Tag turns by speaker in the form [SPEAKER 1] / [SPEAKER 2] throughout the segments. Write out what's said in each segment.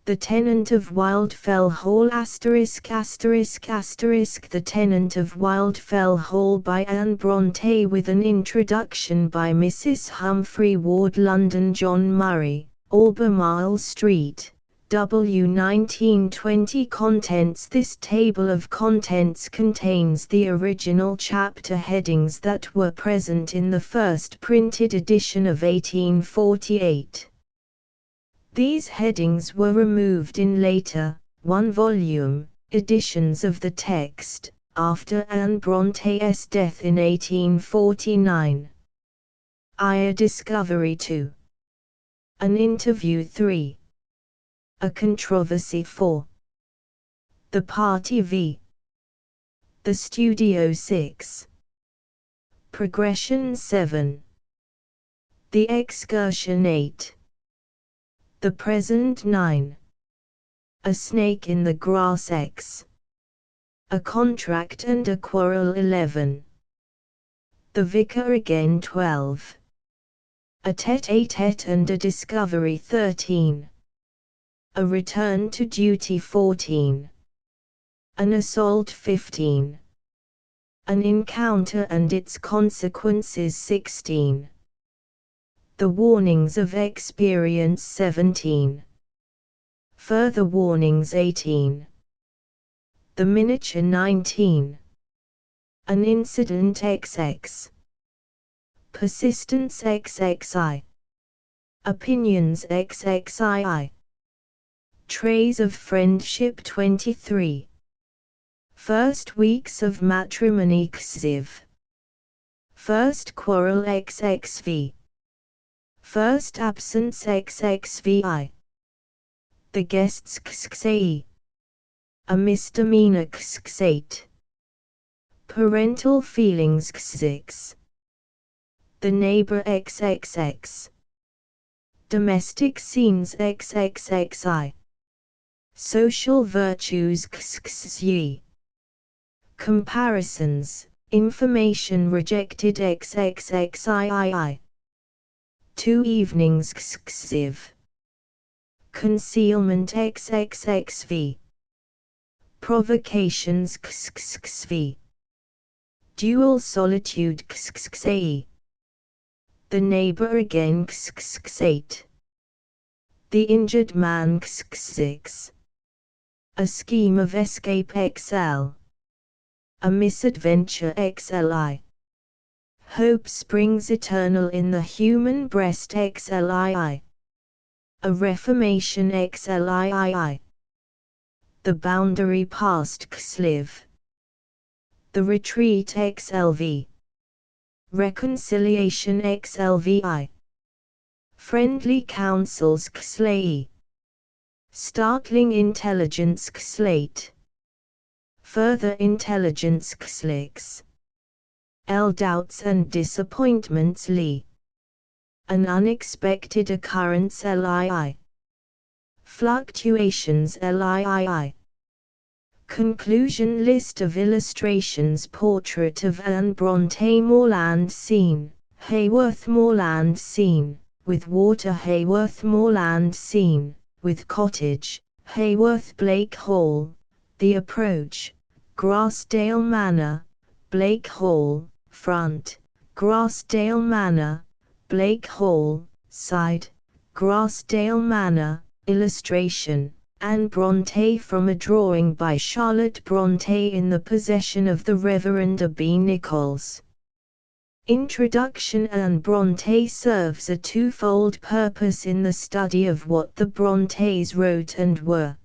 [SPEAKER 1] The Tenant of Wildfell Hall *******. The Tenant of Wildfell Hall by Anne Brontë with an introduction by Mrs. Humphrey Ward. London, John Murray, Albemarle Street, W. 1920. Contents. This table of contents contains the original chapter headings that were present in the first printed edition of 1848. These headings were removed in later, one-volume, editions of the text, after Anne Brontë's death in 1849. A Discovery 2. An Interview 3. A Controversy 4. The Party v. The Studio 6. Progression 7. The Excursion 8. The Present 9. A Snake in the Grass X. A Contract and a Quarrel 11. The Vicar Again 12. A Tête-à-Tête and a Discovery 13. A Return to Duty 14. An Assault 15. An Encounter and its Consequences 16. The Warnings of Experience 17. Further Warnings 18. The Miniature 19. An Incident XX. Persistence XXI. Opinions XXII. Trays of Friendship 23. First Weeks of Matrimony XIV. First Quarrel XXV. First Absence XXVI. The Guests XXAE. A Misdemeanor XXVIII. Parental Feelings XXVI. The Neighbor XXX. Domestic Scenes XXXI. Social Virtues XXY. Comparisons, Information Rejected XXXII. 2 Evenings XXV. Concealment XXXV. Provocations XXXV. Dual Solitude XXAE. The Neighbor Again XXVIII. The Injured Man XXVI. A Scheme of Escape XL. A Misadventure XLI. Hope Springs Eternal in the Human Breast XLII. A Reformation XLII. The Boundary Past XLIV. The Retreat XLV. Reconciliation XLVI. Friendly Counsels XLAE. Startling Intelligence XLATE. Further Intelligence XLIX. Doubts and Disappointments LI. An Unexpected Occurrence LII. Fluctuations LII. Conclusion. List of illustrations. Portrait of Anne Brontë. Moorland Scene, Haworth. Moorland Scene, with water. Haworth. Moorland Scene, with cottage. Haworth. Blake Hall. The Approach, Grassdale Manor, Blake Hall. Front, Grassdale Manor, Blake Hall. Side, Grassdale Manor. Illustration, Anne Brontë from a drawing by Charlotte Brontë in the possession of the Reverend A. B. Nichols. Introduction. Anne Brontë serves a twofold purpose in the study of what the Brontës wrote and were.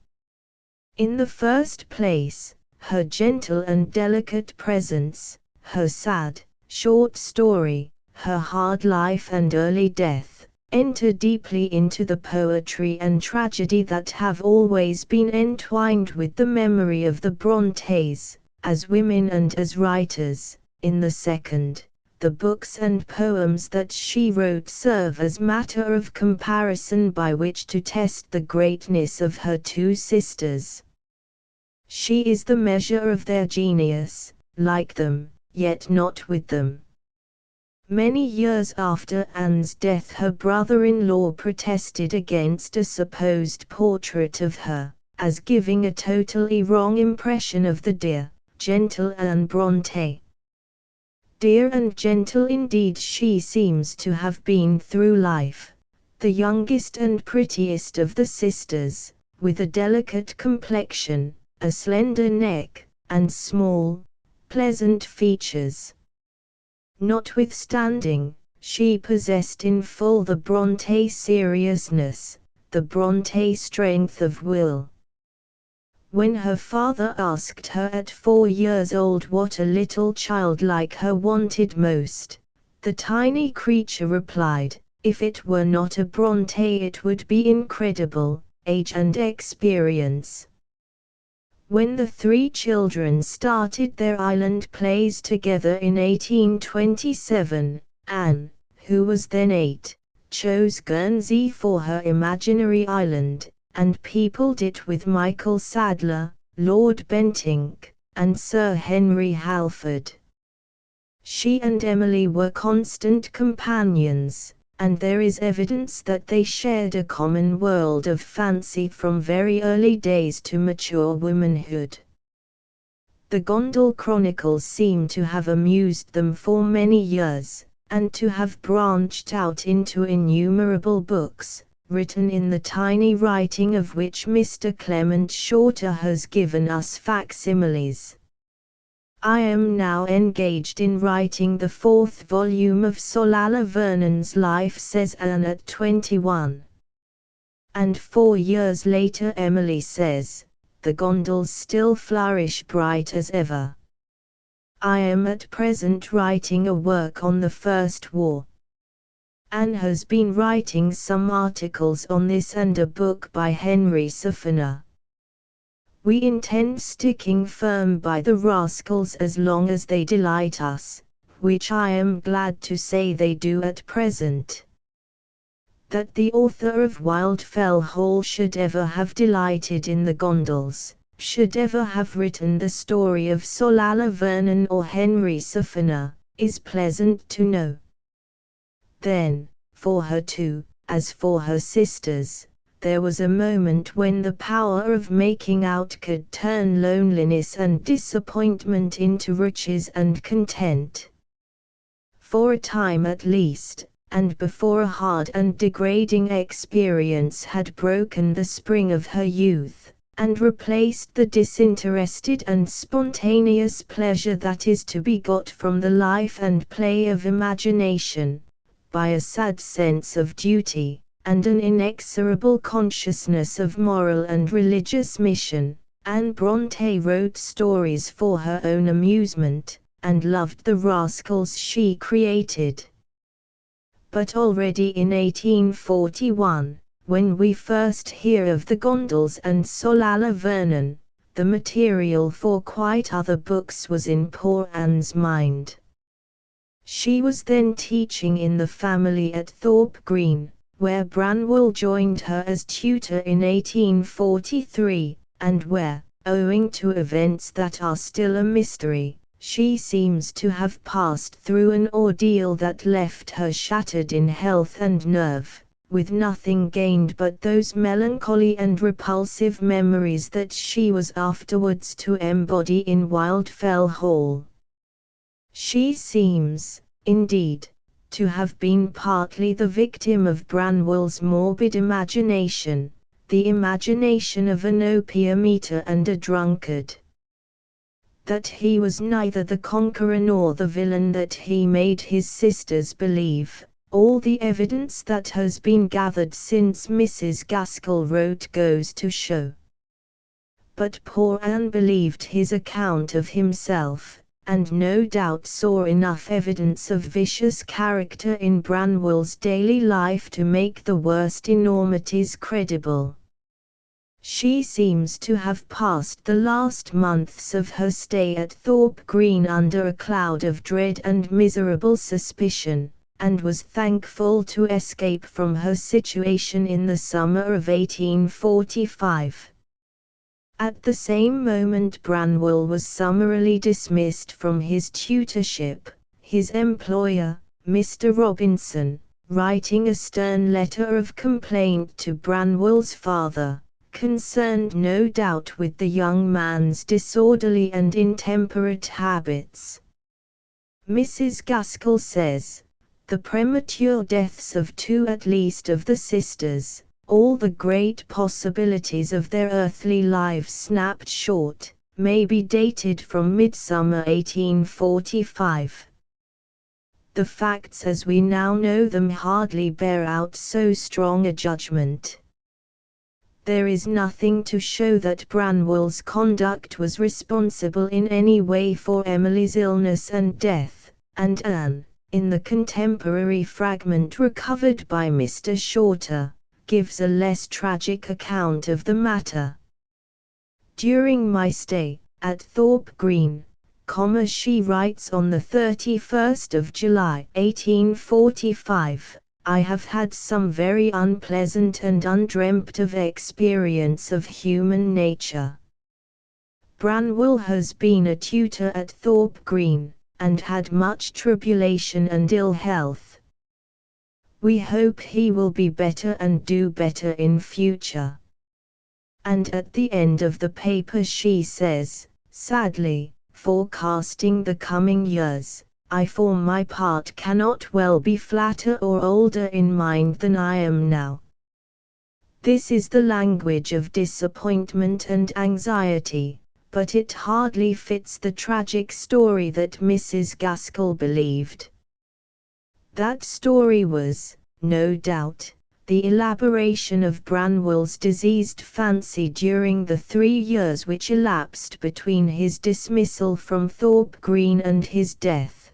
[SPEAKER 1] In the first place, her gentle and delicate presence, her sad, short story, her hard life and early death, enter deeply into the poetry and tragedy that have always been entwined with the memory of the Brontës, as women and as writers. In the second, the books and poems that she wrote serve as matter of comparison by which to test the greatness of her two sisters. She is the measure of their genius, like them, yet not with them. Many years after Anne's death, her brother-in-law protested against a supposed portrait of her, as giving a totally wrong impression of the dear, gentle Anne Brontë. Dear and gentle indeed she seems to have been through life, the youngest and prettiest of the sisters, with a delicate complexion, a slender neck, and small, pleasant features. Notwithstanding, she possessed in full the Brontë seriousness, the Brontë strength of will. When her father asked her at 4 years old what a little child like her wanted most, the tiny creature replied, "If it were not a Brontë it would be incredible, age and experience." When the 3 children started their island plays together in 1827, Anne, who was then 8, chose Guernsey for her imaginary island, and peopled it with Michael Sadler, Lord Bentinck, and Sir Henry Halford. She and Emily were constant companions, and there is evidence that they shared a common world of fancy from very early days to mature womanhood. The Gondel Chronicles seem to have amused them for many years, and to have branched out into innumerable books, written in the tiny writing of which Mr. Clement Shorter has given us facsimiles. I am now engaged in writing the 4th volume of Solala Vernon's life, says Anne at 21. And 4 years later Emily says, the Gondels still flourish bright as ever. I am at present writing a work on the First War. Anne has been writing some articles on this and a book by Henry Saffoner. We intend sticking firm by the rascals as long as they delight us, which I am glad to say they do at present. That the author of Wildfell Hall should ever have delighted in the Gondels, should ever have written the story of Solala Vernon or Henry Saffoner, is pleasant to know. Then, for her too, as for her sisters, there was a moment when the power of making out could turn loneliness and disappointment into riches and content. For a time at least, and before a hard and degrading experience had broken the spring of her youth, and replaced the disinterested and spontaneous pleasure that is to be got from the life and play of imagination, by a sad sense of duty, and an inexorable consciousness of moral and religious mission, Anne Brontë wrote stories for her own amusement, and loved the rascals she created. But already in 1841, when we first hear of the Gondels and Solala Vernon, the material for quite other books was in poor Anne's mind. She was then teaching in the family at Thorpe Green, where Branwell joined her as tutor in 1843, and where, owing to events that are still a mystery, she seems to have passed through an ordeal that left her shattered in health and nerve, with nothing gained but those melancholy and repulsive memories that she was afterwards to embody in Wildfell Hall. She seems, indeed, to have been partly the victim of Branwell's morbid imagination, the imagination of an opium eater and a drunkard. That he was neither the conqueror nor the villain that he made his sisters believe, all the evidence that has been gathered since Mrs. Gaskell wrote goes to show. But poor Anne believed his account of himself, and no doubt saw enough evidence of vicious character in Branwell's daily life to make the worst enormities credible. She seems to have passed the last months of her stay at Thorpe Green under a cloud of dread and miserable suspicion, and was thankful to escape from her situation in the summer of 1845. At the same moment Branwell was summarily dismissed from his tutorship, his employer, Mr. Robinson, writing a stern letter of complaint to Branwell's father, concerned no doubt with the young man's disorderly and intemperate habits. Mrs. Gaskell says, "The premature deaths of two at least of the sisters, all the great possibilities of their earthly lives snapped short, may be dated from midsummer 1845. The facts as we now know them hardly bear out so strong a judgment. There is nothing to show that Branwell's conduct was responsible in any way for Emily's illness and death, and Anne, in the contemporary fragment recovered by Mr. Shorter, gives a less tragic account of the matter. During my stay at Thorpe Green, she writes on the 31st of July 1845, I have had some very unpleasant and undreamt of experience of human nature. Branwell has been a tutor at Thorpe Green, and had much tribulation and ill health. We hope he will be better and do better in future." And at the end of the paper she says, sadly, forecasting the coming years, "I for my part cannot well be flatter or older in mind than I am now." This is the language of disappointment and anxiety, but it hardly fits the tragic story that Mrs. Gaskell believed. That story was, no doubt, the elaboration of Branwell's diseased fancy during the 3 years which elapsed between his dismissal from Thorpe Green and his death.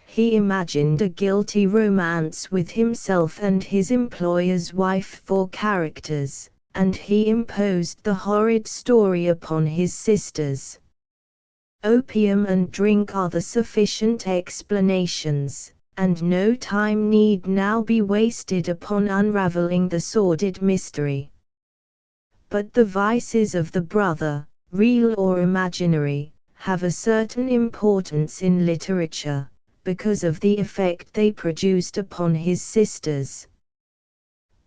[SPEAKER 1] He imagined a guilty romance with himself and his employer's wife for characters, and he imposed the horrid story upon his sisters. Opium and drink are the sufficient explanations, and no time need now be wasted upon unraveling the sordid mystery. But the vices of the brother, real or imaginary, have a certain importance in literature, because of the effect they produced upon his sisters.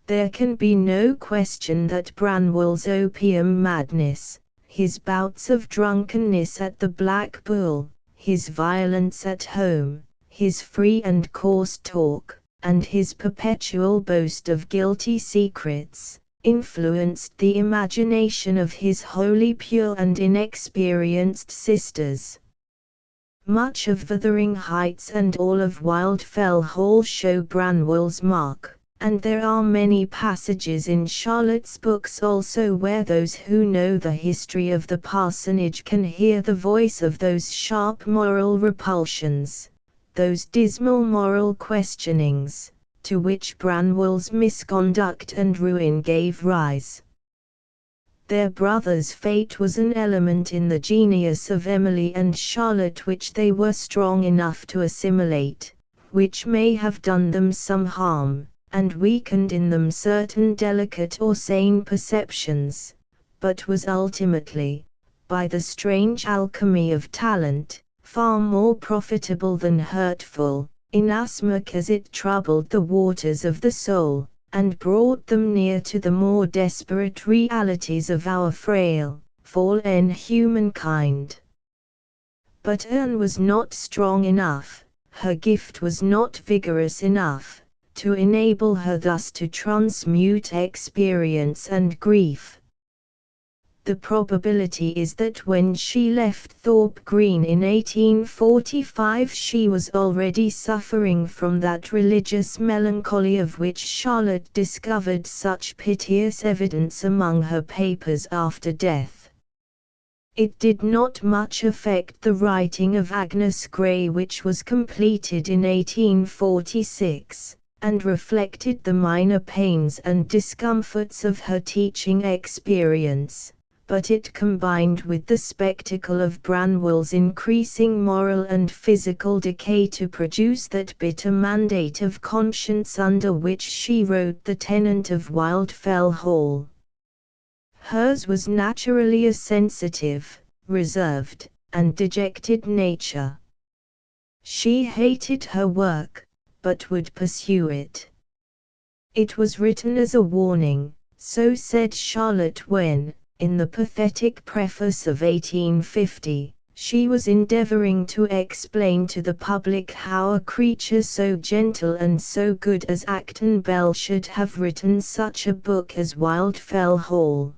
[SPEAKER 1] There can be no question that Branwell's opium madness, his bouts of drunkenness at the Black Bull, his violence at home, his free and coarse talk, and his perpetual boast of guilty secrets, influenced the imagination of his wholly pure and inexperienced sisters. Much of Wuthering Heights and all of Wildfell Hall show Branwell's mark, and there are many passages in Charlotte's books also where those who know the history of the parsonage can hear the voice of those sharp moral repulsions, those dismal moral questionings, to which Branwell's misconduct and ruin gave rise. Their brother's fate was an element in the genius of Emily and Charlotte which they were strong enough to assimilate, which may have done them some harm, and weakened in them certain delicate or sane perceptions, but was ultimately, by the strange alchemy of talent, far more profitable than hurtful, inasmuch as it troubled the waters of the soul, and brought them near to the more desperate realities of our frail, fallen humankind. But Anne was not strong enough, her gift was not vigorous enough, to enable her thus to transmute experience and grief. The probability is that when she left Thorpe Green in 1845 she was already suffering from that religious melancholy of which Charlotte discovered such piteous evidence among her papers after death. It did not much affect the writing of Agnes Grey, which was completed in 1846, and reflected the minor pains and discomforts of her teaching experience, but it combined with the spectacle of Branwell's increasing moral and physical decay to produce that bitter mandate of conscience under which she wrote The Tenant of Wildfell Hall. Hers was naturally a sensitive, reserved, and dejected nature. She hated her work, but would pursue it. It was written as a warning, so said Charlotte when, in the pathetic preface of 1850, she was endeavoring to explain to the public how a creature so gentle and so good as Acton Bell should have written such a book as Wildfell Hall.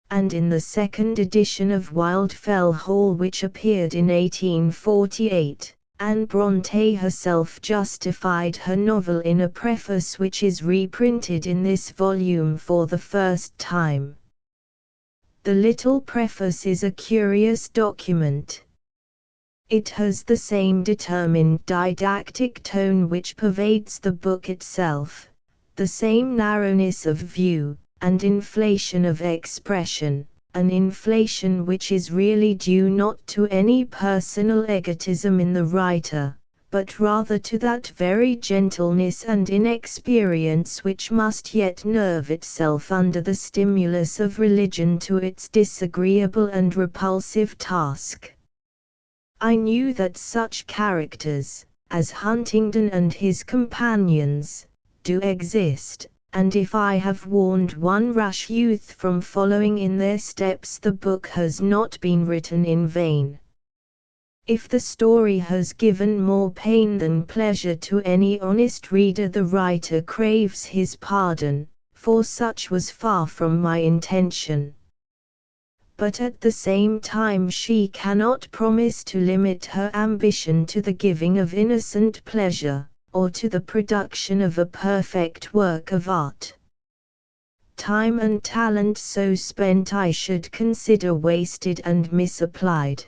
[SPEAKER 1] And in the second edition of Wildfell Hall, which appeared in 1848, Anne Brontë herself justified her novel in a preface which is reprinted in this volume for the first time. The little preface is a curious document. It has the same determined didactic tone which pervades the book itself, the same narrowness of view, and inflation of expression, an inflation which is really due not to any personal egotism in the writer, but rather to that very gentleness and inexperience which must yet nerve itself under the stimulus of religion to its disagreeable and repulsive task. I knew that such characters, as Huntingdon and his companions, do exist, and if I have warned one rash youth from following in their steps, the book has not been written in vain. If the story has given more pain than pleasure to any honest reader, the writer craves his pardon, for such was far from my intention. But at the same time she cannot promise to limit her ambition to the giving of innocent pleasure, or to the production of a perfect work of art. Time and talent so spent I should consider wasted and misapplied.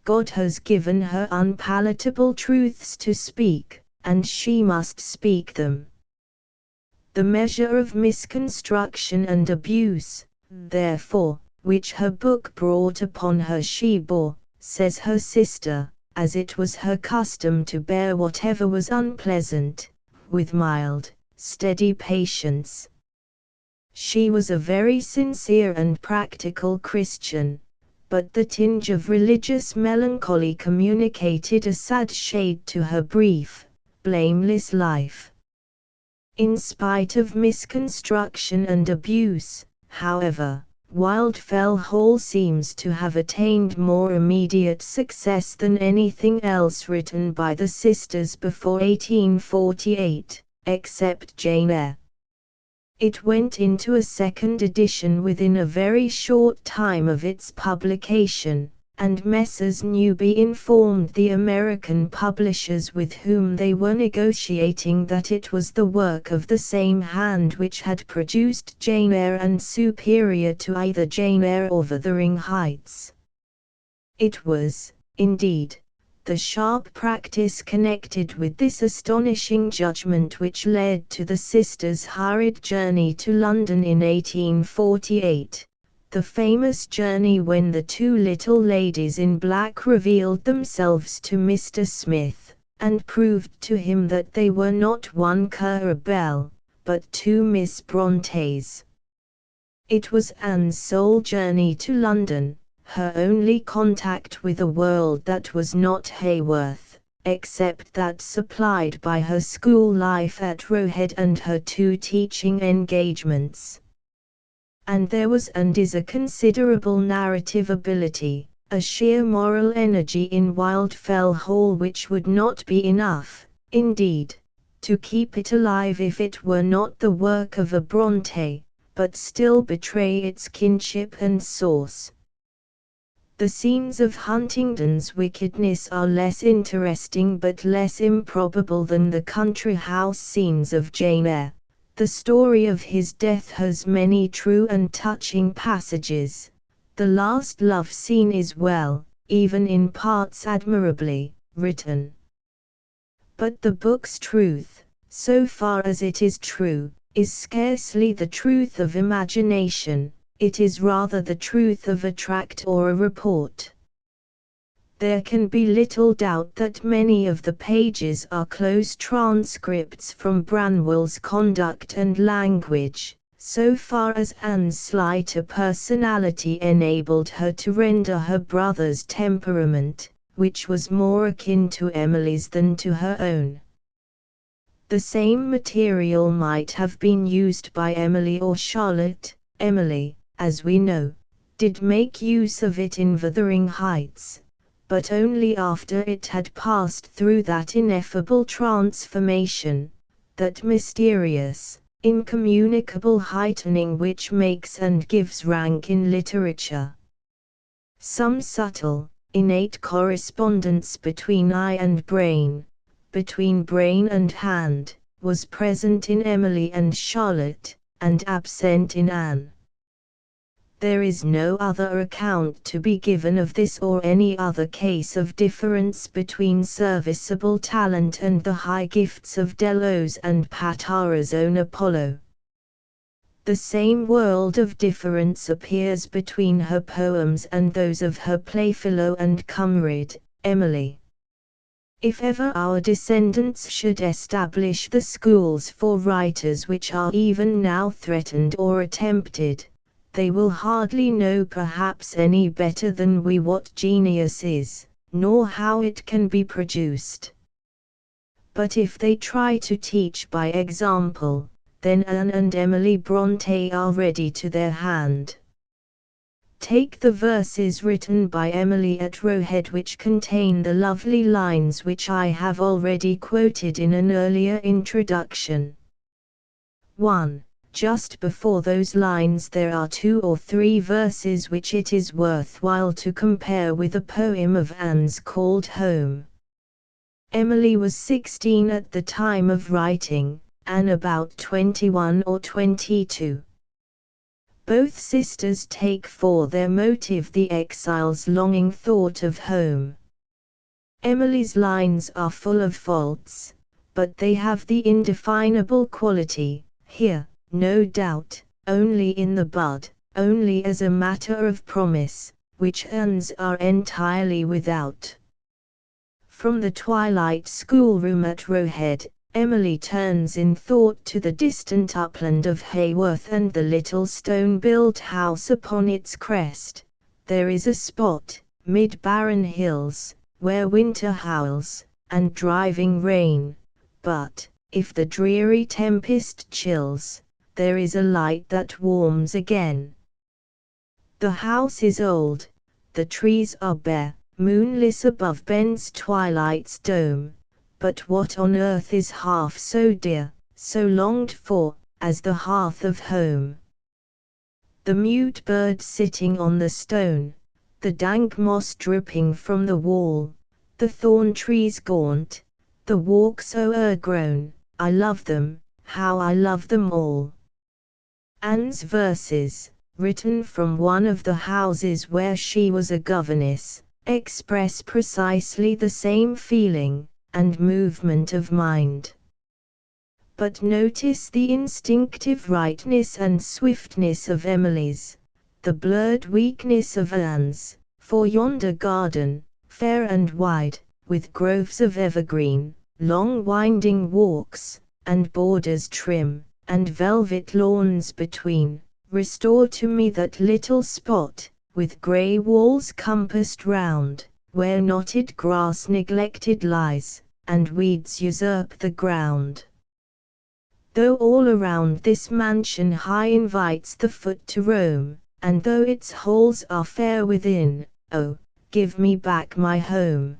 [SPEAKER 1] God has given her unpalatable truths to speak, and she must speak them. The measure of misconstruction and abuse, therefore, which her book brought upon her she bore, says her sister, as it was her custom to bear whatever was unpleasant, with mild, steady patience. She was a very sincere and practical Christian, but the tinge of religious melancholy communicated a sad shade to her brief, blameless life. In spite of misconstruction and abuse, however, Wildfell Hall seems to have attained more immediate success than anything else written by the sisters before 1848, except Jane Eyre. It went into a second edition within a very short time of its publication, and Messrs. Newby informed the American publishers with whom they were negotiating that it was the work of the same hand which had produced Jane Eyre and superior to either Jane Eyre or Wuthering Heights. It was, indeed, the sharp practice connected with this astonishing judgment which led to the sisters' hurried journey to London in 1848, the famous journey when the two little ladies in black revealed themselves to Mr. Smith, and proved to him that they were not one Clara Bell, but two Miss Brontës. It was Anne's sole journey to London, her only contact with a world that was not Haworth, except that supplied by her school life at Roe Head and her two teaching engagements. And there was and is a considerable narrative ability, a sheer moral energy in Wildfell Hall which would not be enough, indeed, to keep it alive if it were not the work of a Brontë, but still betray its kinship and source. The scenes of Huntingdon's wickedness are less interesting but less improbable than the country house scenes of Jane Eyre. The story of his death has many true and touching passages. The last love scene is well, even in parts admirably, written. But the book's truth, so far as it is true, is scarcely the truth of imagination. It is rather the truth of a tract or a report. There can be little doubt that many of the pages are close transcripts from Branwell's conduct and language, so far as Anne's slighter personality enabled her to render her brother's temperament, which was more akin to Emily's than to her own. The same material might have been used by Emily or Charlotte. Emily, as we know, did make use of it in Wuthering Heights, but only after it had passed through that ineffable transformation, that mysterious, incommunicable heightening which makes and gives rank in literature. Some subtle, innate correspondence between eye and brain, between brain and hand, was present in Emily and Charlotte, and absent in Anne. There is no other account to be given of this or any other case of difference between serviceable talent and the high gifts of Delos and Patara's own Apollo. The same world of difference appears between her poems and those of her playfellow and comrade, Emily. If ever our descendants should establish the schools for writers which are even now threatened or attempted, they will hardly know perhaps any better than we what genius is, nor how it can be produced. But if they try to teach by example, then Anne and Emily Brontë are ready to their hand. Take the verses written by Emily at Roe Head which contain the lovely lines which I have already quoted in an earlier introduction. 1. Just before those lines there are 2 or 3 verses which it is worthwhile to compare with a poem of Anne's called Home. Emily was 16 at the time of writing, Anne about 21 or 22. Both sisters take for their motive the exile's longing thought of home. Emily's lines are full of faults, but they have the indefinable quality, here, no doubt, only in the bud, only as a matter of promise, which Anne's are entirely without. From the twilight schoolroom at Roe Head, Emily turns in thought to the distant upland of Haworth and the little stone-built house upon its crest. There is a spot, mid barren hills, where winter howls, and driving rain, but, if the dreary tempest chills, there is a light that warms again. The house is old, the trees are bare, moonless above Ben's twilight's dome, but what on earth is half so dear, so longed for, as the hearth of home? The mute bird sitting on the stone, the dank moss dripping from the wall, the thorn trees gaunt, the walks o'ergrown, I love them, how I love them all. Anne's verses, written from one of the houses where she was a governess, express precisely the same feeling and movement of mind. But notice the instinctive rightness and swiftness of Emily's, the blurred weakness of Anne's, for yonder garden, fair and wide, with groves of evergreen, long winding walks, and borders trim, and velvet lawns between, restore to me that little spot, with grey walls compassed round, where knotted grass neglected lies, and weeds usurp the ground. Though all around this mansion high invites the foot to roam, and though its halls are fair within, oh, give me back my home.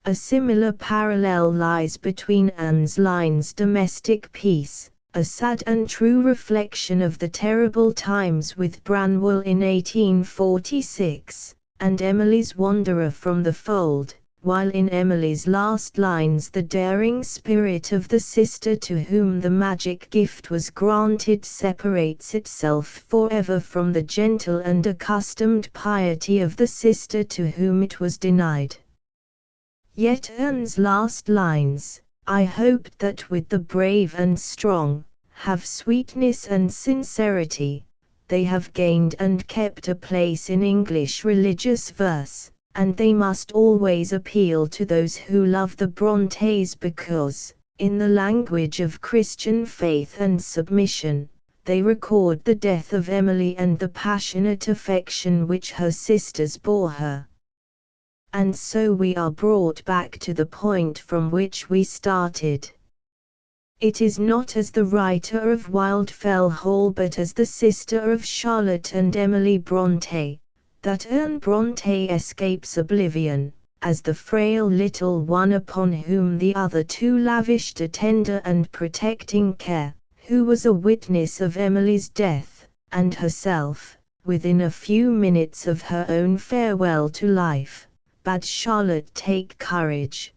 [SPEAKER 1] A similar parallel lies between Anne's lines Domestic Peace, a sad and true reflection of the terrible times with Branwell in 1846, and Emily's Wanderer from the Fold, while in Emily's last lines the daring spirit of the sister to whom the magic gift was granted separates itself forever from the gentle and accustomed piety of the sister to whom it was denied. Yet Anne's last lines, I hoped that with the brave and strong, have sweetness and sincerity, they have gained and kept a place in English religious verse, and they must always appeal to those who love the Brontës because, in the language of Christian faith and submission, they record the death of Emily and the passionate affection which her sisters bore her. and so we are brought back to the point from which we started. It is not as the writer of Wildfell Hall but as the sister of Charlotte and Emily Brontë, that Anne Brontë escapes oblivion, as the frail little one upon whom the other two lavished a tender and protecting care, who was a witness of Emily's death, and herself, within a few minutes of her own farewell to life, bade Charlotte take courage.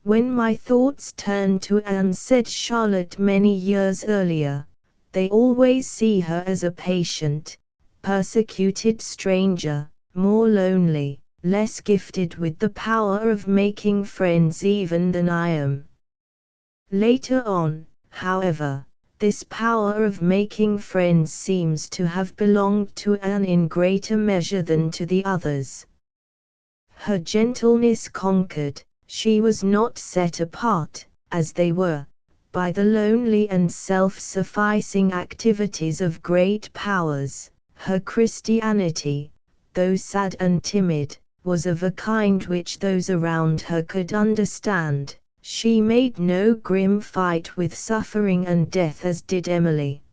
[SPEAKER 1] When my thoughts turn to Anne, said Charlotte many years earlier, they always see her as a patient, persecuted stranger, more lonely, less gifted with the power of making friends even than I am. Later on, however, this power of making friends seems to have belonged to Anne in greater measure than to the others. Her gentleness conquered. She was not set apart, as they were, by the lonely and self-sufficing activities of great powers. Her Christianity, though sad and timid, was of a kind which those around her could understand. She made no grim fight with suffering and death as did Emily.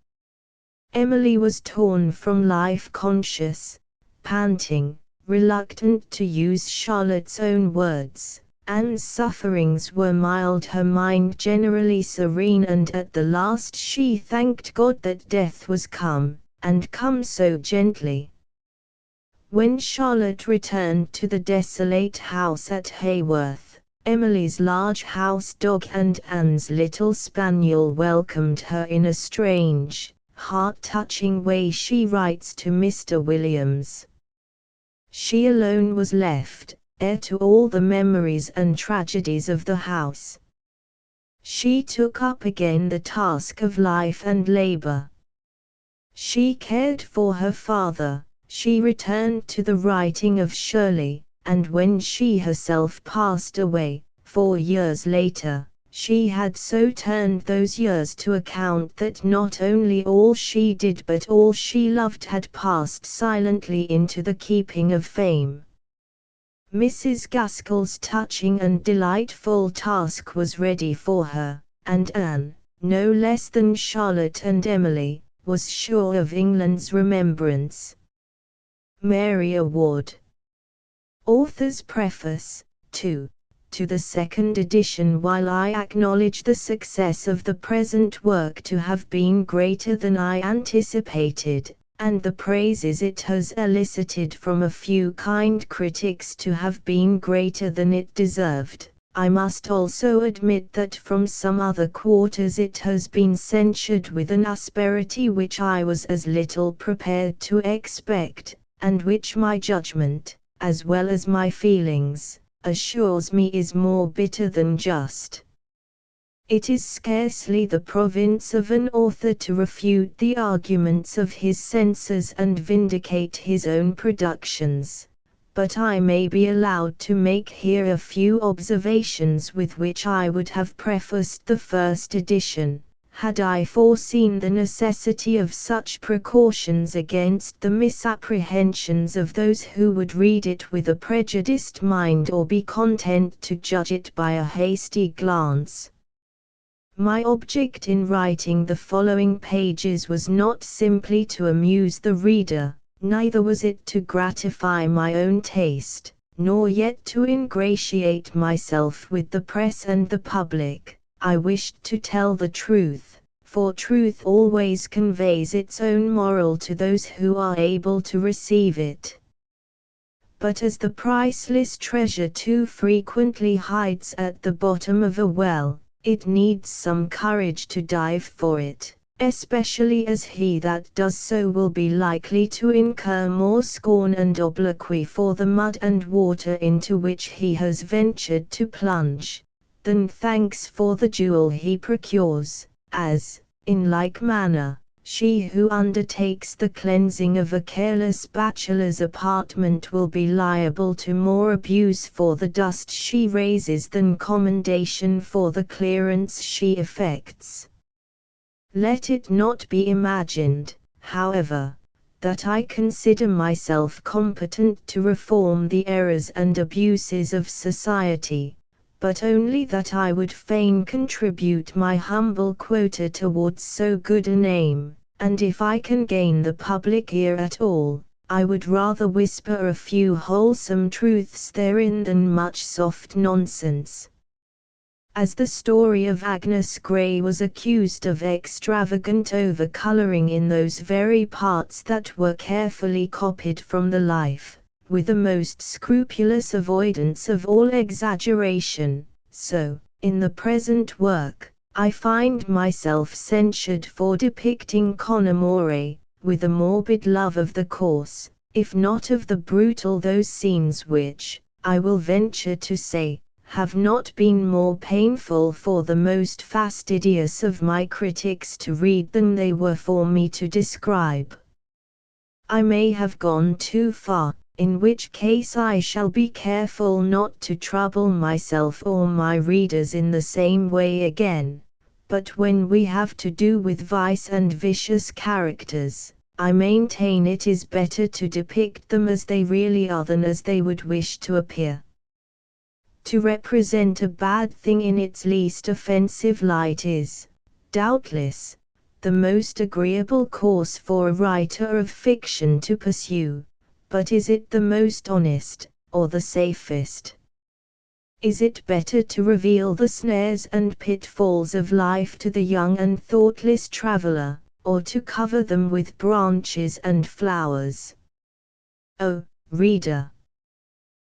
[SPEAKER 1] Emily was torn from life, conscious, panting, reluctant, to use Charlotte's own words. Anne's sufferings were mild, her mind generally serene, and at the last she thanked God that death was come, and come so gently. When Charlotte returned to the desolate house at Haworth, Emily's large house dog and Anne's little spaniel welcomed her in a strange, heart-touching way. She writes to Mr. Williams. She alone was left, heir to all the memories and tragedies of the house. She took up again the task of life and labor. She cared for her father, she returned to the writing of Shirley, and when she herself passed away, 4 years later, she had so turned those years to account that not only all she did but all she loved had passed silently into the keeping of fame. Mrs. Gaskell's touching and delightful task was ready for her, and Anne, no less than Charlotte and Emily, was sure of England's remembrance. Mary Award. Author's Preface, 2. To the second edition. While I acknowledge the success of the present work to have been greater than I anticipated, and the praises it has elicited from a few kind critics to have been greater than it deserved, I must also admit that from some other quarters it has been censured with an asperity which I was as little prepared to expect, and which my judgment, as well as my feelings, assures me is more bitter than just. It is scarcely the province of an author to refute the arguments of his censors and vindicate his own productions, but I may be allowed to make here a few observations with which I would have prefaced the first edition, had I foreseen the necessity of such precautions against the misapprehensions of those who would read it with a prejudiced mind or be content to judge it by a hasty glance. My object in writing the following pages was not simply to amuse the reader, neither was it to gratify my own taste, nor yet to ingratiate myself with the press and the public. I wished to tell the truth, for truth always conveys its own moral to those who are able to receive it. But as the priceless treasure too frequently hides at the bottom of a well, it needs some courage to dive for it, especially as he that does so will be likely to incur more scorn and obloquy for the mud and water into which he has ventured to plunge, than thanks for the jewel he procures, as, in like manner, she who undertakes the cleansing of a careless bachelor's apartment will be liable to more abuse for the dust she raises than commendation for the clearance she effects. Let it not be imagined, however, that I consider myself competent to reform the errors and abuses of society, but only that I would fain contribute my humble quota towards so good a name, and if I can gain the public ear at all, I would rather whisper a few wholesome truths therein than much soft nonsense. As the story of Agnes Grey was accused of extravagant over-colouring in those very parts that were carefully copied from the life, with the most scrupulous avoidance of all exaggeration, so, in the present work, I find myself censured for depicting con amore, with a morbid love of the coarse, if not of the brutal, those scenes which, I will venture to say, have not been more painful for the most fastidious of my critics to read than they were for me to describe. I may have gone too far, in which case I shall be careful not to trouble myself or my readers in the same way again, but when we have to do with vice and vicious characters, I maintain it is better to depict them as they really are than as they would wish to appear. To represent a bad thing in its least offensive light is, doubtless, the most agreeable course for a writer of fiction to pursue, but is it the most honest, or the safest? Is it better to reveal the snares and pitfalls of life to the young and thoughtless traveler, or to cover them with branches and flowers? Oh, reader!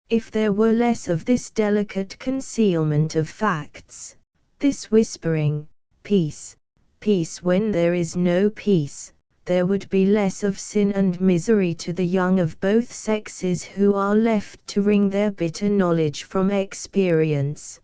[SPEAKER 1] If there were less of this delicate concealment of facts, this whispering, peace, peace when there is no peace, there would be less of sin and misery to the young of both sexes who are left to wring their bitter knowledge from experience.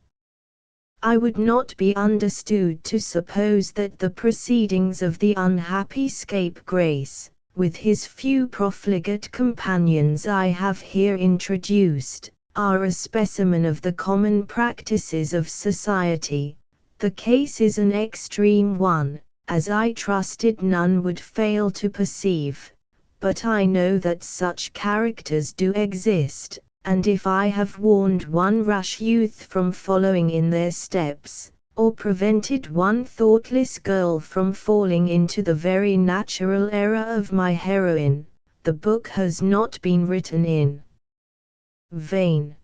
[SPEAKER 1] I would not be understood to suppose that the proceedings of the unhappy scapegrace, with his few profligate companions I have here introduced, are a specimen of the common practices of society. The case is an extreme one, as I trusted none would fail to perceive, but I know that such characters do exist, and if I have warned one rash youth from following in their steps, or prevented one thoughtless girl from falling into the very natural error of my heroine, the book has not been written in vain.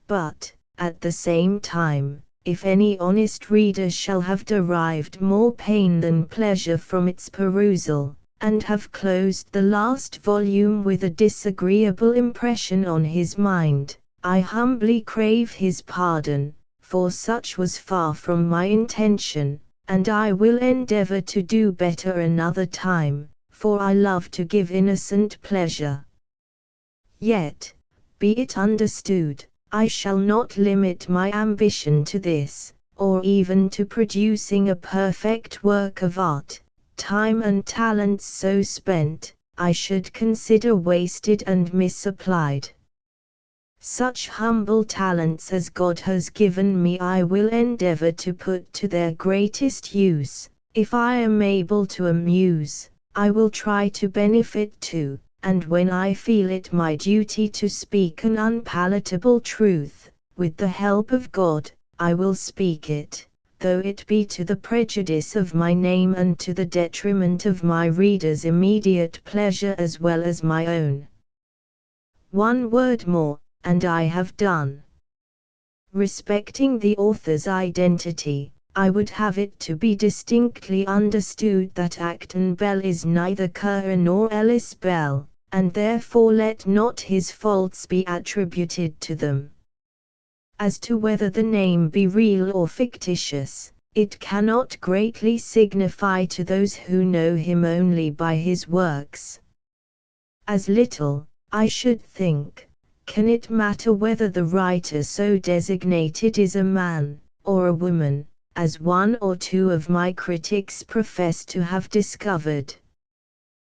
[SPEAKER 1] But, at the same time, if any honest reader shall have derived more pain than pleasure from its perusal, and have closed the last volume with a disagreeable impression on his mind, I humbly crave his pardon, for such was far from my intention, and I will endeavor to do better another time, for I love to give innocent pleasure. Yet, be it understood, I shall not limit my ambition to this, or even to producing a perfect work of art. Time and talents so spent, I should consider wasted and misapplied. Such humble talents as God has given me I will endeavor to put to their greatest use. If I am able to amuse, I will try to benefit too, and when I feel it my duty to speak an unpalatable truth, with the help of God, I will speak it, though it be to the prejudice of my name and to the detriment of my readers' immediate pleasure as well as my own. One word more, and I have done. Respecting the author's identity, I would have it to be distinctly understood that Acton Bell is neither Currer nor Ellis Bell, and therefore let not his faults be attributed to them. As to whether the name be real or fictitious, it cannot greatly signify to those who know him only by his works. As little, I should think, can it matter whether the writer so designated is a man, or a woman, as one or two of my critics profess to have discovered.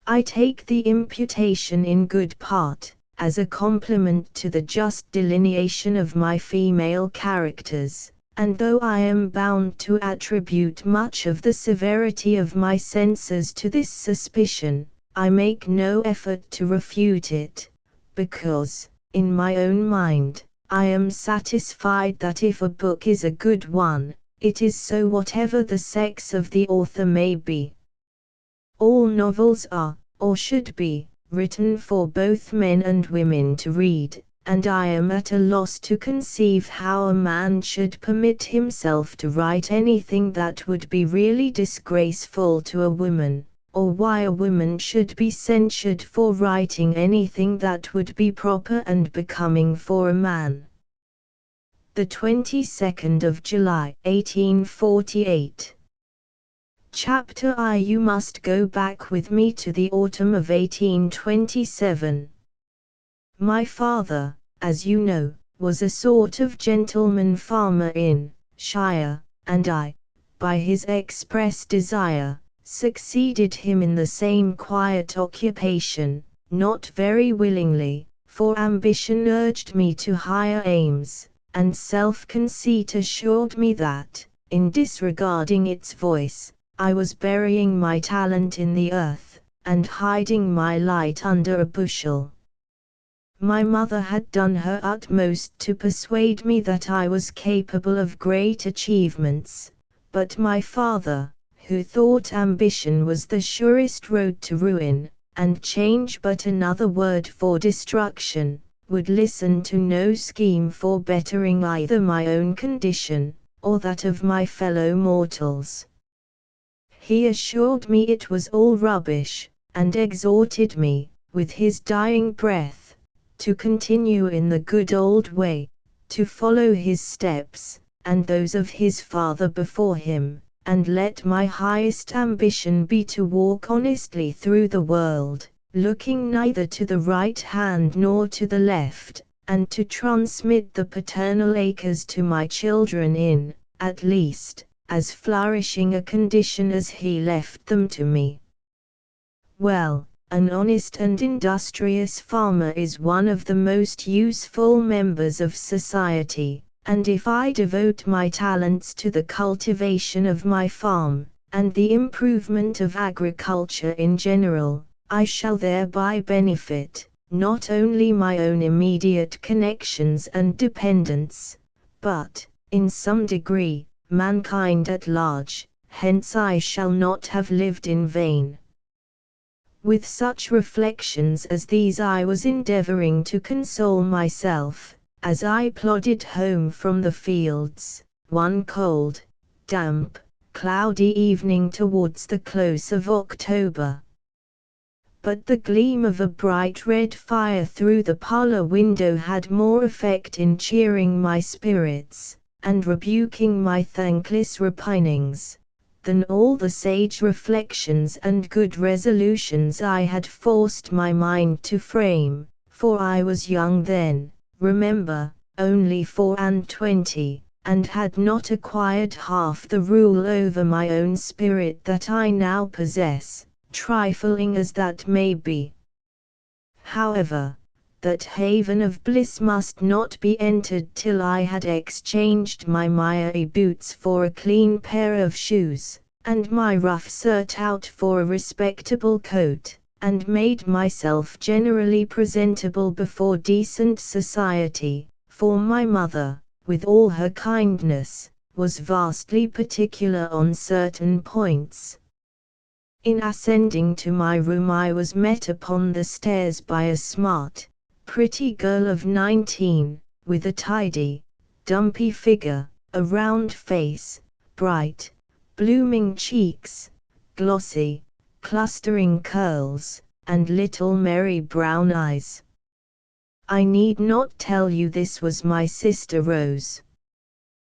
[SPEAKER 1] I take the imputation in good part, as a compliment to the just delineation of my female characters, and though I am bound to attribute much of the severity of my censors to this suspicion, I make no effort to refute it, because, in my own mind, I am satisfied that if a book is a good one, it is so whatever the sex of the author may be. All novels are, or should be, written for both men and women to read, and I am at a loss to conceive how a man should permit himself to write anything that would be really disgraceful to a woman, or why a woman should be censured for writing anything that would be proper and becoming for a man. The 22nd of July, 1848. Chapter I. You must go back with me to the autumn of 1827. My father, as you know, was a sort of gentleman farmer in shire, and I, by his express desire, succeeded him in the same quiet occupation, not very willingly, for ambition urged me to higher aims, and self-conceit assured me that, in disregarding its voice, I was burying my talent in the earth, and hiding my light under a bushel. My mother had done her utmost to persuade me that I was capable of great achievements, but my father, who thought ambition was the surest road to ruin, and change but another word for destruction, would listen to no scheme for bettering either my own condition, or that of my fellow mortals. He assured me it was all rubbish, and exhorted me, with his dying breath, to continue in the good old way, to follow his steps, and those of his father before him, and let my highest ambition be to walk honestly through the world, looking neither to the right hand nor to the left, and to transmit the paternal acres to my children in, at least, as flourishing a condition as he left them to me. Well, an honest and industrious farmer is one of the most useful members of society, and if I devote my talents to the cultivation of my farm, and the improvement of agriculture in general, I shall thereby benefit, not only my own immediate connections and dependents, but, in some degree, mankind at large, hence I shall not have lived in vain. With such reflections as these I was endeavoring to console myself, as I plodded home from the fields, one cold, damp, cloudy evening towards the close of October. But the gleam of a bright red fire through the parlor window had more effect in cheering my spirits, and rebuking my thankless repinings, than all the sage reflections and good resolutions I had forced my mind to frame, for I was young then, remember, only 24, and had not acquired half the rule over my own spirit that I now possess, trifling as that may be. However, that haven of bliss must not be entered till I had exchanged my miry boots for a clean pair of shoes, and my rough surtout for a respectable coat, and made myself generally presentable before decent society, for my mother, with all her kindness, was vastly particular on certain points. In ascending to my room I was met upon the stairs by a smart, pretty girl of 19, with a tidy, dumpy figure, a round face, bright, blooming cheeks, glossy, clustering curls, and little merry brown eyes. I need not tell you this was my sister Rose.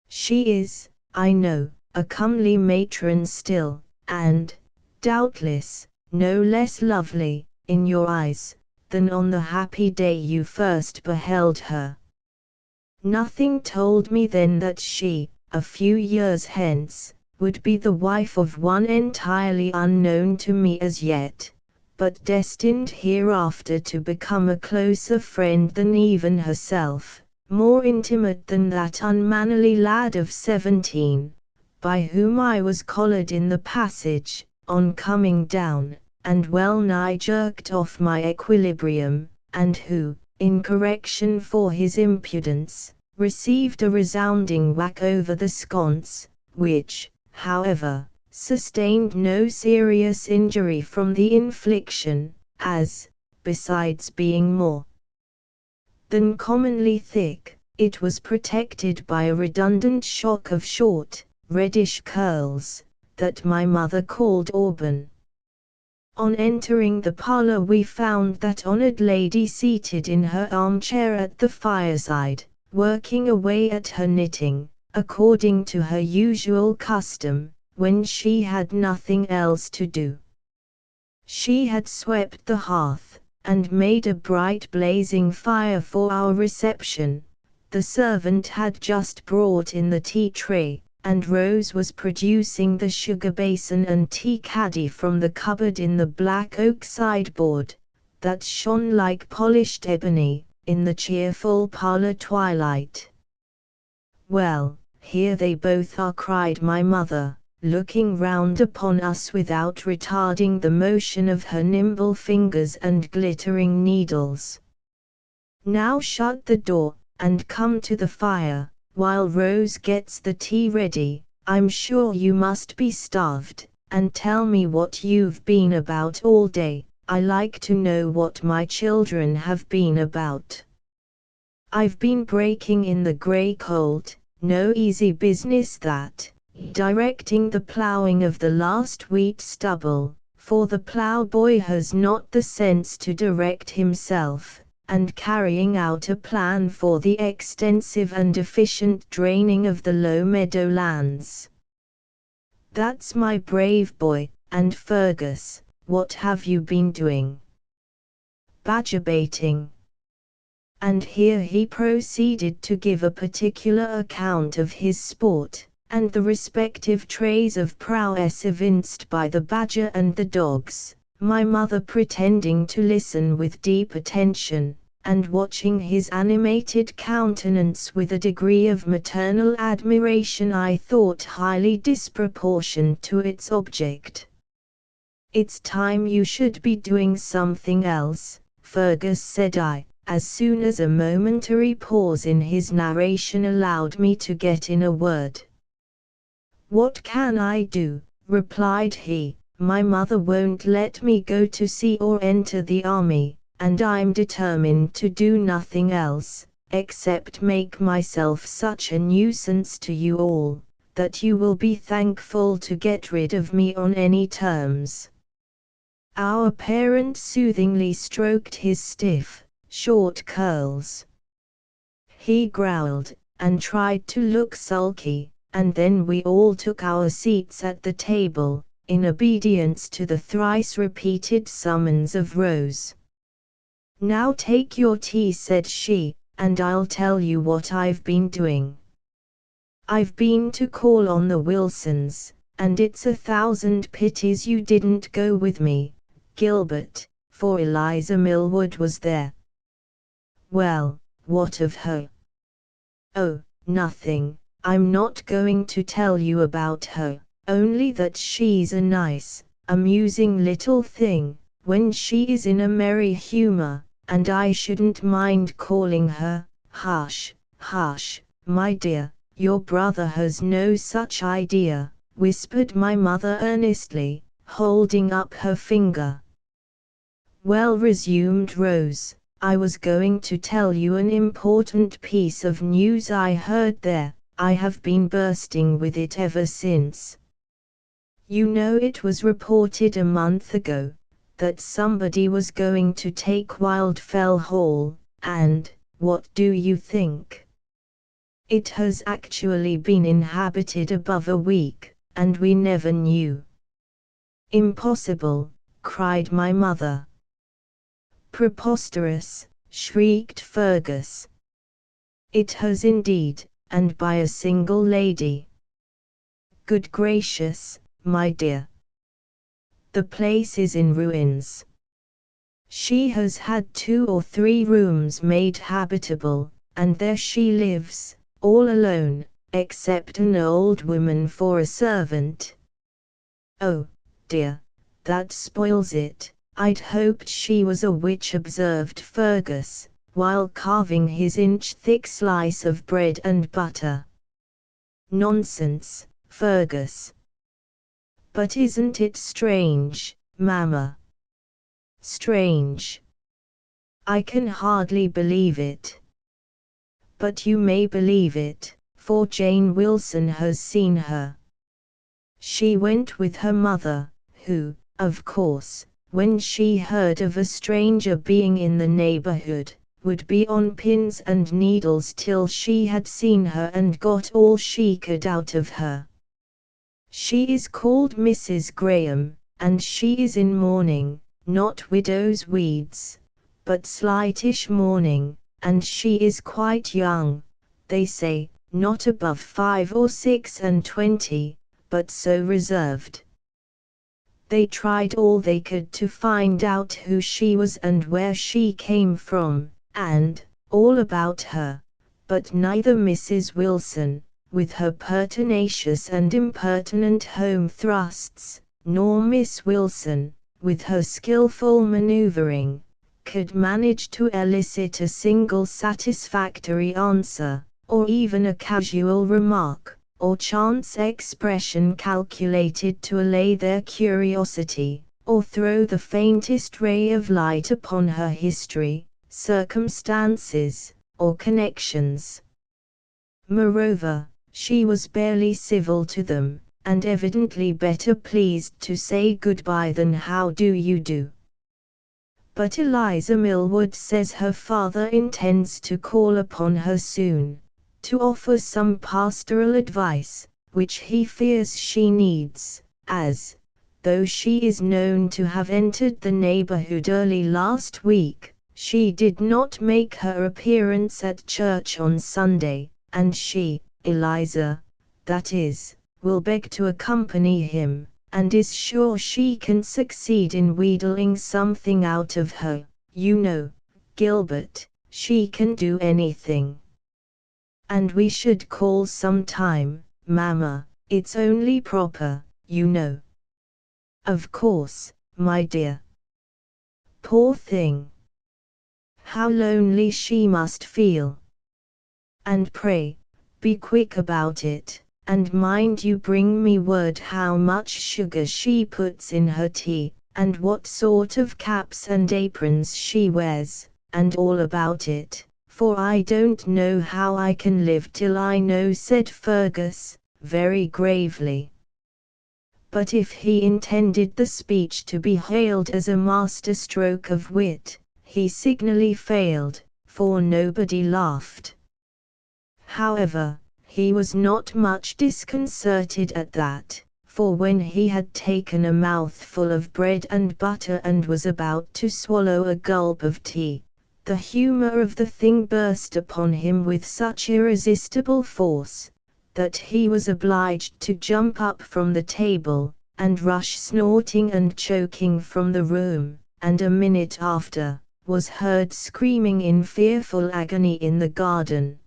[SPEAKER 1] She is, I know, a comely matron still, and, doubtless, no less lovely, in your eyes, than on the happy day you first beheld her. Nothing told me then that she, a few years hence, would be the wife of one entirely unknown to me as yet, but destined hereafter to become a closer friend than even herself, more intimate than that unmannerly lad of 17, by whom I was collared in the passage, on coming down, and well-nigh jerked off my equilibrium, and who, in correction for his impudence, received a resounding whack over the sconce, which, however, sustained no serious injury from the infliction, as, besides being more than commonly thick, it was protected by a redundant shock of short, reddish curls, that my mother called auburn. On entering the parlour we found that honoured lady seated in her armchair at the fireside, working away at her knitting, according to her usual custom, when she had nothing else to do. She had swept the hearth, and made a bright blazing fire for our reception. The servant had just brought in the tea tray, and Rose was producing the sugar basin and tea caddy from the cupboard in the black oak sideboard, that shone like polished ebony, in the cheerful parlour twilight. "Well, here they both are," cried my mother, looking round upon us without retarding the motion of her nimble fingers and glittering needles. "Now shut the door, and come to the fire, while Rose gets the tea ready. I'm sure you must be starved, and tell me what you've been about all day. I like to know what my children have been about." "I've been breaking in the grey colt, no easy business that, directing the ploughing of the last wheat stubble, for the ploughboy has not the sense to direct himself, and carrying out a plan for the extensive and efficient draining of the low meadowlands." "That's my brave boy. And Fergus, what have you been doing?" "Badger baiting." And here he proceeded to give a particular account of his sport, and the respective traits of prowess evinced by the badger and the dogs, my mother pretending to listen with deep attention, and watching his animated countenance with a degree of maternal admiration I thought highly disproportioned to its object. "It's time you should be doing something else, Fergus," said I, as soon as a momentary pause in his narration allowed me to get in a word. "What can I do?" replied he. "My mother won't let me go to sea or enter the army, and I'm determined to do nothing else, except make myself such a nuisance to you all, that you will be thankful to get rid of me on any terms." Our parent soothingly stroked his stiff, short curls. He growled, and tried to look sulky, and then we all took our seats at the table, in obedience to the thrice-repeated summons of Rose. "Now take your tea," said she, "and I'll tell you what I've been doing. I've been to call on the Wilsons, and it's 1,000 pities you didn't go with me, Gilbert, for Eliza Millwood was there." "Well, what of her?" "Oh, nothing. I'm not going to tell you about her, only that she's a nice, amusing little thing, when she is in a merry humor, and I shouldn't mind calling her." "Hush, hush, my dear, your brother has no such idea," whispered my mother earnestly, holding up her finger. "Well," resumed Rose, "I was going to tell you an important piece of news I heard there. I have been bursting with it ever since. You know it was reported a month ago, that somebody was going to take Wildfell Hall, and, what do you think? It has actually been inhabited above a week, and we never knew." "Impossible!" cried my mother. "Preposterous!" shrieked Fergus. "It has indeed, and by a single lady." "Good gracious, my dear! The place is in ruins. She has had 2 or 3 rooms made habitable, and there she lives, all alone, except an old woman for a servant." "Oh, dear, that spoils it. I'd hoped she was a witch," observed Fergus, while carving his inch-thick slice of bread and butter. "Nonsense, Fergus." "But isn't it strange, Mamma?" "Strange? I can hardly believe it." "But you may believe it, for Jane Wilson has seen her. She went with her mother, who, of course, when she heard of a stranger being in the neighborhood, would be on pins and needles till she had seen her and got all she could out of her. She is called Mrs. Graham, and she is in mourning, not widow's weeds, but slightish mourning, and she is quite young, they say, not above 5 or 26, but so reserved. They tried all they could to find out who she was and where she came from, and all about her, but neither Mrs. Wilson, with her pertinacious and impertinent home thrusts, nor Miss Wilson, with her skillful maneuvering, could manage to elicit a single satisfactory answer, or even a casual remark, or chance expression calculated to allay their curiosity, or throw the faintest ray of light upon her history, circumstances, or connections. Moreover, she was barely civil to them, and evidently better pleased to say goodbye than "How do you do?" But Eliza Millwood says her father intends to call upon her soon, to offer some pastoral advice, which he fears she needs, as, though she is known to have entered the neighborhood early last week, she did not make her appearance at church on Sunday, and she, Eliza, that is, will beg to accompany him, and is sure she can succeed in wheedling something out of her. You know, Gilbert, she can do anything. And we should call some time, Mamma, it's only proper, you know. Of course, my dear. Poor thing. How lonely she must feel. And pray, be quick about it, and mind you bring me word how much sugar she puts in her tea, and what sort of caps and aprons she wears, and all about it, for I don't know how I can live till I know," said Fergus, very gravely. But if he intended the speech to be hailed as a masterstroke of wit, he signally failed, for nobody laughed. However, he was not much disconcerted at that, for when he had taken a mouthful of bread and butter and was about to swallow a gulp of tea, the humor of the thing burst upon him with such irresistible force, that he was obliged to jump up from the table, and rush snorting and choking from the room, and a minute after, was heard screaming in fearful agony in the garden.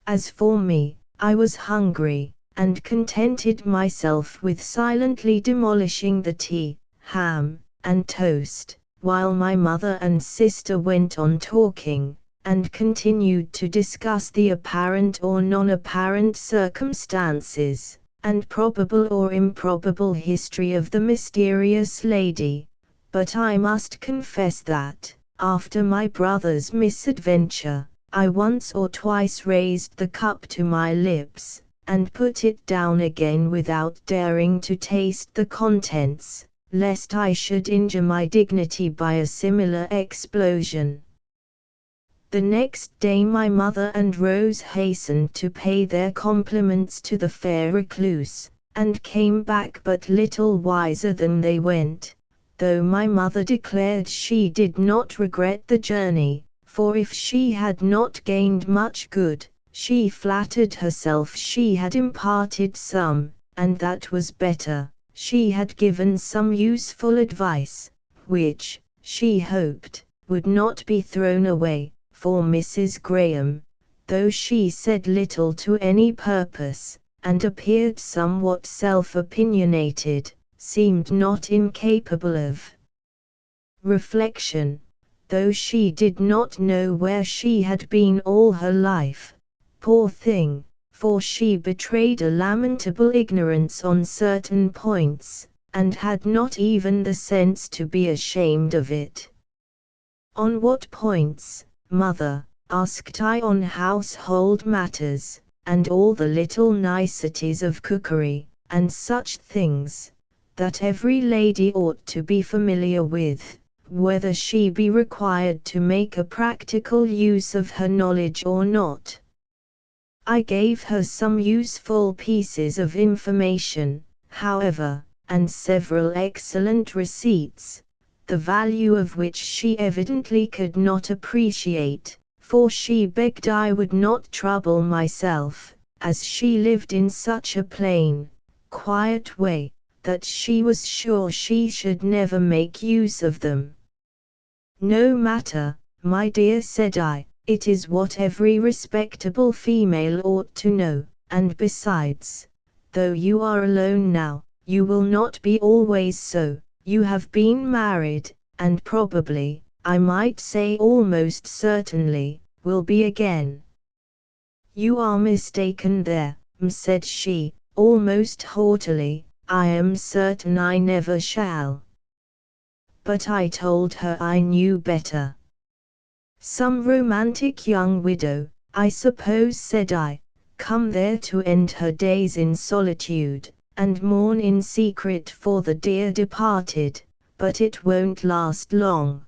[SPEAKER 1] As for me, I was hungry, and contented myself with silently demolishing the tea, ham, and toast, while my mother and sister went on talking, and continued to discuss the apparent or non-apparent circumstances, and probable or improbable history of the mysterious lady. But I must confess that, after my brother's misadventure, I once or twice raised the cup to my lips, and put it down again without daring to taste the contents, lest I should injure my dignity by a similar explosion. The next day my mother and Rose hastened to pay their compliments to the fair recluse, and came back but little wiser than they went, though my mother declared she did not regret the journey, for if she had not gained much good, she flattered herself she had imparted some, and that was better, she had given some useful advice, which, she hoped, would not be thrown away, for Mrs. Graham, though she said little to any purpose, and appeared somewhat self-opinionated, seemed not incapable of reflection, though she did not know where she had been all her life, poor thing, for she betrayed a lamentable ignorance on certain points, and had not even the sense to be ashamed of it. "On what points, mother?" asked I. "On household matters, and all the little niceties of cookery, and such things, that every lady ought to be familiar with, whether she be required to make a practical use of her knowledge or not." I gave her some useful pieces of information, however, and several excellent receipts, the value of which she evidently could not appreciate, for she begged I would not trouble myself, as she lived in such a plain, quiet way, that she was sure she should never make use of them. "No matter, my dear," said I, "it is what every respectable female ought to know, and besides, though you are alone now, you will not be always so. You have been married, and probably, I might say almost certainly, will be again." "You are mistaken there," said she, almost haughtily. "I am certain I never shall." But I told her I knew better. "Some romantic young widow, I suppose," said I, "come there to end her days in solitude, and mourn in secret for the dear departed, but it won't last long."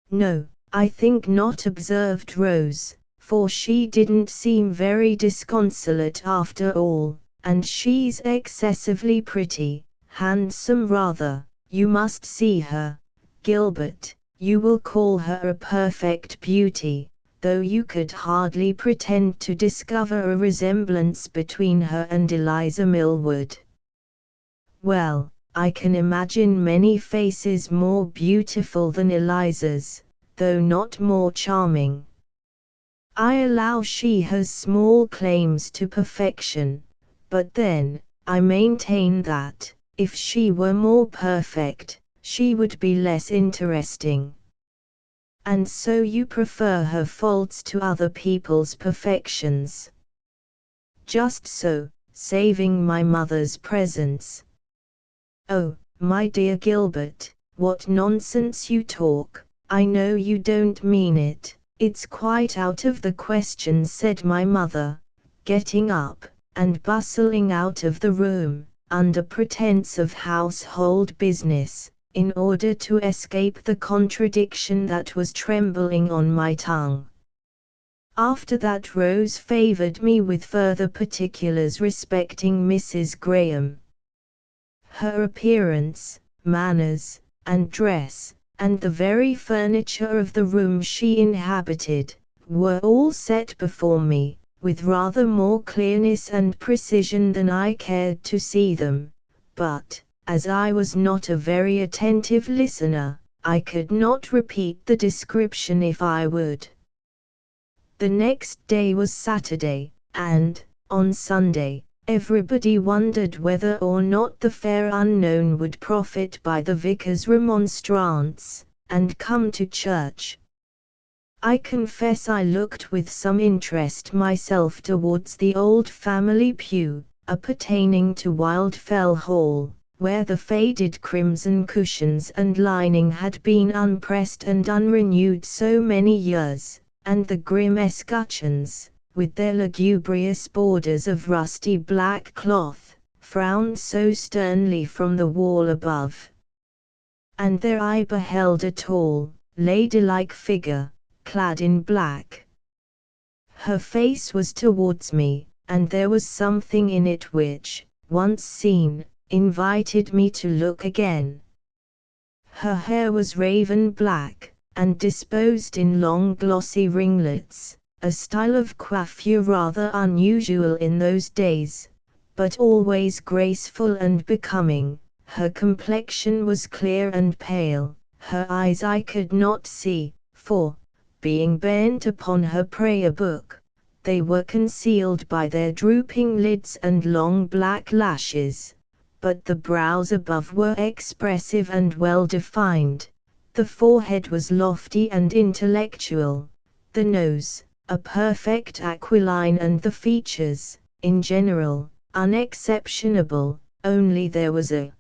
[SPEAKER 1] "No, I think not," observed Rose, "for she didn't seem very disconsolate after all, and she's excessively pretty, handsome rather. You must see her, Gilbert. You will call her a perfect beauty, though you could hardly pretend to discover a resemblance between her and Eliza Millward." "Well, I can imagine many faces more beautiful than Eliza's, though not more charming. I allow she has small claims to perfection, but then, I maintain that, if she were more perfect, she would be less interesting." "And so you prefer her faults to other people's perfections?" "Just so, saving my mother's presence." "Oh, my dear Gilbert, what nonsense you talk. I know you don't mean it. It's quite out of the question," said my mother, getting up, and bustling out of the room, under pretense of household business, in order to escape the contradiction that was trembling on my tongue. After that Rose favored me with further particulars respecting Mrs. Graham. Her appearance, manners, and dress, and the very furniture of the room she inhabited, were all set before me, with rather more clearness and precision than I cared to see them, but, as I was not a very attentive listener, I could not repeat the description if I would. The next day was Saturday, and, on Sunday, everybody wondered whether or not the fair unknown would profit by the vicar's remonstrance, and come to church. I confess I looked with some interest myself towards the old family pew, appertaining to Wildfell Hall, where the faded crimson cushions and lining had been unpressed and unrenewed so many years, and the grim escutcheons, with their lugubrious borders of rusty black cloth, frowned so sternly from the wall above. And there I beheld a tall, ladylike figure, clad in black. Her face was towards me, and there was something in it which, once seen, invited me to look again. Her hair was raven black, and disposed in long glossy ringlets, a style of coiffure rather unusual in those days, but always graceful and becoming. Her complexion was clear and pale, her eyes I could not see, for, being bent upon her prayer book, they were concealed by their drooping lids and long black lashes, but the brows above were expressive and well-defined. The forehead was lofty and intellectual, the nose, a perfect aquiline, and the features, in general, unexceptionable, only there was a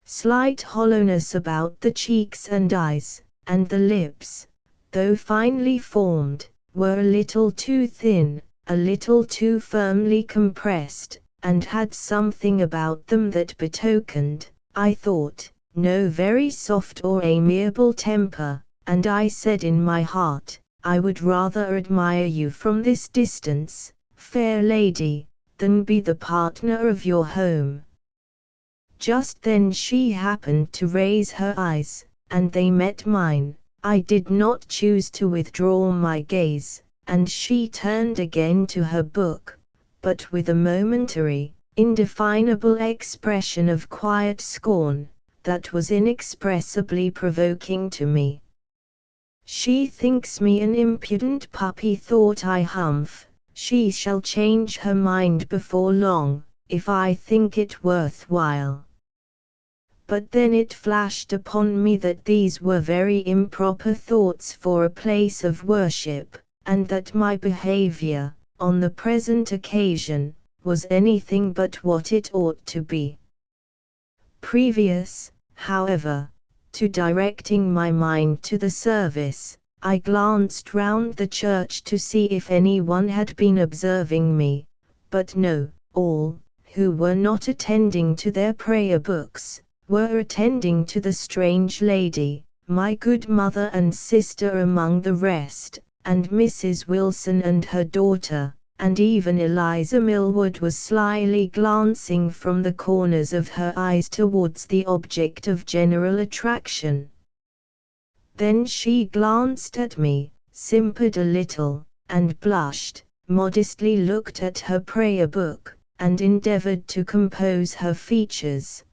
[SPEAKER 1] slight hollowness about the cheeks and eyes, and the lips, though finely formed, were a little too thin, a little too firmly compressed, and had something about them that betokened, I thought, no very soft or amiable temper, and I said in my heart, I would rather admire you from this distance, fair lady, than be the partner of your home. Just then she happened to raise her eyes, and they met mine. I did not choose to withdraw my gaze, and she turned again to her book, but with a momentary, indefinable expression of quiet scorn, that was inexpressibly provoking to me. She thinks me an impudent puppy, thought I. Humph, she shall change her mind before long, if I think it worth while. But then it flashed upon me that these were very improper thoughts for a place of worship, and that my behavior, on the present occasion, was anything but what it ought to be. Previous, however, to directing my mind to the service, I glanced round the church to see if any one had been observing me, but no, all, who were not attending to their prayer books, were attending to the strange lady, my good mother and sister among the rest, and Mrs. Wilson and her daughter, and even Eliza Millwood was slyly glancing from the corners of her eyes towards the object of general attraction. Then she glanced at me, simpered a little, and blushed, modestly looked at her prayer book, and endeavored to compose her features.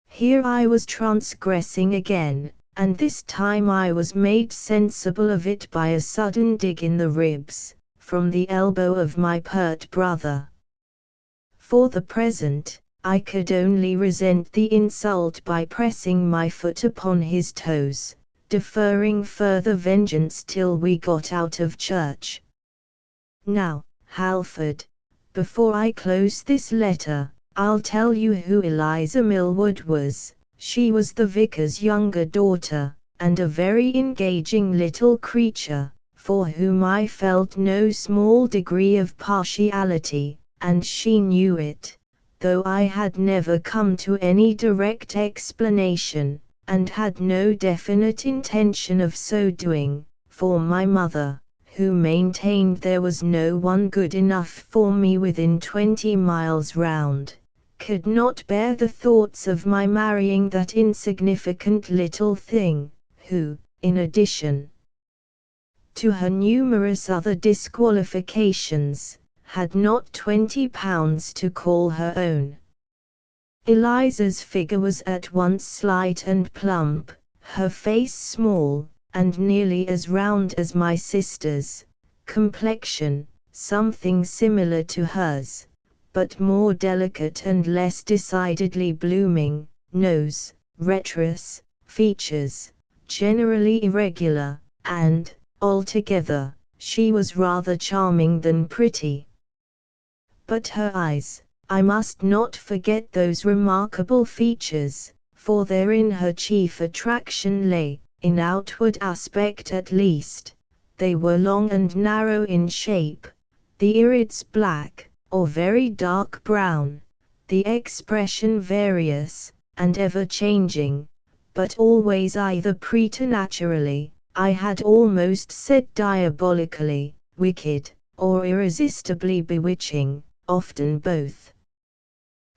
[SPEAKER 1] Here I was transgressing again, and this time I was made sensible of it by a sudden dig in the ribs, from the elbow of my pert brother. For the present, I could only resent the insult by pressing my foot upon his toes, deferring further vengeance till we got out of church. Now, Halford, before I close this letter, I'll tell you who Eliza Millwood was. She was the vicar's younger daughter, and a very engaging little creature, for whom I felt no small degree of partiality, and she knew it, though I had never come to any direct explanation, and had no definite intention of so doing, for my mother, who maintained there was no one good enough for me within 20 miles round, could not bear the thoughts of my marrying that insignificant little thing, who, in addition to her numerous other disqualifications, had not £20 to call her own. Eliza's figure was at once slight and plump, her face small, and nearly as round as my sister's, complexion, something similar to hers, but more delicate and less decidedly blooming, nose, retros, features, generally irregular, and, altogether, she was rather charming than pretty. But her eyes, I must not forget those remarkable features, for therein her chief attraction lay, in outward aspect at least. They were long and narrow in shape, the irids black, or very dark brown, the expression various, and ever-changing, but always either preternaturally, I had almost said diabolically, wicked, or irresistibly bewitching, often both.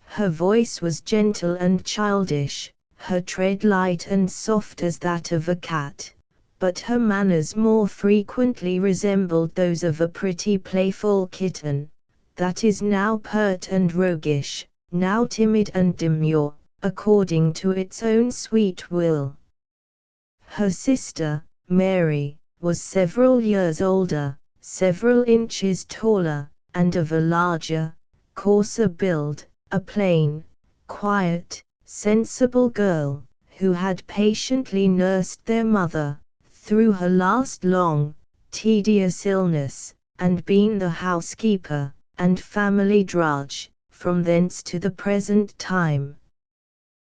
[SPEAKER 1] Her voice was gentle and childish, her tread light and soft as that of a cat, but her manners more frequently resembled those of a pretty playful kitten, that is now pert and roguish, now timid and demure, according to its own sweet will. Her sister, Mary, was several years older, several inches taller, and of a larger, coarser build, a plain, quiet, sensible girl, who had patiently nursed their mother through her last long, tedious illness, and been the housekeeper and family drudge from thence to the present time.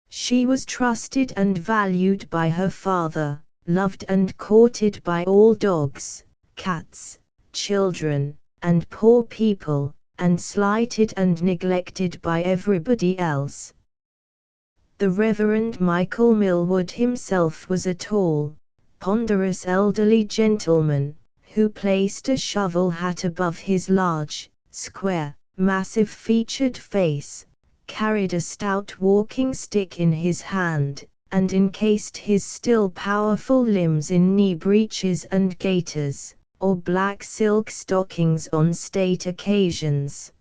[SPEAKER 1] She was trusted and valued by her father, loved and courted by all dogs, cats, children, and poor people, and slighted and neglected by everybody else. The Reverend Michael Millwood himself was a tall, ponderous elderly gentleman, who placed a shovel hat above his large, square, massive-featured face, carried a stout walking stick in his hand, and encased his still powerful limbs in knee breeches and gaiters, or black silk stockings on state occasions.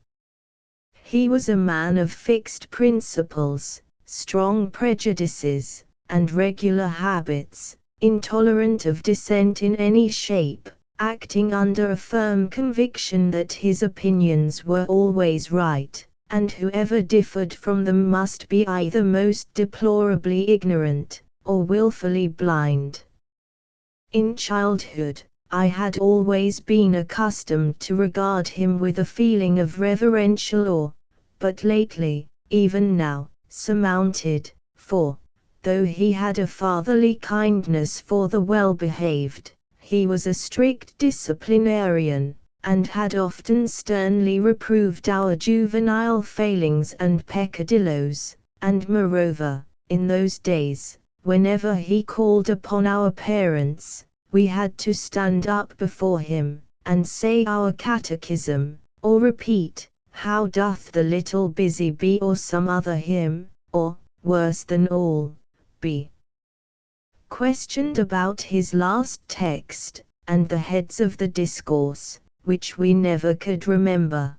[SPEAKER 1] He was a man of fixed principles, strong prejudices, and regular habits, intolerant of dissent in any shape, acting under a firm conviction that his opinions were always right, and whoever differed from them must be either most deplorably ignorant, or wilfully blind. In childhood, I had always been accustomed to regard him with a feeling of reverential awe, but lately, even now, surmounted, for, though he had a fatherly kindness for the well-behaved, he was a strict disciplinarian, and had often sternly reproved our juvenile failings and peccadilloes, and moreover, in those days, whenever he called upon our parents, we had to stand up before him, and say our catechism, or repeat, "How doth the little busy bee," or some other hymn, or, worse than all, be questioned about his last text, and the heads of the discourse, which we never could remember.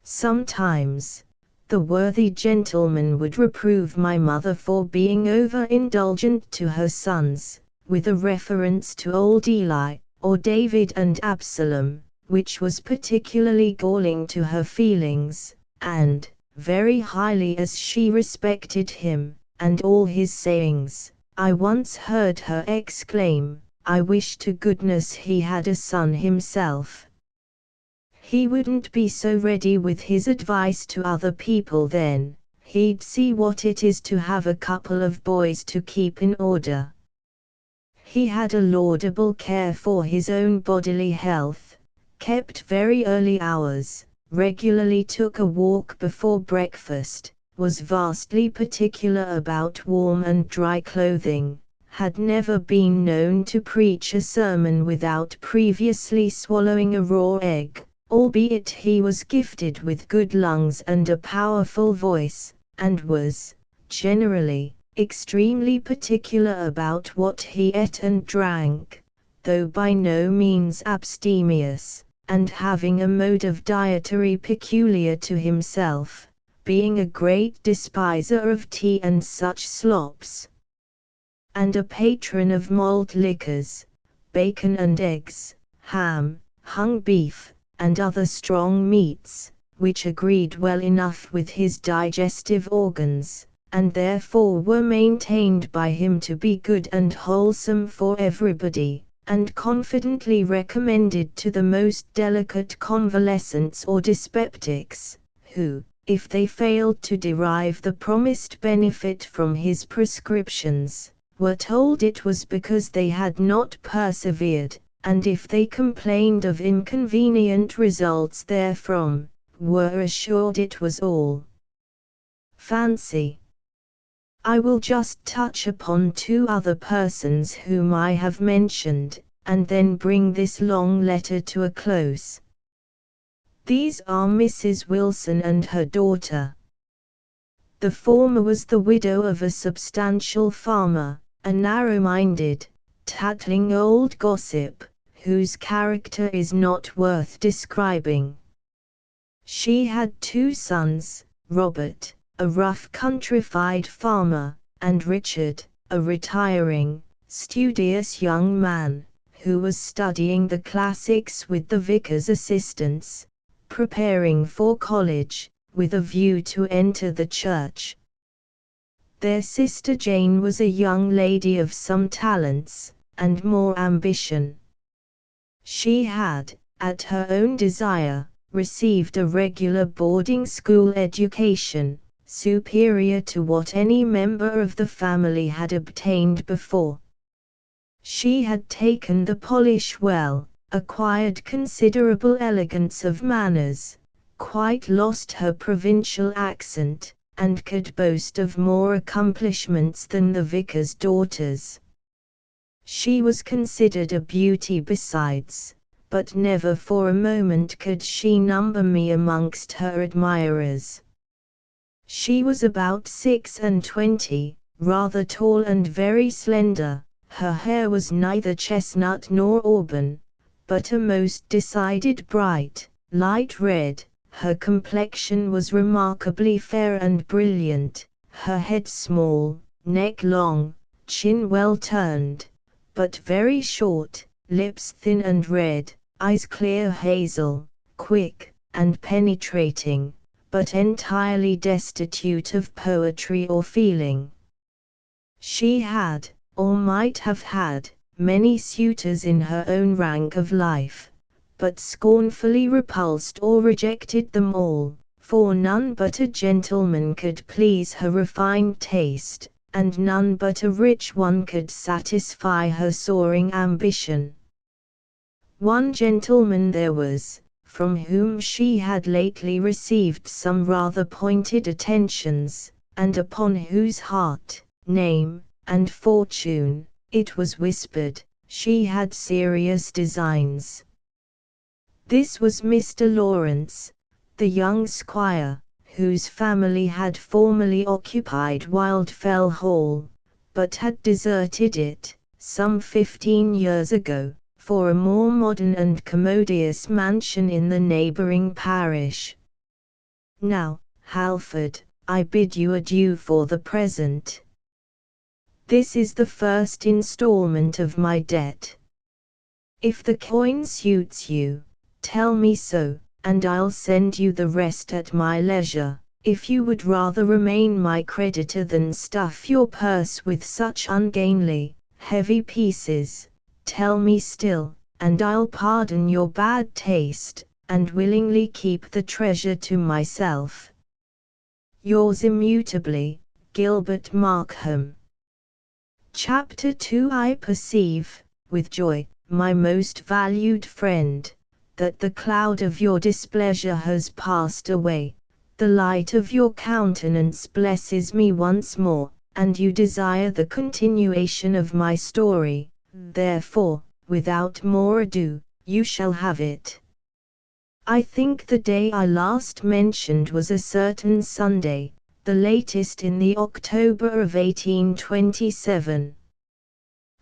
[SPEAKER 1] Sometimes, the worthy gentleman would reprove my mother for being over-indulgent to her sons, with a reference to old Eli, or David and Absalom, which was particularly galling to her feelings, and, very highly as she respected him, and all his sayings, I once heard her exclaim, "I wish to goodness he had a son himself." He wouldn't be so ready with his advice to other people then, he'd see what it is to have a couple of boys to keep in order. He had a laudable care for his own bodily health, kept very early hours, regularly took a walk before breakfast, was vastly particular about warm and dry clothing, had never been known to preach a sermon without previously swallowing a raw egg, albeit he was gifted with good lungs and a powerful voice, and was, generally, extremely particular about what he ate and drank, though by no means abstemious, and having a mode of dietary peculiar to himself, being a great despiser of tea and such slops, and a patron of malt liquors, bacon and eggs, ham, hung beef, and other strong meats, which agreed well enough with his digestive organs, and therefore were maintained by him to be good and wholesome for everybody, and confidently recommended to the most delicate convalescents or dyspeptics, who, if they failed to derive the promised benefit from his prescriptions, were told it was because they had not persevered, and if they complained of inconvenient results therefrom, were assured it was all fancy. I will just touch upon two other persons whom I have mentioned, and then bring this long letter to a close. These are Mrs. Wilson and her daughter. The former was the widow of a substantial farmer, a narrow-minded, tattling old gossip, whose character is not worth describing. She had two sons, Robert, a rough countrified farmer, and Richard, a retiring, studious young man, who was studying the classics with the vicar's assistants, preparing for college, with a view to enter the church. Their sister Jane was a young lady of some talents, and more ambition. She had, at her own desire, received a regular boarding school education, superior to what any member of the family had obtained before. She had taken the polish well, acquired considerable elegance of manners, quite lost her provincial accent, and could boast of more accomplishments than the vicar's daughters. She was considered a beauty besides, but never for a moment could she number me amongst her admirers. She was about 26, rather tall and very slender. Her hair was neither chestnut nor auburn, but a most decided bright, light red. Her complexion was remarkably fair and brilliant, her head small, neck long, chin well turned, but very short, lips thin and red, eyes clear hazel, quick and penetrating, but entirely destitute of poetry or feeling. She had, or might have had, many suitors in her own rank of life, but scornfully repulsed or rejected them all, for none but a gentleman could please her refined taste, and none but a rich one could satisfy her soaring ambition. One gentleman there was, from whom she had lately received some rather pointed attentions, and upon whose heart, name, and fortune, it was whispered, she had serious designs. This was Mr. Lawrence, the young squire, whose family had formerly occupied Wildfell Hall, but had deserted it, some 15 years ago, for a more modern and commodious mansion in the neighbouring parish. Now, Halford, I bid you adieu for the present. This is the first instalment of my debt. If the coin suits you, tell me so, and I'll send you the rest at my leisure. If you would rather remain my creditor than stuff your purse with such ungainly, heavy pieces, tell me still, and I'll pardon your bad taste, and willingly keep the treasure to myself. Yours immutably, Gilbert Markham. Chapter 2. I perceive, with joy, my most valued friend, that the cloud of your displeasure has passed away. The light of your countenance blesses me once more, and you desire the continuation of my story. Therefore, without more ado, you shall have it. I think the day I last mentioned was a certain Sunday, the latest in the October of 1827.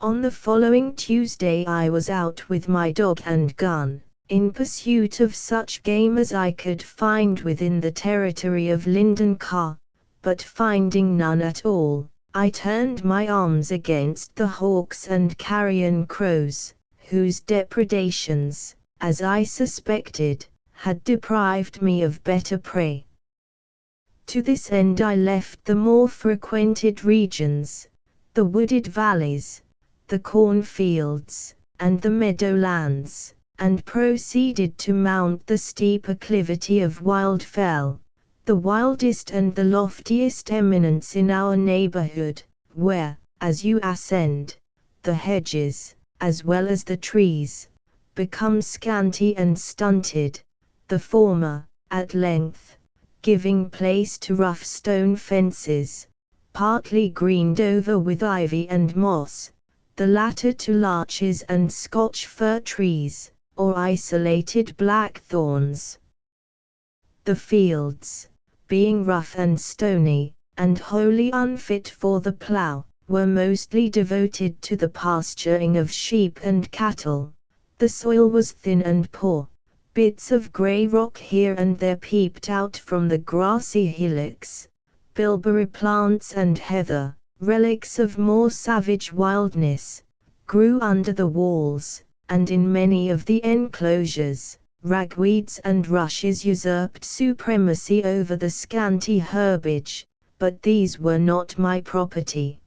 [SPEAKER 1] On the following Tuesday I was out with my dog and gun, in pursuit of such game as I could find within the territory of Lindencar, but finding none at all, I turned my arms against the hawks and carrion crows, whose depredations, as I suspected, had deprived me of better prey. To this end I left the more frequented regions, the wooded valleys, the cornfields, and the meadowlands, and proceeded to mount the steep acclivity of Wildfell, the wildest and the loftiest eminence in our neighbourhood, where, as you ascend, the hedges, as well as the trees, become scanty and stunted, the former, at length, giving place to rough stone fences, partly greened over with ivy and moss, the latter to larches and Scotch fir trees, or isolated blackthorns. The fields, being rough and stony, and wholly unfit for the plough, were mostly devoted to the pasturing of sheep and cattle. The soil was thin and poor. Bits of grey rock here and there peeped out from the grassy hillocks. Bilberry plants and heather, relics of more savage wildness, grew under the walls, and in many of the enclosures, Ragweeds and rushes usurped supremacy over the scanty herbage, but these were not my property.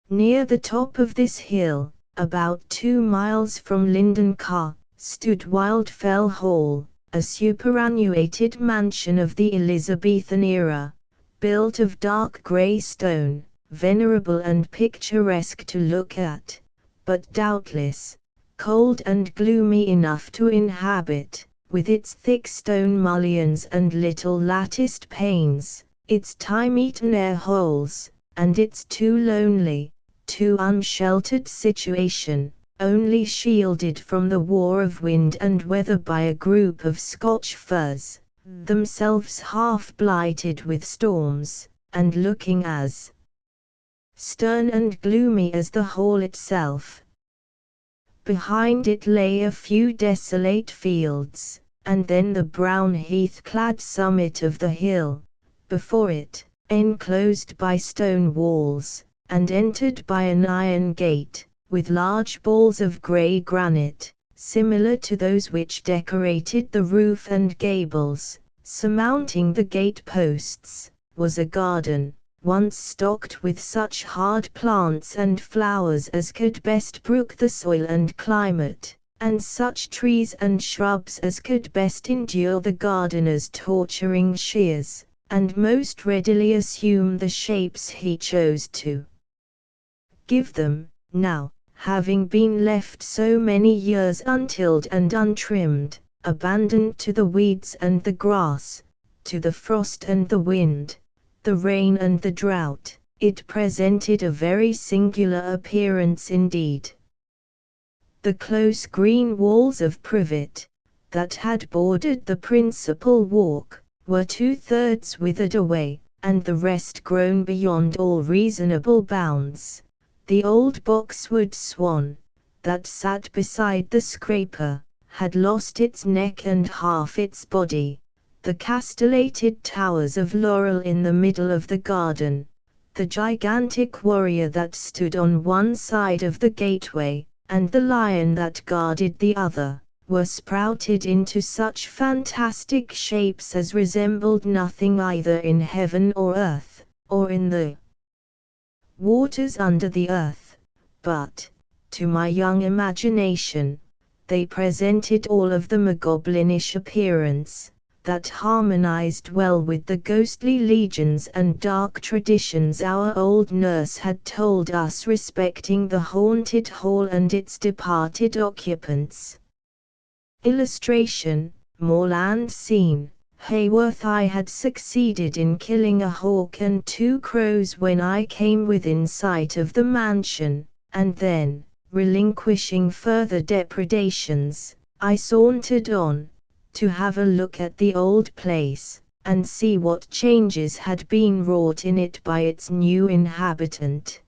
[SPEAKER 1] Near the top of this hill, about 2 miles from Linden Car, stood Wildfell Hall, a superannuated mansion of the Elizabethan era, built of dark grey stone, venerable and picturesque to look at, but doubtless cold and gloomy enough to inhabit, with its thick stone mullions and little latticed panes, its time-eaten air-holes, and its too lonely, too unsheltered situation, only shielded from the war of wind and weather by a group of Scotch firs, themselves half blighted with storms, and looking as stern and gloomy as the hall itself. Behind it lay a few desolate fields, and then the brown heath-clad summit of the hill, before it, enclosed by stone walls, and entered by an iron gate, with large balls of grey granite, similar to those which decorated the roof and gables. Surmounting the gate posts, was a garden, once stocked with such hard plants and flowers as could best brook the soil and climate, and such trees and shrubs as could best endure the gardener's torturing shears, and most readily assume the shapes he chose to give them. Now, having been left so many years untilled and untrimmed, abandoned to the weeds and the grass, to the frost and the wind, the rain and the drought, it presented a very singular appearance indeed. The close green walls of privet, that had bordered the principal walk, were 2/3 withered away, and the rest grown beyond all reasonable bounds. The old boxwood swan, that sat beside the scraper, had lost its neck and half its body. The castellated towers of laurel in the middle of the garden, the gigantic warrior that stood on one side of the gateway, and the lion that guarded the other, were sprouted into such fantastic shapes as resembled nothing either in heaven or earth, or in the waters under the earth, but, to my young imagination, they presented all of them a goblinish appearance, that harmonized well with the ghostly legends and dark traditions our old nurse had told us respecting the haunted hall and its departed occupants. Illustration: moorland scene. Hayworth. I had succeeded in killing a hawk and 2 crows when I came within sight of the mansion, and then, relinquishing further depredations, I sauntered on, to have a look at the old place, and see what changes had been wrought in it by its new inhabitant.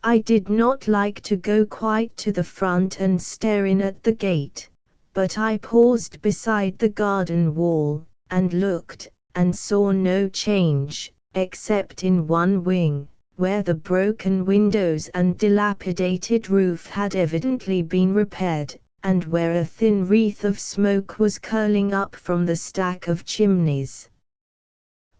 [SPEAKER 1] I did not like to go quite to the front and stare in at the gate, but I paused beside the garden wall, and looked, and saw no change, except in one wing, where the broken windows and dilapidated roof had evidently been repaired, and where a thin wreath of smoke was curling up from the stack of chimneys.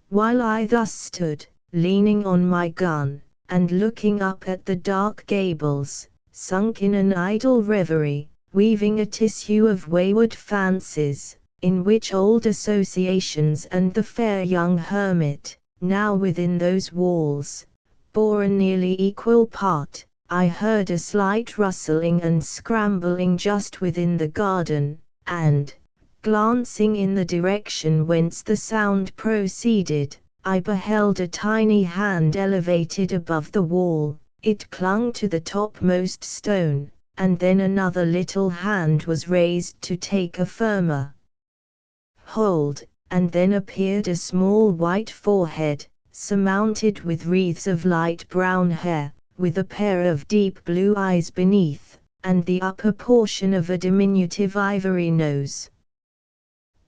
[SPEAKER 1] While I thus stood, leaning on my gun, and looking up at the dark gables, sunk in an idle reverie, weaving a tissue of wayward fancies, in which old associations and the fair young hermit, now within those walls, bore a nearly equal part, I heard a slight rustling and scrambling just within the garden, and, glancing in the direction whence the sound proceeded, I beheld a tiny hand elevated above the wall. It clung to the topmost stone, and then another little hand was raised to take a firmer hold, and then appeared a small white forehead, surmounted with wreaths of light brown hair, with a pair of deep blue eyes beneath, and the upper portion of a diminutive ivory nose.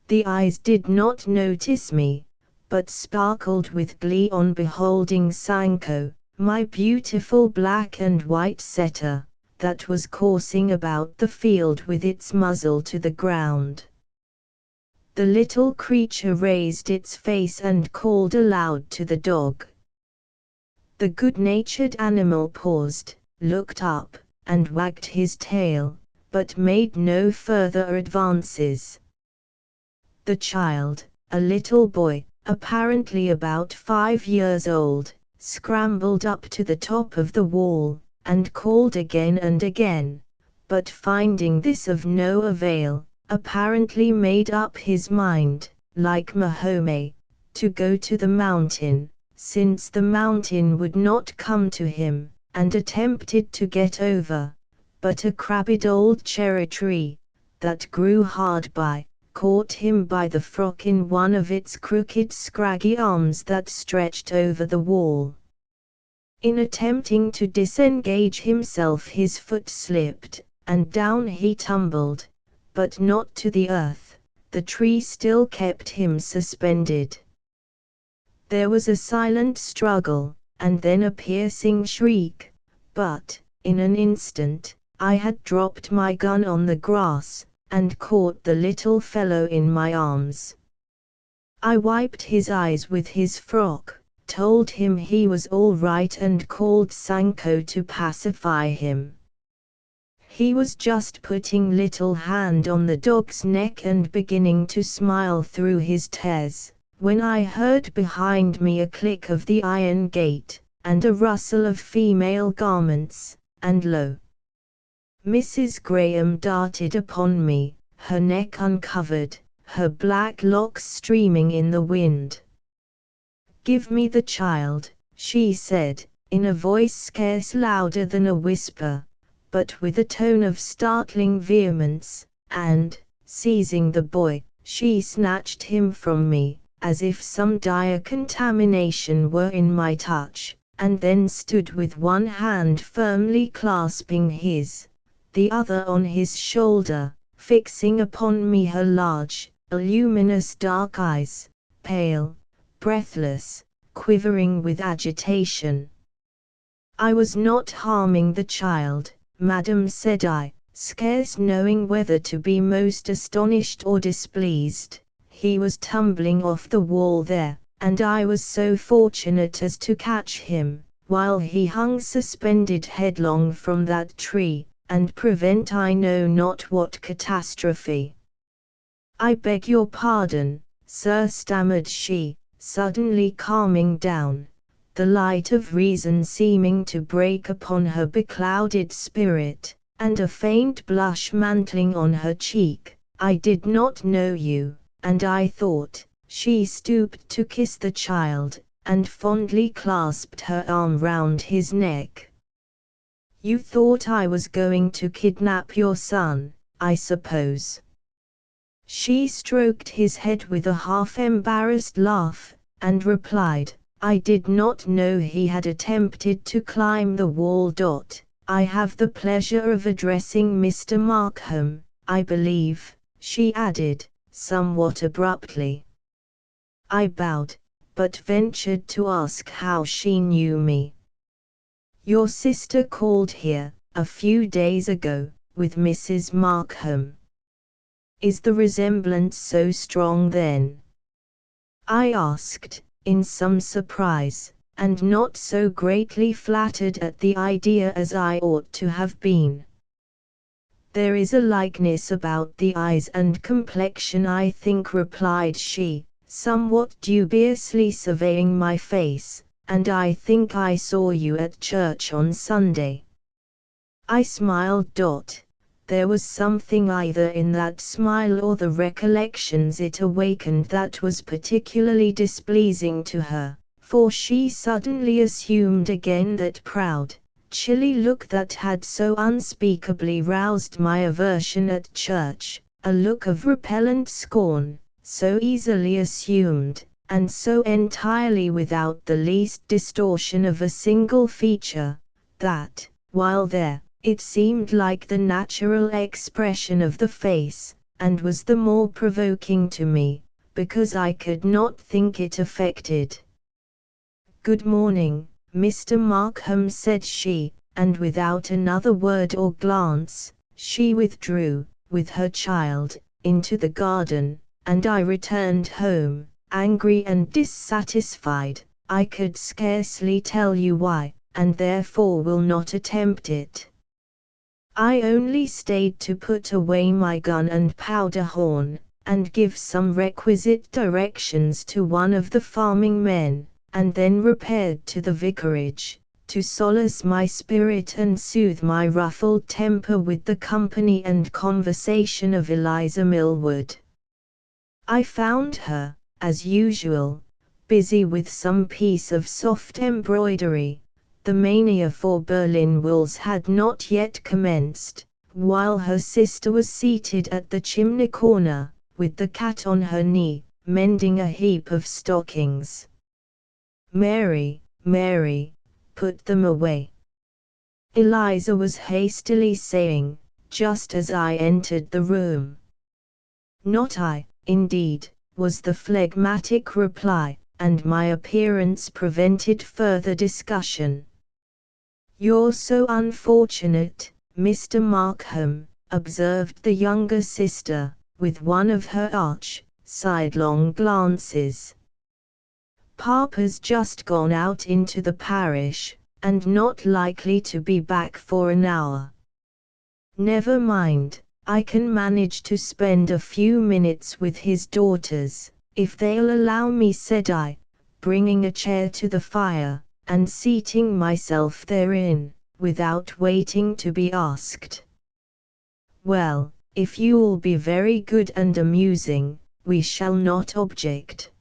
[SPEAKER 1] The eyes did not notice me, but sparkled with glee on beholding Sancho, my beautiful black and white setter, that was coursing about the field with its muzzle to the ground. The little creature raised its face and called aloud to the dog. The good-natured animal paused, looked up, and wagged his tail, but made no further advances. The child, a little boy, apparently about 5 years old, scrambled up to the top of the wall, and called again and again, but finding this of no avail, apparently made up his mind, like Mahomet, to go to the mountain, since the mountain would not come to him, and attempted to get over, but a crabbed old cherry tree, that grew hard by, caught him by the frock in one of its crooked scraggy arms that stretched over the wall. In attempting to disengage himself his foot slipped, and down he tumbled, but not to the earth. The tree still kept him suspended. There was a silent struggle, and then a piercing shriek, but, in an instant, I had dropped my gun on the grass, and caught the little fellow in my arms. I wiped his eyes with his frock, told him he was all right and called Sanko to pacify him. He was just putting little hand on the dog's neck and beginning to smile through his tears, when I heard behind me a click of the iron gate, and a rustle of female garments, and lo! Mrs. Graham darted upon me, her neck uncovered, her black locks streaming in the wind. "Give me the child," she said, in a voice scarce louder than a whisper, but with a tone of startling vehemence, and, seizing the boy, she snatched him from me, as if some dire contamination were in my touch, and then stood with one hand firmly clasping his, the other on his shoulder, fixing upon me her large, luminous dark eyes, pale, breathless, quivering with agitation. "I was not harming the child, madam," said I, scarce knowing whether to be most astonished or displeased. "He was tumbling off the wall there, and I was so fortunate as to catch him, while he hung suspended headlong from that tree, and prevent I know not what catastrophe." "I beg your pardon, sir," stammered she, suddenly calming down, the light of reason seeming to break upon her beclouded spirit, and a faint blush mantling on her cheek. "I did not know you, and I thought—" She stooped to kiss the child, and fondly clasped her arm round his neck. "You thought I was going to kidnap your son, I suppose?" She stroked his head with a half-embarrassed laugh, and replied, "I did not know he had attempted to climb the wall. I have the pleasure of addressing Mr. Markham, I believe," she added, somewhat abruptly. I bowed, but ventured to ask how she knew me. "Your sister called here, a few days ago, with Mrs. Markham." "Is the resemblance so strong then?" I asked, in some surprise, and not so greatly flattered at the idea as I ought to have been. "There is a likeness about the eyes and complexion, I think," replied she, somewhat dubiously surveying my face, "and I think I saw you at church on Sunday." I smiled. There was something either in that smile or the recollections it awakened that was particularly displeasing to her, for she suddenly assumed again that proud, chilly look that had so unspeakably roused my aversion at church, a look of repellent scorn, so easily assumed, and so entirely without the least distortion of a single feature, that, while there, it seemed like the natural expression of the face, and was the more provoking to me, because I could not think it affected. "Good morning, Mr. Markham," said she, and without another word or glance, she withdrew, with her child, into the garden, and I returned home, angry and dissatisfied. I could scarcely tell you why, and therefore will not attempt it. I only stayed to put away my gun and powder horn, and give some requisite directions to one of the farming men, and then repaired to the vicarage, to solace my spirit and soothe my ruffled temper with the company and conversation of Eliza Millwood. I found her, as usual, busy with some piece of soft embroidery. The mania for Berlin wools had not yet commenced, while her sister was seated at the chimney corner, with the cat on her knee, mending a heap of stockings. "Mary, Mary, put them away," Eliza was hastily saying, just as I entered the room. "Not I, indeed," was the phlegmatic reply, and my appearance prevented further discussion. "You're so unfortunate, Mr. Markham," observed the younger sister, with one of her arch, sidelong glances. "Papa's just gone out into the parish, and not likely to be back for an hour." "Never mind, I can manage to spend a few minutes with his daughters, if they'll allow me," said I, bringing a chair to the fire, and seating myself therein, without waiting to be asked. "Well, if you'll be very good and amusing, we shall not object."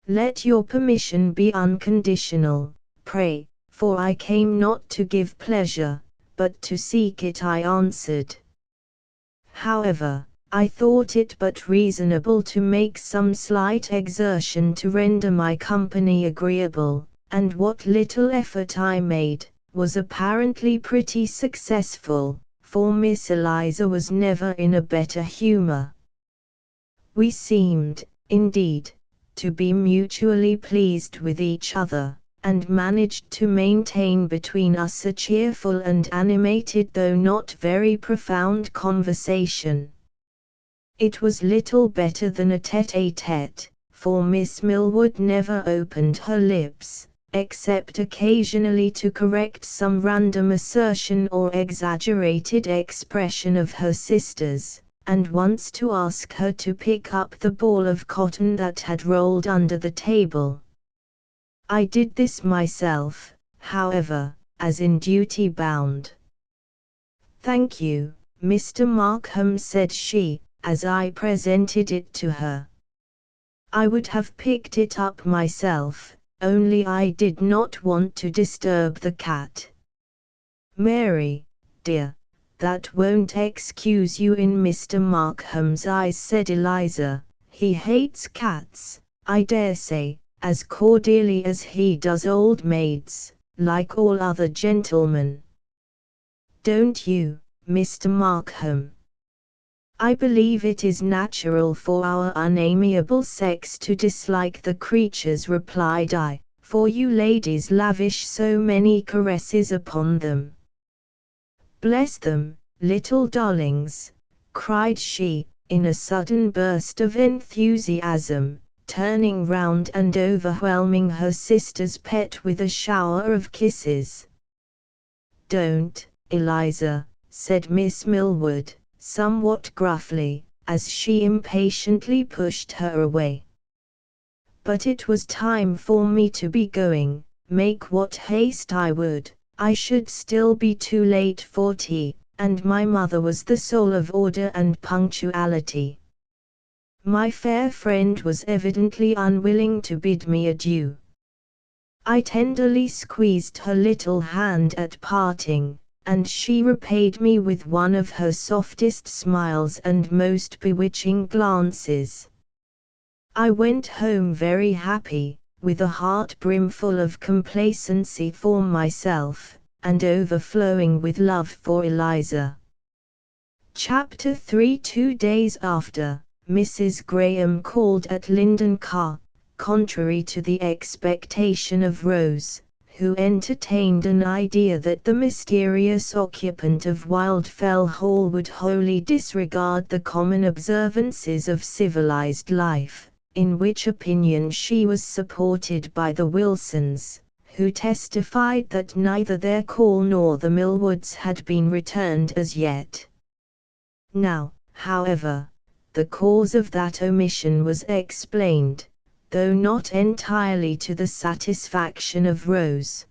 [SPEAKER 1] "Let your permission be unconditional, pray, for I came not to give pleasure, but to seek it," I answered. However, I thought it but reasonable to make some slight exertion to render my company agreeable, and what little effort I made, was apparently pretty successful, for Miss Eliza was never in a better humor. We seemed, indeed, to be mutually pleased with each other, and managed to maintain between us a cheerful and animated though not very profound conversation. It was little better than a tête-à-tête, for Miss Millwood never opened her lips, except occasionally to correct some random assertion or exaggerated expression of her sister's, and once to ask her to pick up the ball of cotton that had rolled under the table. I did this myself, however, as in duty bound. "Thank you, Mr. Markham," said she, as I presented it to her. "I would have picked it up myself, only I did not want to disturb the cat." "Mary, dear, that won't excuse you in Mr. Markham's eyes," said Eliza. "He hates cats, I dare say, as cordially as he does old maids, like all other gentlemen. Don't you, Mr. Markham?" "I believe it is natural for our unamiable sex to dislike the creatures," replied I, "for you ladies lavish so many caresses upon them." "Bless them, little darlings!" cried she, in a sudden burst of enthusiasm, turning round and overwhelming her sister's pet with a shower of kisses. "Don't, Eliza," said Miss Millwood, somewhat gruffly, as she impatiently pushed her away. But it was time for me to be going. Make what haste I would, I should still be too late for tea, and my mother was the soul of order and punctuality. My fair friend was evidently unwilling to bid me adieu. I tenderly squeezed her little hand at parting, and she repaid me with one of her softest smiles and most bewitching glances. I went home very happy, with a heart brimful of complacency for myself, and overflowing with love for Eliza. Chapter 3. 2 days after, Mrs. Graham called at Linden Car, contrary to the expectation of Rose, who entertained an idea that the mysterious occupant of Wildfell Hall would wholly disregard the common observances of civilized life, in which opinion she was supported by the Wilsons, who testified that neither their call nor the Millwoods had been returned as yet. Now, however, the cause of that omission was explained, though not entirely to the satisfaction of Rose.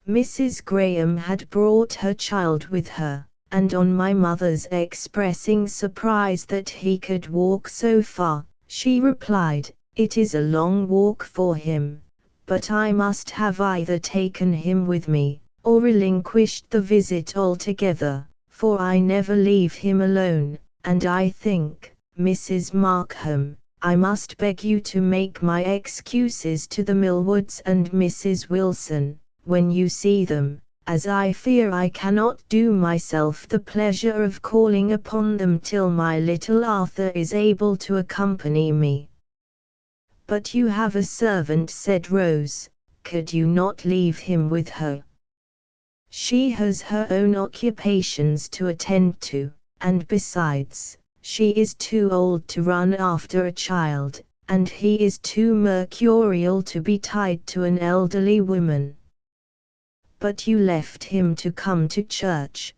[SPEAKER 1] Mrs. Graham had brought her child with her, and on my mother's expressing surprise that he could walk so far, she replied, "It is a long walk for him, but I must have either taken him with me, or relinquished the visit altogether, for I never leave him alone, and I think, Mrs. Markham, I must beg you to make my excuses to the Millwoods and Mrs. Wilson, when you see them, as I fear I cannot do myself the pleasure of calling upon them till my little Arthur is able to accompany me." "But you have a servant," said Rose, "could you not leave him with her?" "She has her own occupations to attend to, and besides, she is too old to run after a child, and he is too mercurial to be tied to an elderly woman." "But you left him to come to church?"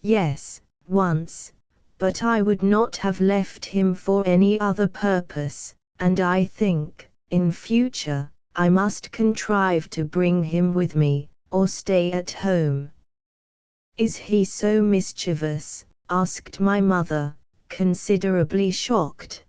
[SPEAKER 1] "Yes, once, but I would not have left him for any other purpose, and I think, in future, I must contrive to bring him with me, or stay at home." "Is he so mischievous?" asked my mother, considerably shocked.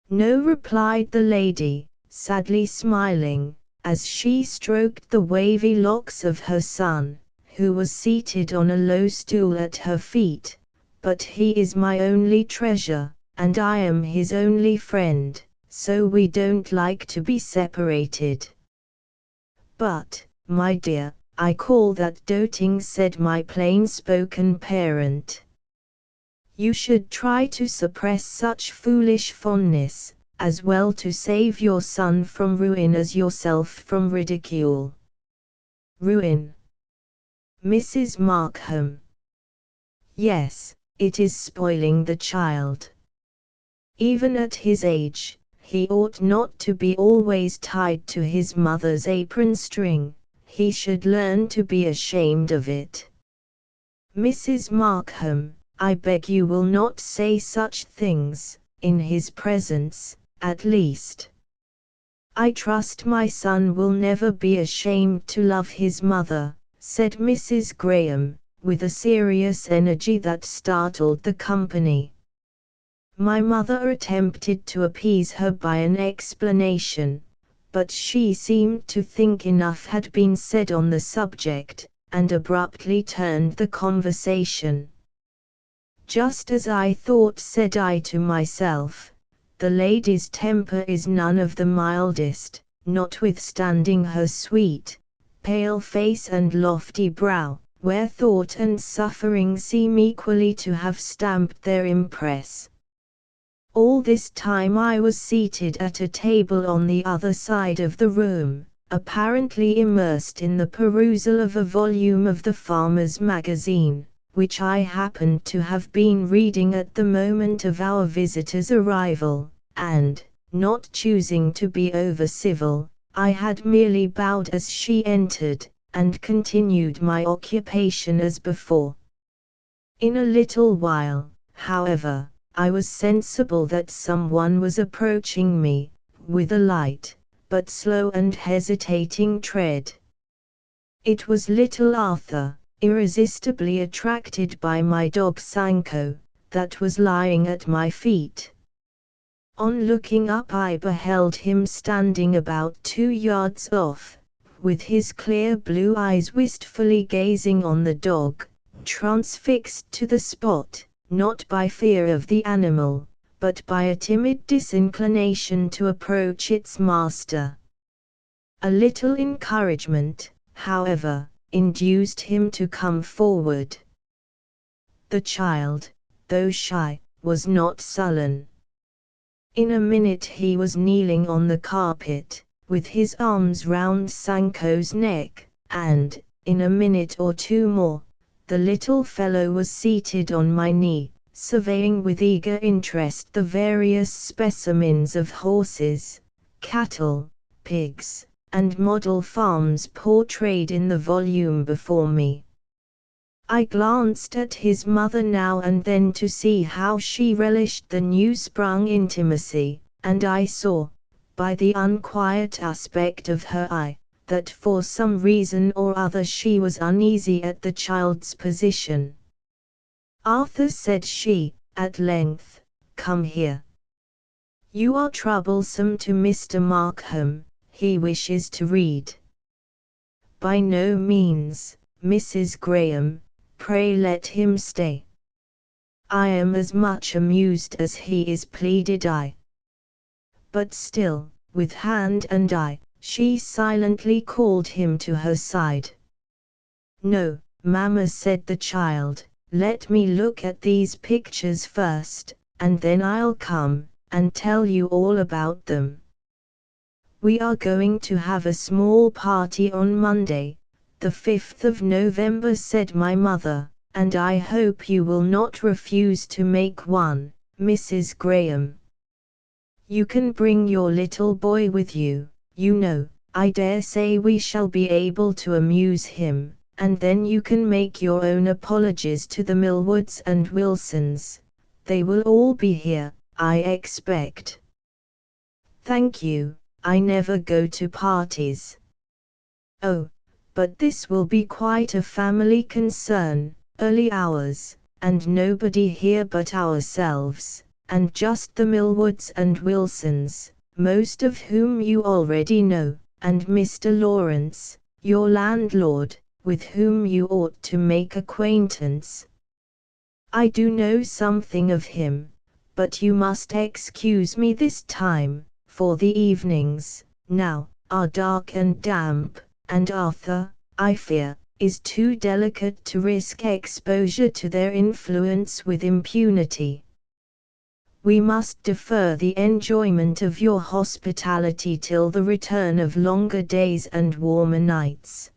[SPEAKER 1] "No," replied the lady, sadly smiling, as she stroked the wavy locks of her son, who was seated on a low stool at her feet, "but he is my only treasure, and I am his only friend, so we don't like to be separated." "But, my dear, I call that doting," said my plain-spoken parent. "You should try to suppress such foolish fondness, as well to save your son from ruin as yourself from ridicule." "Ruin?" "Mrs. Markham." "Yes, it is spoiling the child. Even at his age, he ought not to be always tied to his mother's apron string, he should learn to be ashamed of it." "Mrs. Markham, I beg you will not say such things, in his presence, at least." "I trust my son will never be ashamed to love his mother," said Mrs. Graham, with a serious energy that startled the company. My mother attempted to appease her by an explanation, but she seemed to think enough had been said on the subject, and abruptly turned the conversation. "Just as I thought," said I to myself, "the lady's temper is none of the mildest, notwithstanding her sweet, pale face and lofty brow, where thought and suffering seem equally to have stamped their impress." All this time I was seated at a table on the other side of the room, apparently immersed in the perusal of a volume of the Farmer's Magazine, which I happened to have been reading at the moment of our visitor's arrival, and, not choosing to be over-civil, I had merely bowed as she entered, and continued my occupation as before. In a little while, however, I was sensible that someone was approaching me, with a light, but slow and hesitating tread. It was little Arthur, irresistibly attracted by my dog Sancho, that was lying at my feet. On looking up I beheld him standing about 2 yards off, with his clear blue eyes wistfully gazing on the dog, transfixed to the spot, not by fear of the animal, but by a timid disinclination to approach its master. A little encouragement, however, induced him to come forward. The child, though shy, was not sullen. In a minute he was kneeling on the carpet, with his arms round Sanko's neck, and, in a minute or two more, the little fellow was seated on my knee, surveying with eager interest the various specimens of horses, cattle, pigs, and model farms portrayed in the volume before me. I glanced at his mother now and then to see how she relished the new-sprung intimacy, and I saw, by the unquiet aspect of her eye, that for some reason or other she was uneasy at the child's position. "Arthur," said she, at length, "come here. You are troublesome to Mr. Markham, he wishes to read." "By no means, Mrs. Graham, pray let him stay. I am as much amused as he is," pleaded I. But still, with hand and eye, she silently called him to her side. "No, mamma," said the child, "let me look at these pictures first, and then I'll come and tell you all about them. We are going to have a small party on Monday, the 5th of November," said my mother, "and I hope you will not refuse to make one, Mrs. Graham. You can bring your little boy with you, you know. I dare say we shall be able to amuse him, and then you can make your own apologies to the Millwoods and Wilsons. They will all be here, I expect." "Thank you, I never go to parties." "Oh, but this will be quite a family concern, early hours, and nobody here but ourselves, and just the Millwoods and Wilsons, most of whom you already know, and Mr. Lawrence, your landlord, with whom you ought to make acquaintance." "I do know something of him, but you must excuse me this time, for the evenings, now, are dark and damp, and Arthur, I fear, is too delicate to risk exposure to their influence with impunity. We must defer the enjoyment of your hospitality till the return of longer days and warmer nights."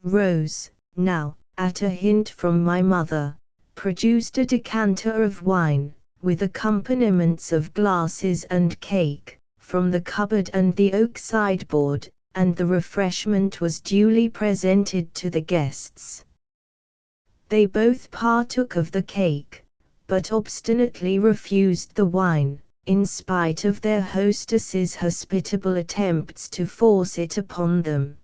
[SPEAKER 1] Rose, now, at a hint from my mother, produced a decanter of wine, with accompaniments of glasses and cake, from the cupboard and the oak sideboard, and the refreshment was duly presented to the guests. They both partook of the cake, but obstinately refused the wine, in spite of their hostess's hospitable attempts to force it upon them.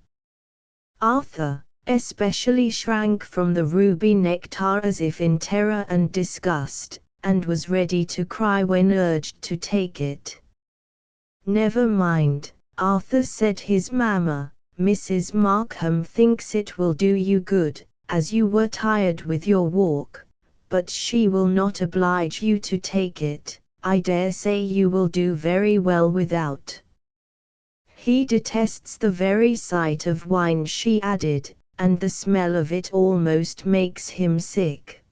[SPEAKER 1] Arthur, especially, shrank from the ruby nectar as if in terror and disgust, and was ready to cry when urged to take it. "Never mind, Arthur," said his mamma, "Mrs. Markham thinks it will do you good, as you were tired with your walk, but she will not oblige you to take it. I dare say you will do very well without." "He detests the very sight of wine," she added, "and the smell of it almost makes him sick.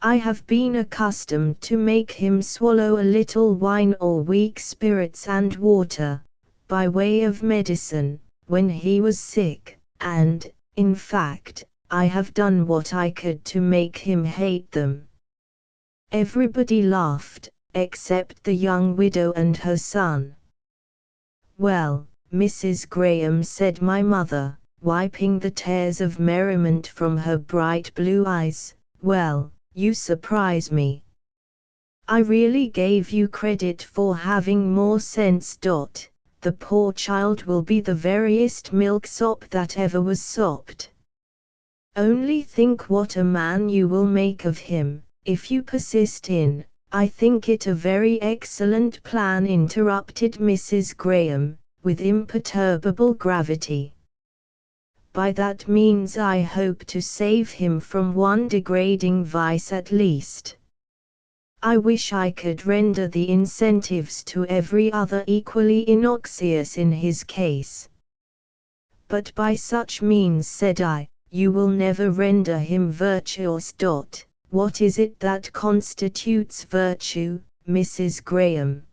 [SPEAKER 1] I have been accustomed to make him swallow a little wine or weak spirits and water, by way of medicine, when he was sick, and, in fact, I have done what I could to make him hate them." Everybody laughed, except the young widow and her son. "Well, Mrs. Graham," said my mother, wiping the tears of merriment from her bright blue eyes, "well, you surprise me. I really gave you credit for having more sense. The poor child will be the veriest milksop that ever was sopped. Only think what a man you will make of him, if you persist in—" "I think it a very excellent plan," interrupted Mrs. Graham, with imperturbable gravity. "By that means I hope to save him from one degrading vice at least. I wish I could render the incentives to every other equally innoxious in his case." "But by such means," said I, "you will never render him virtuous. What is it that constitutes virtue, Mrs. Graham?"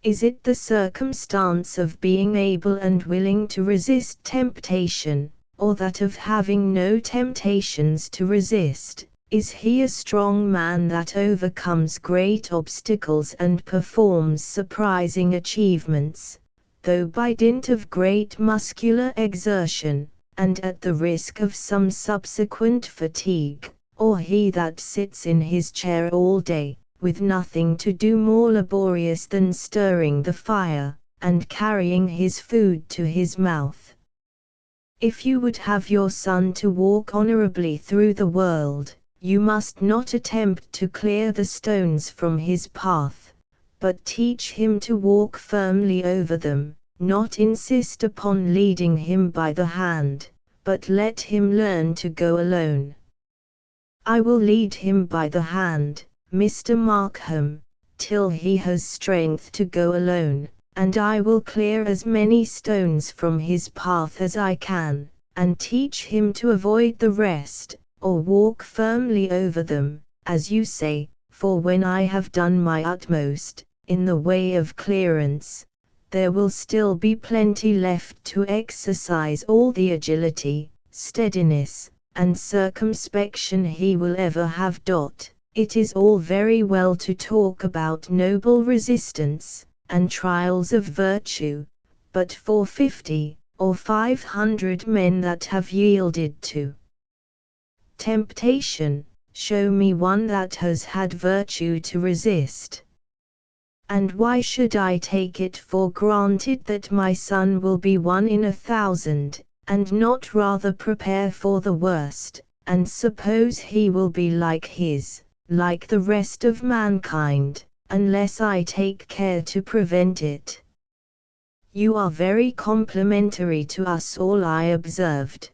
[SPEAKER 1] Is it the circumstance of being able and willing to resist temptation, or that of having no temptations to resist? Is he a strong man that overcomes great obstacles and performs surprising achievements, though by dint of great muscular exertion, and at the risk of some subsequent fatigue? Or he that sits in his chair all day, with nothing to do more laborious than stirring the fire, and carrying his food to his mouth? If you would have your son to walk honorably through the world, you must not attempt to clear the stones from his path, but teach him to walk firmly over them, not insist upon leading him by the hand, but let him learn to go alone. I will lead him by the hand, Mr. Markham, till he has strength to go alone, and I will clear as many stones from his path as I can, and teach him to avoid the rest, or walk firmly over them, as you say, for when I have done my utmost, in the way of clearance, there will still be plenty left to exercise all the agility, steadiness, and circumspection he will ever have. It is all very well to talk about noble resistance, and trials of virtue, but for 50 or 500 men that have yielded to temptation, show me one that has had virtue to resist. And why should I take it for granted that my son will be 1 in 1,000, and not rather prepare for the worst, and suppose he will be like the rest of mankind, unless I take care to prevent it? You are very complimentary to us all, I observed.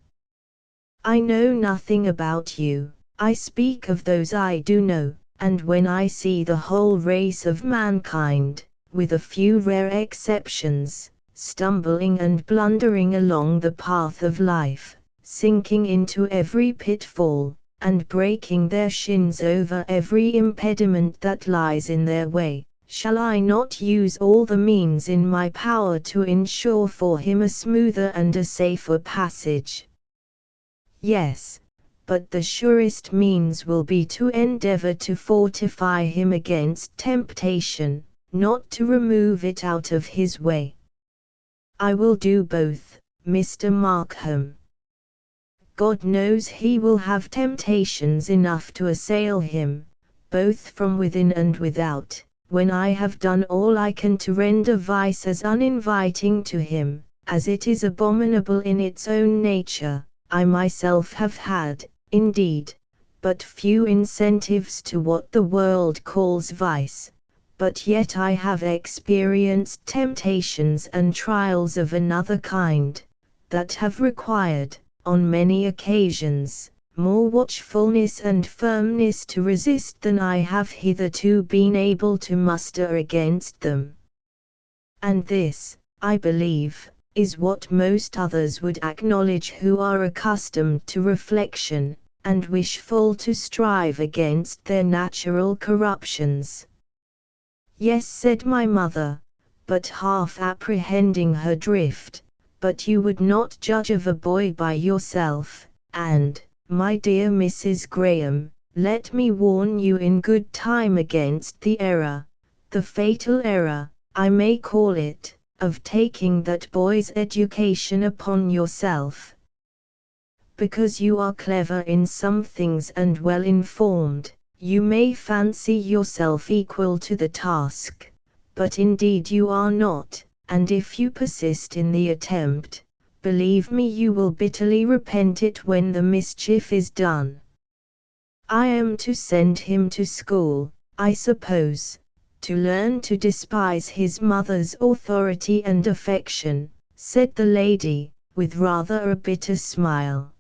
[SPEAKER 1] I know nothing about you, I speak of those I do know, and when I see the whole race of mankind, with a few rare exceptions, stumbling and blundering along the path of life, sinking into every pitfall, and breaking their shins over every impediment that lies in their way, shall I not use all the means in my power to ensure for him a smoother and a safer passage? Yes, but the surest means will be to endeavor to fortify him against temptation, not to remove it out of his way. I will do both, Mr. Markham. God knows he will have temptations enough to assail him, both from within and without, when I have done all I can to render vice as uninviting to him, as it is abominable in its own nature. I myself have had, indeed, but few incentives to what the world calls vice, but yet I have experienced temptations and trials of another kind, that have required, on many occasions, more watchfulness and firmness to resist than I have hitherto been able to muster against them. And this, I believe, is what most others would acknowledge who are accustomed to reflection, and wishful to strive against their natural corruptions. Yes, said my mother, but half apprehending her drift, but you would not judge of a boy by yourself, and, my dear Mrs. Graham, let me warn you in good time against the error, the fatal error, I may call it, of taking that boy's education upon yourself. Because you are clever in some things and well informed, you may fancy yourself equal to the task, but indeed you are not, and if you persist in the attempt, believe me you will bitterly repent it when the mischief is done. I am to send him to school, I suppose, to learn to despise his mother's authority and affection, said the lady, with rather a bitter smile.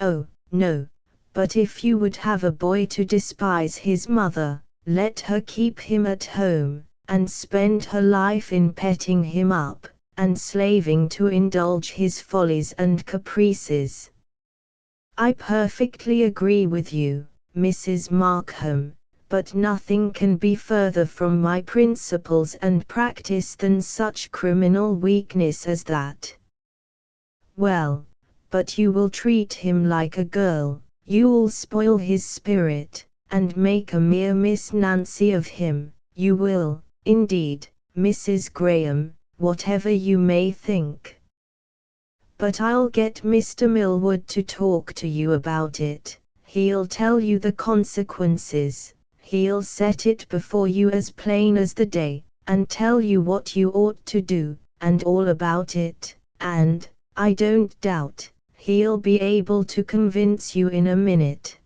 [SPEAKER 1] Oh, no, but if you would have a boy to despise his mother, let her keep him at home, and spend her life in petting him up, and slaving to indulge his follies and caprices. I perfectly agree with you, Mrs. Markham, but nothing can be further from my principles and practice than such criminal weakness as that. Well, but you will treat him like a girl, you'll spoil his spirit, and make a mere Miss Nancy of him, you will, indeed, Mrs. Graham, whatever you may think. But I'll get Mr. Millward to talk to you about it, he'll tell you the consequences. He'll set it before you as plain as the day, and tell you what you ought to do, and all about it, and, I don't doubt, he'll be able to convince you in a minute.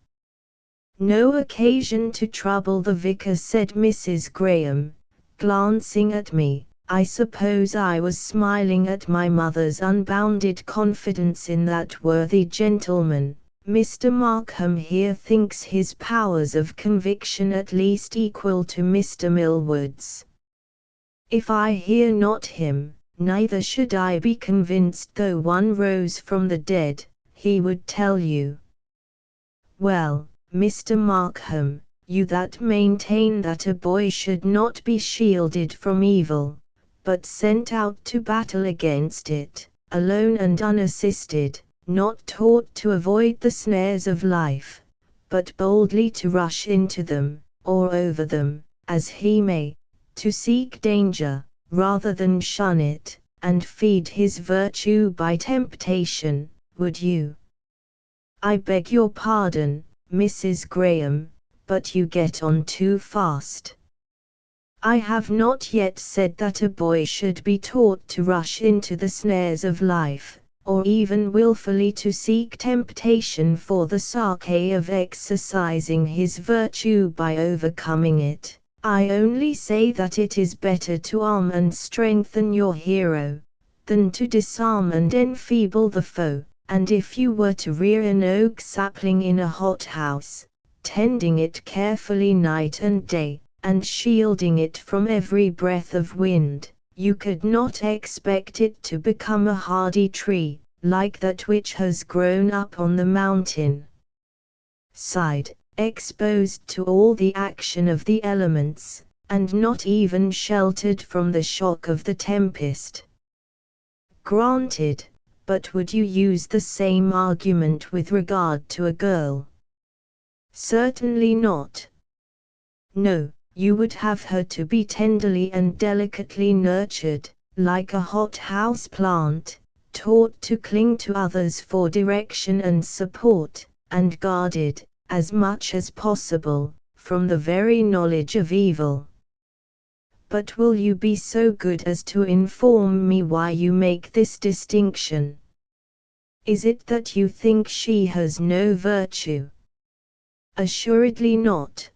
[SPEAKER 1] No occasion to trouble the vicar, said Mrs. Graham, glancing at me. I suppose I was smiling at my mother's unbounded confidence in that worthy gentleman. Mr. Markham here thinks his powers of conviction at least equal to Mr. Millward's. If I hear not him, neither should I be convinced though one rose from the dead, he would tell you. Well, Mr. Markham, you that maintain that a boy should not be shielded from evil, but sent out to battle against it, alone and unassisted, not taught to avoid the snares of life, but boldly to rush into them, or over them, as he may, to seek danger, rather than shun it, and feed his virtue by temptation, would you? I beg your pardon, Mrs. Graham, but you get on too fast. I have not yet said that a boy should be taught to rush into the snares of life, or even wilfully to seek temptation for the sake of exercising his virtue by overcoming it. I only say that it is better to arm and strengthen your hero, than to disarm and enfeeble the foe, and if you were to rear an oak sapling in a hothouse, tending it carefully night and day, and shielding it from every breath of wind, you could not expect it to become a hardy tree, like that which has grown up on the mountain side, exposed to all the action of the elements, and not even sheltered from the shock of the tempest. Granted, but would you use the same argument with regard to a girl? Certainly not. No. You would have her to be tenderly and delicately nurtured, like a hothouse plant, taught to cling to others for direction and support, and guarded, as much as possible, from the very knowledge of evil. But will you be so good as to inform me why you make this distinction? Is it that you think she has no virtue? Assuredly not.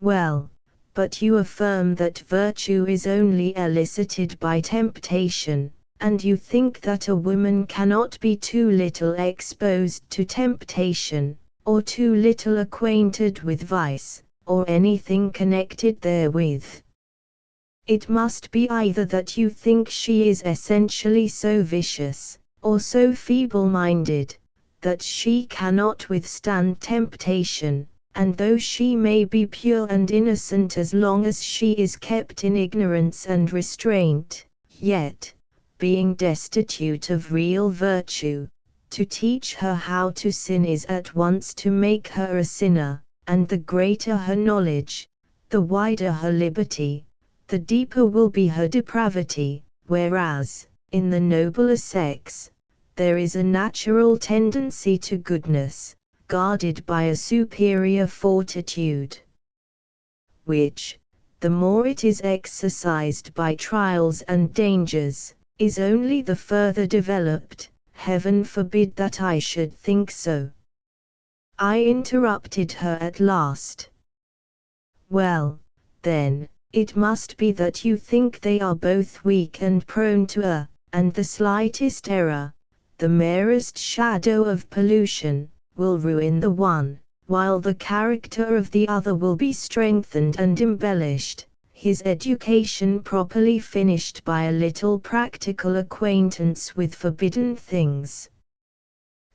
[SPEAKER 1] Well, but you affirm that virtue is only elicited by temptation, and you think that a woman cannot be too little exposed to temptation, or too little acquainted with vice, or anything connected therewith. It must be either that you think she is essentially so vicious, or so feeble-minded, that she cannot withstand temptation, and though she may be pure and innocent as long as she is kept in ignorance and restraint, yet, being destitute of real virtue, to teach her how to sin is at once to make her a sinner, and the greater her knowledge, the wider her liberty, the deeper will be her depravity, whereas, in the nobler sex, there is a natural tendency to goodness, guarded by a superior fortitude, which, the more it is exercised by trials and dangers, is only the further developed. Heaven forbid that I should think so. I interrupted her at last. Well, then, it must be that you think they are both weak and prone to err, and the slightest error, the merest shadow of pollution, will ruin the one, while the character of the other will be strengthened and embellished, his education properly finished by a little practical acquaintance with forbidden things.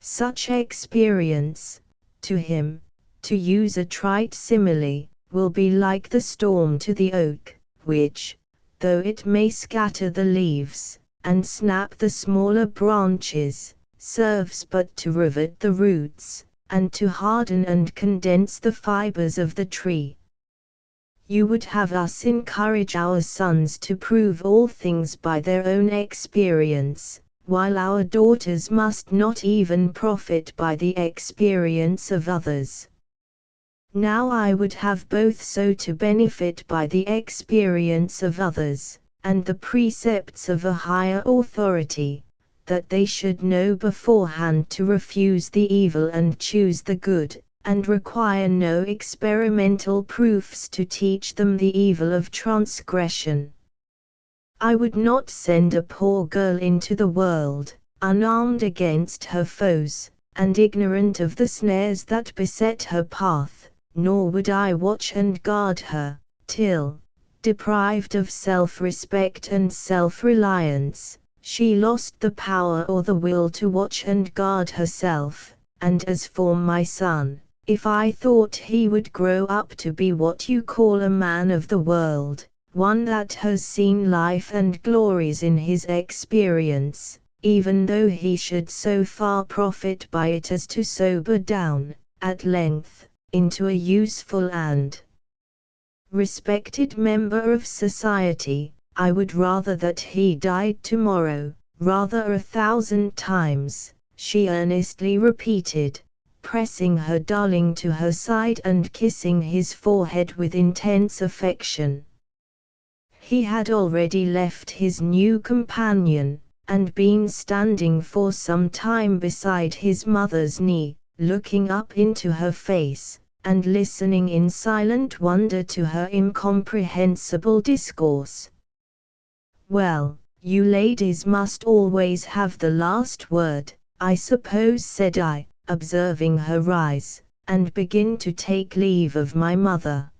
[SPEAKER 1] Such experience, to him, to use a trite simile, will be like the storm to the oak, which, though it may scatter the leaves, and snap the smaller branches, serves but to rivet the roots, and to harden and condense the fibers of the tree. You would have us encourage our sons to prove all things by their own experience, while our daughters must not even profit by the experience of others. Now I would have both so to benefit by the experience of others, and the precepts of a higher authority, that they should know beforehand to refuse the evil and choose the good, and require no experimental proofs to teach them the evil of transgression. I would not send a poor girl into the world, unarmed against her foes, and ignorant of the snares that beset her path, nor would I watch and guard her, till, deprived of self-respect and self-reliance, she lost the power or the will to watch and guard herself. And as for my son, if I thought he would grow up to be what you call a man of the world, one that has seen life and glories in his experience, even though he should so far profit by it as to sober down, at length, into a useful and respected member of society, I would rather that he died tomorrow, rather 1,000 times, she earnestly repeated, pressing her darling to her side and kissing his forehead with intense affection. He had already left his new companion, and been standing for some time beside his mother's knee, looking up into her face, and listening in silent wonder to her incomprehensible discourse. "Well, you ladies must always have the last word, I suppose," said I, observing her rise, and begin to take leave of my mother.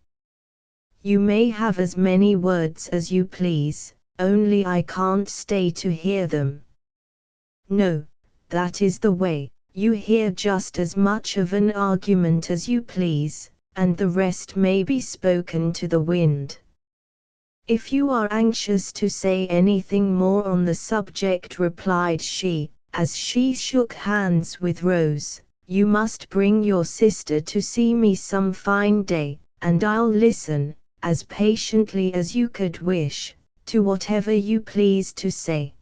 [SPEAKER 1] "You may have as many words as you please, only I can't stay to hear them." "No, that is the way. You hear just as much of an argument as you please, and the rest may be spoken to the wind. If you are anxious to say anything more on the subject," replied she, as she shook hands with Rose, "you must bring your sister to see me some fine day, and I'll listen, as patiently as you could wish, to whatever you please to say.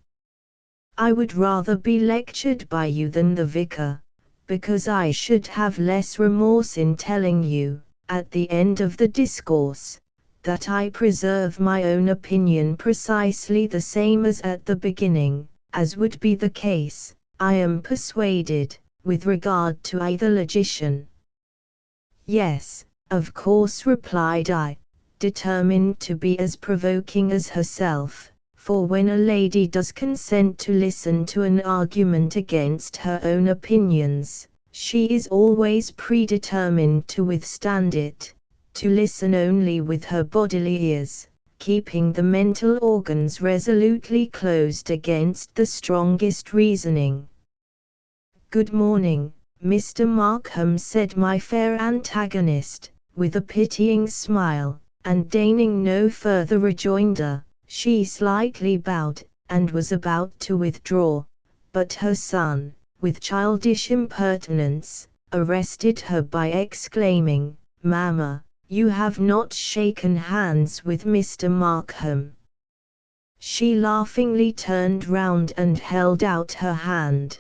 [SPEAKER 1] I would rather be lectured by you than the vicar, because I should have less remorse in telling you, at the end of the discourse, that I preserve my own opinion precisely the same as at the beginning, as would be the case, I am persuaded, with regard to either logician." "Yes, of course," replied I, determined to be as provoking as herself. For when a lady does consent to listen to an argument against her own opinions, she is always predetermined to withstand it, to listen only with her bodily ears, keeping the mental organs resolutely closed against the strongest reasoning. "Good morning, Mr. Markham," said my fair antagonist, with a pitying smile, and deigning no further rejoinder, she slightly bowed, and was about to withdraw, but her son, with childish impertinence, arrested her by exclaiming, "Mamma, you have not shaken hands with Mr. Markham." She laughingly turned round and held out her hand.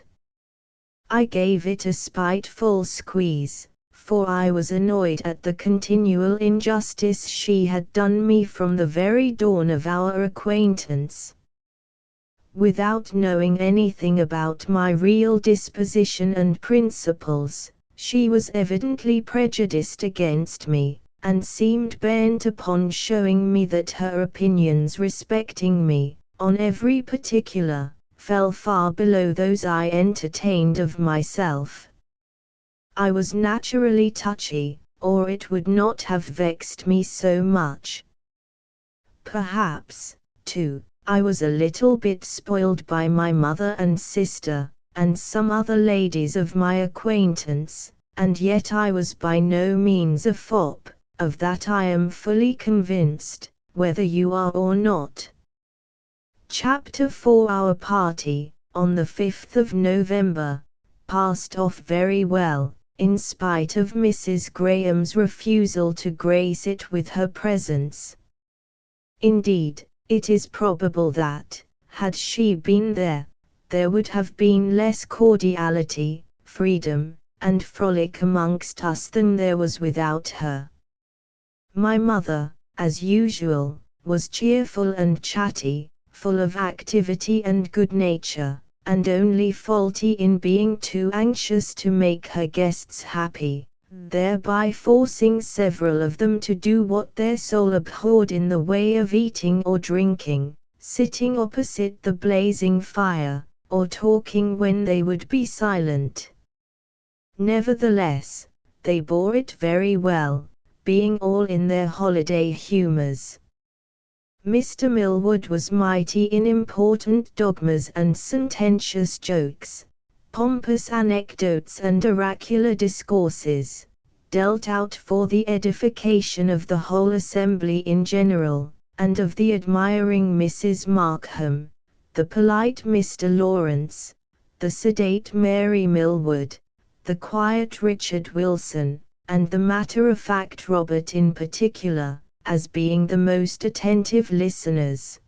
[SPEAKER 1] I gave it a spiteful squeeze, for I was annoyed at the continual injustice she had done me from the very dawn of our acquaintance. Without knowing anything about my real disposition and principles, she was evidently prejudiced against me, and seemed bent upon showing me that her opinions respecting me, on every particular, fell far below those I entertained of myself. I was naturally touchy, or it would not have vexed me so much. Perhaps, too, I was a little bit spoiled by my mother and sister, and some other ladies of my acquaintance, and yet I was by no means a fop, of that I am fully convinced, whether you are or not. Chapter 4. Our party, on the 5th of November, passed off very well, in spite of Mrs. Graham's refusal to grace it with her presence. Indeed, it is probable that, had she been there, there would have been less cordiality, freedom, and frolic amongst us than there was without her. My mother, as usual, was cheerful and chatty, full of activity and good nature, and only faulty in being too anxious to make her guests happy, thereby forcing several of them to do what their soul abhorred in the way of eating or drinking, sitting opposite the blazing fire, or talking when they would be silent. Nevertheless, they bore it very well, being all in their holiday humors. Mr. Millwood was mighty in important dogmas and sententious jokes, pompous anecdotes and oracular discourses, dealt out for the edification of the whole assembly in general, and of the admiring Mrs. Markham, the polite Mr. Lawrence, the sedate Mary Millwood, the quiet Richard Wilson, and the matter-of-fact Robert in particular, as being the most attentive listeners.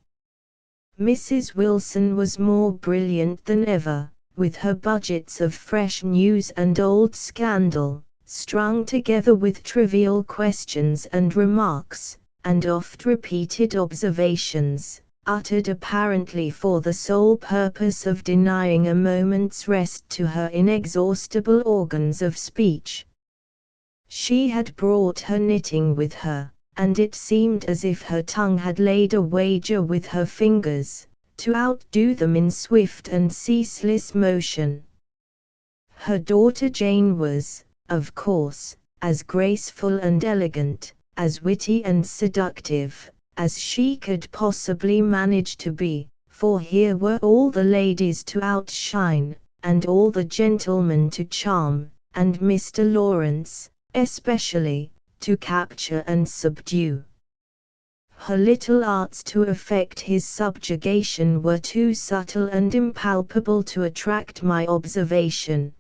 [SPEAKER 1] Mrs. Wilson was more brilliant than ever, with her budgets of fresh news and old scandal, strung together with trivial questions and remarks, and oft-repeated observations, uttered apparently for the sole purpose of denying a moment's rest to her inexhaustible organs of speech. She had brought her knitting with her, and it seemed as if her tongue had laid a wager with her fingers, to outdo them in swift and ceaseless motion. Her daughter Jane was, of course, as graceful and elegant, as witty and seductive, as she could possibly manage to be, for here were all the ladies to outshine, and all the gentlemen to charm, and Mr. Lawrence, especially, to capture and subdue. Her little arts to effect his subjugation were too subtle and impalpable to attract my observation,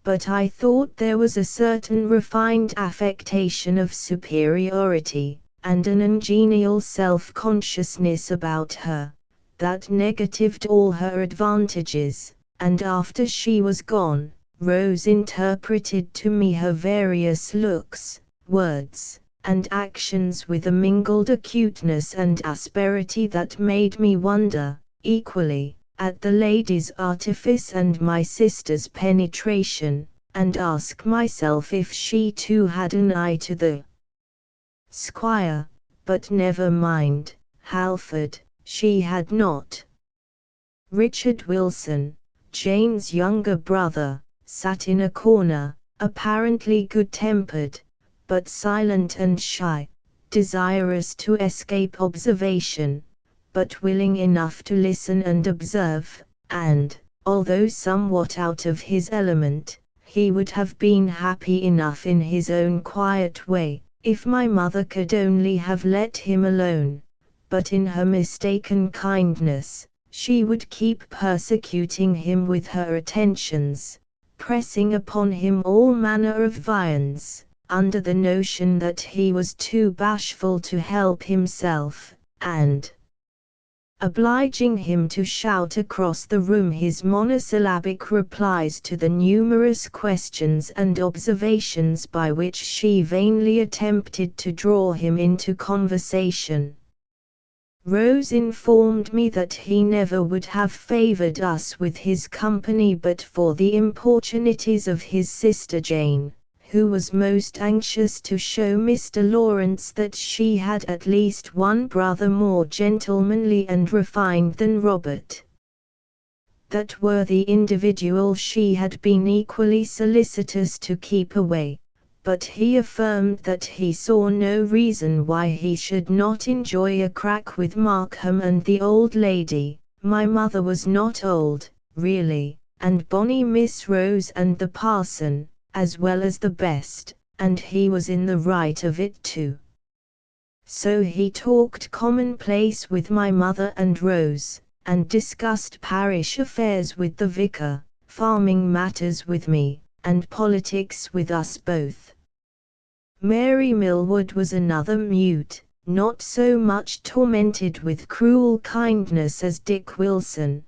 [SPEAKER 1] but I thought there was a certain refined affectation of superiority, and an ungenial self-consciousness about her, that negatived all her advantages, and after she was gone, Rose interpreted to me her various looks, words, and actions with a mingled acuteness and asperity that made me wonder, equally, at the lady's artifice and my sister's penetration, and ask myself if she too had an eye to the Squire, but never mind, Halford, she had not. Richard Wilson, Jane's younger brother, sat in a corner, apparently good-tempered, but silent and shy, desirous to escape observation, but willing enough to listen and observe, and, although somewhat out of his element, he would have been happy enough in his own quiet way, if my mother could only have let him alone, but in her mistaken kindness, she would keep persecuting him with her attentions, pressing upon him all manner of viands, under the notion that he was too bashful to help himself, and obliging him to shout across the room his monosyllabic replies to the numerous questions and observations by which she vainly attempted to draw him into conversation. Rose informed me that he never would have favoured us with his company but for the importunities of his sister Jane, who was most anxious to show Mr. Lawrence that she had at least one brother more gentlemanly and refined than Robert. That worthy individual she had been equally solicitous to keep away, but he affirmed that he saw no reason why he should not enjoy a crack with Markham and the old lady. My mother was not old, really, and bonny Miss Rose and the parson, as well as the best, and he was in the right of it too. So he talked commonplace with my mother and Rose, and discussed parish affairs with the vicar, farming matters with me, and politics with us both. Mary Millwood was another mute, not so much tormented with cruel kindness as Dick Wilson,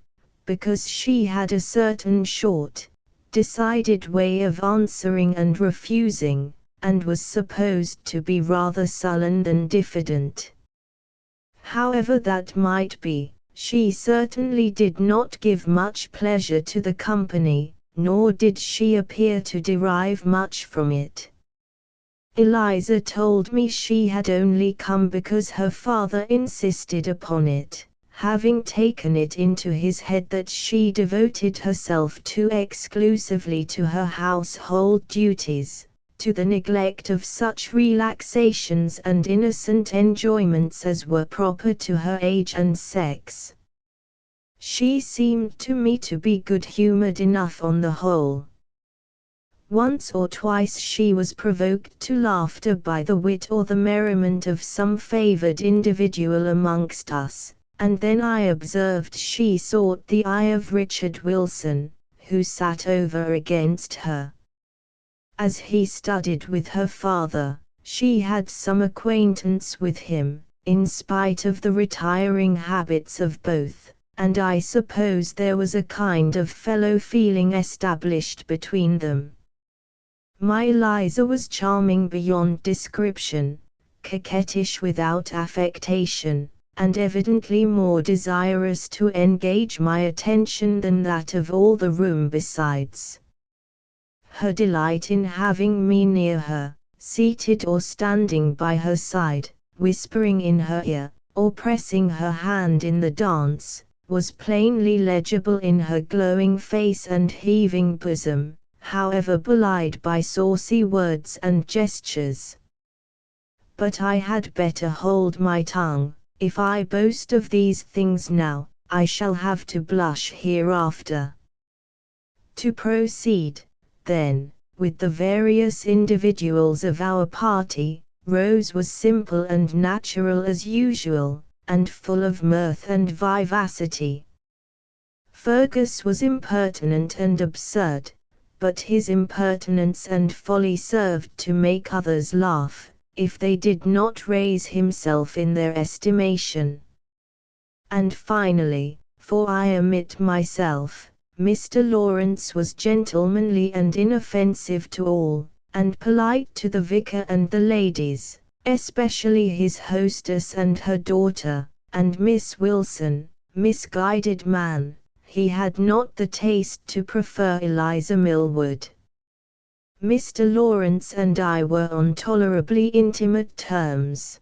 [SPEAKER 1] because she had a certain short, decided way of answering and refusing, and was supposed to be rather sullen than diffident. However that might be, she certainly did not give much pleasure to the company, nor did she appear to derive much from it. Eliza told me she had only come because her father insisted upon it, having taken it into his head that she devoted herself too exclusively to her household duties, to the neglect of such relaxations and innocent enjoyments as were proper to her age and sex. She seemed to me to be good-humoured enough on the whole. Once or twice she was provoked to laughter by the wit or the merriment of some favoured individual amongst us, and then I observed she sought the eye of Richard Wilson, who sat over against her. As he studied with her father, she had some acquaintance with him, in spite of the retiring habits of both, and I suppose there was a kind of fellow-feeling established between them. My Eliza was charming beyond description, coquettish without affectation, and evidently more desirous to engage my attention than that of all the room besides. Her delight in having me near her, seated or standing by her side, whispering in her ear, or pressing her hand in the dance, was plainly legible in her glowing face and heaving bosom, however belied by saucy words and gestures. But I had better hold my tongue. If I boast of these things now, I shall have to blush hereafter. To proceed, then, with the various individuals of our party, Rose was simple and natural as usual, and full of mirth and vivacity. Fergus was impertinent and absurd, but his impertinence and folly served to make others laugh, if they did not raise himself in their estimation. And finally, for I omit myself, Mr. Lawrence was gentlemanly and inoffensive to all, and polite to the vicar and the ladies, especially his hostess and her daughter, and Miss Wilson, misguided man, he had not the taste to prefer Eliza Millwood. Mr. Lawrence and I were on tolerably intimate terms.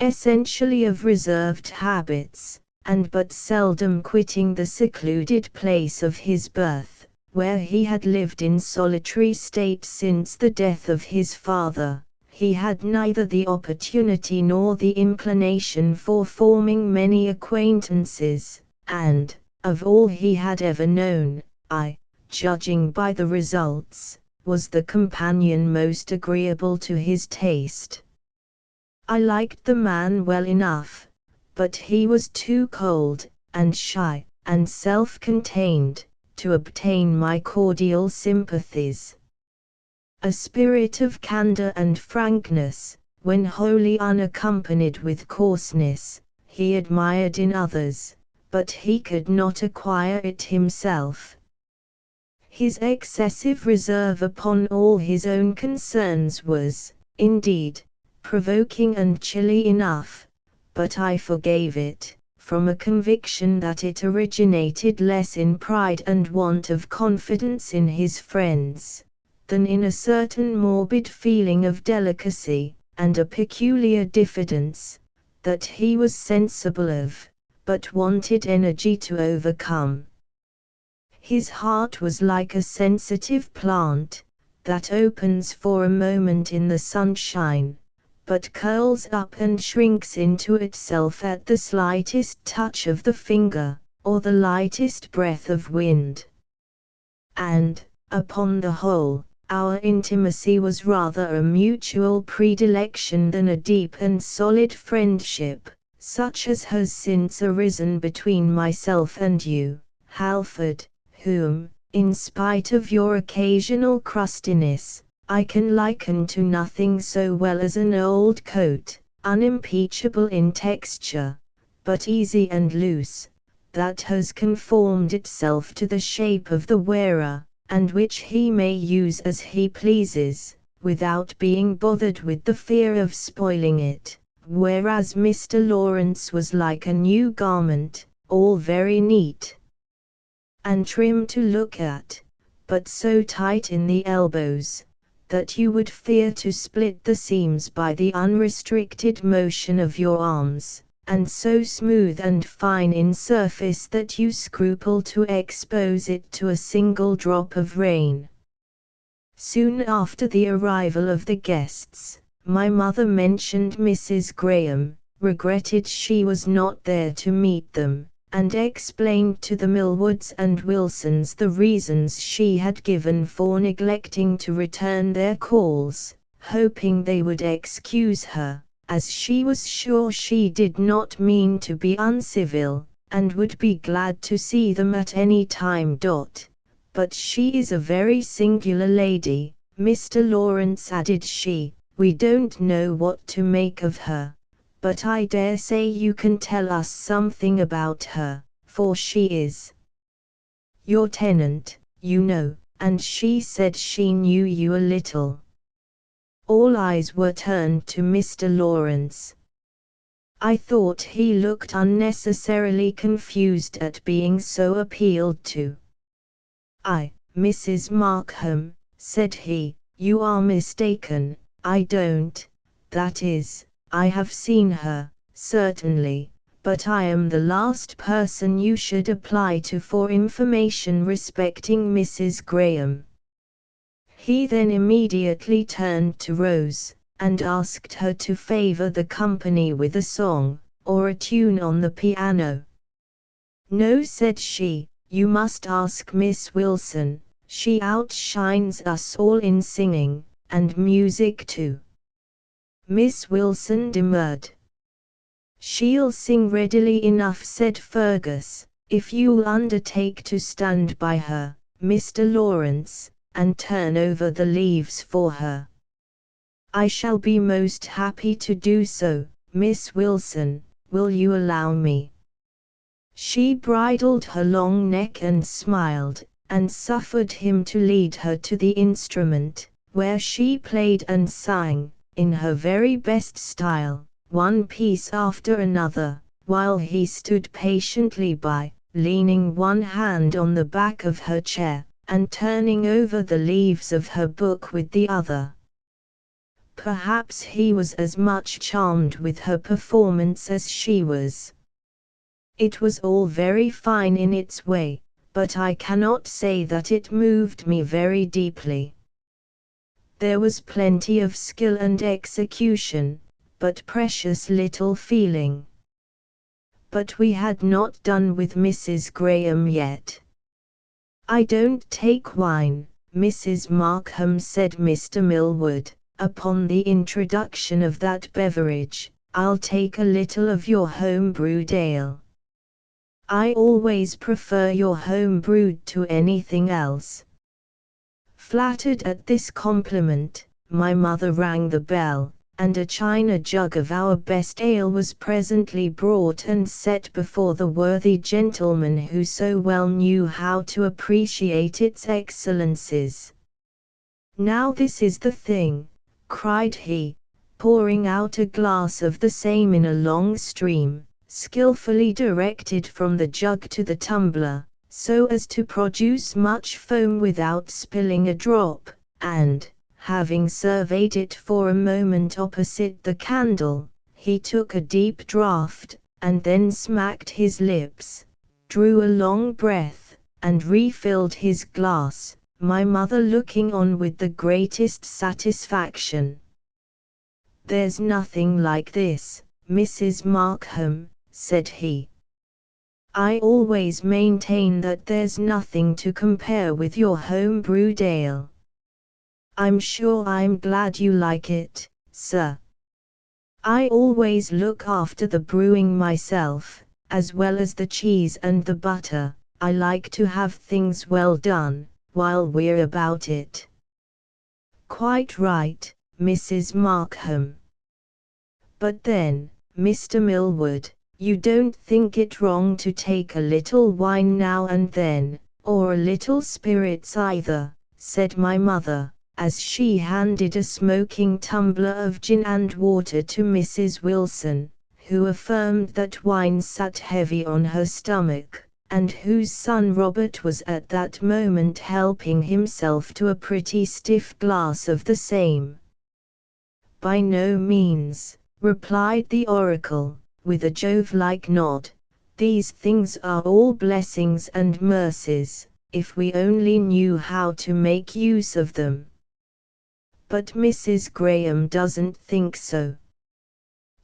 [SPEAKER 1] Essentially of reserved habits, and but seldom quitting the secluded place of his birth, where he had lived in solitary state since the death of his father, he had neither the opportunity nor the inclination for forming many acquaintances, and, of all he had ever known, I, judging by the results, was the companion most agreeable to his taste. I liked the man well enough, but he was too cold, and shy, and self-contained, to obtain my cordial sympathies. A spirit of candor and frankness, when wholly unaccompanied with coarseness, he admired in others, but he could not acquire it himself. His excessive reserve upon all his own concerns was, indeed, provoking and chilly enough, but I forgave it, from a conviction that it originated less in pride and want of confidence in his friends, than in a certain morbid feeling of delicacy, and a peculiar diffidence, that he was sensible of, but wanted energy to overcome. His heart was like a sensitive plant, that opens for a moment in the sunshine, but curls up and shrinks into itself at the slightest touch of the finger, or the lightest breath of wind. And, upon the whole, Our intimacy was rather a mutual predilection than a deep and solid friendship, such as has since arisen between myself and you, Halford, whom, in spite of your occasional crustiness, I can liken to nothing so well as an old coat, unimpeachable in texture, but easy and loose, that has conformed itself to the shape of the wearer, and which he may use as he pleases, without being bothered with the fear of spoiling it, whereas Mr. Lawrence was like a new garment, all very neat and trim to look at, but so tight in the elbows, that you would fear to split the seams by the unrestricted motion of your arms, and so smooth and fine in surface that you scruple to expose it to a single drop of rain. Soon after the arrival of the guests, my mother mentioned Mrs. Graham, regretted she was not there to meet them, and explained to the Millwoods and Wilsons the reasons she had given for neglecting to return their calls, hoping they would excuse her, as she was sure she did not mean to be uncivil, and would be glad to see them at any time. But she is a very singular lady, Mr. Lawrence, added she. We don't know what to make of her, but I dare say you can tell us something about her, for she is your tenant, you know, and she said she knew you a little. All eyes were turned to Mr. Lawrence. I thought he looked unnecessarily confused at being so appealed to. Mrs. Markham, said he, you are mistaken. I don't, that is, I have seen her, certainly, but I am the last person you should apply to for information respecting Mrs. Graham. He then immediately turned to Rose, and asked her to favor the company with a song, or a tune on the piano. No, said she, you must ask Miss Wilson, she outshines us all in singing, and music too. Miss Wilson demurred. She'll sing readily enough, said Fergus, if you'll undertake to stand by her, Mr. Lawrence, and turn over the leaves for her. I shall be most happy to do so, Miss Wilson, will you allow me? She bridled her long neck and smiled, and suffered him to lead her to the instrument, where she played and sang, in her very best style, one piece after another, while he stood patiently by, leaning one hand on the back of her chair, and turning over the leaves of her book with the other. Perhaps he was as much charmed with her performance as she was. It was all very fine in its way, but I cannot say that it moved me very deeply. There was plenty of skill and execution, but precious little feeling. But we had not done with Mrs. Graham yet. I don't take wine, Mrs. Markham, said Mr. Millwood, upon the introduction of that beverage. I'll take a little of your home-brewed ale. I always prefer your home-brewed to anything else. Flattered at this compliment, my mother rang the bell, and a china jug of our best ale was presently brought and set before the worthy gentleman who so well knew how to appreciate its excellencies. Now this is the thing, cried he, pouring out a glass of the same in a long stream, skillfully directed from the jug to the tumbler, so as to produce much foam without spilling a drop, and, having surveyed it for a moment opposite the candle, he took a deep draught, and then smacked his lips, drew a long breath, and refilled his glass, my mother looking on with the greatest satisfaction. There's nothing like this, Mrs. Markham, said he. I always maintain that there's nothing to compare with your home-brewed ale. I'm sure I'm glad you like it, sir. I always look after the brewing myself, as well as the cheese and the butter. I like to have things well done, while we're about it. Quite right, Mrs. Markham. But then, Mr. Millward, you don't think it wrong to take a little wine now and then, or a little spirits either, said my mother, as she handed a smoking tumbler of gin and water to Mrs. Wilson, who affirmed that wine sat heavy on her stomach, and whose son Robert was at that moment helping himself to a pretty stiff glass of the same. By no means, replied the oracle, with a Jove-like nod. These things are all blessings and mercies, if we only knew how to make use of them. But Mrs. Graham doesn't think so.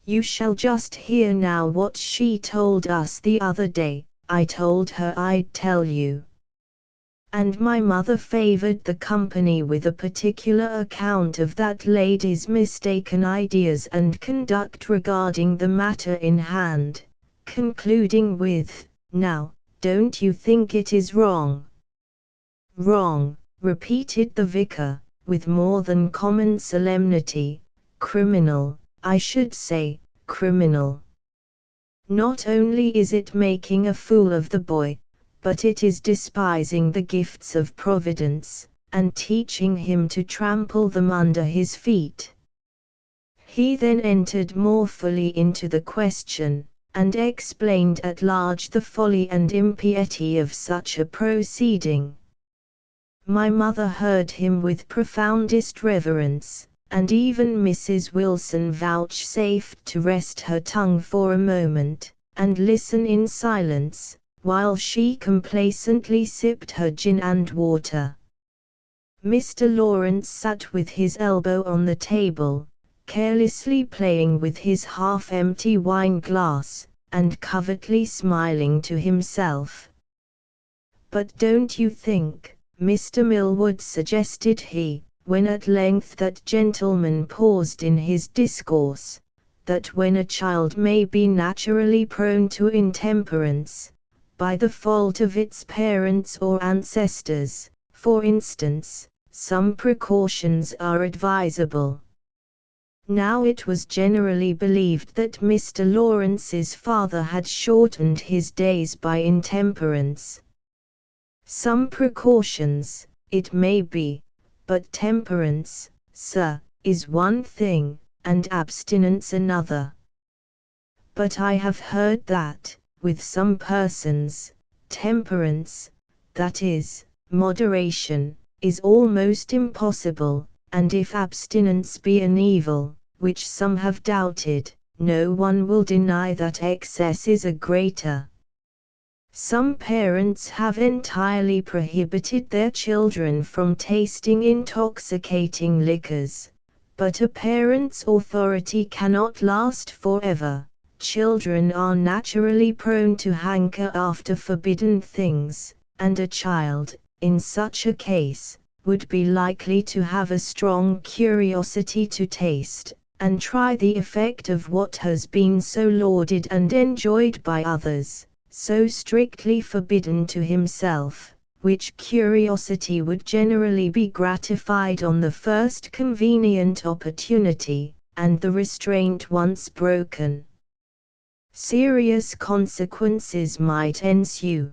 [SPEAKER 1] You shall just hear now what she told us the other day. I told her I'd tell you. And my mother favored the company with a particular account of that lady's mistaken ideas and conduct regarding the matter in hand, concluding with, "Now, don't you think it is wrong?" "Wrong," repeated the vicar, with more than common solemnity, "criminal, I should say, criminal. Not only is it making a fool of the boy, but it is despising the gifts of Providence, and teaching him to trample them under his feet." He then entered more fully into the question, and explained at large the folly and impiety of such a proceeding. My mother heard him with profoundest reverence, and even Mrs. Wilson vouchsafed to rest her tongue for a moment, and listen in silence, while she complacently sipped her gin and water. Mr. Lawrence sat with his elbow on the table, carelessly playing with his half-empty wine-glass, and covertly smiling to himself. "But don't you think, Mr. Millward," suggested he, when at length that gentleman paused in his discourse, "that when a child may be naturally prone to intemperance, by the fault of its parents or ancestors, for instance, some precautions are advisable?" Now it was generally believed that Mr. Lawrence's father had shortened his days by intemperance. Some precautions, it may be, but temperance, sir, is one thing, and abstinence another. But I have heard that, with some persons, temperance, that is, moderation, is almost impossible, and if abstinence be an evil, which some have doubted, no one will deny that excess is a greater. Some parents have entirely prohibited their children from tasting intoxicating liquors, but a parent's authority cannot last forever. Children are naturally prone to hanker after forbidden things, and a child, in such a case, would be likely to have a strong curiosity to taste, and try the effect of what has been so lauded and enjoyed by others, so strictly forbidden to himself, which curiosity would generally be gratified on the first convenient opportunity, and the restraint once broken, serious consequences might ensue.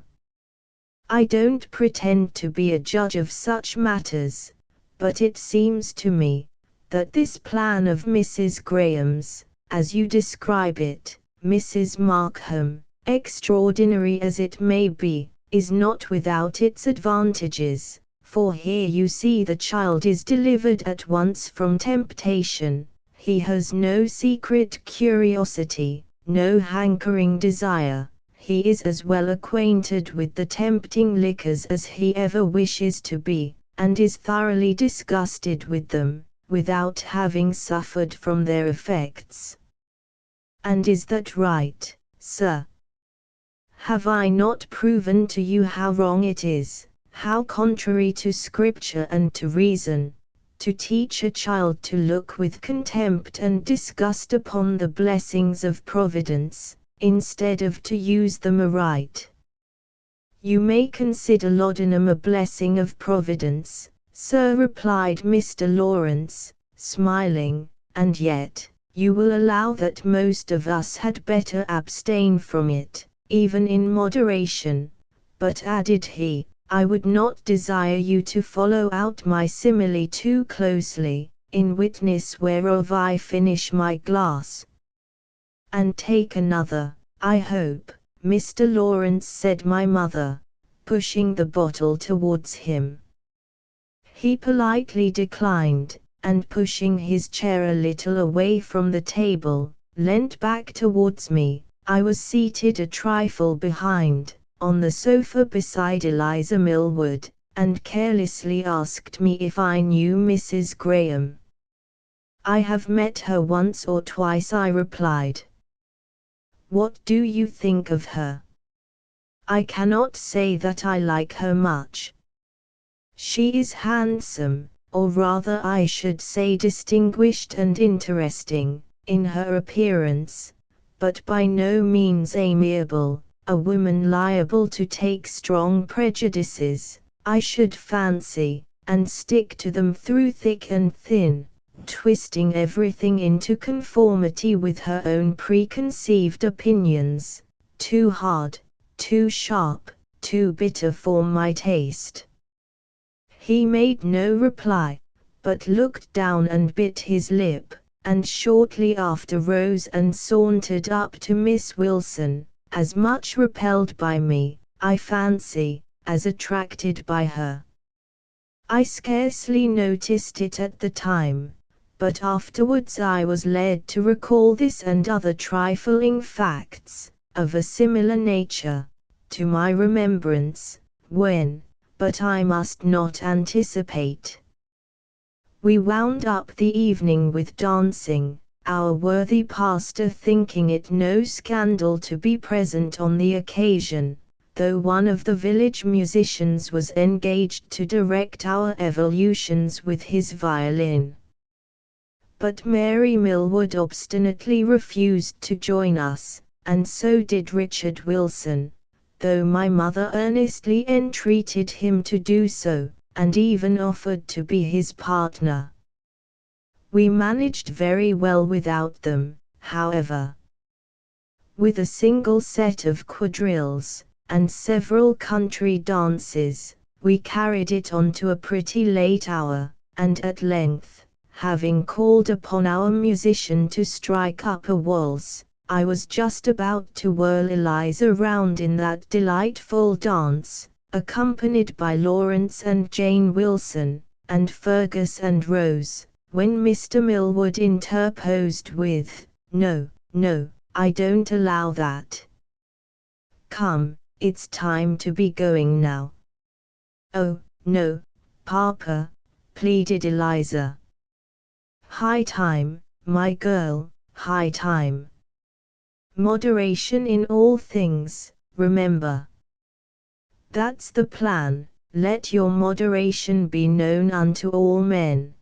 [SPEAKER 1] I don't pretend to be a judge of such matters, but it seems to me, that this plan of Mrs. Graham's, as you describe it, Mrs. Markham, extraordinary as it may be, is not without its advantages, for here you see the child is delivered at once from temptation, he has no secret curiosity, no hankering desire, he is as well acquainted with the tempting liquors as he ever wishes to be, and is thoroughly disgusted with them, without having suffered from their effects. And is that right, sir? Have I not proven to you how wrong it is, how contrary to Scripture and to reason, to teach a child to look with contempt and disgust upon the blessings of Providence, instead of to use them aright. You may consider laudanum a blessing of Providence, sir, replied Mr. Lawrence, smiling, and yet, you will allow that most of us had better abstain from it, even in moderation. But, added he, I would not desire you to follow out my simile too closely, in witness whereof I finish my glass. And take another, I hope, Mr. Lawrence, said my mother, pushing the bottle towards him. He politely declined, and pushing his chair a little away from the table, leant back towards me. I was seated a trifle behind, on the sofa beside Eliza Millward, and carelessly asked me if I knew Mrs. Graham. I have met her once or twice, I replied. What do you think of her? I cannot say that I like her much. She is handsome, or rather I should say distinguished and interesting, in her appearance, but by no means amiable, a woman liable to take strong prejudices, I should fancy, and stick to them through thick and thin, twisting everything into conformity with her own preconceived opinions, too hard, too sharp, too bitter for my taste. He made no reply, but looked down and bit his lip, and shortly after rose and sauntered up to Miss Wilson, as much repelled by me, I fancy, as attracted by her. I scarcely noticed it at the time, but afterwards I was led to recall this and other trifling facts, of a similar nature, to my remembrance, when, but I must not anticipate. We wound up the evening with dancing, our worthy pastor thinking it no scandal to be present on the occasion, though one of the village musicians was engaged to direct our evolutions with his violin. But Mary Millward obstinately refused to join us, and so did Richard Wilson, though my mother earnestly entreated him to do so, and even offered to be his partner. We managed very well without them, however. With a single set of quadrilles, and several country dances, we carried it on to a pretty late hour, and at length, having called upon our musician to strike up a waltz, I was just about to whirl Eliza round in that delightful dance, accompanied by Lawrence and Jane Wilson, and Fergus and Rose, when Mr. Millward interposed with, No, no, I don't allow that. Come, it's time to be going now. Oh, no, Papa, pleaded Eliza. High time, my girl, high time. Moderation in all things, remember. That's the plan, let your moderation be known unto all men.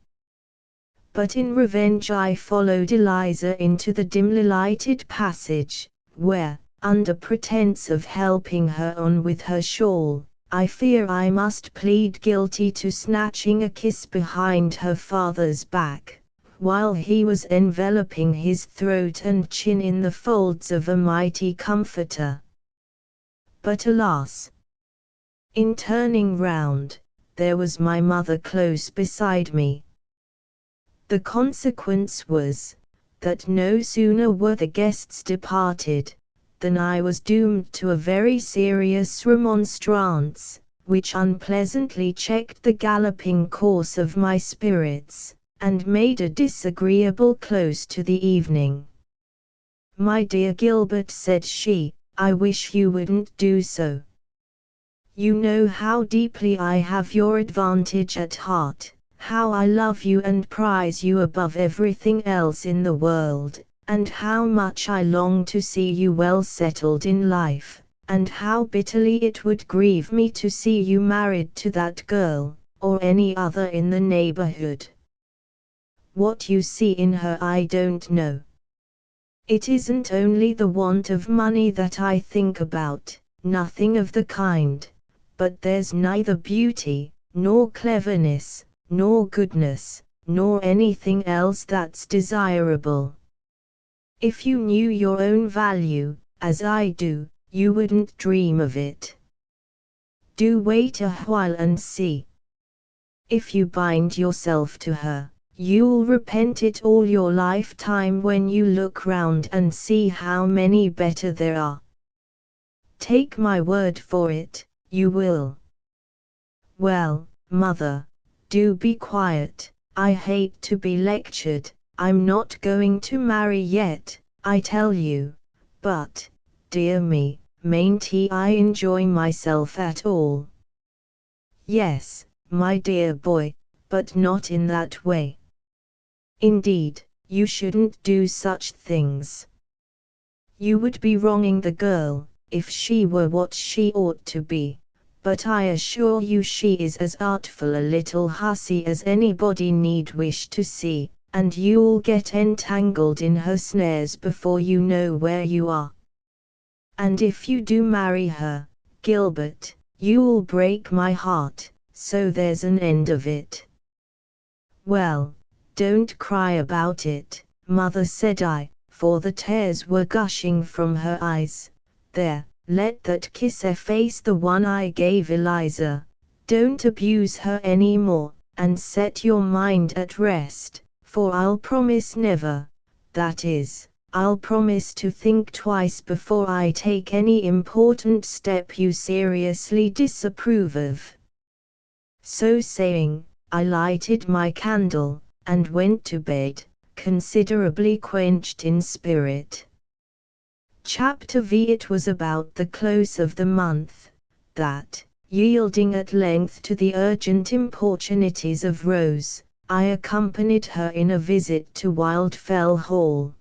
[SPEAKER 1] But in revenge I followed Eliza into the dimly lighted passage, where, under pretence of helping her on with her shawl, I fear I must plead guilty to snatching a kiss behind her father's back, while he was enveloping his throat and chin in the folds of a mighty comforter. But alas! In turning round, there was my mother close beside me. The consequence was, that no sooner were the guests departed, than I was doomed to a very serious remonstrance, which unpleasantly checked the galloping course of my spirits, and made a disagreeable close to the evening. My dear Gilbert, said she, I wish you wouldn't do so. You know how deeply I have your advantage at heart, how I love you and prize you above everything else in the world, and how much I long to see you well settled in life, and how bitterly it would grieve me to see you married to that girl, or any other in the neighborhood. What you see in her I don't know. It isn't only the want of money that I think about, nothing of the kind, but there's neither beauty, nor cleverness, nor goodness, nor anything else that's desirable. If you knew your own value, as I do, you wouldn't dream of it. Do wait a while and see. If you bind yourself to her, you'll repent it all your lifetime when you look round and see how many better there are. Take my word for it, you will. Well, mother, do be quiet. I hate to be lectured. I'm not going to marry yet, I tell you, but, dear me, mayn't I enjoy myself at all? Yes, my dear boy, but not in that way. Indeed, you shouldn't do such things. You would be wronging the girl, if she were what she ought to be, but I assure you she is as artful a little hussy as anybody need wish to see, and you'll get entangled in her snares before you know where you are. And if you do marry her, Gilbert, you'll break my heart, so there's an end of it. Well, don't cry about it, mother, said I, for the tears were gushing from her eyes. There, let that kiss efface the one I gave Eliza. Don't abuse her any more, and set your mind at rest, for I'll promise never, that is, I'll promise to think twice before I take any important step you seriously disapprove of. So saying, I lighted my candle, and went to bed, considerably quenched in spirit. Chapter V. It was about the close of the month, that, yielding at length to the urgent importunities of Rose, I accompanied her in a visit to Wildfell Hall.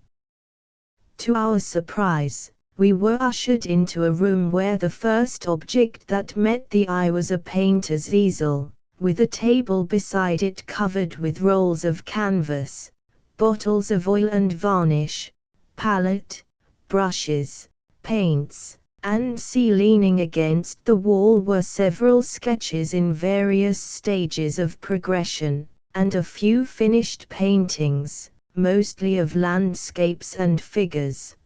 [SPEAKER 1] To our surprise, we were ushered into a room where the first object that met the eye was a painter's easel, with a table beside it covered with rolls of canvas, bottles of oil and varnish, palette, brushes, paints, and leaning against the wall were several sketches in various stages of progression, and a few finished paintings, mostly of landscapes and figures.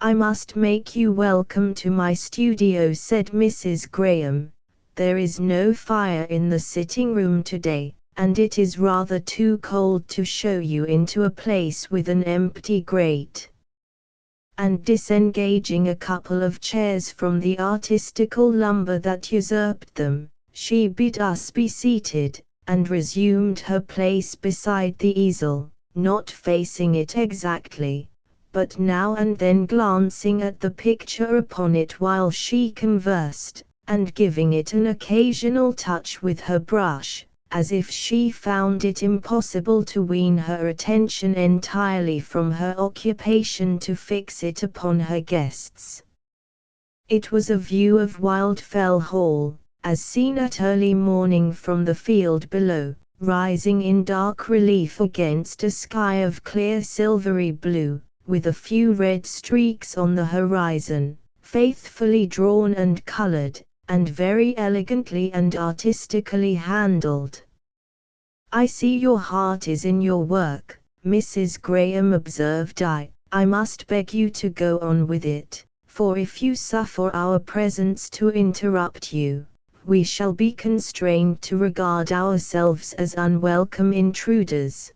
[SPEAKER 1] I must make you welcome to my studio, said Mrs. Graham. There is no fire in the sitting room today, and it is rather too cold to show you into a place with an empty grate. And disengaging a couple of chairs from the artistical lumber that usurped them, she bid us be seated, and resumed her place beside the easel, not facing it exactly, but now and then glancing at the picture upon it while she conversed, and giving it an occasional touch with her brush, as if she found it impossible to wean her attention entirely from her occupation to fix it upon her guests. It was a view of Wildfell Hall, as seen at early morning from the field below, rising in dark relief against a sky of clear silvery blue, with a few red streaks on the horizon, faithfully drawn and colored, and very elegantly and artistically handled. I see your heart is in your work, Mrs. Graham, observed I must beg you to go on with it, for if you suffer our presence to interrupt you, we shall be constrained to regard ourselves as unwelcome intruders.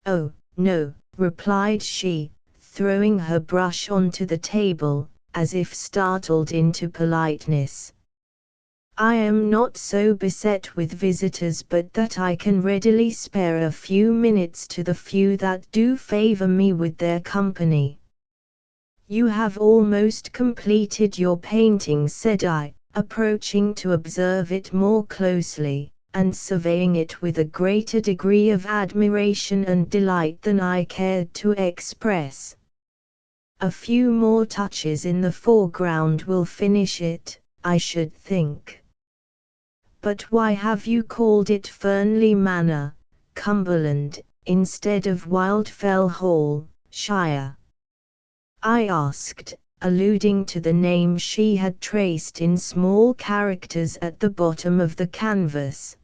[SPEAKER 1] Oh, no, replied she, throwing her brush onto the table, as if startled into politeness. I am not so beset with visitors but that I can readily spare a few minutes to the few that do favor me with their company. You have almost completed your painting, said I, approaching to observe it more closely, and surveying it with a greater degree of admiration and delight than I cared to express. A few more touches in the foreground will finish it, I should think. But why have you called it Fernley Manor, Cumberland, instead of Wildfell Hall, Shire?" I asked, alluding to the name she had traced in small characters at the bottom of the canvas.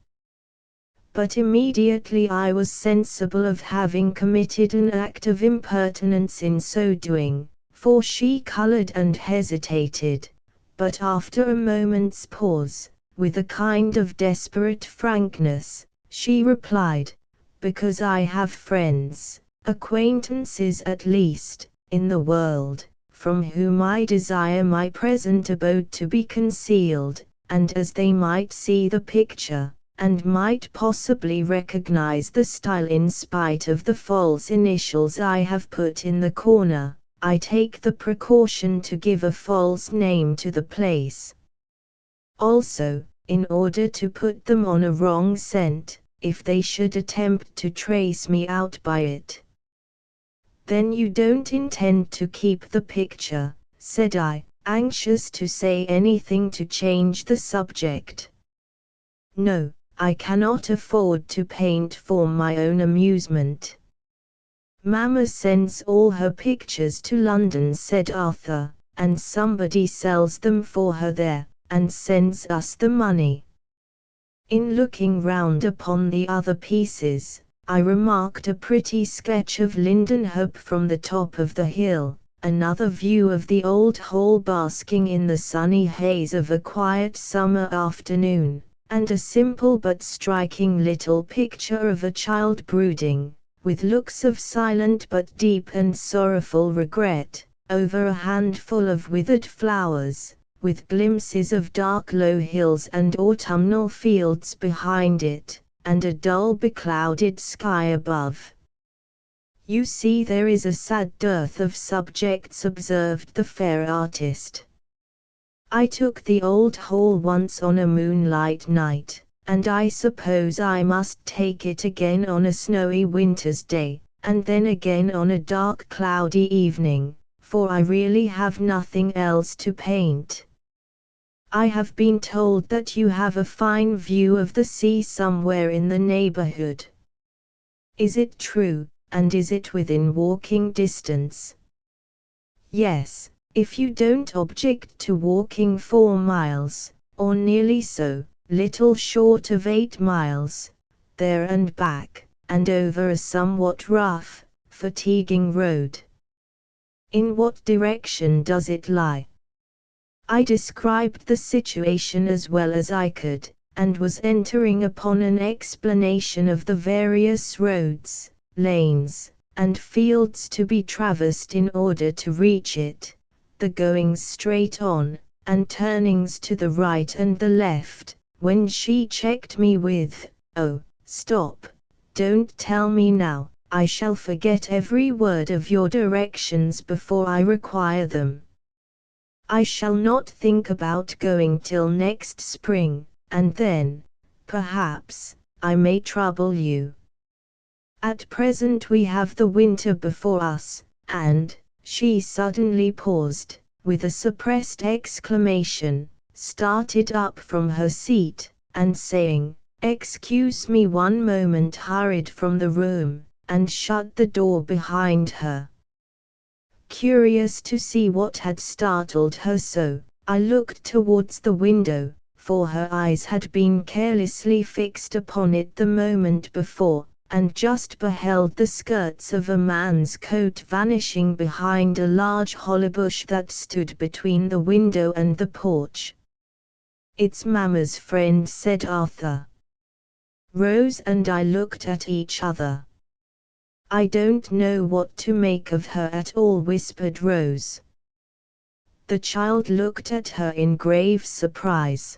[SPEAKER 1] But immediately I was sensible of having committed an act of impertinence in so doing, for she coloured and hesitated, but after a moment's pause, with a kind of desperate frankness, she replied, "Because I have friends, acquaintances at least, in the world, from whom I desire my present abode to be concealed, and as they might see the picture, and might possibly recognize the style in spite of the false initials I have put in the corner, I take the precaution to give a false name to the place. Also, in order to put them on a wrong scent, if they should attempt to trace me out by it." "Then you don't intend to keep the picture," said I, anxious to say anything to change the subject. "No, I cannot afford to paint for my own amusement." "Mamma sends all her pictures to London," said Arthur, "and somebody sells them for her there, and sends us the money." In looking round upon the other pieces, I remarked a pretty sketch of Lindenhope from the top of the hill, another view of the old hall basking in the sunny haze of a quiet summer afternoon, and a simple but striking little picture of a child brooding, with looks of silent but deep and sorrowful regret, over a handful of withered flowers, with glimpses of dark low hills and autumnal fields behind it, and a dull beclouded sky above. "You see there is a sad dearth of subjects," observed the fair artist. "I took the old hall once on a moonlight night, and I suppose I must take it again on a snowy winter's day, and then again on a dark cloudy evening, for I really have nothing else to paint." "I have been told that you have a fine view of the sea somewhere in the neighborhood. Is it true, and is it within walking distance?" "Yes, if you don't object to walking 4 miles, or nearly so, little short of 8 miles, there and back, and over a somewhat rough, fatiguing road." "In what direction does it lie?" I described the situation as well as I could, and was entering upon an explanation of the various roads, lanes, and fields to be traversed in order to reach it, the goings straight on, and turnings to the right and the left, when she checked me with, "Oh, stop, don't tell me now, I shall forget every word of your directions before I require them. I shall not think about going till next spring, and then, perhaps, I may trouble you. At present we have the winter before us," and, she suddenly paused, with a suppressed exclamation, started up from her seat, and saying, "Excuse me one moment," hurried from the room, and shut the door behind her. Curious to see what had startled her so, I looked towards the window, for her eyes had been carelessly fixed upon it the moment before, and just beheld the skirts of a man's coat vanishing behind a large holly bush that stood between the window and the porch. "It's Mamma's friend," said Arthur. Rose and I looked at each other. "I don't know what to make of her at all," whispered Rose. The child looked at her in grave surprise.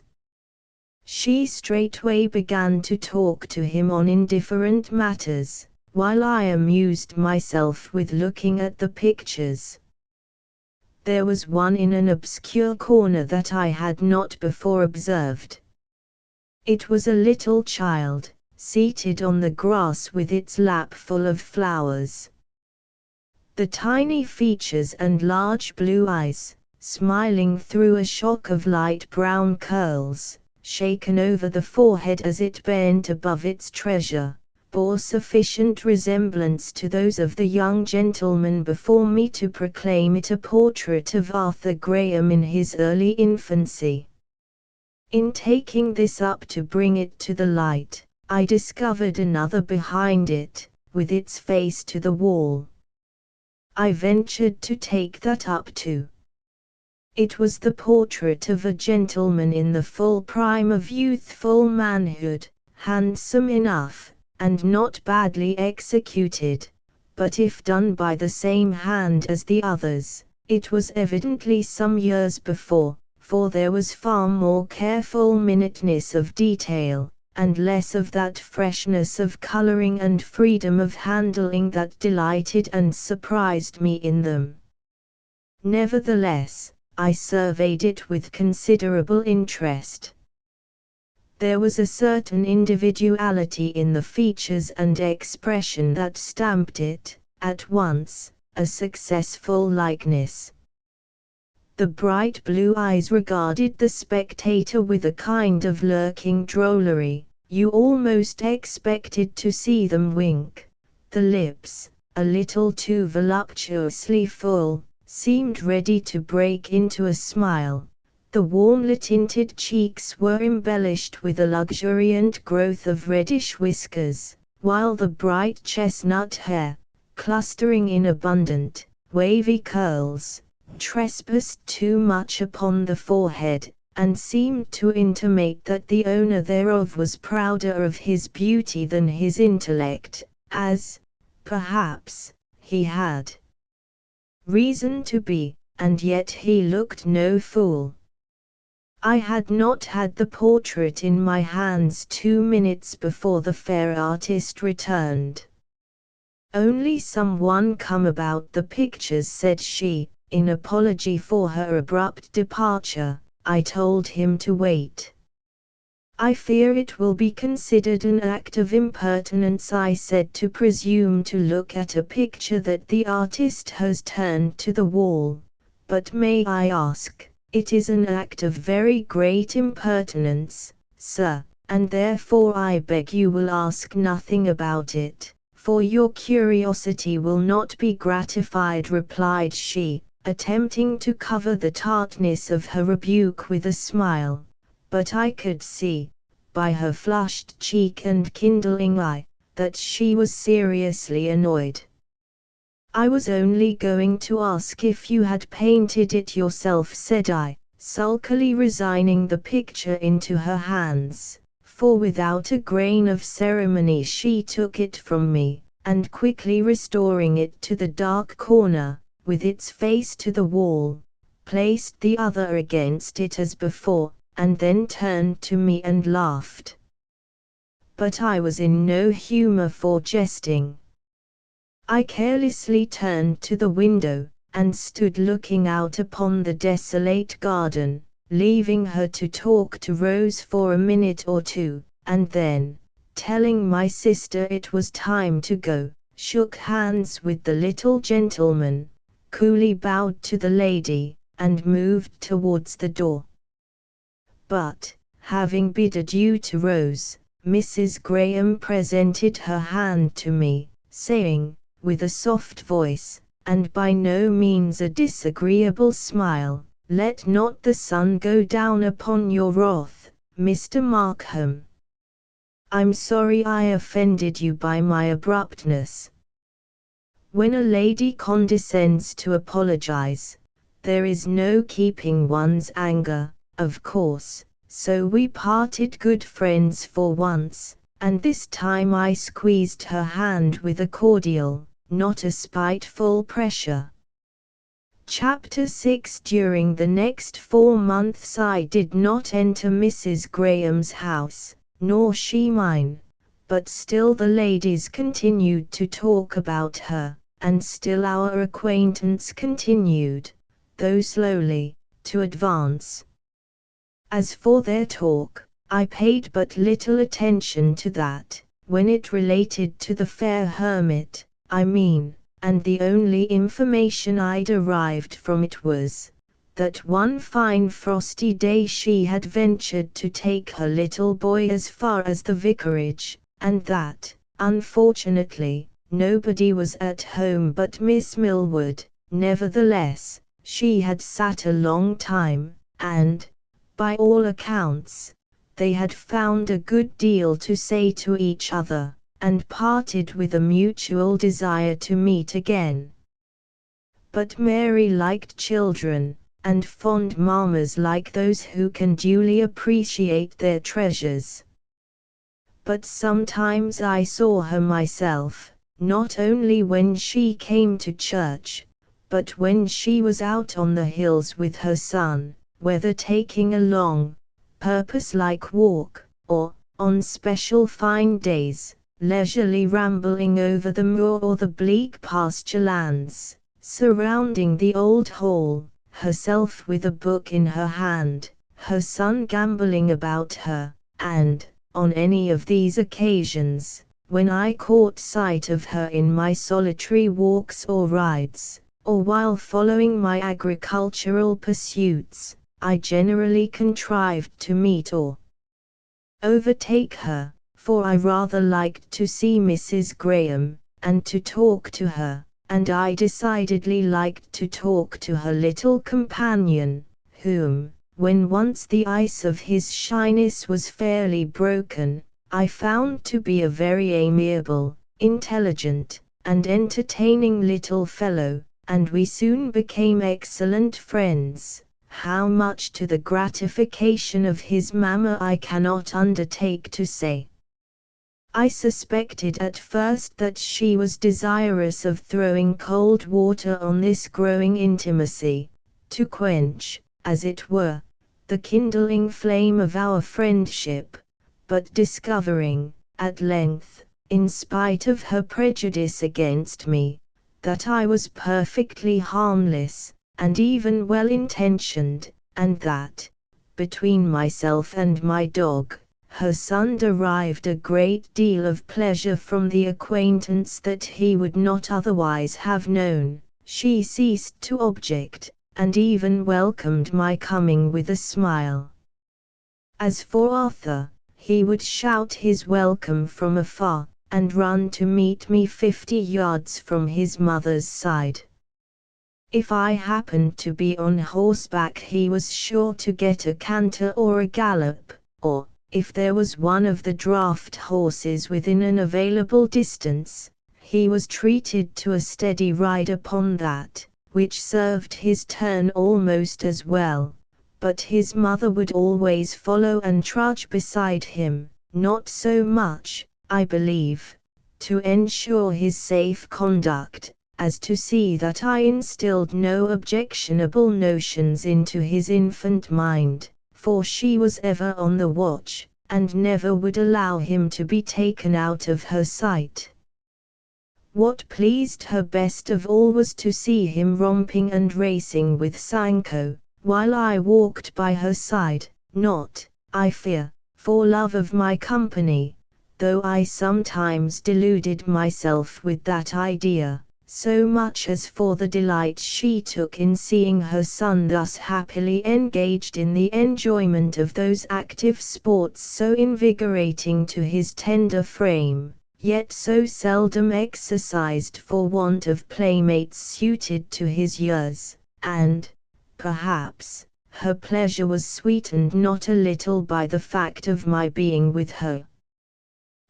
[SPEAKER 1] She straightway began to talk to him on indifferent matters, while I amused myself with looking at the pictures. There was one in an obscure corner that I had not before observed. It was a little child, seated on the grass with its lap full of flowers. The tiny features and large blue eyes, smiling through a shock of light brown curls, shaken over the forehead as it bent above its treasure, bore sufficient resemblance to those of the young gentleman before me to proclaim it a portrait of Arthur Graham in his early infancy. In taking this up to bring it to the light, I discovered another behind it, with its face to the wall. I ventured to take that up too. It was the portrait of a gentleman in the full prime of youthful manhood, handsome enough, and not badly executed, but if done by the same hand as the others, it was evidently some years before, for there was far more careful minuteness of detail, and less of that freshness of coloring and freedom of handling that delighted and surprised me in them. Nevertheless, I surveyed it with considerable interest. There was a certain individuality in the features and expression that stamped it, at once, a successful likeness. The bright blue eyes regarded the spectator with a kind of lurking drollery. You almost expected to see them wink. The lips, a little too voluptuously full, seemed ready to break into a smile. The warmly tinted cheeks were embellished with a luxuriant growth of reddish whiskers, while the bright chestnut hair, clustering in abundant, wavy curls, trespassed too much upon the forehead, and seemed to intimate that the owner thereof was prouder of his beauty than his intellect, as, perhaps, he had reason to be, and yet he looked no fool. I had not had the portrait in my hands 2 minutes before the fair artist returned. "Only someone come about the pictures," said she, in apology for her abrupt departure. I told him to wait. "I fear it will be considered an act of impertinence," I said, "to presume to look at a picture that the artist has turned to the wall. But may I ask—" "It is an act of very great impertinence, sir, and therefore I beg you will ask nothing about it, for your curiosity will not be gratified," replied she, attempting to cover the tartness of her rebuke with a smile. But I could see, by her flushed cheek and kindling eye, that she was seriously annoyed. "I was only going to ask if you had painted it yourself," said I, sulkily resigning the picture into her hands, for without a grain of ceremony she took it from me, and quickly restoring it to the dark corner, with its face to the wall, placed the other against it as before, and then turned to me and laughed. But I was in no humor for jesting. I carelessly turned to the window, and stood looking out upon the desolate garden, leaving her to talk to Rose for a minute or two, and then, telling my sister it was time to go, shook hands with the little gentleman, coolly bowed to the lady, and moved towards the door. But, having bid adieu to Rose, Mrs. Graham presented her hand to me, saying, with a soft voice, and by no means a disagreeable smile, "Let not the sun go down upon your wrath, Mr. Markham. I'm sorry I offended you by my abruptness." When a lady condescends to apologize, there is no keeping one's anger, of course, so we parted good friends for once, and this time I squeezed her hand with a cordial, not a spiteful pressure. Chapter 6. During the next 4 months I did not enter Mrs. Graham's house, nor she mine, but still the ladies continued to talk about her, and still our acquaintance continued, though slowly, to advance. As for their talk, I paid but little attention to that, when it related to the fair hermit, I mean, and the only information I derived from it was, that one fine frosty day she had ventured to take her little boy as far as the vicarage, and that, Unfortunately, nobody was at home but Miss Millwood. Nevertheless, she had sat a long time, and, by all accounts, they had found a good deal to say to each other, and parted with a mutual desire to meet again. But Mary liked children, and fond mammas like those who can duly appreciate their treasures. But sometimes I saw her myself, not only when she came to church, but when she was out on the hills with her son, whether taking a long, purpose-like walk, or, on special fine days, leisurely rambling over the moor or the bleak pasture lands, surrounding the old hall, herself with a book in her hand, her son gambolling about her, and, on any of these occasions, when I caught sight of her in my solitary walks or rides, or while following my agricultural pursuits, I generally contrived to meet or overtake her, for I rather liked to see Mrs. Graham, and to talk to her, and I decidedly liked to talk to her little companion, whom, when once the ice of his shyness was fairly broken, I found to be a very amiable, intelligent, and entertaining little fellow, and we soon became excellent friends, how much to the gratification of his mamma I cannot undertake to say. I suspected at first that she was desirous of throwing cold water on this growing intimacy, to quench, as it were, the kindling flame of our friendship, but discovering, at length, in spite of her prejudice against me, that I was perfectly harmless, and even well-intentioned, and that, between myself and my dog, her son derived a great deal of pleasure from the acquaintance that he would not otherwise have known, she ceased to object, and even welcomed my coming with a smile. As for Arthur, he would shout his welcome from afar, and run to meet me 50 yards from his mother's side. If I happened to be on horseback, he was sure to get a canter or a gallop, or, if there was one of the draught horses within an available distance, he was treated to a steady ride upon that, which served his turn almost as well, but his mother would always follow and trudge beside him, not so much, I believe, to ensure his safe conduct, as to see that I instilled no objectionable notions into his infant mind, for she was ever on the watch, and never would allow him to be taken out of her sight. What pleased her best of all was to see him romping and racing with Sancho, while I walked by her side, not, I fear, for love of my company, though I sometimes deluded myself with that idea, so much as for the delight she took in seeing her son thus happily engaged in the enjoyment of those active sports so invigorating to his tender frame, yet so seldom exercised for want of playmates suited to his years, and, perhaps, her pleasure was sweetened not a little by the fact of my being with her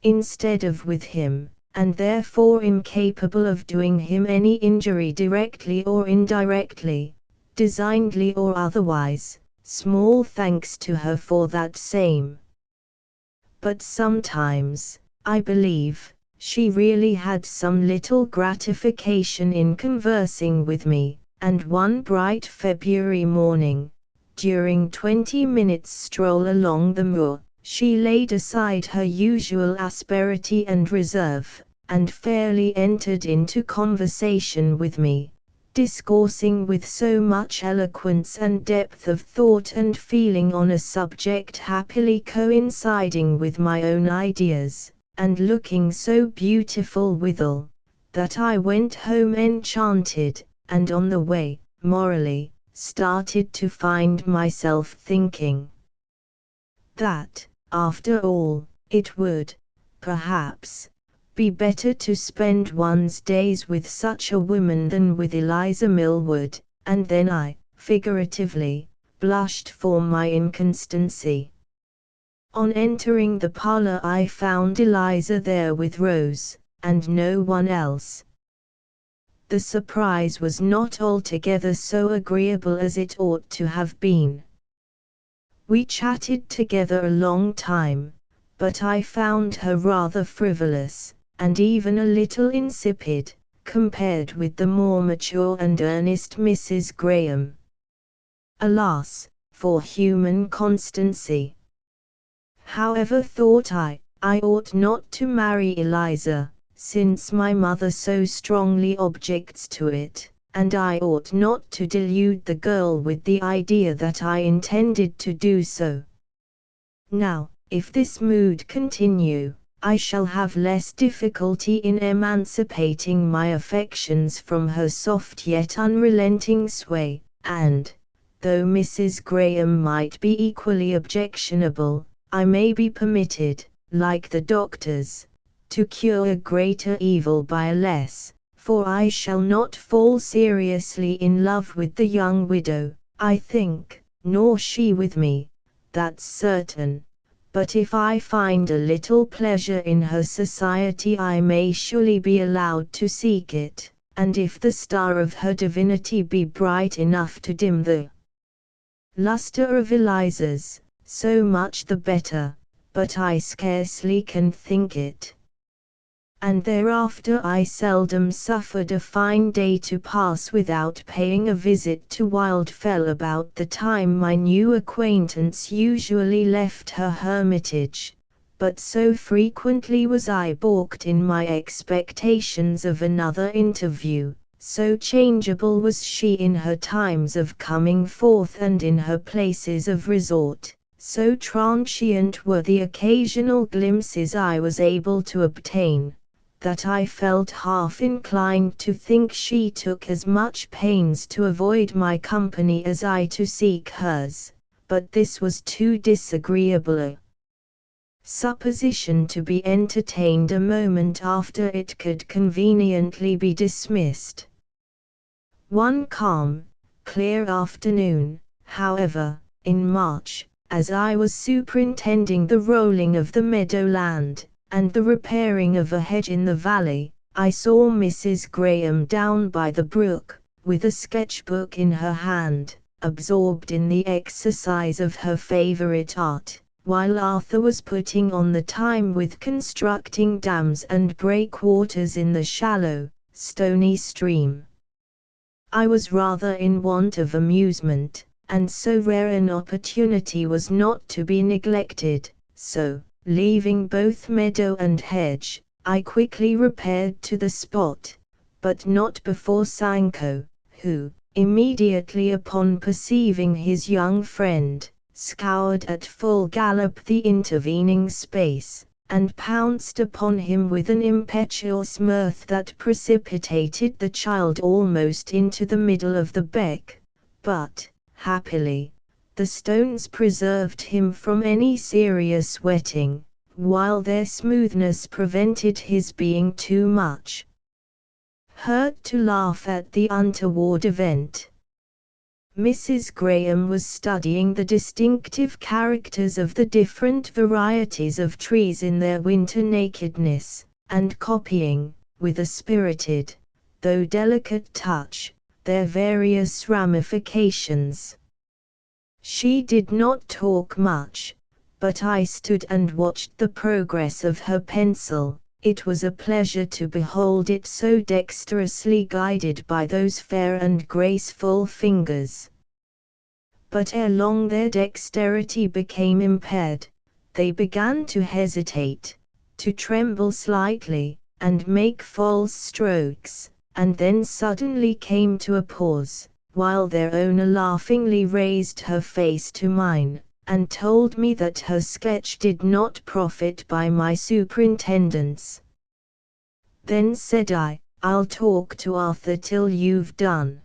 [SPEAKER 1] instead of with him, and therefore incapable of doing him any injury directly or indirectly, designedly or otherwise, small thanks to her for that same. But sometimes, I believe, she really had some little gratification in conversing with me, and one bright February morning, during 20 minutes' stroll along the moor, she laid aside her usual asperity and reserve, and fairly entered into conversation with me, discoursing with so much eloquence and depth of thought and feeling on a subject happily coinciding with my own ideas, and looking so beautiful withal, that I went home enchanted, and on the way, morally, started to find myself thinking that, after all, it would, perhaps, be better to spend one's days with such a woman than with Eliza Millward, and then I, figuratively, blushed for my inconstancy. On entering the parlor I found Eliza there with Rose, and no one else. The surprise was not altogether so agreeable as it ought to have been. We chatted together a long time, but I found her rather frivolous, and even a little insipid, compared with the more mature and earnest Mrs. Graham. Alas, for human constancy! However, thought I ought not to marry Eliza, since my mother so strongly objects to it, and I ought not to delude the girl with the idea that I intended to do so. Now, if this mood continue, I shall have less difficulty in emancipating my affections from her soft yet unrelenting sway, and, though Mrs. Graham might be equally objectionable, I may be permitted, like the doctors, to cure a greater evil by a less, for I shall not fall seriously in love with the young widow, I think, nor she with me, that's certain. But if I find a little pleasure in her society I may surely be allowed to seek it, and if the star of her divinity be bright enough to dim the lustre of Eliza's, so much the better, but I scarcely can think it. And thereafter I seldom suffered a fine day to pass without paying a visit to Wildfell about the time my new acquaintance usually left her hermitage, but so frequently was I balked in my expectations of another interview, so changeable was she in her times of coming forth and in her places of resort, so transient were the occasional glimpses I was able to obtain, that I felt half inclined to think she took as much pains to avoid my company as I to seek hers, but this was too disagreeable a supposition to be entertained a moment after it could conveniently be dismissed. One calm, clear afternoon, however, in March, as I was superintending the rolling of the meadowland, and the repairing of a hedge in the valley, I saw Mrs. Graham down by the brook, with a sketchbook in her hand, absorbed in the exercise of her favourite art, while Arthur was putting on the time with constructing dams and breakwaters in the shallow, stony stream. I was rather in want of amusement, and so rare an opportunity was not to be neglected, so, leaving both meadow and hedge, I quickly repaired to the spot, but not before Sancho, who, immediately upon perceiving his young friend, scoured at full gallop the intervening space, and pounced upon him with an impetuous mirth that precipitated the child almost into the middle of the beck, but, happily, the stones preserved him from any serious wetting, while their smoothness prevented his being too much hurt to laugh at the untoward event. Mrs. Graham was studying the distinctive characters of the different varieties of trees in their winter nakedness, and copying, with a spirited, though delicate touch, their various ramifications. She did not talk much, but I stood and watched the progress of her pencil. It was a pleasure to behold it so dexterously guided by those fair and graceful fingers. But ere long their dexterity became impaired, they began to hesitate, to tremble slightly, and make false strokes, and then suddenly came to a pause, while their owner laughingly raised her face to mine, and told me that her sketch did not profit by my superintendence. Then said I, "I'll talk to Arthur till you've done."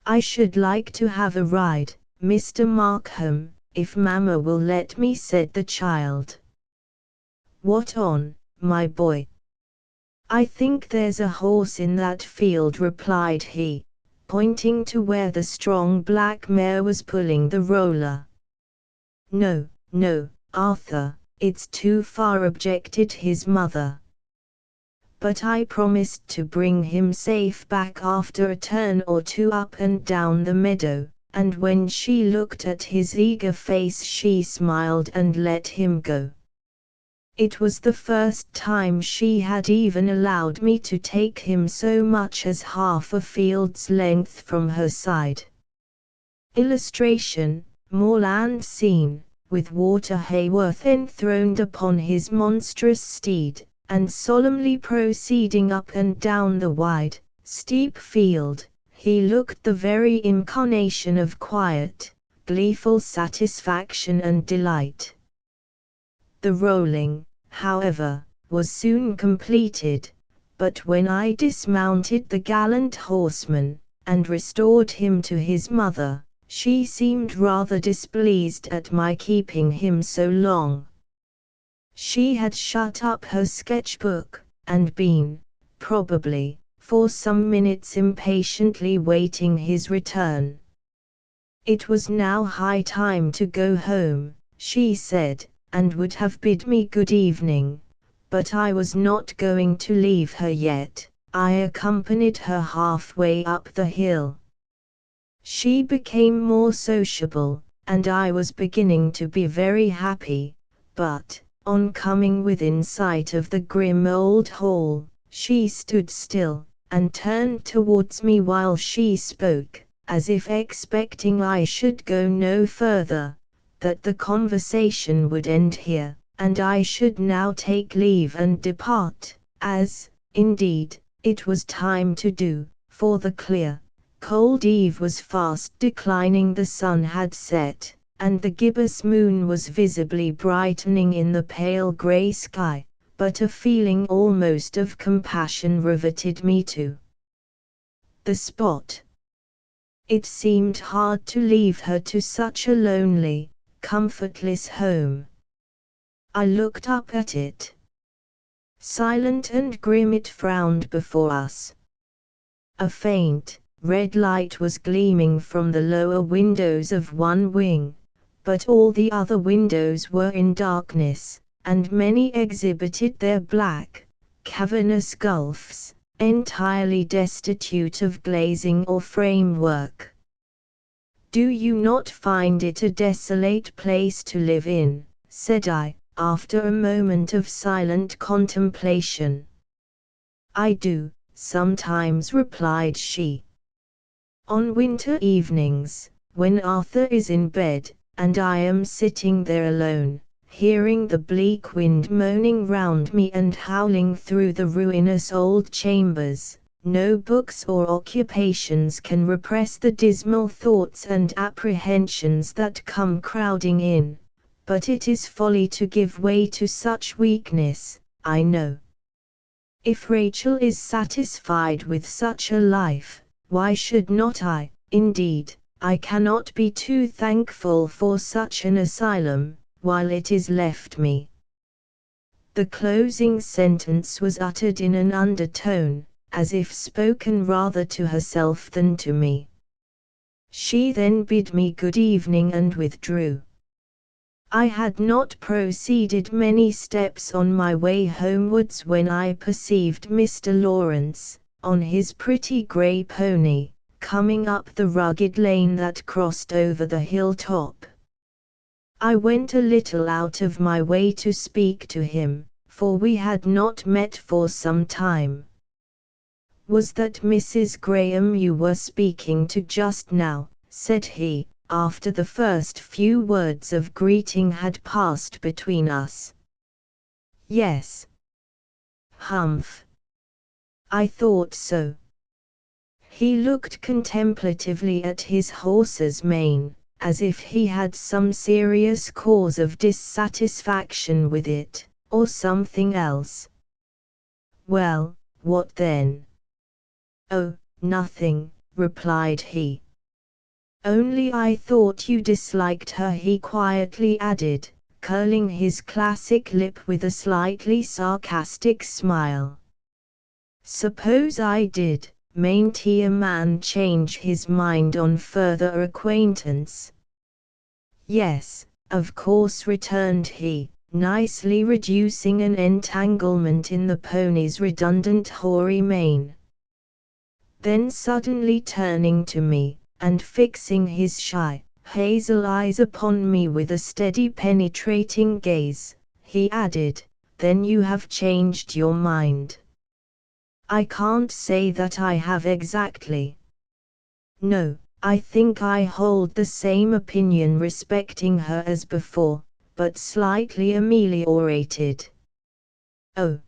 [SPEAKER 1] "I should like to have a ride, Mr. Markham, if Mamma will let me," said the child. "What on, my boy?" "I think there's a horse in that field," replied he, pointing to where the strong black mare was pulling the roller. "No, no, Arthur, it's too far," objected his mother. "But I promised to bring him safe back after a turn or two up and down the meadow," and when she looked at his eager face she smiled and let him go. It was the first time she had even allowed me to take him so much as half a field's length from her side. Illustration: moorland scene, with Walter Haworth enthroned upon his monstrous steed, and solemnly proceeding up and down the wide, steep field. He looked the very incarnation of quiet, gleeful satisfaction and delight. The rolling, however, was soon completed, but when I dismounted the gallant horseman, and restored him to his mother, she seemed rather displeased at my keeping him so long. She had shut up her sketch-book, and been, probably, for some minutes impatiently waiting his return. It was now high time to go home, she said, and would have bid me good evening, but I was not going to leave her yet. I accompanied her halfway up the hill. She became more sociable, and I was beginning to be very happy, but, on coming within sight of the grim old hall, she stood still, and turned towards me while she spoke, as if expecting I should go no further, that the conversation would end here, and I should now take leave and depart, as, indeed, it was time to do, for the clear, cold eve was fast declining. The sun had set, and the gibbous moon was visibly brightening in the pale grey sky, but a feeling almost of compassion riveted me to the spot. It seemed hard to leave her to such a lonely, comfortless home. I looked up at it. Silent and grim it frowned before us. A faint, red light was gleaming from the lower windows of one wing, but all the other windows were in darkness, and many exhibited their black, cavernous gulfs, entirely destitute of glazing or framework. "Do you not find it a desolate place to live in?" said I, after a moment of silent contemplation. "I do, sometimes," replied she. "On winter evenings, when Arthur is in bed, and I am sitting there alone, hearing the bleak wind moaning round me and howling through the ruinous old chambers, no books or occupations can repress the dismal thoughts and apprehensions that come crowding in, but it is folly to give way to such weakness, I know. If Rachel is satisfied with such a life, why should not I? Indeed, I cannot be too thankful for such an asylum, while it is left me." The closing sentence was uttered in an undertone, as if spoken rather to herself than to me. She then bid me good evening and withdrew. I had not proceeded many steps on my way homewards when I perceived Mr. Lawrence, on his pretty grey pony, coming up the rugged lane that crossed over the hilltop. I went a little out of my way to speak to him, for we had not met for some time. "Was that Mrs. Graham you were speaking to just now?" said he, after the first few words of greeting had passed between us. "Yes." "Humph. I thought so." He looked contemplatively at his horse's mane, as if he had some serious cause of dissatisfaction with it, or something else. "Well, what then?" "Oh, nothing," replied he. "Only I thought you disliked her," he quietly added, curling his classic lip with a slightly sarcastic smile. Suppose I did, mayn't a man change his mind on further acquaintance? Yes, of course, returned he, nicely reducing an entanglement in the pony's redundant hoary mane. Then suddenly turning to me, and fixing his shy, hazel eyes upon me with a steady penetrating gaze, he added, then you have changed your mind. I can't say that I have exactly. No, I think I hold the same opinion respecting her as before, but slightly ameliorated. Oh.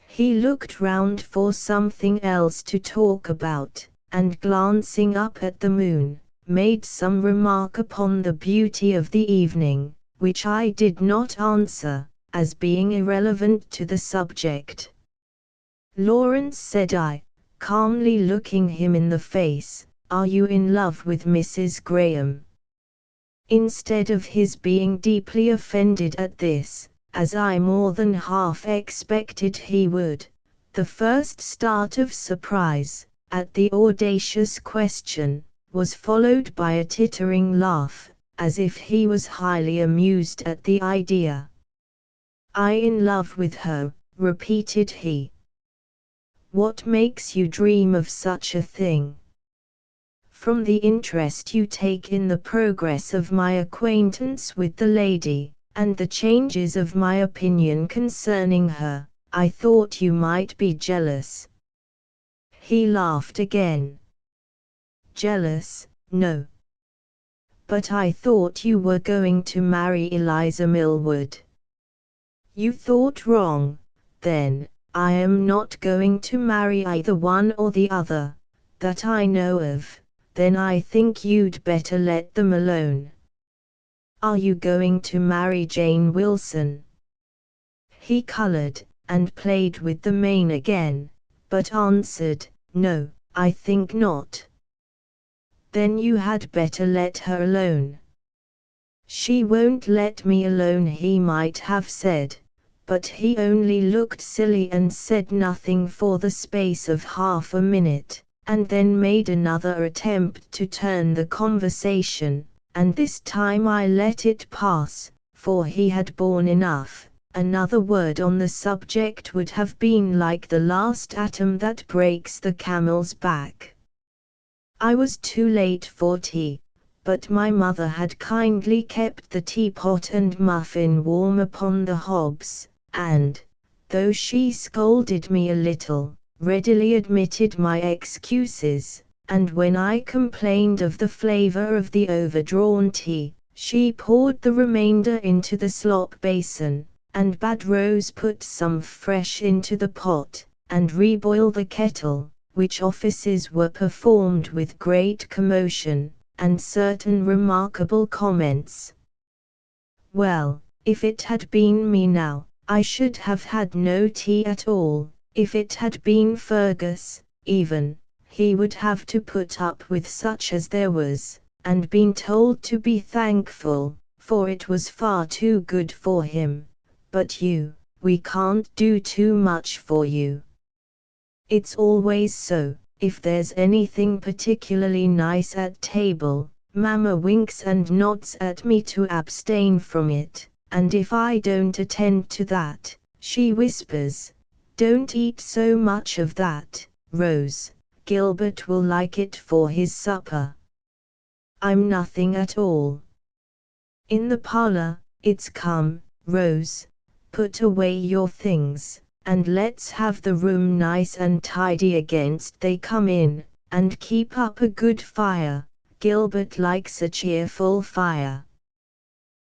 [SPEAKER 1] He looked round for something else to talk about, and glancing up at the moon, made some remark upon the beauty of the evening, which I did not answer, as being irrelevant to the subject. Lawrence, said I, calmly looking him in the face, are you in love with Mrs. Graham? Instead of his being deeply offended at this, as I more than half expected he would, the first start of surprise, at the audacious question, was followed by a tittering laugh, as if he was highly amused at the idea. I in love with her, repeated he. What makes you dream of such a thing? From the interest you take in the progress of my acquaintance with the lady, and the changes of my opinion concerning her, I thought you might be jealous. He laughed again. Jealous, no. But I thought you were going to marry Eliza Millward. You thought wrong, then. I am not going to marry either one or the other, that I know of. Then I think you'd better let them alone. Are you going to marry Jane Wilson? He colored, and played with the mane again, but answered, no, I think not. Then you had better let her alone. She won't let me alone, he might have said, but he only looked silly and said nothing for the space of half a minute, and then made another attempt to turn the conversation, and this time I let it pass, for he had borne enough. Another word on the subject would have been like the last atom that breaks the camel's back. I was too late for tea, but my mother had kindly kept the teapot and muffin warm upon the hobs, and, though she scolded me a little, readily admitted my excuses, and when I complained of the flavor of the overdrawn tea, she poured the remainder into the slop basin, and bade Rose put some fresh into the pot, and reboil the kettle, which offices were performed with great commotion, and certain remarkable comments. Well, if it had been me now, I should have had no tea at all. If it had been Fergus, even, he would have to put up with such as there was, and been told to be thankful, for it was far too good for him. But you, we can't do too much for you. It's always so, if there's anything particularly nice at table, Mamma winks and nods at me to abstain from it, and if I don't attend to that, she whispers, don't eat so much of that, Rose, Gilbert will like it for his supper. I'm nothing at all. In the parlor, it's come, Rose, put away your things, and let's have the room nice and tidy against they come in, and keep up a good fire, Gilbert likes a cheerful fire.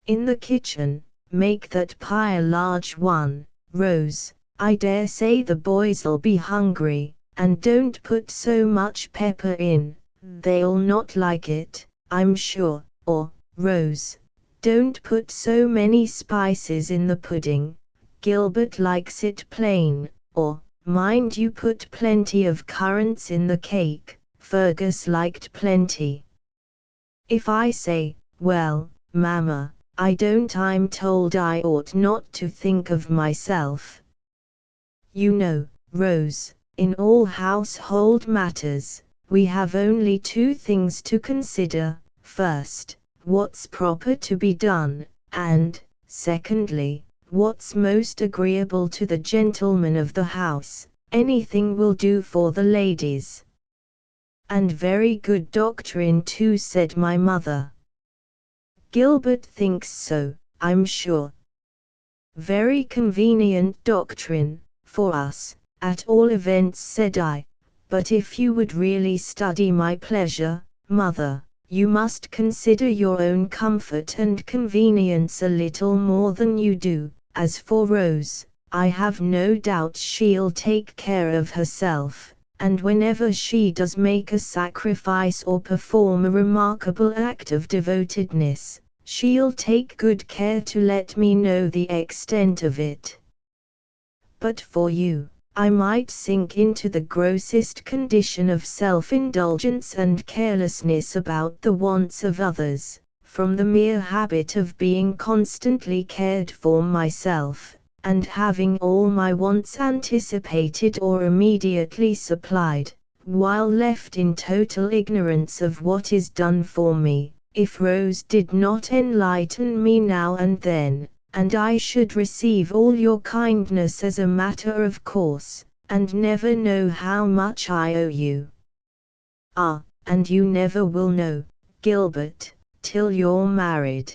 [SPEAKER 1] In the kitchen, make that pie a large one, Rose, I dare say the boys'll be hungry, and don't put so much pepper in, they'll not like it, I'm sure, or, Rose, don't put so many spices in the pudding, Gilbert likes it plain, or, mind you put plenty of currants in the cake, Fergus liked plenty. If I say, well, Mamma, I don't, I'm told I ought not to think of myself. You know, Rose, In all household matters, we have only two things to consider: first, what's proper to be done, and, secondly, what's most agreeable to the gentlemen of the house. Anything will do for the ladies. And very good doctrine too, said my mother. Gilbert thinks so, I'm sure. Very convenient doctrine, for us, at all events, said I. But if you would really study my pleasure, mother, you must consider your own comfort and convenience a little more than you do. As for Rose, I have no doubt she'll take care of herself, and whenever she does make a sacrifice or perform a remarkable act of devotedness, she'll take good care to let me know the extent of it. But for you, I might sink into the grossest condition of self-indulgence and carelessness about the wants of others, from the mere habit of being constantly cared for myself, and having all my wants anticipated or immediately supplied, while left in total ignorance of what is done for me, if Rose did not enlighten me now and then, and I should receive all your kindness as a matter of course, and never know how much I owe you. Ah, and you never will know, Gilbert, till you're married.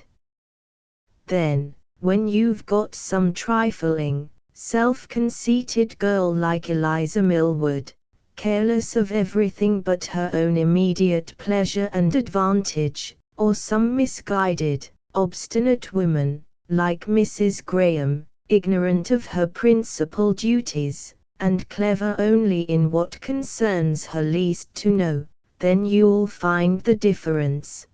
[SPEAKER 1] Then, when you've got some trifling, self-conceited girl like Eliza Millward, careless of everything but her own immediate pleasure and advantage, or some misguided, obstinate woman, like Mrs. Graham, ignorant of her principal duties, and clever only in what concerns her least to know, then you'll find the difference.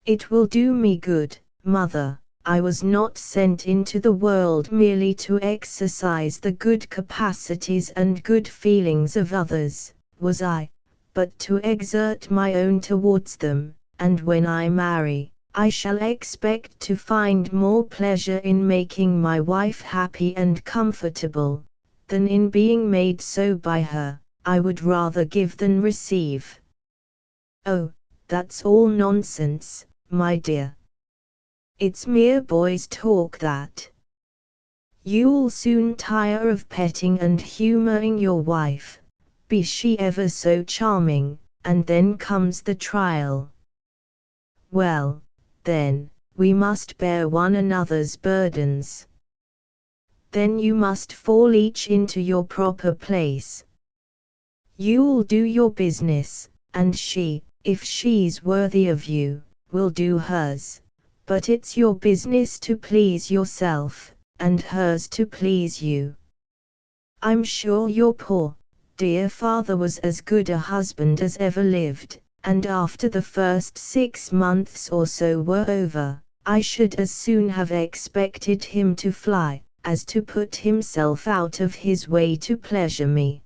[SPEAKER 1] It will do me good, mother. I was not sent into the world merely to exercise the good capacities and good feelings of others, was I, but to exert my own towards them, and when I marry, I shall expect to find more pleasure in making my wife happy and comfortable, than in being made so by her. I would rather give than receive. Oh, that's all nonsense, my dear. It's mere boys' talk that. You'll soon tire of petting and humoring your wife, be she ever so charming, and then comes the trial. Well, then, we must bear one another's burdens. Then you must fall each into your proper place. You'll do your business, and she, if she's worthy of you, will do hers. But it's your business to please yourself, and hers to please you. I'm sure your poor, dear father was as good a husband as ever lived, and after the first 6 months or so were over, I should as soon have expected him to fly, as to put himself out of his way to pleasure me.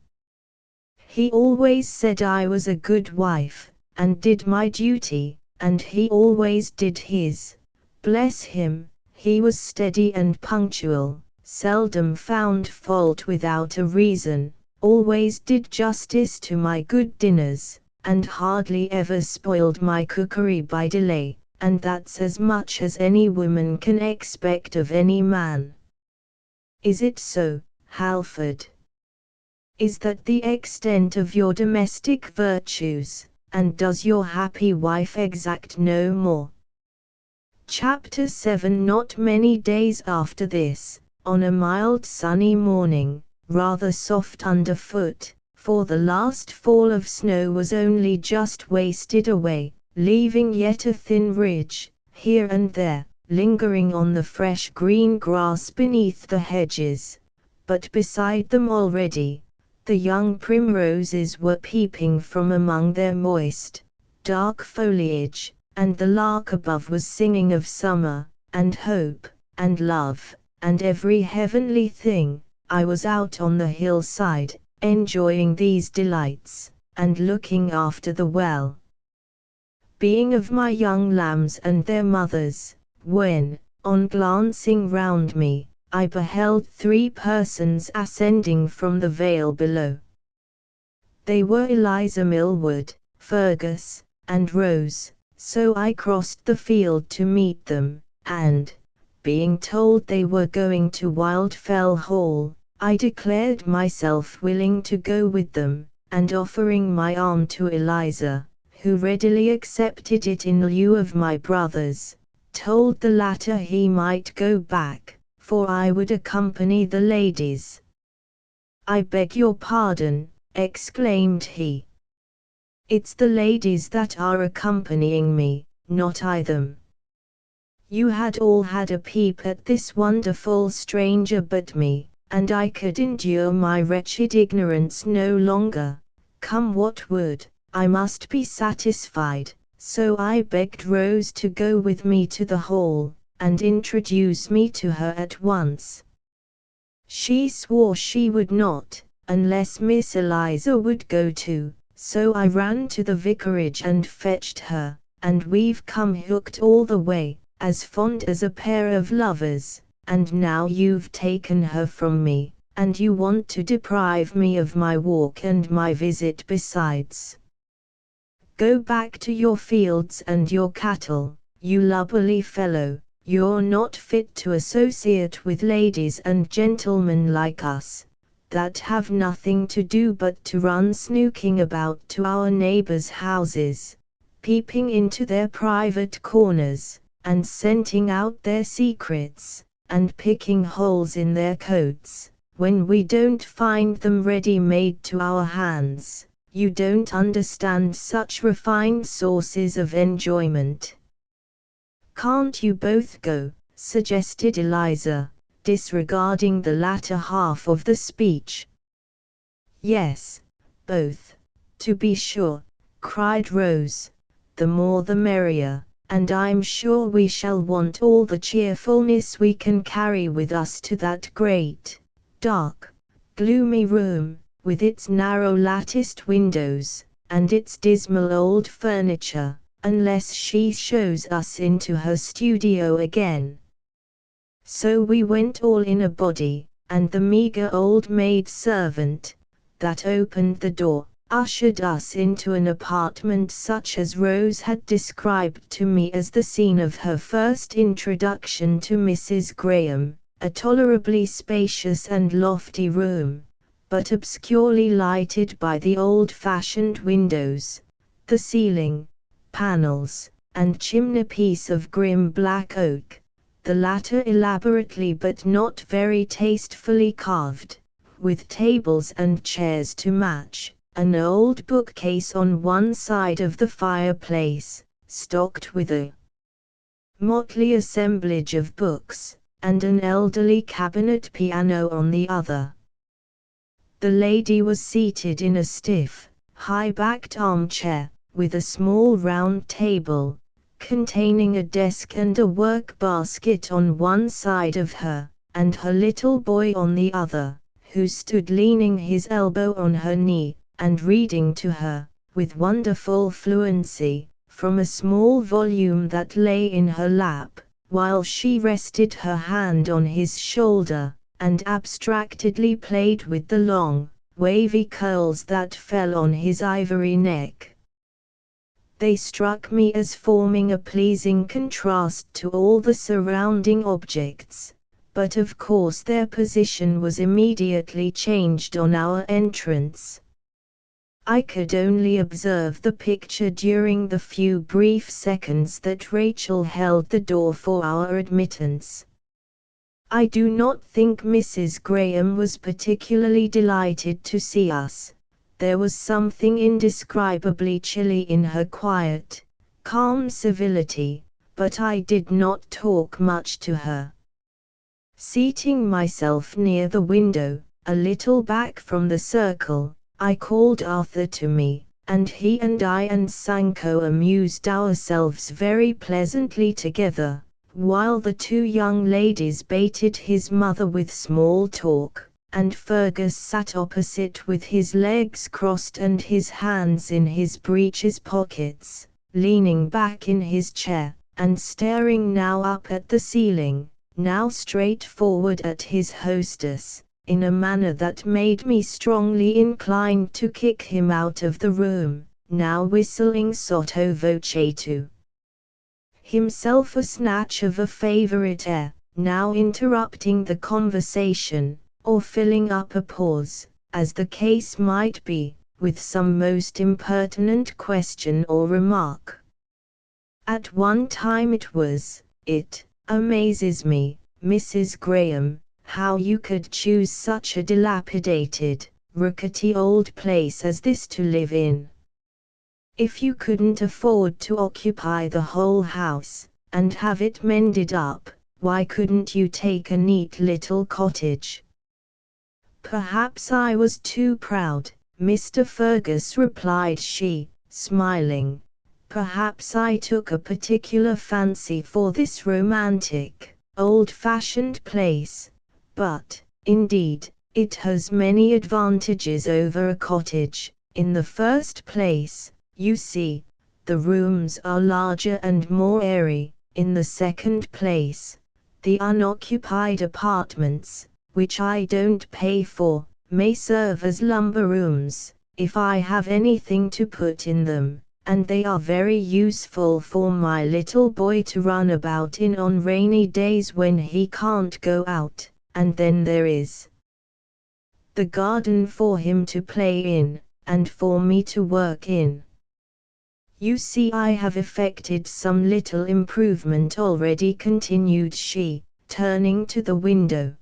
[SPEAKER 1] He always said I was a good wife, and did my duty, and he always did his. Bless him, he was steady and punctual, seldom found fault without a reason, always did justice to my good dinners, and hardly ever spoiled my cookery by delay, and that's as much as any woman can expect of any man. Is it so, Halford? Is that the extent of your domestic virtues, and does your happy wife exact no more? Chapter 7. Not many days after this, on a mild sunny morning, rather soft underfoot, for the last fall of snow was only just wasted away, leaving yet a thin ridge, here and there, lingering on the fresh green grass beneath the hedges, but beside them already, the young primroses were peeping from among their moist, dark foliage, and the lark above was singing of summer, and hope, and love, and every heavenly thing. I was out on the hillside, enjoying these delights, and looking after the well-being of my young lambs and their mothers, when, on glancing round me, I beheld 3 persons ascending from the vale below. They were Eliza Millward, Fergus, and Rose, so I crossed the field to meet them, and, being told they were going to Wildfell Hall, I declared myself willing to go with them, and offering my arm to Eliza, who readily accepted it in lieu of my brother's, told the latter he might go back, for I would accompany the ladies. "I beg your pardon," exclaimed he. "It's the ladies that are accompanying me, not I them." You had all had a peep at this wonderful stranger but me, and I could endure my wretched ignorance no longer. Come what would, I must be satisfied, so I begged Rose to go with me to the hall, and introduce me to her at once. She swore she would not, unless Miss Eliza would go too, so I ran to the vicarage and fetched her, and we've come hooked all the way, as fond as a pair of lovers, and now you've taken her from me, and you want to deprive me of my walk and my visit besides. Go back to your fields and your cattle, you lubberly fellow. You're not fit to associate with ladies and gentlemen like us, that have nothing to do but to run snooking about to our neighbors' houses, peeping into their private corners, and scenting out their secrets, and picking holes in their coats, when we don't find them ready-made to our hands. You don't understand such refined sources of enjoyment." "Can't you both go?" suggested Eliza, disregarding the latter half of the speech. "Yes, both, to be sure," cried Rose. "The more the merrier, and I'm sure we shall want all the cheerfulness we can carry with us to that great, dark, gloomy room, with its narrow latticed windows, and its dismal old furniture, unless she shows us into her studio again." So we went all in a body, and the meagre old maid-servant, that opened the door, ushered us into an apartment such as Rose had described to me as the scene of her first introduction to Mrs. Graham, a tolerably spacious and lofty room, but obscurely lighted by the old-fashioned windows, the ceiling, panels, and chimney-piece of grim black oak, the latter elaborately but not very tastefully carved, with tables and chairs to match, an old bookcase on one side of the fireplace, stocked with a motley assemblage of books, and an elderly cabinet piano on the other. The lady was seated in a stiff, high-backed armchair, with a small round table, containing a desk and a work-basket on one side of her, and her little boy on the other, who stood leaning his elbow on her knee, and reading to her, with wonderful fluency, from a small volume that lay in her lap, while she rested her hand on his shoulder, and abstractedly played with the long, wavy curls that fell on his ivory neck. They struck me as forming a pleasing contrast to all the surrounding objects, but of course their position was immediately changed on our entrance. I could only observe the picture during the few brief seconds that Rachel held the door for our admittance. I do not think Mrs. Graham was particularly delighted to see us. There was something indescribably chilly in her quiet, calm civility, but I did not talk much to her. Seating myself near the window, a little back from the circle, I called Arthur to me, and he and I and Sancho amused ourselves very pleasantly together, while the two young ladies baited his mother with small talk, and Fergus sat opposite with his legs crossed and his hands in his breeches pockets, leaning back in his chair, and staring now up at the ceiling, now straight forward at his hostess, in a manner that made me strongly inclined to kick him out of the room, now whistling sotto voce to himself a snatch of a favorite air, now interrupting the conversation, or filling up a pause, as the case might be, with some most impertinent question or remark. At one time it amazes me, Mrs. Graham, how you could choose such a dilapidated, rickety old place as this to live in. If you couldn't afford to occupy the whole house, and have it mended up, why couldn't you take a neat little cottage? Perhaps I was too proud, Mr. Fergus, replied she, smiling. Perhaps I took a particular fancy for this romantic, old-fashioned place, but, indeed, it has many advantages over a cottage. In the first place, you see, the rooms are larger and more airy. In the second place, the unoccupied apartments, which I don't pay for, may serve as lumber rooms, if I have anything to put in them, and they are very useful for my little boy to run about in on rainy days when he can't go out, and then there is the garden for him to play in, and for me to work in. You see, I have effected some little improvement already, continued she, turning to the window.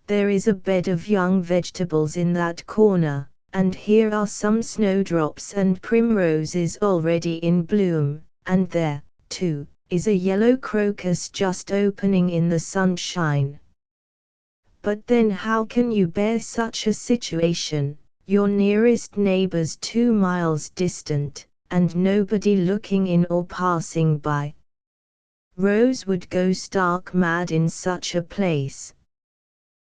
[SPEAKER 1] There is a bed of young vegetables in that corner, and here are some snowdrops and primroses already in bloom, and there, too, is a yellow crocus just opening in the sunshine. But then how can you bear such a situation, your nearest neighbors 2 miles distant, and nobody looking in or passing by? Rose would go stark mad in such a place.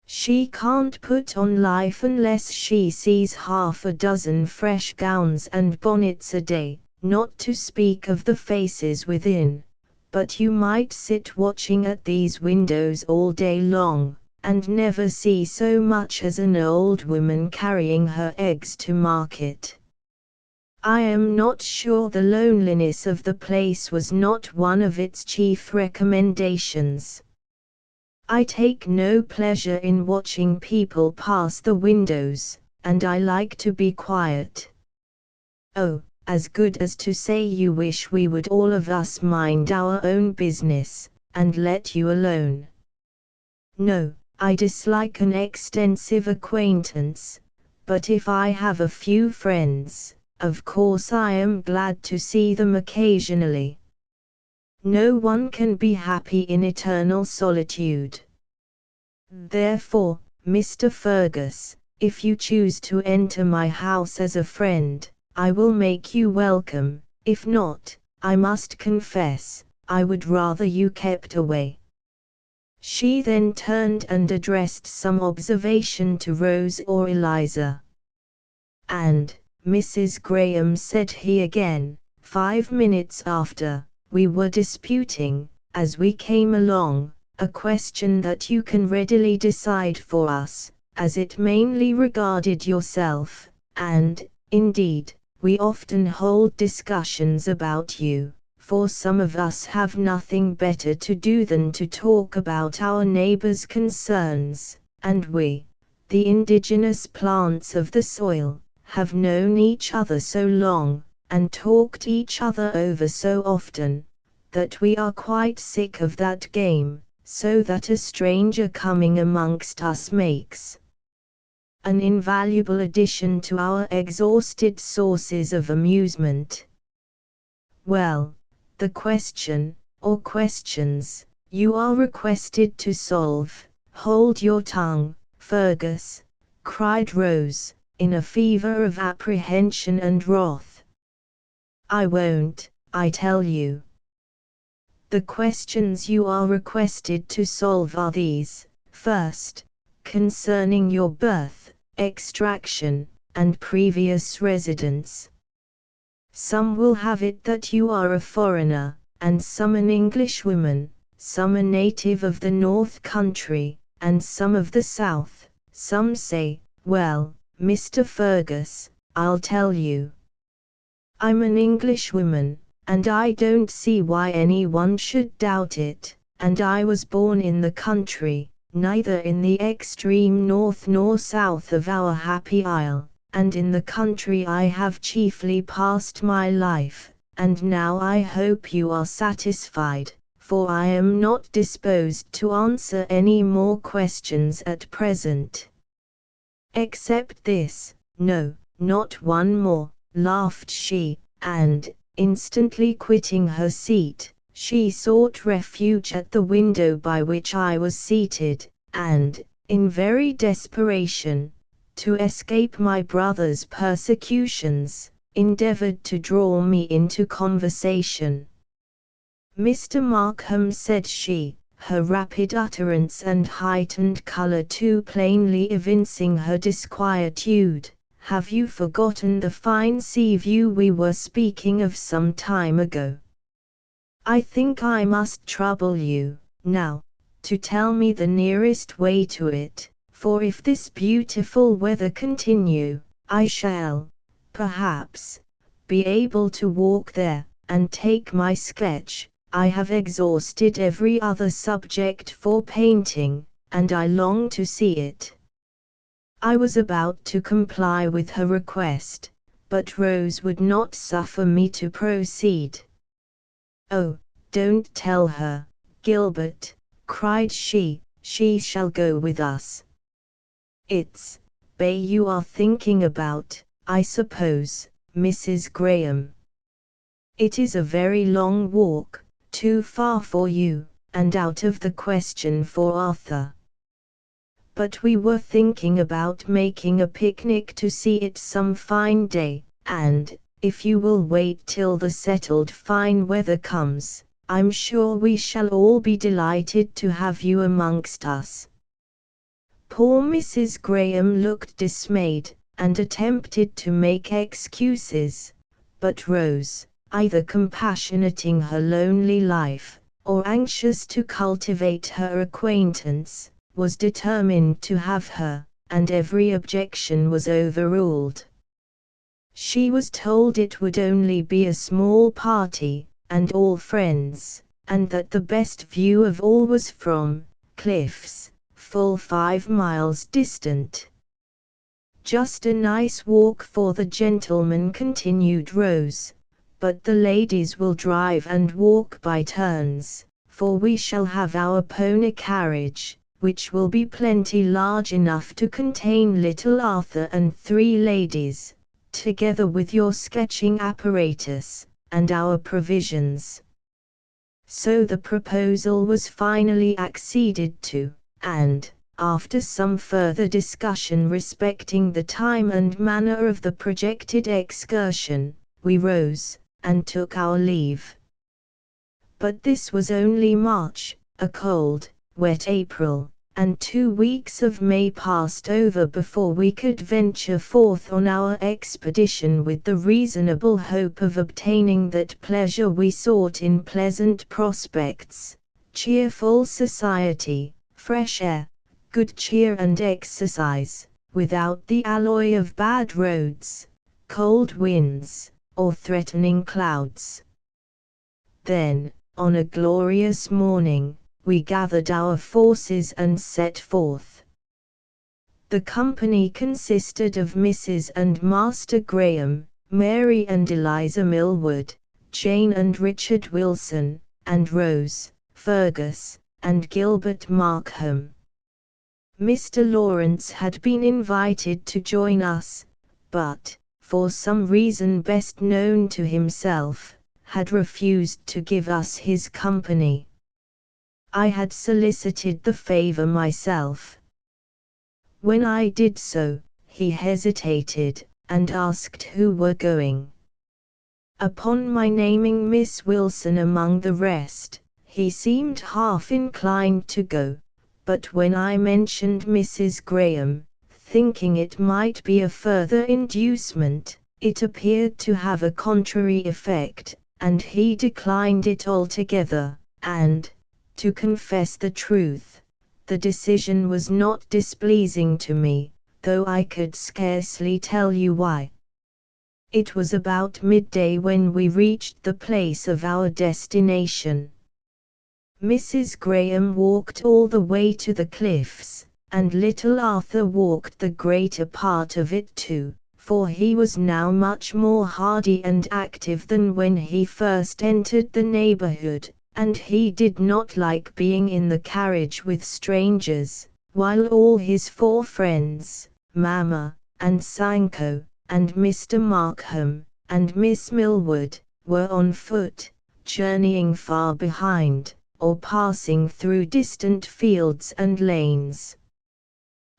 [SPEAKER 1] She can't put on life unless she sees half a dozen fresh gowns and bonnets a day, not to speak of the faces within. But you might sit watching at these windows all day long, and never see so much as an old woman carrying her eggs to market. I am not sure the loneliness of the place was not one of its chief recommendations. I take no pleasure in watching people pass the windows, and I like to be quiet. Oh, as good as to say you wish we would all of us mind our own business, and let you alone. No, I dislike an extensive acquaintance, but if I have a few friends, of course I am glad to see them occasionally. No one can be happy in eternal solitude. Therefore, Mr. Fergus, if you choose to enter my house as a friend, I will make you welcome. If not, I must confess, I would rather you kept away. She then turned and addressed some observation to Rose or Eliza. And, Mrs. Graham, said he again, 5 minutes after, we were disputing, as we came along, a question that you can readily decide for us, as it mainly regarded yourself, and, indeed, we often hold discussions about you, for some of us have nothing better to do than to talk about our neighbors' concerns, and we, the indigenous plants of the soil, have known each other so long, and talked each other over so often, that we are quite sick of that game, so that a stranger coming amongst us makes an invaluable addition to our exhausted sources of amusement. Well, the question, or questions, you are requested to solve. Hold your tongue, Fergus, cried Rose, in a fever of apprehension and wrath. I won't, I tell you. The questions you are requested to solve are these: first, concerning your birth, extraction, and previous residence. Some will have it that you are a foreigner, and some an Englishwoman, some a native of the North Country, and some of the South, Some say, well, Mr. Fergus, I'll tell you. I'm an Englishwoman, and I don't see why anyone should doubt it, and I was born in the country, neither in the extreme north nor south of our happy isle, and in the country I have chiefly passed my life, and now I hope you are satisfied, for I am not disposed to answer any more questions at present. Except this, no, not one more, laughed she, and, instantly quitting her seat, she sought refuge at the window by which I was seated, and, in very desperation, to escape my brother's persecutions, endeavored to draw me into conversation. Mr. Markham, said she, her rapid utterance and heightened color too plainly evincing her disquietude, have you forgotten the fine sea view we were speaking of some time ago? I think I must trouble you, now, to tell me the nearest way to it, for if this beautiful weather continue, I shall, perhaps, be able to walk there, and take my sketch. I have exhausted every other subject for painting, and I long to see it. I was about to comply with her request, but Rose would not suffer me to proceed. Oh, don't tell her, Gilbert, cried she shall go with us. It's Bay you are thinking about, I suppose, Mrs. Graham. It is a very long walk, too far for you, and out of the question for Arthur. But we were thinking about making a picnic to see it some fine day, and, if you will wait till the settled fine weather comes, I'm sure we shall all be delighted to have you amongst us. Poor Mrs. Graham looked dismayed, and attempted to make excuses, but Rose, either compassionating her lonely life, or anxious to cultivate her acquaintance, was determined to have her, and every objection was overruled. She was told it would only be a small party, and all friends, and that the best view of all was from cliffs, full 5 miles distant. Just a nice walk for the gentlemen, continued Rose, but the ladies will drive and walk by turns, for we shall have our pony carriage, which will be plenty large enough to contain little Arthur and 3 ladies, together with your sketching apparatus, and our provisions. So the proposal was finally acceded to, and, after some further discussion respecting the time and manner of the projected excursion, we rose, and took our leave. But this was only March, a cold, wet April, and 2 weeks of May passed over before we could venture forth on our expedition with the reasonable hope of obtaining that pleasure we sought in pleasant prospects, cheerful society, fresh air, good cheer and exercise, without the alloy of bad roads, cold winds, or threatening clouds. Then, on a glorious morning, we gathered our forces and set forth. The company consisted of Mrs. and Master Graham, Mary and Eliza Millwood, Jane and Richard Wilson, and Rose, Fergus, and Gilbert Markham. Mr. Lawrence had been invited to join us, but, for some reason best known to himself, had refused to give us his company. I had solicited the favor myself. When I did so, he hesitated, and asked who were going. Upon my naming Miss Wilson among the rest, he seemed half inclined to go, but when I mentioned Mrs. Graham, thinking it might be a further inducement, it appeared to have a contrary effect, and he declined it altogether, and, to confess the truth, The decision was not displeasing to me, though I could scarcely tell you why. It was about midday when we reached the place of our destination. Mrs. Graham walked all the way to the cliffs, and little Arthur walked the greater part of it too, for he was now much more hardy and active than when he first entered the neighborhood, and he did not like being in the carriage with strangers, while all his 4 friends, Mamma, and Sancho, and Mr. Markham, and Miss Millwood, were on foot, journeying far behind, or passing through distant fields and lanes.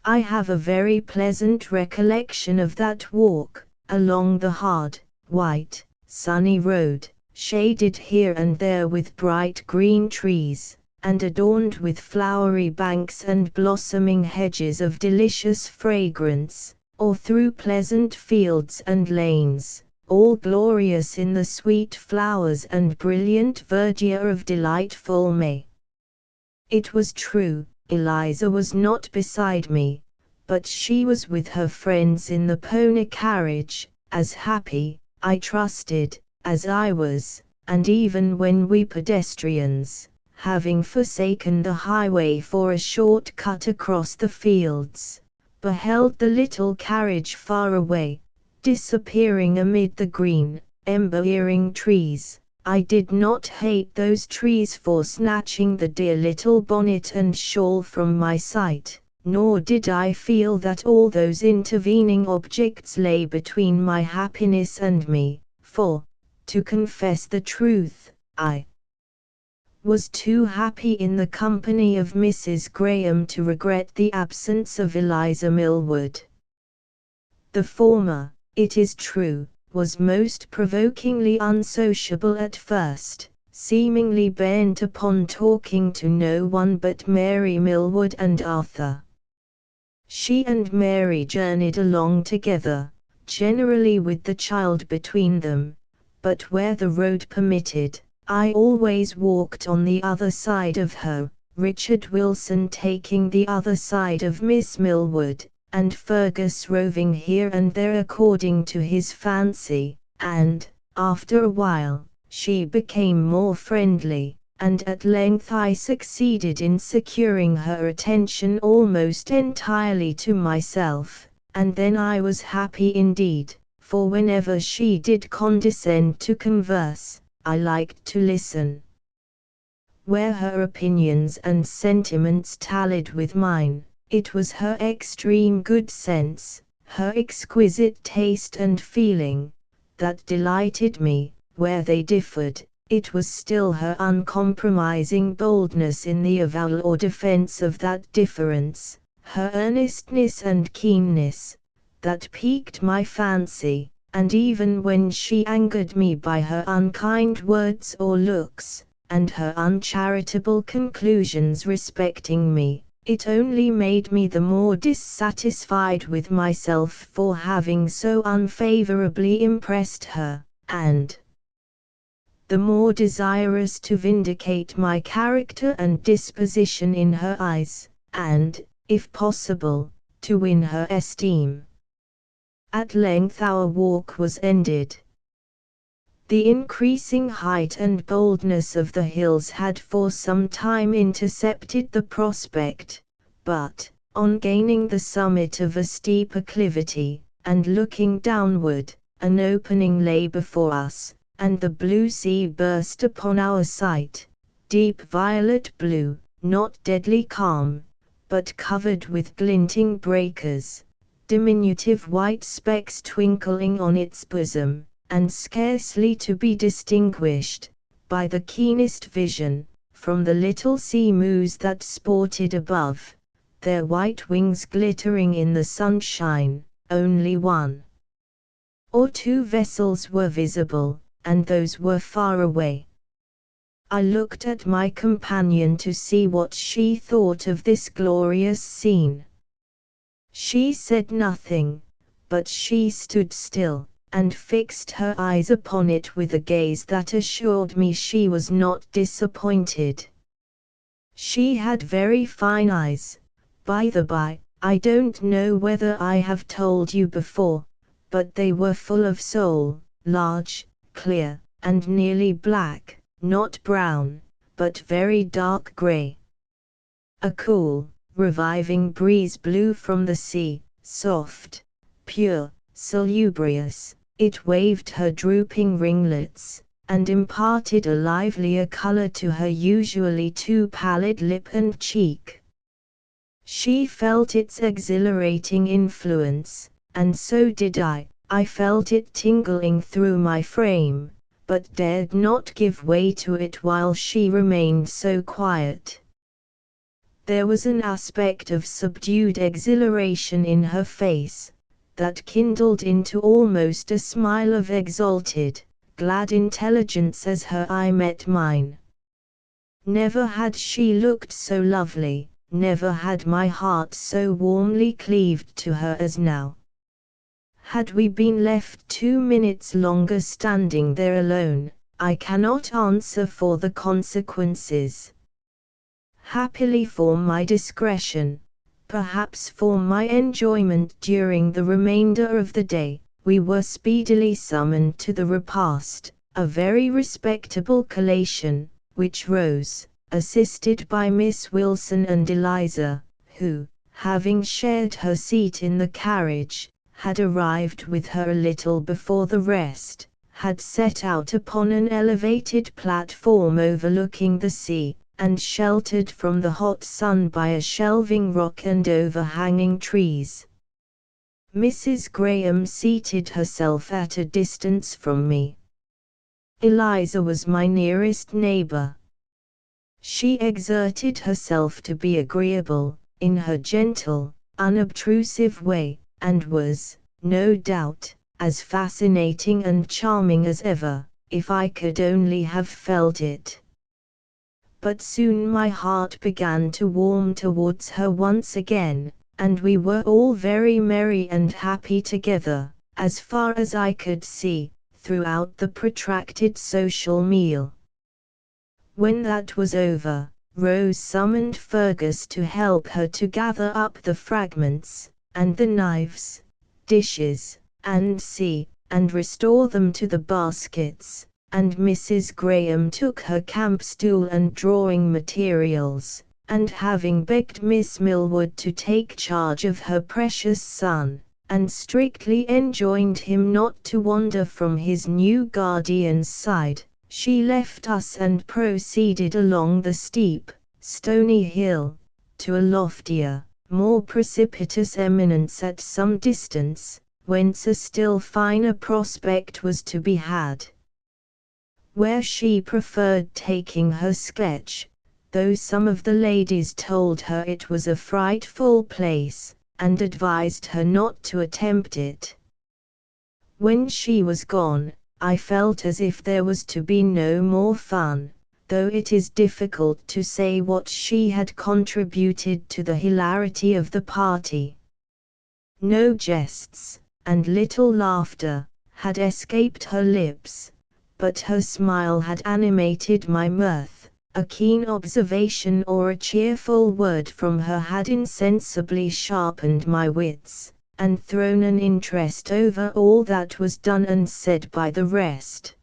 [SPEAKER 1] I have a very pleasant recollection of that walk, along the hard, white, sunny road, shaded here and there with bright green trees, and adorned with flowery banks and blossoming hedges of delicious fragrance, or through pleasant fields and lanes, all glorious in the sweet flowers and brilliant verdure of delightful May. It was true, Eliza was not beside me, but she was with her friends in the pony carriage, as happy, I trusted, as I was, and even when we pedestrians, having forsaken the highway for a short cut across the fields, beheld the little carriage far away, disappearing amid the green, ember-earing trees, I did not hate those trees for snatching the dear little bonnet and shawl from my sight, nor did I feel that all those intervening objects lay between my happiness and me, for, to confess the truth, I was too happy in the company of Mrs. Graham to regret the absence of Eliza Millwood. The former, it is true, was most provokingly unsociable at first, seemingly bent upon talking to no one but Mary Millwood and Arthur. She and Mary journeyed along together, generally with the child between them, but where the road permitted, I always walked on the other side of her, Richard Wilson taking the other side of Miss Millwood, and Fergus roving here and there according to his fancy, and, after a while, she became more friendly, and at length I succeeded in securing her attention almost entirely to myself, and then I was happy indeed, for whenever she did condescend to converse, I liked to listen. Where her opinions and sentiments tallied with mine, it was her extreme good sense, her exquisite taste and feeling, that delighted me. Where they differed, it was still her uncompromising boldness in the avowal or defense of that difference, her earnestness and keenness, that piqued my fancy, and even when she angered me by her unkind words or looks, and her uncharitable conclusions respecting me, it only made me the more dissatisfied with myself for having so unfavorably impressed her, and the more desirous to vindicate my character and disposition in her eyes, and, if possible, to win her esteem. At length our walk was ended. The increasing height and boldness of the hills had for some time intercepted the prospect, but, on gaining the summit of a steep acclivity, and looking downward, an opening lay before us, and the blue sea burst upon our sight, deep violet blue, not deadly calm, but covered with glinting breakers, diminutive white specks twinkling on its bosom, and scarcely to be distinguished, by the keenest vision, from the little sea moos that sported above, their white wings glittering in the sunshine. Only 1 or 2 vessels were visible, and those were far away. I looked at my companion to see what she thought of this glorious scene. She said nothing, but she stood still, and fixed her eyes upon it with a gaze that assured me she was not disappointed. She had very fine eyes. By the by, I don't know whether I have told you before, but they were full of soul, large, clear, and nearly black, not brown, but very dark grey. A cool, reviving breeze blew from the sea, soft, pure, salubrious. It waved her drooping ringlets, and imparted a livelier color to her usually too pallid lip and cheek. She felt its exhilarating influence, and so did I. I felt it tingling through my frame, but dared not give way to it while she remained so quiet. There was an aspect of subdued exhilaration in her face, that kindled into almost a smile of exalted, glad intelligence as her eye met mine. Never had she looked so lovely, never had my heart so warmly cleaved to her as now. Had we been left 2 minutes longer standing there alone, I cannot answer for the consequences. Happily for my discretion, perhaps for my enjoyment during the remainder of the day, we were speedily summoned to the repast, a very respectable collation, which Rose, assisted by Miss Wilson and Eliza, who, having shared her seat in the carriage, had arrived with her a little before the rest, had set out upon an elevated platform overlooking the sea, and sheltered from the hot sun by a shelving rock and overhanging trees. Mrs. Graham seated herself at a distance from me. Eliza was my nearest neighbor. She exerted herself to be agreeable, in her gentle, unobtrusive way, and was, no doubt, as fascinating and charming as ever, if I could only have felt it. But soon my heart began to warm towards her once again, and we were all very merry and happy together, as far as I could see, throughout the protracted social meal. When that was over, Rose summoned Fergus to help her to gather up the fragments, and the knives, dishes, and restore them to the baskets, and Mrs. Graham took her camp stool and drawing materials, and having begged Miss Millwood to take charge of her precious son, and strictly enjoined him not to wander from his new guardian's side, she left us and proceeded along the steep, stony hill, to a loftier, more precipitous eminence at some distance, whence a still finer prospect was to be had. Where she preferred taking her sketch, though some of the ladies told her it was a frightful place, and advised her not to attempt it. When she was gone, I felt as if there was to be no more fun, though it is difficult to say what she had contributed to the hilarity of the party. No jests, and little laughter, had escaped her lips, but her smile had animated my mirth, a keen observation or a cheerful word from her had insensibly sharpened my wits, and thrown an interest over all that was done and said by the rest.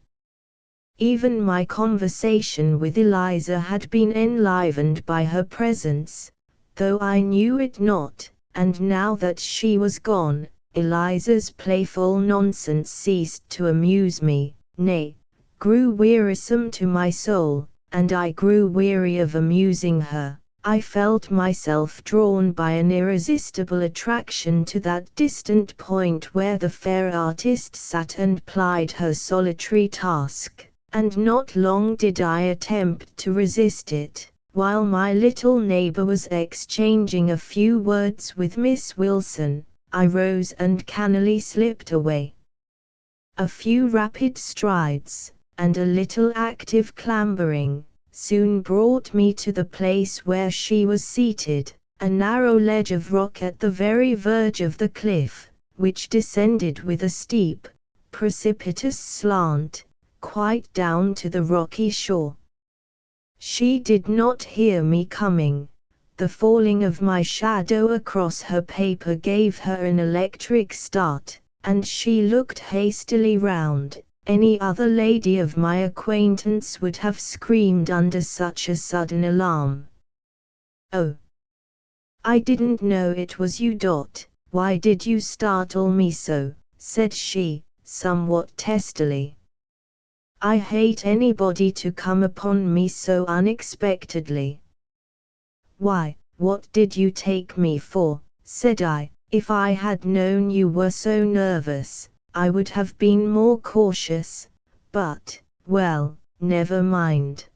[SPEAKER 1] Even my conversation with Eliza had been enlivened by her presence, though I knew it not, and now that she was gone, Eliza's playful nonsense ceased to amuse me, nay, grew wearisome to my soul, and I grew weary of amusing her. I felt myself drawn by an irresistible attraction to that distant point where the fair artist sat and plied her solitary task, and not long did I attempt to resist it, while my little neighbor was exchanging a few words with Miss Wilson. I rose and cannily slipped away. A few rapid strides, and a little active clambering, soon brought me to the place where she was seated, a narrow ledge of rock at the very verge of the cliff, which descended with a steep, precipitous slant, quite down to the rocky shore. She did not hear me coming. The falling of my shadow across her paper gave her an electric start, and she looked hastily round. Any other lady of my acquaintance would have screamed under such a sudden alarm. "Oh, I didn't know it was you. Why did you startle me so?" said she, somewhat testily. "I hate anybody to come upon me so unexpectedly." "Why, what did you take me for?" said I. "If I had known you were so nervous, I would have been more cautious, but, well, never mind."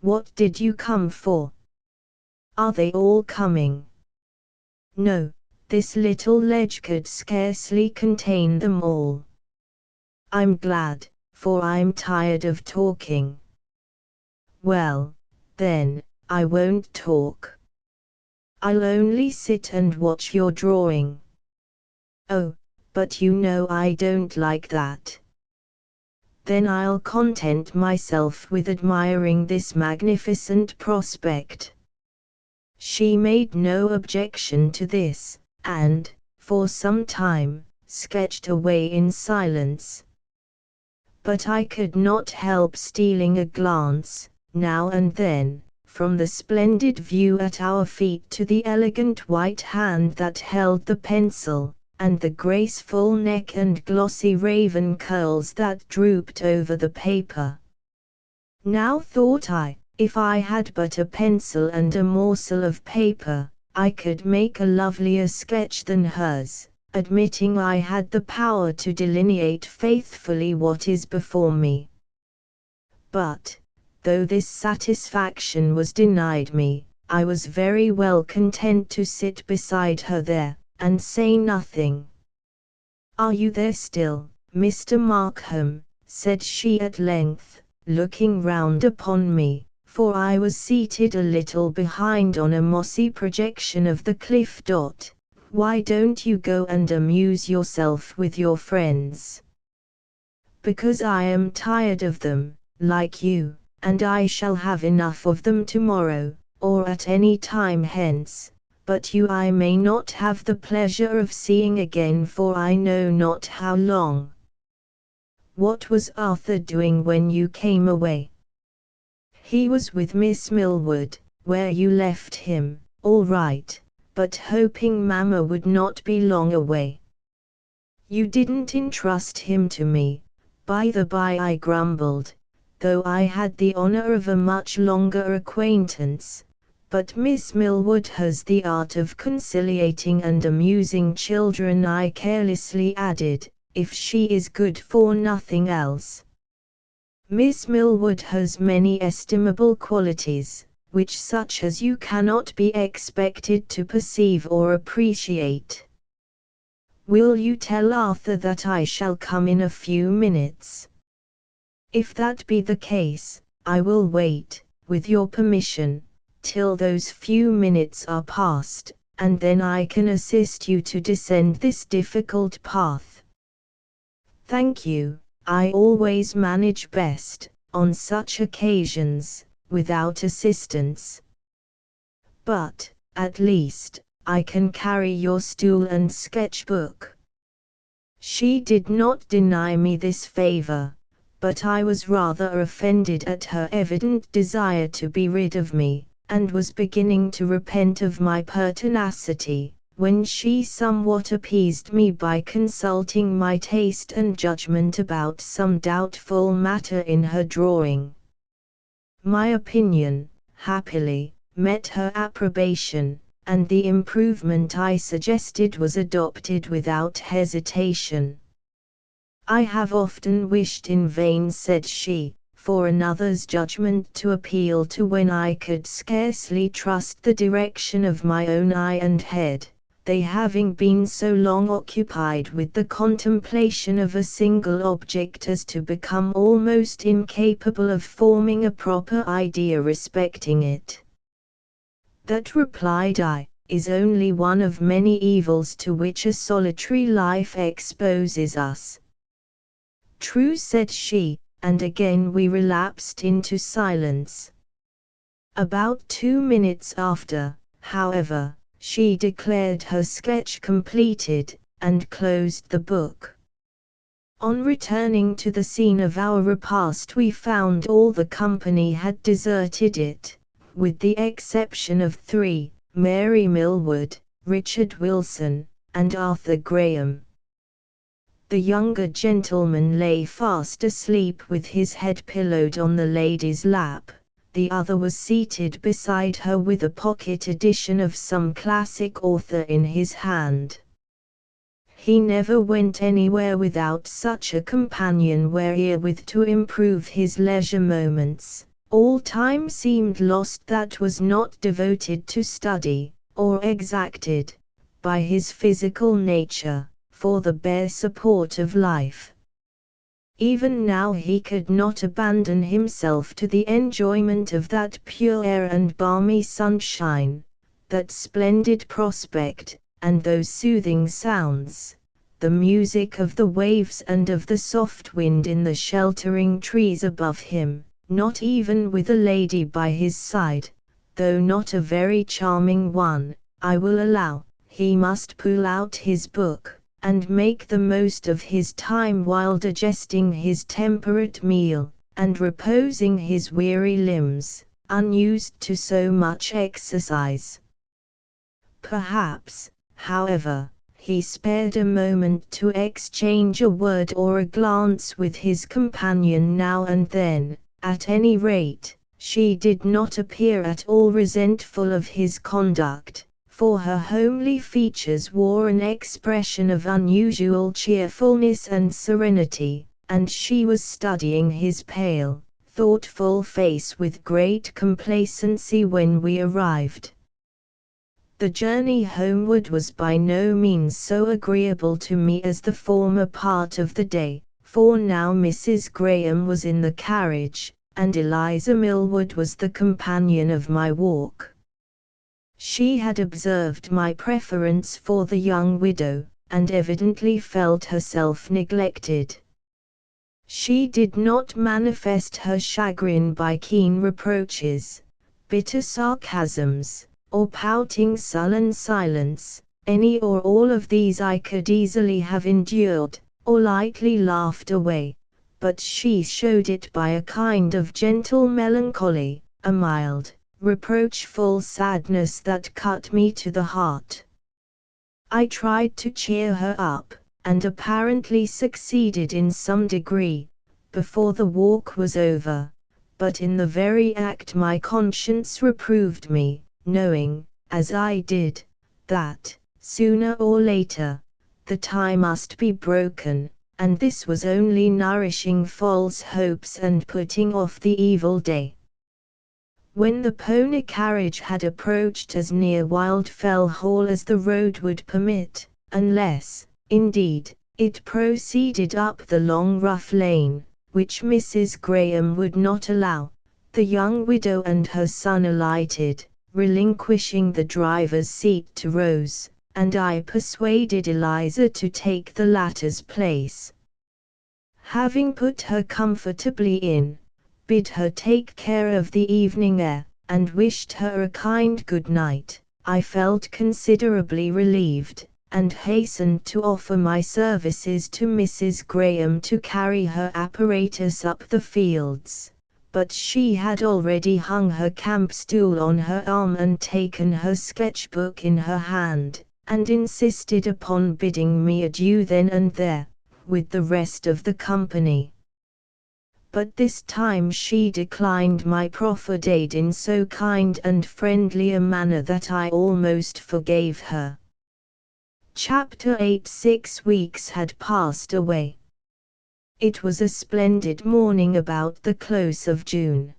[SPEAKER 1] "What did you come for? Are they all coming?" "No, this little ledge could scarcely contain them all." "I'm glad, for I'm tired of talking." "Well, then, I won't talk. I'll only sit and watch your drawing." "Oh, but you know I don't like that." "Then I'll content myself with admiring this magnificent prospect." She made no objection to this, and, for some time, sketched away in silence. But I could not help stealing a glance, now and then, from the splendid view at our feet to the elegant white hand that held the pencil, and the graceful neck and glossy raven curls that drooped over the paper. Now, thought I, if I had but a pencil and a morsel of paper, I could make a lovelier sketch than hers, admitting I had the power to delineate faithfully what is before me. But, though this satisfaction was denied me, I was very well content to sit beside her there, and say nothing. "Are you there still, Mr. Markham?" said she at length, looking round upon me, for I was seated a little behind on a mossy projection of the cliff. "Why don't you go and amuse yourself with your friends?" "Because I am tired of them, like you, and I shall have enough of them tomorrow, or at any time hence, but you I may not have the pleasure of seeing again for I know not how long." "What was Arthur doing when you came away?" "He was with Miss Millward, where you left him, all right, but hoping Mamma would not be long away." "You didn't entrust him to me, by the by," I grumbled, though I had the honor of a much longer acquaintance. "But Miss Millward has the art of conciliating and amusing children," I carelessly added, "if she is good for nothing else." "Miss Millward has many estimable qualities, which such as you cannot be expected to perceive or appreciate." "Will you tell Arthur that I shall come in a few minutes?" "If that be the case, I will wait, with your permission, till those few minutes are past, and then I can assist you to descend this difficult path." "Thank you, I always manage best, on such occasions, without assistance. But, at least, I can carry your stool and sketchbook." She did not deny me this favor, but I was rather offended at her evident desire to be rid of me, and was beginning to repent of my pertinacity, when she somewhat appeased me by consulting my taste and judgment about some doubtful matter in her drawing. My opinion, happily, met her approbation, and the improvement I suggested was adopted without hesitation. "I have often wished in vain," said she, "for another's judgment to appeal to when I could scarcely trust the direction of my own eye and head, they having been so long occupied with the contemplation of a single object as to become almost incapable of forming a proper idea respecting it." "That," replied I, "is only one of many evils to which a solitary life exposes us." "True," said she, and again we relapsed into silence. About 2 minutes after, however, she declared her sketch completed, and closed the book. On returning to the scene of our repast, we found all the company had deserted it, with the exception of 3, Mary Millwood, Richard Wilson, and Arthur Graham. The younger gentleman lay fast asleep with his head pillowed on the lady's lap. The other was seated beside her with a pocket edition of some classic author in his hand. He never went anywhere without such a companion wherewith to improve his leisure moments. All time seemed lost that was not devoted to study, or exacted, by his physical nature, for the bare support of life. Even now he could not abandon himself to the enjoyment of that pure air and balmy sunshine, that splendid prospect, and those soothing sounds, the music of the waves and of the soft wind in the sheltering trees above him, not even with a lady by his side, though not a very charming one, I will allow. He must pull out his book, and make the most of his time while digesting his temperate meal, and reposing his weary limbs, unused to so much exercise. Perhaps, however, he spared a moment to exchange a word or a glance with his companion now and then. At any rate, she did not appear at all resentful of his conduct, for her homely features wore an expression of unusual cheerfulness and serenity, and she was studying his pale, thoughtful face with great complacency when we arrived. The journey homeward was by no means so agreeable to me as the former part of the day, for now Mrs. Graham was in the carriage, and Eliza Millwood was the companion of my walk. She had observed my preference for the young widow, and evidently felt herself neglected. She did not manifest her chagrin by keen reproaches, bitter sarcasms, or pouting sullen silence. Any or all of these I could easily have endured, or lightly laughed away, but she showed it by a kind of gentle melancholy, a mild, reproachful sadness that cut me to the heart. I tried to cheer her up, and apparently succeeded in some degree, before the walk was over, but in the very act my conscience reproved me, knowing, as I did, that, sooner or later, the tie must be broken, and this was only nourishing false hopes and putting off the evil day. When the pony carriage had approached as near Wildfell Hall as the road would permit, unless, indeed, it proceeded up the long rough lane, which Mrs. Graham would not allow, the young widow and her son alighted, relinquishing the driver's seat to Rose, and I persuaded Eliza to take the latter's place. Having put her comfortably in, bid her take care of the evening air, and wished her a kind good night, I felt considerably relieved, and hastened to offer my services to Mrs. Graham to carry her apparatus up the fields. But she had already hung her camp stool on her arm and taken her sketchbook in her hand, and insisted upon bidding me adieu then and there, with the rest of the company. But this time she declined my proffered aid in so kind and friendly a manner that I almost forgave her. Chapter 8. 6 weeks had passed away. It was a splendid morning about the close of June.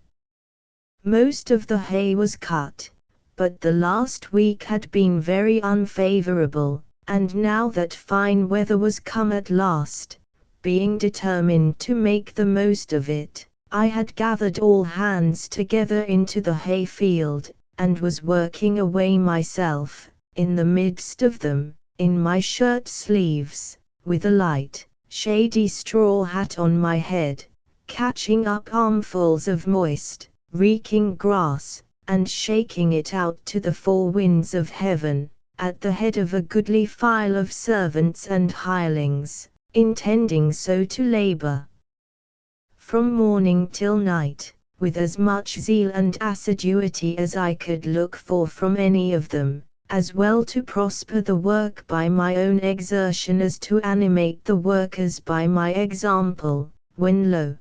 [SPEAKER 1] Most of the hay was cut, but the last week had been very unfavorable, and now that fine weather was come at last, being determined to make the most of it, I had gathered all hands together into the hay field, and was working away myself, in the midst of them, in my shirt sleeves, with a light, shady straw hat on my head, catching up armfuls of moist, reeking grass, and shaking it out to the four winds of heaven, at the head of a goodly file of servants and hirelings, intending so to labor from morning till night, with as much zeal and assiduity as I could look for from any of them, as well to prosper the work by my own exertion as to animate the workers by my example, when lo!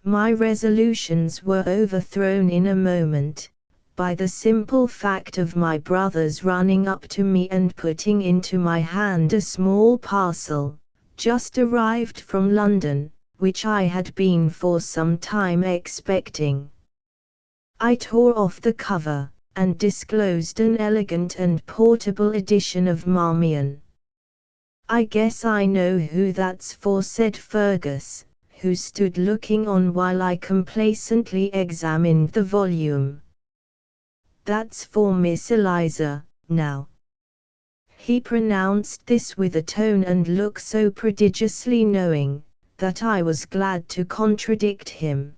[SPEAKER 1] my resolutions were overthrown in a moment, by the simple fact of my brother's running up to me and putting into my hand a small parcel, just arrived from London, which I had been for some time expecting. I tore off the cover, and disclosed an elegant and portable edition of Marmion. "I guess I know who that's for," said Fergus, who stood looking on while I complacently examined the volume. "That's for Miss Eliza, now." He pronounced this with a tone and look so prodigiously knowing, that I was glad to contradict him.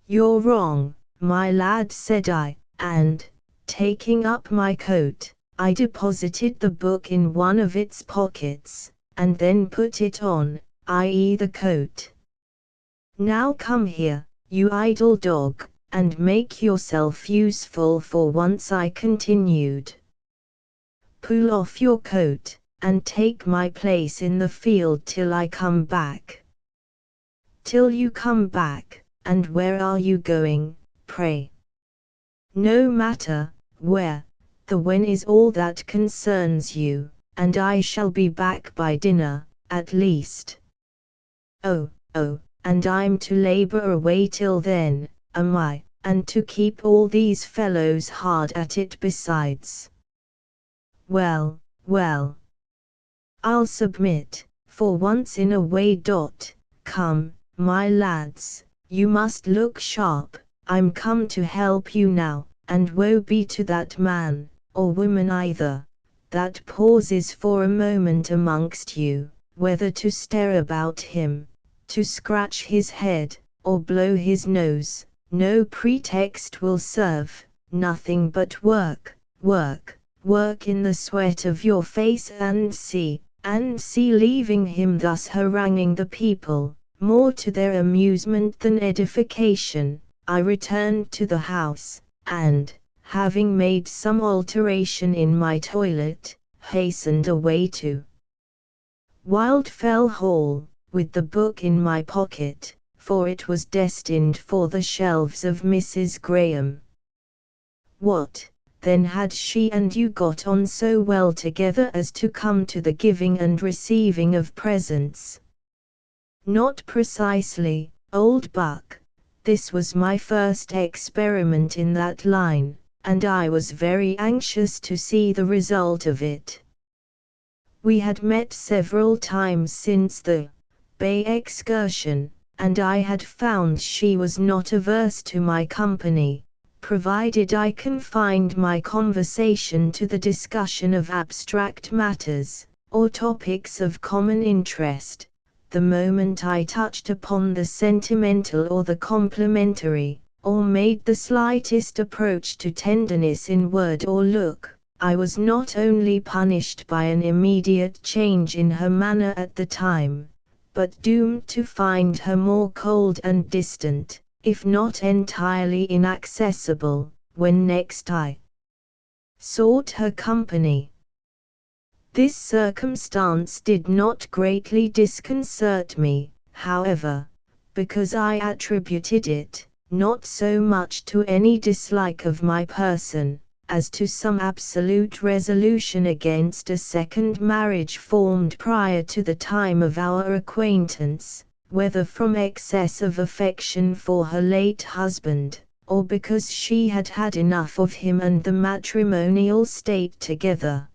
[SPEAKER 1] "You're wrong, my lad," said I, and, taking up my coat, I deposited the book in one of its pockets, and then put it on, i.e. the coat. "Now come here, you idle dog, and make yourself useful for once," I continued. "Pull off your coat, and take my place in the field till I come back." "Till you come back, and where are you going, pray?" "No matter where, the when is all that concerns you, and I shall be back by dinner, at least." Oh, and I'm to labor away till then, am I, and to keep all these fellows hard at it besides? Well, I'll submit, for once in a way. Come, my lads, you must look sharp, I'm come to help you now, and woe be to that man, or woman either, that pauses for a moment amongst you, whether to stare about him, to scratch his head, or blow his nose. No pretext will serve, nothing but work in the sweat of your face, and see, leaving him thus haranguing the people, more to their amusement than edification. I returned to the house, and, having made some alteration in my toilet, hastened away to Wildfell Hall, with the book in my pocket, for it was destined for the shelves of Mrs. Graham. What, then, had she and you got on so well together as to come to the giving and receiving of presents? Not precisely, old buck. This was my first experiment in that line, and I was very anxious to see the result of it. We had met several times since the Bay excursion, and I had found she was not averse to my company, provided I confined my conversation to the discussion of abstract matters, or topics of common interest. The moment I touched upon the sentimental or the complimentary, or made the slightest approach to tenderness in word or look, I was not only punished by an immediate change in her manner at the time, but doomed to find her more cold and distant, if not entirely inaccessible, when next I sought her company. This circumstance did not greatly disconcert me, however, because I attributed it, not so much to any dislike of my person, as to some absolute resolution against a second marriage formed prior to the time of our acquaintance, whether from excess of affection for her late husband, or because she had had enough of him and the matrimonial state together.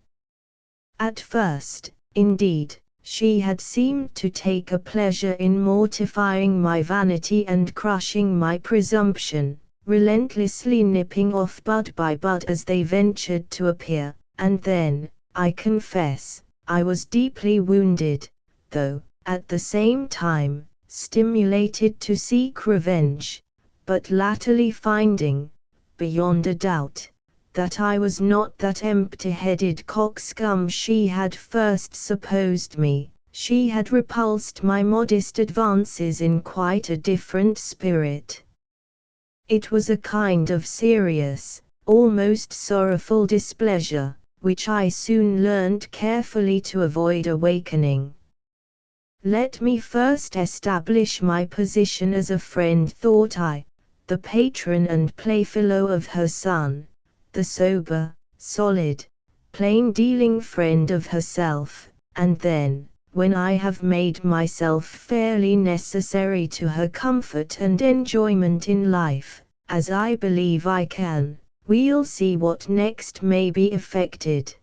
[SPEAKER 1] At first, indeed, she had seemed to take a pleasure in mortifying my vanity and crushing my presumption, relentlessly nipping off bud by bud as they ventured to appear, and then, I confess, I was deeply wounded, though, at the same time, stimulated to seek revenge, but latterly finding, beyond a doubt, that I was not that empty-headed coxcomb she had first supposed me. She had repulsed my modest advances in quite a different spirit. It was a kind of serious, almost sorrowful displeasure, which I soon learned carefully to avoid awakening. Let me first establish my position as a friend, thought I, the patron and playfellow of her son, the sober, solid, plain-dealing friend of herself, and then, when I have made myself fairly necessary to her comfort and enjoyment in life, as I believe I can, we'll see what next may be effected.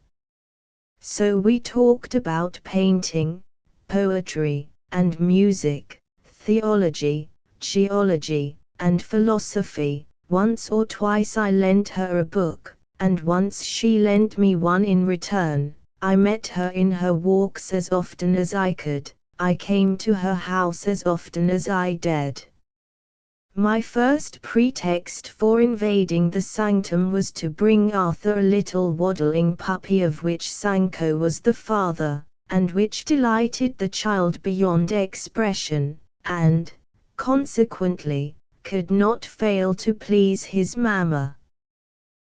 [SPEAKER 1] So we talked about painting, poetry, and music, theology, geology, and philosophy. Once or twice I lent her a book, and once she lent me one in return. I met her in her walks as often as I could. I came to her house as often as I dared. My first pretext for invading the sanctum was to bring Arthur a little waddling puppy of which Sancho was the father, and which delighted the child beyond expression, and, consequently, could not fail to please his mamma.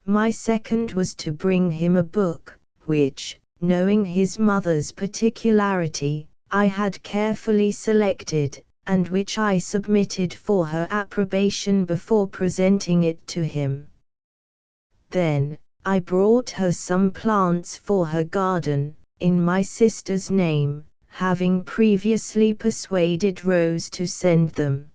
[SPEAKER 1] My second was to bring him a book, which, knowing his mother's particularity, I had carefully selected, and which I submitted for her approbation before presenting it to him. Then, I brought her some plants for her garden, in my sister's name, having previously persuaded Rose to send them.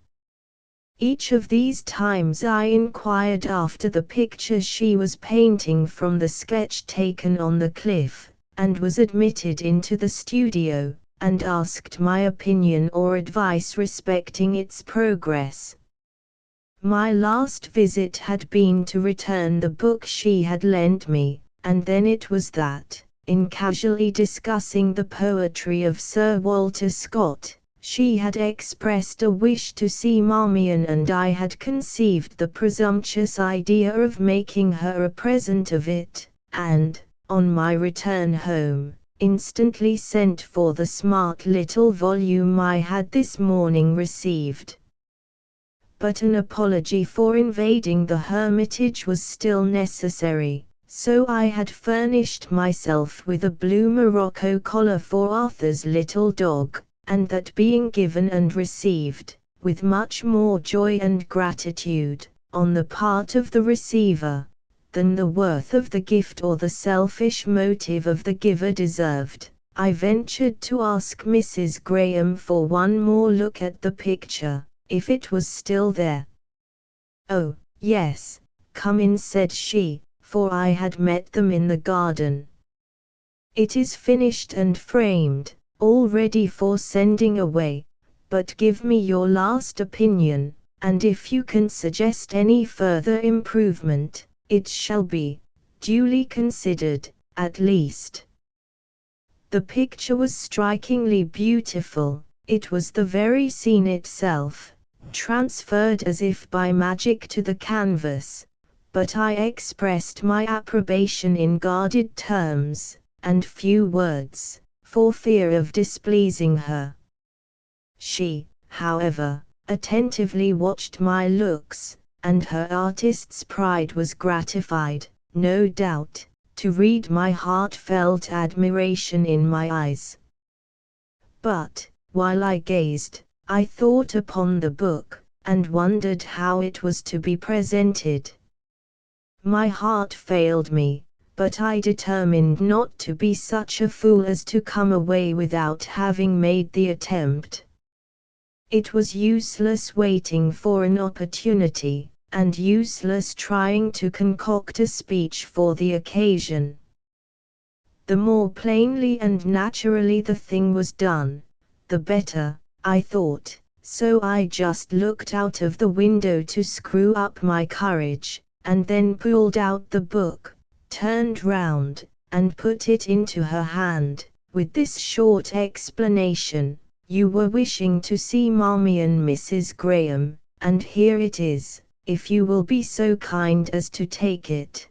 [SPEAKER 1] Each of these times I inquired after the picture she was painting from the sketch taken on the cliff, and was admitted into the studio, and asked my opinion or advice respecting its progress. My last visit had been to return the book she had lent me, and then it was that, in casually discussing the poetry of Sir Walter Scott, she had expressed a wish to see Marmion, and I had conceived the presumptuous idea of making her a present of it, and, on my return home, instantly sent for the smart little volume I had this morning received. But an apology for invading the hermitage was still necessary, so I had furnished myself with a blue morocco collar for Arthur's little dog, and that being given and received, with much more joy and gratitude, on the part of the receiver, than the worth of the gift or the selfish motive of the giver deserved, I ventured to ask Mrs. Graham for one more look at the picture, if it was still there. "Oh, yes, come in," said she, for I had met them in the garden. "It is finished and framed, all ready for sending away, but give me your last opinion, and if you can suggest any further improvement, it shall be duly considered, at least." The picture was strikingly beautiful. It was the very scene itself, transferred as if by magic to the canvas, but I expressed my approbation in guarded terms, and few words, for fear of displeasing her. She, however, attentively watched my looks, and her artist's pride was gratified, no doubt, to read my heartfelt admiration in my eyes. But, while I gazed, I thought upon the book, and wondered how it was to be presented. My heart failed me, but I determined not to be such a fool as to come away without having made the attempt. It was useless waiting for an opportunity, and useless trying to concoct a speech for the occasion. The more plainly and naturally the thing was done, the better, I thought, so I just looked out of the window to screw up my courage, and then pulled out the book, turned round, and put it into her hand, with this short explanation: "You were wishing to see Marmion, Mrs. Graham, and here it is, if you will be so kind as to take it."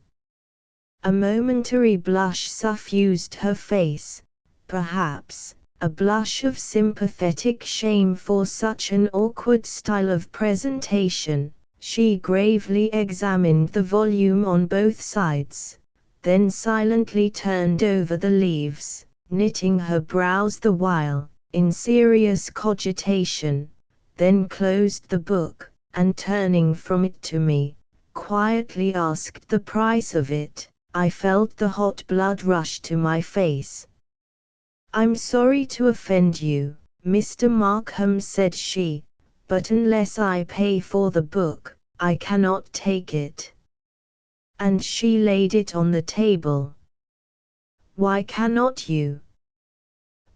[SPEAKER 1] A momentary blush suffused her face, perhaps a blush of sympathetic shame for such an awkward style of presentation. She gravely examined the volume on both sides, then silently turned over the leaves, knitting her brows the while, in serious cogitation, then closed the book, and turning from it to me, quietly asked the price of it. I felt the hot blood rush to my face. "I'm sorry to offend you, Mr. Markham," said she, "but unless I pay for the book, I cannot take it." And she laid it on the table. "Why cannot you?"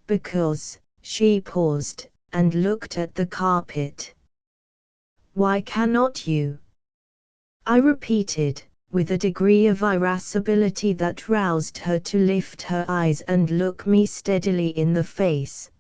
[SPEAKER 1] "Because," she paused, and looked at the carpet. "Why cannot you?" I repeated, with a degree of irascibility that roused her to lift her eyes and look me steadily in the face.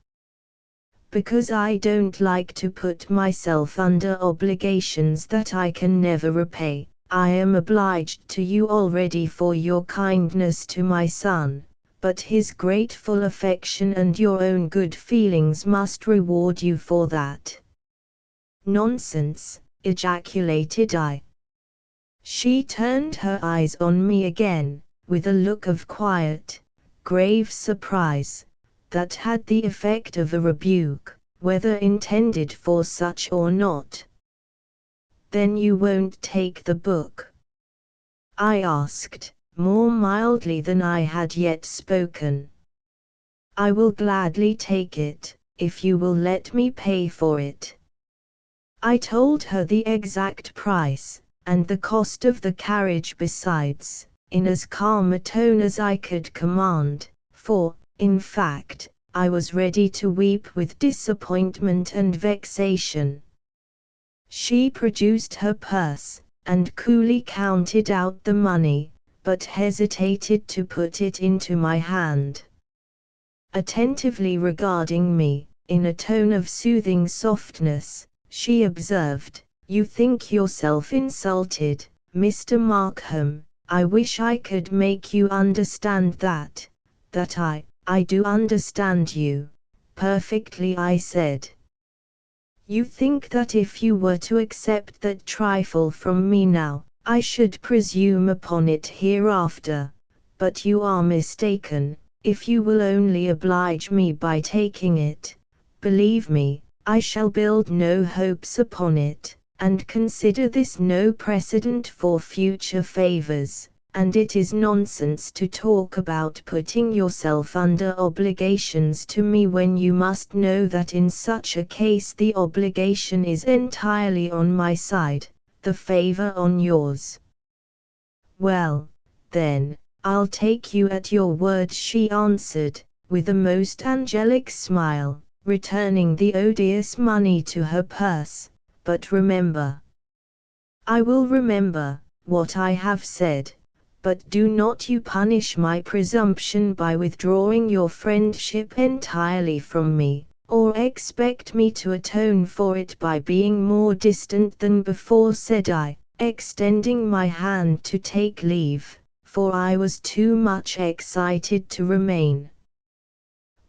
[SPEAKER 1] "Because I don't like to put myself under obligations that I can never repay. I am obliged to you already for your kindness to my son, but his grateful affection and your own good feelings must reward you for that." "Nonsense!" ejaculated I. She turned her eyes on me again, with a look of quiet, grave surprise, that had the effect of a rebuke, whether intended for such or not. "Then you won't take the book?" I asked, more mildly than I had yet spoken. "I will gladly take it, if you will let me pay for it." I told her the exact price, and the cost of the carriage besides, in as calm a tone as I could command, for, in fact, I was ready to weep with disappointment and vexation. She produced her purse, and coolly counted out the money, but hesitated to put it into my hand. Attentively regarding me, in a tone of soothing softness, she observed, "You think yourself insulted, Mr. Markham. I wish I could make you understand that I do understand you perfectly," I said. "You think that if you were to accept that trifle from me now, I should presume upon it hereafter, but you are mistaken. If you will only oblige me by taking it, believe me, I shall build no hopes upon it, and consider this no precedent for future favors, and it is nonsense to talk about putting yourself under obligations to me when you must know that in such a case the obligation is entirely on my side, the favor on yours." "Well, then, I'll take you at your word," she answered, with a most angelic smile, returning the odious money to her purse. "But remember—" "I will remember what I have said, but do not you punish my presumption by withdrawing your friendship entirely from me, or expect me to atone for it by being more distant than before," said I, extending my hand to take leave, for I was too much excited to remain.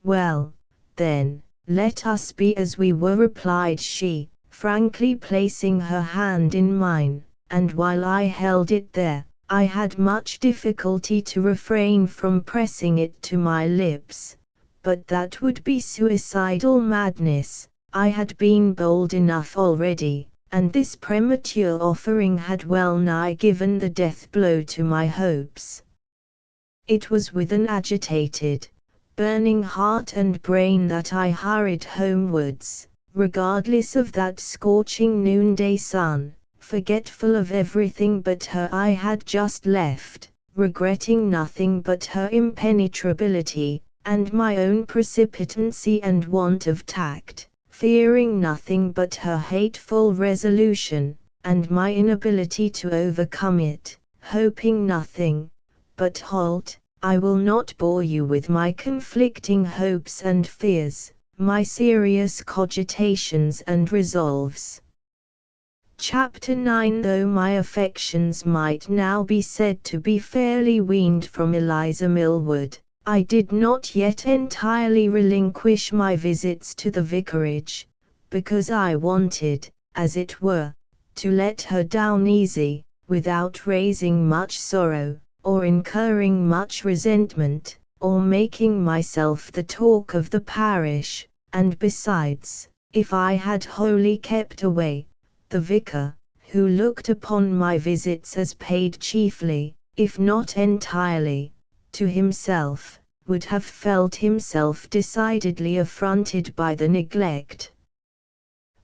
[SPEAKER 1] "Well, then, let us be as we were," replied she, frankly placing her hand in mine, and while I held it there, I had much difficulty to refrain from pressing it to my lips, but that would be suicidal madness. I had been bold enough already, and this premature offering had well nigh given the death blow to my hopes. It was with an agitated, burning heart and brain that I hurried homewards, regardless of that scorching noonday sun, forgetful of everything but her I had just left, regretting nothing but her impenetrability, and my own precipitancy and want of tact, fearing nothing but her hateful resolution, and my inability to overcome it, hoping nothing. But halt, I will not bore you with my conflicting hopes and fears, my serious cogitations and resolves. Chapter 9. Though my affections might now be said to be fairly weaned from Eliza Millward, I did not yet entirely relinquish my visits to the vicarage, because I wanted, as it were, to let her down easy, without raising much sorrow, or incurring much resentment, or making myself the talk of the parish, and besides, if I had wholly kept away, the vicar, who looked upon my visits as paid chiefly, if not entirely, to himself, would have felt himself decidedly affronted by the neglect.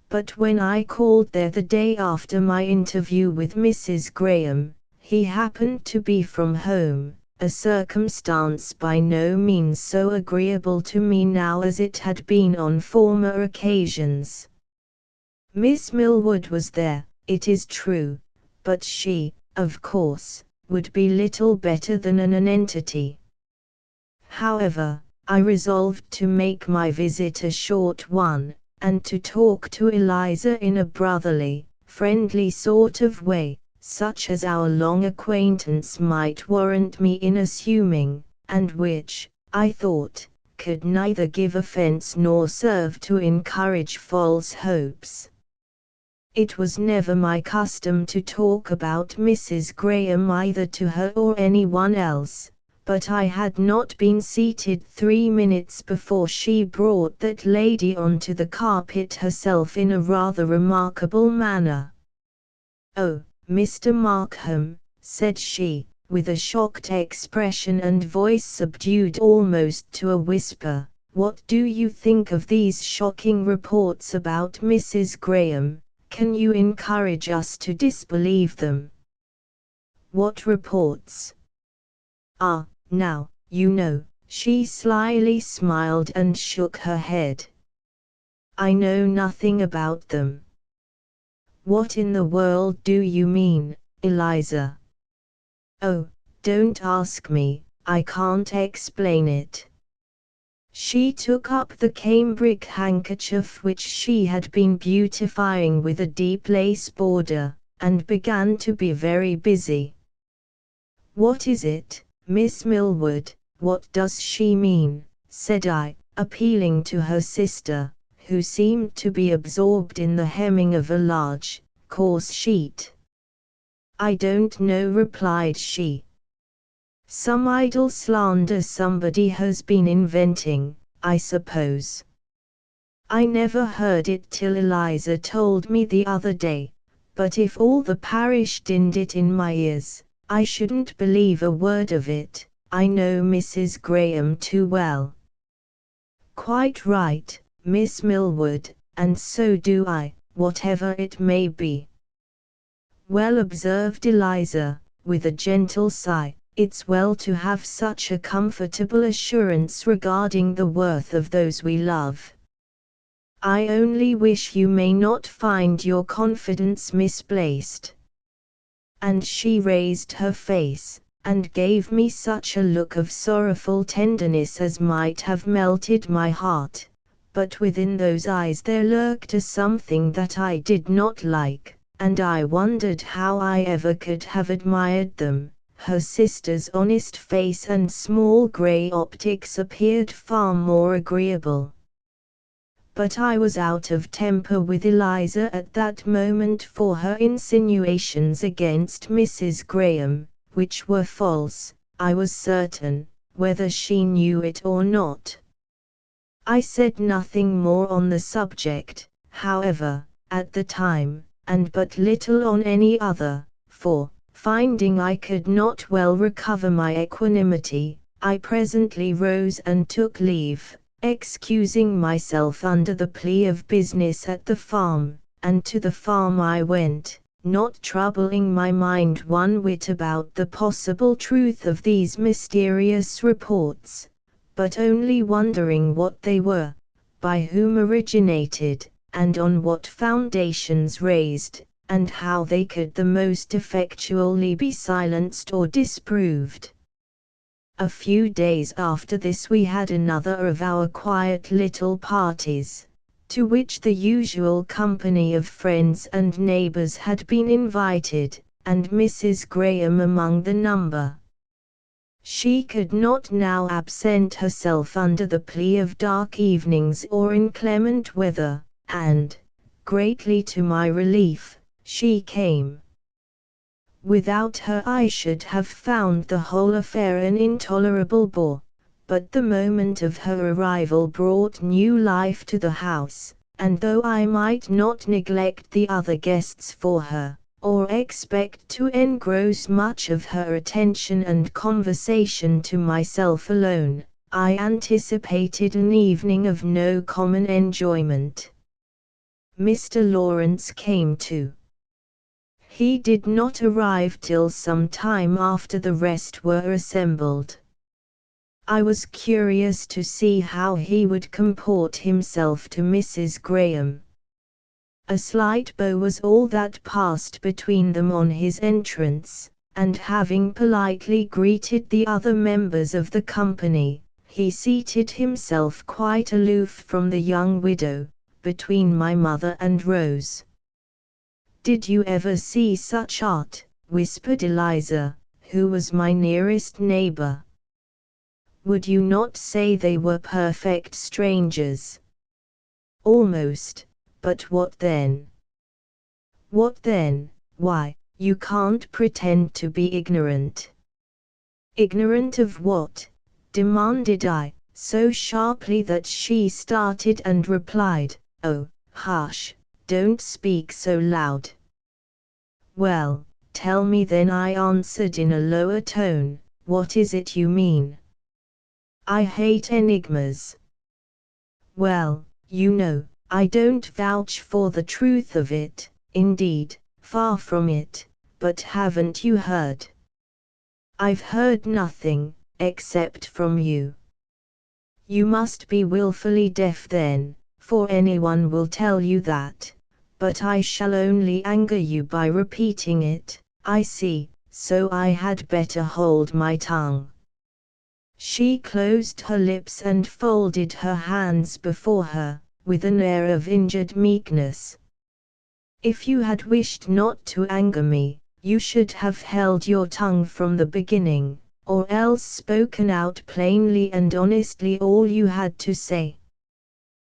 [SPEAKER 1] But when I called there the day after my interview with Mrs. Graham, he happened to be from home, a circumstance by no means so agreeable to me now as it had been on former occasions. Miss Millward was there, it is true, but she, of course, would be little better than an nonentity. However, I resolved to make my visit a short one, and to talk to Eliza in a brotherly, friendly sort of way, such as our long acquaintance might warrant me in assuming, and which, I thought, could neither give offence nor serve to encourage false hopes. It was never my custom to talk about Mrs. Graham either to her or anyone else, but I had not been seated 3 minutes before she brought that lady onto the carpet herself in a rather remarkable manner. "Oh, Mr. Markham," said she, with a shocked expression and voice subdued almost to a whisper, "what do you think of these shocking reports about Mrs. Graham? Can you encourage us to disbelieve them?" "What reports?" "Ah, now, you know," she slyly smiled and shook her head. "I know nothing about them." "What in the world do you mean, Eliza?" "Oh, don't ask me, I can't explain it." She took up the cambric handkerchief which she had been beautifying with a deep lace border, and began to be very busy. "What is it, Miss Millward, what does she mean?" said I, appealing to her sister, who seemed to be absorbed in the hemming of a large, coarse sheet. "I don't know," replied she. "Some idle slander somebody has been inventing, I suppose. I never heard it till Eliza told me the other day, but if all the parish dinned it in my ears, I shouldn't believe a word of it. I know Mrs. Graham too well." "Quite right, Miss Millward, and so do I, whatever it may be." "Well," observed Eliza, with a gentle sigh, "it's well to have such a comfortable assurance regarding the worth of those we love. I only wish you may not find your confidence misplaced." And she raised her face, and gave me such a look of sorrowful tenderness as might have melted my heart, but within those eyes there lurked a something that I did not like, and I wondered how I ever could have admired them. Her sister's honest face and small grey optics appeared far more agreeable. But I was out of temper with Eliza at that moment, for her insinuations against Mrs. Graham, which were false, I was certain, whether she knew it or not. I said nothing more on the subject, however, at the time, and but little on any other, for, finding I could not well recover my equanimity, I presently rose and took leave, excusing myself under the plea of business at the farm, and to the farm I went, not troubling my mind one whit about the possible truth of these mysterious reports, but only wondering what they were, by whom originated, and on what foundations raised, and how they could the most effectually be silenced or disproved. A few days after this we had another of our quiet little parties, to which the usual company of friends and neighbors had been invited, and Mrs. Graham among the number. She could not now absent herself under the plea of dark evenings or inclement weather, and, greatly to my relief, she came. Without her I should have found the whole affair an intolerable bore, but the moment of her arrival brought new life to the house, and though I might not neglect the other guests for her, or expect to engross much of her attention and conversation to myself alone, I anticipated an evening of no common enjoyment. Mr. Lawrence came too. He did not arrive till some time after the rest were assembled. I was curious to see how he would comport himself to Mrs. Graham. A slight bow was all that passed between them on his entrance, and having politely greeted the other members of the company, he seated himself quite aloof from the young widow, between my mother and Rose. "Did you ever see such art?" whispered Eliza, who was my nearest neighbor. "Would you not say they were perfect strangers?" "Almost. But what then?" "What then? Why, you can't pretend to be ignorant." "Ignorant of what?" demanded I, so sharply that she started and replied, "Oh, hush, don't speak so loud." "Well, tell me then," I answered in a lower tone, "what is it you mean?" "I hate enigmas." "Well, you know, I don't vouch for the truth of it, indeed, far from it, but haven't you heard?" "I've heard nothing, except from you." "You must be willfully deaf then, for anyone will tell you that, but I shall only anger you by repeating it. I see, so I had better hold my tongue." She closed her lips and folded her hands before her, with an air of injured meekness. "If you had wished not to anger me, you should have held your tongue from the beginning, or else spoken out plainly and honestly all you had to say."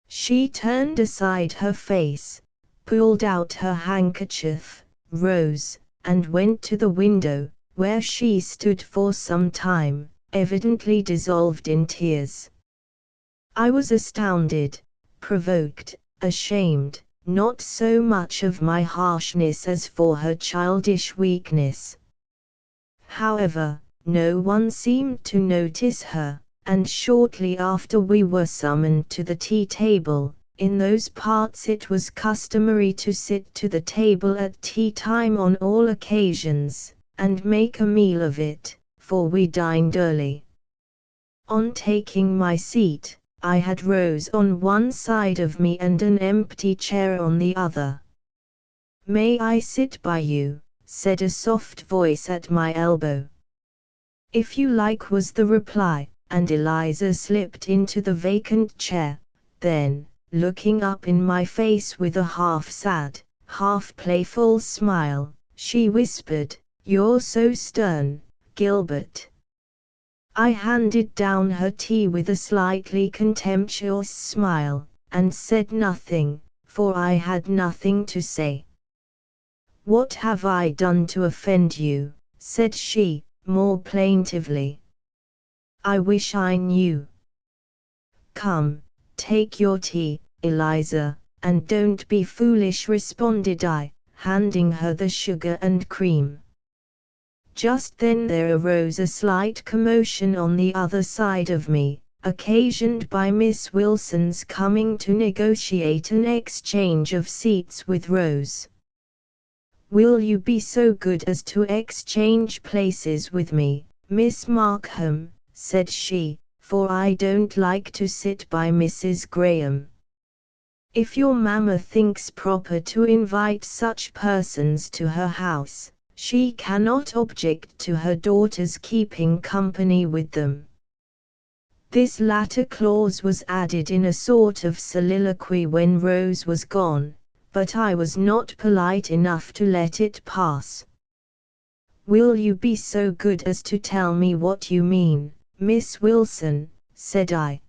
[SPEAKER 1] She turned aside her face, pulled out her handkerchief, rose, and went to the window, where she stood for some time, evidently dissolved in tears. I was astounded, provoked, ashamed, not so much of my harshness as for her childish weakness. However, no one seemed to notice her, and shortly after we were summoned to the tea table. In those parts it was customary to sit to the table at tea time on all occasions, and make a meal of it, for we dined early. On taking my seat, I had Rose on one side of me and an empty chair on the other. "May I sit by you?" said a soft voice at my elbow. "If you like," was the reply, and Eliza slipped into the vacant chair. Then, looking up in my face with a half-sad, half-playful smile, she whispered, "You're so stern, Gilbert." I handed down her tea with a slightly contemptuous smile, and said nothing, for I had nothing to say. "What have I done to offend you?" said she, more plaintively. "I wish I knew." "Come, take your tea, Eliza, and don't be foolish," responded I, handing her the sugar and cream. Just then there arose a slight commotion on the other side of me, occasioned by Miss Wilson's coming to negotiate an exchange of seats with Rose. "Will you be so good as to exchange places with me, Miss Markham?" said she, "for I don't like to sit by Mrs. Graham. If your mamma thinks proper to invite such persons to her house, she cannot object to her daughter's keeping company with them." This latter clause was added in a sort of soliloquy when Rose was gone, but I was not polite enough to let it pass. "Will you be so good as to tell me what you mean, Miss Wilson?" said I.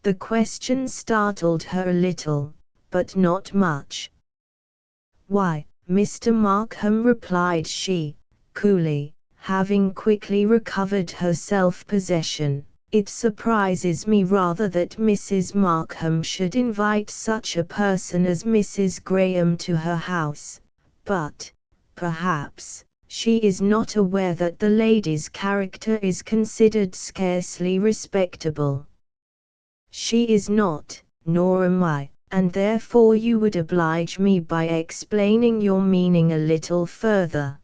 [SPEAKER 1] The question startled her a little, but not much. "Why, Mr. Markham," replied she, coolly, having quickly recovered her self-possession, "it surprises me rather that Mrs. Markham should invite such a person as Mrs. Graham to her house, but, perhaps, she is not aware that the lady's character is considered scarcely respectable." "She is not, nor am I, and therefore you would oblige me by explaining your meaning a little further."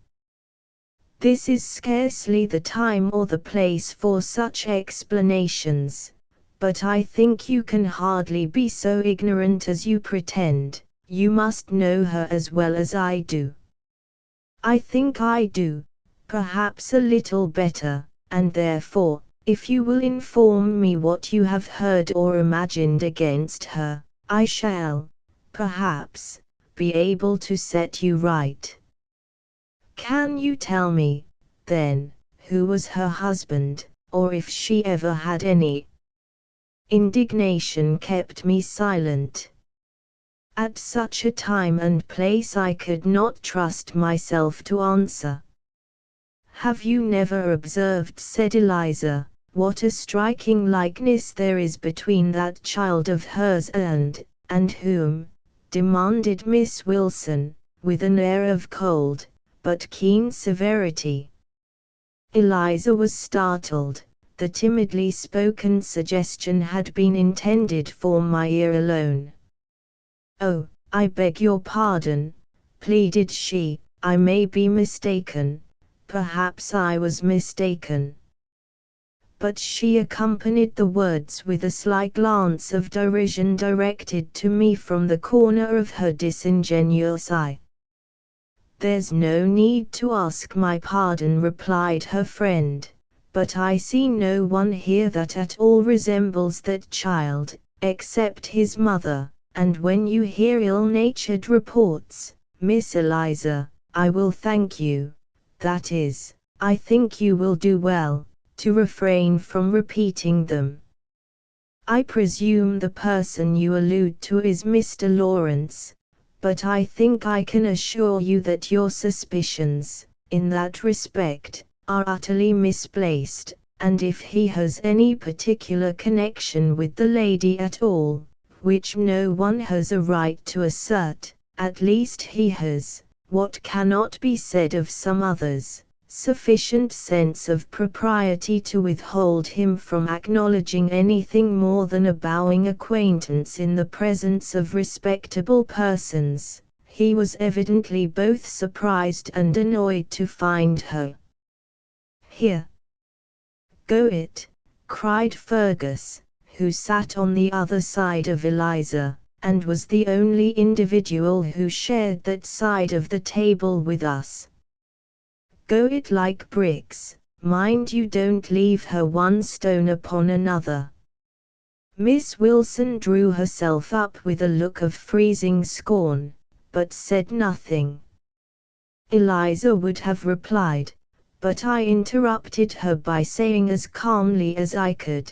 [SPEAKER 1] "This is scarcely the time or the place for such explanations, but I think you can hardly be so ignorant as you pretend. You must know her as well as I do." "I think I do, perhaps a little better, and therefore, if you will inform me what you have heard or imagined against her, I shall, perhaps, be able to set you right." "Can you tell me, then, who was her husband, or if she ever had any?" Indignation kept me silent. At such a time and place I could not trust myself to answer. "Have you never observed," said Eliza, "what a striking likeness there is between that child of hers and whom?" demanded Miss Wilson, with an air of cold, but keen severity. Eliza was startled. The timidly spoken suggestion had been intended for my ear alone. "Oh, I beg your pardon," pleaded she, "I may be mistaken. Perhaps I was mistaken." But she accompanied the words with a sly glance of derision directed to me from the corner of her disingenuous eye. "There's no need to ask my pardon," replied her friend, "but I see no one here that at all resembles that child, except his mother, and when you hear ill-natured reports, Miss Eliza, I will thank you, that is, I think you will do well, to refrain from repeating them. I presume the person you allude to is Mr. Lawrence, but I think I can assure you that your suspicions, in that respect, are utterly misplaced, and if he has any particular connection with the lady at all, which no one has a right to assert, at least he has, what cannot be said of some others, sufficient sense of propriety to withhold him from acknowledging anything more than a bowing acquaintance in the presence of respectable persons." He was evidently both surprised and annoyed to find her here. "Go it," cried Fergus, who sat on the other side of Eliza, and was the only individual who shared that side of the table with us. "Go it like bricks, mind you don't leave her one stone upon another." Miss Wilson drew herself up with a look of freezing scorn, but said nothing. Eliza would have replied, but I interrupted her by saying as calmly as I could,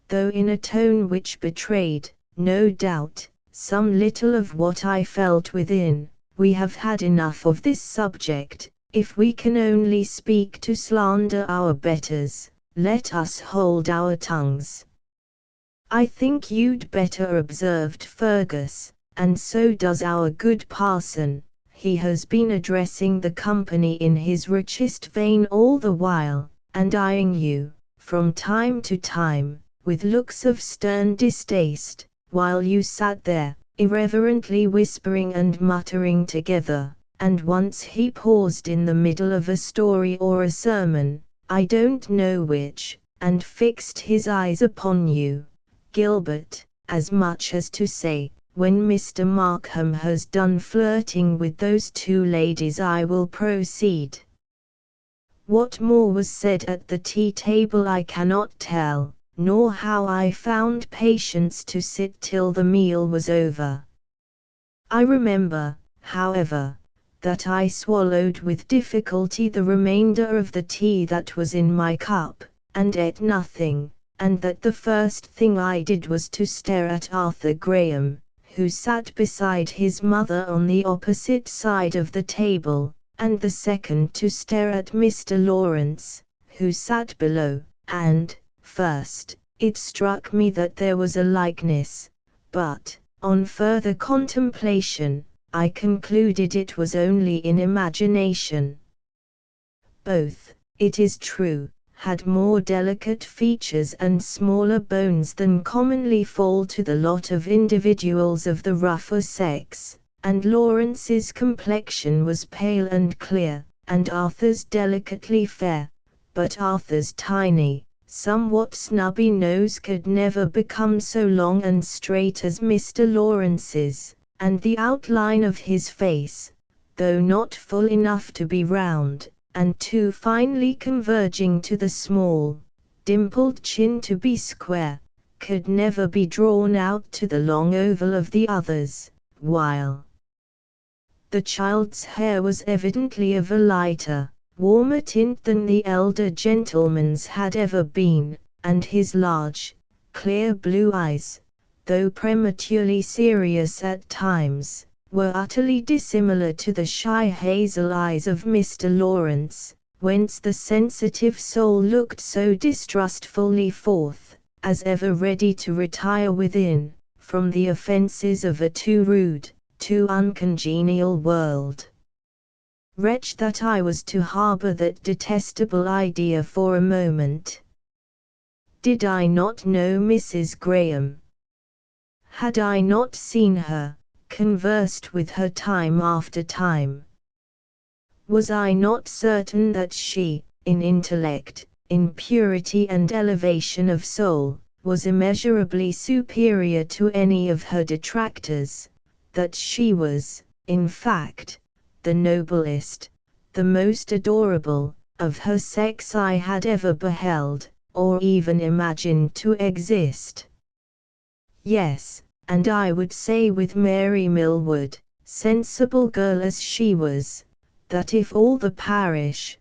[SPEAKER 1] though in a tone which betrayed, no doubt, some little of what I felt within, "We have had enough of this subject. If we can only speak to slander our betters, let us hold our tongues." "I think you'd better," observed Fergus, "and so does our good parson. He has been addressing the company in his richest vein all the while, and eyeing you, from time to time, with looks of stern distaste, while you sat there, irreverently whispering and muttering together, and once he paused in the middle of a story or a sermon, I don't know which, and fixed his eyes upon you, Gilbert, as much as to say, 'When Mr. Markham has done flirting with those two ladies I will proceed.'" What more was said at the tea table I cannot tell, nor how I found patience to sit till the meal was over. I remember, however, that I swallowed with difficulty the remainder of the tea that was in my cup, and ate nothing, and that the first thing I did was to stare at Arthur Graham, who sat beside his mother on the opposite side of the table, and the second to stare at Mr. Lawrence, who sat below, and, first, it struck me that there was a likeness, but, on further contemplation, I concluded it was only in imagination. Both, it is true, had more delicate features and smaller bones than commonly fall to the lot of individuals of the rougher sex, and Lawrence's complexion was pale and clear, and Arthur's delicately fair, but Arthur's tiny, somewhat snubby nose could never become so long and straight as Mr. Lawrence's, and the outline of his face, though not full enough to be round, and too finely converging to the small, dimpled chin to be square, could never be drawn out to the long oval of the others, while the child's hair was evidently of a lighter, warmer tint than the elder gentleman's had ever been, and his large, clear blue eyes, though prematurely serious at times, were utterly dissimilar to the shy hazel eyes of Mr. Lawrence, whence the sensitive soul looked so distrustfully forth, as ever ready to retire within, from the offences of a too rude, too uncongenial world. Wretch that I was to harbour that detestable idea for a moment. Did I not know Mrs. Graham? Had I not seen her, conversed with her time after time? Was I not certain that she, in intellect, in purity and elevation of soul, was immeasurably superior to any of her detractors, that she was, in fact, the noblest, the most adorable, of her sex I had ever beheld, or even imagined to exist? Yes, and I would say with Mary Millwood, sensible girl as she was, that if all the parish,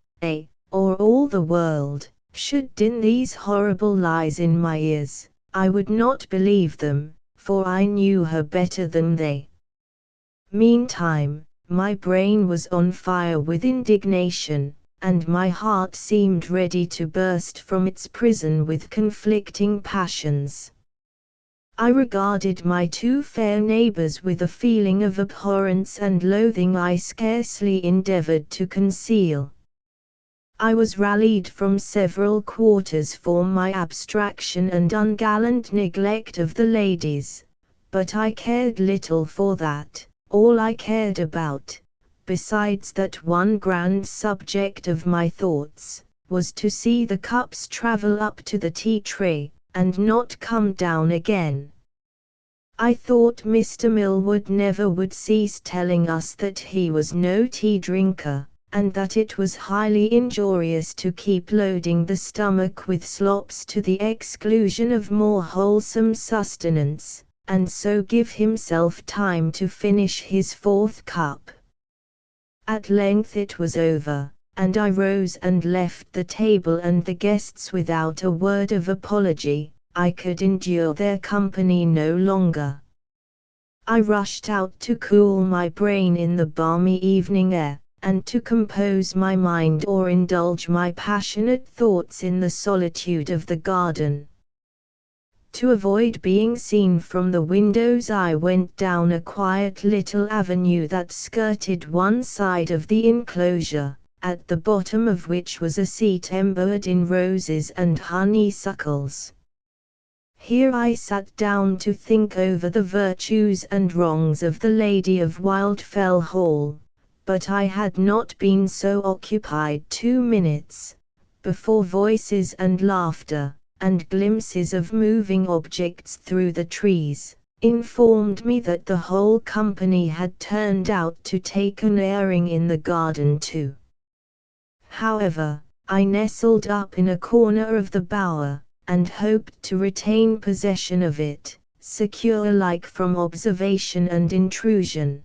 [SPEAKER 1] or all the world, should din these horrible lies in my ears, I would not believe them, for I knew her better than they. Meantime, my brain was on fire with indignation, and my heart seemed ready to burst from its prison with conflicting passions. I regarded my two fair neighbors with a feeling of abhorrence and loathing I scarcely endeavored to conceal. I was rallied from several quarters for my abstraction and ungallant neglect of the ladies, but I cared little for that. All I cared about, besides that one grand subject of my thoughts, was to see the cups travel up to the tea-tray, and not come down again. I thought Mr. Millwood never would cease telling us that he was no tea drinker, and that it was highly injurious to keep loading the stomach with slops to the exclusion of more wholesome sustenance, and so give himself time to finish his fourth cup. At length it was over, and I rose and left the table and the guests without a word of apology. I could endure their company no longer. I rushed out to cool my brain in the balmy evening air, and to compose my mind or indulge my passionate thoughts in the solitude of the garden. To avoid being seen from the windows I went down a quiet little avenue that skirted one side of the enclosure, at the bottom of which was a seat embowered in roses and honeysuckles. Here I sat down to think over the virtues and wrongs of the Lady of Wildfell Hall, but I had not been so occupied 2 minutes, before voices and laughter, and glimpses of moving objects through the trees, informed me that the whole company had turned out to take an airing in the garden too. However, I nestled up in a corner of the bower, and hoped to retain possession of it, secure alike from observation and intrusion.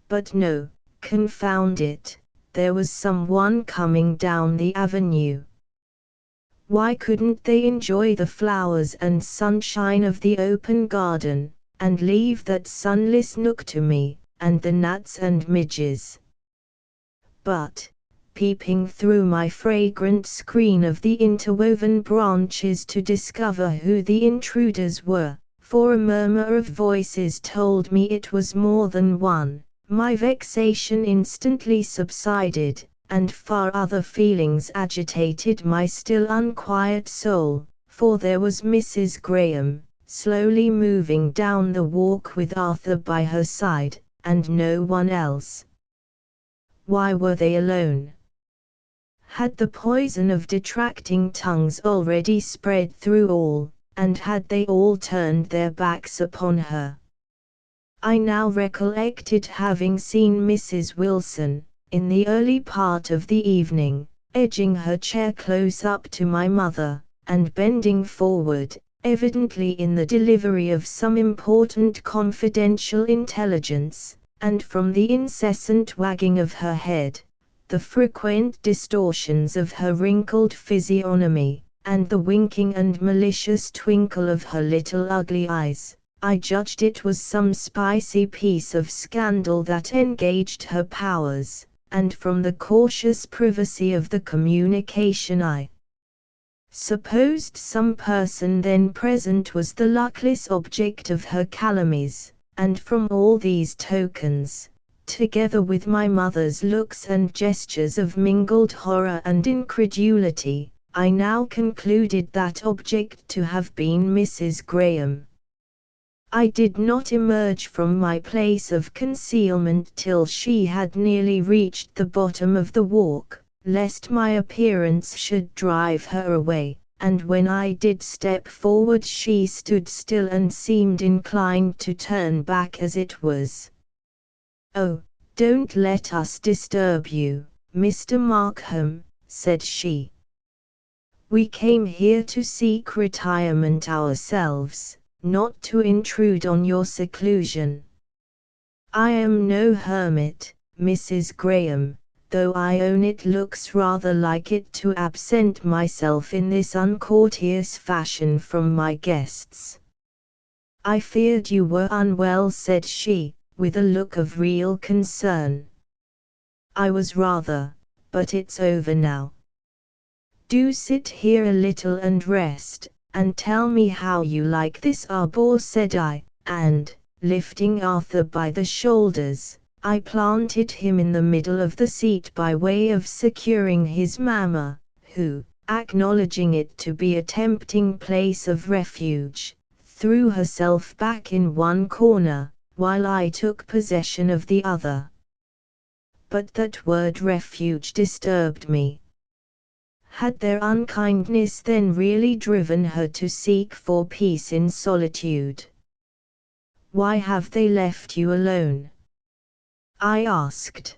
[SPEAKER 1] But no, confound it, there was someone coming down the avenue. Why couldn't they enjoy the flowers and sunshine of the open garden, and leave that sunless nook to me, and the gnats and midges? But, peeping through my fragrant screen of the interwoven branches to discover who the intruders were, for a murmur of voices told me it was more than one, my vexation instantly subsided, and far other feelings agitated my still unquiet soul, for there was Mrs. Graham, slowly moving down the walk with Arthur by her side, and no one else. Why were they alone? Had the poison of detracting tongues already spread through all, and had they all turned their backs upon her? I now recollected having seen Mrs. Wilson, in the early part of the evening, edging her chair close up to my mother, and bending forward, evidently in the delivery of some important confidential intelligence, and from the incessant wagging of her head, the frequent distortions of her wrinkled physiognomy, and the winking and malicious twinkle of her little ugly eyes, I judged it was some spicy piece of scandal that engaged her powers, and from the cautious privacy of the communication I supposed some person then present was the luckless object of her calumnies, and from all these tokens, together with my mother's looks and gestures of mingled horror and incredulity, I now concluded that object to have been Mrs. Graham. I did not emerge from my place of concealment till she had nearly reached the bottom of the walk, lest my appearance should drive her away, and when I did step forward she stood still and seemed inclined to turn back as it was. "Oh, don't let us disturb you, Mr. Markham," said she. "We came here to seek retirement ourselves, not to intrude on your seclusion. I am no hermit, Mrs. Graham, though I own it looks rather like it to absent myself in this uncourteous fashion from my guests." "I feared you were unwell," said she, with a look of real concern. "I was rather, but it's over now. Do sit here a little and rest, and tell me how you like this arbour," said I, and, lifting Arthur by the shoulders, I planted him in the middle of the seat by way of securing his mamma, who, acknowledging it to be a tempting place of refuge, threw herself back in one corner, while I took possession of the other. But that word refuge disturbed me. Had their unkindness then really driven her to seek for peace in solitude? "Why have they left you alone?" I asked.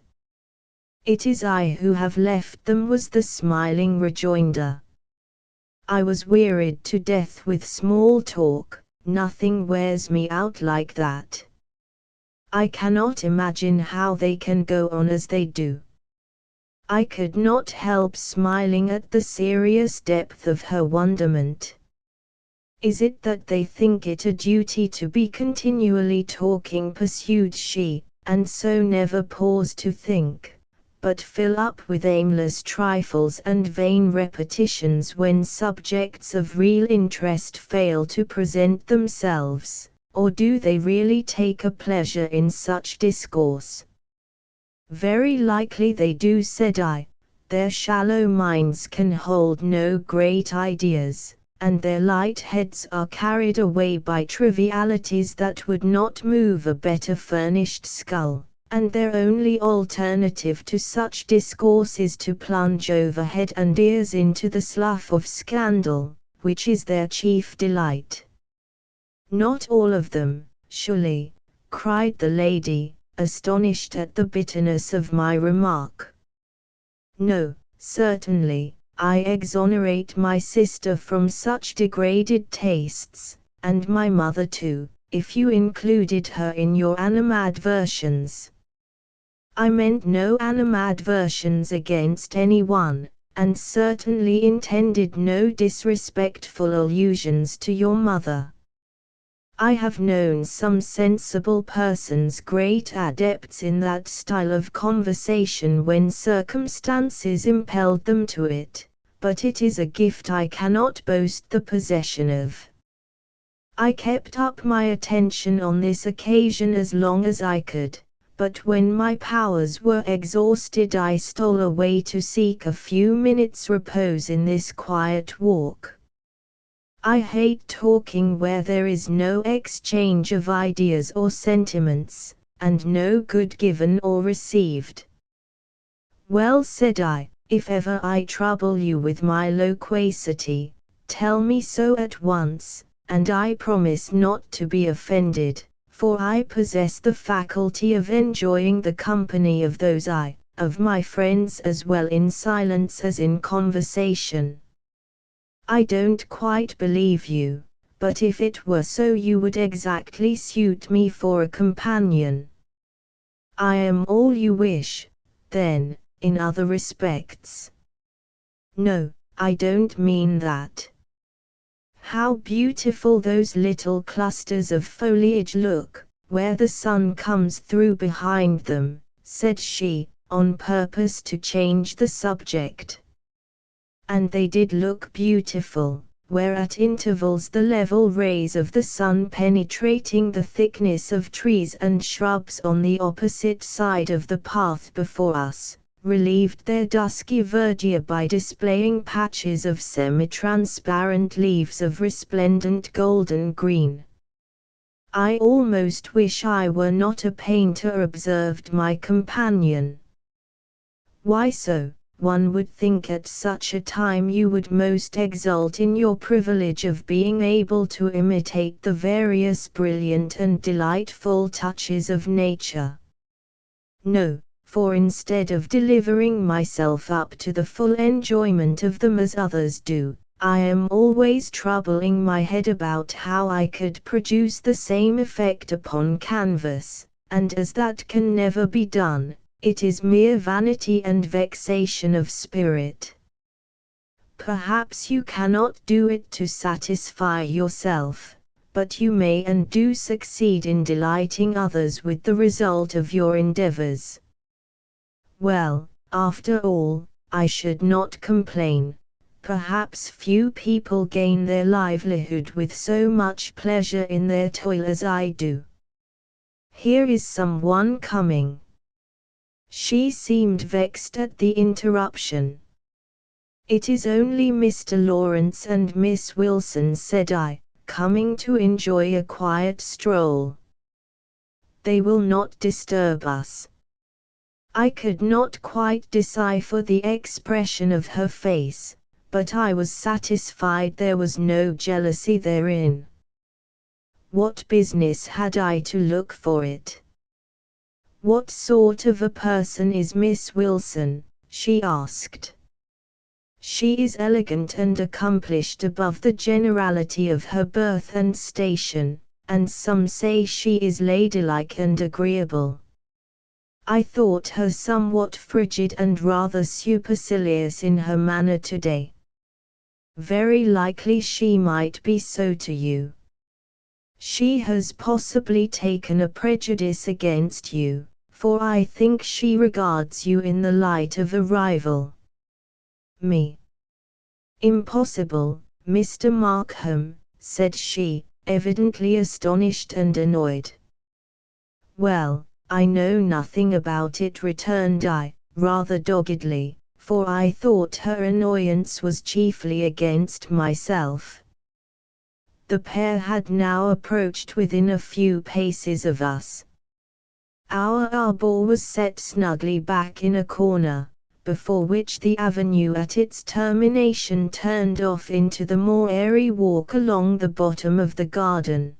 [SPEAKER 1] "It is I who have left them," was the smiling rejoinder. "I was wearied to death with small talk. Nothing wears me out like that. I cannot imagine how they can go on as they do." I could not help smiling at the serious depth of her wonderment. "Is it that they think it a duty to be continually talking?" pursued she, "and so never pause to think, but fill up with aimless trifles and vain repetitions when subjects of real interest fail to present themselves? Or do they really take a pleasure in such discourse?" "Very likely they do," said I. "Their shallow minds can hold no great ideas, and their light heads are carried away by trivialities that would not move a better furnished skull, and their only alternative to such discourse is to plunge over head and ears into the slough of scandal, which is their chief delight." "Not all of them, surely," cried the lady, astonished at the bitterness of my remark. "No, certainly," I exonerate my sister from such degraded tastes, and my mother too, if you included her in your animadversions. I meant no animadversions against anyone, and certainly intended no disrespectful allusions to your mother. I have known some sensible persons great adepts in that style of conversation when circumstances impelled them to it, but it is a gift I cannot boast the possession of. I kept up my attention on this occasion as long as I could, but when my powers were exhausted I stole away to seek a few minutes' repose in this quiet walk. I hate talking where there is no exchange of ideas or sentiments, and no good given or received. Well, said I, if ever I trouble you with my loquacity, tell me so at once, and I promise not to be offended, for I possess the faculty of enjoying the company of of my friends as well in silence as in conversation. I don't quite believe you, but if it were so you would exactly suit me for a companion. I am all you wish, then, in other respects. No, I don't mean that. How beautiful those little clusters of foliage look, where the sun comes through behind them, said she, on purpose to change the subject. And they did look beautiful, where at intervals the level rays of the sun penetrating the thickness of trees and shrubs on the opposite side of the path before us, relieved their dusky verdure by displaying patches of semi-transparent leaves of resplendent golden green. I almost wish I were not a painter, observed my companion. Why so? One would think at such a time you would most exult in your privilege of being able to imitate the various brilliant and delightful touches of nature. No, for instead of delivering myself up to the full enjoyment of them as others do, I am always troubling my head about how I could produce the same effect upon canvas, and as that can never be done, it is mere vanity and vexation of spirit. Perhaps you cannot do it to satisfy yourself, but you may and do succeed in delighting others with the result of your endeavors. Well, after all, I should not complain. Perhaps few people gain their livelihood with so much pleasure in their toil as I do. Here is someone coming. She seemed vexed at the interruption. It is only Mr. Lawrence and Miss Wilson, said I, coming to enjoy a quiet stroll. They will not disturb us. I could not quite decipher the expression of her face, but I was satisfied there was no jealousy therein. What business had I to look for it? What sort of a person is Miss Wilson? She asked. She is elegant and accomplished above the generality of her birth and station, and some say she is ladylike and agreeable. I thought her somewhat frigid and rather supercilious in her manner today. Very likely she might be so to you. She has possibly taken a prejudice against you, for I think she regards you in the light of a rival. Me? Impossible, Mr. Markham, said she, evidently astonished and annoyed. Well, I know nothing about it, returned I, rather doggedly, for I thought her annoyance was chiefly against myself. The pair had now approached within a few paces of us. Our arbour was set snugly back in a corner, before which the avenue at its termination turned off into the more airy walk along the bottom of the garden.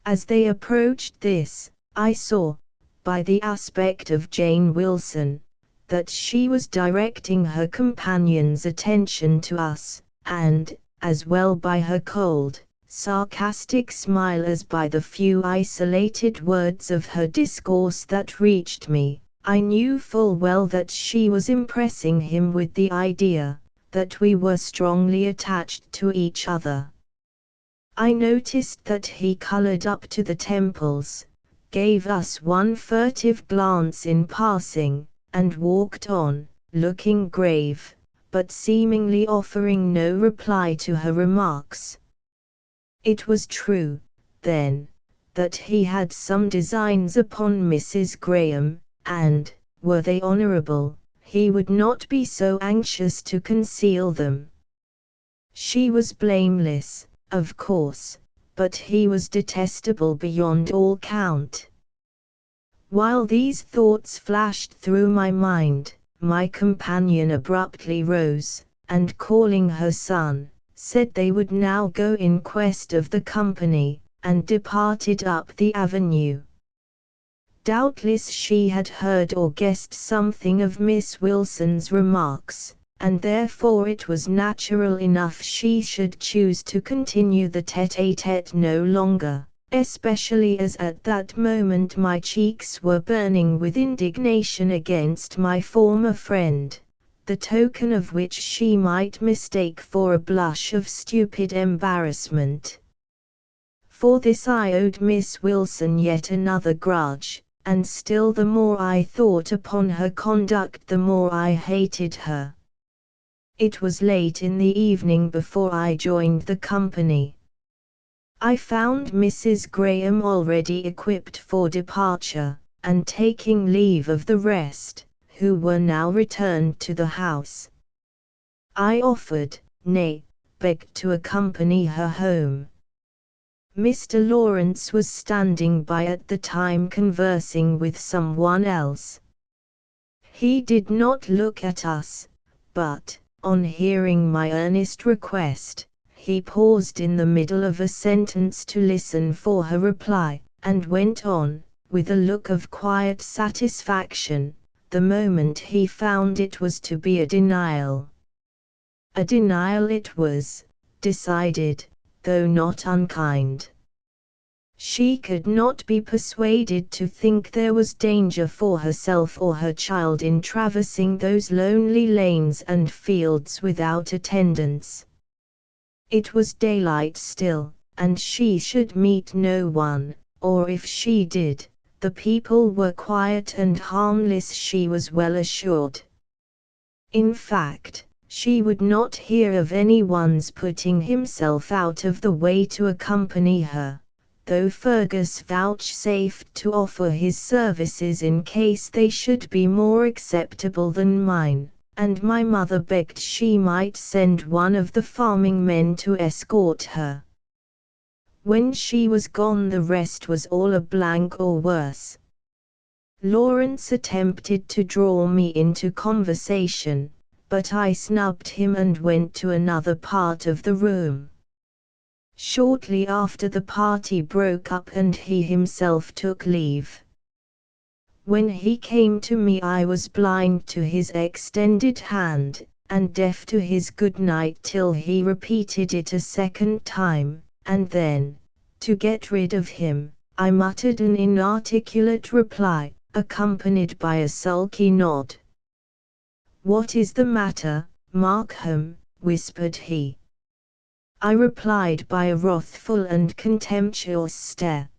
[SPEAKER 1] As they approached this, I saw, by the aspect of Jane Wilson, that she was directing her companion's attention to us, and, as well by her cold, sarcastic smile as by the few isolated words of her discourse that reached me, I knew full well that she was impressing him with the idea that we were strongly attached to each other. I noticed that he colored up to the temples, gave us one furtive glance in passing, and walked on, looking grave, but seemingly offering no reply to her remarks. It was true, then, that he had some designs upon Mrs. Graham, and, were they honorable, he would not be so anxious to conceal them. She was blameless, of course, but he was detestable beyond all count. While these thoughts flashed through my mind, my companion abruptly rose, and calling her son, said they would now go in quest of the company, and departed up the avenue. Doubtless she had heard or guessed something of Miss Wilson's remarks, and therefore it was natural enough she should choose to continue the tête-à-tête no longer, especially as at that moment my cheeks were burning with indignation against my former friend, the token of which she might mistake for a blush of stupid embarrassment. For this I owed Miss Wilson yet another grudge, and still the more I thought upon her conduct the more I hated her. It was late in the evening before I joined the company. I found Mrs. Graham already equipped for departure, and taking leave of the rest, who were now returned to the house. I offered, nay, begged to accompany her home. Mr. Lawrence was standing by at the time conversing with someone else. He did not look at us, but, on hearing my earnest request, he paused in the middle of a sentence to listen for her reply, and went on, with a look of quiet satisfaction, the moment he found it was to be a denial. A denial it was, decided, though not unkind. She could not be persuaded to think there was danger for herself or her child in traversing those lonely lanes and fields without attendants. It was daylight still, and she should meet no one, or if she did, the people were quiet and harmless, she was well assured. In fact, she would not hear of anyone's putting himself out of the way to accompany her, though Fergus vouchsafed to offer his services in case they should be more acceptable than mine, and my mother begged she might send one of the farming men to escort her. When she was gone the rest was all a blank or worse. Lawrence attempted to draw me into conversation, but I snubbed him and went to another part of the room. Shortly after the party broke up and he himself took leave. When he came to me I was blind to his extended hand, and deaf to his good night till he repeated it a second time, and then, to get rid of him, I muttered an inarticulate reply, accompanied by a sulky nod. "What is the matter, Markham?" whispered he. I replied by a wrathful and contemptuous stare.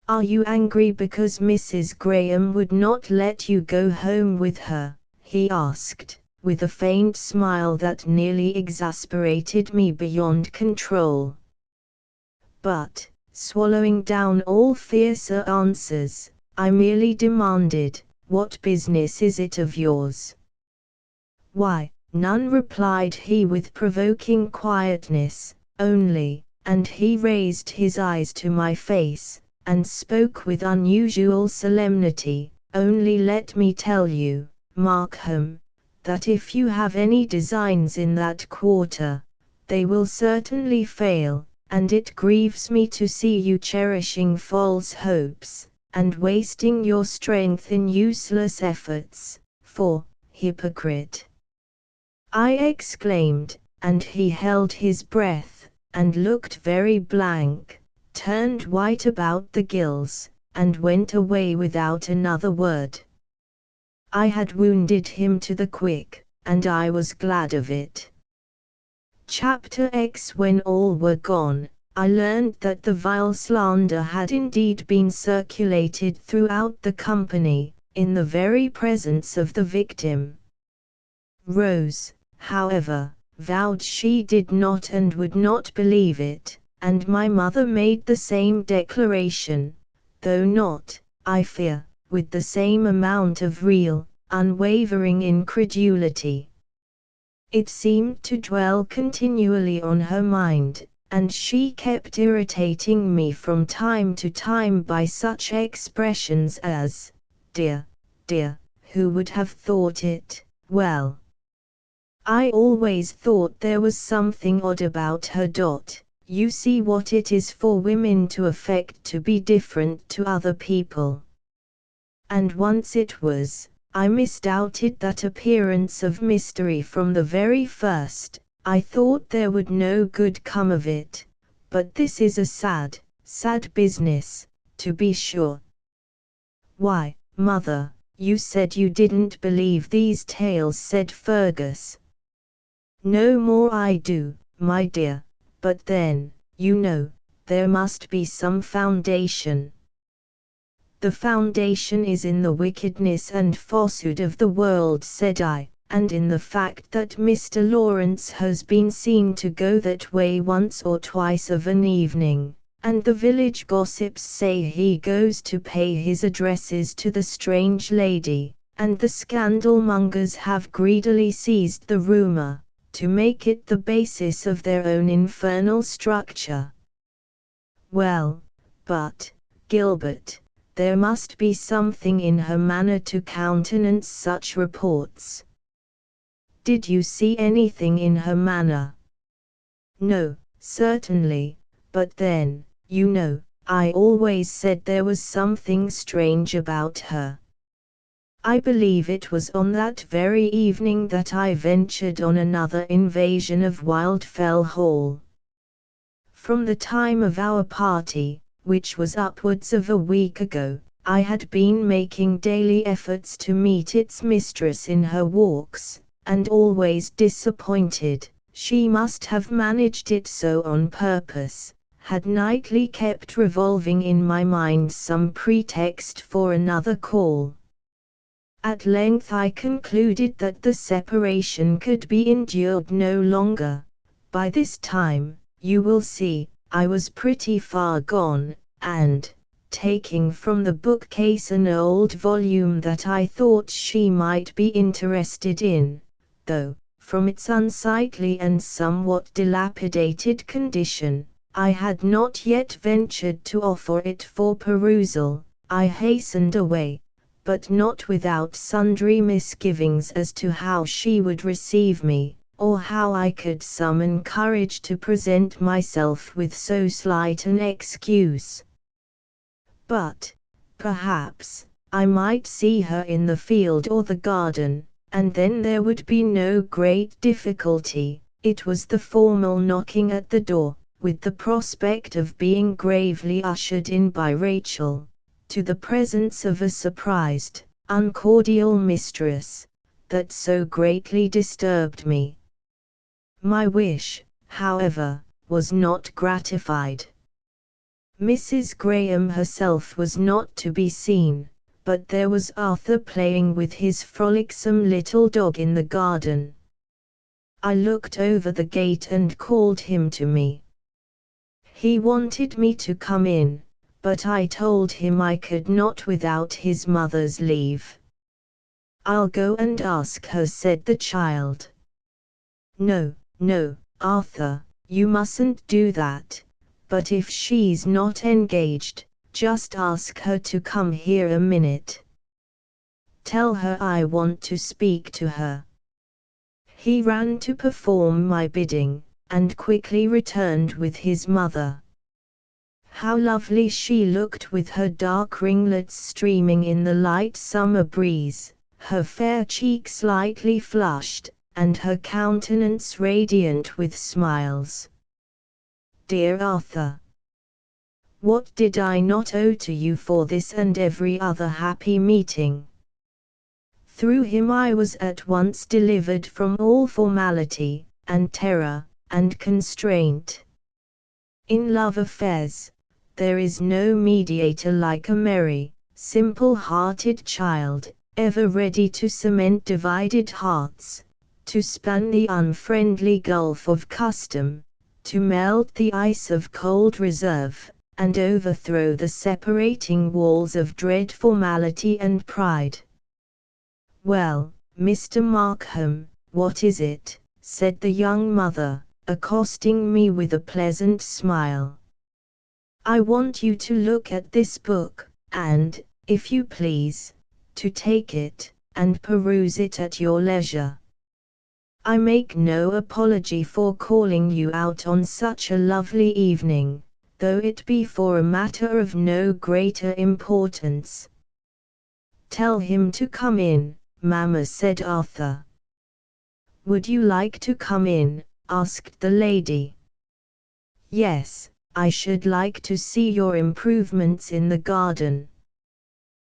[SPEAKER 1] "Are you angry because Mrs. Graham would not let you go home with her?" he asked, with a faint smile that nearly exasperated me beyond control. But, swallowing down all fiercer answers, I merely demanded, "What business is it of yours?" "Why, none," replied he with provoking quietness, "only," and he raised his eyes to my face, and spoke with unusual solemnity, "only let me tell you, Markham, that if you have any designs in that quarter, they will certainly fail, and it grieves me to see you cherishing false hopes, and wasting your strength in useless efforts, for, hypocrite!" I exclaimed, and he held his breath, and looked very blank, turned white about the gills, and went away without another word. I had wounded him to the quick, and I was glad of it. Chapter X. When all were gone, I learned that the vile slander had indeed been circulated throughout the company, in the very presence of the victim. Rose, however, vowed she did not and would not believe it, and my mother made the same declaration, though not, I fear, with the same amount of real, unwavering incredulity. It seemed to dwell continually on her mind, and she kept irritating me from time to time by such expressions as, "Dear, dear, who would have thought it?" Well, I always thought there was something odd about her. You see what it is for women to affect to be different to other people. And once it was, I misdoubted that appearance of mystery from the very first. I thought there would no good come of it, but this is a sad, sad business, to be sure. "Why, mother, you said you didn't believe these tales," said Fergus. "No more I do, my dear, but then, you know, there must be some foundation." "The foundation is in the wickedness and falsehood of the world," said I, "and in the fact that Mr. Lawrence has been seen to go that way once or twice of an evening, and the village gossips say he goes to pay his addresses to the strange lady, and the scandal-mongers have greedily seized the rumor, to make it the basis of their own infernal structure." "Well, but, Gilbert, there must be something in her manner to countenance such reports." "Did you see anything in her manner?" "No, certainly, but then, you know, I always said there was something strange about her. I believe it was on that very evening that I ventured on another invasion of Wildfell Hall. From the time of our party, which was upwards of a week ago, I had been making daily efforts to meet its mistress in her walks, and always disappointed. She must have managed it so on purpose, had nightly kept revolving in my mind some pretext for another call. At length I concluded that the separation could be endured no longer. By this time, you will see, I was pretty far gone, and, taking from the bookcase an old volume that I thought she might be interested in, though, from its unsightly and somewhat dilapidated condition, I had not yet ventured to offer it for perusal, I hastened away, but not without sundry misgivings as to how she would receive me, or how I could summon courage to present myself with so slight an excuse. But, perhaps, I might see her in the field or the garden, and then there would be no great difficulty. It was the formal knocking at the door, with the prospect of being gravely ushered in by Rachel, to the presence of a surprised, uncordial mistress, that so greatly disturbed me. My wish, however, was not gratified. Mrs. Graham herself was not to be seen, but there was Arthur playing with his frolicsome little dog in the garden. I looked over the gate and called him to me. He wanted me to come in, but I told him I could not without his mother's leave. "I'll go and ask her," said the child. "No, no, Arthur, you mustn't do that, but if she's not engaged, just ask her to come here a minute. Tell her I want to speak to her." He ran to perform my bidding, and quickly returned with his mother. How lovely she looked with her dark ringlets streaming in the light summer breeze, her fair cheek slightly flushed, and her countenance radiant with smiles. "Dear Arthur, what did I not owe to you for this and every other happy meeting? Through him I was at once delivered from all formality, and terror, and constraint. In love affairs, there is no mediator like a merry, simple-hearted child, ever ready to cement divided hearts, to span the unfriendly gulf of custom, to melt the ice of cold reserve, and overthrow the separating walls of dread formality and pride." "Well, Mr. Markham, what is it?" said the young mother, accosting me with a pleasant smile. "I want you to look at this book, and, if you please, to take it, and peruse it at your leisure. I make no apology for calling you out on such a lovely evening, though it be for a matter of no greater importance." "Tell him to come in, mamma," said Arthur. "Would you like to come in?" asked the lady. "Yes, I should like to see your improvements in the garden,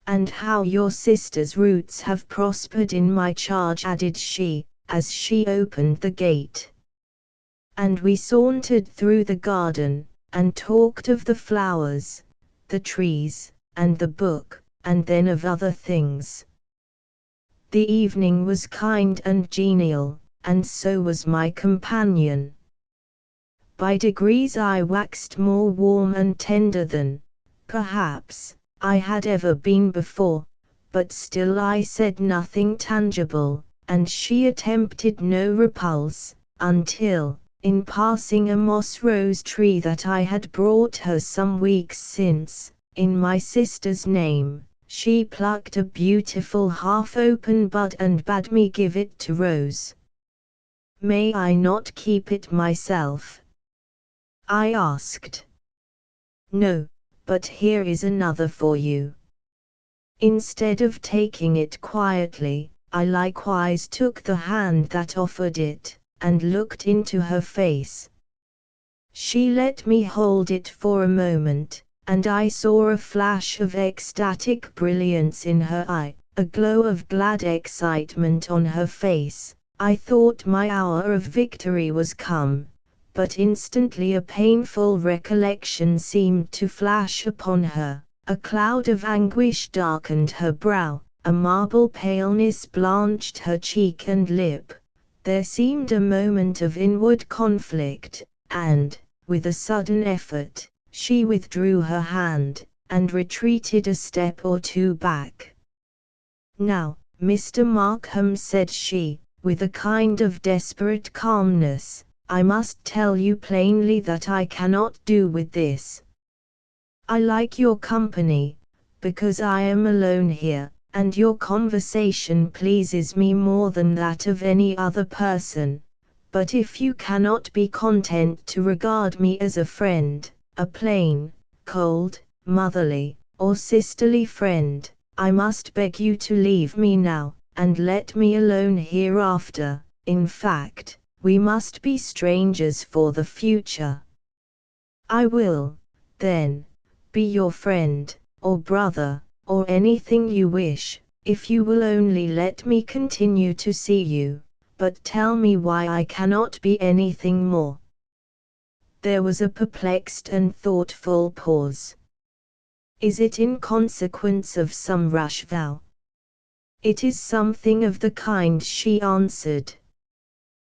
[SPEAKER 1] and how your sister's roots have prospered in my charge," added she, as she opened the gate. And we sauntered through the garden, and talked of the flowers, the trees, and the book, and then of other things. The evening was kind and genial, and so was my companion. By degrees I waxed more warm and tender than, perhaps, I had ever been before, but still I said nothing tangible, and she attempted no repulse, until, in passing a moss rose tree that I had brought her some weeks since, in my sister's name, she plucked a beautiful half-open bud and bade me give it to Rose. "May I not keep it myself?" I asked. "No, but here is another for you." Instead of taking it quietly, I likewise took the hand that offered it, and looked into her face. She let me hold it for a moment, and I saw a flash of ecstatic brilliance in her eye, a glow of glad excitement on her face. I thought my hour of victory was come, but instantly a painful recollection seemed to flash upon her. A cloud of anguish darkened her brow, a marble paleness blanched her cheek and lip. There seemed a moment of inward conflict, and, with a sudden effort, she withdrew her hand, and retreated a step or two back. "Now, Mr. Markham," said she, with a kind of desperate calmness, "I must tell you plainly that I cannot do with this. I like your company, because I am alone here, and your conversation pleases me more than that of any other person. But if you cannot be content to regard me as a friend, a plain, cold, motherly, or sisterly friend, I must beg you to leave me now, and let me alone hereafter. In fact, we must be strangers for the future. I will, then, be your friend, or brother, or anything you wish, if you will only let me continue to see you, but tell me why I cannot be anything more." There was a perplexed and thoughtful pause. "Is it in consequence of some rash vow?" "It is something of the kind," she answered.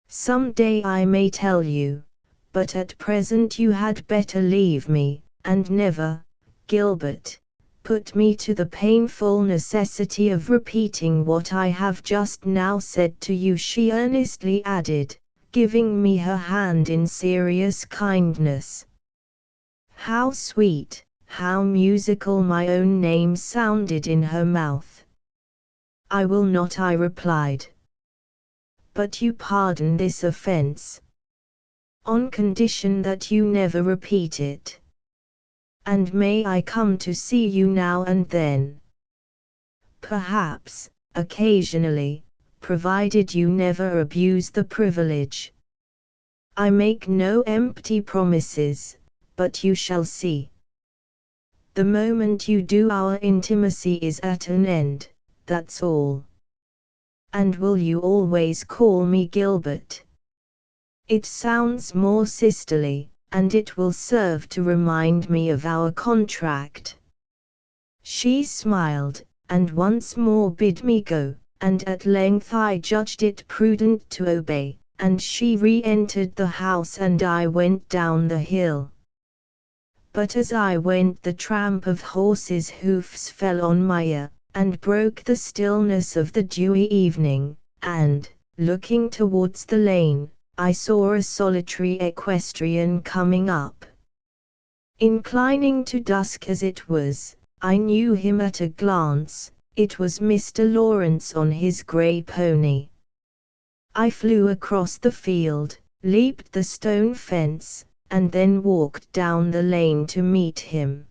[SPEAKER 1] "Some day I may tell you, but at present you had better leave me, and never, Gilbert, put me to the painful necessity of repeating what I have just now said to you," she earnestly added, giving me her hand in serious kindness. How sweet, how musical my own name sounded in her mouth. "I will not," I replied. "But you pardon this offense?" "On condition that you never repeat it." "And may I come to see you now and then?" "Perhaps, occasionally, provided you never abuse the privilege. I make no empty promises, but you shall see. The moment you do, our intimacy is at an end, that's all. And will you always call me Gilbert? It sounds more sisterly, and it will serve to remind me of our contract. She smiled, and once more bid me go, and at length I judged it prudent to obey, and she re-entered the house and I went down the hill. But as I went, the tramp of horses' hoofs fell on my ear, and broke the stillness of the dewy evening, and, looking towards the lane, I saw a solitary equestrian coming up. Inclining to dusk as it was, I knew him at a glance. It was Mr. Lawrence on his grey pony. I flew across the field, leaped the stone fence, and then walked down the lane to meet him.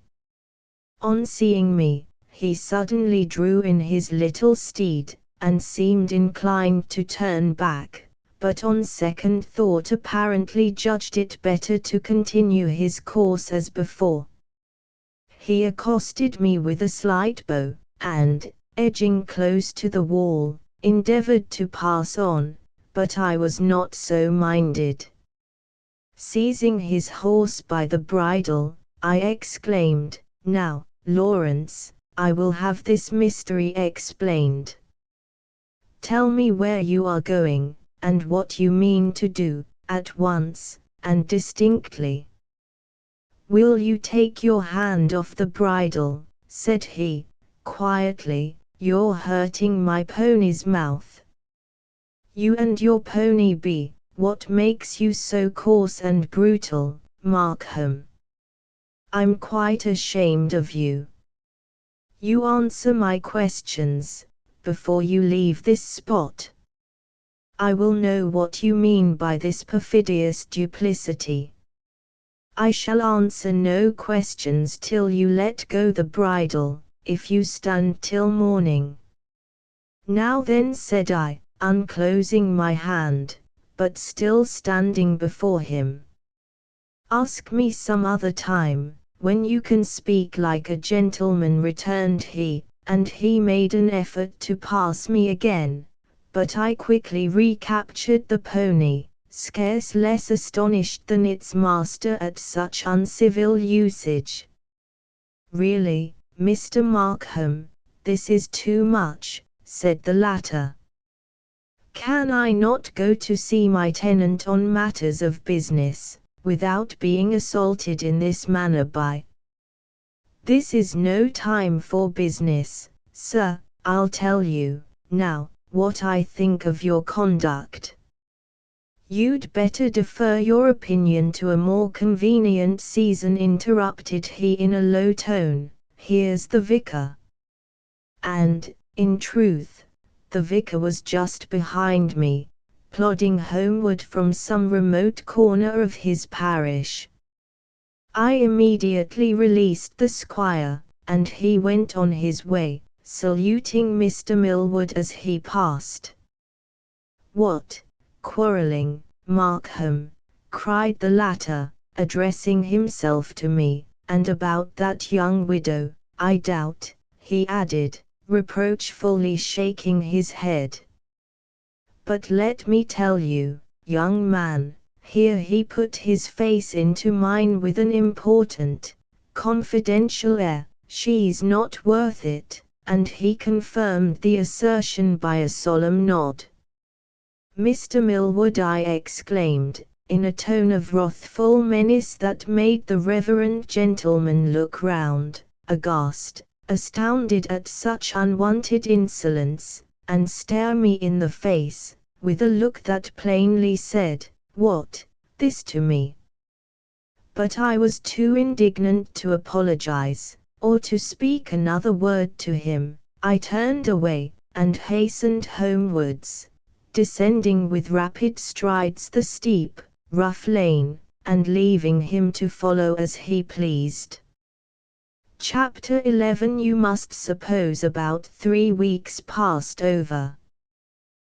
[SPEAKER 1] On seeing me, he suddenly drew in his little steed, and seemed inclined to turn back, but on second thought apparently judged it better to continue his course as before. He accosted me with a slight bow, and, edging close to the wall, endeavored to pass on, but I was not so minded. Seizing his horse by the bridle, I exclaimed, "Now, Lawrence, I will have this mystery explained. Tell me where you are going, and what you mean to do, at once, and distinctly." "Will you take your hand off the bridle?" said he, quietly. "You're hurting my pony's mouth." "You and your pony be, what makes you so coarse and brutal, Markham? I'm quite ashamed of you. You answer my questions, before you leave this spot. I will know what you mean by this perfidious duplicity. I shall answer no questions till you let go the bridle, if you stand till morning." "Now then," said I, unclosing my hand, but still standing before him. "Ask me some other time, when you can speak like a gentleman," returned he, and he made an effort to pass me again, but I quickly recaptured the pony, scarce less astonished than its master at such uncivil usage. "Really, Mr. Markham, this is too much," said the latter. "Can I not go to see my tenant on matters of business, without being assaulted in this manner by—" "This is no time for business, sir. I'll tell you, now, what I think of your conduct. You'd better defer your opinion to a more convenient season," interrupted he in a low tone. "Here's the vicar." And, in truth, the vicar was just behind me, plodding homeward from some remote corner of his parish. I immediately released the squire, and he went on his way, saluting Mr. Millward as he passed. "What, quarrelling, Markham?" cried the latter, addressing himself to me, "and about that young widow, I doubt," he added, reproachfully shaking his head. "But let me tell you, young man," here he put his face into mine with an important, confidential air, "she's not worth it," and he confirmed the assertion by a solemn nod. "Mr. Millward," I exclaimed, in a tone of wrathful menace that made the reverend gentleman look round, aghast, astounded at such unwonted insolence, and stare me in the face, with a look that plainly said, "What, this to me?" But I was too indignant to apologize, or to speak another word to him. I turned away, and hastened homewards, descending with rapid strides the steep, rough lane, and leaving him to follow as he pleased. Chapter 11. You must suppose about 3 weeks passed over.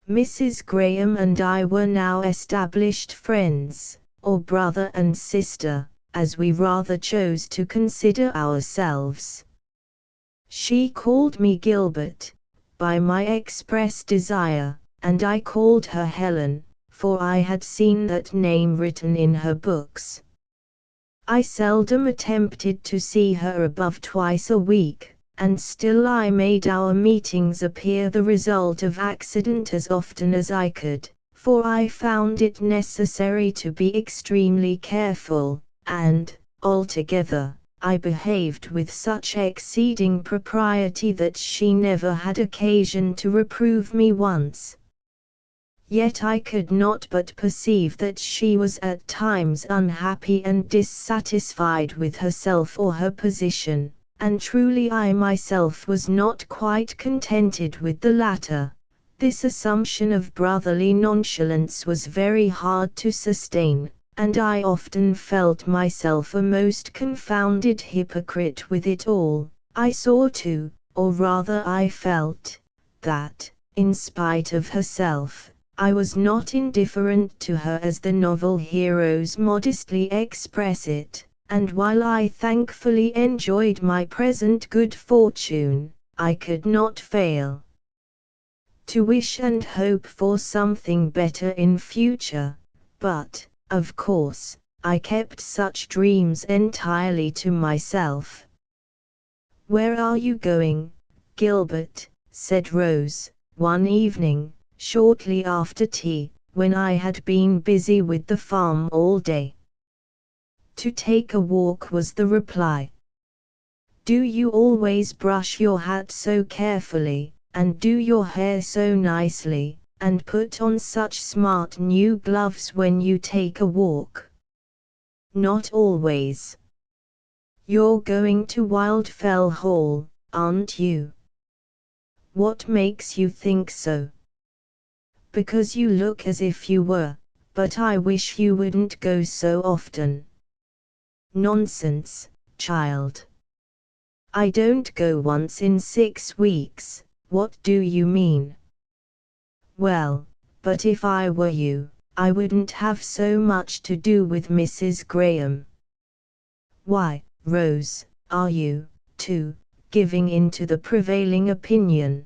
[SPEAKER 1] Mrs. Graham and I were now established friends, or brother and sister, as we rather chose to consider ourselves. She called me Gilbert, by my express desire, and I called her Helen, for I had seen that name written in her books. I seldom attempted to see her above twice a week, and still I made our meetings appear the result of accident as often as I could, for I found it necessary to be extremely careful, and, altogether, I behaved with such exceeding propriety that she never had occasion to reprove me once. Yet I could not but perceive that she was at times unhappy and dissatisfied with herself or her position, and truly I myself was not quite contented with the latter. This assumption of brotherly nonchalance was very hard to sustain, and I often felt myself a most confounded hypocrite with it all. I saw too, or rather I felt, that, in spite of herself, I was not indifferent to her as the novel heroes modestly express it, and while I thankfully enjoyed my present good fortune, I could not fail to wish and hope for something better in future, but, of course, I kept such dreams entirely to myself. "Where are you going, Gilbert?" said Rose, one evening, shortly after tea, when I had been busy with the farm all day. "To take a walk," was the reply. "Do you always brush your hat so carefully, and do your hair so nicely, and put on such smart new gloves when you take a walk?" "Not always." "You're going to Wildfell Hall, aren't you?" "What makes you think so?" "Because you look as if you were, but I wish you wouldn't go so often." "Nonsense, child. I don't go once in 6 weeks, what do you mean?" "Well, but if I were you, I wouldn't have so much to do with Mrs. Graham." "Why, Rose, are you, too, giving in to the prevailing opinion?"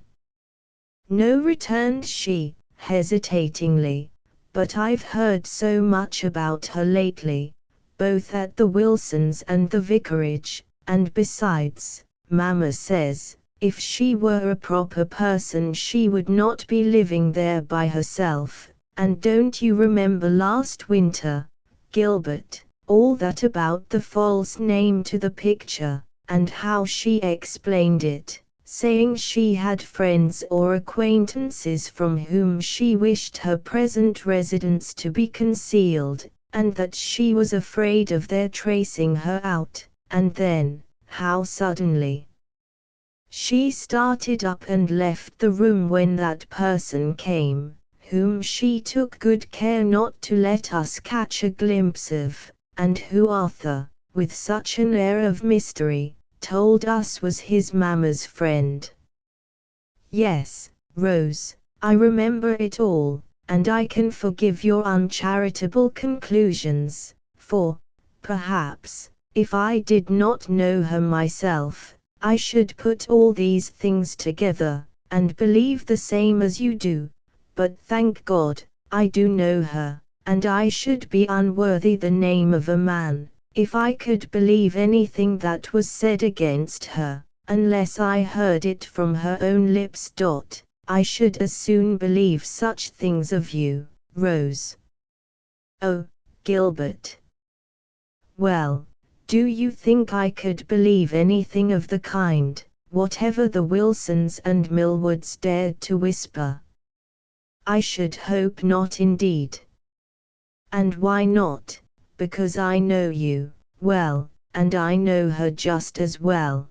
[SPEAKER 1] "No," returned she, hesitatingly, "but I've heard so much about her lately, both at the Wilsons' and the vicarage, and besides, Mamma says, if she were a proper person she would not be living there by herself, and don't you remember last winter, Gilbert, all that about the false name to the picture, and how she explained it, saying she had friends or acquaintances from whom she wished her present residence to be concealed, and that she was afraid of their tracing her out, and then, how suddenly she started up and left the room when that person came, whom she took good care not to let us catch a glimpse of, and who Arthur, with such an air of mystery, told us was his mamma's friend." "Yes, Rose, I remember it all, and I can forgive your uncharitable conclusions, for, perhaps, if I did not know her myself, I should put all these things together, and believe the same as you do, but thank God, I do know her, and I should be unworthy the name of a man, if I could believe anything that was said against her, unless I heard it from her own lips. I should as soon believe such things of you, Rose." "Oh, Gilbert." "Well, do you think I could believe anything of the kind, whatever the Wilsons and Millwoods dared to whisper?" "I should hope not indeed." "And why not?" "Because I know you well, and I know her just as well."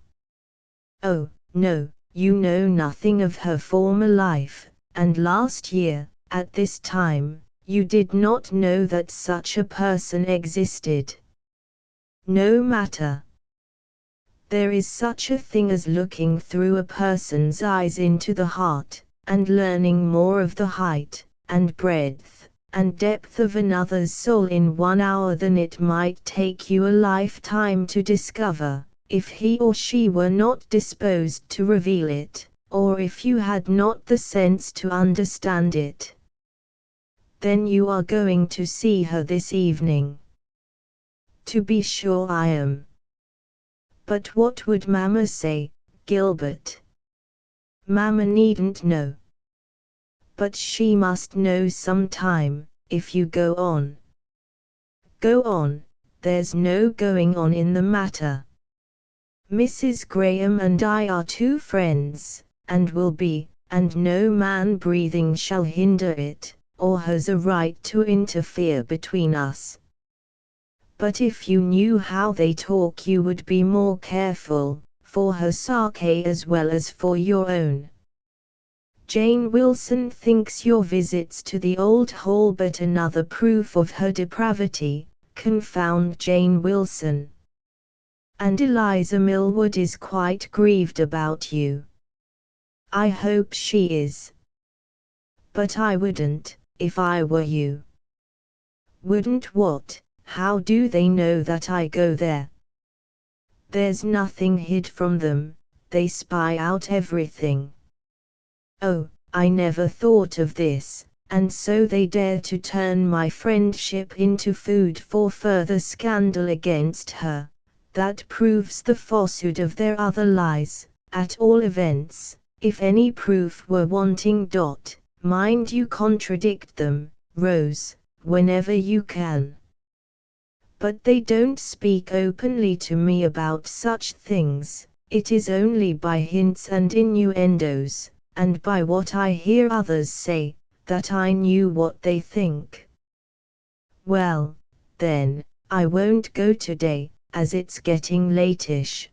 [SPEAKER 1] "Oh, no, you know nothing of her former life, and last year, at this time, you did not know that such a person existed." "No matter. There is such a thing as looking through a person's eyes into the heart, and learning more of the height, and breadth, and depth of another's soul in 1 hour than it might take you a lifetime to discover, if he or she were not disposed to reveal it, or if you had not the sense to understand it. Then you are going to see her this evening. To be sure I am. But what would Mamma say, Gilbert? Mamma needn't know. But she must know some time, if you go on. Go on, there's no going on in the matter. Mrs. Graham and I are two friends, and will be, and no man breathing shall hinder it, or has a right to interfere between us. But if you knew how they talk you would be more careful, for her sake as well as for your own. Jane Wilson thinks your visits to the old hall but another proof of her depravity. Confound Jane Wilson. And Eliza Millward is quite grieved about you. I hope she is. But I wouldn't, if I were you. Wouldn't what? How do they know that I go there? There's nothing hid from them, they spy out everything. Oh, I never thought of this, and so they dare to turn my friendship into food for further scandal against her. That proves the falsehood of their other lies, at all events, if any proof were wanting. Mind you contradict them, Rose, whenever you can. But they don't speak openly to me about such things, it is only by hints and innuendos, and by what I hear others say, that I knew what they think. Well, then, I won't go today, as it's getting latish.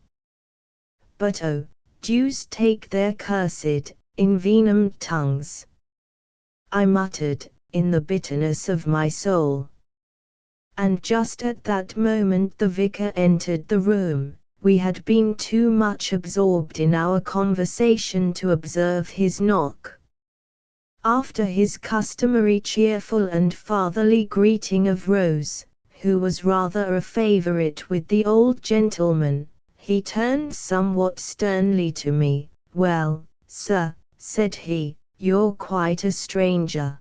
[SPEAKER 1] But oh, deuce take their cursed, envenomed tongues! I muttered, in the bitterness of my soul. And just at that moment the vicar entered the room. We had been too much absorbed in our conversation to observe his knock. After his customary cheerful and fatherly greeting of Rose, who was rather a favorite with the old gentleman, he turned somewhat sternly to me. Well, sir, said he, you're quite a stranger.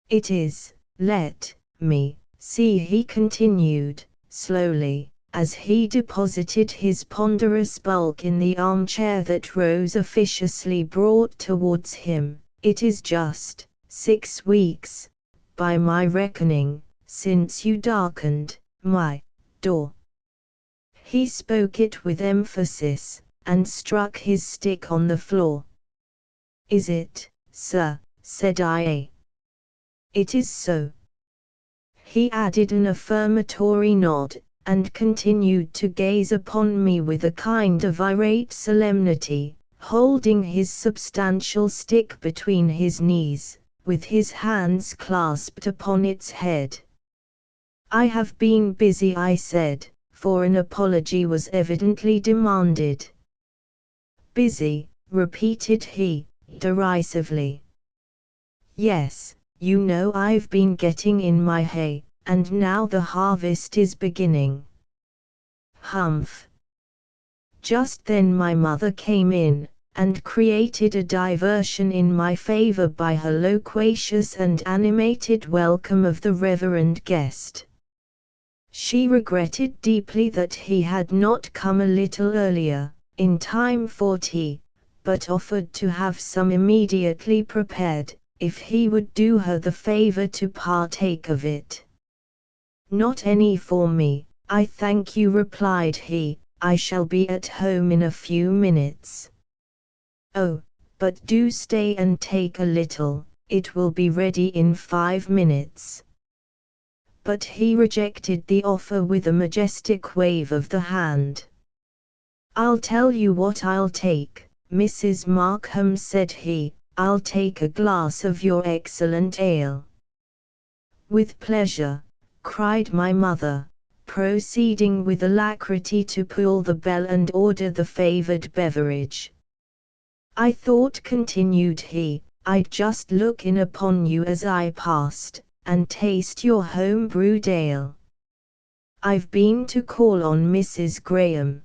[SPEAKER 1] It is, let me see, he continued, slowly, as he deposited his ponderous bulk in the armchair that Rose officiously brought towards him. It is just 6 weeks, by my reckoning, since you darkened my door. He spoke it with emphasis, and struck his stick on the floor. Is it, sir? Said I. It is so. He added an affirmatory nod, and continued to gaze upon me with a kind of irate solemnity, holding his substantial stick between his knees, with his hands clasped upon its head. I have been busy, I said, for an apology was evidently demanded. Busy, repeated he, derisively. Yes, you know I've been getting in my hay, and now the harvest is beginning. Humph. Just then my mother came in, and created a diversion in my favor by her loquacious and animated welcome of the reverend guest. She regretted deeply that he had not come a little earlier, in time for tea, but offered to have some immediately prepared, if he would do her the favor to partake of it. Not any for me, I thank you, replied he. I shall be at home in a few minutes. Oh, but do stay and take a little, it will be ready in 5 minutes. But he rejected the offer with a majestic wave of the hand. I'll tell you what I'll take, Mrs. Markham, said he, I'll take a glass of your excellent ale. With pleasure, cried my mother, proceeding with alacrity to pull the bell and order the favored beverage. "I thought," continued he, "I'd just look in upon you as I passed, and taste your home-brewed ale. I've been to call on Mrs. Graham."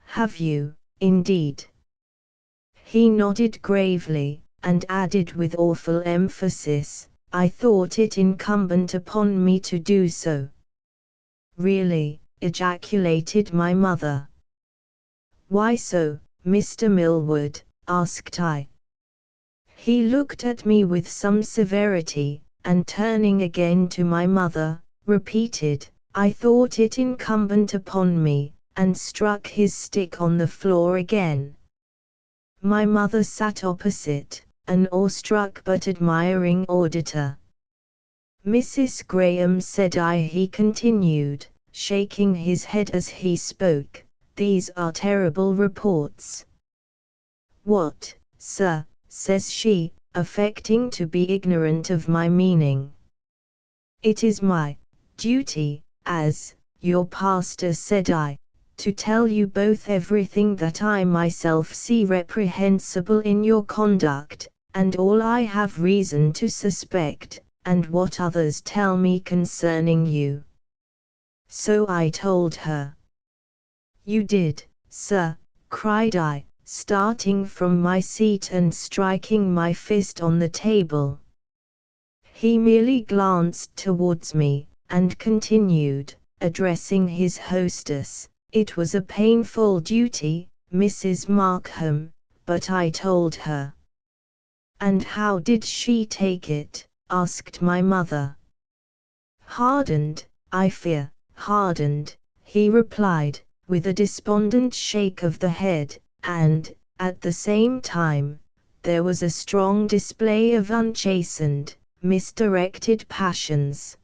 [SPEAKER 1] "Have you, indeed?" He nodded gravely, and added with awful emphasis, "I thought it incumbent upon me to do so." "Really?" ejaculated my mother. "Why so, Mr. Millward?" asked I. He looked at me with some severity, and turning again to my mother, repeated, "I thought it incumbent upon me," and struck his stick on the floor again. My mother sat opposite, an awestruck but admiring auditor. "Mrs. Graham," said I, he continued, shaking his head as he spoke, "these are terrible reports." "What, sir?" says she, affecting to be ignorant of my meaning. "It is my duty, as your pastor," said I, "to tell you both everything that I myself see reprehensible in your conduct, and all I have reason to suspect, and what others tell me concerning you." So I told her. "You did, sir," cried I, starting from my seat and striking my fist on the table. He merely glanced towards me, and continued, addressing his hostess, "It was a painful duty, Mrs. Markham, but I told her." "And how did she take it?" asked my mother. "Hardened, I fear, hardened," he replied, with a despondent shake of the head, and, at the same time, there was a strong display of unchastened, misdirected passions.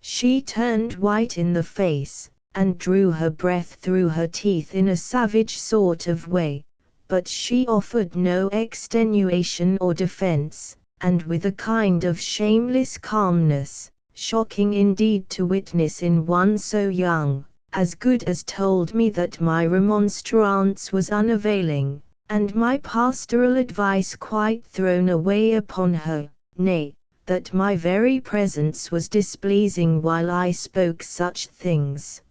[SPEAKER 1] She turned white in the face, and drew her breath through her teeth in a savage sort of way, but she offered no extenuation or defense, and with a kind of shameless calmness, shocking indeed to witness in one so young, as good as told me that my remonstrance was unavailing, and my pastoral advice quite thrown away upon her, nay, that my very presence was displeasing while I spoke such things.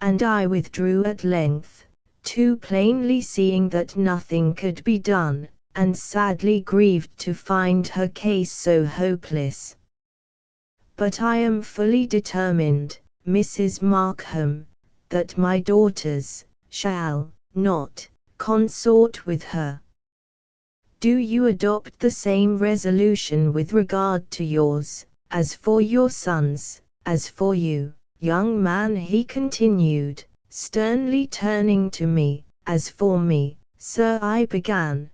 [SPEAKER 1] And I withdrew at length, too plainly seeing that nothing could be done, and sadly grieved to find her case so hopeless. But I am fully determined, Mrs. Markham, that my daughters shall not consort with her. Do you adopt the same resolution with regard to yours, as for your sons, as for you, young man," he continued, sternly turning to me. "As for me, sir," I began,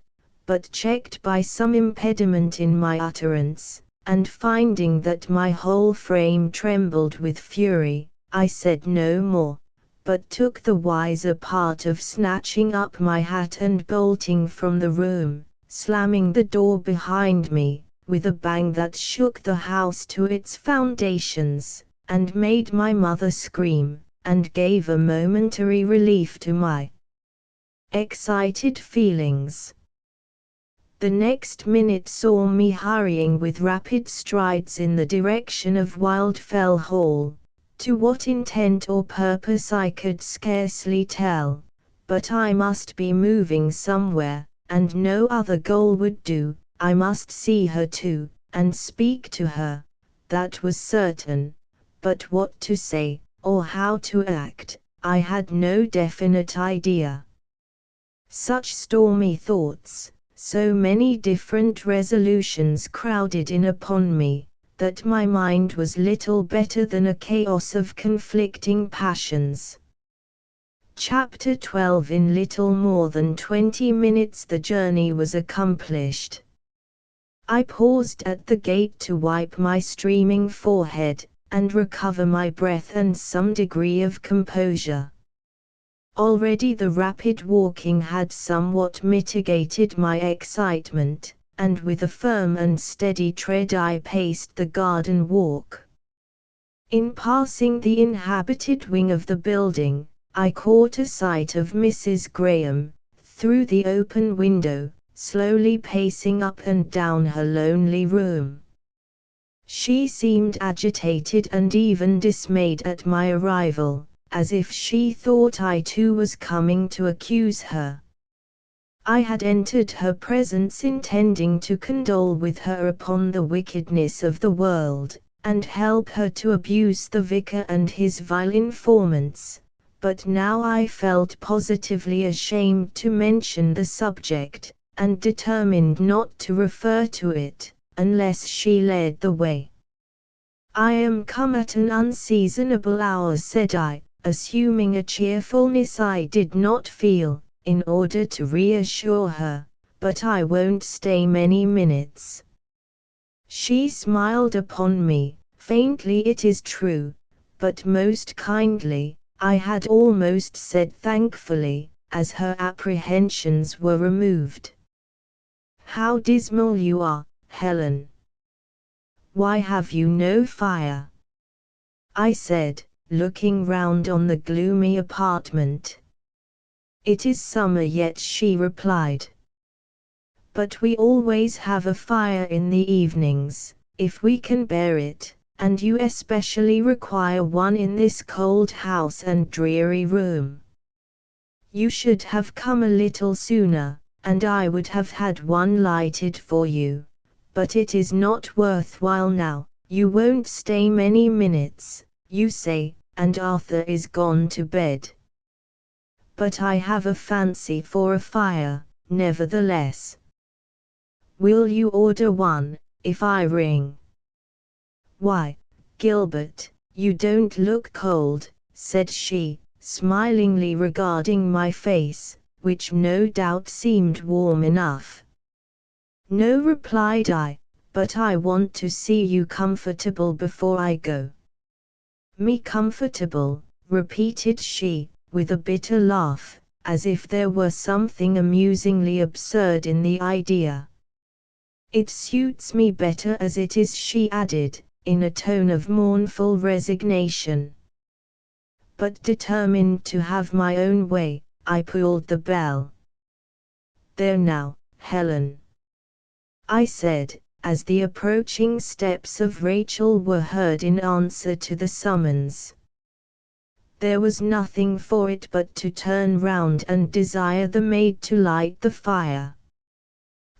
[SPEAKER 1] but checked by some impediment in my utterance, and finding that my whole frame trembled with fury, I said no more, but took the wiser part of snatching up my hat and bolting from the room, slamming the door behind me, with a bang that shook the house to its foundations, and made my mother scream, and gave a momentary relief to my excited feelings. The next minute saw me hurrying with rapid strides in the direction of Wildfell Hall, to what intent or purpose I could scarcely tell, but I must be moving somewhere, and no other goal would do. I must see her too, and speak to her, that was certain, but what to say, or how to act, I had no definite idea. Such stormy thoughts, so many different resolutions crowded in upon me, that my mind was little better than a chaos of conflicting passions. Chapter 12. In little more than 20 minutes the journey was accomplished. I paused at the gate to wipe my streaming forehead, and recover my breath and some degree of composure. Already the rapid walking had somewhat mitigated my excitement, and with a firm and steady tread I paced the garden walk. In passing the inhabited wing of the building, I caught a sight of Mrs. Graham, through the open window, slowly pacing up and down her lonely room. She seemed agitated and even dismayed at my arrival, as if she thought I too was coming to accuse her. I had entered her presence intending to condole with her upon the wickedness of the world, and help her to abuse the vicar and his vile informants, but now I felt positively ashamed to mention the subject, and determined not to refer to it, unless she led the way. "I am come at an unseasonable hour," said I, assuming a cheerfulness I did not feel, in order to reassure her, "but I won't stay many minutes." She smiled upon me, faintly it is true, but most kindly, I had almost said thankfully, as her apprehensions were removed. "How dismal you are, Helen. Why have you no fire?" I said, looking round on the gloomy apartment. "It is summer yet," she replied. "But we always have a fire in the evenings, if we can bear it, and you especially require one in this cold house and dreary room. You should have come a little sooner, and I would have had one lighted for you, but it is not worth while now. You won't stay many minutes, you say, and Arthur is gone to bed. But I have a fancy for a fire, nevertheless. Will you order one, if I ring?" "Why, Gilbert, you don't look cold," said she, smilingly regarding my face, which no doubt seemed warm enough. "No," replied I, "but I want to see you comfortable before I go." "Me comfortable," repeated she, with a bitter laugh, as if there were something amusingly absurd in the idea. "It suits me better as it is," she added, in a tone of mournful resignation. But determined to have my own way, I pulled the bell. "There now, Helen," I said, as the approaching steps of Rachel were heard in answer to the summons. There was nothing for it but to turn round and desire the maid to light the fire.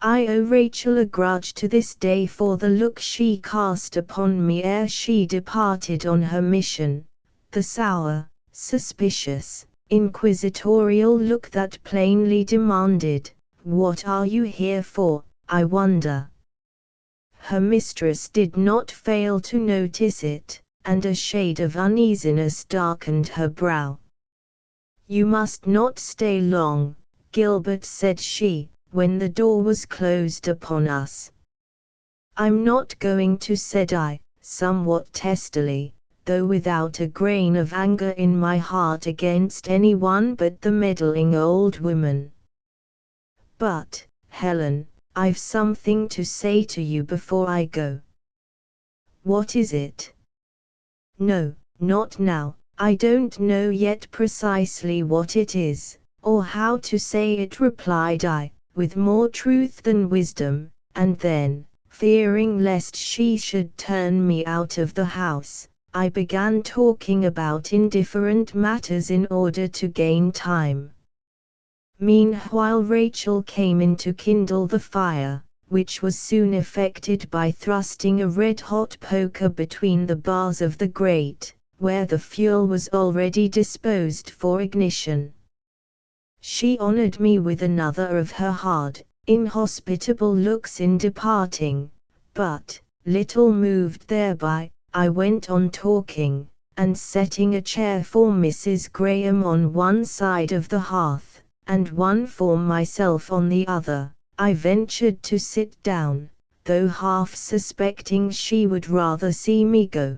[SPEAKER 1] I owe Rachel a grudge to this day for the look she cast upon me ere she departed on her mission, the sour, suspicious, inquisitorial look that plainly demanded, "What are you here for, I wonder?" Her mistress did not fail to notice it, and a shade of uneasiness darkened her brow. "You must not stay long, Gilbert," said she, when the door was closed upon us. "I'm not going to," said I, somewhat testily, though without a grain of anger in my heart against anyone but the meddling old woman. "But, Helen, I've something to say to you before I go." "What is it?" "No, not now. I don't know yet precisely what it is, or how to say it," replied I, with more truth than wisdom, and then, fearing lest she should turn me out of the house, I began talking about indifferent matters in order to gain time. Meanwhile Rachel came in to kindle the fire, which was soon effected by thrusting a red-hot poker between the bars of the grate, where the fuel was already disposed for ignition. She honored me with another of her hard, inhospitable looks in departing, but, little moved thereby, I went on talking, and setting a chair for Mrs. Graham on one side of the hearth, and one for myself on the other, I ventured to sit down, though half suspecting she would rather see me go.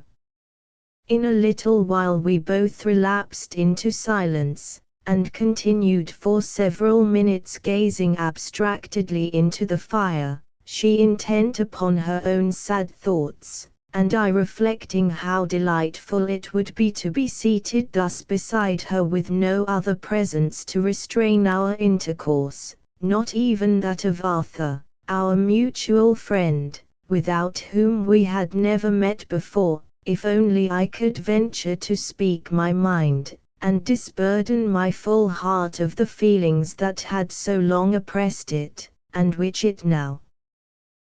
[SPEAKER 1] In a little while we both relapsed into silence, and continued for several minutes gazing abstractedly into the fire, she intent upon her own sad thoughts, and I reflecting how delightful it would be to be seated thus beside her with no other presence to restrain our intercourse, not even that of Arthur, our mutual friend, without whom we had never met before. If only I could venture to speak my mind, and disburden my full heart of the feelings that had so long oppressed it, and which it now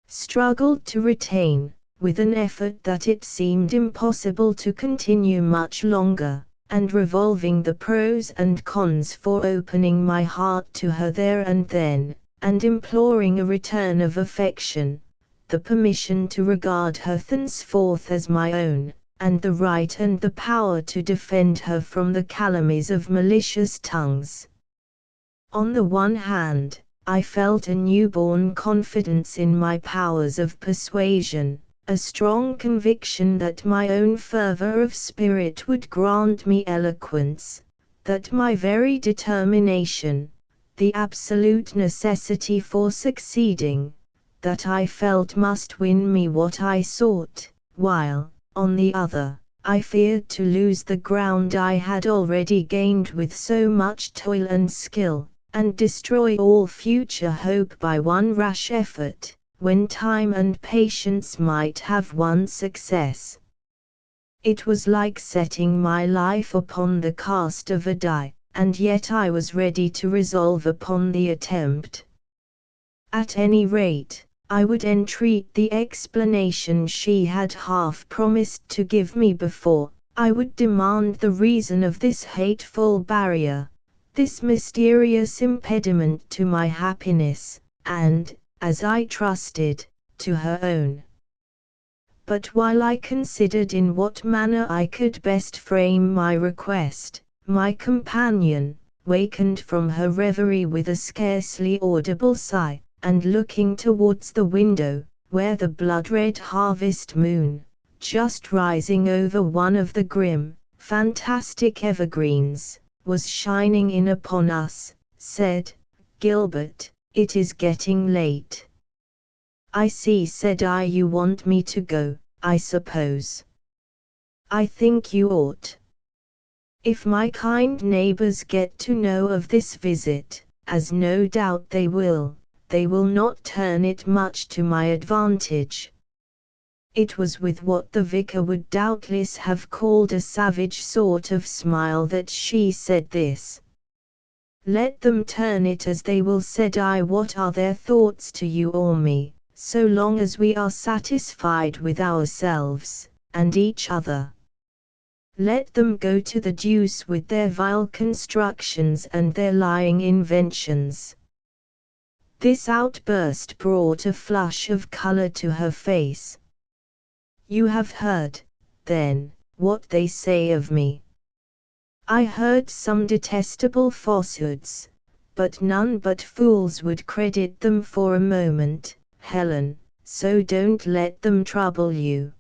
[SPEAKER 1] struggled to retain, with an effort that it seemed impossible to continue much longer, and revolving the pros and cons for opening my heart to her there and then, and imploring a return of affection, the permission to regard her thenceforth as my own, and the right and the power to defend her from the calumnies of malicious tongues. On the one hand, I felt a newborn confidence in my powers of persuasion, a strong conviction that my own fervor of spirit would grant me eloquence, that my very determination, the absolute necessity for succeeding, that I felt must win me what I sought, while, on the other, I feared to lose the ground I had already gained with so much toil and skill, and destroy all future hope by one rash effort, when time and patience might have won success. It was like setting my life upon the cast of a die, and yet I was ready to resolve upon the attempt. At any rate, I would entreat the explanation she had half promised to give me before. I would demand the reason of this hateful barrier, this mysterious impediment to my happiness, and, as I trusted, to her own. But while I considered in what manner I could best frame my request, my companion, wakened from her reverie with a scarcely audible sigh, and looking towards the window, where the blood-red harvest moon, just rising over one of the grim, fantastic evergreens, was shining in upon us, said, "Gilbert, it is getting late." "I see," said I, "you want me to go, I suppose." "I think you ought. If my kind neighbors get to know of this visit, as no doubt they will not turn it much to my advantage." It was with what the vicar would doubtless have called a savage sort of smile that she said this. "Let them turn it as they will," said I. "What are their thoughts to you or me, so long as we are satisfied with ourselves, and each other? Let them go to the deuce with their vile constructions and their lying inventions." This outburst brought a flush of color to her face. "You have heard, then, what they say of me?" "I heard some detestable falsehoods, but none but fools would credit them for a moment, Helen, so don't let them trouble you."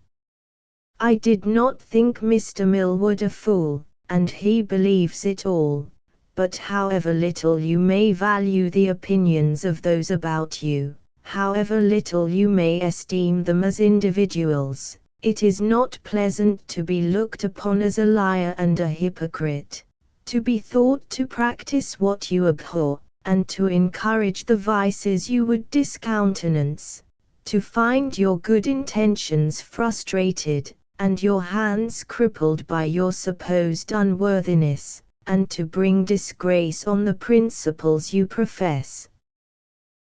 [SPEAKER 1] "I did not think Mr. Millward a fool, and he believes it all. But however little you may value the opinions of those about you, however little you may esteem them as individuals, it is not pleasant to be looked upon as a liar and a hypocrite, to be thought to practice what you abhor, and to encourage the vices you would discountenance, to find your good intentions frustrated, and your hands crippled by your supposed unworthiness, and to bring disgrace on the principles you profess.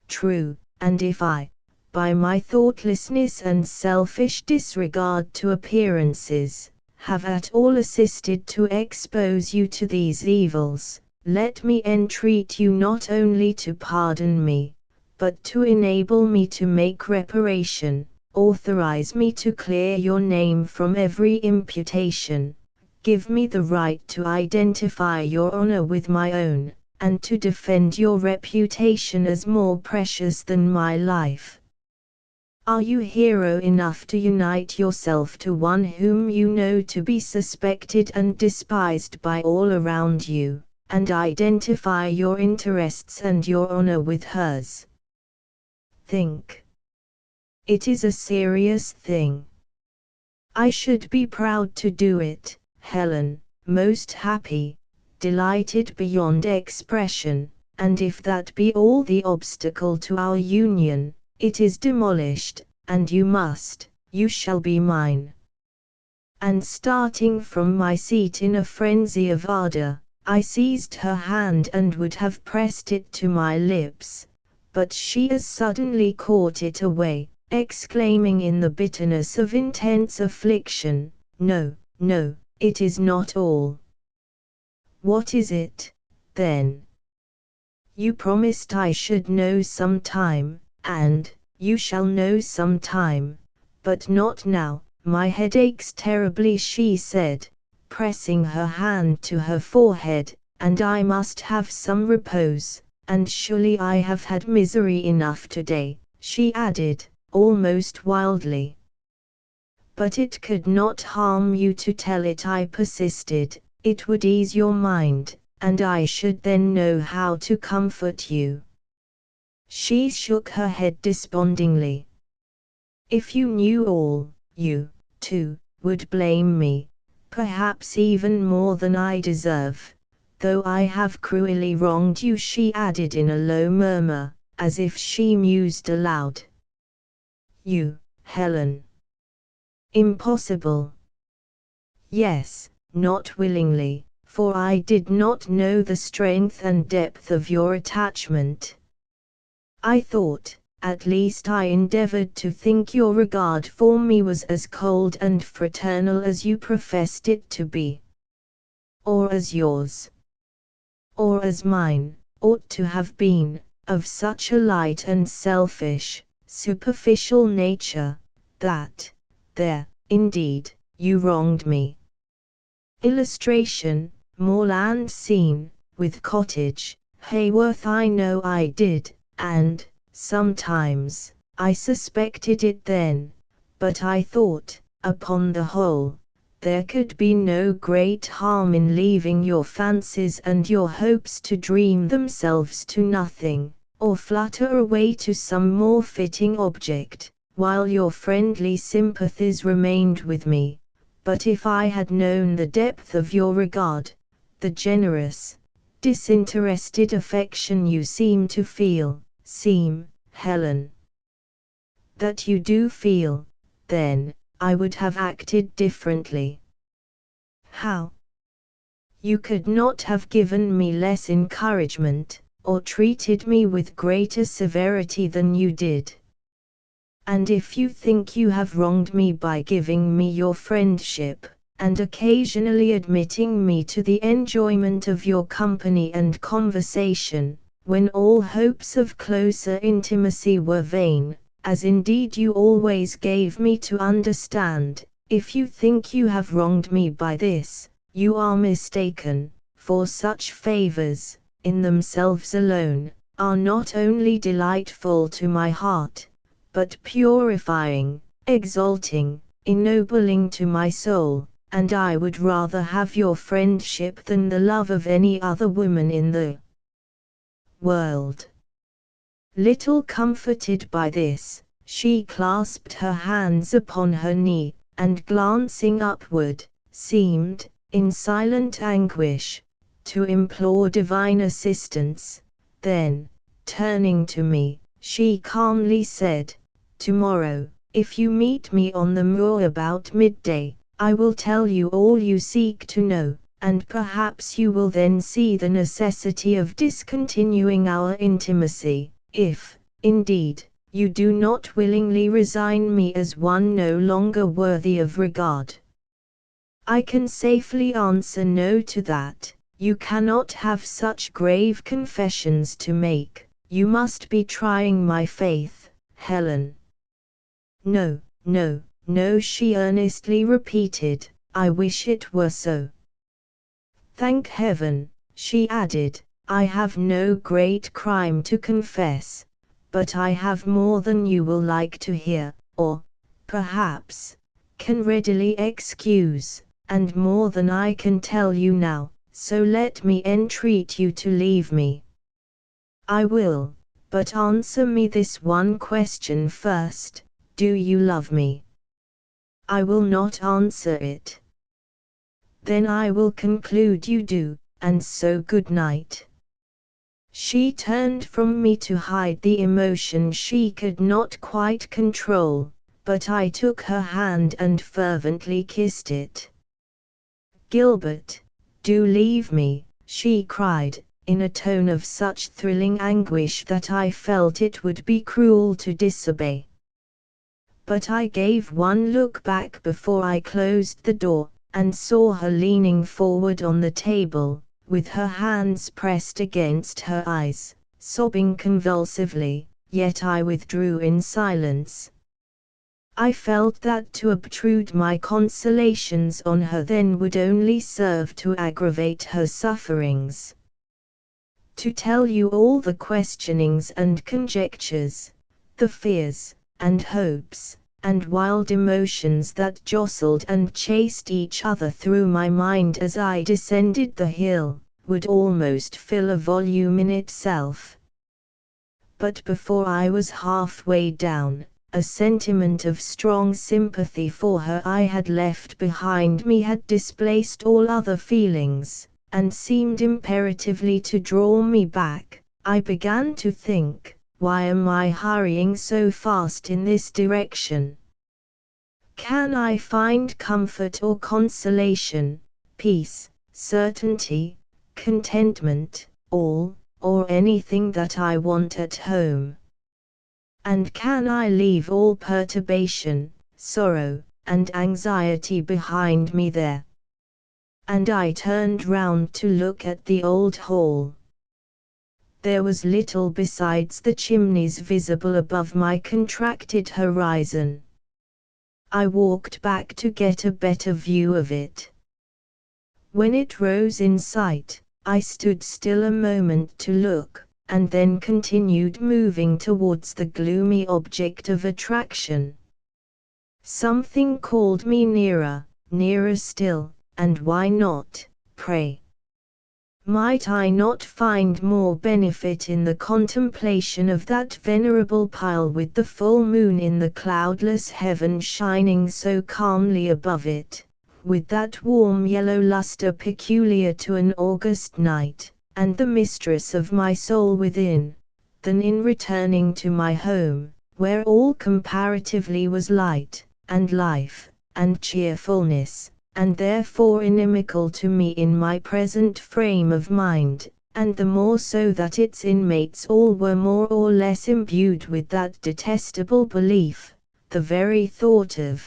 [SPEAKER 1] True, and if I, by my thoughtlessness and selfish disregard to appearances, have at all assisted to expose you to these evils, let me entreat you not only to pardon me, but to enable me to make reparation, authorize me to clear your name from every imputation, give me the right to identify your honor with my own, and to defend your reputation as more precious than my life. Are you hero enough to unite yourself to one whom you know to be suspected and despised by all around you, and identify your interests and your honor with hers? Think. It is a serious thing. I should be proud to do it, Helen, most happy, delighted beyond expression, and if that be all the obstacle to our union, it is demolished, and you shall be mine. And starting from my seat in a frenzy of ardor, I seized her hand and would have pressed it to my lips, but she as suddenly caught it away, exclaiming in the bitterness of intense affliction, "No, no, it is not all." "What is it, then?" "You promised I should know some time, and you shall know some time, but not now. My head aches terribly," she said, pressing her hand to her forehead, "and I must have some repose, and surely I have had misery enough today," she added, almost wildly. "But it could not harm you to tell it," I persisted. "It would ease your mind, and I should then know how to comfort you." She shook her head despondingly. "If you knew all, you, too, would blame me, perhaps even more than I deserve, though I have cruelly wronged you," she added in a low murmur, as if she mused aloud. "You, Helen." "Impossible." "Yes, not willingly, for I did not know the strength and depth of your attachment. I thought, at least I endeavored to think, your regard for me was as cold and fraternal as you professed it to be. Or as yours, or as mine, ought to have been, of such a light and selfish, superficial nature, that, there, indeed, you wronged me." Illustration: moorland scene, with cottage, Haworth. "I know I did, and, sometimes, I suspected it then, but I thought, upon the whole, there could be no great harm in leaving your fancies and your hopes to dream themselves to nothing, or flutter away to some more fitting object, while your friendly sympathies remained with me. But if I had known the depth of your regard, the generous, disinterested affection you seem to feel, Helen, that you do feel, then, I would have acted differently." "How?" "You could not have given me less encouragement, or treated me with greater severity than you did. And if you think you have wronged me by giving me your friendship, and occasionally admitting me to the enjoyment of your company and conversation, when all hopes of closer intimacy were vain, as indeed you always gave me to understand, if you think you have wronged me by this, you are mistaken, for such favors, in themselves alone, are not only delightful to my heart, but purifying, exalting, ennobling to my soul, and I would rather have your friendship than the love of any other woman in the world." Little comforted by this, she clasped her hands upon her knee, and glancing upward, seemed, in silent anguish, to implore divine assistance. Then, turning to me, she calmly said, "Tomorrow, if you meet me on the moor about midday, I will tell you all you seek to know, and perhaps you will then see the necessity of discontinuing our intimacy, if, indeed, you do not willingly resign me as one no longer worthy of regard." "I can safely answer no to that. You cannot have such grave confessions to make. You must be trying my faith, Helen." "No, no, no," she earnestly repeated, "I wish it were so. Thank heaven," she added, "I have no great crime to confess, but I have more than you will like to hear, or, perhaps, can readily excuse, and more than I can tell you now, so let me entreat you to leave me." "I will, but answer me this one question first. Do you love me?" I will not answer it. Then I will conclude you do, and so good night. She turned from me to hide the emotion she could not quite control, but I took her hand and fervently kissed it. Gilbert, do leave me, she cried, in a tone of such thrilling anguish that I felt it would be cruel to disobey. But I gave one look back before I closed the door, and saw her leaning forward on the table, with her hands pressed against her eyes, sobbing convulsively, yet I withdrew in silence. I felt that to obtrude my consolations on her then would only serve to aggravate her sufferings. To tell you all the questionings and conjectures, the fears, and hopes, and wild emotions that jostled and chased each other through my mind as I descended the hill, would almost fill a volume in itself. But before I was halfway down, a sentiment of strong sympathy for her I had left behind me had displaced all other feelings, and seemed imperatively to draw me back. I began to think, why am I hurrying so fast in this direction? Can I find comfort or consolation, peace, certainty, contentment, all, or anything that I want at home? And can I leave all perturbation, sorrow, and anxiety behind me there? And I turned round to look at the old hall. There was little besides the chimneys visible above my contracted horizon. I walked back to get a better view of it. When it rose in sight, I stood still a moment to look, and then continued moving towards the gloomy object of attraction. Something called me nearer, nearer still, and why not, pray? Might I not find more benefit in the contemplation of that venerable pile with the full moon in the cloudless heaven shining so calmly above it, with that warm yellow luster peculiar to an August night, and the mistress of my soul within, than in returning to my home, where all comparatively was light, and life, and cheerfulness, and therefore inimical to me in my present frame of mind, and the more so that its inmates all were more or less imbued with that detestable belief, the very thought of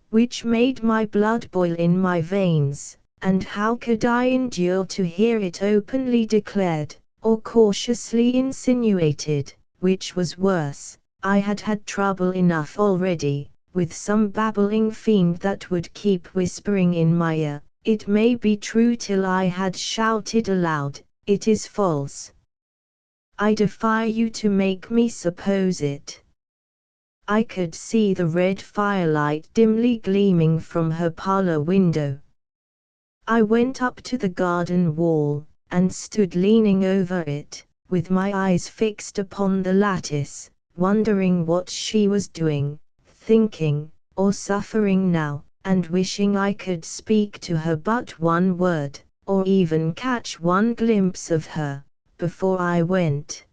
[SPEAKER 1] which made my blood boil in my veins. And how could I endure to hear it openly declared, or cautiously insinuated, which was worse? I had had trouble enough already, with some babbling fiend that would keep whispering in my ear, "It may be true," till I had shouted aloud, "It is false. I defy you to make me suppose it." I could see the red firelight dimly gleaming from her parlor window. I went up to the garden wall, and stood leaning over it, with my eyes fixed upon the lattice, wondering what she was doing, thinking, or suffering now, and wishing I could speak to her but one word, or even catch one glimpse of her, before I went.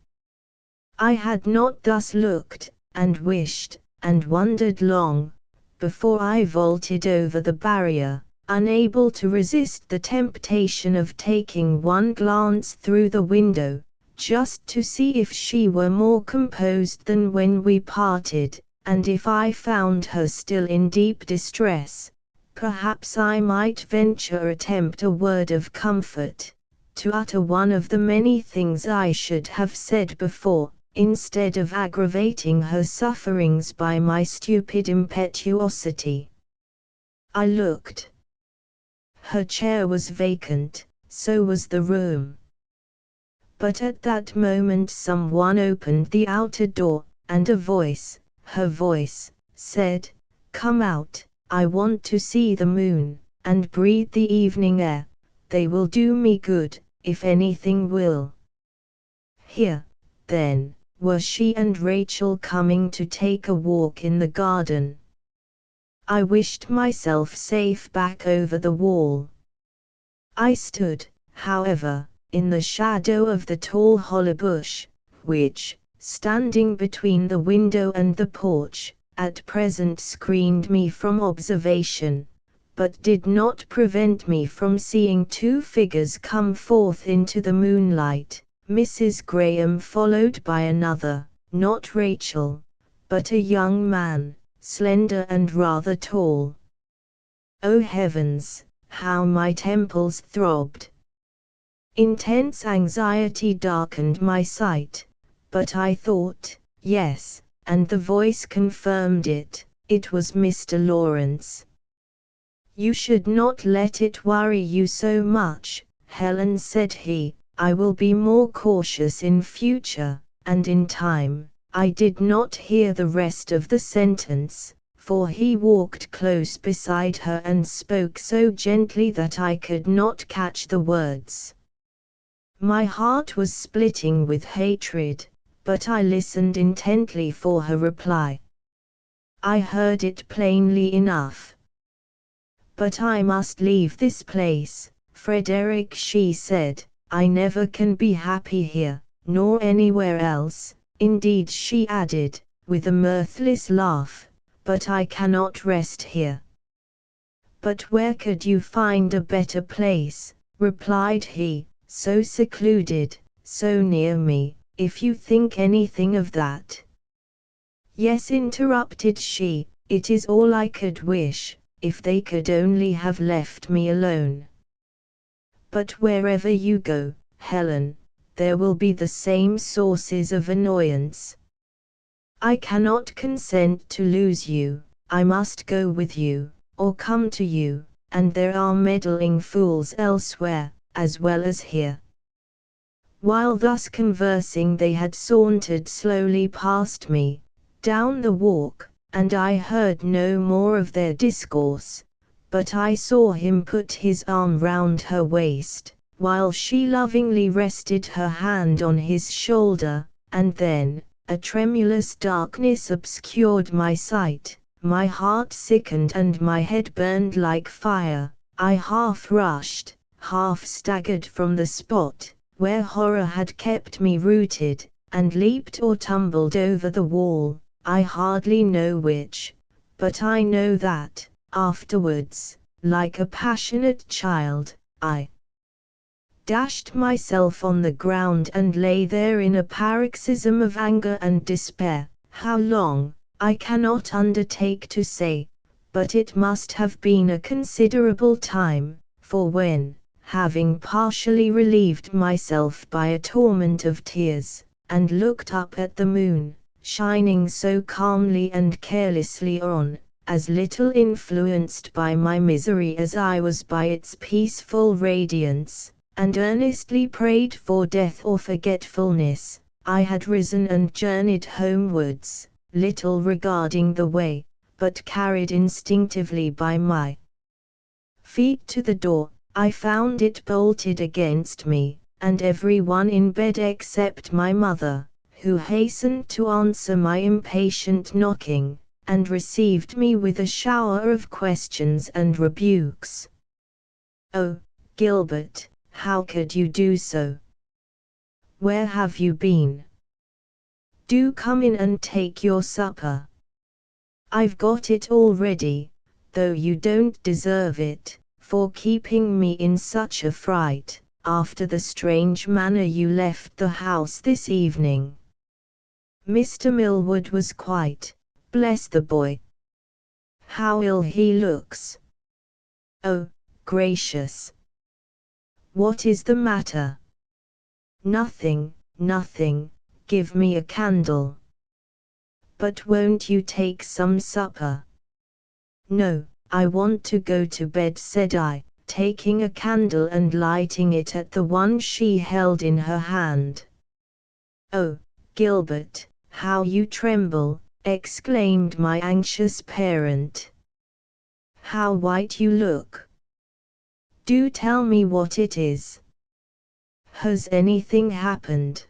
[SPEAKER 1] I had not thus looked, and wished, and wondered long, before I vaulted over the barrier, unable to resist the temptation of taking one glance through the window, just to see if she were more composed than when we parted, and if I found her still in deep distress, perhaps I might venture attempt a word of comfort, to utter one of the many things I should have said before, instead of aggravating her sufferings by my stupid impetuosity. I looked. Her chair was vacant, so was the room. But at that moment someone opened the outer door, and a voice, her voice, said, "Come out, I want to see the moon, and breathe the evening air. They will do me good, if anything will." Here, then, were she and Rachel coming to take a walk in the garden. I wished myself safe back over the wall. I stood, however, in the shadow of the tall holly bush, which, standing between the window and the porch, at present screened me from observation, but did not prevent me from seeing two figures come forth into the moonlight, Mrs. Graham followed by another, not Rachel, but a young man, slender and rather tall. Oh heavens, how my temples throbbed! Intense anxiety darkened my sight, but I thought, yes, and the voice confirmed it, it was Mr. Lawrence. You should not let it worry you so much, Helen, said he. I will be more cautious in future, and in time. I did not hear the rest of the sentence, for he walked close beside her and spoke so gently that I could not catch the words. My heart was splitting with hatred, but I listened intently for her reply. I heard it plainly enough. But I must leave this place, Frederick, she said. I never can be happy here, nor anywhere else. Indeed, she added, with a mirthless laugh, but I cannot rest here. But where could you find a better place, replied he, so secluded, so near me, if you think anything of that. Yes, interrupted she, it is all I could wish, if they could only have left me alone. But wherever you go, Helen, there will be the same sources of annoyance. I cannot consent to lose you. I must go with you, or come to you, and there are meddling fools elsewhere, as well as here. While thus conversing they had sauntered slowly past me, down the walk, and I heard no more of their discourse, but I saw him put his arm round her waist, while she lovingly rested her hand on his shoulder, and then, a tremulous darkness obscured my sight, my heart sickened and my head burned like fire. I half rushed, half staggered from the spot, where horror had kept me rooted, and leaped or tumbled over the wall, I hardly know which, but I know that, afterwards, like a passionate child, I dashed myself on the ground and lay there in a paroxysm of anger and despair. How long, I cannot undertake to say, but it must have been a considerable time, for when, having partially relieved myself by a torment of tears, and looked up at the moon, shining so calmly and carelessly on, as little influenced by my misery as I was by its peaceful radiance, and earnestly prayed for death or forgetfulness, I had risen and journeyed homewards, little regarding the way, but carried instinctively by my feet to the door. I found it bolted against me, and every one in bed except my mother, who hastened to answer my impatient knocking, and received me with a shower of questions and rebukes. Oh, Gilbert, how could you do so? Where have you been? Do come in and take your supper. I've got it all ready, though you don't deserve it, for keeping me in such a fright, after the strange manner you left the house this evening. Mr. Millwood was quite, bless the boy. How ill he looks. Oh, gracious. What is the matter? Nothing, nothing, give me a candle. But won't you take some supper? No, I want to go to bed, said I, taking a candle and lighting it at the one she held in her hand. Oh, Gilbert, how you tremble, exclaimed my anxious parent. How white you look. Do tell me what it is. Has anything happened?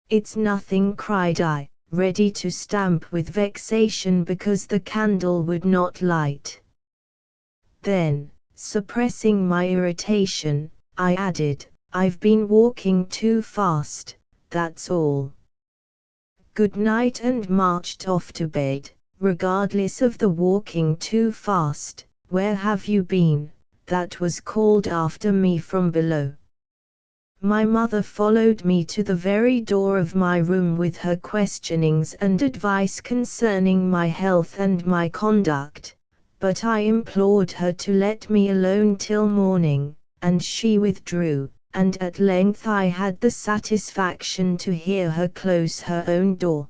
[SPEAKER 1] It's nothing, cried I, ready to stamp with vexation because the candle would not light. Then, suppressing my irritation, I added, "I've been walking too fast, that's all. Good night," and marched off to bed. Regardless of the walking too fast. "Where have you been?" that was called after me from below. My mother followed me to the very door of my room with her questionings and advice concerning my health and my conduct, but I implored her to let me alone till morning, and she withdrew, and at length I had the satisfaction to hear her close her own door.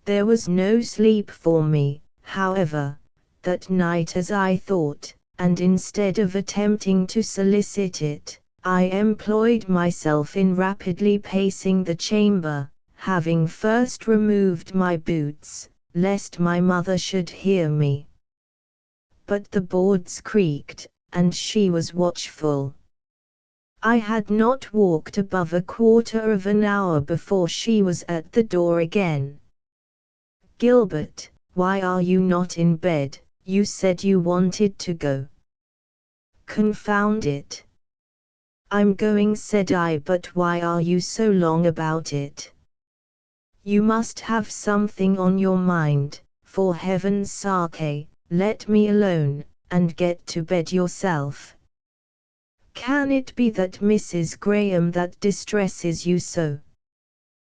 [SPEAKER 1] There was no sleep for me, however, that night as I thought, and instead of attempting to solicit it, I employed myself in rapidly pacing the chamber, having first removed my boots, lest my mother should hear me. But the boards creaked, and she was watchful. I had not walked above a quarter of an hour before she was at the door again. "Gilbert, why are you not in bed? You said you wanted to go." "Confound it. I'm going," said I, "but why are you so long about it? You must have something on your mind. For heaven's sake, let me alone, and get to bed yourself. Can it be that Mrs. Graham that distresses you so?"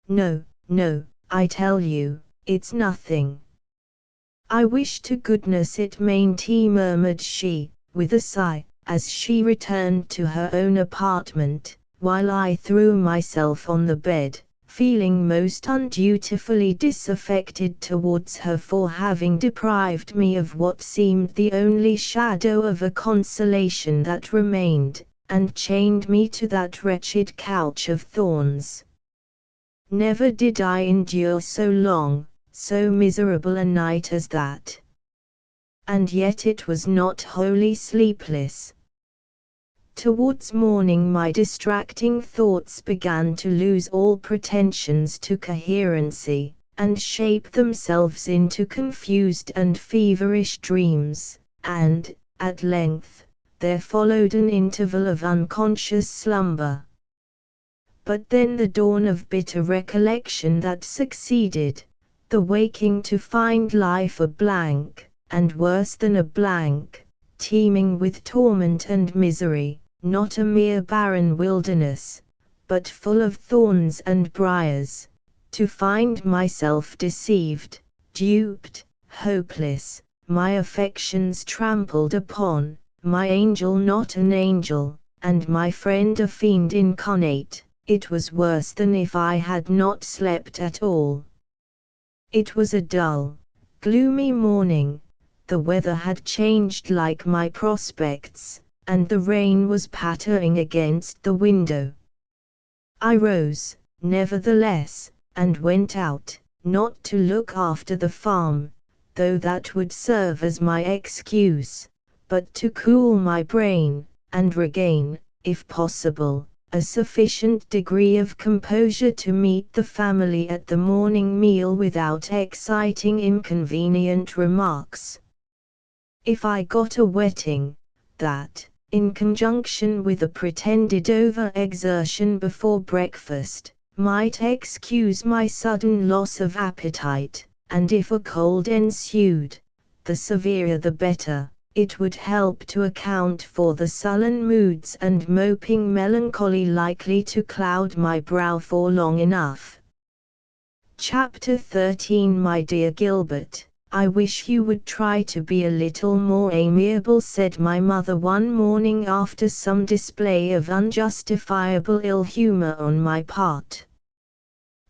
[SPEAKER 1] "No, no, I tell you, it's nothing." "I wish to goodness it mayn't," murmured she, with a sigh, as she returned to her own apartment, while I threw myself on the bed, feeling most undutifully disaffected towards her for having deprived me of what seemed the only shadow of a consolation that remained, and chained me to that wretched couch of thorns. Never did I endure so long, so miserable a night as that. And yet it was not wholly sleepless. Towards morning my distracting thoughts began to lose all pretensions to coherency, and shape themselves into confused and feverish dreams, and, at length, there followed an interval of unconscious slumber. But then the dawn of bitter recollection that succeeded, the waking to find life a blank, and worse than a blank, teeming with torment and misery, not a mere barren wilderness, but full of thorns and briars, to find myself deceived, duped, hopeless, my affections trampled upon, my angel not an angel, and my friend a fiend incarnate, it was worse than if I had not slept at all. It was a dull, gloomy morning. The weather had changed like my prospects, and the rain was pattering against the window. I rose, nevertheless, and went out, not to look after the farm, though that would serve as my excuse, but to cool my brain, and regain, if possible, a sufficient degree of composure to meet the family at the morning meal without exciting inconvenient remarks. If I got a wetting, that, in conjunction with a pretended over-exertion before breakfast, might excuse my sudden loss of appetite, and if a cold ensued, the severer the better, it would help to account for the sullen moods and moping melancholy likely to cloud my brow for long enough. Chapter 13. My dear Gilbert, I wish you would try to be a little more amiable, said my mother one morning after some display of unjustifiable ill humor on my part.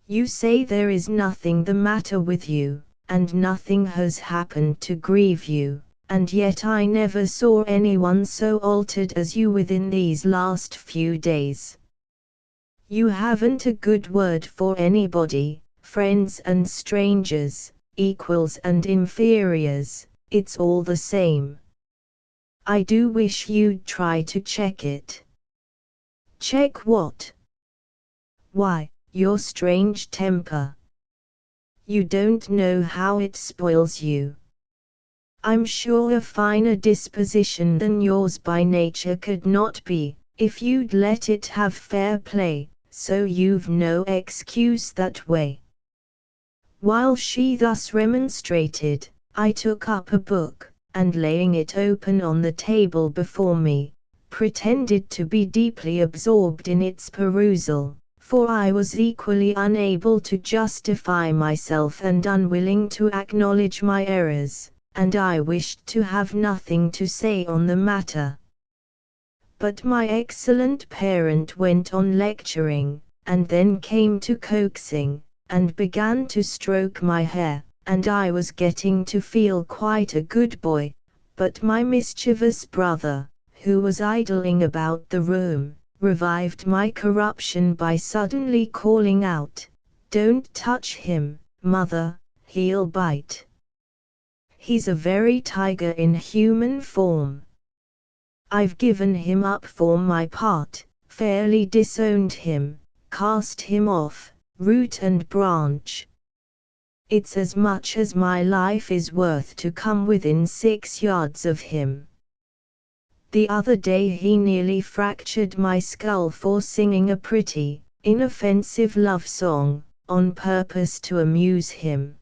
[SPEAKER 1] You say there is nothing the matter with you, and nothing has happened to grieve you, and yet I never saw anyone so altered as you within these last few days. You haven't a good word for anybody, friends and strangers, equals and inferiors, it's all the same. I do wish you'd try to check it. Check what? Why, your strange temper. You don't know how it spoils you. I'm sure a finer disposition than yours by nature could not be, if you'd let it have fair play, so you've no excuse that way." While she thus remonstrated, I took up a book, and laying it open on the table before me, pretended to be deeply absorbed in its perusal, for I was equally unable to justify myself and unwilling to acknowledge my errors, and I wished to have nothing to say on the matter. But my excellent parent went on lecturing, and then came to coaxing, and began to stroke my hair, and I was getting to feel quite a good boy, but my mischievous brother, who was idling about the room, revived my corruption by suddenly calling out, "Don't touch him, mother, he'll bite. He's a very tiger in human form." I've given him up for my part, fairly disowned him, cast him off, root and branch. It's as much as my life is worth to come within 6 yards of him. The other day he nearly fractured my skull for singing a pretty, inoffensive love song, on purpose to amuse him.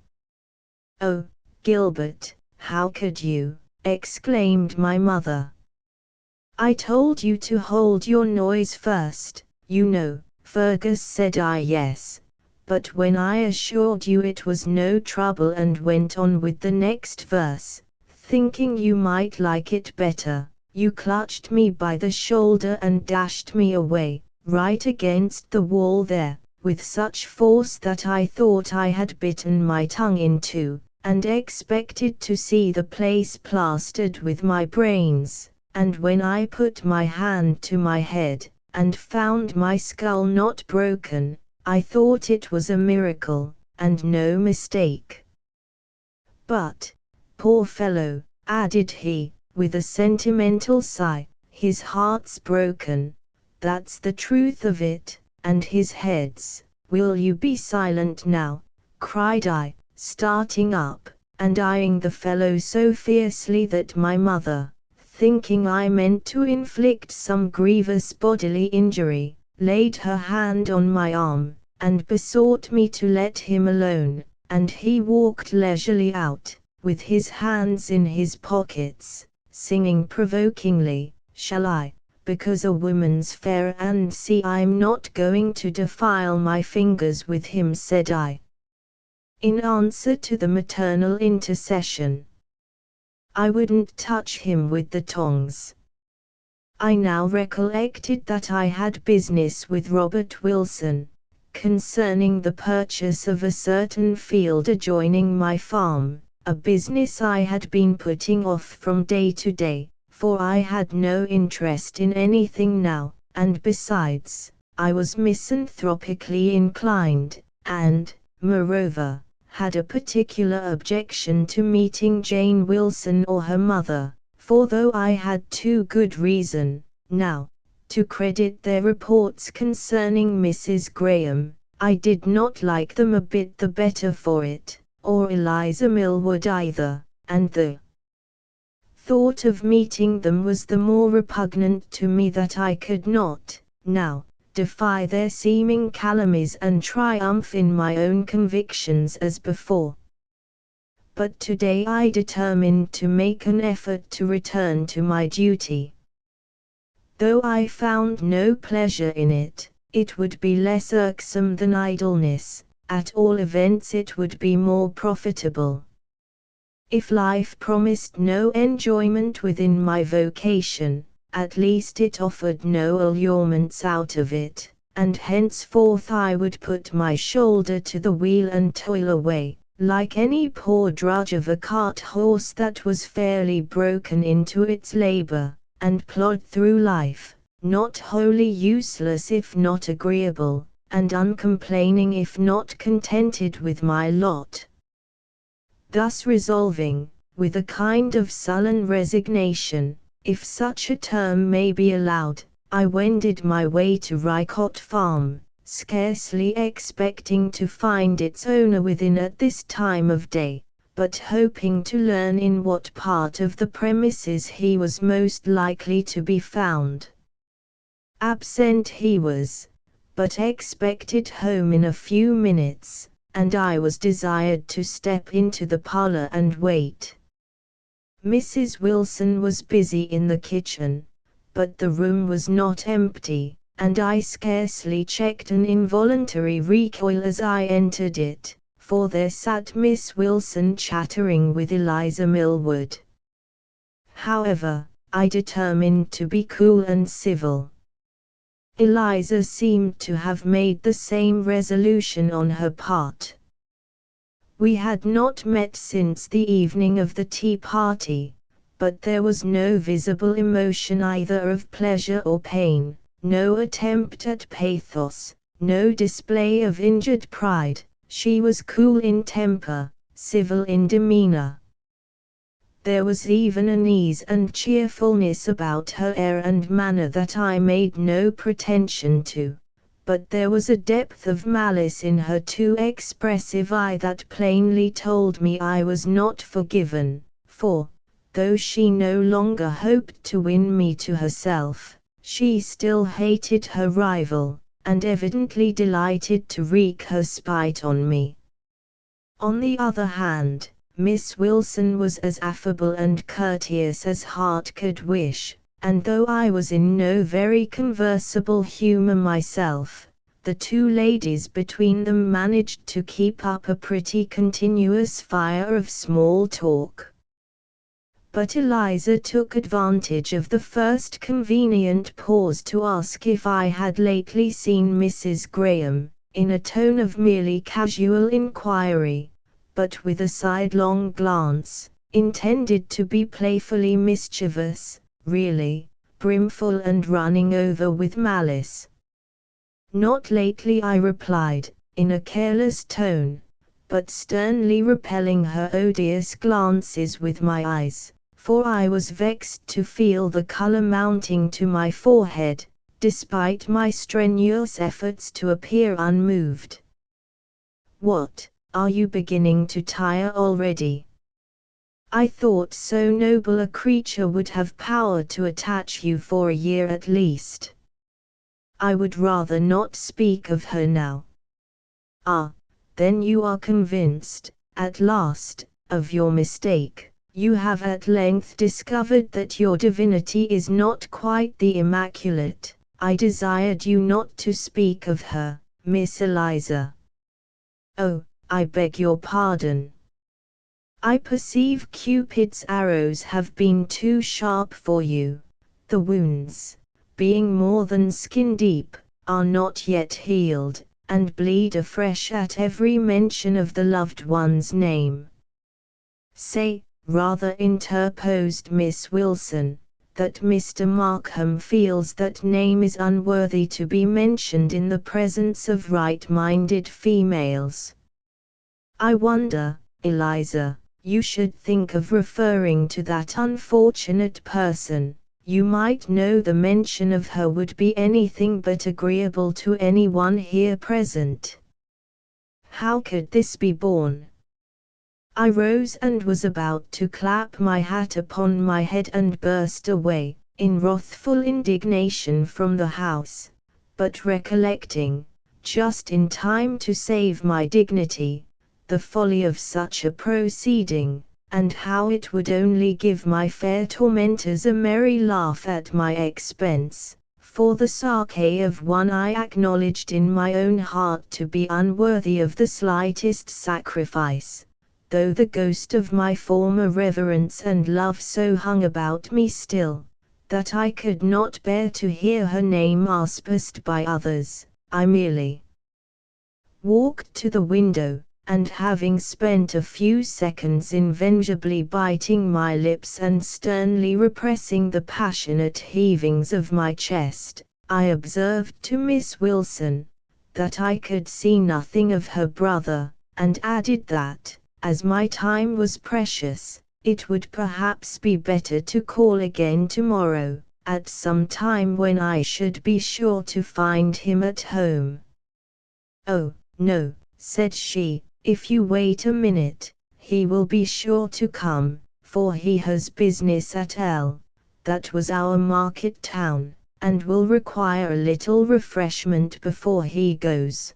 [SPEAKER 1] "Oh, Gilbert, how could you?" exclaimed my mother. "I told you to hold your noise first, you know, Fergus," said I. "Yes, but when I assured you it was no trouble and went on with the next verse, thinking you might like it better, you clutched me by the shoulder and dashed me away, right against the wall there, with such force that I thought I had bitten my tongue in two, and expected to see the place plastered with my brains, and when I put my hand to my head, and found my skull not broken, I thought it was a miracle, and no mistake. But, poor fellow," added he, with a sentimental sigh, "his heart's broken, that's the truth of it, and his head's—" "Will you be silent now?" cried I, starting up, and eyeing the fellow so fiercely that my mother, thinking I meant to inflict some grievous bodily injury, laid her hand on my arm, and besought me to let him alone, and he walked leisurely out, with his hands in his pockets, singing provokingly, "Shall I, because a woman's fair, and see I'm not going to defile my fingers with him," said I, in answer to the maternal intercession. "I wouldn't touch him with the tongs." I now recollected that I had business with Robert Wilson, concerning the purchase of a certain field adjoining my farm, a business I had been putting off from day to day, for I had no interest in anything now, and besides, I was misanthropically inclined, and, moreover, had a particular objection to meeting Jane Wilson or her mother, for though I had too good reason, now, to credit their reports concerning Mrs. Graham, I did not like them a bit the better for it, or Eliza Millwood either, and the thought of meeting them was the more repugnant to me that I could not, now, defy their seeming calumnies and triumph in my own convictions as before. But today I determined to make an effort to return to my duty. Though I found no pleasure in it, it would be less irksome than idleness, at all events it would be more profitable. If life promised no enjoyment within my vocation, at least it offered no allurements out of it, and henceforth I would put my shoulder to the wheel and toil away, like any poor drudge of a cart horse that was fairly broken into its labor, and plod through life, not wholly useless if not agreeable, and uncomplaining if not contented with my lot. Thus resolving, with a kind of sullen resignation, if such a term may be allowed, I wended my way to Rycott Farm, scarcely expecting to find its owner within at this time of day, but hoping to learn in what part of the premises he was most likely to be found. Absent he was, but expected home in a few minutes, and I was desired to step into the parlor and wait. Mrs. Wilson was busy in the kitchen, but the room was not empty, and I scarcely checked an involuntary recoil as I entered it, for there sat Miss Wilson chattering with Eliza Millward. However, I determined to be cool and civil. Eliza seemed to have made the same resolution on her part. We had not met since the evening of the tea party, but there was no visible emotion either of pleasure or pain, no attempt at pathos, no display of injured pride. She was cool in temper, civil in demeanor. There was even an ease and cheerfulness about her air and manner that I made no pretension to, but there was a depth of malice in her too expressive eye that plainly told me I was not forgiven, for, though she no longer hoped to win me to herself, she still hated her rival, and evidently delighted to wreak her spite on me. On the other hand, Miss Wilson was as affable and courteous as heart could wish, and though I was in no very conversable humor myself, the two ladies between them managed to keep up a pretty continuous fire of small talk. But Eliza took advantage of the first convenient pause to ask if I had lately seen Mrs. Graham, in a tone of merely casual inquiry, but with a sidelong glance, intended to be playfully mischievous, really, brimful and running over with malice. "Not lately," I replied, in a careless tone, but sternly repelling her odious glances with my eyes, for I was vexed to feel the color mounting to my forehead, despite my strenuous efforts to appear unmoved. "What, are you beginning to tire already? I thought so noble a creature would have power to attach you for a year at least." "I would rather not speak of her now." "Ah, then you are convinced, at last, of your mistake. You have at length discovered that your divinity is not quite the immaculate. I desired you not to speak of her, Miss Eliza." "Oh, I beg your pardon. I perceive Cupid's arrows have been too sharp for you. The wounds, being more than skin deep, are not yet healed, and bleed afresh at every mention of the loved one's name." "Say, rather," interposed Miss Wilson, "that Mr. Markham feels that name is unworthy to be mentioned in the presence of right-minded females." "I wonder, Eliza, you should think of referring to that unfortunate person. You might know the mention of her would be anything but agreeable to anyone here present." How could this be borne? I rose and was about to clap my hat upon my head and burst away, in wrathful indignation from the house, but recollecting, just in time to save my dignity, the folly of such a proceeding, and how it would only give my fair tormentors a merry laugh at my expense, for the sake of one I acknowledged in my own heart to be unworthy of the slightest sacrifice, though the ghost of my former reverence and love so hung about me still, that I could not bear to hear her name aspersed by others, I merely walked to the window, and having spent a few seconds invisibly biting my lips and sternly repressing the passionate heavings of my chest, I observed to Miss Wilson, that I could see nothing of her brother, and added that, as my time was precious, it would perhaps be better to call again tomorrow, at some time when I should be sure to find him at home. "Oh, no," said she, "if you wait a minute, he will be sure to come, for he has business at L. that was our market town, and will require a little refreshment before he goes."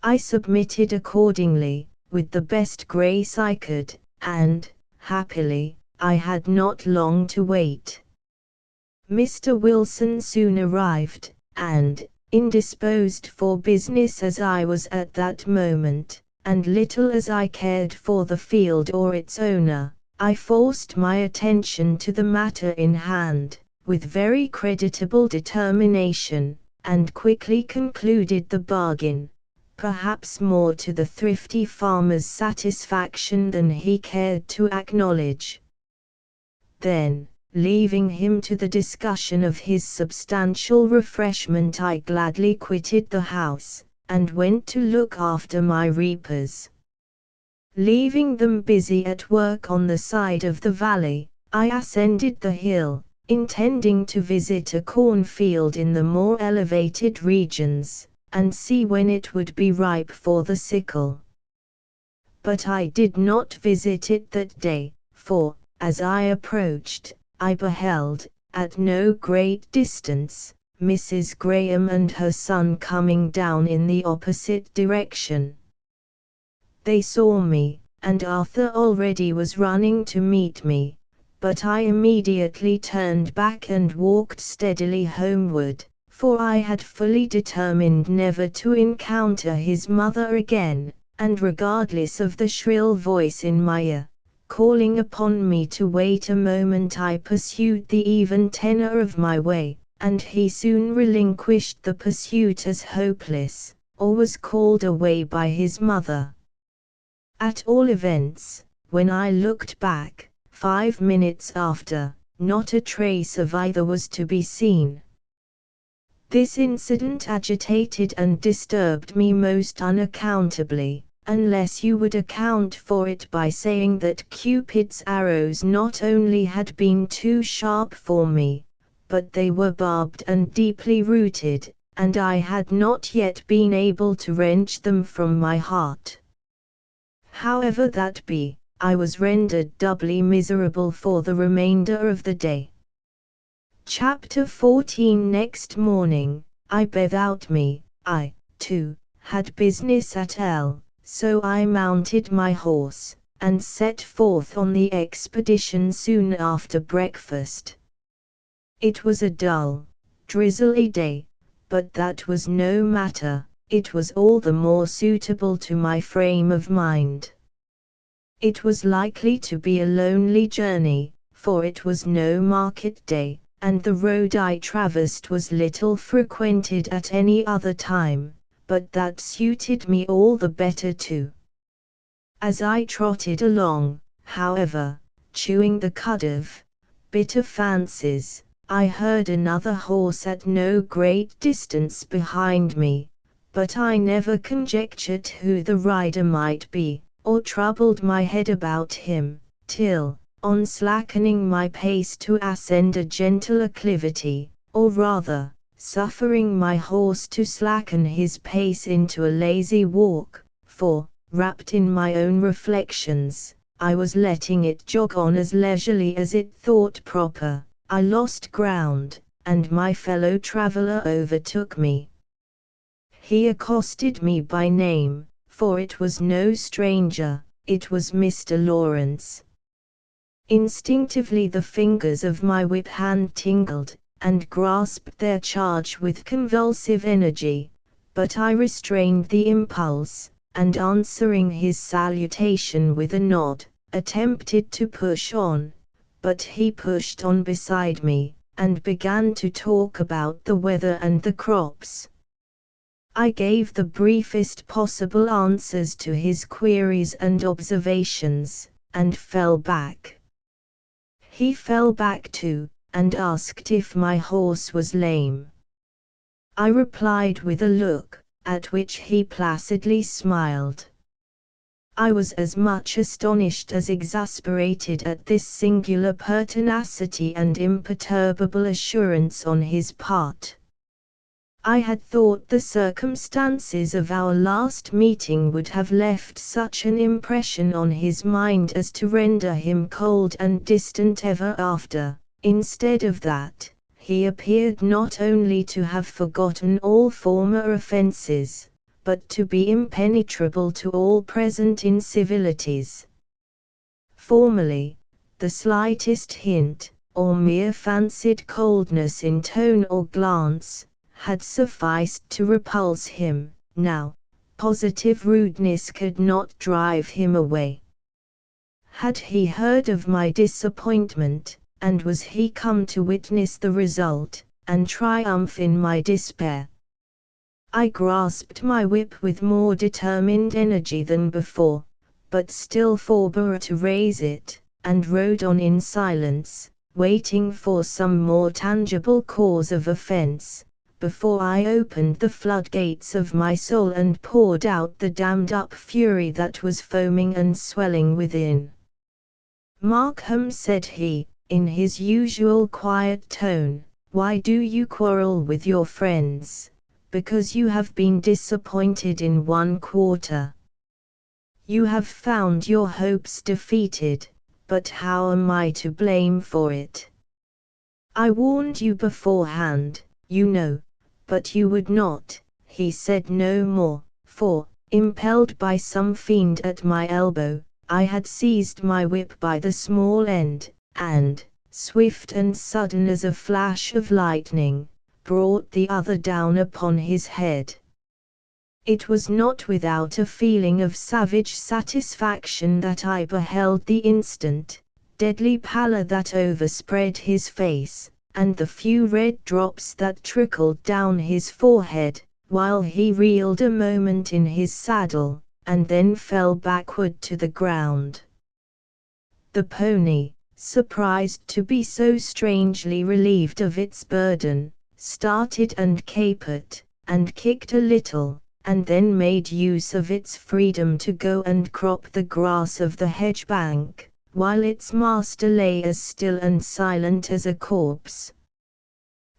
[SPEAKER 1] I submitted accordingly, with the best grace I could, and, happily, I had not long to wait. Mr. Wilson soon arrived, and, indisposed for business as I was at that moment, and little as I cared for the field or its owner, I forced my attention to the matter in hand, with very creditable determination, and quickly concluded the bargain, perhaps more to the thrifty farmer's satisfaction than he cared to acknowledge. Then, leaving him to the discussion of his substantial refreshment, I gladly quitted the house, and went to look after my reapers. Leaving them busy at work on the side of the valley, I ascended the hill, intending to visit a cornfield in the more elevated regions, and see when it would be ripe for the sickle. But I did not visit it that day, for, as I approached, I beheld, at no great distance, Mrs. Graham and her son coming down in the opposite direction. They saw me, and Arthur already was running to meet me, but I immediately turned back and walked steadily homeward, for I had fully determined never to encounter his mother again, and regardless of the shrill voice in my ear, calling upon me to wait a moment, I pursued the even tenor of my way, and he soon relinquished the pursuit as hopeless, or was called away by his mother. At all events, when I looked back, 5 minutes after, not a trace of either was to be seen. This incident agitated and disturbed me most unaccountably, unless you would account for it by saying that Cupid's arrows not only had been too sharp for me, but they were barbed and deeply rooted, and I had not yet been able to wrench them from my heart. However that be, I was rendered doubly miserable for the remainder of the day. Chapter 14. Next morning, I bethought me, I, too, had business at L, so I mounted my horse, and set forth on the expedition soon after breakfast. It was a dull, drizzly day, but that was no matter, it was all the more suitable to my frame of mind. It was likely to be a lonely journey, for it was no market day, and the road I traversed was little frequented at any other time, but that suited me all the better too. As I trotted along, however, chewing the cud of bitter fancies, I heard another horse at no great distance behind me, but I never conjectured who the rider might be, or troubled my head about him, till, on slackening my pace to ascend a gentle acclivity, or rather, suffering my horse to slacken his pace into a lazy walk, for, wrapped in my own reflections, I was letting it jog on as leisurely as it thought proper, I lost ground, and my fellow traveller overtook me. He accosted me by name, for it was no stranger, it was Mr. Lawrence. Instinctively the fingers of my whip hand tingled, and grasped their charge with convulsive energy, but I restrained the impulse, and answering his salutation with a nod, attempted to push on, but he pushed on beside me, and began to talk about the weather and the crops. I gave the briefest possible answers to his queries and observations, and fell back. He fell back too, and asked if my horse was lame. I replied with a look, at which he placidly smiled. I was as much astonished as exasperated at this singular pertinacity and imperturbable assurance on his part. I had thought the circumstances of our last meeting would have left such an impression on his mind as to render him cold and distant ever after. Instead of that, he appeared not only to have forgotten all former offences, but to be impenetrable to all present incivilities. Formerly, the slightest hint, or mere fancied coldness in tone or glance, had sufficed to repulse him. Now, positive rudeness could not drive him away. Had he heard of my disappointment, and was he come to witness the result, and triumph in my despair? I grasped my whip with more determined energy than before, but still forbore to raise it, and rode on in silence, waiting for some more tangible cause of offence, before I opened the floodgates of my soul and poured out the dammed-up fury that was foaming and swelling within. "Markham," said he, in his usual quiet tone, "why do you quarrel with your friends? Because you have been disappointed in one quarter. You have found your hopes defeated, but how am I to blame for it? I warned you beforehand, you know, but you would not." He said no more, for, impelled by some fiend at my elbow, I had seized my whip by the small end, and, swift and sudden as a flash of lightning, brought the other down upon his head. It was not without a feeling of savage satisfaction that I beheld the instant, deadly pallor that overspread his face, and the few red drops that trickled down his forehead, while he reeled a moment in his saddle, and then fell backward to the ground. The pony, surprised to be so strangely relieved of its burden, started and capered, and kicked a little, and then made use of its freedom to go and crop the grass of the hedge bank, while its master lay as still and silent as a corpse.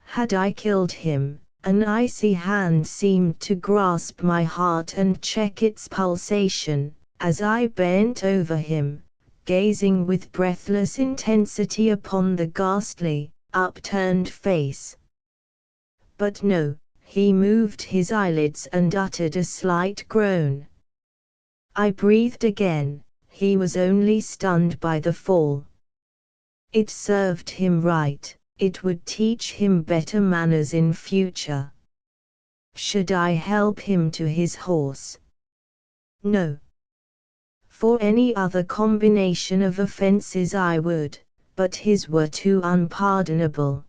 [SPEAKER 1] Had I killed him? An icy hand seemed to grasp my heart and check its pulsation, as I bent over him, gazing with breathless intensity upon the ghastly, upturned face. But no, he moved his eyelids and uttered a slight groan. I breathed again. He was only stunned by the fall. It served him right, it would teach him better manners in future. Should I help him to his horse? No. For any other combination of offences I would, but his were too unpardonable.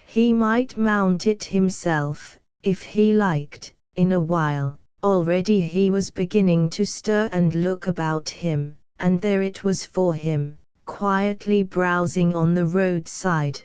[SPEAKER 1] He might mount it himself, if he liked, in a while. Already he was beginning to stir and look about him, and there it was for him, quietly browsing on the roadside.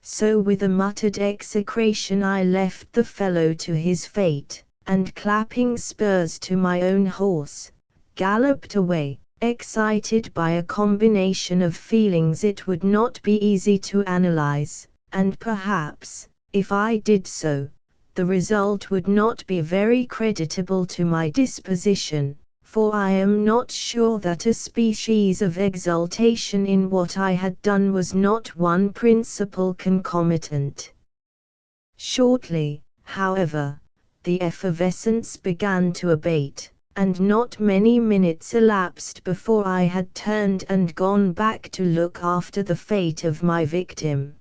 [SPEAKER 1] So with a muttered execration I left the fellow to his fate, and clapping spurs to my own horse, galloped away, excited by a combination of feelings it would not be easy to analyze, and perhaps, if I did so, the result would not be very creditable to my disposition, for I am not sure that a species of exultation in what I had done was not one principal concomitant. Shortly, however, the effervescence began to abate, and not many minutes elapsed before I had turned and gone back to look after the fate of my victim.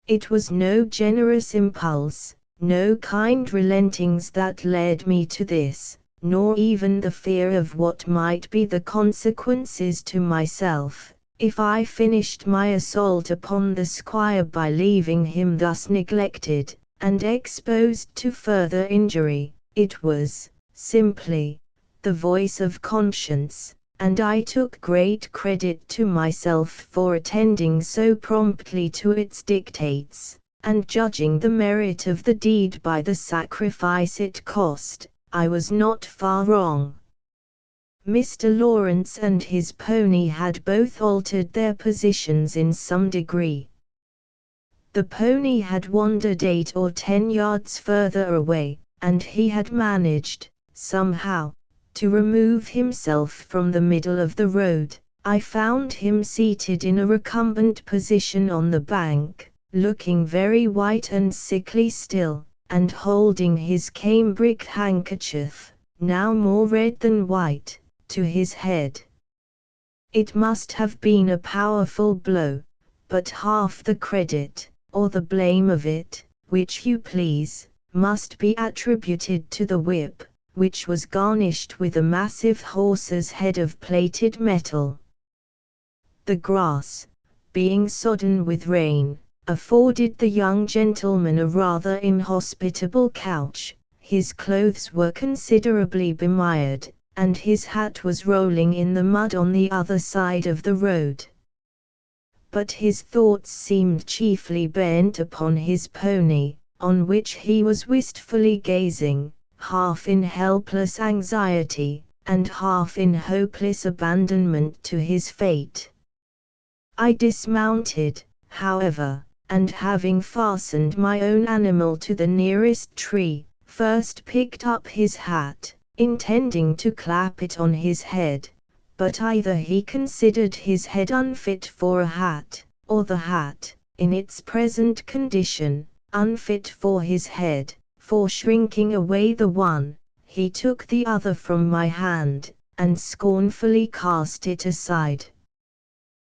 [SPEAKER 1] It was no generous impulse, no kind relentings that led me to this, nor even the fear of what might be the consequences to myself, if I finished my assault upon the squire by leaving him thus neglected, and exposed to further injury. It was, simply, the voice of conscience, and I took great credit to myself for attending so promptly to its dictates, and judging the merit of the deed by the sacrifice it cost. I was not far wrong. Mr. Lawrence and his pony had both altered their positions in some degree. The pony had wandered 8 or 10 yards further away, and he had managed, somehow, to remove himself from the middle of the road. I found him seated in a recumbent position on the bank, looking very white and sickly still, and holding his cambric handkerchief, now more red than white, to his head. It must have been a powerful blow, but half the credit, or the blame of it, which you please, must be attributed to the whip, which was garnished with a massive horse's head of plated metal. The grass, being sodden with rain, afforded the young gentleman a rather inhospitable couch. His clothes were considerably bemired, and his hat was rolling in the mud on the other side of the road. But his thoughts seemed chiefly bent upon his pony, on which he was wistfully gazing, half in helpless anxiety, and half in hopeless abandonment to his fate. I dismounted, however, and having fastened my own animal to the nearest tree, first picked up his hat, intending to clap it on his head, but either he considered his head unfit for a hat, or the hat, in its present condition, unfit for his head, for shrinking away the one, he took the other from my hand, and scornfully cast it aside.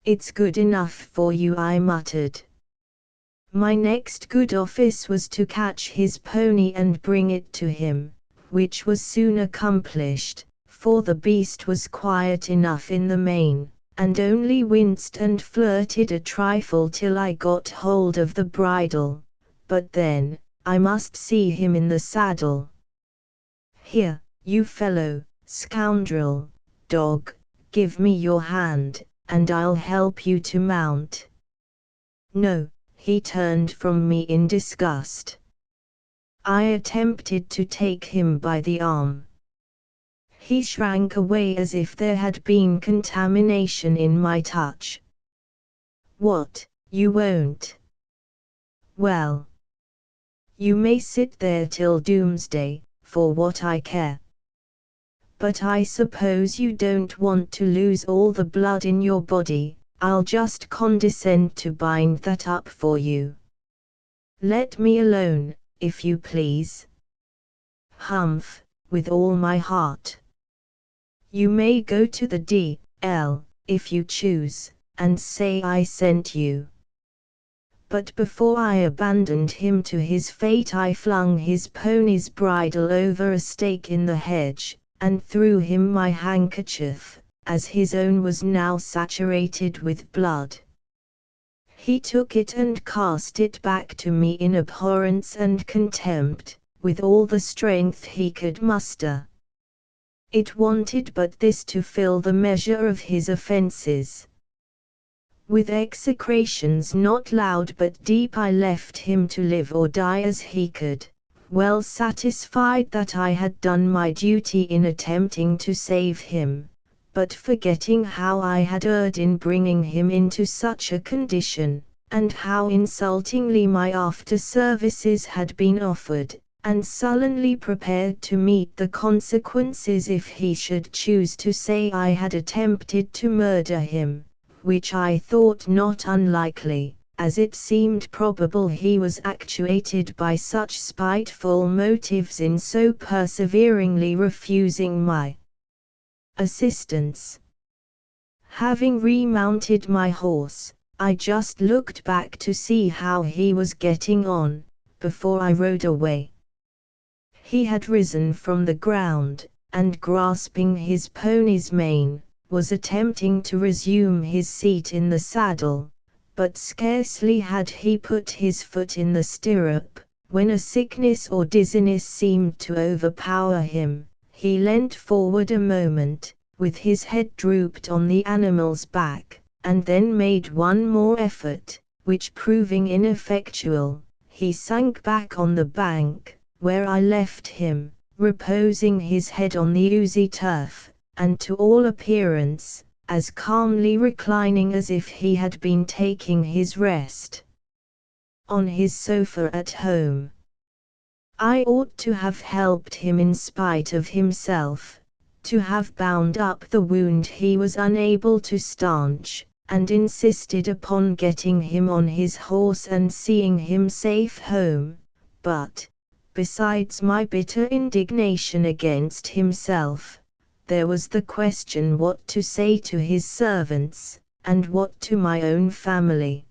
[SPEAKER 1] "It's good enough for you," I muttered. My next good office was to catch his pony and bring it to him, which was soon accomplished, for the beast was quiet enough in the main, and only winced and flirted a trifle till I got hold of the bridle. But then, I must see him in the saddle. "Here, you fellow, scoundrel, dog, give me your hand, and I'll help you to mount." No, he turned from me in disgust. I attempted to take him by the arm. He shrank away as if there had been contamination in my touch. "What, you won't? Well, you may sit there till doomsday, for what I care. But I suppose you don't want to lose all the blood in your body. I'll just condescend to bind that up for you. Let me alone, if you please." "Humph, with all my heart. You may go to the D.L., if you choose, and say I sent you." But before I abandoned him to his fate, I flung his pony's bridle over a stake in the hedge, and threw him my handkerchief, as his own was now saturated with blood. He took it and cast it back to me in abhorrence and contempt, with all the strength he could muster. It wanted but this to fill the measure of his offences. With execrations not loud but deep, I left him to live or die as he could, well satisfied that I had done my duty in attempting to save him, but forgetting how I had erred in bringing him into such a condition, and how insultingly my after-services had been offered, and sullenly prepared to meet the consequences if he should choose to say I had attempted to murder him, which I thought not unlikely, as it seemed probable he was actuated by such spiteful motives in so perseveringly refusing my assistance. Having remounted my horse, I just looked back to see how he was getting on, before I rode away. He had risen from the ground, and grasping his pony's mane, was attempting to resume his seat in the saddle, but scarcely had he put his foot in the stirrup, when a sickness or dizziness seemed to overpower him. He leant forward a moment, with his head drooped on the animal's back, and then made one more effort, which proving ineffectual, he sank back on the bank, where I left him, reposing his head on the oozy turf, and to all appearance, as calmly reclining as if he had been taking his rest. on his sofa at home. I ought to have helped him in spite of himself, to have bound up the wound he was unable to stanch, and insisted upon getting him on his horse and seeing him safe home, but, besides my bitter indignation against himself, there was the question what to say to his servants, and what to my own family.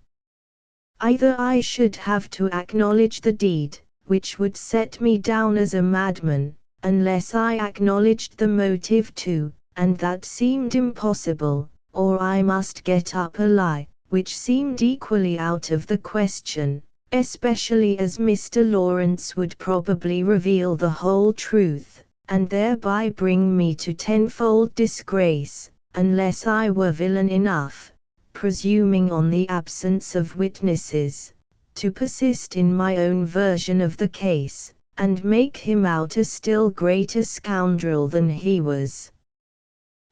[SPEAKER 1] Either I should have to acknowledge the deed, which would set me down as a madman, unless I acknowledged the motive too, and that seemed impossible, or I must get up a lie, which seemed equally out of the question, especially as Mr. Lawrence would probably reveal the whole truth, and thereby bring me to tenfold disgrace, unless I were villain enough, presuming on the absence of witnesses, to persist in my own version of the case, and make him out a still greater scoundrel than he was.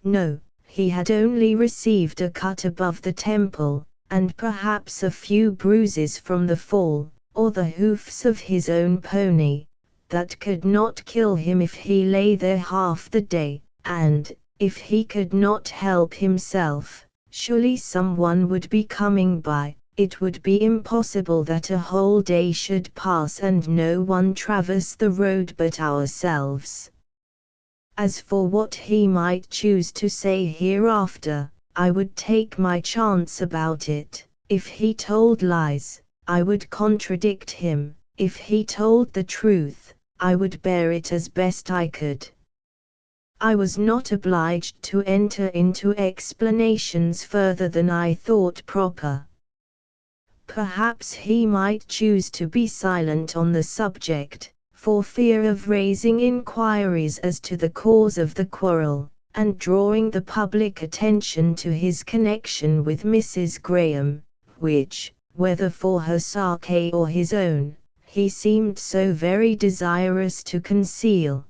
[SPEAKER 1] No, he had only received a cut above the temple, and perhaps a few bruises from the fall, or the hoofs of his own pony, that could not kill him if he lay there half the day, and, if he could not help himself, surely someone would be coming by. It would be impossible that a whole day should pass and no one traverse the road but ourselves. As for what he might choose to say hereafter, I would take my chance about it. If he told lies, I would contradict him. If he told the truth, I would bear it as best I could. I was not obliged to enter into explanations further than I thought proper. Perhaps he might choose to be silent on the subject, for fear of raising inquiries as to the cause of the quarrel, and drawing the public attention to his connection with Mrs. Graham, which, whether for her sake or his own, he seemed so very desirous to conceal.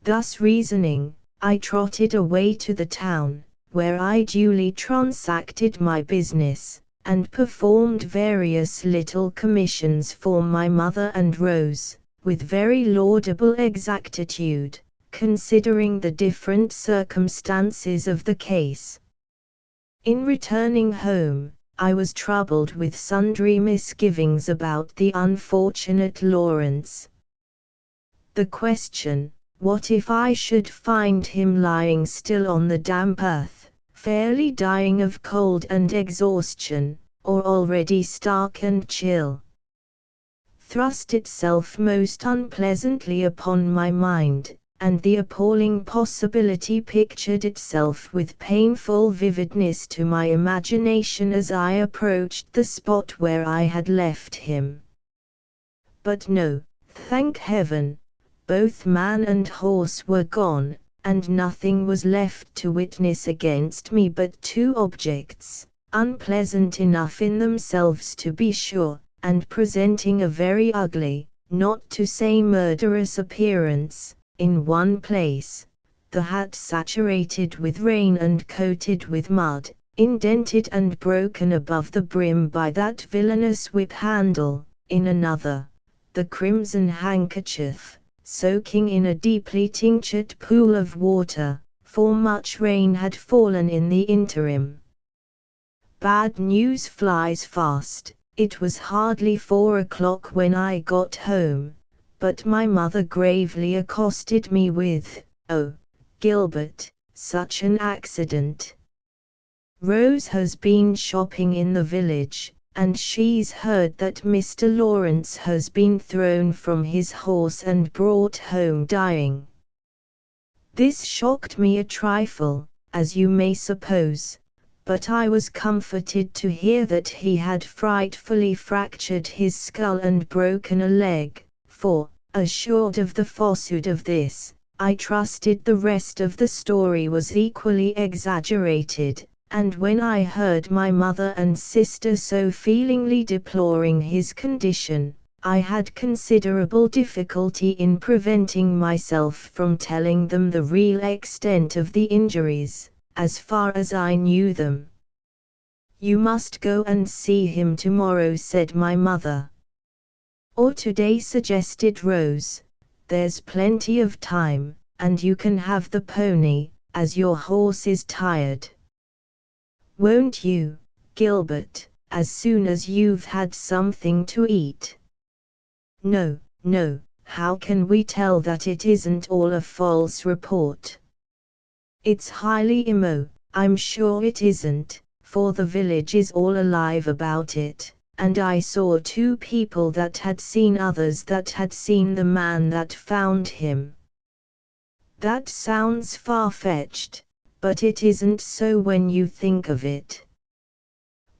[SPEAKER 1] Thus reasoning, I trotted away to the town, where I duly transacted my business, and performed various little commissions for my mother and Rose, with very laudable exactitude, considering the different circumstances of the case. In returning home, I was troubled with sundry misgivings about the unfortunate Lawrence. The question, what if I should find him lying still on the damp earth, fairly dying of cold and exhaustion, or already stark and chill, thrust itself most unpleasantly upon my mind, and the appalling possibility pictured itself with painful vividness to my imagination as I approached the spot where I had left him. But no, thank heaven, both man and horse were gone, and nothing was left to witness against me but two objects, unpleasant enough in themselves to be sure, and presenting a very ugly, not to say murderous appearance. In one place, the hat saturated with rain and coated with mud, indented and broken above the brim by that villainous whip handle; in another, the crimson handkerchief, soaking in a deeply tinctured pool of water, for much rain had fallen in the interim. Bad news flies fast. It was hardly 4 o'clock when I got home, but my mother gravely accosted me with, "Oh, Gilbert, such an accident. Rose has been shopping in the village, and she's heard that Mr. Lawrence has been thrown from his horse and brought home dying." This shocked me a trifle, as you may suppose, but I was comforted to hear that he had frightfully fractured his skull and broken a leg, for, assured of the falsehood of this, I trusted the rest of the story was equally exaggerated, and when I heard my mother and sister so feelingly deploring his condition, I had considerable difficulty in preventing myself from telling them the real extent of the injuries, as far as I knew them. "You must go and see him tomorrow," said my mother. "Or today," suggested Rose. "There's plenty of time, and you can have the pony, as your horse is tired." "Won't you, Gilbert, as soon as you've had something to eat?" "No, no, how can we tell that it isn't all a false report?" "It's highly I'm sure it isn't, for the village is all alive about it, and I saw 2 people that had seen others that had seen the man that found him." "That sounds far-fetched, but it isn't so when you think of it."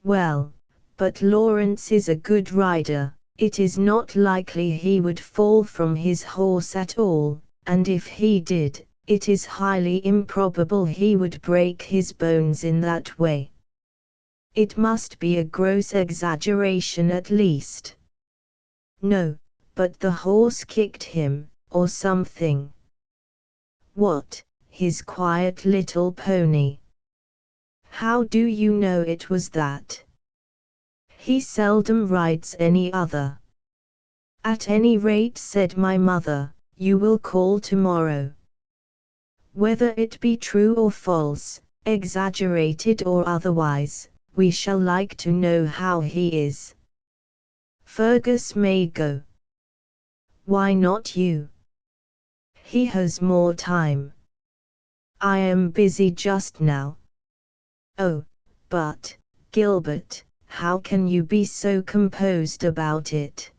[SPEAKER 1] "Well, but Lawrence is a good rider. It is not likely he would fall from his horse at all, and if he did, it is highly improbable he would break his bones in that way. It must be a gross exaggeration at least." "No, but the horse kicked him, or something." "What, his quiet little pony?" "How do you know it was that?" "He seldom rides any other." "At any rate," said my mother, "you will call tomorrow. Whether it be true or false, exaggerated or otherwise, we shall like to know how he is." "Fergus may go." "Why not you?" "He has more time." "I am busy just now." "Oh, but, Gilbert, how can you be so composed about it?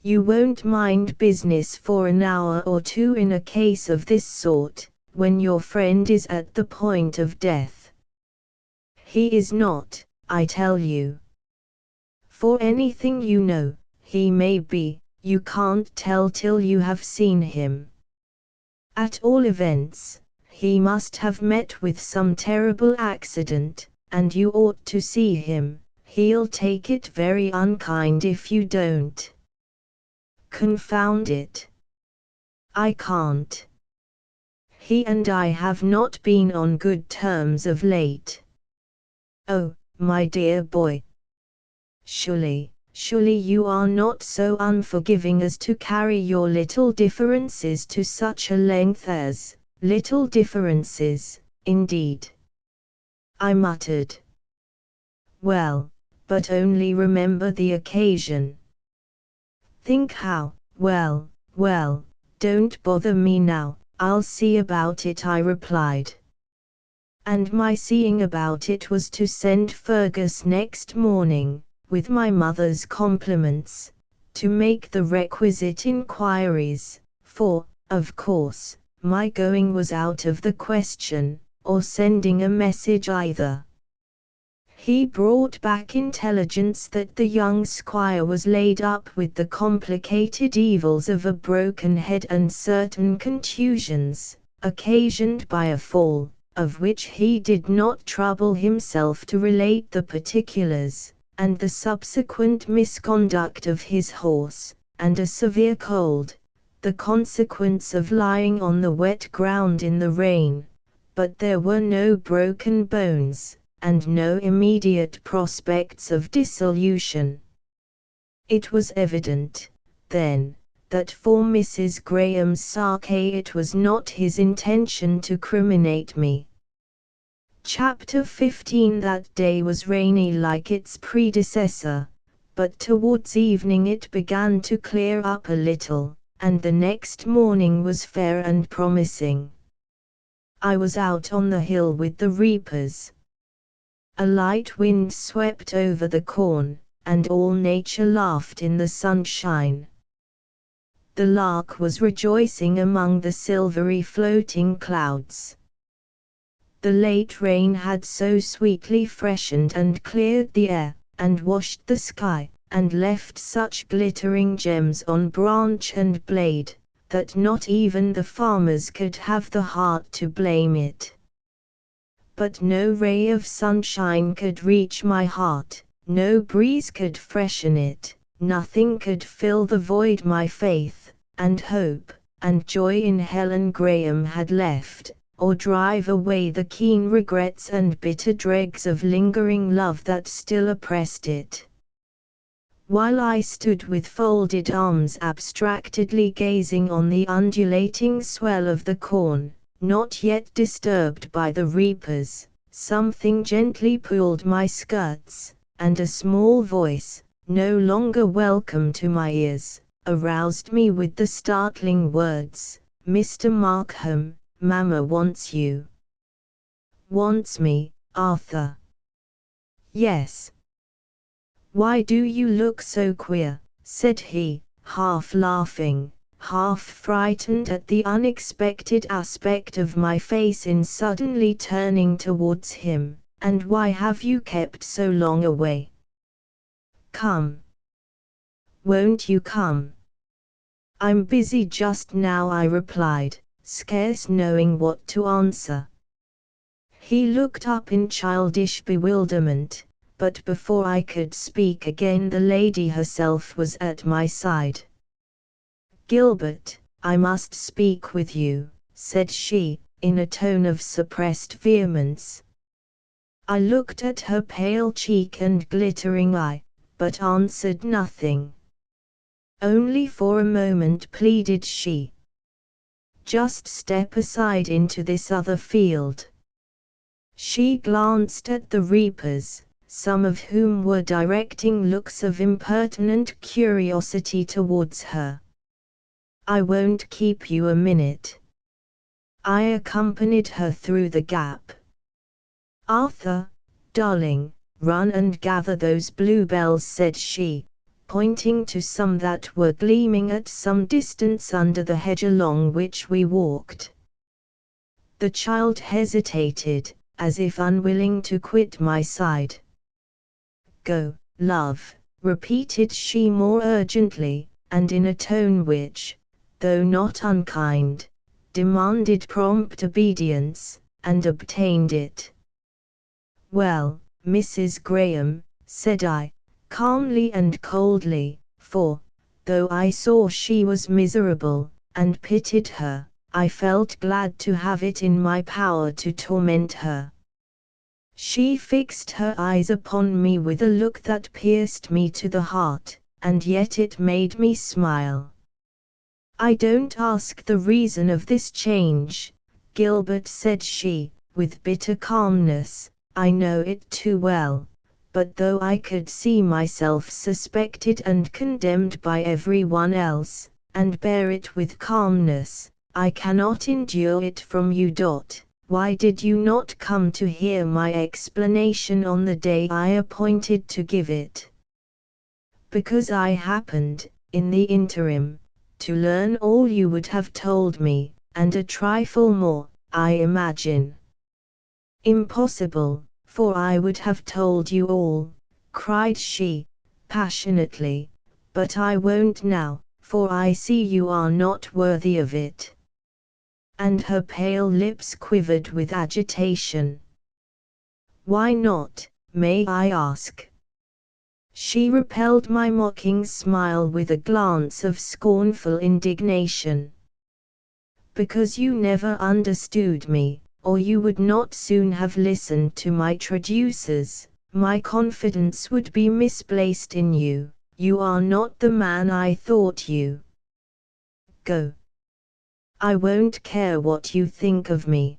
[SPEAKER 1] You won't mind business for an hour or 2 in a case of this sort, when your friend is at the point of death?" "He is not, I tell you." "For anything you know, he may be. You can't tell till you have seen him. At all events, he must have met with some terrible accident, and you ought to see him. He'll take it very unkind if you don't." "Confound it! I can't. He and I have not been on good terms of late." "Oh, my dear boy. Surely you are not so unforgiving as to carry your little differences to such a length as—" "Little differences, indeed," I muttered. "Well, but only remember the occasion." "Think how?" Well, don't bother me now, I'll see about it," I replied. And my seeing about it was to send Fergus next morning, with my mother's compliments, to make the requisite inquiries, for, of course, my going was out of the question, or sending a message either. He brought back intelligence that the young squire was laid up with the complicated evils of a broken head and certain contusions, occasioned by a fall, of which he did not trouble himself to relate the particulars, and the subsequent misconduct of his horse, and a severe cold, the consequence of lying on the wet ground in the rain, but there were no broken bones, and no immediate prospects of dissolution. It was evident, then, that for Mrs. Graham's sake it was not his intention to criminate me. Chapter 15. That day was rainy like its predecessor, but towards evening it began to clear up a little, and the next morning was fair and promising. I was out on the hill with the reapers. A light wind swept over the corn, and all nature laughed in the sunshine. The lark was rejoicing among the silvery floating clouds. The late rain had so sweetly freshened and cleared the air, and washed the sky, and left such glittering gems on branch and blade, that not even the farmers could have the heart to blame it. But no ray of sunshine could reach my heart, no breeze could freshen it, nothing could fill the void my faith, and hope, and joy in Helen Graham had left, or drive away the keen regrets and bitter dregs of lingering love that still oppressed it. While I stood with folded arms abstractedly gazing on the undulating swell of the corn, not yet disturbed by the reapers, something gently pulled my skirts, and a small voice, no longer welcome to my ears, aroused me with the startling words, "Mr. Markham, Mamma wants you." "Wants me, Arthur?" "Yes." "Why do you look so queer?" said he, half laughing, half frightened at the unexpected aspect of my face in suddenly turning towards him, "and why have you kept so long away? Come. Won't you come?" "I'm busy just now," I replied, scarce knowing what to answer. He looked up in childish bewilderment, but before I could speak again the lady herself was at my side. "Gilbert, I must speak with you," said she, in a tone of suppressed vehemence. I looked at her pale cheek and glittering eye, but answered nothing. "Only for a moment," pleaded she. "Just step aside into this other field." She glanced at the reapers, some of whom were directing looks of impertinent curiosity towards her. "I won't keep you a minute." I accompanied her through the gap. "Arthur, darling, run and gather those bluebells," said she, pointing to some that were gleaming at some distance under the hedge along which we walked. The child hesitated, as if unwilling to quit my side. "Go, love," repeated she more urgently, and in a tone which, though not unkind, demanded prompt obedience, and obtained it. "Well, Mrs. Graham," said I, calmly and coldly, for, though I saw she was miserable, and pitied her, I felt glad to have it in my power to torment her. She fixed her eyes upon me with a look that pierced me to the heart, and yet it made me smile. "I don't ask the reason of this change, Gilbert," said she, with bitter calmness, "I know it too well. But though I could see myself suspected and condemned by everyone else, and bear it with calmness, I cannot endure it from you. Why did you not come to hear my explanation on the day I appointed to give it?" "Because I happened, in the interim, to learn all you would have told me, and a trifle more, I imagine." "Impossible, for I would have told you all," cried she, passionately, "but I won't now, for I see you are not worthy of it." And her pale lips quivered with agitation. "Why not, may I ask?" She repelled my mocking smile with a glance of scornful indignation. "Because you never understood me, or you would not soon have listened to my traducers. My confidence would be misplaced in you. You are not the man I thought you. Go. I won't care what you think of me."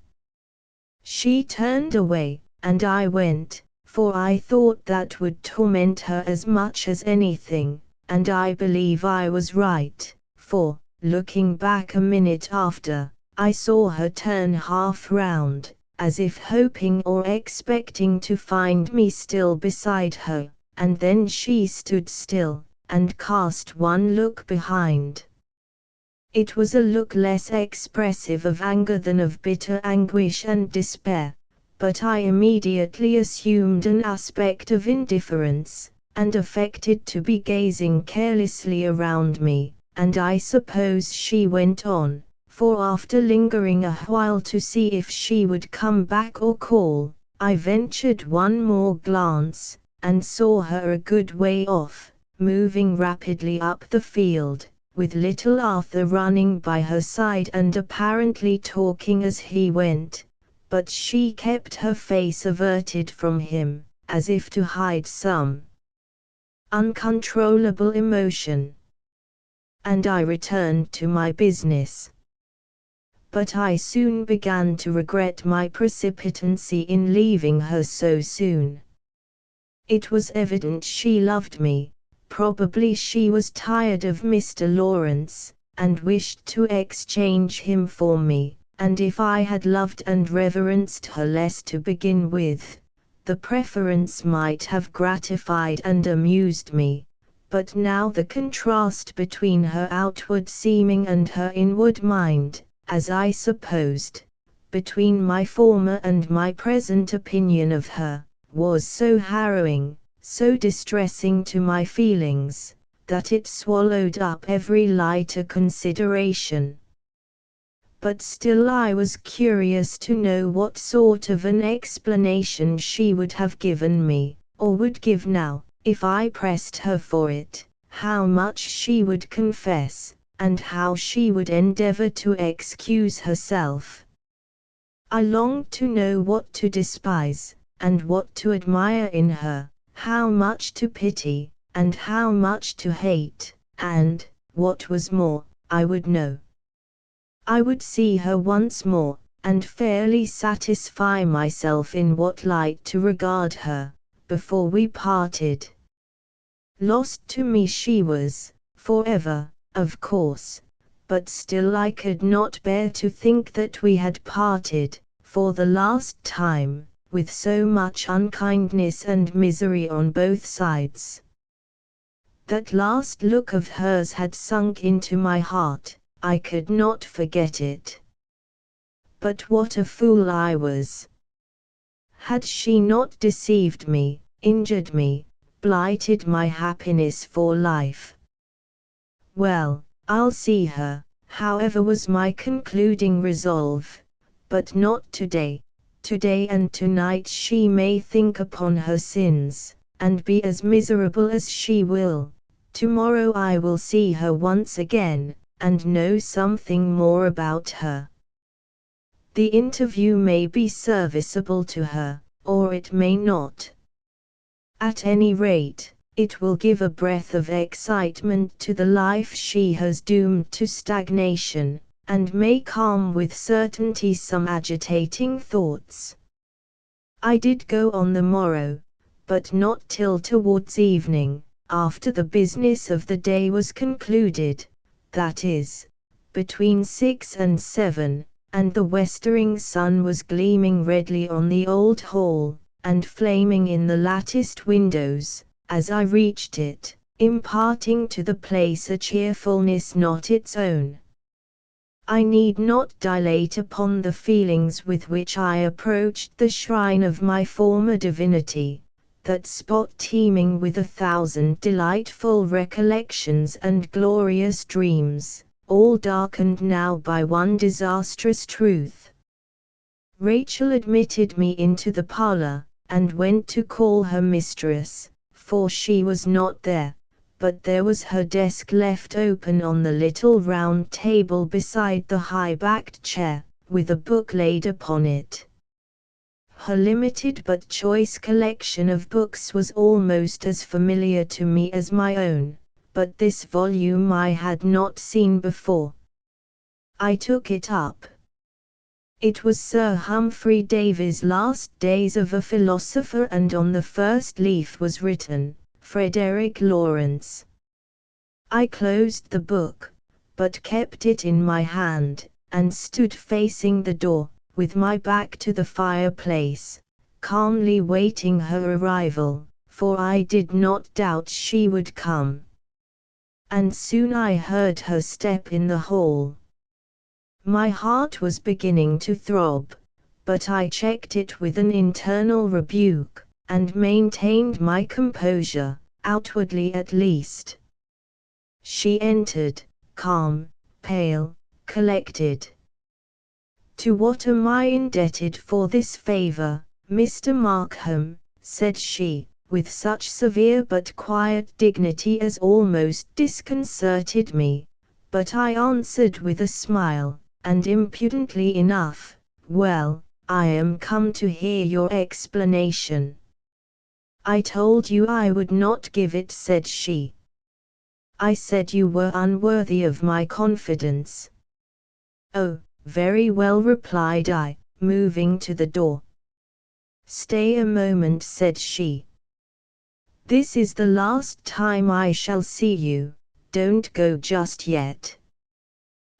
[SPEAKER 1] She turned away, and I went, for I thought that would torment her as much as anything, and I believe I was right, for, looking back a minute after, I saw her turn half round, as if hoping or expecting to find me still beside her, and then she stood still, and cast one look behind. It was a look less expressive of anger than of bitter anguish and despair, but I immediately assumed an aspect of indifference, and affected to be gazing carelessly around me, and I suppose she went on, for after lingering a while to see if she would come back or call, I ventured one more glance, and saw her a good way off, moving rapidly up the field, with little Arthur running by her side and apparently talking as he went, but she kept her face averted from him, as if to hide some uncontrollable emotion. And I returned to my business. But I soon began to regret my precipitancy in leaving her so soon. It was evident she loved me. Probably she was tired of Mr. Lawrence, and wished to exchange him for me, and if I had loved and reverenced her less to begin with, the preference might have gratified and amused me, but now the contrast between her outward seeming and her inward mind, as I supposed, between my former and my present opinion of her, was so harrowing, so distressing to my feelings, that it swallowed up every lighter consideration. But still I was curious to know what sort of an explanation she would have given me, or would give now, if I pressed her for it, how much she would confess, and how she would endeavor to excuse herself. I longed to know what to despise, and what to admire in her, how much to pity, and how much to hate, and, what was more, I would know. I would see her once more, and fairly satisfy myself in what light to regard her, before we parted. Lost to me she was, forever, of course, but still I could not bear to think that we had parted, for the last time, with so much unkindness and misery on both sides. That last look of hers had sunk into my heart. I could not forget it. But what a fool I was! Had she not deceived me, injured me, blighted my happiness for life? Well, I'll see her, however was my concluding resolve, but not today. Today and tonight she may think upon her sins, and be as miserable as she will. Tomorrow I will see her once again, and know something more about her. The interview may be serviceable to her, or it may not. At any rate, it will give a breath of excitement to the life she has doomed to stagnation, and may calm with certainty some agitating thoughts. I did go on the morrow, but not till towards evening, after the business of the day was concluded, that is, between 6 and 7, and the westering sun was gleaming redly on the old hall, and flaming in the latticed windows, as I reached it, imparting to the place a cheerfulness not its own. I need not dilate upon the feelings with which I approached the shrine of my former divinity, that spot teeming with 1,000 delightful recollections and glorious dreams, all darkened now by one disastrous truth. Rachel admitted me into the parlor, and went to call her mistress, for she was not there, but there was her desk left open on the little round table beside the high-backed chair, with a book laid upon it. Her limited but choice collection of books was almost as familiar to me as my own, but this volume I had not seen before. I took it up. It was Sir Humphrey Davy's Last Days of a Philosopher, and on the first leaf was written, Frederick Lawrence. I closed the book, but kept it in my hand, and stood facing the door, with my back to the fireplace, calmly waiting her arrival, for I did not doubt she would come. And soon I heard her step in the hall. My heart was beginning to throb, but I checked it with an internal rebuke, and maintained my composure, outwardly at least. She entered, calm, pale, collected. "To what am I indebted for this favor, Mr. Markham?" said she, with such severe but quiet dignity as almost disconcerted me, But I answered with a smile, and impudently enough, "Well, I am come to hear your explanation." "I told you I would not give it," said she. "I said you were unworthy of my confidence." "Oh, very well," replied I, moving to the door. "Stay a moment," said she. "This is the last time I shall see you, don't go just yet."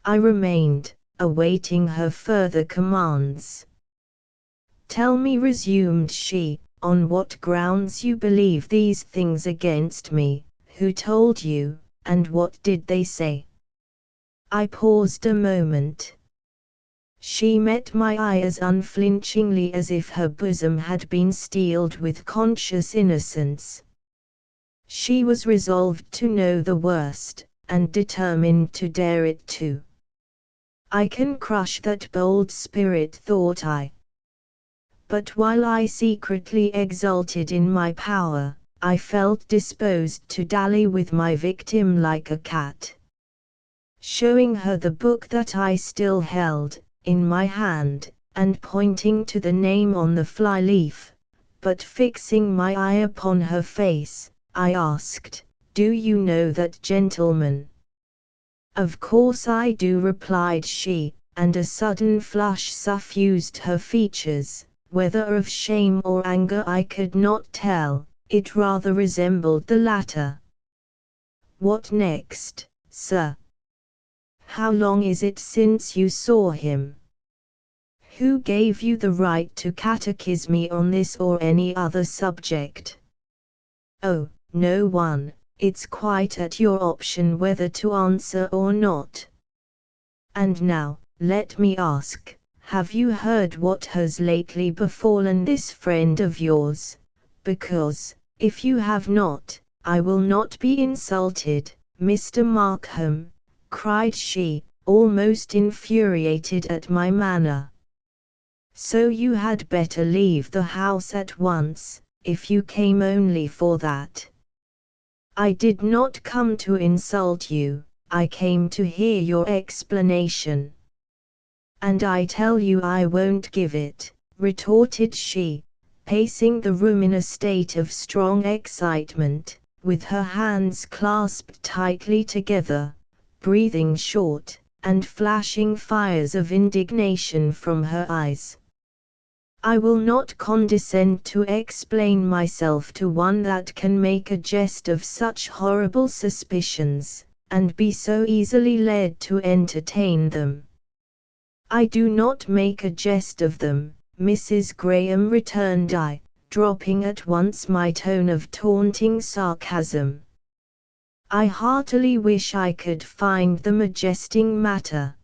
[SPEAKER 1] I remained, awaiting her further commands. "Tell me," resumed she, "on what grounds you believe these things against me, who told you, and what did they say?" I paused a moment. She met my eye as unflinchingly as if her bosom had been steeled with conscious innocence. She was resolved to know the worst, and determined to dare it too. "I can crush that bold spirit," thought I. But while I secretly exulted in my power, I felt disposed to dally with my victim like a cat. Showing her the book that I still held in my hand, and pointing to the name on the fly-leaf, but fixing my eye upon her face, I asked, "Do you know that gentleman?" "Of course I do," replied she, and a sudden flush suffused her features, whether of shame or anger I could not tell. It rather resembled the latter. "What next, sir? How long is it since you saw him? Who gave you the right to catechise me on this or any other subject?" "Oh, no one. It's quite at your option whether to answer or not. And now, let me ask, have you heard what has lately befallen this friend of yours? Because, if you have not, I will not be insulted, Mr. Markham," cried she, almost infuriated at my manner. "So you had better leave the house at once, if you came only for that." "I did not come to insult you, I came to hear your explanation." "And I tell you I won't give it," retorted she, pacing the room in a state of strong excitement, with her hands clasped tightly together, breathing short, and flashing fires of indignation from her eyes. "I will not condescend to explain myself to one that can make a jest of such horrible suspicions, and be so easily led to entertain them." "I do not make a jest of them, Mrs. Graham," returned I, dropping at once my tone of taunting sarcasm. "I heartily wish I could find them a jesting matter.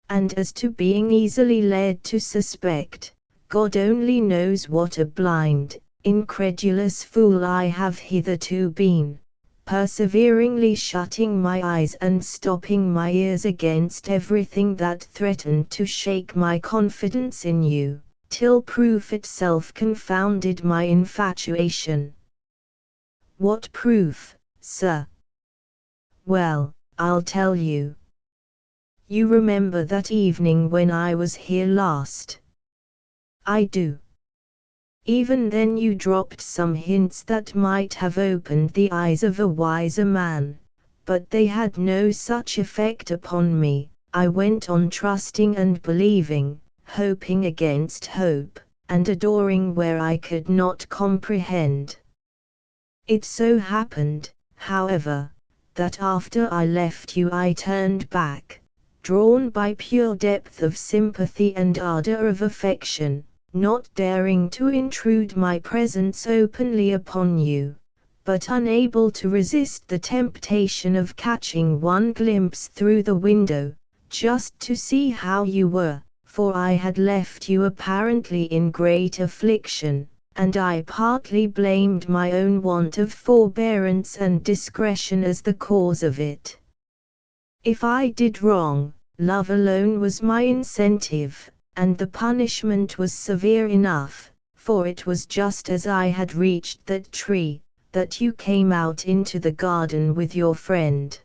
[SPEAKER 1] And as to being easily led to suspect, God only knows what a blind, incredulous fool I have hitherto been, perseveringly shutting my eyes and stopping my ears against everything that threatened to shake my confidence in you, till proof itself confounded my infatuation." "What proof, sir?" "Well, I'll tell you. You remember that evening when I was here last?" "I do." "Even then you dropped some hints that might have opened the eyes of a wiser man, but they had no such effect upon me. I went on trusting and believing, hoping against hope, and adoring where I could not comprehend. It so happened, however, that after I left you I turned back, drawn by pure depth of sympathy and ardor of affection, not daring to intrude my presence openly upon you, but unable to resist the temptation of catching one glimpse through the window, just to see how you were, for I had left you apparently in great affliction, and I partly blamed my own want of forbearance and discretion as the cause of it. If I did wrong, love alone was my incentive, and the punishment was severe enough, for it was just as I had reached that tree, that you came out into the garden with your friend.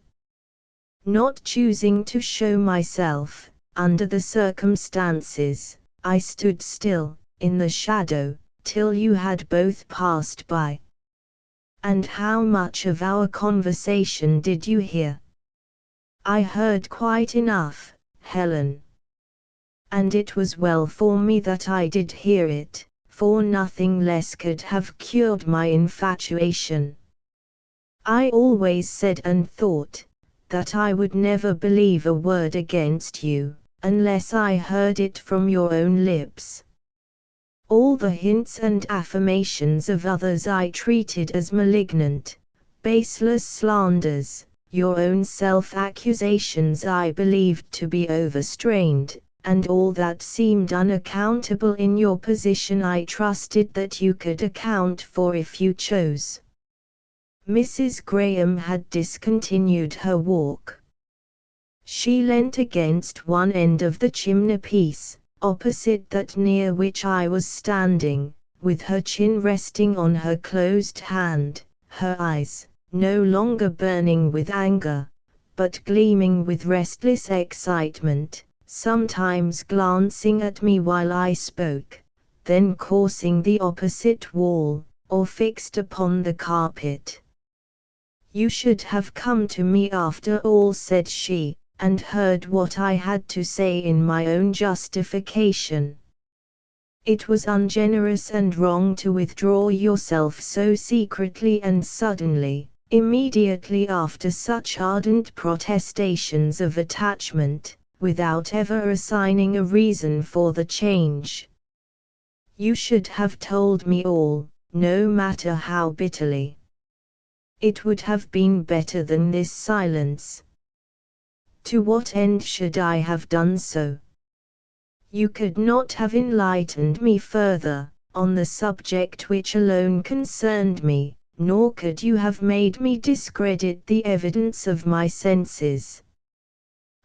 [SPEAKER 1] Not choosing to show myself, under the circumstances, I stood still, in the shadow, till you had both passed by. And how much of our conversation did you hear? I heard quite enough, Helen. And it was well for me that I did hear it, for nothing less could have cured my infatuation. I always said and thought, that I would never believe a word against you, unless I heard it from your own lips. All the hints and affirmations of others I treated as malignant, baseless slanders. Your own self-accusations I believed to be overstrained, and all that seemed unaccountable in your position I trusted that you could account for if you chose. Mrs. Graham had discontinued her walk. She leant against one end of the chimney-piece, opposite that near which I was standing, with her chin resting on her closed hand, her eyes, no longer burning with anger, but gleaming with restless excitement, sometimes glancing at me while I spoke, then coursing the opposite wall, or fixed upon the carpet. You should have come to me after all, said she, and heard what I had to say in my own justification. It was ungenerous and wrong to withdraw yourself so secretly and suddenly, immediately after such ardent protestations of attachment, without ever assigning a reason for the change. You should have told me all, no matter how bitterly. It would have been better than this silence. To what end should I have done so? You could not have enlightened me further, on the subject which alone concerned me, nor could you have made me discredit the evidence of my senses.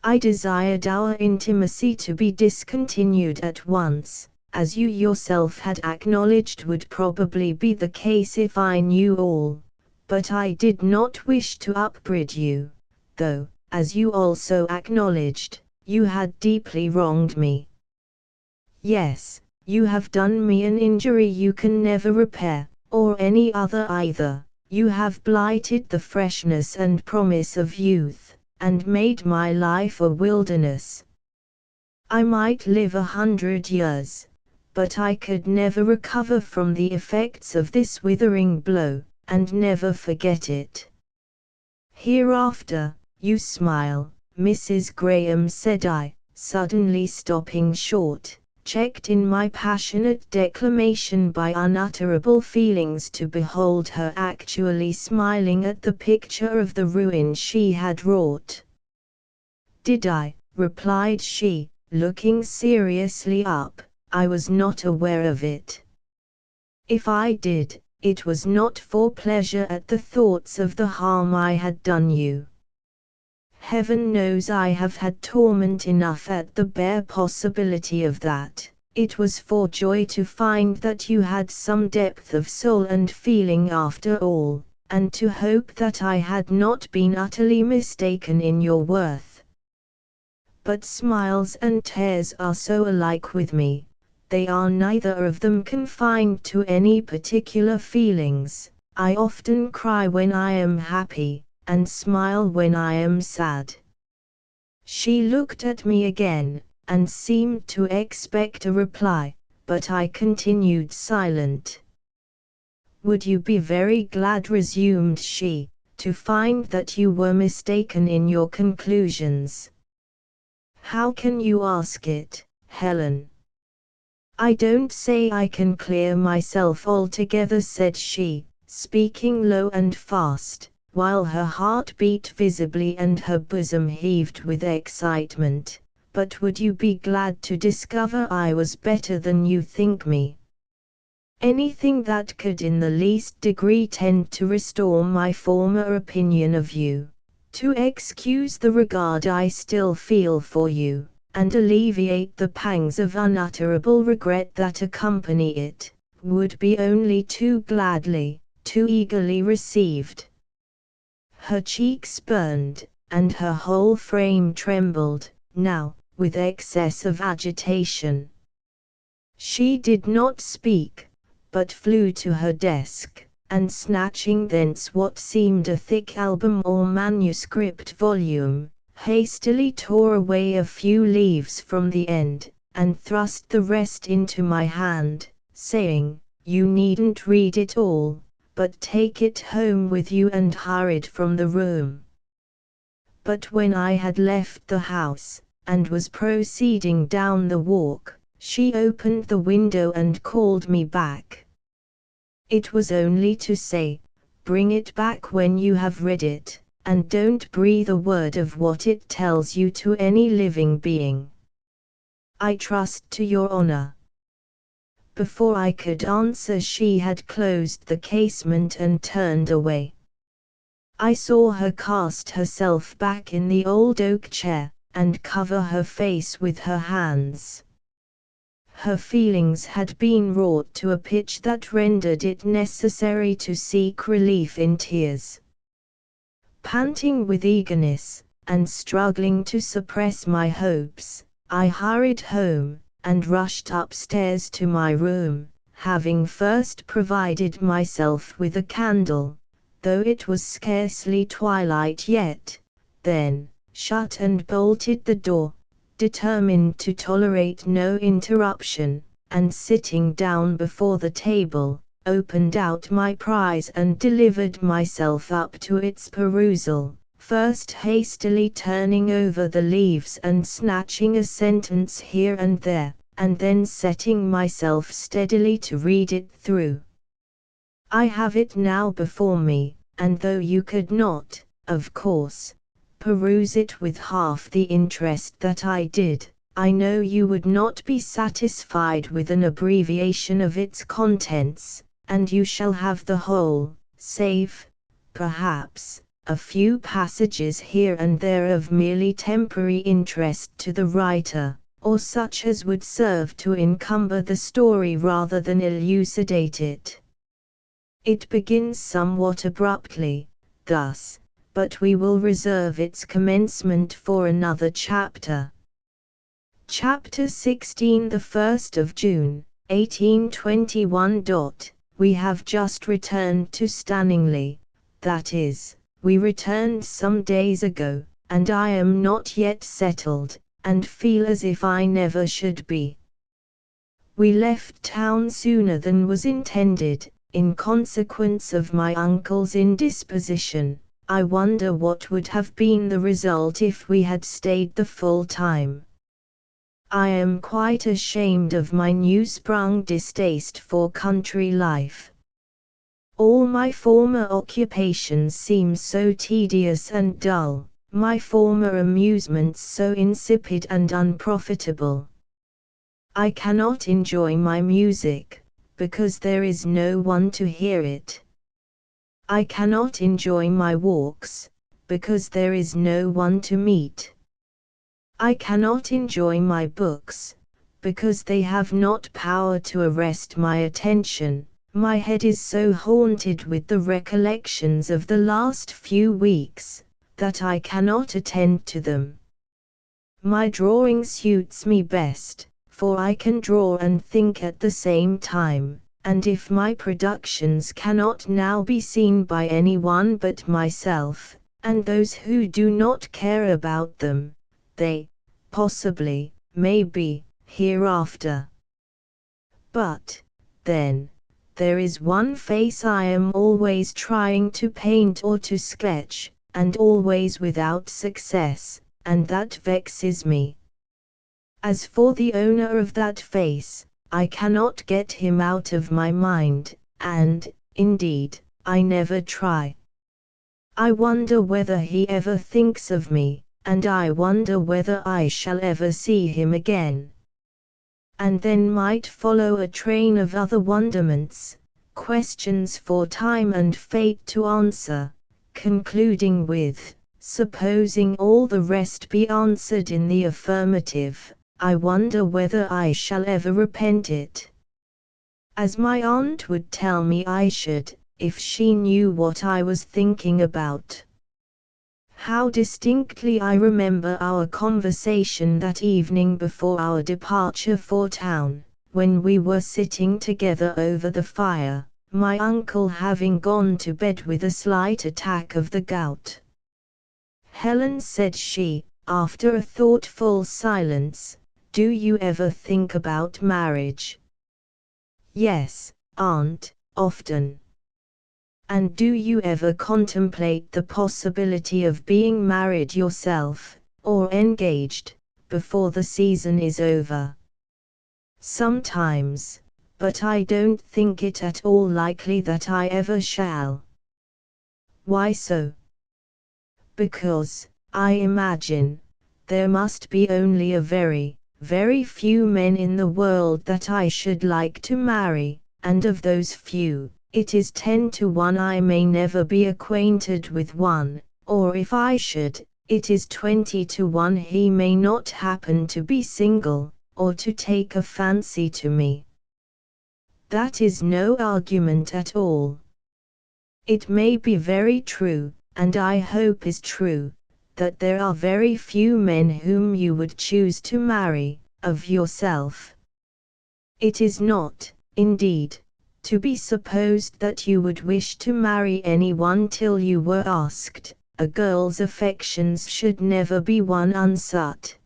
[SPEAKER 1] I desired our intimacy to be discontinued at once, as you yourself had acknowledged would probably be the case if I knew all, but I did not wish to upbraid you, though, as you also acknowledged, you had deeply wronged me. Yes, you have done me an injury you can never repair, or any other either. You have blighted the freshness and promise of youth, and made my life a wilderness. I might live 100 years, but I could never recover from the effects of this withering blow, and never forget it. Hereafter, you smile, Mrs. Graham, said I, suddenly stopping short, checked in my passionate declamation by unutterable feelings to behold her actually smiling at the picture of the ruin she had wrought. Did I, replied she, looking seriously up, I was not aware of it. If I did, it was not for pleasure at the thoughts of the harm I had done you. Heaven knows I have had torment enough at the bare possibility of that. It was for joy to find that you had some depth of soul and feeling after all, and to hope that I had not been utterly mistaken in your worth. But smiles and tears are so alike with me. They are neither of them confined to any particular feelings. I often cry when I am happy, and smile when I am sad. She looked at me again, and seemed to expect a reply, but I continued silent. Would you be very glad, resumed she, to find that you were mistaken in your conclusions? How can you ask it, Helen? I don't say I can clear myself altogether, said she, speaking low and fast, while her heart beat visibly and her bosom heaved with excitement, but would you be glad to discover I was better than you think me? Anything that could in the least degree tend to restore my former opinion of you, to excuse the regard I still feel for you, and alleviate the pangs of unutterable regret that accompany it, would be only too gladly, too eagerly received. Her cheeks burned, and her whole frame trembled, now, with excess of agitation. She did not speak, but flew to her desk, and snatching thence what seemed a thick album or manuscript volume, hastily tore away a few leaves from the end, and thrust the rest into my hand, saying, "You needn't read it all, but take it home with you," and hurried from the room. But when I had left the house, and was proceeding down the walk, she opened the window and called me back. It was only to say, "Bring it back when you have read it, and don't breathe a word of what it tells you to any living being. I trust to your honor." Before I could answer she had closed the casement and turned away. I saw her cast herself back in the old oak chair, and cover her face with her hands. Her feelings had been wrought to a pitch that rendered it necessary to seek relief in tears. Panting with eagerness, and struggling to suppress my hopes, I hurried home, and rushed upstairs to my room, having first provided myself with a candle, though it was scarcely twilight yet, then shut and bolted the door, determined to tolerate no interruption, and sitting down before the table, opened out my prize and delivered myself up to its perusal, first hastily turning over the leaves and snatching a sentence here and there, and then setting myself steadily to read it through. I have it now before me, and though you could not, of course, peruse it with half the interest that I did, I know you would not be satisfied with an abbreviation of its contents, and you shall have the whole, save, perhaps, a few passages here and there of merely temporary interest to the writer, or such as would serve to encumber the story rather than elucidate it. It begins somewhat abruptly, thus, but we will reserve its commencement for another chapter. Chapter 16, the 1st of June, 1821. We have just returned to Stanningley, that is, we returned some days ago, and I am not yet settled, and feel as if I never should be. We left town sooner than was intended, in consequence of my uncle's indisposition. I wonder what would have been the result if we had stayed the full time. I am quite ashamed of my new-sprung distaste for country life. All my former occupations seem so tedious and dull, my former amusements so insipid and unprofitable. I cannot enjoy my music, because there is no one to hear it. I cannot enjoy my walks, because there is no one to meet. I cannot enjoy my books, because they have not power to arrest my attention. My head is so haunted with the recollections of the last few weeks, that I cannot attend to them. My drawing suits me best, for I can draw and think at the same time. And if my productions cannot now be seen by anyone but myself, and those who do not care about them, they, possibly, may be, hereafter. But, then, there is one face I am always trying to paint or to sketch, and always without success, and that vexes me. As for the owner of that face, I cannot get him out of my mind, and, indeed, I never try. I wonder whether he ever thinks of me, and I wonder whether I shall ever see him again. And then might follow a train of other wonderments, questions for time and fate to answer, concluding with, supposing all the rest be answered in the affirmative, I wonder whether I shall ever repent it. As my aunt would tell me I should, if she knew what I was thinking about. How distinctly I remember our conversation that evening before our departure for town, when we were sitting together over the fire, my uncle having gone to bed with a slight attack of the gout. "Helen," said she, after a thoughtful silence, "do you ever think about marriage?" "Yes, aunt, often." "And do you ever contemplate the possibility of being married yourself, or engaged, before the season is over?" "Sometimes, but I don't think it at all likely that I ever shall." "Why so?" "Because, I imagine, there must be only a very, very few men in the world that I should like to marry, and of those few, it is 10 to 1 I may never be acquainted with one, or if I should, it is 20 to 1 he may not happen to be single, or to take a fancy to me." "That is no argument at all." "It may be very true, and I hope is true, that there are very few men whom you would choose to marry, of yourself. It is not, indeed, to be supposed that you would wish to marry anyone till you were asked. A girl's affections should never be won unsought.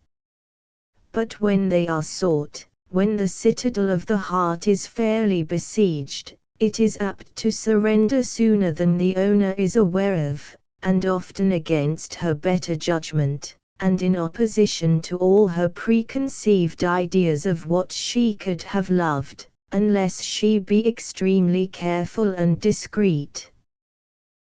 [SPEAKER 1] But when they are sought, when the citadel of the heart is fairly besieged, it is apt to surrender sooner than the owner is aware of, and often against her better judgment, and in opposition to all her preconceived ideas of what she could have loved, unless she be extremely careful and discreet.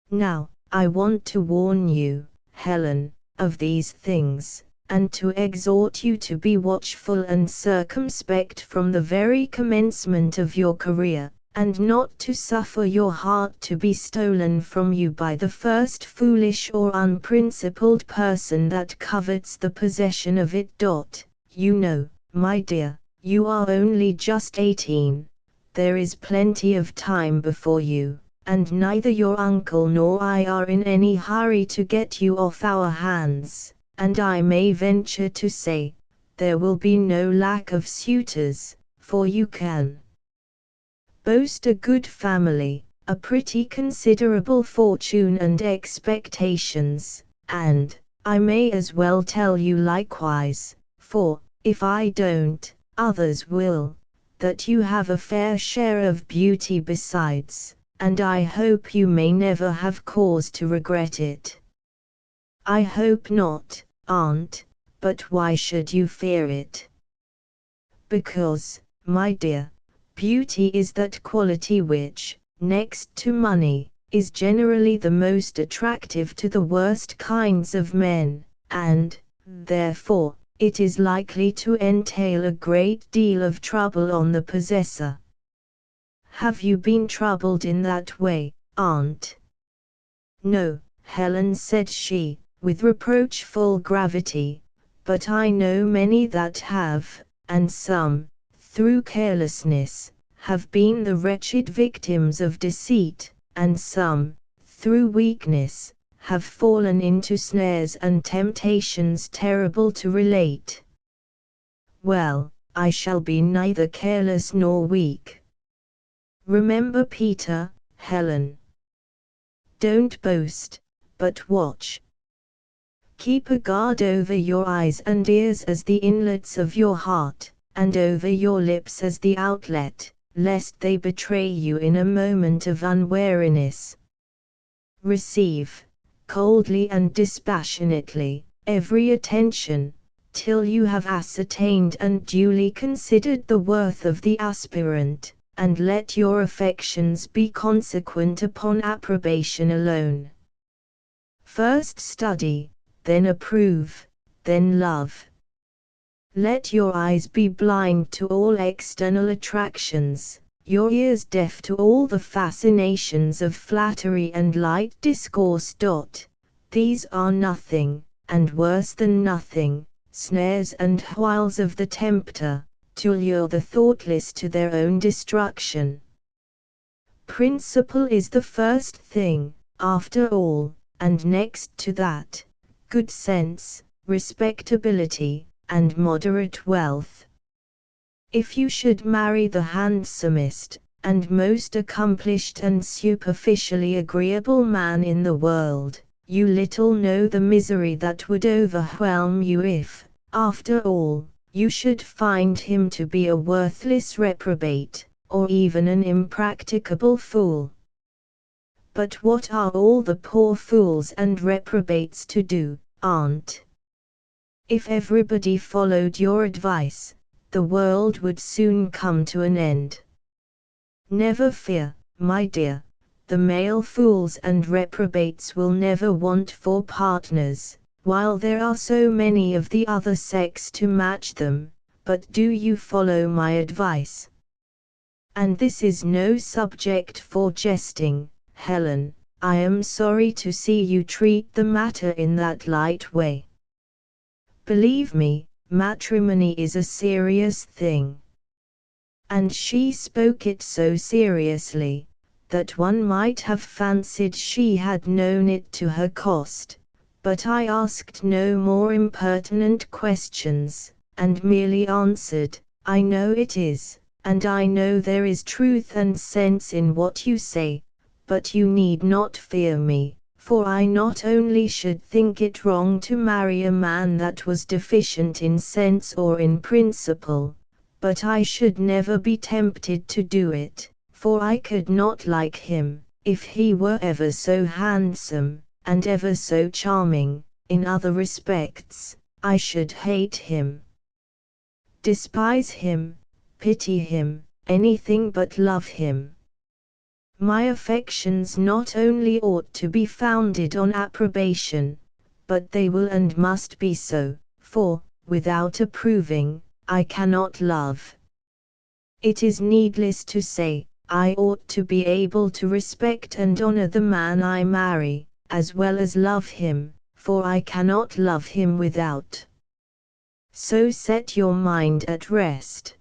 [SPEAKER 1] Now, I want to warn you, Helen, of these things, and to exhort you to be watchful and circumspect from the very commencement of your career, and not to suffer your heart to be stolen from you by the first foolish or unprincipled person that covets the possession of it. You know, my dear, you are only just 18. There is plenty of time before you, and neither your uncle nor I are in any hurry to get you off our hands, and I may venture to say, there will be no lack of suitors, for you can boast a good family, a pretty considerable fortune and expectations, and, I may as well tell you likewise, for, if I don't, others will, that you have a fair share of beauty besides, and I hope you may never have cause to regret it." "I hope not, aunt, but why should you fear it?" "Because, my dear, beauty is that quality which, next to money, is generally the most attractive to the worst kinds of men, and, therefore, it is likely to entail a great deal of trouble on the possessor." "Have you been troubled in that way, aunt?" "No," Helen said she, with reproachful gravity, "but I know many that have, and some, through carelessness, have been the wretched victims of deceit, and some, through weakness, have fallen into snares and temptations terrible to relate." "Well, I shall be neither careless nor weak." "Remember Peter, Helen. Don't boast, but watch. Keep a guard over your eyes and ears as the inlets of your heart, and over your lips as the outlet, lest they betray you in a moment of unwariness. Receive, coldly and dispassionately, every attention, till you have ascertained and duly considered the worth of the aspirant, and let your affections be consequent upon approbation alone. First study, then approve, then love. Let your eyes be blind to all external attractions, your ears deaf to all the fascinations of flattery and light discourse. These are nothing, and worse than nothing, snares and wiles of the tempter, to lure the thoughtless to their own destruction. Principle is the first thing, after all, and next to that, good sense, respectability, and moderate wealth. If you should marry the handsomest, and most accomplished and superficially agreeable man in the world, you little know the misery that would overwhelm you if, after all, you should find him to be a worthless reprobate, or even an impracticable fool. But what are all the poor fools and reprobates to do, aunt? If everybody followed your advice, the world would soon come to an end. Never fear, my dear, the male fools and reprobates will never want for partners, while there are so many of the other sex to match them. But do you follow my advice? And this is no subject for jesting, Helen. I am sorry to see you treat the matter in that light way. Believe me, matrimony is a serious thing. And she spoke it so seriously, that one might have fancied she had known it to her cost. But I asked no more impertinent questions, and merely answered, I know it is, and I know there is truth and sense in what you say, but you need not fear me, for I not only should think it wrong to marry a man that was deficient in sense or in principle, but I should never be tempted to do it, for I could not like him, if he were ever so handsome, and ever so charming. In other respects, I should hate him, despise him, pity him, anything but love him. My affections not only ought to be founded on approbation, but they will and must be so, for, without approving, I cannot love. It is needless to say, I ought to be able to respect and honor the man I marry, as well as love him, for I cannot love him without. So set your mind at rest.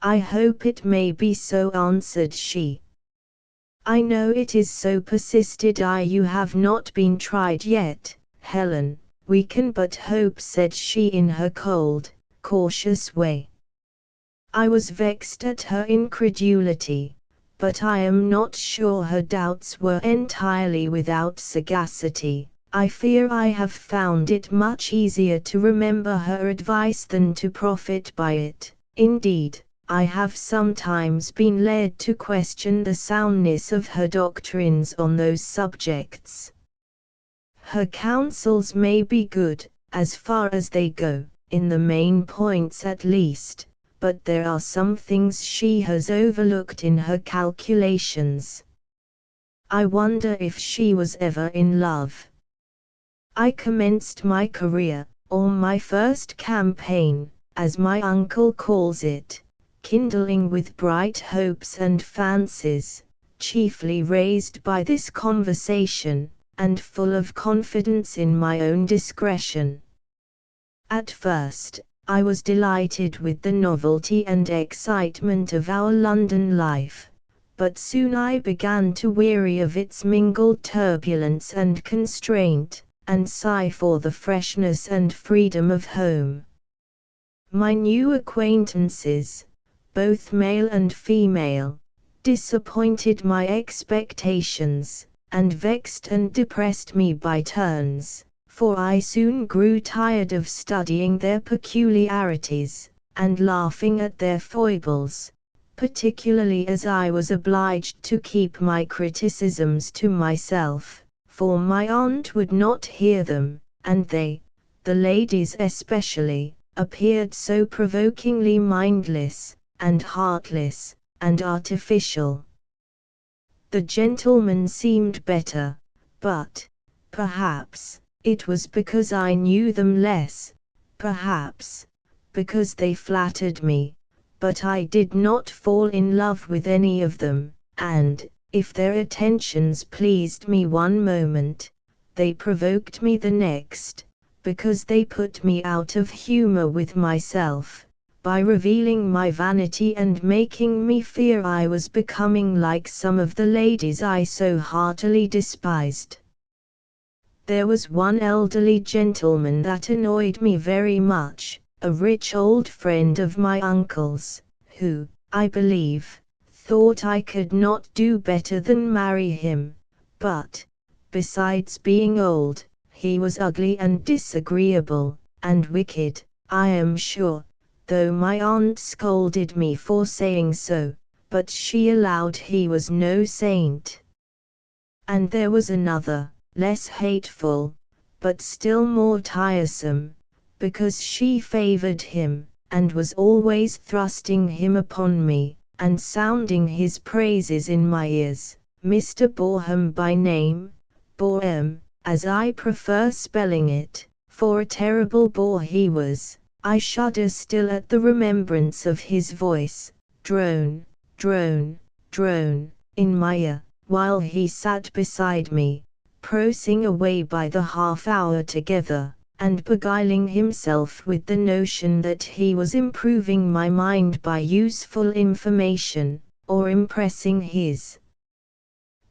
[SPEAKER 1] I hope it may be so, answered she. I know it is so, persisted I. You have not been tried yet, Helen. We can but hope, said she in her cold, cautious way. I was vexed at her incredulity, but I am not sure her doubts were entirely without sagacity. I fear I have found it much easier to remember her advice than to profit by it. Indeed, I have sometimes been led to question the soundness of her doctrines on those subjects. Her counsels may be good, as far as they go, in the main points at least, but there are some things she has overlooked in her calculations. I wonder if she was ever in love. I commenced my career, or my first campaign, as my uncle calls it, kindling with bright hopes and fancies, chiefly raised by this conversation, and full of confidence in my own discretion. At first, I was delighted with the novelty and excitement of our London life, but soon I began to weary of its mingled turbulence and constraint, and sigh for the freshness and freedom of home. My new acquaintances, both male and female, disappointed my expectations, and vexed and depressed me by turns, for I soon grew tired of studying their peculiarities, and laughing at their foibles, particularly as I was obliged to keep my criticisms to myself, for my aunt would not hear them, and they, the ladies especially, appeared so provokingly mindless, and heartless, and artificial. The gentlemen seemed better, but, perhaps, it was because I knew them less, perhaps, because they flattered me, but I did not fall in love with any of them, and, if their attentions pleased me one moment, they provoked me the next, because they put me out of humor with myself, by revealing my vanity and making me fear I was becoming like some of the ladies I so heartily despised. There was one elderly gentleman that annoyed me very much, a rich old friend of my uncle's, who, I believe, thought I could not do better than marry him, but, besides being old, he was ugly and disagreeable, and wicked, I am sure, though my aunt scolded me for saying so, but she allowed he was no saint. And there was another, less hateful, but still more tiresome, because she favored him, and was always thrusting him upon me, and sounding his praises in my ears, Mr. Boreham by name, Boreham, as I prefer spelling it, for a terrible bore he was. I shudder still at the remembrance of his voice, drone, drone, drone, in my ear, while he sat beside me, prosing away by the half-hour together, and beguiling himself with the notion that he was improving my mind by useful information, or impressing his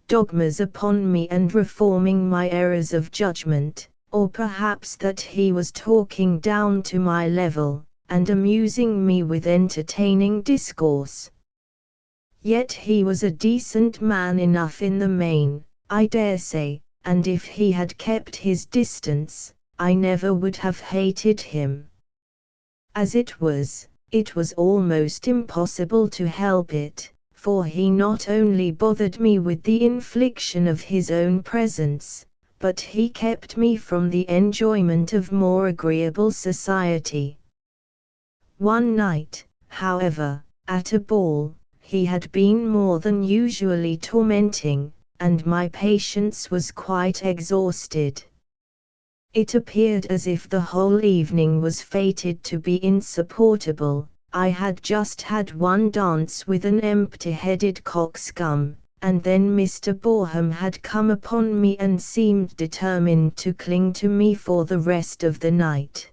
[SPEAKER 1] dogmas upon me and reforming my errors of judgment, or perhaps that he was talking down to my level, and amusing me with entertaining discourse. Yet he was a decent man enough in the main, I dare say, and if he had kept his distance, I never would have hated him. As it was almost impossible to help it, for he not only bothered me with the infliction of his own presence, but he kept me from the enjoyment of more agreeable society. One night, however, at a ball, he had been more than usually tormenting, and my patience was quite exhausted. It appeared as if the whole evening was fated to be insupportable. I had just had one dance with an empty-headed coxcomb, and then Mr. Boreham had come upon me and seemed determined to cling to me for the rest of the night.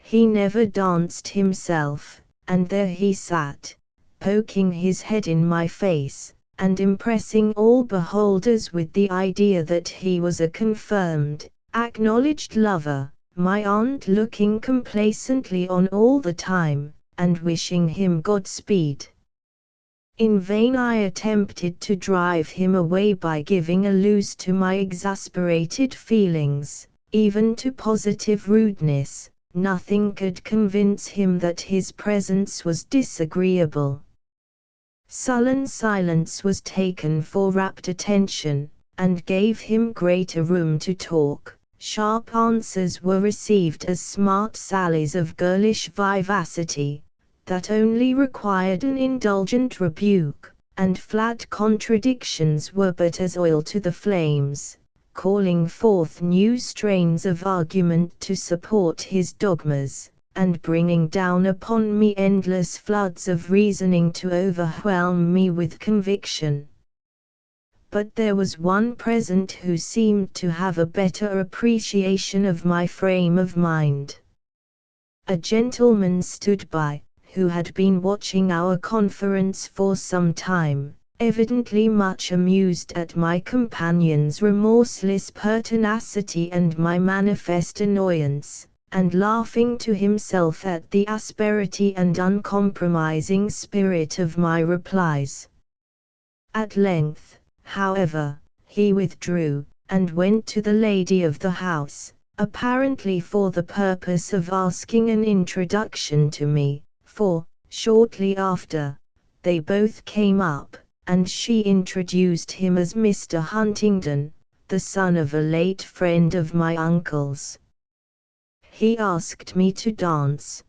[SPEAKER 1] He never danced himself, and there he sat, poking his head in my face, and impressing all beholders with the idea that he was a confirmed, acknowledged lover, my aunt looking complacently on all the time, and wishing him Godspeed. In vain I attempted to drive him away by giving a loose to my exasperated feelings, even to positive rudeness. Nothing could convince him that his presence was disagreeable. Sullen silence was taken for rapt attention, and gave him greater room to talk. Sharp answers were received as smart sallies of girlish vivacity, that only required an indulgent rebuke, and flat contradictions were but as oil to the flames, calling forth new strains of argument to support his dogmas, and bringing down upon me endless floods of reasoning to overwhelm me with conviction. But there was one present who seemed to have a better appreciation of my frame of mind. A gentleman stood by, who had been watching our conference for some time, evidently much amused at my companion's remorseless pertinacity and my manifest annoyance, and laughing to himself at the asperity and uncompromising spirit of my replies. At length, however, he withdrew, and went to the lady of the house, apparently for the purpose of asking an introduction to me, for, shortly after, they both came up, and she introduced him as Mr. Huntingdon, the son of a late friend of my uncle's. He asked me to dance.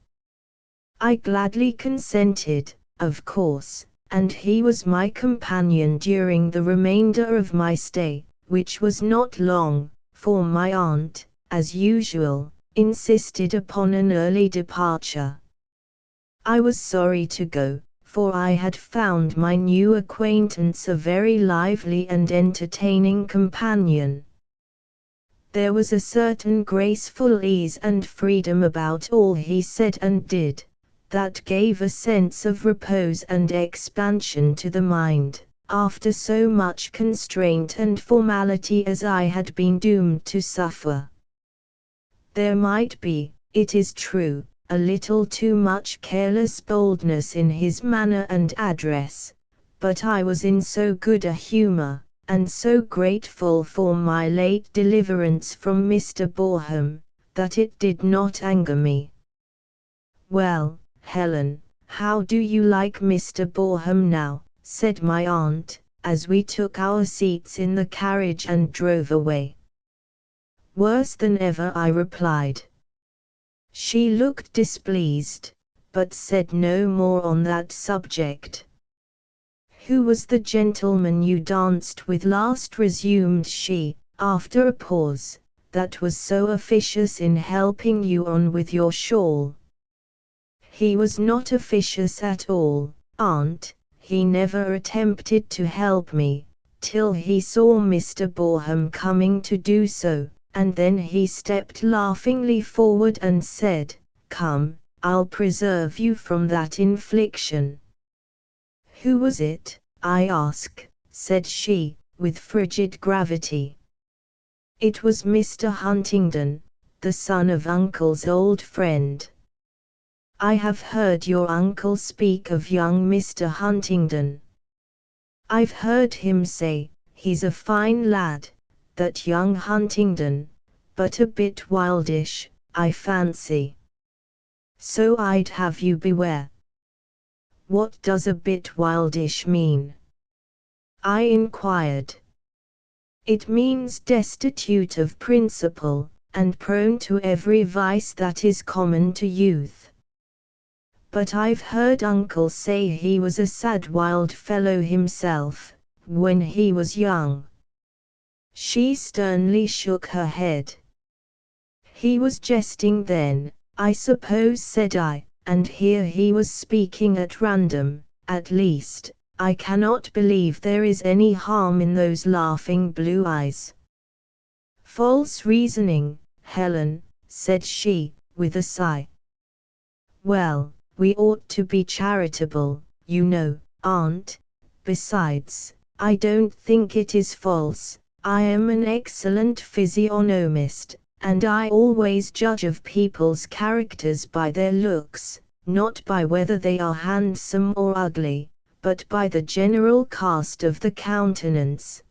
[SPEAKER 1] I gladly consented, of course, and he was my companion during the remainder of my stay, which was not long, for my aunt, as usual, insisted upon an early departure. I was sorry to go, for I had found my new acquaintance a very lively and entertaining companion. There was a certain graceful ease and freedom about all he said and did, that gave a sense of repose and expansion to the mind, after so much constraint and formality as I had been doomed to suffer. There might be, it is true, a little too much careless boldness in his manner and address, but I was in so good a humor, and so grateful for my late deliverance from Mr. Boreham, that it did not anger me. "Well, Helen, how do you like Mr. Boreham now?" said my aunt, as we took our seats in the carriage and drove away. "Worse than ever," I replied. She looked displeased, but said no more on that subject. "Who was the gentleman you danced with last?" resumed she, after a pause, "that was so officious in helping you on with your shawl?" "He was not officious at all, aunt. He never attempted to help me, till he saw Mr. Boreham coming to do so, and then he stepped laughingly forward and said, 'Come, I'll preserve you from that infliction.'" "Who was it, I ask?" said she, with frigid gravity. "It was Mr. Huntingdon, the son of uncle's old friend." "I have heard your uncle speak of young Mr. Huntingdon. I've heard him say, he's a fine lad, that young Huntingdon, but a bit wildish, I fancy. So I'd have you beware." "What does a bit wildish mean?" I inquired. "It means destitute of principle, and prone to every vice that is common to youth. But I've heard uncle say he was a sad wild fellow himself, when he was young." She sternly shook her head. "He was jesting then, I suppose," said I, "and here he was speaking at random. At least, I cannot believe there is any harm in those laughing blue eyes." "False reasoning, Helen," said she, with a sigh. "Well, we ought to be charitable, you know, aunt. Besides, I don't think it is false. I am an excellent physiognomist, and I always judge of people's characters by their looks, not by whether they are handsome or ugly, but by the general cast of the countenance.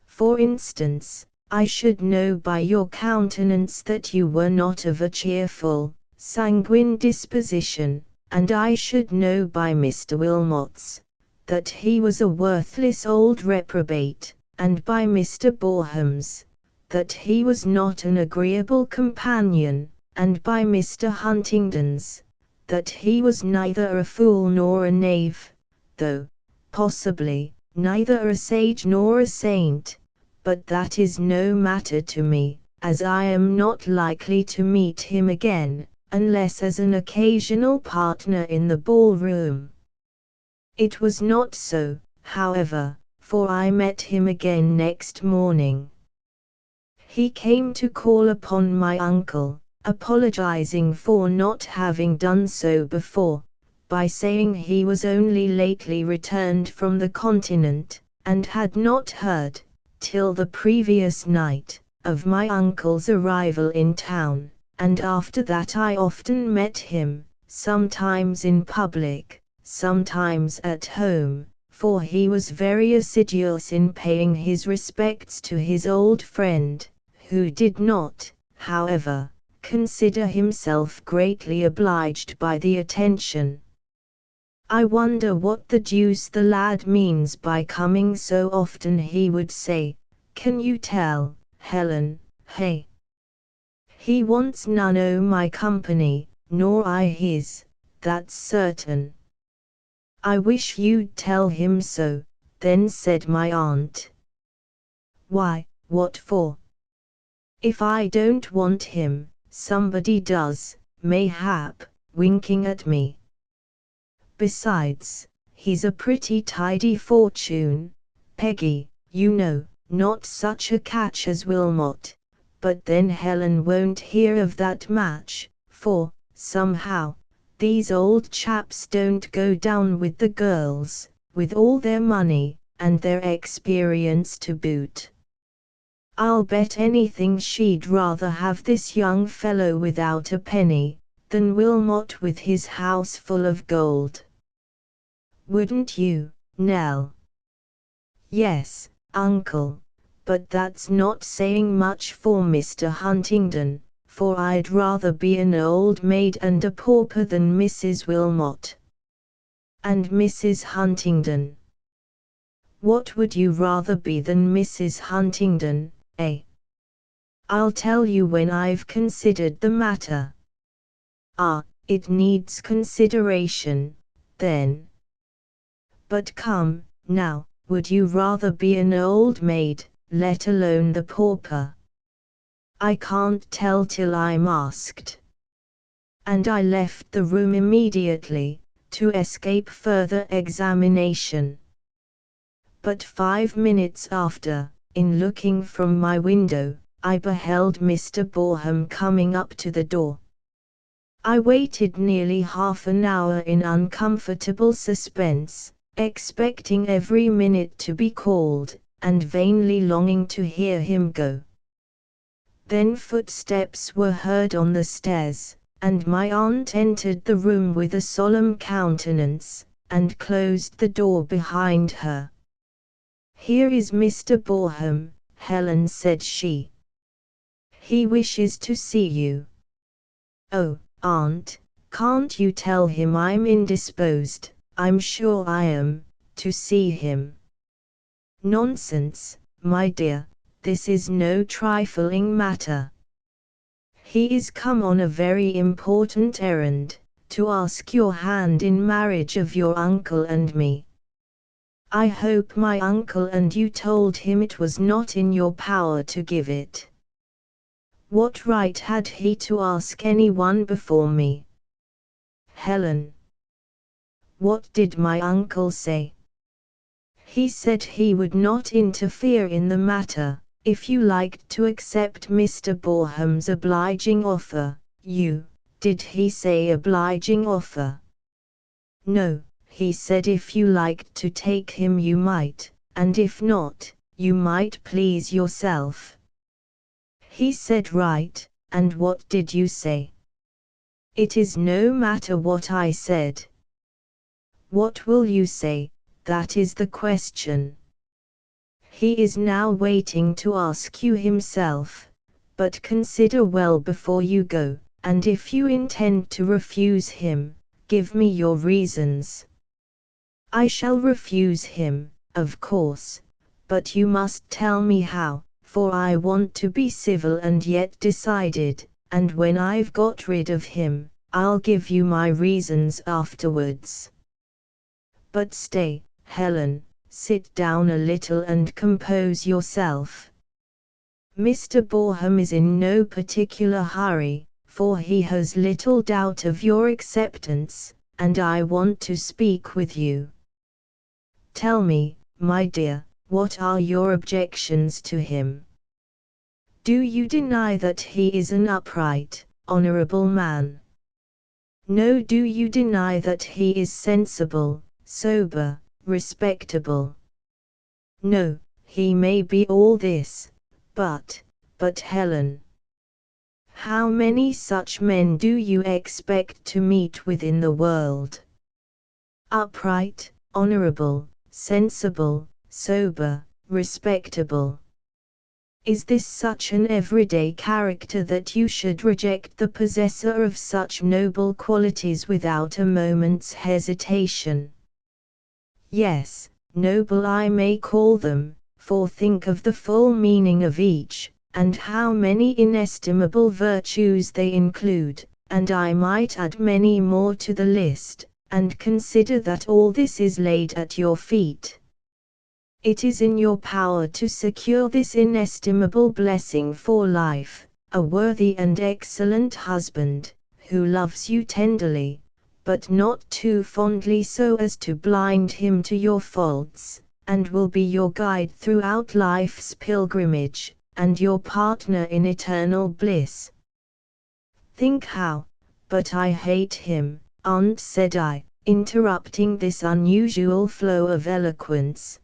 [SPEAKER 1] For instance, I should know by your countenance that you were not of a cheerful, sanguine disposition, and I should know by Mr. Wilmot's, that he was a worthless old reprobate, and by Mr. Boreham's, that he was not an agreeable companion, and by Mr. Huntingdon's, that he was neither a fool nor a knave, though, possibly, neither a sage nor a saint. But that is no matter to me, as I am not likely to meet him again, unless as an occasional partner in the ballroom." It was not so, however, for I met him again next morning. He came to call upon my uncle, apologizing for not having done so before, by saying he was only lately returned from the continent, and had not heard, till the previous night, of my uncle's arrival in town, and after that I often met him, sometimes in public, sometimes at home, for he was very assiduous in paying his respects to his old friend, who did not, however, consider himself greatly obliged by the attention. "I wonder what the deuce the lad means by coming so often," he would say. "Can you tell, Helen, hey? He wants none o' my company, nor I his, that's certain." "I wish you'd tell him so," then said my aunt. "Why, what for? If I don't want him, somebody does, mayhap," winking at me. "Besides, he's a pretty tidy fortune, Peggy, you know, not such a catch as Wilmot, but then Helen won't hear of that match, for, somehow, these old chaps don't go down with the girls, with all their money, and their experience to boot. I'll bet anything she'd rather have this young fellow without a penny, than Wilmot with his house full of gold. Wouldn't you, Nell? Yes, uncle, but that's not saying much for Mr. Huntingdon, for I'd rather be an old maid and a pauper than Mrs. Wilmot. And Mrs. Huntingdon? What would you rather be than Mrs. Huntingdon, eh? I'll tell you when I've considered the matter. Ah, it needs consideration, then. But come, now, would you rather be an old maid, let alone the pauper? I can't tell till I'm asked. And I left the room immediately, to escape further examination. But 5 minutes after, in looking from my window, I beheld Mr. Boreham coming up to the door. I waited nearly half an hour in uncomfortable suspense, expecting every minute to be called, and vainly longing to hear him go. Then footsteps were heard on the stairs, and my aunt entered the room with a solemn countenance, and closed the door behind her. "Here is Mr. Boreham, Helen," said she. "He wishes to see you." "Oh, aunt, can't you tell him I'm indisposed?" "I'm sure I am, to see him." "Nonsense, my dear, this is no trifling matter. He is come on a very important errand, to ask your hand in marriage of your uncle and me. I hope my uncle and you told him it was not in your power to give it. What right had he to ask anyone before me?" "Helen, what did my uncle say?" "He said he would not interfere in the matter, if you liked to accept Mr. Boreham's obliging offer." Did he say obliging offer?" "No, he said if you liked to take him you might, and if not, you might please yourself." "He said right, and what did you say?" "It is no matter what I said." "What will you say, that is the question." "He is now waiting to ask you himself, but consider well before you go, and if you intend to refuse him, give me your reasons." "I shall refuse him, of course, but you must tell me how, for I want to be civil and yet decided, and when I've got rid of him, I'll give you my reasons afterwards." "But stay, Helen, sit down a little and compose yourself. Mr. Boreham is in no particular hurry, for he has little doubt of your acceptance, and I want to speak with you. Tell me, my dear, what are your objections to him? Do you deny that he is an upright, honorable man? No, do you deny that he is sensible, sober, respectable? No, he may be all this, but Helen, how many such men do you expect to meet with in the world? Upright, honorable, sensible, sober, respectable. Is this such an everyday character that you should reject the possessor of such noble qualities without a moment's hesitation? Yes, noble I may call them, for think of the full meaning of each, and how many inestimable virtues they include, and I might add many more to the list, and consider that all this is laid at your feet. It is in your power to secure this inestimable blessing for life, a worthy and excellent husband, who loves you tenderly, but not too fondly so as to blind him to your faults, and will be your guide throughout life's pilgrimage, and your partner in eternal bliss. Think how, but I hate him, aunt, said I, interrupting this unusual flow of eloquence.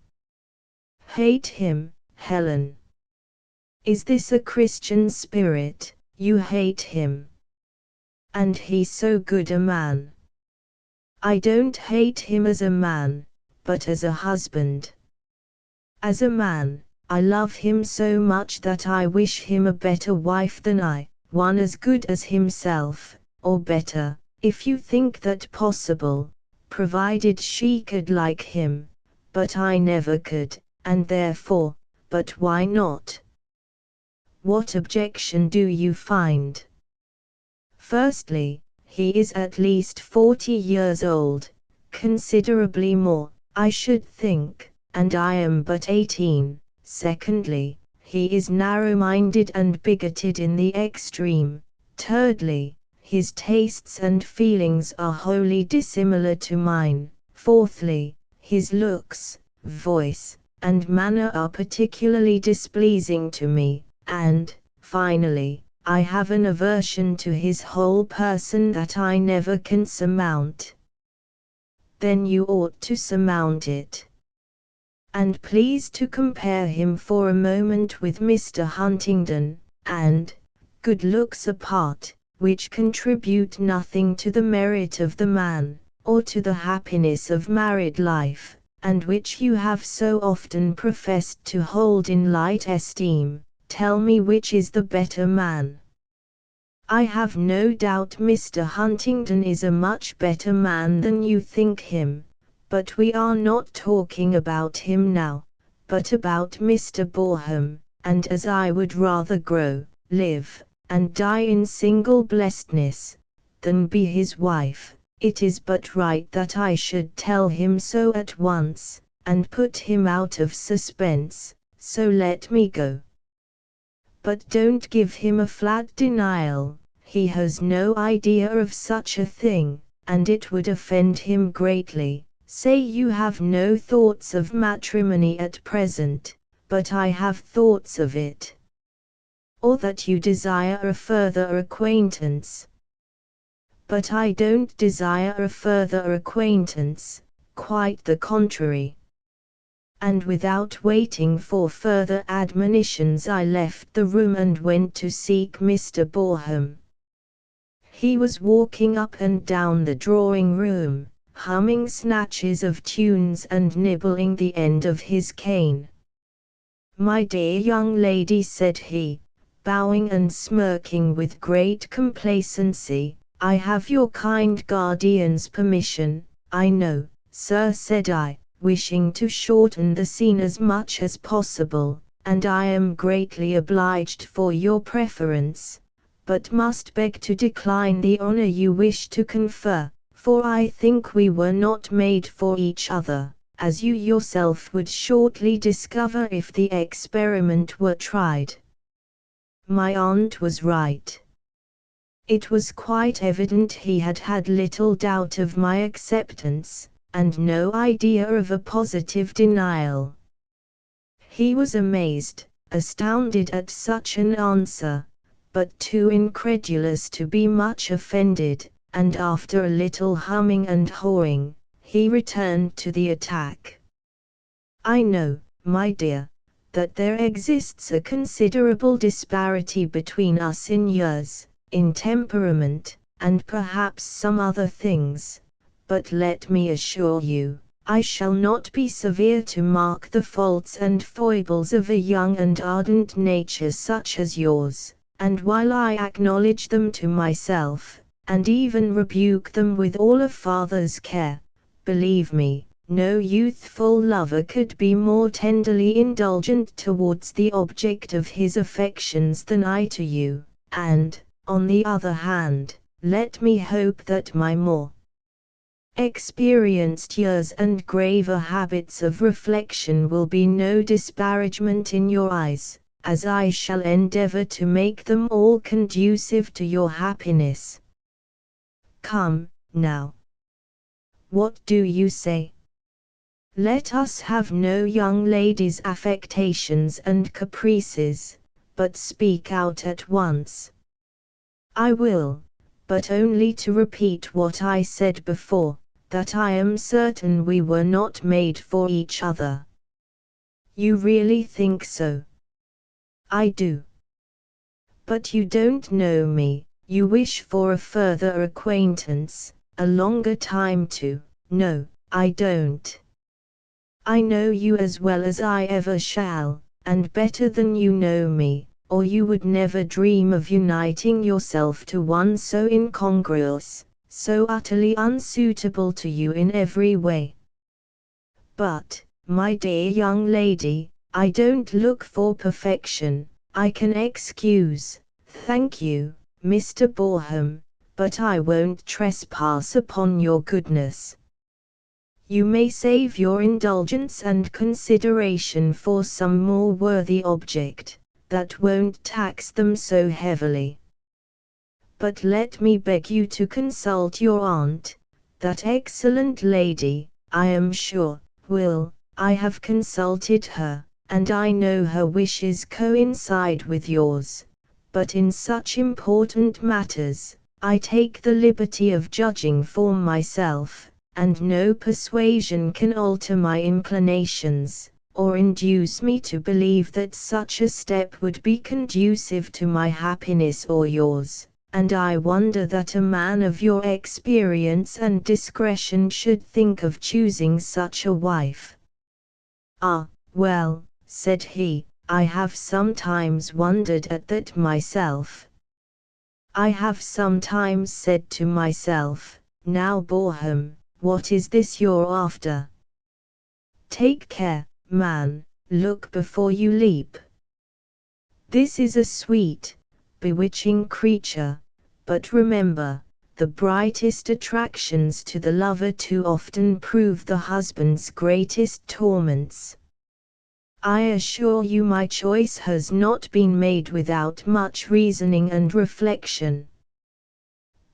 [SPEAKER 1] Hate him, Helen. Is this a Christian spirit? You hate him. And he's so good a man. I don't hate him as a man, but as a husband. As a man, I love him so much that I wish him a better wife than I, one as good as himself, or better, if you think that possible, provided she could like him, but I never could, and therefore, but why not? What objection do you find? Firstly, he is at least 40 years old, considerably more, I should think, and I am but 18. Secondly, he is narrow-minded and bigoted in the extreme. Thirdly, his tastes and feelings are wholly dissimilar to mine. Fourthly, his looks, voice, and manner are particularly displeasing to me. And, finally, I have an aversion to his whole person that I never can surmount. Then you ought to surmount it. And please to compare him for a moment with Mr. Huntingdon, and, good looks apart, which contribute nothing to the merit of the man, or to the happiness of married life, and which you have so often professed to hold in light esteem, tell me which is the better man. I have no doubt Mr. Huntingdon is a much better man than you think him, but we are not talking about him now, but about Mr. Boreham, and as I would rather grow, live, and die in single blessedness, than be his wife, it is but right that I should tell him so at once, and put him out of suspense, so let me go. But don't give him a flat denial, he has no idea of such a thing, and it would offend him greatly. Say you have no thoughts of matrimony at present, but I have thoughts of it. Or that you desire a further acquaintance. But I don't desire a further acquaintance, quite the contrary. And without waiting for further admonitions I left the room and went to seek Mr. Boreham. He was walking up and down the drawing-room, humming snatches of tunes and nibbling the end of his cane. "My dear young lady," said he, bowing and smirking with great complacency, "I have your kind guardian's permission." "I know, sir," said I, wishing to shorten the scene as much as possible, "and I am greatly obliged for your preference, but must beg to decline the honor you wish to confer, for I think we were not made for each other, as you yourself would shortly discover if the experiment were tried." My aunt was right. It was quite evident he had had little doubt of my acceptance, and no idea of a positive denial. He was amazed, astounded at such an answer, but too incredulous to be much offended, and after a little humming and hawing, he returned to the attack. "I know, my dear, that there exists a considerable disparity between us in years, in temperament, and perhaps some other things, but let me assure you, I shall not be severe to mark the faults and foibles of a young and ardent nature such as yours, and while I acknowledge them to myself, and even rebuke them with all a father's care, believe me, no youthful lover could be more tenderly indulgent towards the object of his affections than I to you, and, on the other hand, let me hope that my more experienced years and graver habits of reflection will be no disparagement in your eyes, as I shall endeavor to make them all conducive to your happiness. Come, now. What do you say? Let us have no young lady's affectations and caprices, but speak out at once. I will, but only to repeat what I said before, that I am certain we were not made for each other. You really think so? I do. But you don't know me, you wish for a further acquaintance, a longer time to. No, I don't. I know you as well as I ever shall, and better than you know me, or you would never dream of uniting yourself to one so incongruous, so utterly unsuitable to you in every way. But, my dear young lady, I don't look for perfection. I can excuse, thank you, Mr. Boreham, but I won't trespass upon your goodness. You may save your indulgence and consideration for some more worthy object, that won't tax them so heavily. But let me beg you to consult your aunt, that excellent lady, I am sure, will. I have consulted her, and I know her wishes coincide with yours, but in such important matters, I take the liberty of judging for myself, and no persuasion can alter my inclinations, or induce me to believe that such a step would be conducive to my happiness or yours, and I wonder that a man of your experience and discretion should think of choosing such a wife. Ah, well, said he, I have sometimes wondered at that myself. I have sometimes said to myself, now Boreham, what is this you're after? Take care, man, look before you leap. This is a sweet, bewitching creature, but remember, the brightest attractions to the lover too often prove the husband's greatest torments. I assure you my choice has not been made without much reasoning and reflection.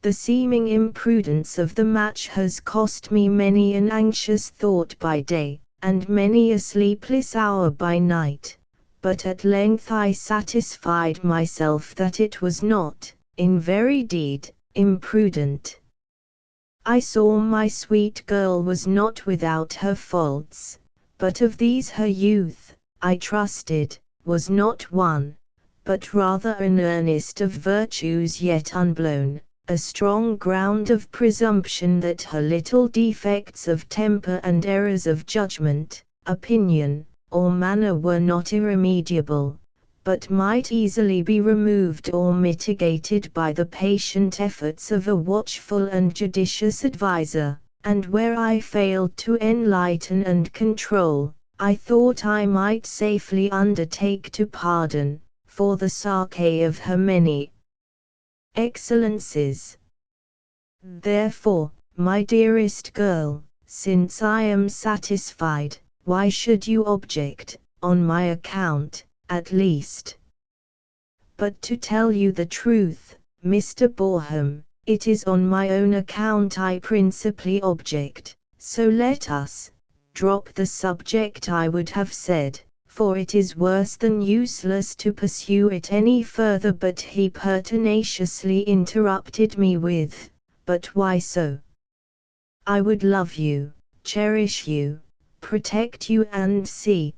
[SPEAKER 1] The seeming imprudence of the match has cost me many an anxious thought by day, and many a sleepless hour by night, but at length I satisfied myself that it was not, in very deed, imprudent. I saw my sweet girl was not without her faults, but of these her youth, I trusted, was not one, but rather an earnest of virtues yet unblown, a strong ground of presumption that her little defects of temper and errors of judgment, opinion, or manner were not irremediable, but might easily be removed or mitigated by the patient efforts of a watchful and judicious adviser, and where I failed to enlighten and control, I thought I might safely undertake to pardon, for the sake of her many excellencies. Therefore, my dearest girl, since I am satisfied, why should you object, on my account, at least? But to tell you the truth, Mr. Boreham, it is on my own account I principally object, so let us drop the subject. I would have said, for it is worse than useless to pursue it any further, but he pertinaciously interrupted me with, but why so? I would love you, cherish you, protect you and see.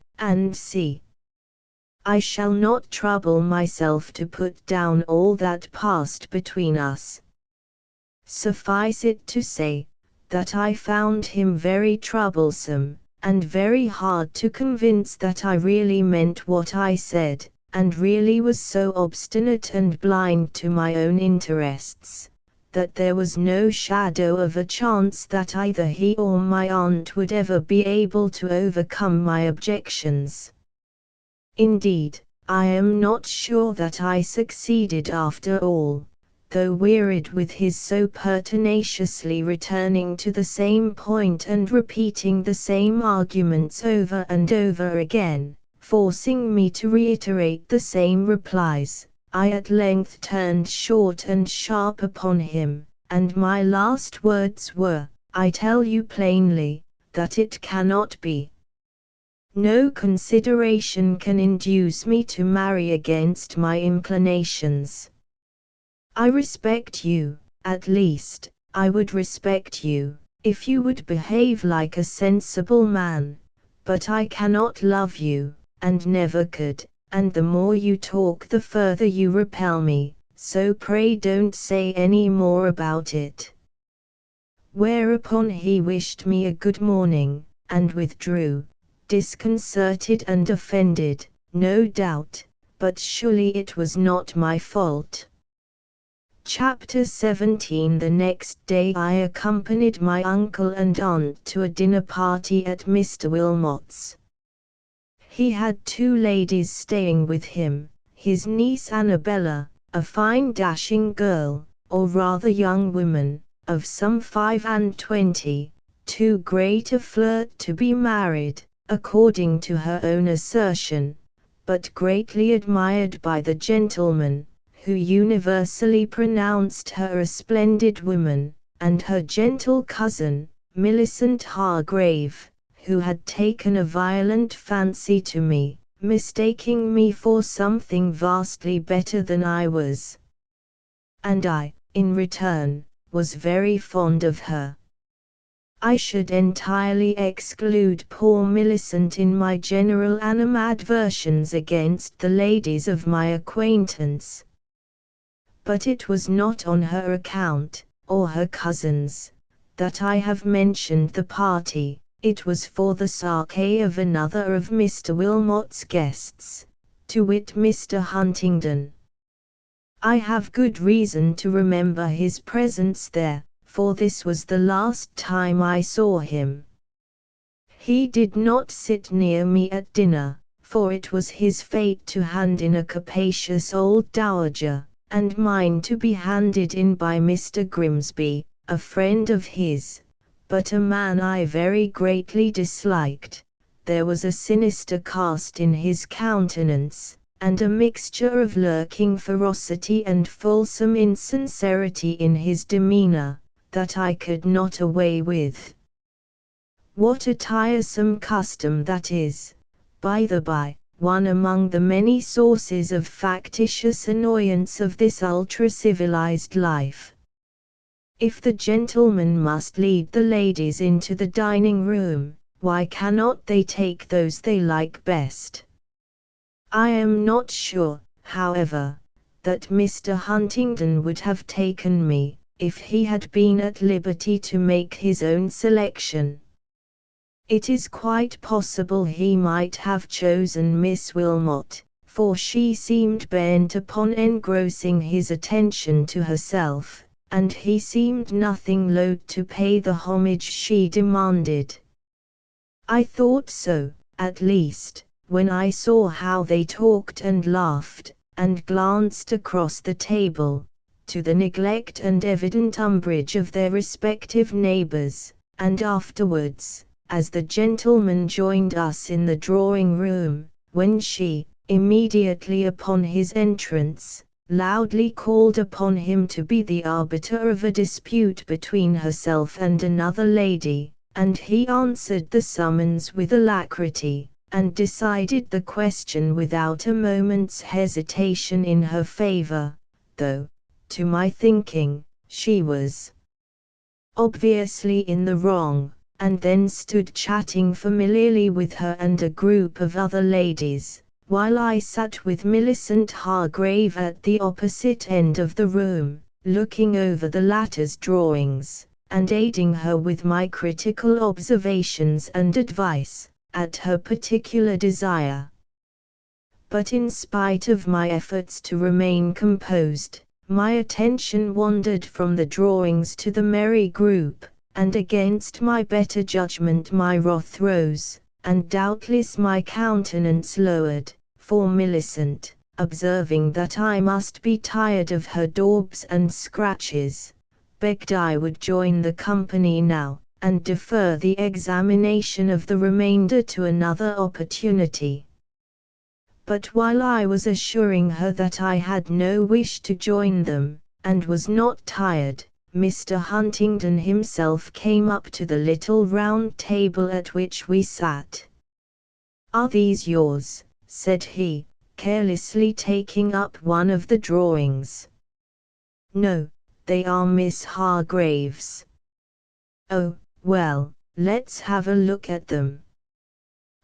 [SPEAKER 1] I shall not trouble myself to put down all that passed between us. Suffice it to say, that I found him very troublesome, and very hard to convince that I really meant what I said, and really was so obstinate and blind to my own interests, that there was no shadow of a chance that either he or my aunt would ever be able to overcome my objections. Indeed, I am not sure that I succeeded after all, though wearied with his so pertinaciously returning to the same point and repeating the same arguments over and over again, forcing me to reiterate the same replies. I at length turned short and sharp upon him, and my last words were, I tell you plainly, that it cannot be. No consideration can induce me to marry against my inclinations. I respect you, at least, I would respect you, if you would behave like a sensible man. But I cannot love you, and never could, and the more you talk the further you repel me, so pray don't say any more about it." Whereupon he wished me a good morning, and withdrew, disconcerted and offended, no doubt, but surely it was not my fault. Chapter 17. The next day I accompanied my uncle and aunt to a dinner party at Mr. Wilmot's. He had 2 ladies staying with him, his niece Annabella, a fine dashing girl, or rather young woman, of some 25, too great a flirt to be married, according to her own assertion, but greatly admired by the gentlemen, who universally pronounced her a splendid woman, and her gentle cousin, Millicent Hargrave, who had taken a violent fancy to me, mistaking me for something vastly better than I was. And I, in return, was very fond of her. I should entirely exclude poor Millicent in my general animadversions against the ladies of my acquaintance. But it was not on her account, or her cousin's, that I have mentioned the party. It was for the sake of another of Mr. Wilmot's guests, to wit Mr. Huntingdon. I have good reason to remember his presence there, for this was the last time I saw him. He did not sit near me at dinner, for it was his fate to hand in a capacious old dowager, and mine to be handed in by Mr. Grimsby, a friend of his, but a man I very greatly disliked. There was a sinister cast in his countenance, and a mixture of lurking ferocity and fulsome insincerity in his demeanour, that I could not away with. What a tiresome custom that is, by the by, one among the many sources of factitious annoyance of this ultra-civilized life. If the gentlemen must lead the ladies into the dining room, why cannot they take those they like best? I am not sure, however, that Mr. Huntingdon would have taken me, if he had been at liberty to make his own selection. It is quite possible he might have chosen Miss Wilmot, for she seemed bent upon engrossing his attention to herself, and he seemed nothing loath to pay the homage she demanded. I thought so, at least, when I saw how they talked and laughed, and glanced across the table, to the neglect and evident umbrage of their respective neighbours, and afterwards, as the gentleman joined us in the drawing-room, when she, immediately upon his entrance, loudly called upon him to be the arbiter of a dispute between herself and another lady, and he answered the summons with alacrity, and decided the question without a moment's hesitation in her favour, though, to my thinking, she was obviously in the wrong, and then stood chatting familiarly with her and a group of other ladies, while I sat with Millicent Hargrave at the opposite end of the room, looking over the latter's drawings, and aiding her with my critical observations and advice, at her particular desire. But in spite of my efforts to remain composed, my attention wandered from the drawings to the merry group, and against my better judgment my wrath rose, and doubtless my countenance lowered, for Millicent, observing that I must be tired of her daubs and scratches, begged I would join the company now, and defer the examination of the remainder to another opportunity. But while I was assuring her that I had no wish to join them, and was not tired, Mr. Huntingdon himself came up to the little round table at which we sat. "Are these yours?" said he, carelessly taking up one of the drawings. "No, they are Miss Hargrave's." "Oh, "Well, let's have a look at them."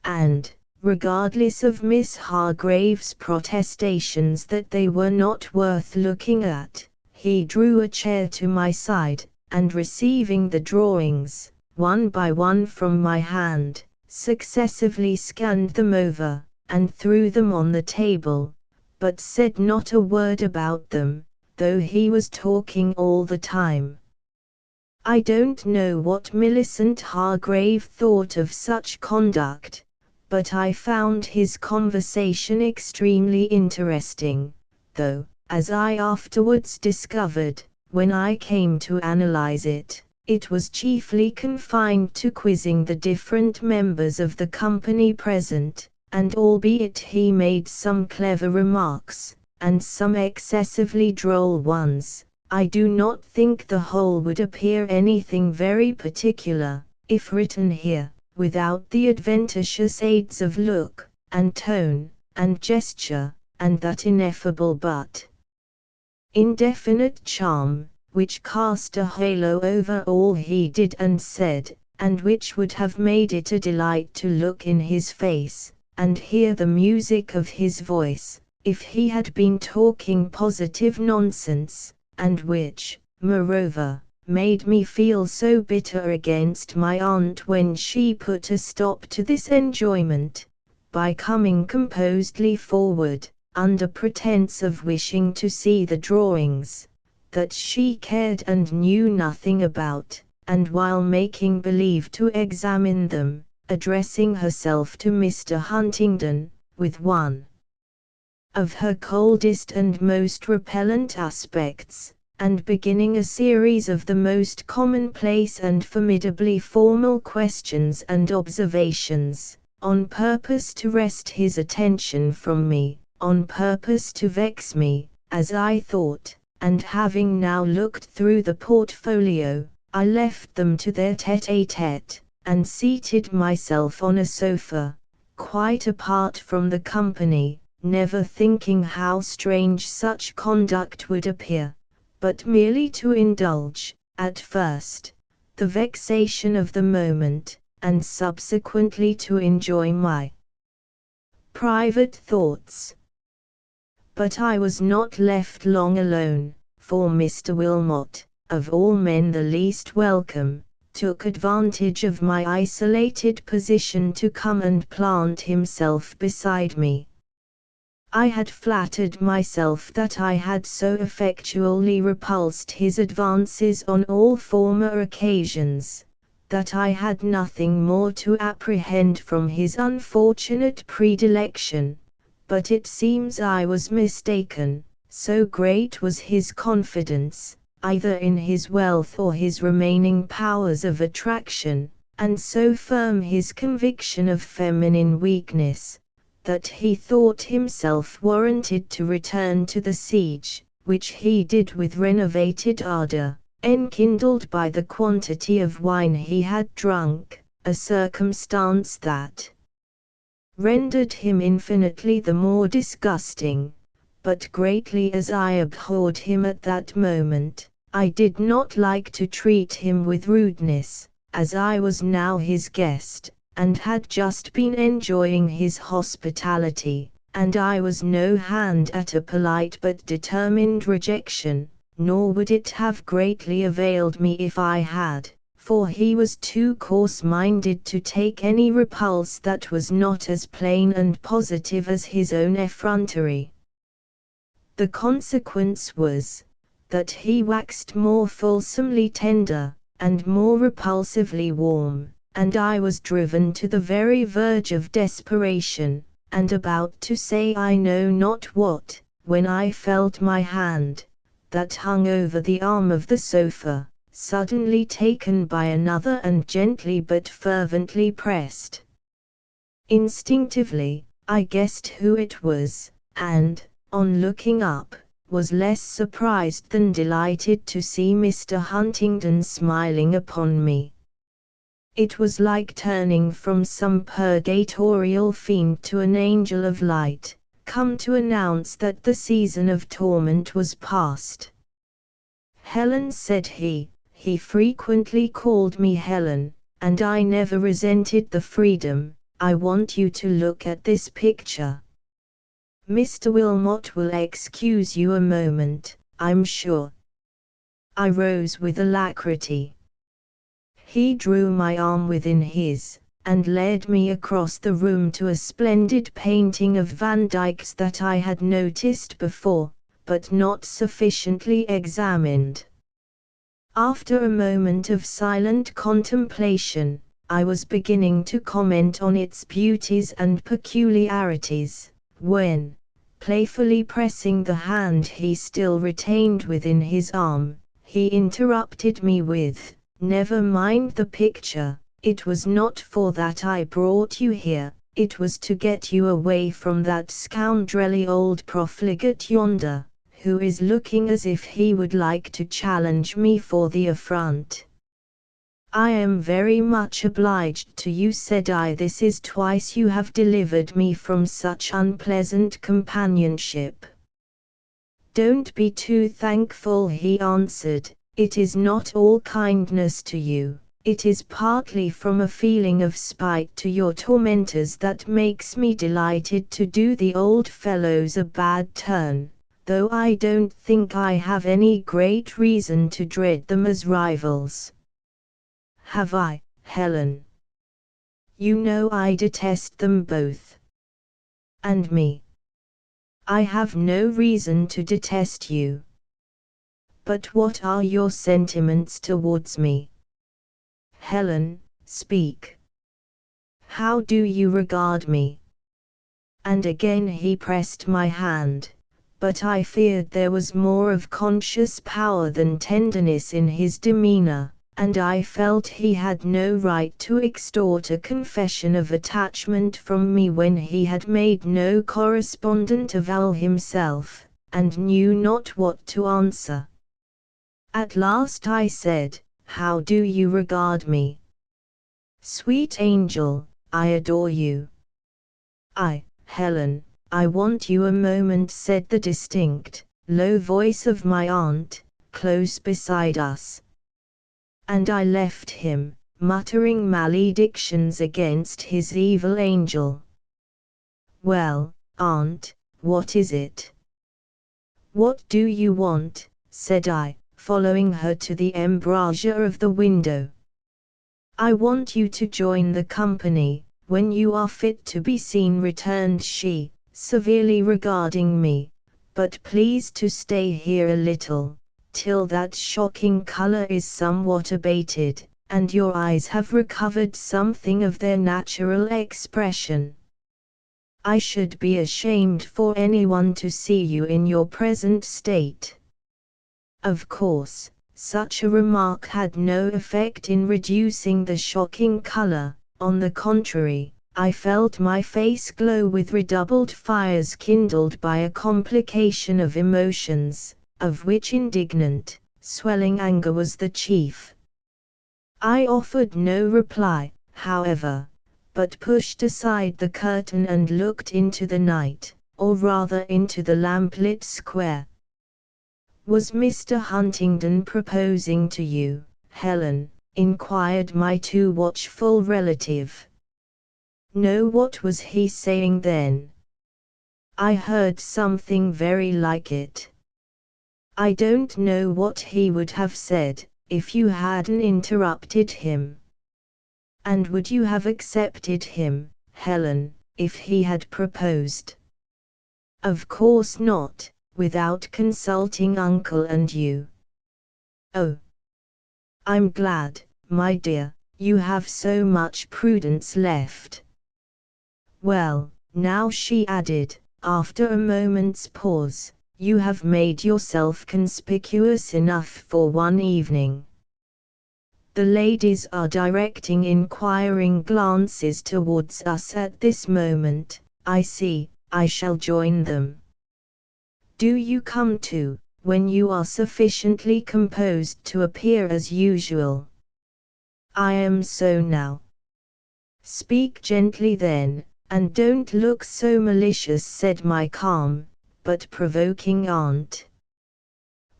[SPEAKER 1] And, regardless of Miss Hargrave's protestations that they were not worth looking at, he drew a chair to my side, and receiving the drawings, one by one from my hand, successively scanned them over, and threw them on the table, but said not a word about them, though he was talking all the time. I don't know what Millicent Hargrave thought of such conduct, but I found his conversation extremely interesting, though, as I afterwards discovered, when I came to analyze it, it was chiefly confined to quizzing the different members of the company present, and albeit he made some clever remarks, and some excessively droll ones, I do not think the whole would appear anything very particular, if written here, without the adventitious aids of look, and tone, and gesture, and that ineffable but indefinite charm, which cast a halo over all he did and said, and which would have made it a delight to look in his face, and hear the music of his voice, if he had been talking positive nonsense, and which, moreover, made me feel so bitter against my aunt when she put a stop to this enjoyment, by coming composedly forward, under pretence of wishing to see the drawings, that she cared and knew nothing about, and while making believe to examine them, addressing herself to Mr. Huntingdon, with one of her coldest and most repellent aspects, and beginning a series of the most commonplace and formidably formal questions and observations, on purpose to wrest his attention from me, on purpose to vex me, as I thought, and having now looked through the portfolio, I left them to their tête-à-tête, and seated myself on a sofa, quite apart from the company, never thinking how strange such conduct would appear, but merely to indulge, at first, the vexation of the moment, and subsequently to enjoy my private thoughts. But I was not left long alone, for Mr. Wilmot, of all men the least welcome, took advantage of my isolated position to come and plant himself beside me. I had flattered myself that I had so effectually repulsed his advances on all former occasions, that I had nothing more to apprehend from his unfortunate predilection, but it seems I was mistaken, so great was his confidence, either in his wealth or his remaining powers of attraction, and so firm his conviction of feminine weakness, that he thought himself warranted to return to the siege, which he did with renovated ardor, enkindled by the quantity of wine he had drunk, a circumstance that rendered him infinitely the more disgusting. But greatly as I abhorred him at that moment, I did not like to treat him with rudeness, as I was now his guest, and had just been enjoying his hospitality, and I was no hand at a polite but determined rejection, nor would it have greatly availed me if I had, for he was too coarse-minded to take any repulse that was not as plain and positive as his own effrontery. The consequence was, that he waxed more fulsomely tender, and more repulsively warm, and I was driven to the very verge of desperation, and about to say I know not what, when I felt my hand, that hung over the arm of the sofa, suddenly taken by another and gently but fervently pressed. Instinctively, I guessed who it was, and, on looking up, was less surprised than delighted to see Mr. Huntingdon smiling upon me. It was like turning from some purgatorial fiend to an angel of light, come to announce that the season of torment was past. "Helen," said he He frequently called me Helen, and I never resented the freedom. I want you to look at this picture. Mr. Wilmot will excuse you a moment, I'm sure. I rose with alacrity. He drew my arm within his, and led me across the room to a splendid painting of Van Dyck's that I had noticed before, but not sufficiently examined. After a moment of silent contemplation, I was beginning to comment on its beauties and peculiarities, when, playfully pressing the hand he still retained within his arm, he interrupted me with, "Never mind the picture, it was not for that I brought you here, it was to get you away from that scoundrelly old profligate yonder, who is looking as if he would like to challenge me for the affront." "I am very much obliged to you," said I. "This is twice you have delivered me from such unpleasant companionship." "Don't be too thankful," he answered. "It is not all kindness to you. It is partly from a feeling of spite to your tormentors that makes me delighted to do the old fellows a bad turn, though I don't think I have any great reason to dread them as rivals." "Have I, Helen? You know I detest them both." "And me?" "I have no reason to detest you. But what are your sentiments towards me? Helen, speak. How do you regard me?" And again he pressed my hand, but I feared there was more of conscious power than tenderness in his demeanor, and I felt he had no right to extort a confession of attachment from me when he had made no correspondent avowal himself, and knew not what to answer. At last I said, "How do you regard me?" "Sweet angel, I adore you." Helen, I want you a moment," said the distinct, low voice of my aunt, close beside us. And I left him, muttering maledictions against his evil angel. "Well, aunt, what is it?" "What do you want?" said I, following her to the embrasure of the window. "I want you to join the company, when you are fit to be seen," returned she, severely regarding me, "but please to stay here a little, till that shocking color is somewhat abated, and your eyes have recovered something of their natural expression. I should be ashamed for anyone to see you in your present state." Of course, such a remark had no effect in reducing the shocking color. On the contrary, I felt my face glow with redoubled fires kindled by a complication of emotions, of which indignant, swelling anger was the chief. I offered no reply, however, but pushed aside the curtain and looked into the night, or rather into the lamplit square. "Was Mr. Huntingdon proposing to you, Helen?" inquired my too watchful relative. "No, what was he saying then?" "I heard something very like it." "I don't know what he would have said, if you hadn't interrupted him." "And would you have accepted him, Helen, if he had proposed?" "Of course not, without consulting uncle and you." "Oh, I'm glad, my dear, you have so much prudence left. Well, now," she added, after a moment's pause, "you have made yourself conspicuous enough for one evening. The ladies are directing inquiring glances towards us at this moment. I see, I shall join them. Do you come too, when you are sufficiently composed to appear as usual." "I am so now." "Speak gently then, and don't look so malicious," said my calm, but provoking aunt.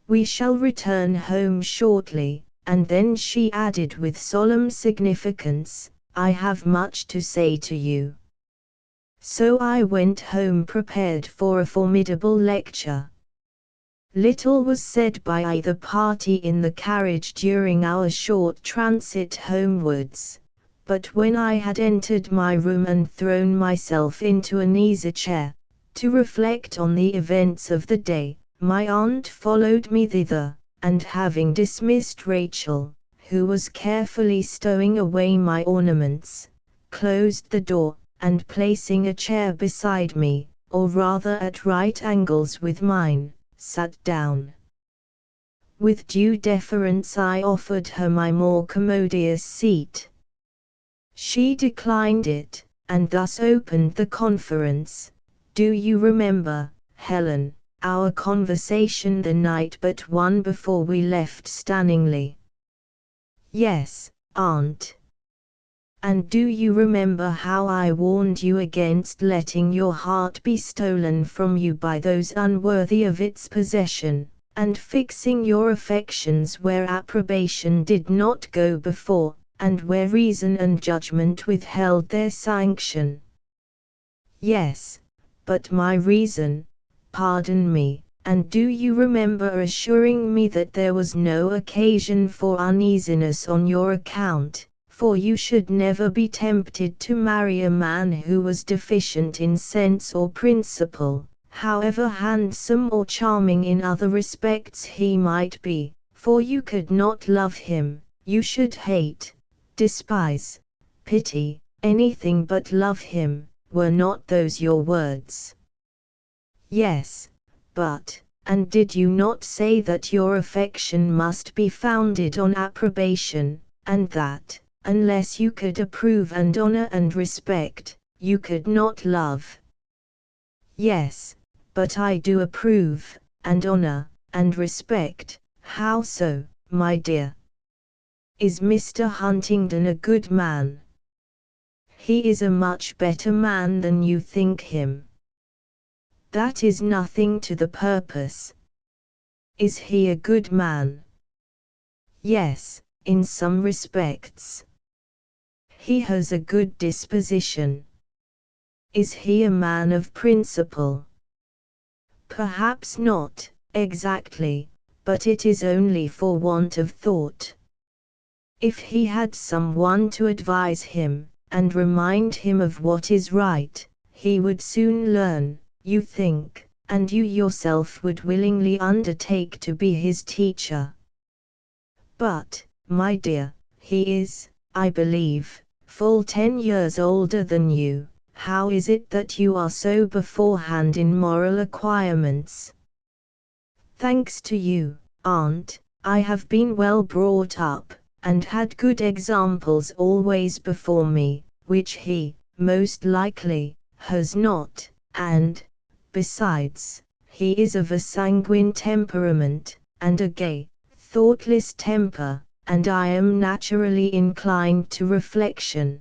[SPEAKER 1] "We shall return home shortly, and then she added with solemn significance, "I have much to say to you." So I went home prepared for a formidable lecture. Little was said by either party in the carriage during our short transit homewards, but when I had entered my room and thrown myself into an easy chair, to reflect on the events of the day, my aunt followed me thither, and having dismissed Rachel, who was carefully stowing away my ornaments, closed the door, and placing a chair beside me, or rather at right angles with mine, sat down. With due deference I offered her my more commodious seat. She declined it, and thus opened the conference. "Do you remember, Helen, our conversation the night but one before we left Stanningley?" "Yes, aunt." "And do you remember how I warned you against letting your heart be stolen from you by those unworthy of its possession, and fixing your affections where approbation did not go before, and where reason and judgment withheld their sanction?" "Yes, but my reason, pardon me, and do you remember assuring me that there was no occasion for uneasiness on your account, for you should never be tempted to marry a man who was deficient in sense or principle, however handsome or charming in other respects he might be, for you could not love him, you should hate, despise, pity, anything but love him, were not those your words?" "Yes, but, and did you not say that your affection must be founded on approbation, and that, unless you could approve and honor and respect, you could not love?" "Yes, but I do approve, and honor, and respect." "How so, my dear?" "Is Mr. Huntingdon a good man?" "He is a much better man than you think him." "That is nothing to the purpose." "Is he a good man?" "Yes, in some respects." "He has a good disposition." "Is he a man of principle?" "Perhaps not, exactly, but it is only for want of thought. If he had someone to advise him, and remind him of what is right, he would soon learn, you think, and you yourself would willingly undertake to be his teacher." "But, my dear, he is, I believe, full 10 years older than you. How is it that you are so beforehand in moral acquirements?" "Thanks to you, aunt, I have been well brought up, and had good examples always before me, which he, most likely, has not, and, besides, he is of a sanguine temperament, and a gay, thoughtless temper, and I am naturally inclined to reflection."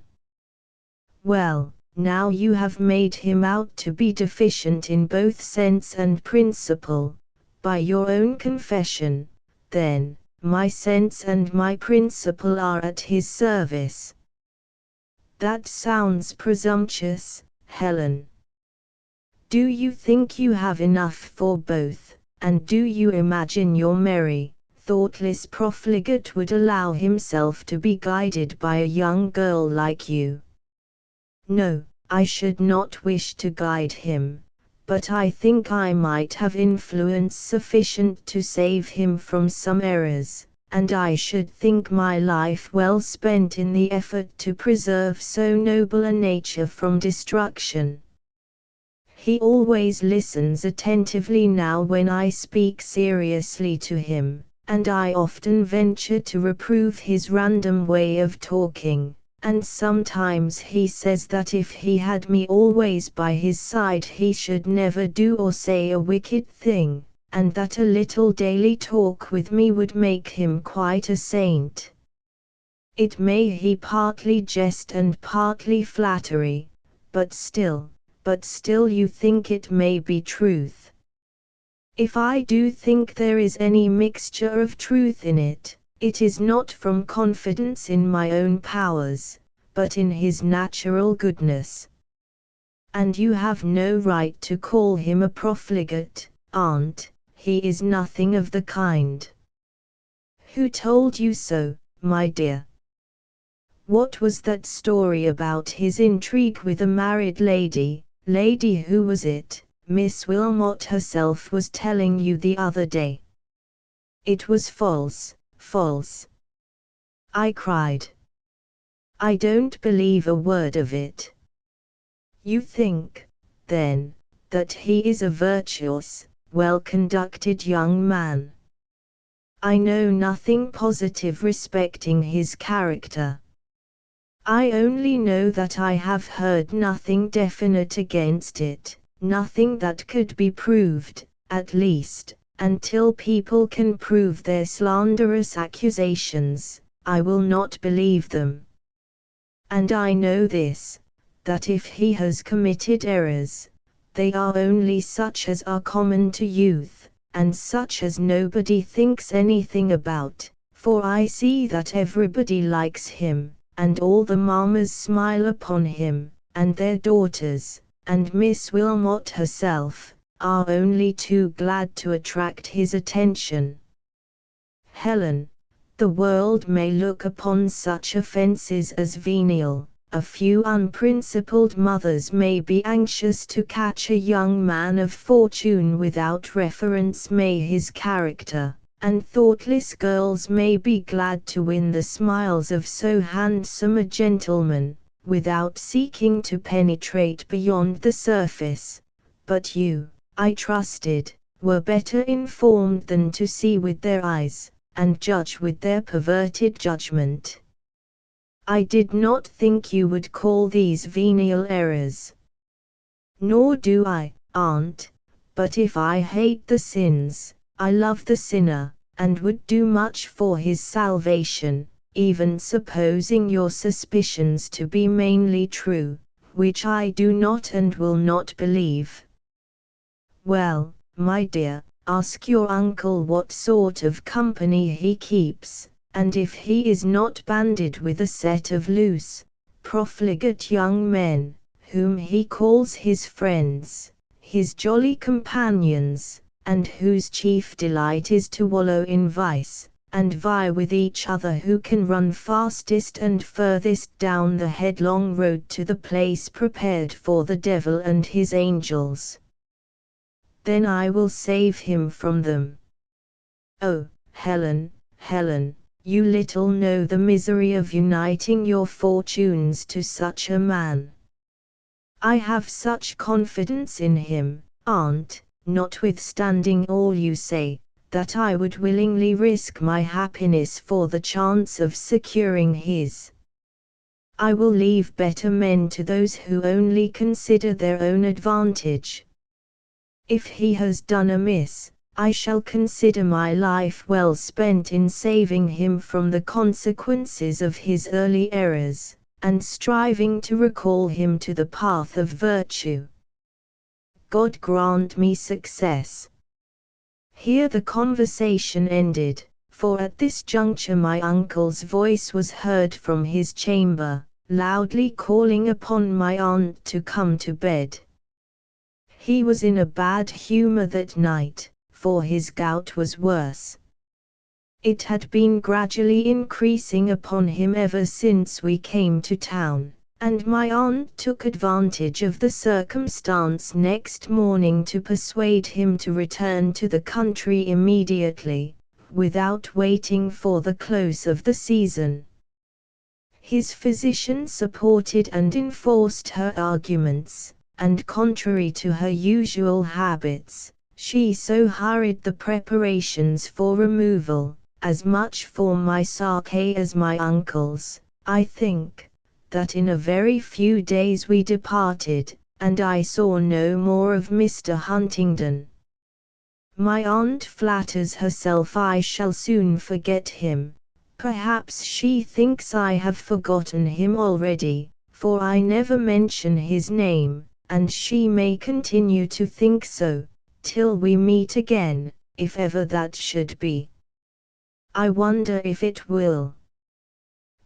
[SPEAKER 1] "Well, now you have made him out to be deficient in both sense and principle, by your own confession, then, my sense and my principle are at his service." "That sounds presumptuous, Helen. Do you think you have enough for both, and do you imagine your merry, thoughtless profligate would allow himself to be guided by a young girl like you?" "No, I should not wish to guide him, but I think I might have influence sufficient to save him from some errors, and I should think my life well spent in the effort to preserve so noble a nature from destruction." "He always listens attentively now when I speak seriously to him, and I often venture to reprove his random way of talking, and sometimes he says that if he had me always by his side he should never do or say a wicked thing, and that a little daily talk with me would make him quite a saint. It may he partly jest and partly flattery, but still you think it may be truth." "If I do think there is any mixture of truth in it, It is not from confidence in my own powers, but in his natural goodness. And you have no right to call him a profligate, aunt, he is nothing of the kind. Who told you so, my dear? What was that story about his intrigue with a married lady? Lady who was it? Miss Wilmot herself was telling you the other day. It was false, false, I cried. I don't believe a word of it. You think, then, that he is a virtuous, well-conducted young man. I know nothing positive respecting his character. I only know that I have heard nothing definite against it, nothing that could be proved, at least, until people can prove their slanderous accusations, I will not believe them. And I know this, that if he has committed errors, they are only such as are common to youth, and such as nobody thinks anything about, for I see that everybody likes him, and all the mammas smile upon him, and their daughters, and Miss Wilmot herself, are only too glad to attract his attention. Helen, the world may look upon such offences as venial. A few unprincipled mothers may be anxious to catch a young man of fortune without reference may his character, and thoughtless girls may be glad to win the smiles of so handsome a gentleman, without seeking to penetrate beyond the surface. But you, I trusted, were better informed than to see with their eyes, and judge with their perverted judgment. I did not think you would call these venial errors. Nor do I, aunt, but if I hate the sins, I love the sinner, and would do much for his salvation, even supposing your suspicions to be mainly true, which I do not and will not believe. Well, my dear, ask your uncle what sort of company he keeps, and if he is not banded with a set of loose, profligate young men, whom he calls his friends, his jolly companions, and whose chief delight is to wallow in vice, and vie with each other who can run fastest and furthest down the headlong road to the place prepared for the devil and his angels. Then I will save him from them. Oh, Helen, Helen, you little know the misery of uniting your fortunes to such a man. I have such confidence in him, aunt, notwithstanding all you say, that I would willingly risk my happiness for the chance of securing his. I will leave better men to those who only consider their own advantage. If he has done amiss, I shall consider my life well spent in saving him from the consequences of his early errors, and striving to recall him to the path of virtue. God grant me success. Here the conversation ended, for at this juncture my uncle's voice was heard from his chamber, loudly calling upon my aunt to come to bed. He was in a bad humour that night, for his gout was worse. It had been gradually increasing upon him ever since we came to town, and my aunt took advantage of the circumstance next morning to persuade him to return to the country immediately, without waiting for the close of the season. His physician supported and enforced her arguments, and contrary to her usual habits, she so hurried the preparations for removal, as much for my sake as my uncle's, I think, that in a very few days we departed, and I saw no more of Mr. Huntingdon. My aunt flatters herself I shall soon forget him. Perhaps she thinks I have forgotten him already, for I never mention his name, and she may continue to think so, till we meet again, if ever that should be. I wonder if it will.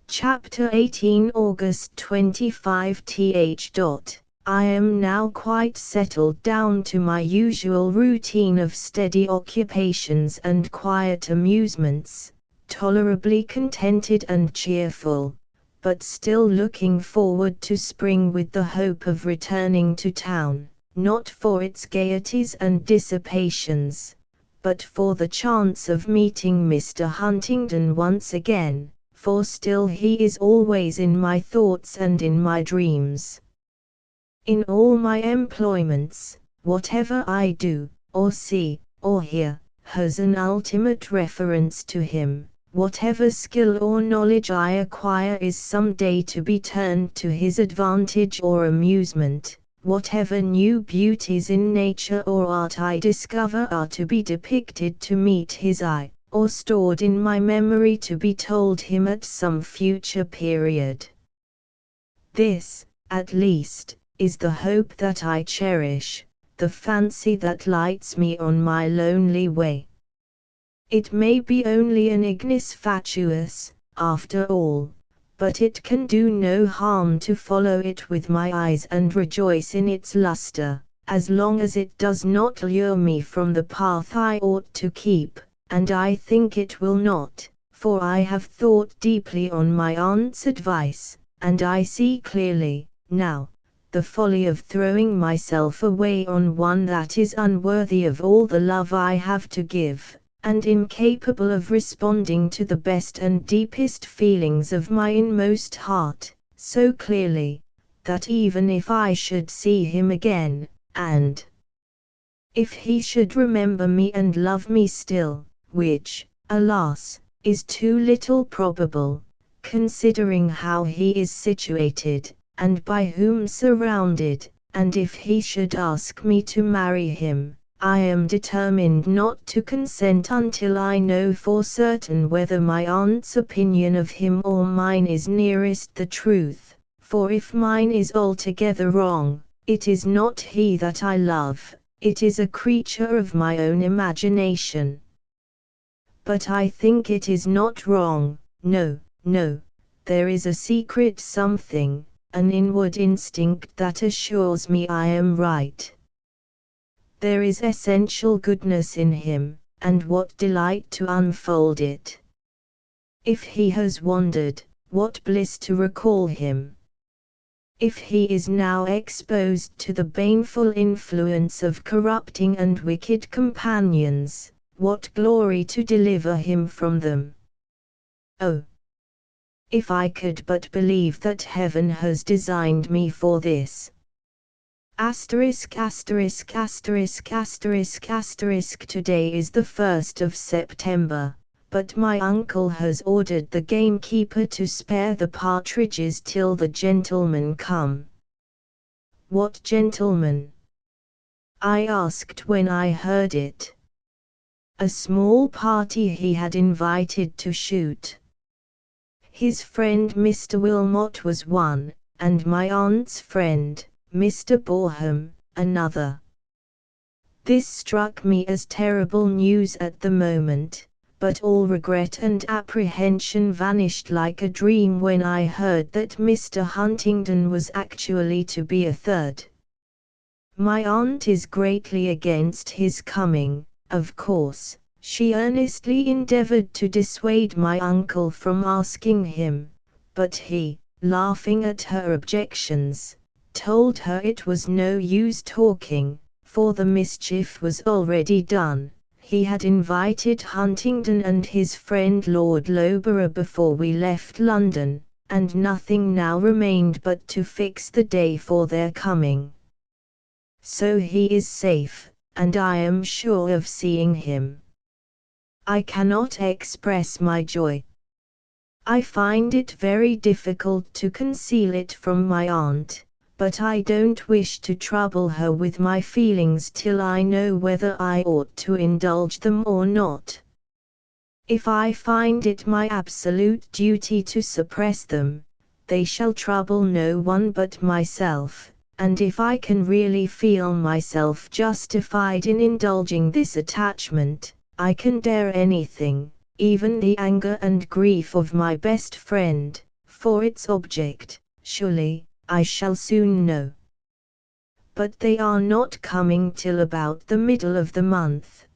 [SPEAKER 1] Chapter 18 August 25 th. I am now quite settled down to my usual routine of steady occupations and quiet amusements, tolerably contented and cheerful, but still looking forward to spring with the hope of returning to town, not for its gaieties and dissipations, but for the chance of meeting Mr. Huntingdon once again, for still he is always in my thoughts and in my dreams. In all my employments, whatever I do, or see, or hear, has an ultimate reference to him. Whatever skill or knowledge I acquire is some day to be turned to his advantage or amusement. Whatever new beauties in nature or art I discover are to be depicted to meet his eye, or stored in my memory to be told him at some future period. This, at least, is the hope that I cherish, the fancy that lights me on my lonely way. It may be only an ignis fatuus, after all, but it can do no harm to follow it with my eyes and rejoice in its luster, as long as it does not lure me from the path I ought to keep, and I think it will not, for I have thought deeply on my aunt's advice, and I see clearly, now, the folly of throwing myself away on one that is unworthy of all the love I have to give, and incapable of responding to the best and deepest feelings of my inmost heart, so clearly, that even if I should see him again, and if he should remember me and love me still, which, alas, is too little probable, considering how he is situated, and by whom surrounded, and if he should ask me to marry him, I am determined not to consent until I know for certain whether my aunt's opinion of him or mine is nearest the truth, for if mine is altogether wrong, it is not he that I love, it is a creature of my own imagination. But I think it is not wrong, no, there is a secret something, an inward instinct that assures me I am right. There is essential goodness in him, and what delight to unfold it. If he has wandered, what bliss to recall him. If he is now exposed to the baneful influence of corrupting and wicked companions, what glory to deliver him from them. Oh! If I could but believe that heaven has designed me for this. Today is the 1st of September, but my uncle has ordered the gamekeeper to spare the partridges till the gentlemen come. What gentlemen? I asked when I heard it. A small party he had invited to shoot. His friend Mr. Wilmot was one, and my aunt's friend, Mr. Boreham, another. This struck me as terrible news at the moment, but all regret and apprehension vanished like a dream when I heard that Mr. Huntingdon was actually to be a third. My aunt is greatly against his coming, of course. She earnestly endeavored to dissuade my uncle from asking him, but he, laughing at her objections, told her it was no use talking, for the mischief was already done. He had invited Huntingdon and his friend Lord Loughborough before we left London, and nothing now remained but to fix the day for their coming. So he is safe, and I am sure of seeing him. I cannot express my joy. I find it very difficult to conceal it from my aunt, but I don't wish to trouble her with my feelings till I know whether I ought to indulge them or not. If I find it my absolute duty to suppress them, they shall trouble no one but myself, and if I can really feel myself justified in indulging this attachment, I can dare anything, even the anger and grief of my best friend, for its object, surely, I shall soon know. But they are not coming till about the middle of the month.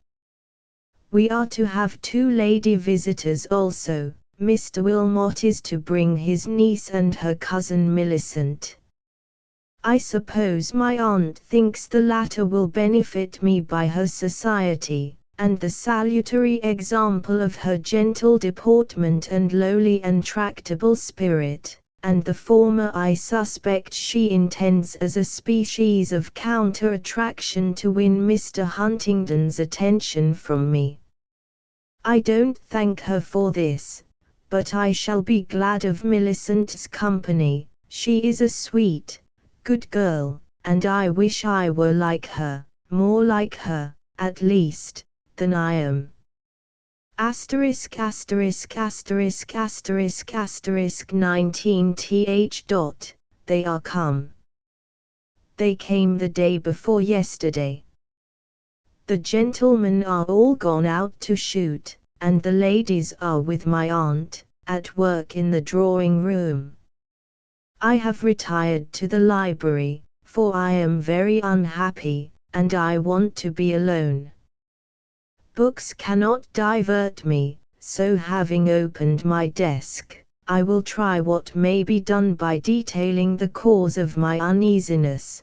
[SPEAKER 1] We are to have 2 lady visitors also. Mr. Wilmot is to bring his niece and her cousin Millicent. I suppose my aunt thinks the latter will benefit me by her society, and the salutary example of her gentle deportment and lowly and tractable spirit, and the former I suspect she intends as a species of counter-attraction to win Mr. Huntingdon's attention from me. I don't thank her for this, but I shall be glad of Millicent's company. She is a sweet, good girl, and I wish I were like her, more like her, at least, than I am. Asterisk asterisk asterisk asterisk asterisk 19th. They are come. They came the day before yesterday. The gentlemen are all gone out to shoot, and the ladies are with my aunt, at work in the drawing-room. I have retired to the library, for I am very unhappy, and I want to be alone. Books cannot divert me, so having opened my desk, I will try what may be done by detailing the cause of my uneasiness.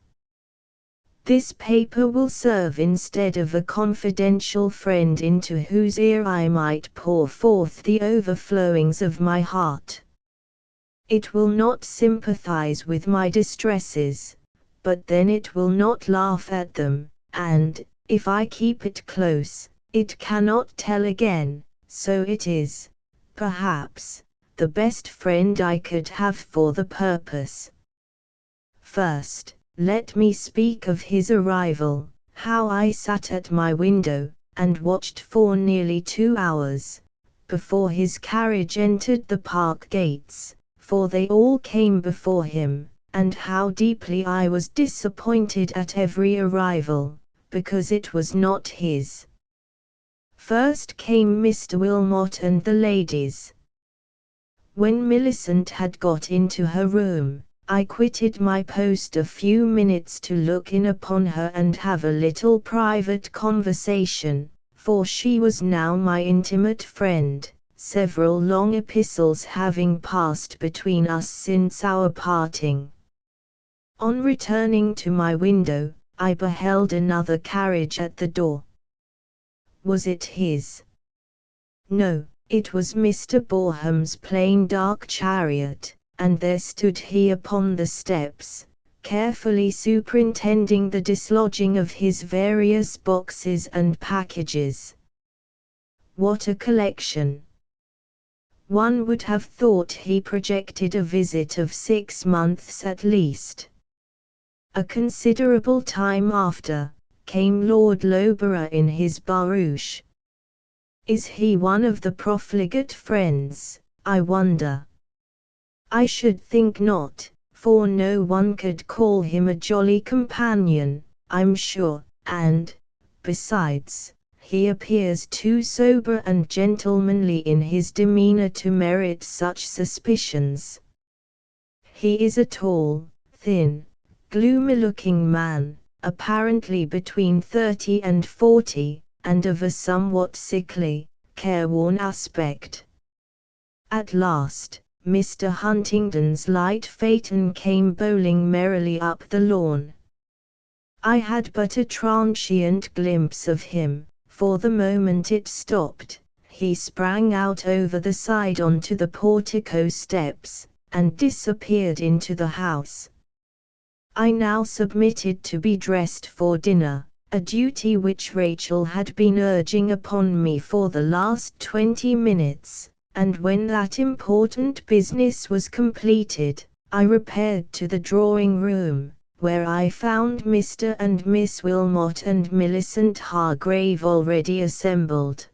[SPEAKER 1] This paper will serve instead of a confidential friend into whose ear I might pour forth the overflowings of my heart. It will not sympathize with my distresses, but then it will not laugh at them, and, if I keep it close, it cannot tell again, so it is, perhaps, the best friend I could have for the purpose. First, let me speak of his arrival, how I sat at my window, and watched for nearly 2 hours, before his carriage entered the park gates, for they all came before him, and how deeply I was disappointed at every arrival, because it was not his. First came Mr. Wilmot and the ladies. When Millicent had got into her room, I quitted my post a few minutes to look in upon her and have a little private conversation, for she was now my intimate friend, several long epistles having passed between us since our parting. On returning to my window, I beheld another carriage at the door. Was it his? No, it was Mr. Boreham's plain dark chariot, and there stood he upon the steps, carefully superintending the dislodging of his various boxes and packages. What a collection! One would have thought he projected a visit of 6 months at least. A considerable time after, came Lord Loughborough in his barouche. Is he one of the profligate friends, I wonder? I should think not, for no one could call him a jolly companion, I'm sure, and, besides, he appears too sober and gentlemanly in his demeanour to merit such suspicions. He is a tall, thin, gloomy-looking man, apparently between 30 and 40, and of a somewhat sickly, careworn aspect. At last, Mr. Huntingdon's light phaeton came bowling merrily up the lawn. I had but a transient glimpse of him, for the moment it stopped, he sprang out over the side onto the portico steps, and disappeared into the house. I now submitted to be dressed for dinner, a duty which Rachel had been urging upon me for the last 20 minutes, and when that important business was completed, I repaired to the drawing-room, where I found Mr. and Miss Wilmot and Millicent Hargrave already assembled.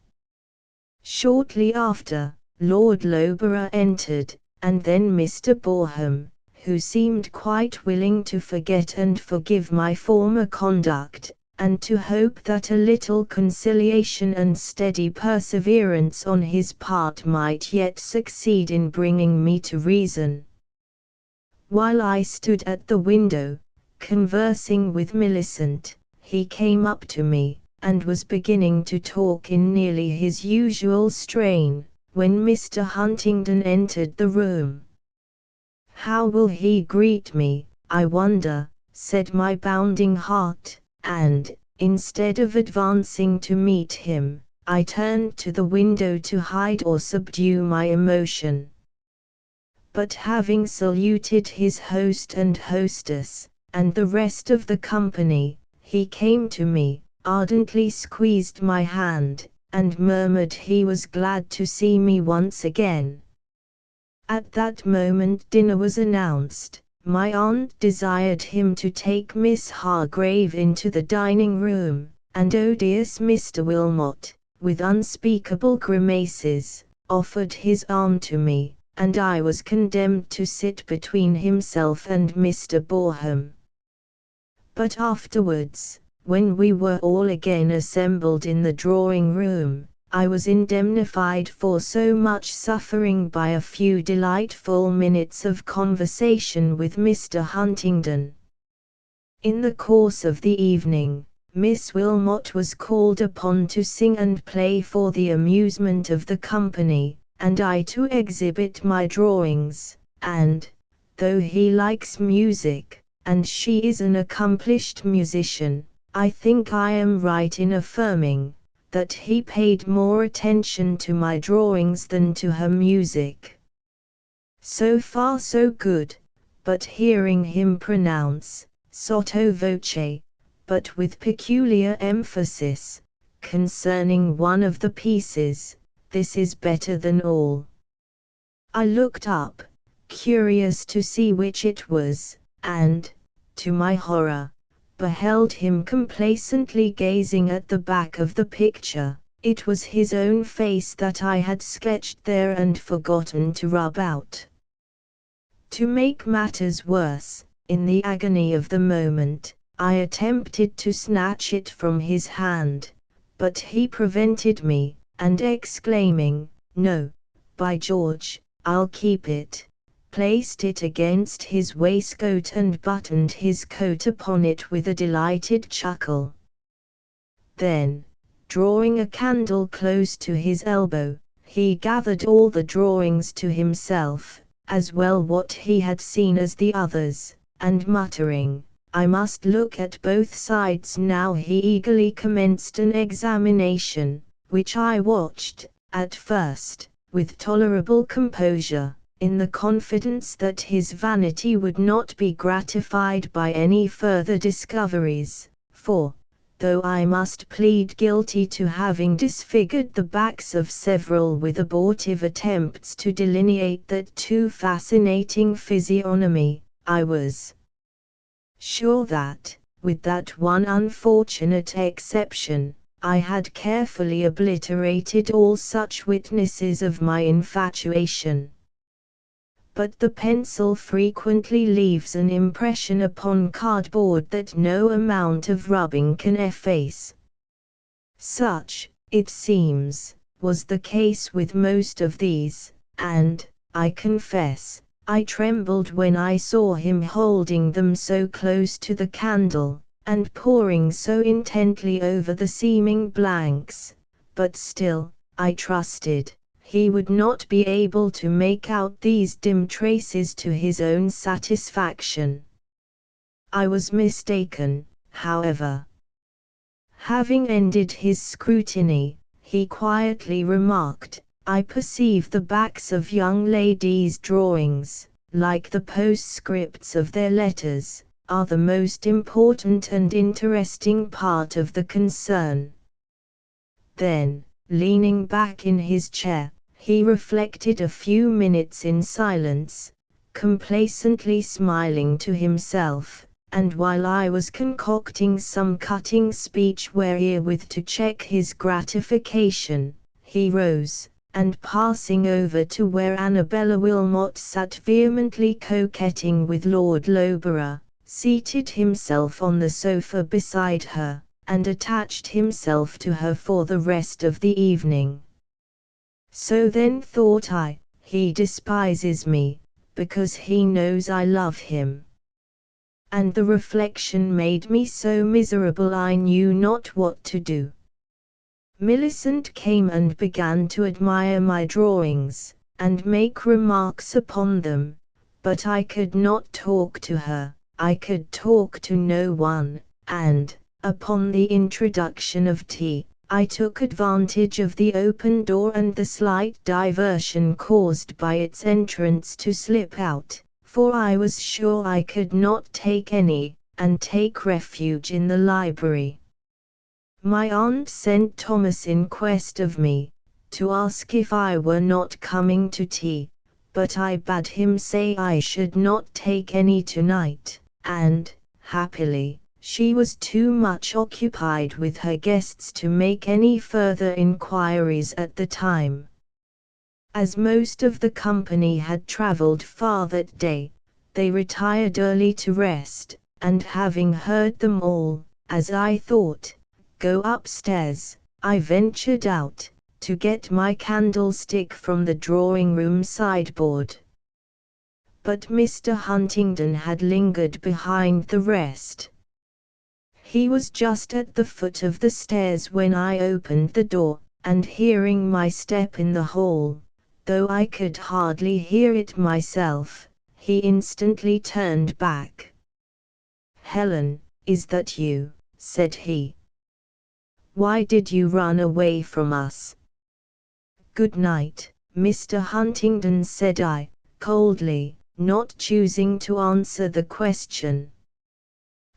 [SPEAKER 1] Shortly after, Lord Loughborough entered, and then Mr. Boreham, who seemed quite willing to forget and forgive my former conduct, and to hope that a little conciliation and steady perseverance on his part might yet succeed in bringing me to reason. While I stood at the window, conversing with Millicent, he came up to me, and was beginning to talk in nearly his usual strain, when Mr. Huntingdon entered the room. "How will he greet me, I wonder?" said my bounding heart, and, instead of advancing to meet him, I turned to the window to hide or subdue my emotion. But having saluted his host and hostess, and the rest of the company, he came to me, ardently squeezed my hand, and murmured he was glad to see me once again. At that moment dinner was announced. My aunt desired him to take Miss Hargrave into the dining-room, and odious Mr. Wilmot, with unspeakable grimaces, offered his arm to me, and I was condemned to sit between himself and Mr. Boreham. But afterwards, when we were all again assembled in the drawing-room, I was indemnified for so much suffering by a few delightful minutes of conversation with Mr. Huntingdon. In the course of the evening, Miss Wilmot was called upon to sing and play for the amusement of the company, and I to exhibit my drawings, and, though he likes music, and she is an accomplished musician, I think I am right in affirming that he paid more attention to my drawings than to her music. So far so good, but hearing him pronounce, sotto voce, but with peculiar emphasis, concerning one of the pieces, "This is better than all," I looked up, curious to see which it was, and, to my horror, beheld him complacently gazing at the back of the picture. It was his own face that I had sketched there and forgotten to rub out. To make matters worse, in the agony of the moment, I attempted to snatch it from his hand, but he prevented me, and exclaiming, "No, by George, I'll keep it," placed it against his waistcoat and buttoned his coat upon it with a delighted chuckle. Then, drawing a candle close to his elbow, he gathered all the drawings to himself, as well what he had seen as the others, and muttering, "I must look at both sides now," he eagerly commenced an examination, which I watched, at first, with tolerable composure, in the confidence that his vanity would not be gratified by any further discoveries, for, though I must plead guilty to having disfigured the backs of several with abortive attempts to delineate that too fascinating physiognomy, I was sure that, with that one unfortunate exception, I had carefully obliterated all such witnesses of my infatuation. But the pencil frequently leaves an impression upon cardboard that no amount of rubbing can efface. Such, it seems, was the case with most of these, and, I confess, I trembled when I saw him holding them so close to the candle, and poring so intently over the seeming blanks, but still, I trusted he would not be able to make out these dim traces to his own satisfaction. I was mistaken, however. Having ended his scrutiny, he quietly remarked, "I perceive the backs of young ladies' drawings, like the postscripts of their letters, are the most important and interesting part of the concern." Then, leaning back in his chair, he reflected a few minutes in silence, complacently smiling to himself, and while I was concocting some cutting speech wherewith to check his gratification, he rose, and passing over to where Annabella Wilmot sat vehemently coquetting with Lord Loughborough, seated himself on the sofa beside her, and attached himself to her for the rest of the evening. So then thought I, he despises me, because he knows I love him. And the reflection made me so miserable I knew not what to do. Millicent came and began to admire my drawings, and make remarks upon them, but I could not talk to her, I could talk to no one, and, upon the introduction of tea, I took advantage of the open door and the slight diversion caused by its entrance to slip out, for I was sure I could not take any, and take refuge in the library. My aunt sent Thomas in quest of me, to ask if I were not coming to tea, but I bade him say I should not take any tonight, and, happily, she was too much occupied with her guests to make any further inquiries at the time. As most of the company had travelled far that day, they retired early to rest, and having heard them all, as I thought, go upstairs, I ventured out, to get my candlestick from the drawing-room sideboard. But Mr. Huntingdon had lingered behind the rest. He was just at the foot of the stairs when I opened the door, and hearing my step in the hall, though I could hardly hear it myself, he instantly turned back. "Helen, is that you?" said he. "Why did you run away from us?" "Good night, Mr. Huntingdon," said I, coldly, not choosing to answer the question.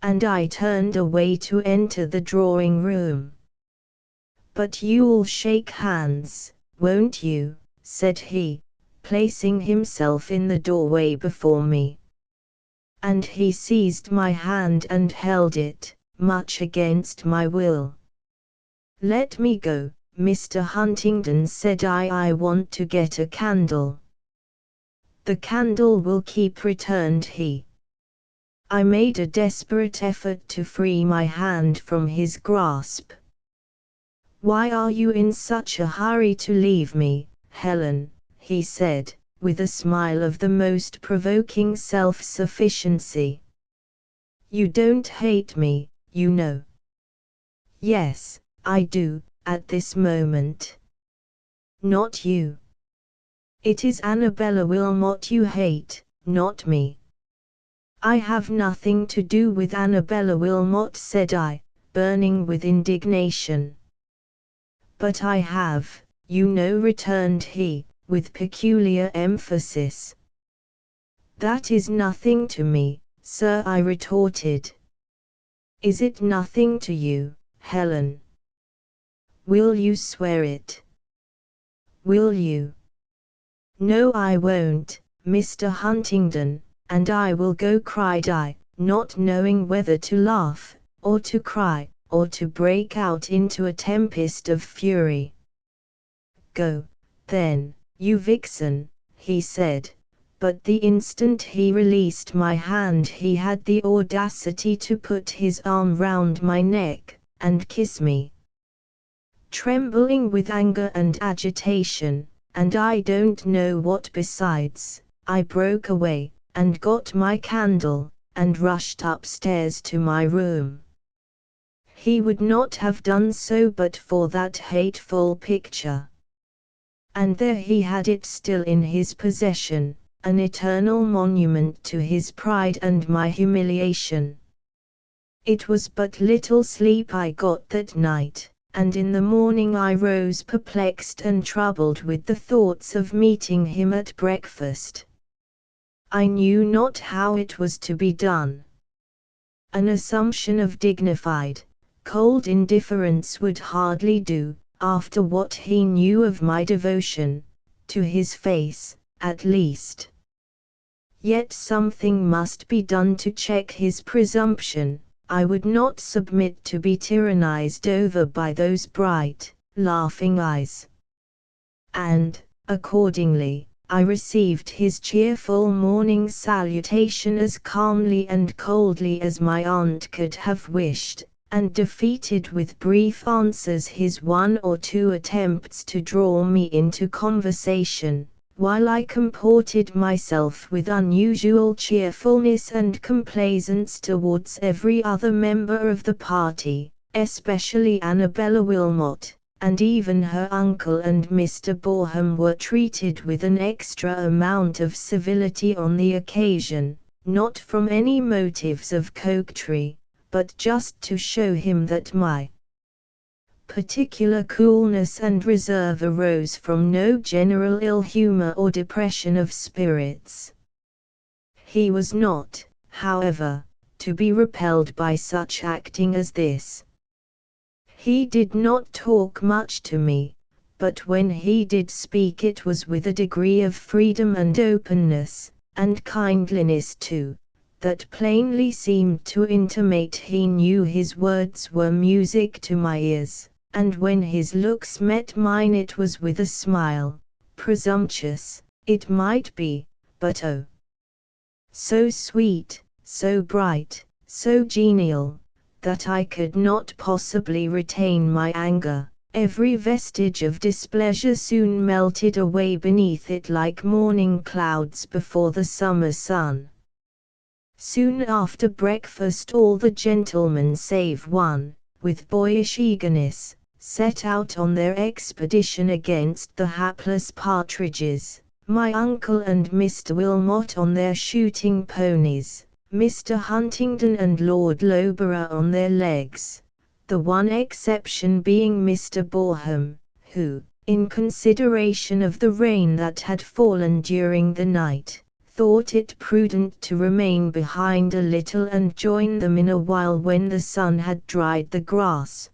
[SPEAKER 1] And I turned away to enter the drawing-room. "But you'll shake hands, won't you?" said he, placing himself in the doorway before me. And he seized my hand and held it, much against my will. "Let me go, Mr. Huntingdon," said I want to get a candle." "The candle will keep," returned he. I made a desperate effort to free my hand from his grasp. "Why are you in such a hurry to leave me, Helen?" he said, with a smile of the most provoking self-sufficiency. "You don't hate me, you know." "Yes, I do, at this moment." "Not you. It is Annabella Wilmot you hate, not me." "I have nothing to do with Annabella Wilmot," said I, burning with indignation. "But I have, you know," returned he, with peculiar emphasis. "That is nothing to me, sir," I retorted. "Is it nothing to you, Helen? Will you swear it? Will you?" "No, I won't, Mr. Huntingdon, and I will go," cried I, not knowing whether to laugh, or to cry, or to break out into a tempest of fury. "Go, then, you vixen," he said, but the instant he released my hand he had the audacity to put his arm round my neck, and kiss me. Trembling with anger and agitation, and I don't know what besides, I broke away, and got my candle, and rushed upstairs to my room. He would not have done so but for that hateful picture. And there he had it still in his possession, an eternal monument to his pride and my humiliation. It was but little sleep I got that night, and in the morning I rose perplexed and troubled with the thoughts of meeting him at breakfast. I knew not how it was to be done. An assumption of dignified, cold indifference would hardly do, after what he knew of my devotion, to his face, at least. Yet something must be done to check his presumption. I would not submit to be tyrannized over by those bright, laughing eyes. And, accordingly, I received his cheerful morning salutation as calmly and coldly as my aunt could have wished, and defeated with brief answers his one or two attempts to draw me into conversation, while I comported myself with unusual cheerfulness and complaisance towards every other member of the party, especially Annabella Wilmot, and even her uncle and Mr. Boreham were treated with an extra amount of civility on the occasion, not from any motives of coquetry, but just to show him that my particular coolness and reserve arose from no general ill humor or depression of spirits. He was not, however, to be repelled by such acting as this. He did not talk much to me, but when he did speak it was with a degree of freedom and openness, and kindliness too, that plainly seemed to intimate he knew his words were music to my ears, and when his looks met mine it was with a smile, presumptuous, it might be, but oh, so sweet, so bright, so genial, that I could not possibly retain my anger. Every vestige of displeasure soon melted away beneath it like morning clouds before the summer sun. Soon after breakfast all the gentlemen save one, with boyish eagerness, set out on their expedition against the hapless partridges, my uncle and Mr. Wilmot on their shooting ponies, Mr. Huntingdon and Lord Loughborough on their legs, the one exception being Mr. Boreham, who, in consideration of the rain that had fallen during the night, thought it prudent to remain behind a little and join them in a while when the sun had dried the grass.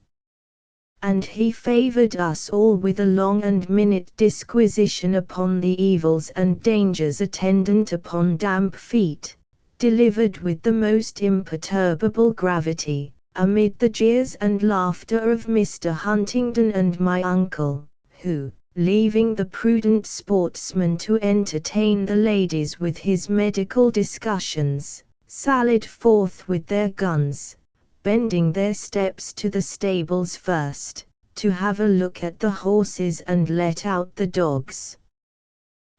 [SPEAKER 1] And he favoured us all with a long and minute disquisition upon the evils and dangers attendant upon damp feet, delivered with the most imperturbable gravity, amid the jeers and laughter of Mr. Huntingdon and my uncle, who, leaving the prudent sportsman to entertain the ladies with his medical discussions, sallied forth with their guns, bending their steps to the stables first, to have a look at the horses and let out the dogs.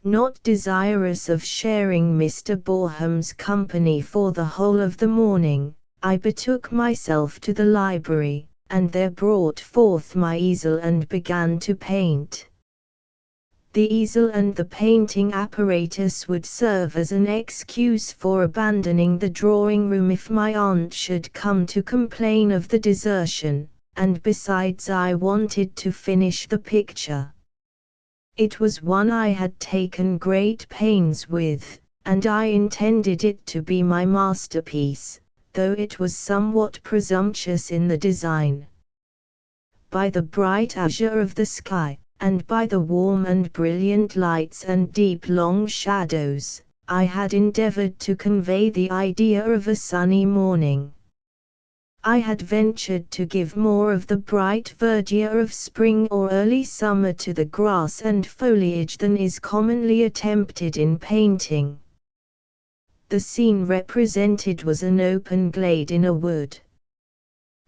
[SPEAKER 1] Not desirous of sharing Mr. Boreham's company for the whole of the morning, I betook myself to the library, and there brought forth my easel and began to paint. The easel and the painting apparatus would serve as an excuse for abandoning the drawing-room if my aunt should come to complain of the desertion, and besides I wanted to finish the picture. It was one I had taken great pains with, and I intended it to be my masterpiece, though it was somewhat presumptuous in the design. By the bright azure of the sky, and by the warm and brilliant lights and deep long shadows, I had endeavored to convey the idea of a sunny morning. I had ventured to give more of the bright verdure of spring or early summer to the grass and foliage than is commonly attempted in painting. The scene represented was an open glade in a wood.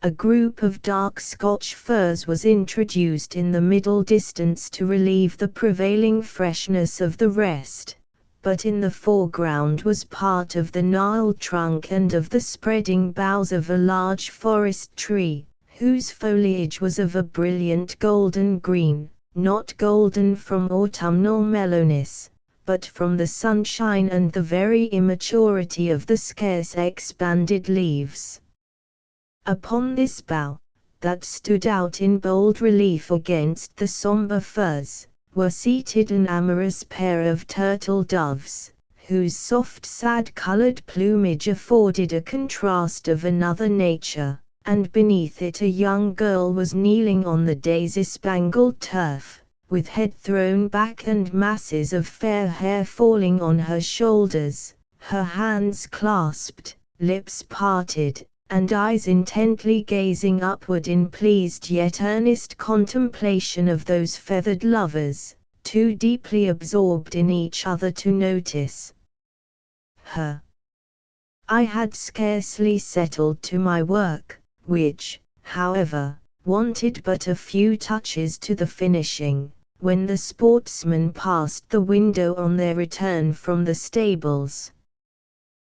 [SPEAKER 1] A group of dark Scotch firs was introduced in the middle distance to relieve the prevailing freshness of the rest, but in the foreground was part of the gnarled trunk and of the spreading boughs of a large forest tree, whose foliage was of a brilliant golden green, not golden from autumnal mellowness, but from the sunshine and the very immaturity of the scarce expanded leaves. Upon this bough, that stood out in bold relief against the sombre firs, were seated an amorous pair of turtle doves, whose soft sad-colored plumage afforded a contrast of another nature, and beneath it a young girl was kneeling on the daisy-spangled turf, with head thrown back and masses of fair hair falling on her shoulders, her hands clasped, lips parted, and eyes intently gazing upward in pleased yet earnest contemplation of those feathered lovers, too deeply absorbed in each other to notice her. I had scarcely settled to my work, which, however, wanted but a few touches to the finishing, when the sportsmen passed the window on their return from the stables.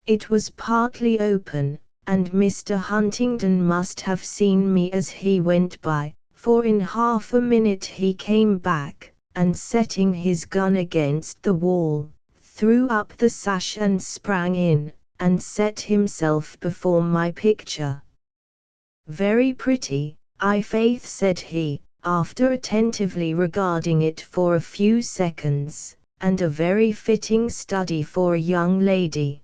[SPEAKER 1] It was partly open, and Mr. Huntingdon must have seen me as he went by, for in half a minute he came back, and setting his gun against the wall, threw up the sash and sprang in, and set himself before my picture. "Very pretty, I' faith," said he, after attentively regarding it for a few seconds, "and a very fitting study for a young lady.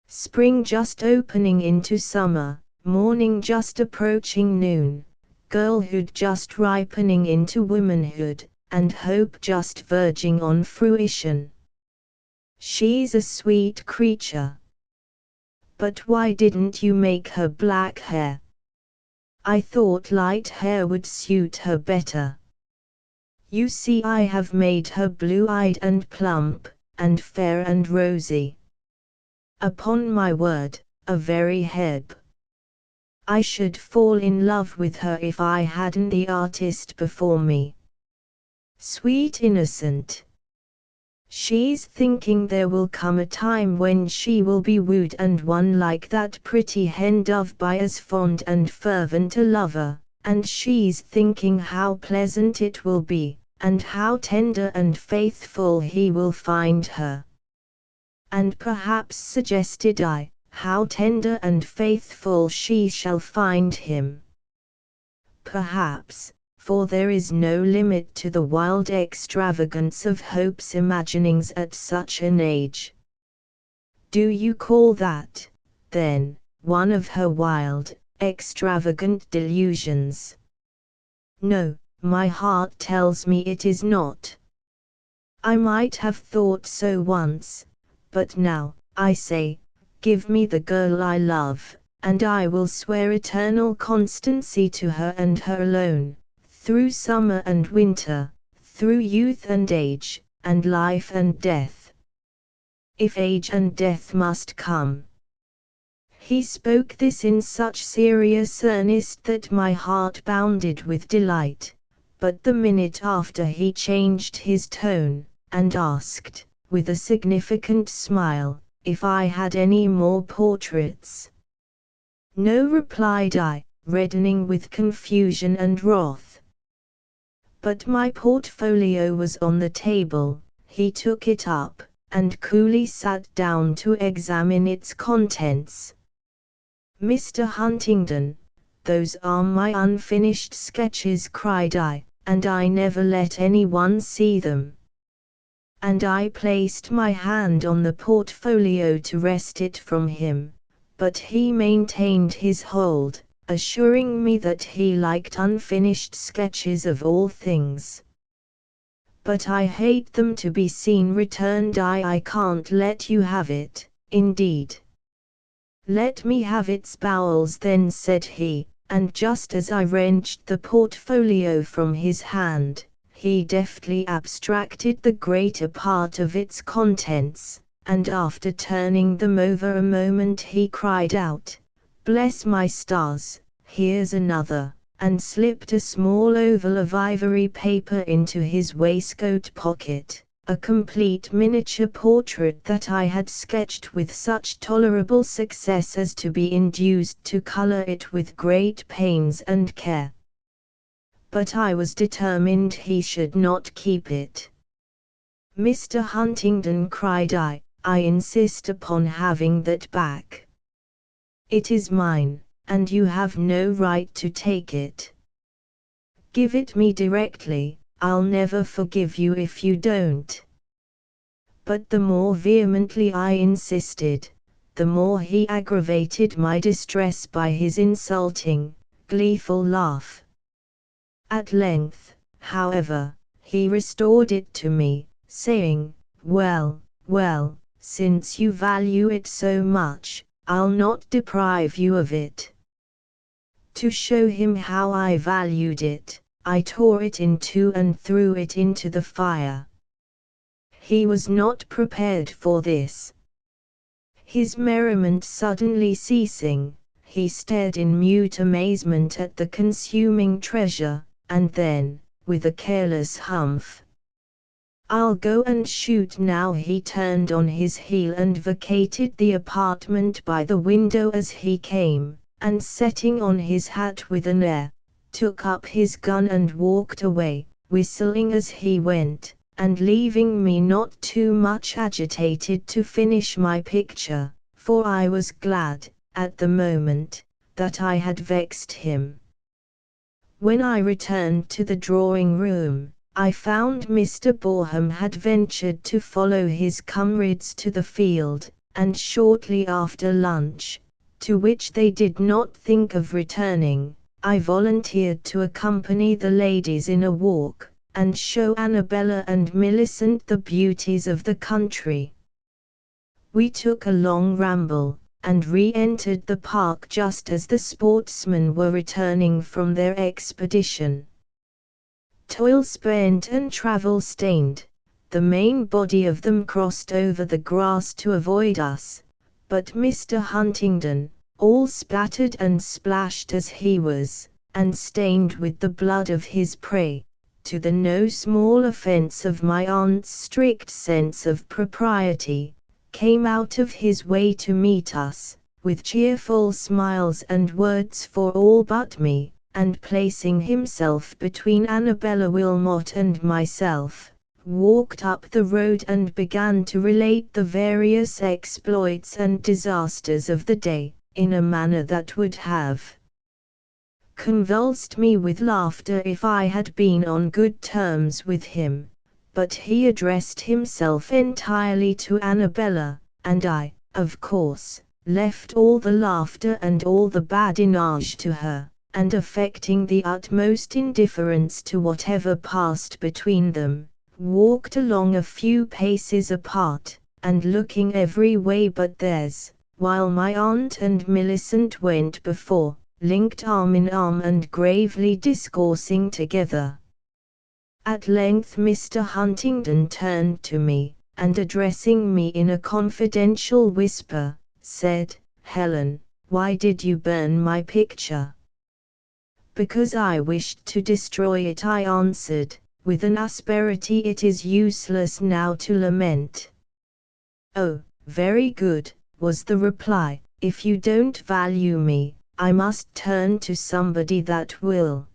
[SPEAKER 1] Spring just opening into summer, morning just approaching noon, girlhood just ripening into womanhood, and hope just verging on fruition. She's a sweet creature. But why didn't you make her black hair? I thought light hair would suit her better. You see, I have made her blue-eyed and plump, and fair and rosy. Upon my word, a very Hebe. I should fall in love with her if I hadn't the artist before me. Sweet innocent! She's thinking there will come a time when she will be wooed and won like that pretty hen dove by as fond and fervent a lover, and she's thinking how pleasant it will be, and how tender and faithful he will find her. And perhaps, suggested I, how tender and faithful she shall find him. Perhaps, for there is no limit to the wild extravagance of Hope's imaginings at such an age. Do you call that, then, one of her wild, extravagant delusions? No, my heart tells me it is not. I might have thought so once, but now, I say, give me the girl I love, and I will swear eternal constancy to her and her alone, through summer and winter, through youth and age, and life and death. If age and death must come." He spoke this in such serious earnest that my heart bounded with delight, but the minute after he changed his tone, and asked, with a significant smile, if I had any more portraits. "No," replied I, reddening with confusion and wrath. But my portfolio was on the table. He took it up, and coolly sat down to examine its contents. "Mr. Huntingdon, those are my unfinished sketches," cried I, "and I never let anyone see them." And I placed my hand on the portfolio to wrest it from him, but he maintained his hold, assuring me that he liked unfinished sketches of all things. "But I hate them to be seen," returned I. "I can't let you have it, indeed." "Let me have its bowels then," said he, and just as I wrenched the portfolio from his hand, he deftly abstracted the greater part of its contents, and after turning them over a moment he cried out, "Bless my stars, here's another," and slipped a small oval of ivory paper into his waistcoat pocket, a complete miniature portrait that I had sketched with such tolerable success as to be induced to color it with great pains and care. But I was determined he should not keep it. "Mr. Huntingdon," cried I insist upon having that back. It is mine, and you have no right to take it. Give it me directly, I'll never forgive you if you don't." But the more vehemently I insisted, the more he aggravated my distress by his insulting, gleeful laugh. At length, however, he restored it to me, saying, "Well, well, since you value it so much, I'll not deprive you of it." To show him how I valued it, I tore it in two and threw it into the fire. He was not prepared for this. His merriment suddenly ceasing, he stared in mute amazement at the consuming treasure, and then, with a careless humph, "I'll go and shoot now." He turned on his heel and vacated the apartment by the window as he came, and setting on his hat with an air, took up his gun and walked away, whistling as he went, and leaving me not too much agitated to finish my picture, for I was glad, at the moment, that I had vexed him. When I returned to the drawing-room, I found Mr. Boreham had ventured to follow his comrades to the field, and shortly after lunch, to which they did not think of returning, I volunteered to accompany the ladies in a walk, and show Annabella and Millicent the beauties of the country. We took a long ramble, and re-entered the park just as the sportsmen were returning from their expedition. Toil-spent and travel-stained, the main body of them crossed over the grass to avoid us, but Mr. Huntingdon, all spattered and splashed as he was, and stained with the blood of his prey, to the no small offence of my aunt's strict sense of propriety, came out of his way to meet us, with cheerful smiles and words for all but me, and placing himself between Annabella Wilmot and myself, walked up the road and began to relate the various exploits and disasters of the day, in a manner that would have convulsed me with laughter if I had been on good terms with him, but he addressed himself entirely to Annabella, and I, of course, left all the laughter and all the badinage to her, and affecting the utmost indifference to whatever passed between them, walked along a few paces apart, and looking every way but theirs, while my aunt and Millicent went before, linked arm in arm and gravely discoursing together. At length Mr. Huntingdon turned to me, and addressing me in a confidential whisper, said, "Helen, why did you burn my picture?" "Because I wished to destroy it," I answered, with an asperity it is useless now to lament. "Oh, very good," was the reply. "If you don't value me, I must turn to somebody that will."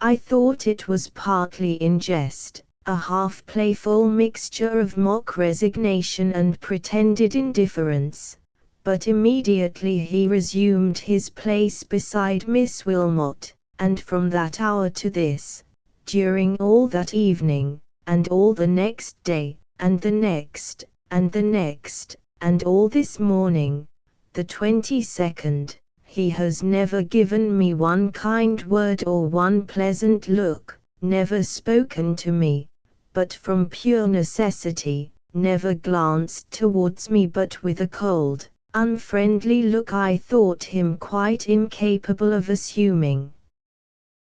[SPEAKER 1] I thought it was partly in jest, a half-playful mixture of mock resignation and pretended indifference, but immediately he resumed his place beside Miss Wilmot, and from that hour to this, during all that evening, and all the next day, and the next, and the next, and all this morning, the 22nd, he has never given me one kind word or one pleasant look, never spoken to me, but from pure necessity, never glanced towards me but with a cold, unfriendly look I thought him quite incapable of assuming.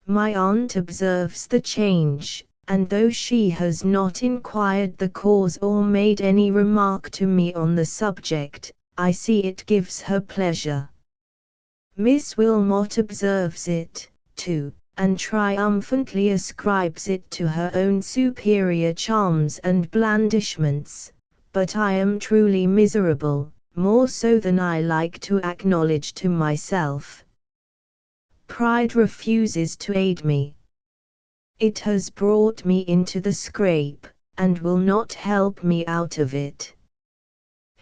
[SPEAKER 1] My aunt observes the change, and though she has not inquired the cause or made any remark to me on the subject, I see it gives her pleasure. Miss Wilmot observes it, too, and triumphantly ascribes it to her own superior charms and blandishments, but I am truly miserable, more so than I like to acknowledge to myself. Pride refuses to aid me. It has brought me into the scrape, and will not help me out of it.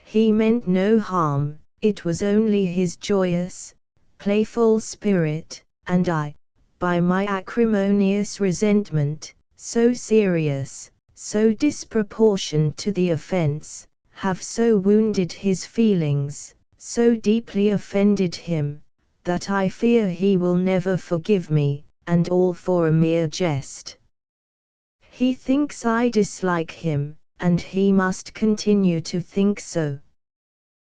[SPEAKER 1] He meant no harm, it was only his joyous, playful spirit, and I, by my acrimonious resentment, so serious, so disproportioned to the offence, have so wounded his feelings, so deeply offended him, that I fear he will never forgive me, and all for a mere jest. He thinks I dislike him, and he must continue to think so.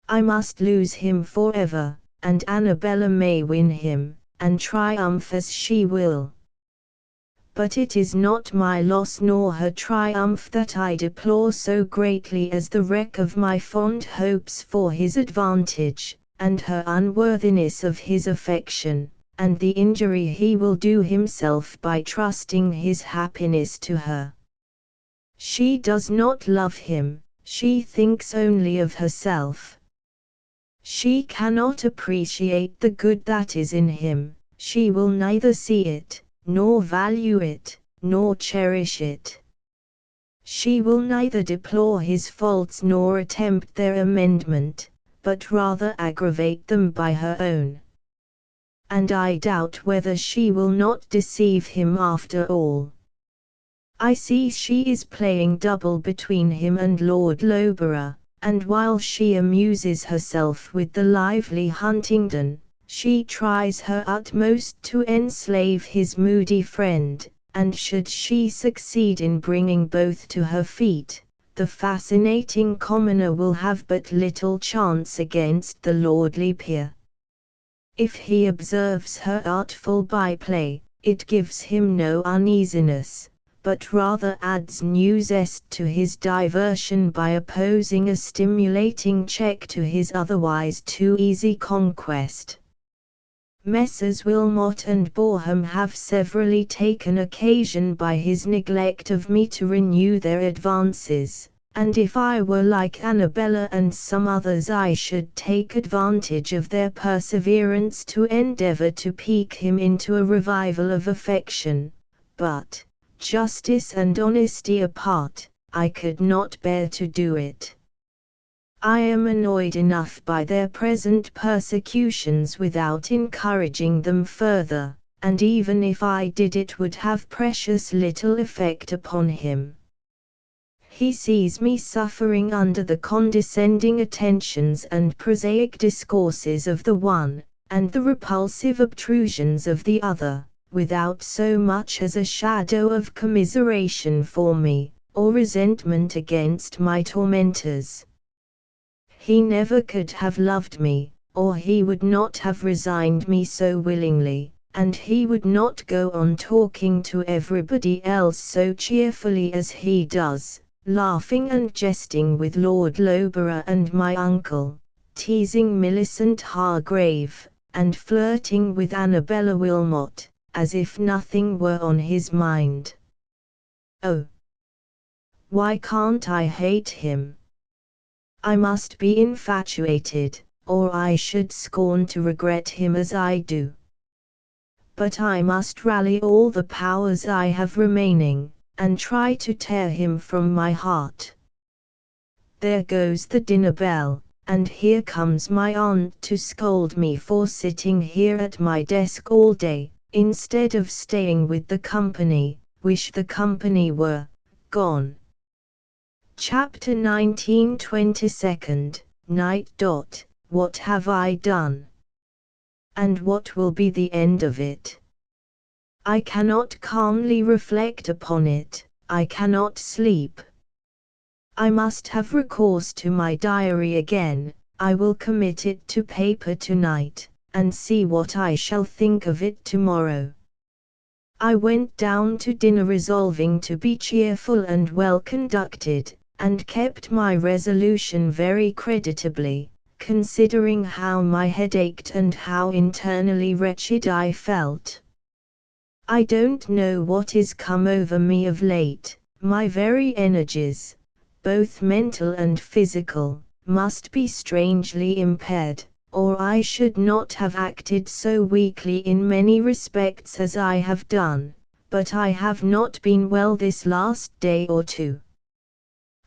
[SPEAKER 1] I must lose him forever, and Annabella may win him, and triumph as she will. But it is not my loss nor her triumph that I deplore so greatly as the wreck of my fond hopes for his advantage, and her unworthiness of his affection, and the injury he will do himself by trusting his happiness to her. She does not love him, she thinks only of herself. She cannot appreciate the good that is in him, she will neither see it, nor value it, nor cherish it. She will neither deplore his faults nor attempt their amendment, but rather aggravate them by her own. And I doubt whether she will not deceive him after all. I see she is playing double between him and Lord Loughborough, and while she amuses herself with the lively Huntingdon, she tries her utmost to enslave his moody friend, and should she succeed in bringing both to her feet, the fascinating commoner will have but little chance against the lordly peer. If he observes her artful byplay, it gives him no uneasiness, but rather adds new zest to his diversion by opposing a stimulating check to his otherwise too easy conquest. Messrs. Wilmot and Boreham have severally taken occasion by his neglect of me to renew their advances, and if I were like Annabella and some others I should take advantage of their perseverance to endeavour to pique him into a revival of affection, but, justice and honesty apart, I could not bear to do it. I am annoyed enough by their present persecutions without encouraging them further, and even if I did it would have precious little effect upon him. He sees me suffering under the condescending attentions and prosaic discourses of the one, and the repulsive obtrusions of the other, without so much as a shadow of commiseration for me, or resentment against my tormentors. He never could have loved me, or he would not have resigned me so willingly, and he would not go on talking to everybody else so cheerfully as he does, laughing and jesting with Lord Loughborough and my uncle, teasing Millicent Hargrave, and flirting with Annabella Wilmot, as if nothing were on his mind. Oh! Why can't I hate him? I must be infatuated, or I should scorn to regret him as I do. But I must rally all the powers I have remaining, and try to tear him from my heart. There goes the dinner bell, and here comes my aunt to scold me for sitting here at my desk all day, instead of staying with the company. Wish the company were gone. Chapter 19, 22nd Night. What have I done? And what will be the end of it? I cannot calmly reflect upon it, I cannot sleep. I must have recourse to my diary again. I will commit it to paper tonight, and see what I shall think of it tomorrow. I went down to dinner resolving to be cheerful and well conducted, and kept my resolution very creditably, considering how my head ached and how internally wretched I felt. I don't know what is come over me of late, my very energies, both mental and physical, must be strangely impaired, or I should not have acted so weakly in many respects as I have done, but I have not been well this last day or two.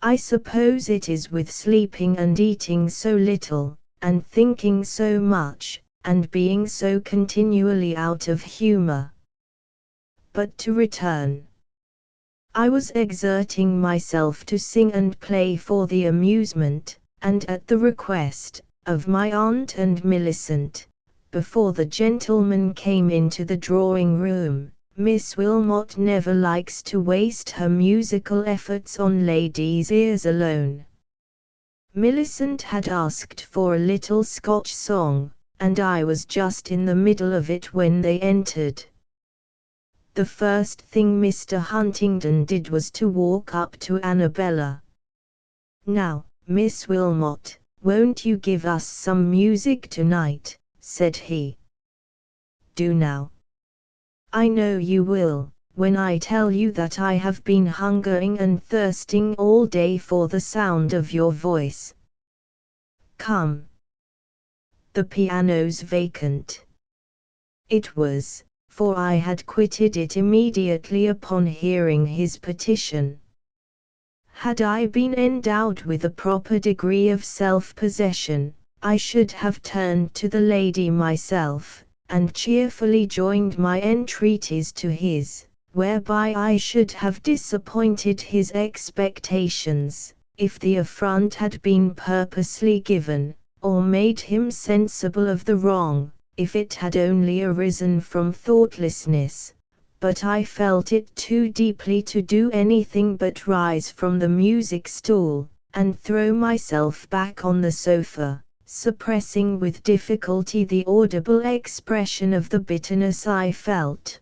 [SPEAKER 1] I suppose it is with sleeping and eating so little, and thinking so much, and being so continually out of humor. But to return. I was exerting myself to sing and play for the amusement, and at the request, of my aunt and Millicent, before the gentlemen came into the drawing-room. Miss Wilmot never likes to waste her musical efforts on ladies' ears alone. Millicent had asked for a little Scotch song, and I was just in the middle of it when they entered. The first thing Mr. Huntingdon did was to walk up to Annabella. "Now, Miss Wilmot, "Won't you give us some music tonight?" said he. "Do now. I know you will, when I tell you that I have been hungering and thirsting all day for the sound of your voice. Come." The piano's vacant. It was, for I had quitted it immediately upon hearing his petition. Had I been endowed with a proper degree of self-possession, I should have turned to the lady myself, and cheerfully joined my entreaties to his, whereby I should have disappointed his expectations, if the affront had been purposely given, or made him sensible of the wrong, if it had only arisen from thoughtlessness. But I felt it too deeply to do anything but rise from the music stool, and throw myself back on the sofa, suppressing with difficulty the audible expression of the bitterness I felt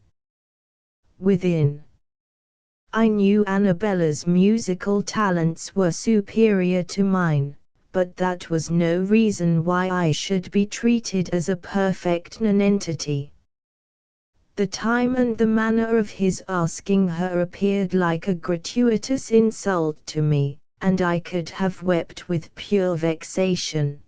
[SPEAKER 1] within. I knew Annabella's musical talents were superior to mine, but that was no reason why I should be treated as a perfect nonentity. The time and the manner of his asking her appeared like a gratuitous insult to me, and I could have wept with pure vexation.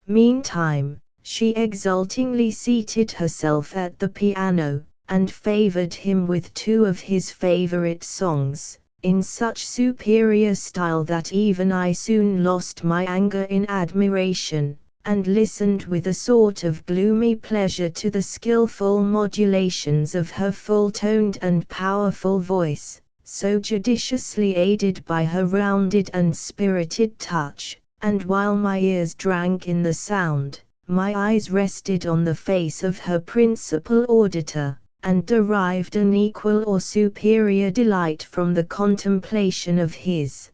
[SPEAKER 1] Meantime, she exultingly seated herself at the piano, and favored him with two of his favorite songs, in such superior style that even I soon lost my anger in admiration, and listened with a sort of gloomy pleasure to the skillful modulations of her full-toned and powerful voice, so judiciously aided by her rounded and spirited touch. And while my ears drank in the sound, my eyes rested on the face of her principal auditor, and derived an equal or superior delight from the contemplation of his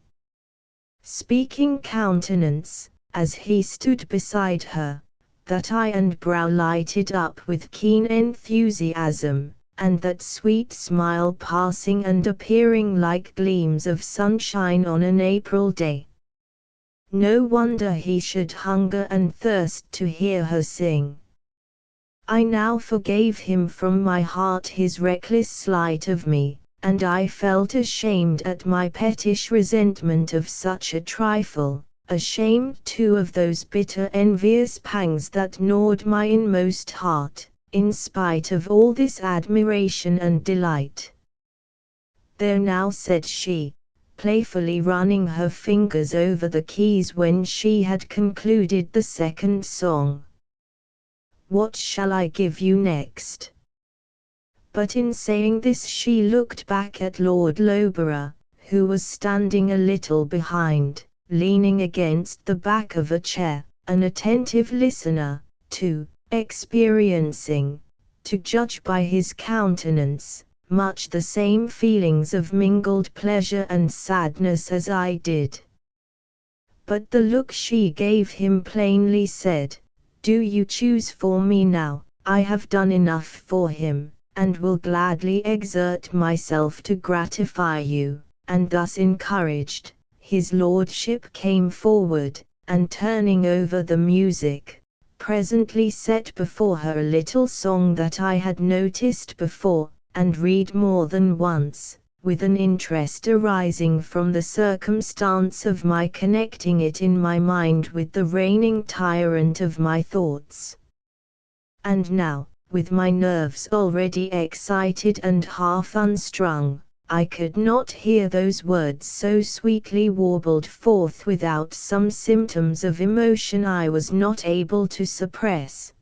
[SPEAKER 1] speaking countenance, as he stood beside her, that eye and brow lighted up with keen enthusiasm, and that sweet smile passing and appearing like gleams of sunshine on an April day. No wonder he should hunger and thirst to hear her sing. I now forgave him from my heart his reckless slight of me, and I felt ashamed at my pettish resentment of such a trifle, ashamed too of those bitter envious pangs that gnawed my inmost heart, in spite of all this admiration and delight. "There now," said she, playfully running her fingers over the keys when she had concluded the second song. "What shall I give you next?" But in saying this she looked back at Lord Loughborough, who was standing a little behind, leaning against the back of a chair, an attentive listener, experiencing, to judge by his countenance, much the same feelings of mingled pleasure and sadness as I did. But the look she gave him plainly said, "Do you choose for me now? I have done enough for him, and will gladly exert myself to gratify you." And thus encouraged, his lordship came forward, and turning over the music, presently set before her a little song that I had noticed before, and read more than once, with an interest arising from the circumstance of my connecting it in my mind with the reigning tyrant of my thoughts. And now, with my nerves already excited and half unstrung, I could not hear those words so sweetly warbled forth without some symptoms of emotion I was not able to suppress.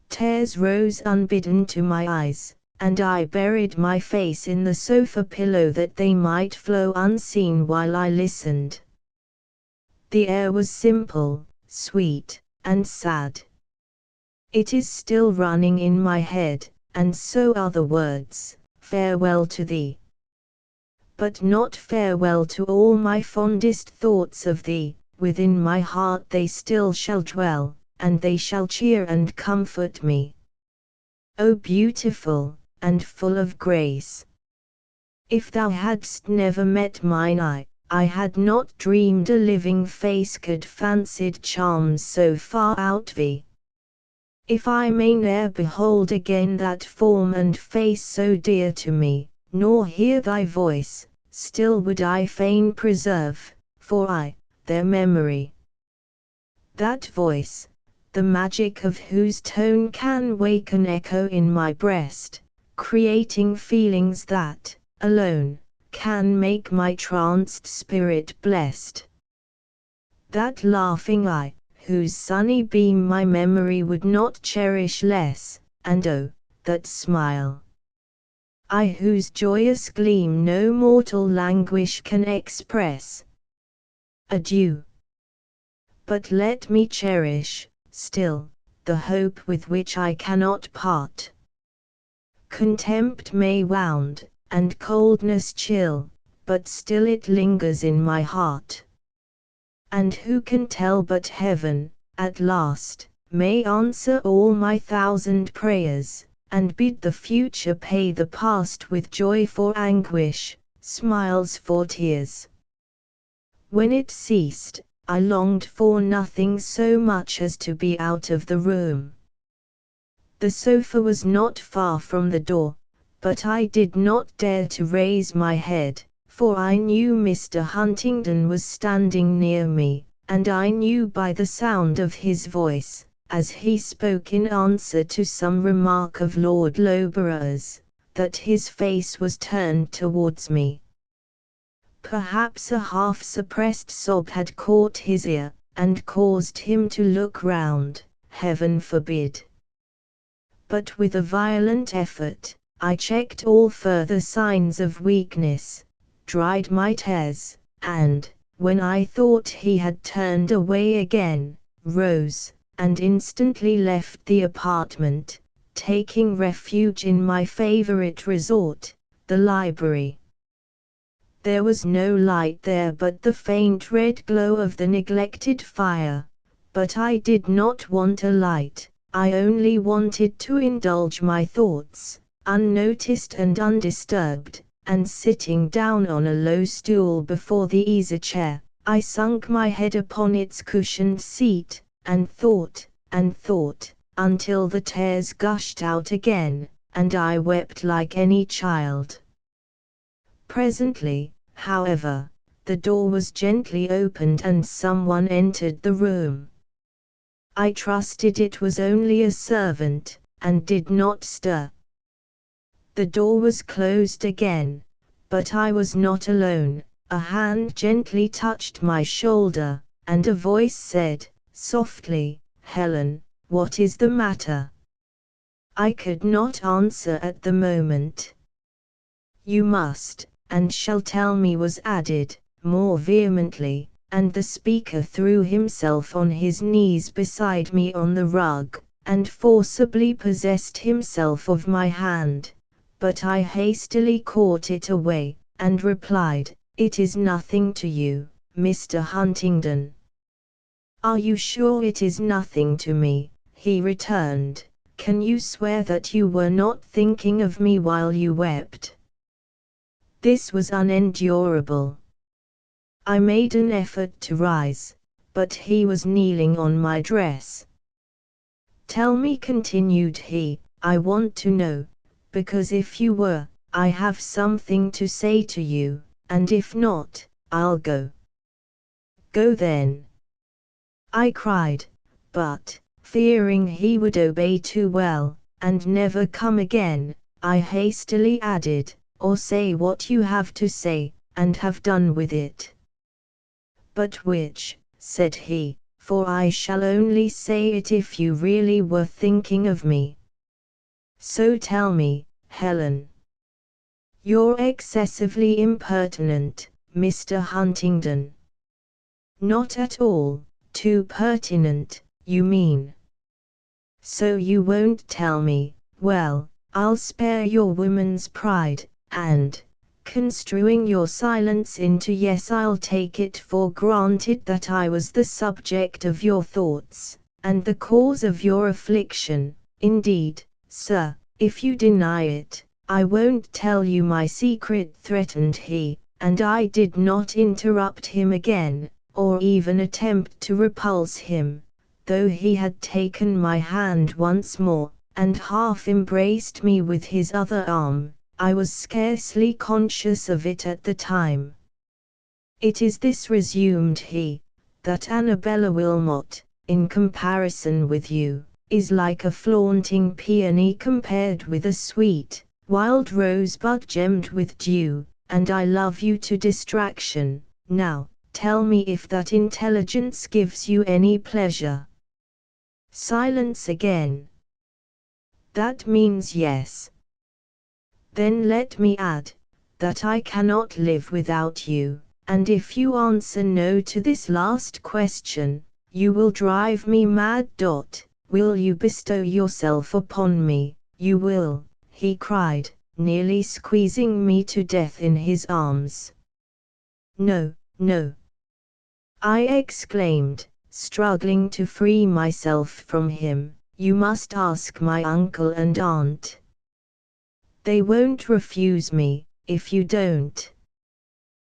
[SPEAKER 1] Tears rose unbidden to my eyes, and I buried my face in the sofa pillow that they might flow unseen while I listened. The air was simple, sweet, and sad. It is still running in my head, and so are the words, "Farewell to thee." But not farewell to all my fondest thoughts of thee, within my heart they still shall dwell, and they shall cheer and comfort me. O beautiful, and full of grace! If thou hadst never met mine eye, I had not dreamed a living face could fancied charms so far outvie. If I may ne'er behold again that form and face so dear to me, nor hear thy voice, still would I fain preserve, for I, their memory. That voice, the magic of whose tone can wake an echo in my breast, creating feelings that, alone, can make my tranced spirit blessed. That laughing eye, whose sunny beam my memory would not cherish less, and oh, that smile, eye whose joyous gleam no mortal languish can express. Adieu. But let me cherish, still, the hope with which I cannot part. Contempt may wound, and coldness chill, but still it lingers in my heart. And who can tell but heaven, at last, may answer all my thousand prayers, and bid the future pay the past with joy for anguish, smiles for tears. When it ceased, I longed for nothing so much as to be out of the room. The sofa was not far from the door, but I did not dare to raise my head, for I knew Mr. Huntingdon was standing near me, and I knew by the sound of his voice, as he spoke in answer to some remark of Lord Loughborough's, that his face was turned towards me. Perhaps a half-suppressed sob had caught his ear, and caused him to look round, heaven forbid. But with a violent effort, I checked all further signs of weakness, dried my tears, and, when I thought he had turned away again, rose, and instantly left the apartment, taking refuge in my favorite resort, the library. There was no light there but the faint red glow of the neglected fire, but I did not want a light, I only wanted to indulge my thoughts, unnoticed and undisturbed, and sitting down on a low stool before the easy-chair, I sunk my head upon its cushioned seat, and thought, until the tears gushed out again, and I wept like any child. Presently, however, the door was gently opened and someone entered the room. I trusted it was only a servant, and did not stir. The door was closed again, but I was not alone. A hand gently touched my shoulder, and a voice said, softly, "Helen, what is the matter?" I could not answer at the moment. "You must, and shall tell me," was added, more vehemently, and the speaker threw himself on his knees beside me on the rug, and forcibly possessed himself of my hand, but I hastily caught it away, and replied, "It is nothing to you, Mr. Huntingdon." "Are you sure it is nothing to me?" he returned. "Can you swear that you were not thinking of me while you wept?" This was unendurable. I made an effort to rise, but he was kneeling on my dress. "Tell me," continued he, "I want to know, because if you were, I have something to say to you, and if not, I'll go." "Go then," I cried, but, fearing he would obey too well, and never come again, I hastily added, "or say what you have to say, and have done with it." "But which?" said he, "for I shall only say it if you really were thinking of me." "So tell me, Helen." "You're excessively impertinent, Mr. Huntingdon." "Not at all, too pertinent, you mean. So you won't tell me. Well, I'll spare your woman's pride, and, construing your silence into yes, I'll take it for granted that I was the subject of your thoughts, and the cause of your affliction. Indeed, sir, if you deny it, I won't tell you my secret," threatened he, and I did not interrupt him again, or even attempt to repulse him, though he had taken my hand once more, and half embraced me with his other arm. I was scarcely conscious of it at the time. "It is this," resumed he, "that Annabella Wilmot, in comparison with you, is like a flaunting peony compared with a sweet, wild rosebud gemmed with dew, and I love you to distraction. Now, tell me if that intelligence gives you any pleasure." Silence again. "That means yes." "Then let me add, that I cannot live without you, and if you answer no to this last question, you will drive me mad. Will you bestow yourself upon me? You will," he cried, nearly squeezing me to death in his arms. "No, no," I exclaimed, struggling to free myself from him. "You must ask my uncle and aunt. They won't refuse me, if you don't."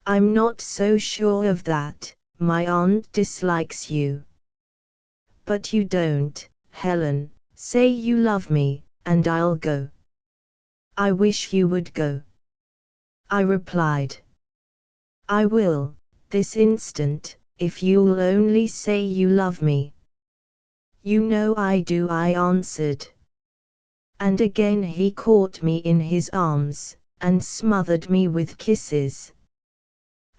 [SPEAKER 1] "I'm not so sure of that. My aunt dislikes you." "But you don't, Helen. Say you love me, and I'll go." "I wish you would go," I replied. "I will, this instant, if you'll only say you love me." "You know I do," I answered. And again he caught me in his arms, and smothered me with kisses.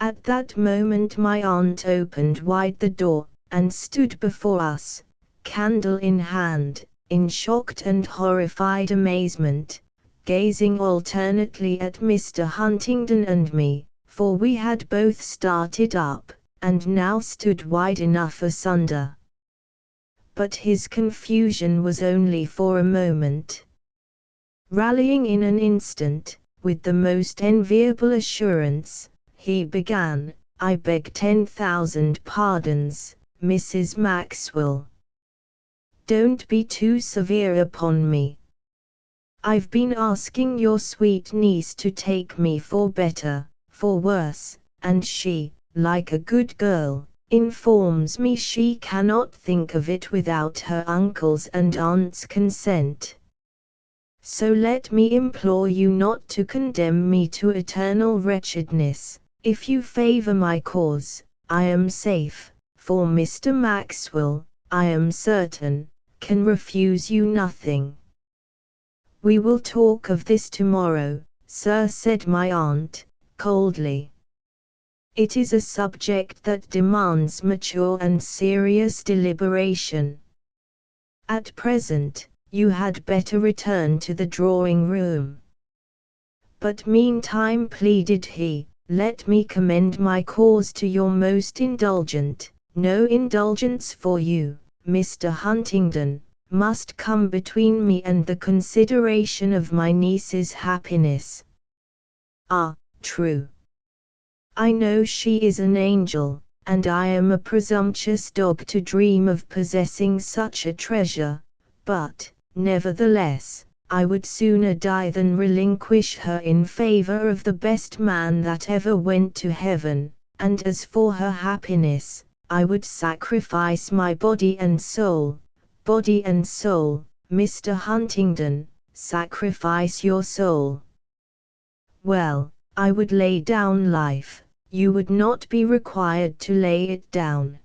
[SPEAKER 1] At that moment my aunt opened wide the door, and stood before us, candle in hand, in shocked and horrified amazement, gazing alternately at Mr. Huntingdon and me, for we had both started up, and now stood wide enough asunder. But his confusion was only for a moment. Rallying in an instant, with the most enviable assurance, he began, "I beg 10,000 pardons, Mrs. Maxwell. Don't be too severe upon me. I've been asking your sweet niece to take me for better, for worse, and she, like a good girl, informs me she cannot think of it without her uncle's and aunt's consent. So let me implore you not to condemn me to eternal wretchedness. If you favor my cause, I am safe, for Mr. Maxwell, I am certain, can refuse you nothing." "We will talk of this tomorrow, sir," said my aunt, coldly. "It is a subject that demands mature and serious deliberation. At present, you had better return to the drawing-room." "But meantime," pleaded he, "let me commend my cause to your most indulgent." "No indulgence for you, Mr. Huntingdon, must come between me and the consideration of my niece's happiness." "Ah, true. I know she is an angel, and I am a presumptuous dog to dream of possessing such a treasure, but, nevertheless, I would sooner die than relinquish her in favor of the best man that ever went to heaven, and as for her happiness, I would sacrifice my body and soul. Body and soul, Mr. Huntingdon, sacrifice your soul." "Well, I would lay down life, you would not be required to lay it down."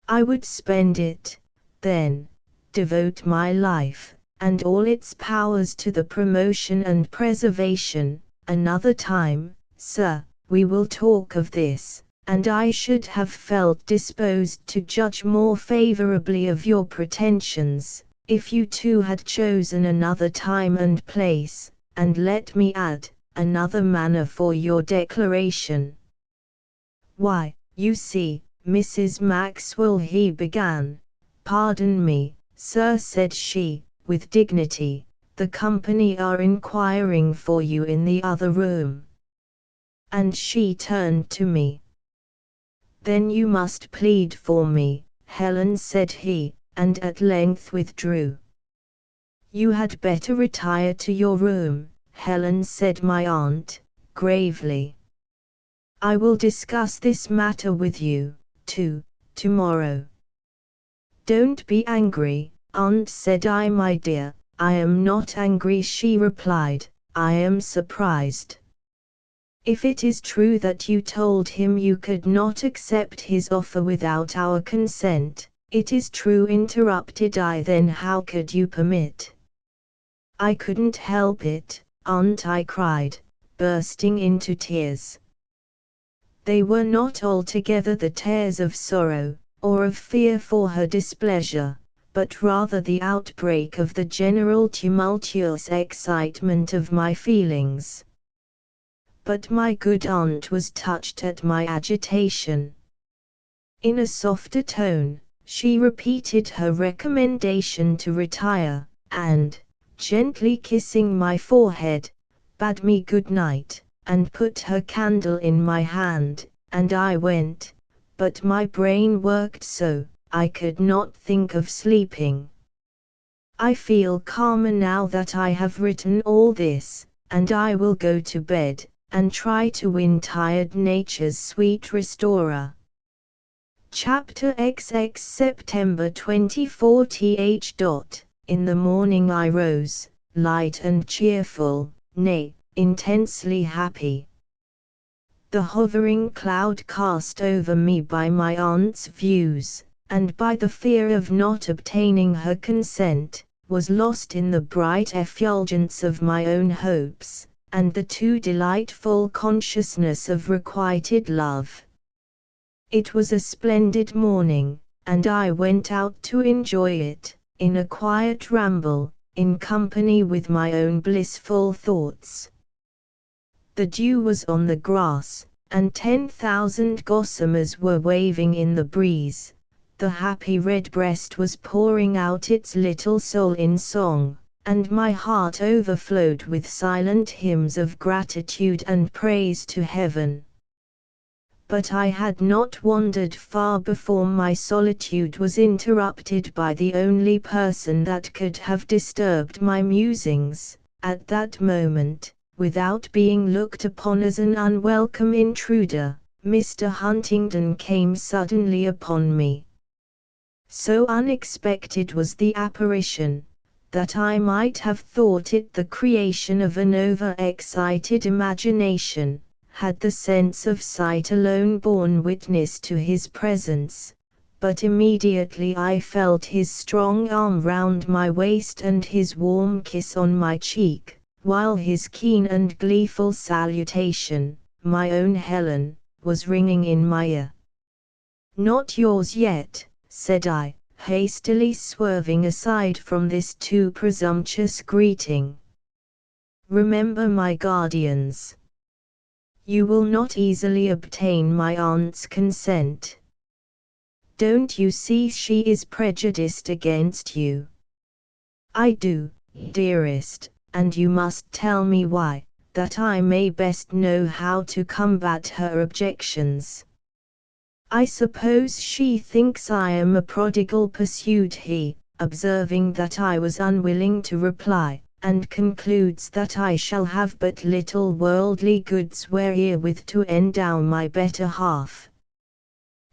[SPEAKER 1] "I would spend it, then, devote my life, and all its powers to the promotion and preservation." "Another time, sir, we will talk of this, and I should have felt disposed to judge more favorably of your pretensions, if you too had chosen another time and place, and let me add, another manner for your declaration." "Why, you see, Mrs. Maxwell," he began. "Pardon me, sir," said she, with dignity, "the company are inquiring for you in the other room." And she turned to me. "Then you must plead for me, Helen," said he, and at length withdrew. "You had better retire to your room, Helen," said my aunt, gravely. I will discuss this matter with you, too, tomorrow. Don't be angry, Aunt, said I. My dear, I am not angry, she replied. I am surprised. If it is true that you told him you could not accept his offer without our consent, it is true, interrupted I. Then how could you permit? I couldn't help it, Aunt, I cried, bursting into tears. They were not altogether the tears of sorrow, or of fear for her displeasure, but rather the outbreak of the general tumultuous excitement of my feelings. But my good aunt was touched at my agitation. In a softer tone, she repeated her recommendation to retire, and, gently kissing my forehead, bade me good night, and put her candle in my hand, and I went, but my brain worked so, I could not think of sleeping. I feel calmer now that I have written all this, and I will go to bed, and try to win tired nature's sweet restorer. Chapter XX September 2040. In the morning I rose, light and cheerful, nay, intensely happy. The hovering cloud cast over me by my aunt's views, and by the fear of not obtaining her consent, was lost in the bright effulgence of my own hopes, and the too delightful consciousness of requited love. It was a splendid morning, and I went out to enjoy it, in a quiet ramble, in company with my own blissful thoughts. The dew was on the grass, and 10,000 gossamers were waving in the breeze. The happy redbreast was pouring out its little soul in song, and my heart overflowed with silent hymns of gratitude and praise to heaven. But I had not wandered far before my solitude was interrupted by the only person that could have disturbed my musings. At that moment, without being looked upon as an unwelcome intruder, Mr. Huntingdon came suddenly upon me. So unexpected was the apparition, that I might have thought it the creation of an over-excited imagination, had the sense of sight alone borne witness to his presence, but immediately I felt his strong arm round my waist and his warm kiss on my cheek, while his keen and gleeful salutation, "My own Helen," was ringing in my ear. "Not yours yet," said I, hastily swerving aside from this too presumptuous greeting. "Remember my guardians. You will not easily obtain my aunt's consent. Don't you see she is prejudiced against you?" "I do, dearest, and you must tell me why, that I may best know how to combat her objections." "I suppose she thinks I am a prodigal," pursued he, observing that I was unwilling to reply, "and concludes that I shall have but little worldly goods wherewith to endow my better half.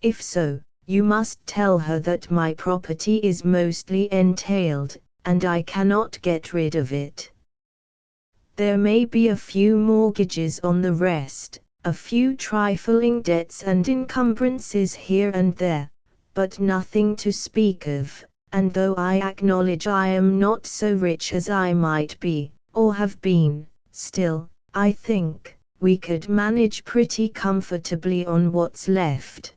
[SPEAKER 1] If so, you must tell her that my property is mostly entailed, and I cannot get rid of it. There may be a few mortgages on the rest, a few trifling debts and encumbrances here and there, but nothing to speak of, and though I acknowledge I am not so rich as I might be, or have been, still, I think, we could manage pretty comfortably on what's left.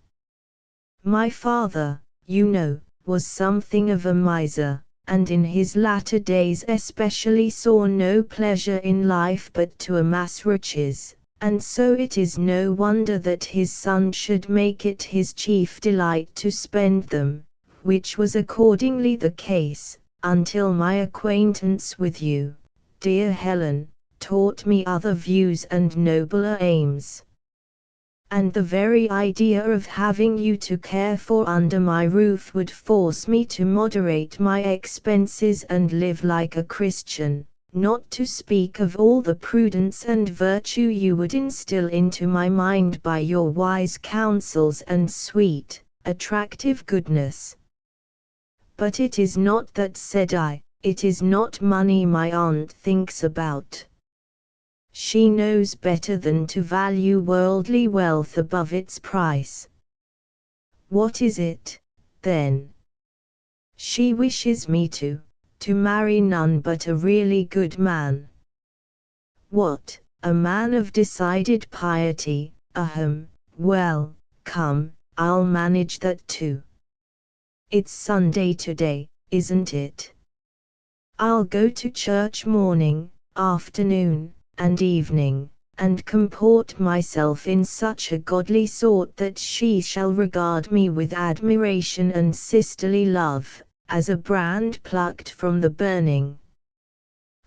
[SPEAKER 1] My father, you know, was something of a miser, and in his latter days especially saw no pleasure in life but to amass riches, and so it is no wonder that his son should make it his chief delight to spend them, which was accordingly the case, until my acquaintance with you, dear Helen, taught me other views and nobler aims. And the very idea of having you to care for under my roof would force me to moderate my expenses and live like a Christian, not to speak of all the prudence and virtue you would instill into my mind by your wise counsels and sweet, attractive goodness. But it is not that, said I, it is not money my aunt thinks about. She knows better than to value worldly wealth above its price. What is it, then? She wishes me to marry none but a really good man. What, a man of decided piety? Ahem, well, come, I'll manage that too. It's Sunday today, isn't it? I'll go to church morning, afternoon, and evening, and comport myself in such a godly sort that she shall regard me with admiration and sisterly love, as a brand plucked from the burning.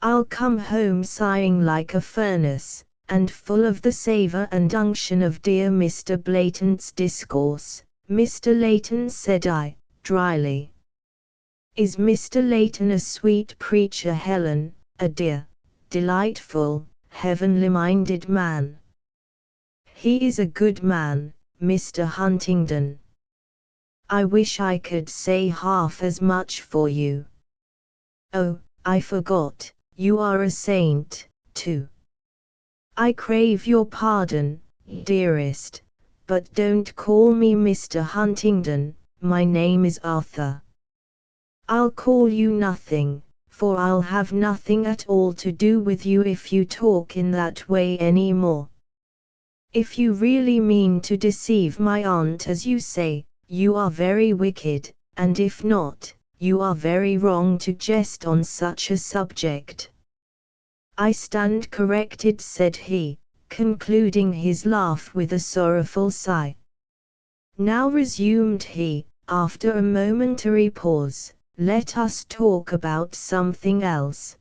[SPEAKER 1] I'll come home sighing like a furnace, and full of the savour and unction of dear Mr. Blayton's discourse. Mr. Layton, said I, dryly. Is Mr. Layton a sweet preacher, Helen, a dear, delightful, heavenly-minded man? He is a good man, Mr. Huntingdon. I wish I could say half as much for you. Oh, I forgot, you are a saint, too. I crave your pardon, dearest, but don't call me Mr. Huntingdon, my name is Arthur. I'll call you nothing, for I'll have nothing at all to do with you if you talk in that way any more. If you really mean to deceive my aunt as you say, you are very wicked, and if not, you are very wrong to jest on such a subject. I stand corrected, said he, concluding his laugh with a sorrowful sigh. Now, resumed he, after a momentary pause, let us talk about something else.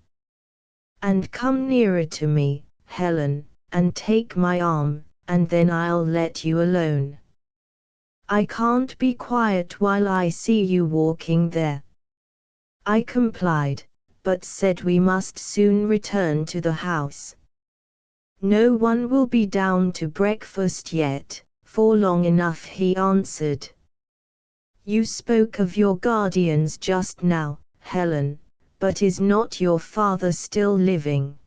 [SPEAKER 1] And come nearer to me, Helen, and take my arm, and then I'll let you alone. I can't be quiet while I see you walking there. I complied, but said we must soon return to the house. No one will be down to breakfast yet, for long enough, he answered. You spoke of your guardians just now, Helen, but is not your father still living?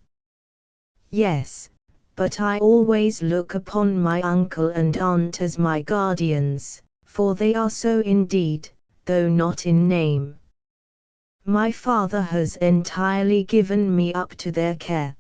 [SPEAKER 1] Yes, but I always look upon my uncle and aunt as my guardians, for they are so indeed, though not in name. My father has entirely given me up to their care.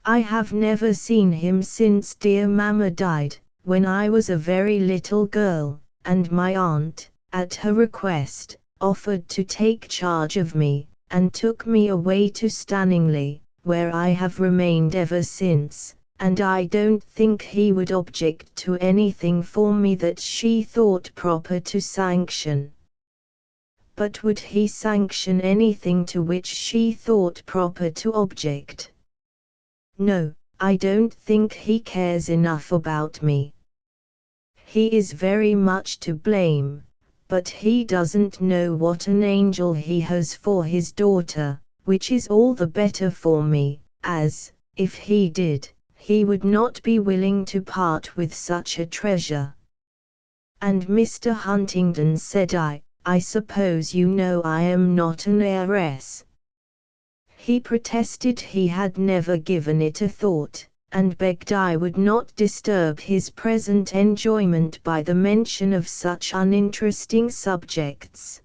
[SPEAKER 1] I have never seen him since dear Mamma died, when I was a very little girl, and my aunt, at her request, offered to take charge of me, and took me away to Stanningley, where I have remained ever since, and I don't think he would object to anything for me that she thought proper to sanction. But would he sanction anything to which she thought proper to object? No, I don't think he cares enough about me. He is very much to blame, but he doesn't know what an angel he has for his daughter, which is all the better for me, as, if he did, he would not be willing to part with such a treasure. And Mr. Huntingdon, said I suppose you know I am not an heiress. He protested he had never given it a thought, and begged I would not disturb his present enjoyment by the mention of such uninteresting subjects.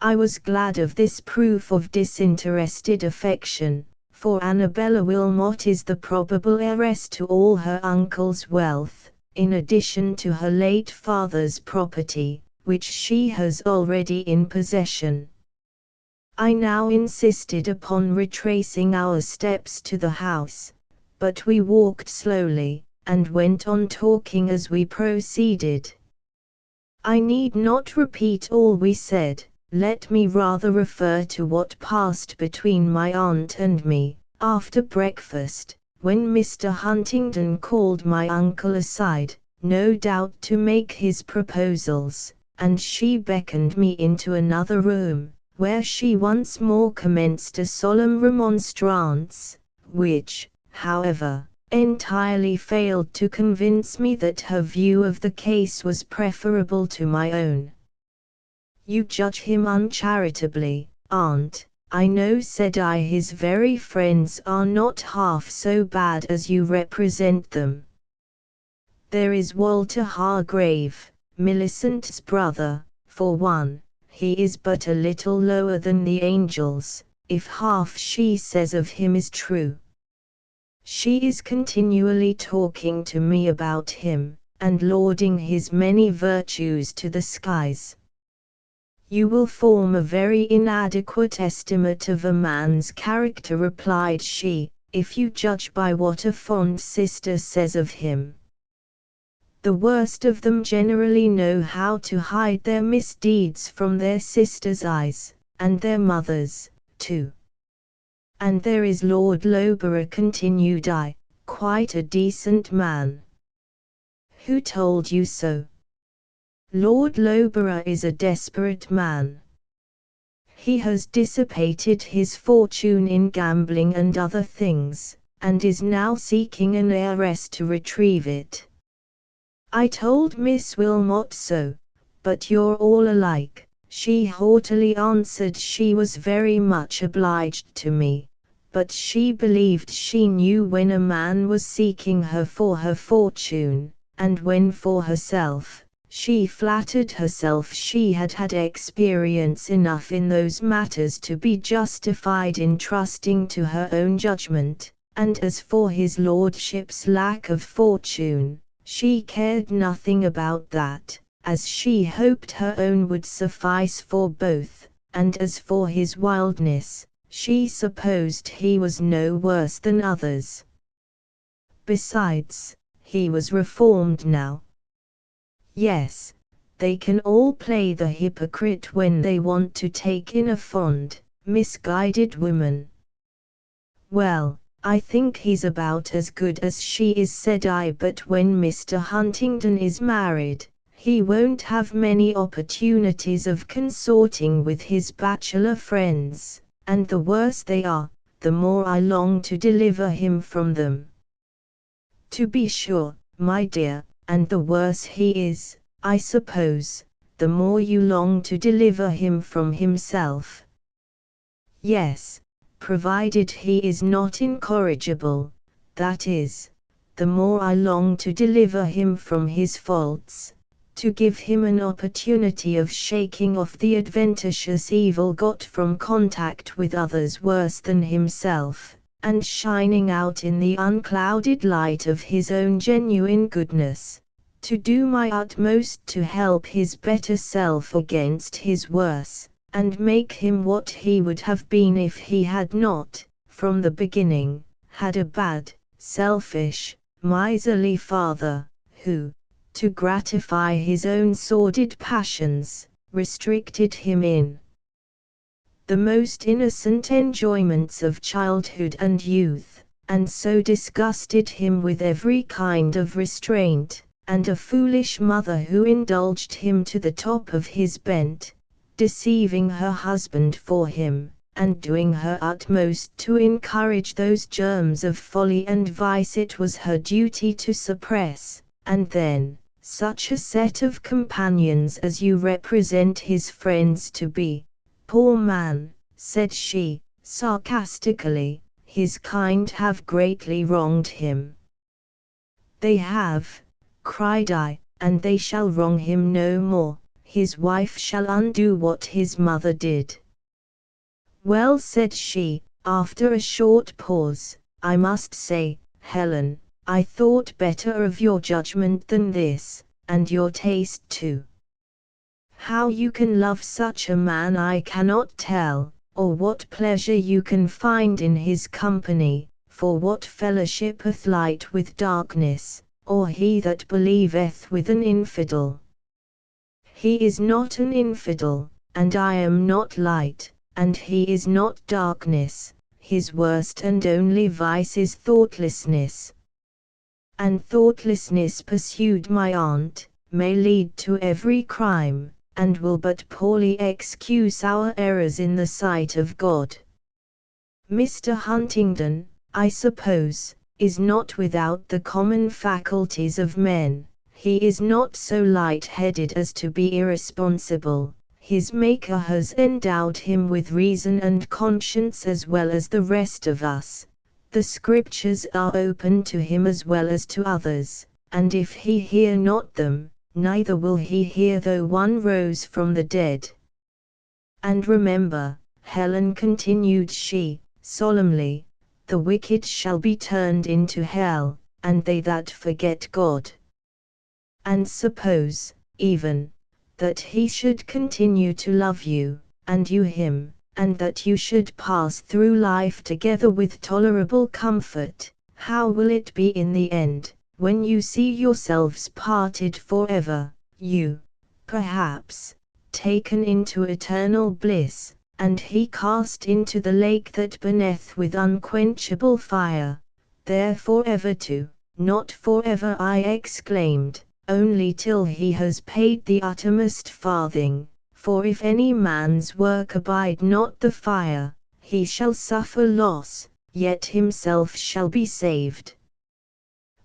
[SPEAKER 1] I was glad of this proof of disinterested affection, for Annabella Wilmot is the probable heiress to all her uncle's wealth, in addition to her late father's property, which she has already in possession. I now insisted upon retracing our steps to the house, but we walked slowly, and went on talking as we proceeded. I need not repeat all we said, let me rather refer to what passed between my aunt and me, after breakfast, when Mr. Huntingdon called my uncle aside, no doubt to make his proposals, and she beckoned me into another room, where she once more commenced a solemn remonstrance, which, however, entirely failed to convince me that her view of the case was preferable to my own. "You judge him uncharitably, aunt. I know," said I. "His very friends are not half so bad as you represent them. There is Walter Hargrave, Millicent's brother, for one. He is but a little lower than the angels, if half she says of him is true. She is continually talking to me about him, and lauding his many virtues to the skies." "You will form a very inadequate estimate of a man's character," replied she, "if you judge by what a fond sister says of him. The worst of them generally know how to hide their misdeeds from their sisters' eyes, and their mothers, too. And there is Lord Loughborough," continued I, "quite a decent man." "Who told you so?" "Lord Loughborough is a desperate man. He has dissipated his fortune in gambling and other things, and is now seeking an heiress to retrieve it." I told Miss Wilmot so, "But you're all alike," she haughtily answered. She was very much obliged to me, but she believed she knew when a man was seeking her for her fortune, and when for herself. She flattered herself she had had experience enough in those matters to be justified in trusting to her own judgment, and as for his lordship's lack of fortune, she cared nothing about that, as she hoped her own would suffice for both, and as for his wildness, she supposed he was no worse than others. Besides, he was reformed now. Yes, they can all play the hypocrite when they want to take in a fond, misguided woman. "Well, I think he's about as good as she is," said I, "but when Mr. Huntingdon is married, he won't have many opportunities of consorting with his bachelor friends, and the worse they are, the more I long to deliver him from them." "To be sure, my dear, and the worse he is, I suppose, the more you long to deliver him from himself." "Yes, provided he is not incorrigible, that is, the more I long to deliver him from his faults, to give him an opportunity of shaking off the adventitious evil got from contact with others worse than himself, and shining out in the unclouded light of his own genuine goodness, to do my utmost to help his better self against his worse, and make him what he would have been if he had not, from the beginning, had a bad, selfish, miserly father, who, to gratify his own sordid passions, restricted him in the most innocent enjoyments of childhood and youth, and so disgusted him with every kind of restraint, and a foolish mother who indulged him to the top of his bent, deceiving her husband for him, and doing her utmost to encourage those germs of folly and vice it was her duty to suppress, and then, such a set of companions as you represent his friends to be. Poor man," said she, sarcastically, "his kind have greatly wronged him." "They have," cried I, "and they shall wrong him no more. His wife shall undo what his mother did." "Well," said she, after a short pause, "I must say, Helen, I thought better of your judgment than this, and your taste too. How you can love such a man I cannot tell, or what pleasure you can find in his company, for what fellowshipeth light with darkness, or he that believeth with an infidel? He is not an infidel, and I am not light, and he is not darkness. His worst and only vice is thoughtlessness. And thoughtlessness," pursued my aunt, "may lead to every crime, and will but poorly excuse our errors in the sight of God. Mr. Huntingdon, I suppose, is not without the common faculties of men. He is not so light-headed as to be irresponsible. His Maker has endowed him with reason and conscience as well as the rest of us. The Scriptures are open to him as well as to others, and if he hear not them, neither will he hear though one rose from the dead. And remember, Helen, continued she, solemnly, the wicked shall be turned into hell, and they that forget God. And suppose, even, that he should continue to love you, and you him, and that you should pass through life together with tolerable comfort, how will it be in the end, when you see yourselves parted forever, you, perhaps, taken into eternal bliss, and he cast into the lake that burneth with unquenchable fire, there forever too? Not forever, I exclaimed, only till he has paid the uttermost farthing, for if any man's work abide not the fire, he shall suffer loss, yet himself shall be saved.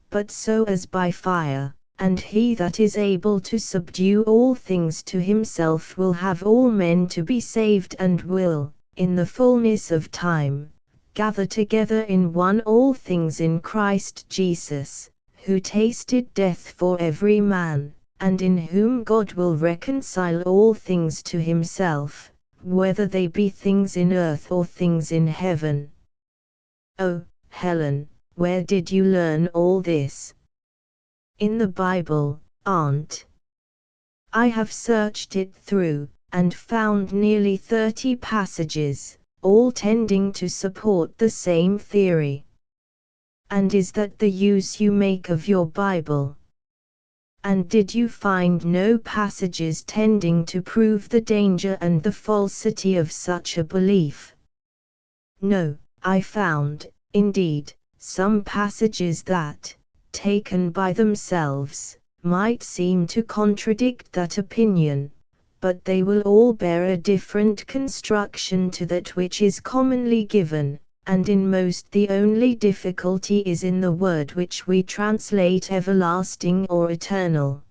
[SPEAKER 1] But so as by fire, and he that is able to subdue all things to himself will have all men to be saved, and will, in the fullness of time, gather together in one all things in Christ Jesus, who tasted death for every man, and in whom God will reconcile all things to himself, whether they be things in earth or things in heaven. Oh, Helen, where did you learn all this? In the Bible, Aunt. I have searched it through, and found nearly 30 passages, all tending to support the same theory. And is that the use you make of your Bible? And did you find no passages tending to prove the danger and the falsity of such a belief? No, I found, indeed, some passages that, taken by themselves, might seem to contradict that opinion, but they will all bear a different construction to that which is commonly given, and in most the only difficulty is in the word which we translate everlasting or eternal.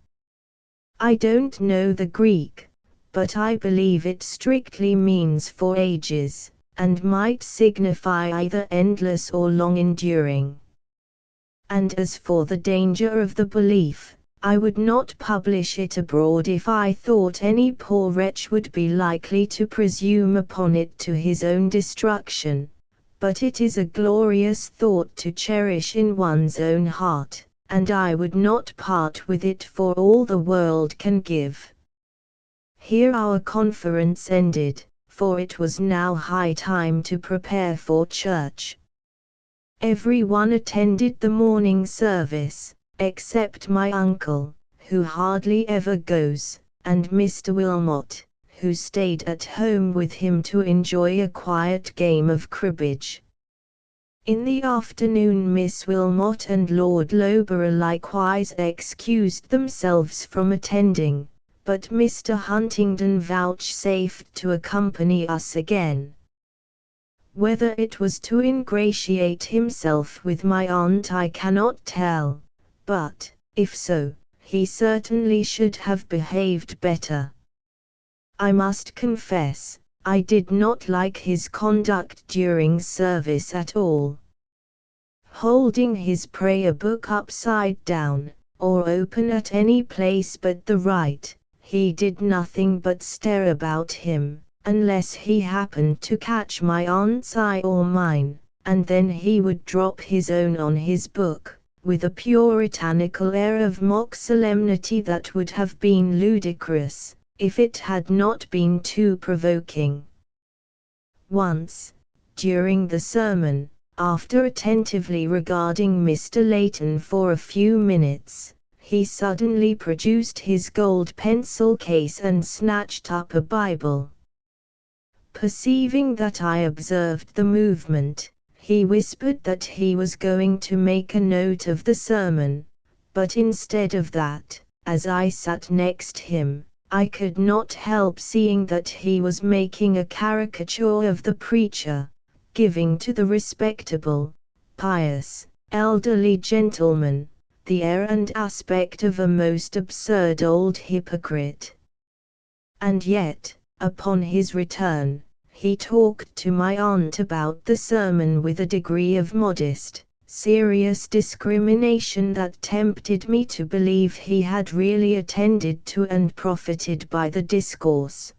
[SPEAKER 1] I don't know the Greek, but I believe it strictly means for ages, and might signify either endless or long enduring. And as for the danger of the belief, I would not publish it abroad if I thought any poor wretch would be likely to presume upon it to his own destruction. But it is a glorious thought to cherish in one's own heart, and I would not part with it for all the world can give. Here our conference ended, for it was now high time to prepare for church. Every one attended the morning service, except my uncle, who hardly ever goes, and Mr. Wilmot, who stayed at home with him to enjoy a quiet game of cribbage. In the afternoon Miss Wilmot and Lord Loughborough likewise excused themselves from attending, but Mr. Huntingdon vouchsafed to accompany us again. Whether it was to ingratiate himself with my aunt I cannot tell, but, if so, he certainly should have behaved better. I must confess, I did not like his conduct during service at all. Holding his prayer book upside down, or open at any place but the right, he did nothing but stare about him, unless he happened to catch my aunt's eye or mine, and then he would drop his own on his book, with a puritanical air of mock solemnity that would have been ludicrous, if it had not been too provoking. Once, during the sermon, after attentively regarding Mr. Layton for a few minutes, he suddenly produced his gold pencil case and snatched up a Bible. Perceiving that I observed the movement, he whispered that he was going to make a note of the sermon, but instead of that, as I sat next him, I could not help seeing that he was making a caricature of the preacher, giving to the respectable, pious, elderly gentleman the air and aspect of a most absurd old hypocrite. And yet, upon his return, he talked to my aunt about the sermon with a degree of modest, serious discrimination that tempted me to believe he had really attended to and profited by the discourse.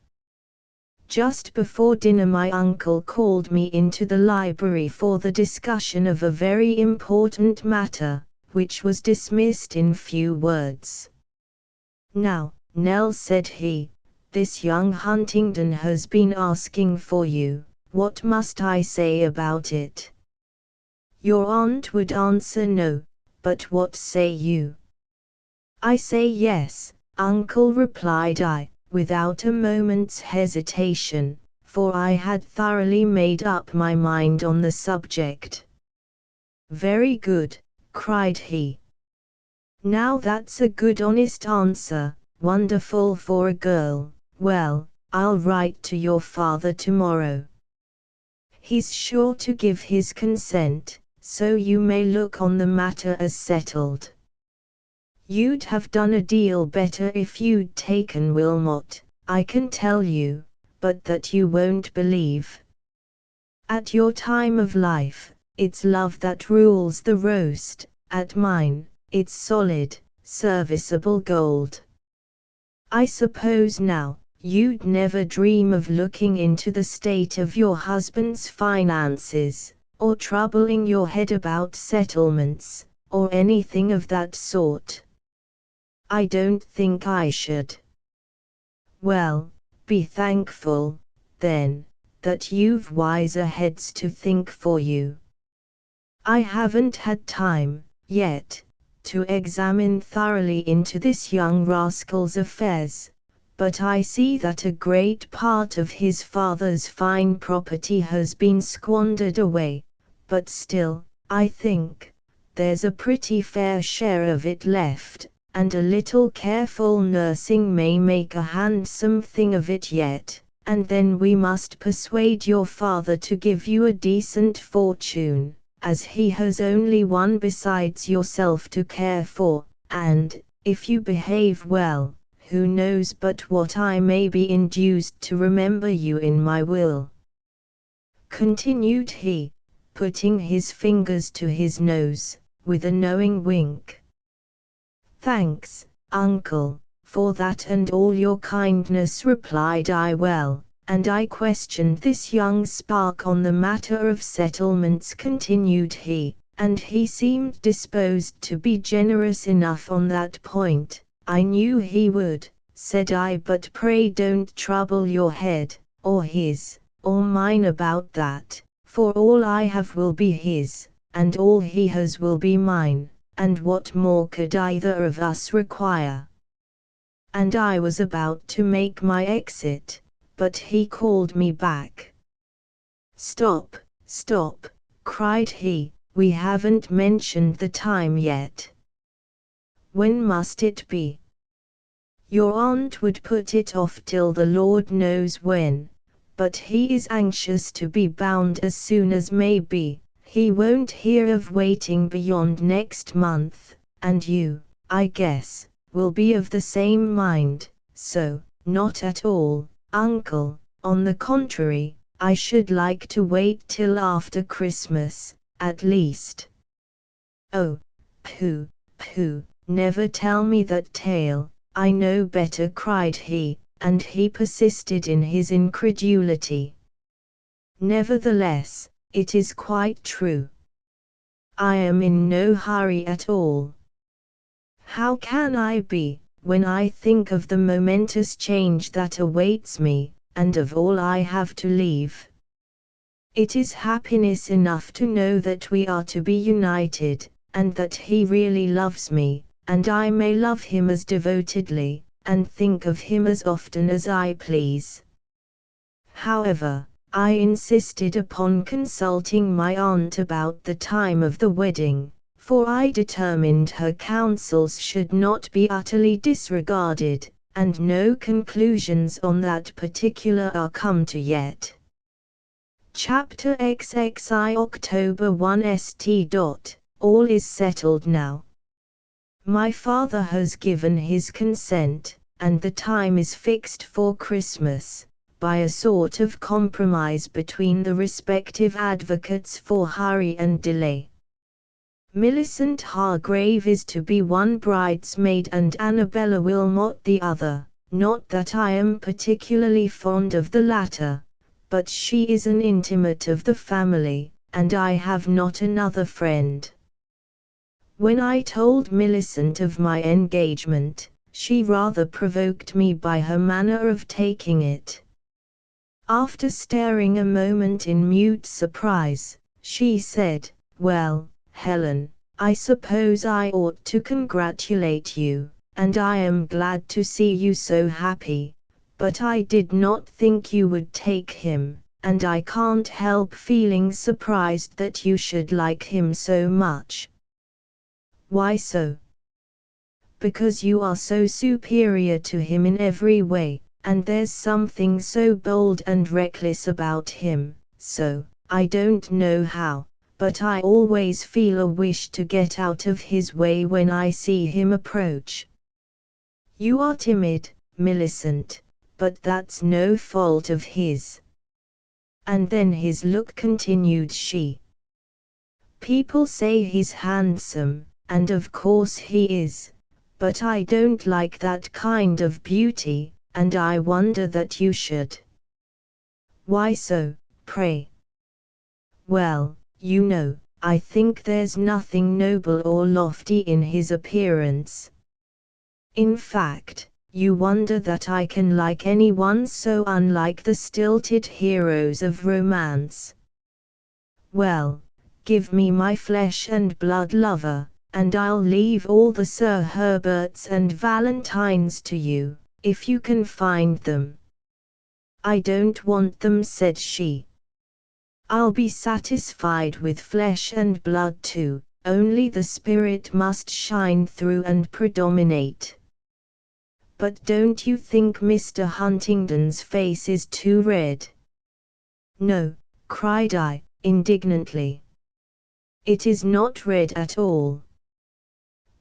[SPEAKER 1] Just before dinner my uncle called me into the library for the discussion of a very important matter, which was dismissed in few words. "Now, Nell," said he, "this young Huntingdon has been asking for you. What must I say about it?" Your aunt would answer no, but what say you? I say yes, uncle, replied I, without a moment's hesitation, for I had thoroughly made up my mind on the subject. Very good, cried he. Now that's a good honest answer, wonderful for a girl. Well, I'll write to your father tomorrow. He's sure to give his consent, so you may look on the matter as settled. You'd have done a deal better if you'd taken Wilmot, I can tell you, but that you won't believe. At your time of life, it's love that rules the roast, at mine, it's solid, serviceable gold. I suppose now, you'd never dream of looking into the state of your husband's finances, or troubling your head about settlements, or anything of that sort. I don't think I should. Well, be thankful, then, that you've wiser heads to think for you. I haven't had time, yet, to examine thoroughly into this young rascal's affairs, but I see that a great part of his father's fine property has been squandered away, but still, I think, there's a pretty fair share of it left, and a little careful nursing may make a handsome thing of it yet, and then we must persuade your father to give you a decent fortune, as he has only one besides yourself to care for, and, if you behave well, who knows but what I may be induced to remember you in my will," continued he, putting his fingers to his nose, with a knowing wink. "Thanks, uncle, for that and all your kindness," replied I. "Well, and I questioned this young spark on the matter of settlements," continued he, "and he seemed disposed to be generous enough on that point." "I knew he would," said I, "but pray don't trouble your head, or his, or mine about that, for all I have will be his, and all he has will be mine, and what more could either of us require?" And I was about to make my exit, but he called me back. "Stop, stop," cried he, "we haven't mentioned the time yet. When must it be?" "Your aunt would put it off till the Lord knows when, but he is anxious to be bound as soon as may be. He won't hear of waiting beyond next month, and you, I guess, will be of the same mind, so, not at all, uncle, on the contrary, I should like to wait till after Christmas, at least." "Oh, pooh, pooh, never tell me that tale, I know better," cried he, and he persisted in his incredulity. "Nevertheless, it is quite true. I am in no hurry at all. How can I be, when I think of the momentous change that awaits me, and of all I have to leave? It is happiness enough to know that we are to be united, and that he really loves me, and I may love him as devotedly, and think of him as often as I please." However, I insisted upon consulting my aunt about the time of the wedding, for I determined her counsels should not be utterly disregarded, and no conclusions on that particular are come to yet. Chapter XXI October 1 St. All is settled now. My father has given his consent, and the time is fixed for Christmas, by a sort of compromise between the respective advocates for hurry and delay. Millicent Hargrave is to be one bridesmaid and Annabella Wilmot the other. Not that I am particularly fond of the latter, but she is an intimate of the family, and I have not another friend. When I told Millicent of my engagement, she rather provoked me by her manner of taking it. After staring a moment in mute surprise, she said, "Well, Helen, I suppose I ought to congratulate you, and I am glad to see you so happy, but I did not think you would take him, and I can't help feeling surprised that you should like him so much." "Why so?" "Because you are so superior to him in every way, and there's something so bold and reckless about him, so, I don't know how, but I always feel a wish to get out of his way when I see him approach." "You are timid, Millicent, but that's no fault of his." And then his look continued she. "People say he's handsome, and of course he is, but I don't like that kind of beauty, and I wonder that you should." "Why so, pray?" "Well, you know, I think there's nothing noble or lofty in his appearance. In fact, you wonder that I can like anyone so unlike the stilted heroes of romance. Well, give me my flesh and blood lover, and I'll leave all the Sir Herberts and Valentines to you, if you can find them." "I don't want them," said she. "I'll be satisfied with flesh and blood too, only the spirit must shine through and predominate." "But don't you think Mr. Huntingdon's face is too red?" "No," cried I, indignantly. "It is not red at all.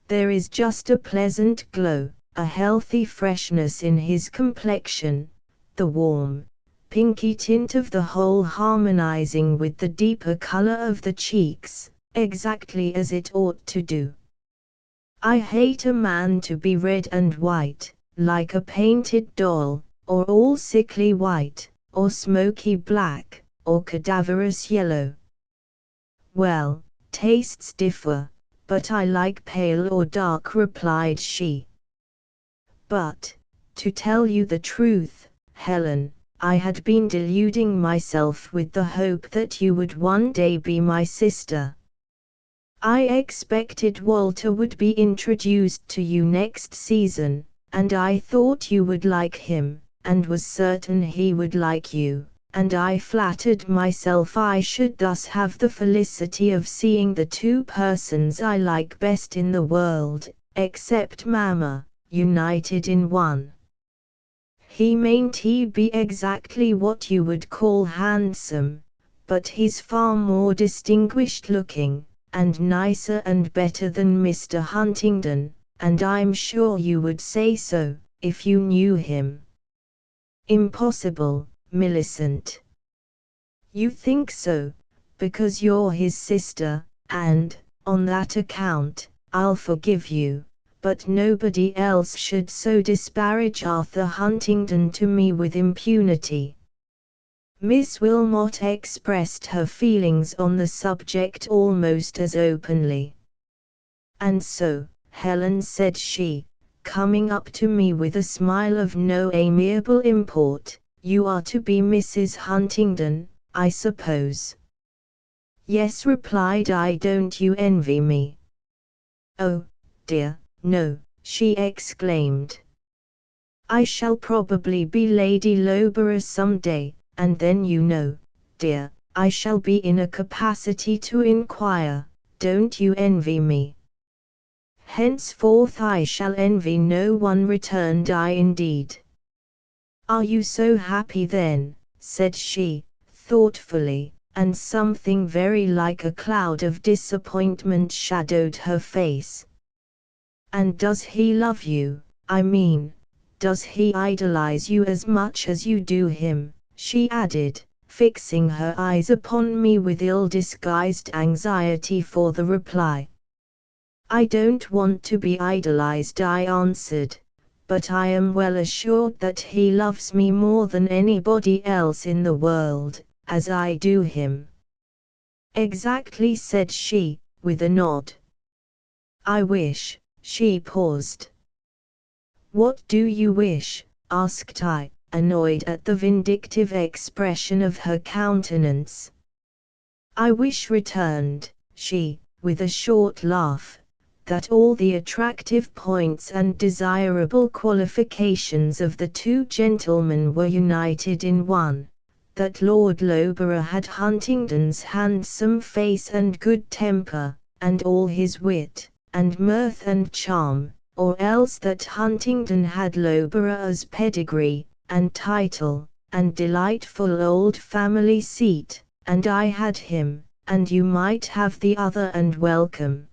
[SPEAKER 1] There is just a pleasant glow, a healthy freshness in his complexion, the warm, pinky tint of the whole harmonizing with the deeper color of the cheeks, exactly as it ought to do. I hate a man to be red and white, like a painted doll, or all sickly white, or smoky black, or cadaverous yellow." "Well, tastes differ, but I like pale or dark," replied she. "But, to tell you the truth, Helen, I had been deluding myself with the hope that you would one day be my sister. I expected Walter would be introduced to you next season, and I thought you would like him, and was certain he would like you, and I flattered myself I should thus have the felicity of seeing the two persons I like best in the world, except Mamma, united in one. He mayn't be exactly what you would call handsome, but he's far more distinguished looking, and nicer and better than Mr. Huntingdon, and I'm sure you would say so, if you knew him." "Impossible, Millicent." "You think so, because you're his sister, and, on that account, I'll forgive you, but nobody else should so disparage Arthur Huntingdon to me with impunity." Miss Wilmot expressed her feelings on the subject almost as openly. "And so, Helen," said she, coming up to me with a smile of no amiable import, "you are to be Mrs. Huntingdon, I suppose?" "Yes," replied I. "Don't you envy me?" "Oh, dear, no," she exclaimed. "I shall probably be Lady Loughborough some day, and then you know, dear, I shall be in a capacity to inquire, don't you envy me?" Henceforth I shall envy no one, returned I. Indeed. Are you so happy then? Said she, thoughtfully, and something very like a cloud of disappointment shadowed her face. And does he love you? I mean, does he idolize you as much as you do him? She added, fixing her eyes upon me with ill-disguised anxiety for the reply. I don't want to be idolized, I answered, but I am well assured that he loves me more than anybody else in the world, as I do him. Exactly, said she, with a nod. I wish. She paused. What do you wish? Asked I, annoyed at the vindictive expression of her countenance. I wish, returned she, with a short laugh, that all the attractive points and desirable qualifications of the two gentlemen were united in one, that Lord Loughborough had Huntingdon's handsome face and good temper, and all his wit, and mirth and charm, or else that Huntingdon had Loughborough's pedigree, and title, and delightful old family seat, and I had him, and you might have the other and welcome.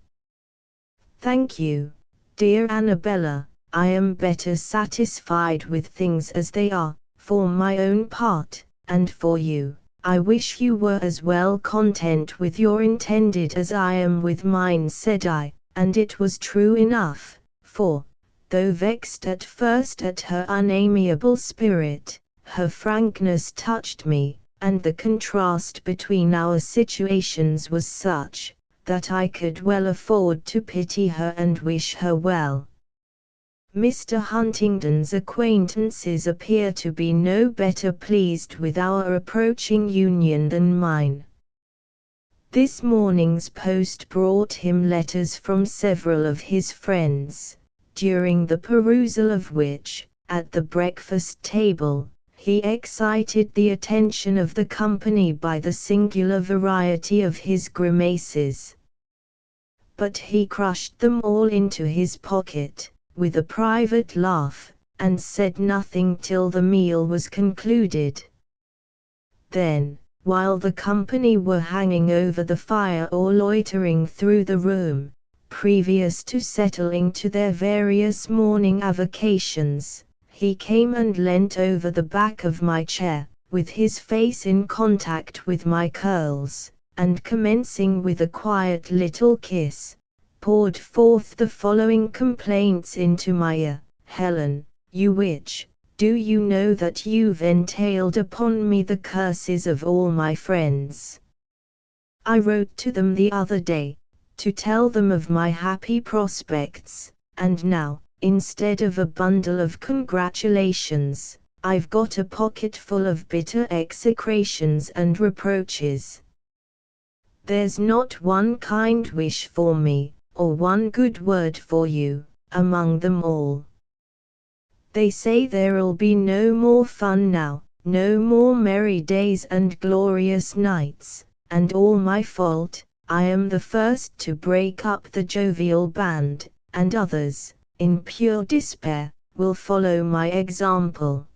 [SPEAKER 1] Thank you, dear Annabella, I am better satisfied with things as they are, for my own part, and for you, I wish you were as well content with your intended as I am with mine, said I, and it was true enough, for, though vexed at first at her unamiable spirit, her frankness touched me, and the contrast between our situations was such, that I could well afford to pity her and wish her well. Mr. Huntingdon's acquaintances appear to be no better pleased with our approaching union than mine. This morning's post brought him letters from several of his friends, during the perusal of which, at the breakfast table, he excited the attention of the company by the singular variety of his grimaces. But he crushed them all into his pocket, with a private laugh, and said nothing till the meal was concluded. Then, while the company were hanging over the fire or loitering through the room, previous to settling to their various morning avocations, he came and leant over the back of my chair, with his face in contact with my curls, and commencing with a quiet little kiss, poured forth the following complaints into my ear. Helen, you witch, do you know that you've entailed upon me the curses of all my friends? I wrote to them the other day, to tell them of my happy prospects, and now, instead of a bundle of congratulations, I've got a pocket full of bitter execrations and reproaches. There's not one kind wish for me, or one good word for you, among them all. They say there'll be no more fun now, no more merry days and glorious nights, and all my fault. I am the first to break up the jovial band, and others, in pure despair, will follow my example.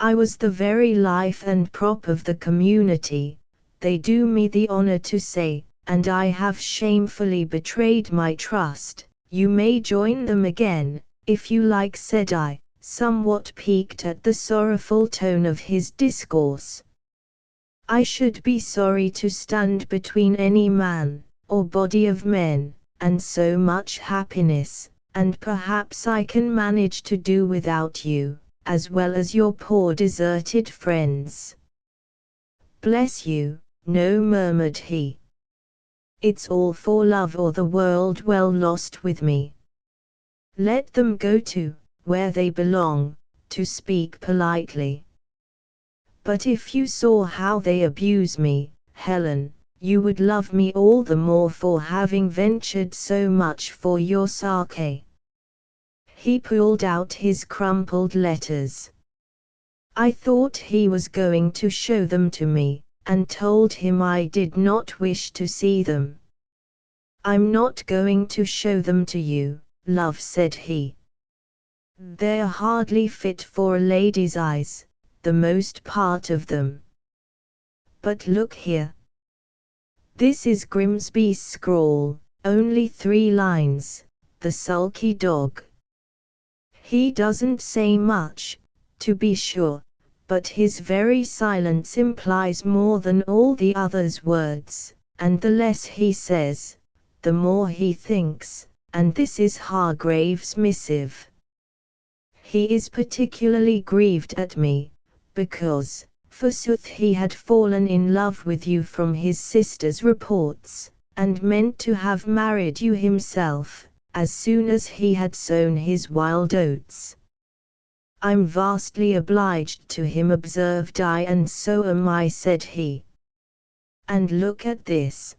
[SPEAKER 1] I was the very life and prop of the community, they do me the honor to say, and I have shamefully betrayed my trust. You may join them again, if you like, said I, somewhat piqued at the sorrowful tone of his discourse. I should be sorry to stand between any man, or body of men, and so much happiness, and perhaps I can manage to do without you, as well as your poor deserted friends. Bless you, no, murmured he. It's all for love or the world well lost with me. Let them go to where they belong, to speak politely. But if you saw how they abuse me, Helen, you would love me all the more for having ventured so much for your sake. He pulled out his crumpled letters. I thought he was going to show them to me, and told him I did not wish to see them. I'm not going to show them to you, love, said he. They're hardly fit for a lady's eyes, the most part of them. But look here. This is Grimsby's scrawl, only 3 lines, the sulky dog. He doesn't say much, to be sure, but his very silence implies more than all the others' words, and the less he says, the more he thinks, and this is Hargrave's missive. He is particularly grieved at me, because, forsooth, he had fallen in love with you from his sister's reports, and meant to have married you himself, as soon as he had sown his wild oats. I'm vastly obliged to him, observed I, and so am I, said he. And look at this.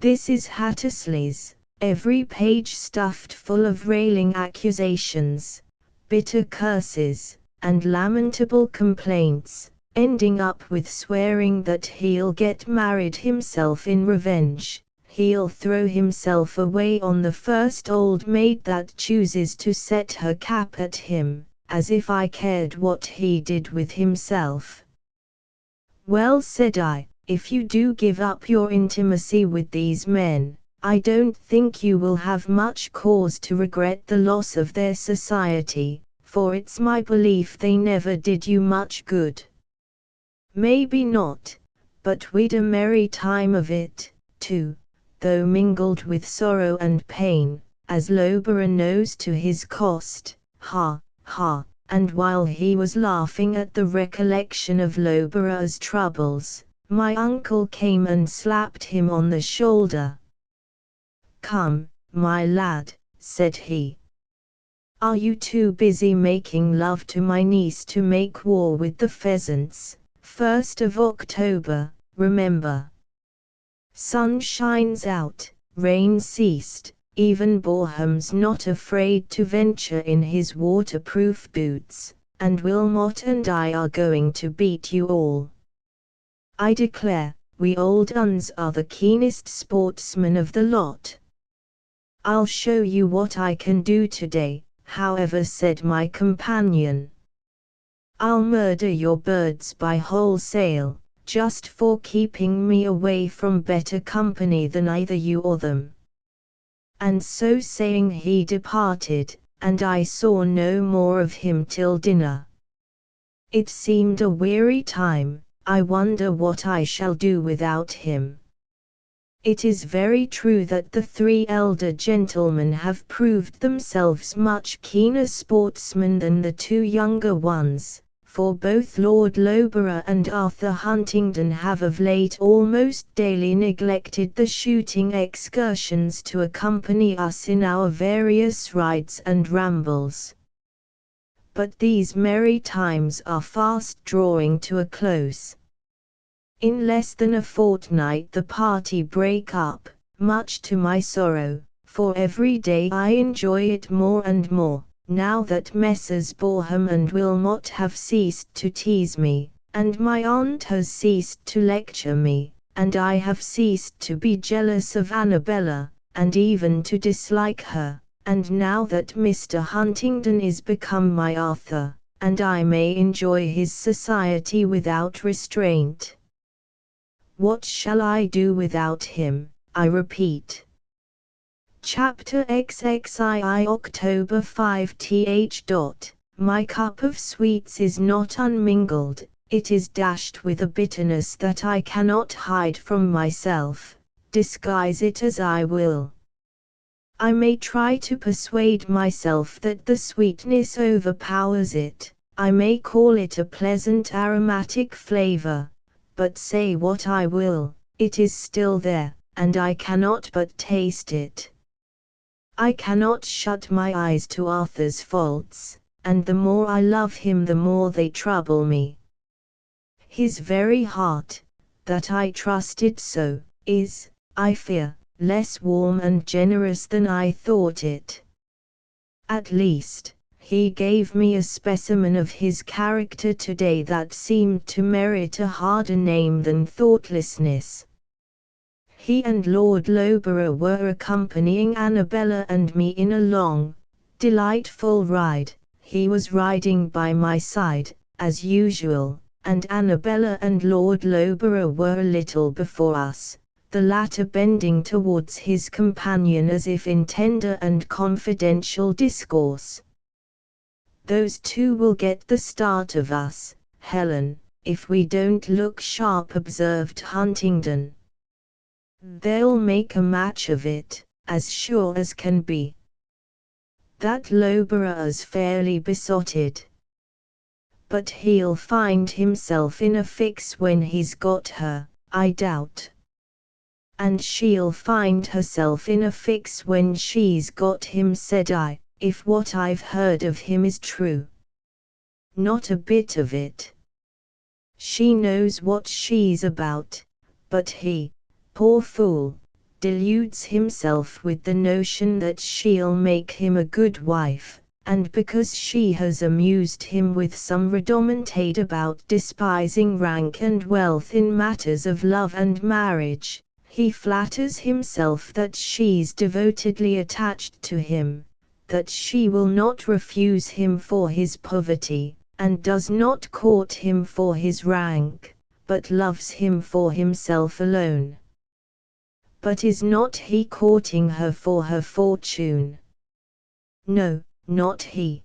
[SPEAKER 1] This is Hattersley's, every page stuffed full of railing accusations, bitter curses, and lamentable complaints, ending up with swearing that he'll get married himself in revenge, he'll throw himself away on the first old maid that chooses to set her cap at him, as if I cared what he did with himself. Well, said I, if you do give up your intimacy with these men, I don't think you will have much cause to regret the loss of their society, for it's my belief they never did you much good. Maybe not, but we'd a merry time of it, too, though mingled with sorrow and pain, as Loughborough knows to his cost, ha, ha. And while he was laughing at the recollection of Loughborough's troubles, my uncle came and slapped him on the shoulder. Come, my lad, said he. Are you too busy making love to my niece to make war with the pheasants? 1st of October, remember. Sun shines out, rain ceased, even Borham's not afraid to venture in his waterproof boots, and Wilmot and I are going to beat you all. I declare, we old uns are the keenest sportsmen of the lot. I'll show you what I can do today, however, said my companion. I'll murder your birds by wholesale, just for keeping me away from better company than either you or them. And so saying he departed, and I saw no more of him till dinner. It seemed a weary time. I wonder what I shall do without him. It is very true that the 3 elder gentlemen have proved themselves much keener sportsmen than the 2 younger ones, for both Lord Loughborough and Arthur Huntingdon have of late almost daily neglected the shooting excursions to accompany us in our various rides and rambles. But these merry times are fast drawing to a close. In less than a fortnight the party break up, much to my sorrow, for every day I enjoy it more and more, now that Messrs. Borham and Wilmot have ceased to tease me, and my aunt has ceased to lecture me, and I have ceased to be jealous of Annabella, and even to dislike her, and now that Mr. Huntingdon is become my Arthur, and I may enjoy his society without restraint. What shall I do without him, I repeat. Chapter XXII October 5th. My cup of sweets is not unmingled, it is dashed with a bitterness that I cannot hide from myself, disguise it as I will. I may try to persuade myself that the sweetness overpowers it, I may call it a pleasant aromatic flavor, but say what I will, it is still there, and I cannot but taste it. I cannot shut my eyes to Arthur's faults, and the more I love him the more they trouble me. His very heart, that I trusted so, is, I fear, less warm and generous than I thought it. At least, he gave me a specimen of his character today that seemed to merit a harder name than thoughtlessness. He and Lord Loughborough were accompanying Annabella and me in a long, delightful ride. He was riding by my side, as usual, and Annabella and Lord Loughborough were a little before us, the latter bending towards his companion as if in tender and confidential discourse. "Those two will get the start of us, Helen, if we don't look sharp," observed Huntingdon. "They'll make a match of it, as sure as can be. That Loughborough's fairly besotted. But he'll find himself in a fix when he's got her, I doubt. And she'll find herself in a fix when she's got him," said I, "if what I've heard of him is true." "Not a bit of it. She knows what she's about, but he, poor fool, deludes himself with the notion that she'll make him a good wife, and because she has amused him with some rhodomontade about despising rank and wealth in matters of love and marriage, he flatters himself that she's devotedly attached to him, that she will not refuse him for his poverty, and does not court him for his rank, but loves him for himself alone. But is not he courting her for her fortune? No, not he.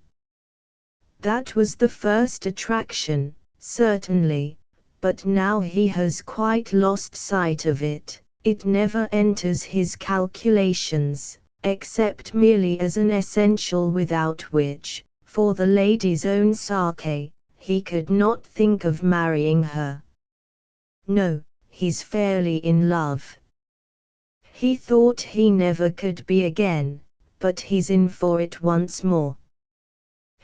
[SPEAKER 1] That was the first attraction, certainly, but now he has quite lost sight of it. It never enters his calculations, except merely as an essential without which, for the lady's own sake, he could not think of marrying her. No, he's fairly in love. He thought he never could be again, but he's in for it once more.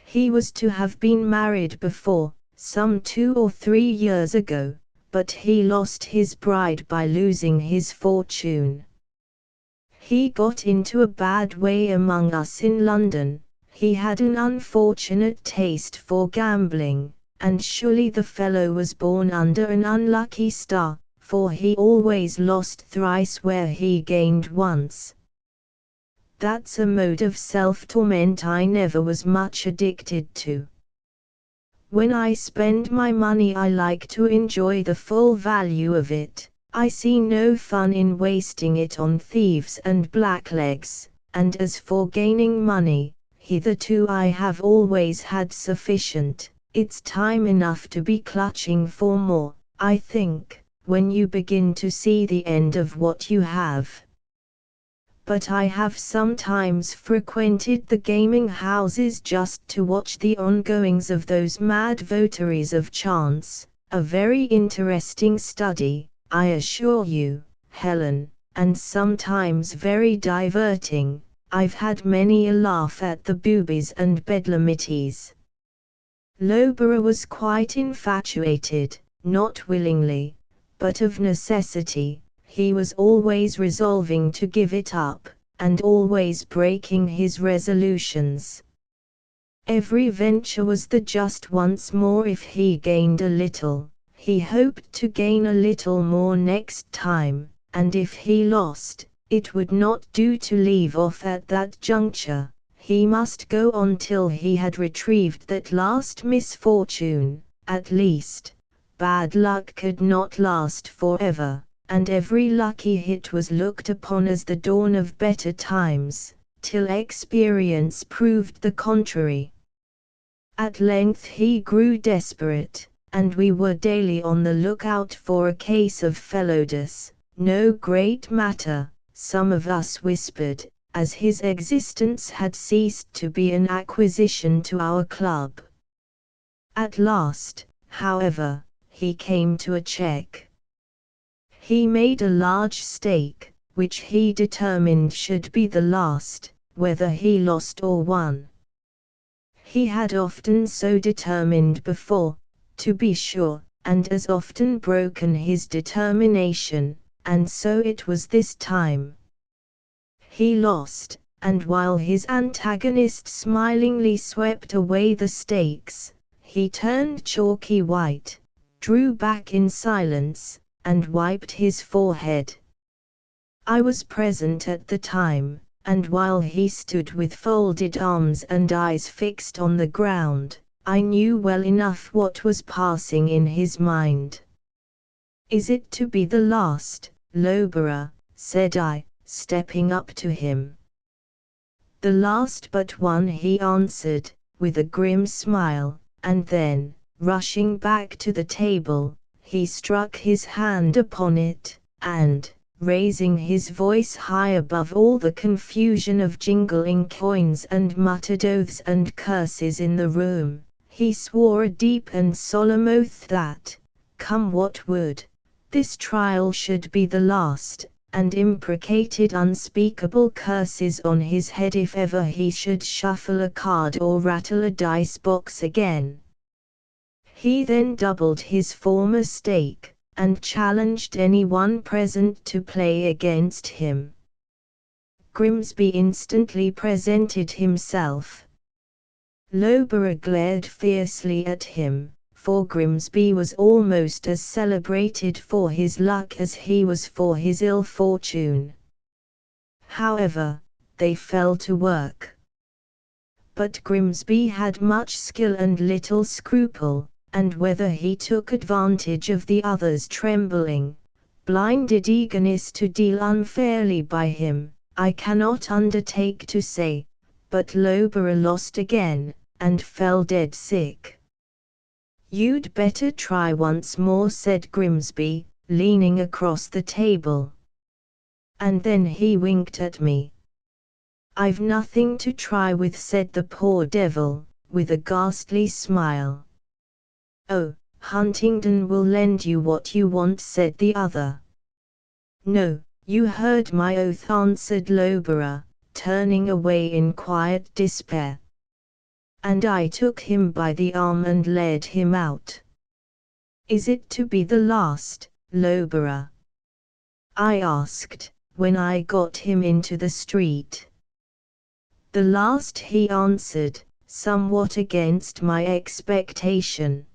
[SPEAKER 1] He was to have been married before, some 2 or 3 years ago, but he lost his bride by losing his fortune. He got into a bad way among us in London. He had an unfortunate taste for gambling, and surely the fellow was born under an unlucky star, for he always lost thrice where he gained once. That's a mode of self-torment I never was much addicted to. When I spend my money I like to enjoy the full value of it. I see no fun in wasting it on thieves and blacklegs, and as for gaining money, hitherto I have always had sufficient. It's time enough to be clutching for more, I think, when you begin to see the end of what you have. But I have sometimes frequented the gaming houses just to watch the ongoings of those mad votaries of chance, a very interesting study, I assure you, Helen, and sometimes very diverting. I've had many a laugh at the boobies and bedlamities. Loughborough was quite infatuated, not willingly, but of necessity. He was always resolving to give it up, and always breaking his resolutions. Every venture was the just once more. If he gained a little, he hoped to gain a little more next time, and if he lost, it would not do to leave off at that juncture. He must go on till he had retrieved that last misfortune. At least, bad luck could not last forever, and every lucky hit was looked upon as the dawn of better times, till experience proved the contrary. At length he grew desperate, and we were daily on the lookout for a case of fellowdus. No great matter, some of us whispered, as his existence had ceased to be an acquisition to our club. At last, however, he came to a check. He made a large stake, which he determined should be the last, whether he lost or won. He had often so determined before, to be sure, and as often broken his determination, and so it was this time. He lost, and while his antagonist smilingly swept away the stakes, he turned chalky white, drew back in silence, and wiped his forehead. I was present at the time, and while he stood with folded arms and eyes fixed on the ground, I knew well enough what was passing in his mind. "Is it to be the last, Loughborough?" said I, stepping up to him. "The last but one," he answered, with a grim smile, and then, rushing back to the table, he struck his hand upon it, and, raising his voice high above all the confusion of jingling coins and muttered oaths and curses in the room, he swore a deep and solemn oath that, come what would, this trial should be the last, and imprecated unspeakable curses on his head if ever he should shuffle a card or rattle a dice box again. He then doubled his former stake, and challenged anyone present to play against him. Grimsby instantly presented himself. Loughborough glared fiercely at him, for Grimsby was almost as celebrated for his luck as he was for his ill fortune. However, they fell to work. But Grimsby had much skill and little scruple, and whether he took advantage of the other's trembling, blinded eagerness to deal unfairly by him, I cannot undertake to say, but Loughborough lost again, and fell dead sick. "You'd better try once more," said Grimsby, leaning across the table. And then he winked at me. "I've nothing to try with," said the poor devil, with a ghastly smile. "Oh, Huntingdon will lend you what you want," said the other. "No, you heard my oath," answered Loughborough, turning away in quiet despair. And I took him by the arm and led him out. "Is it to be the last, Loughborough?" I asked, when I got him into the street. "The last," he answered, somewhat against my expectation.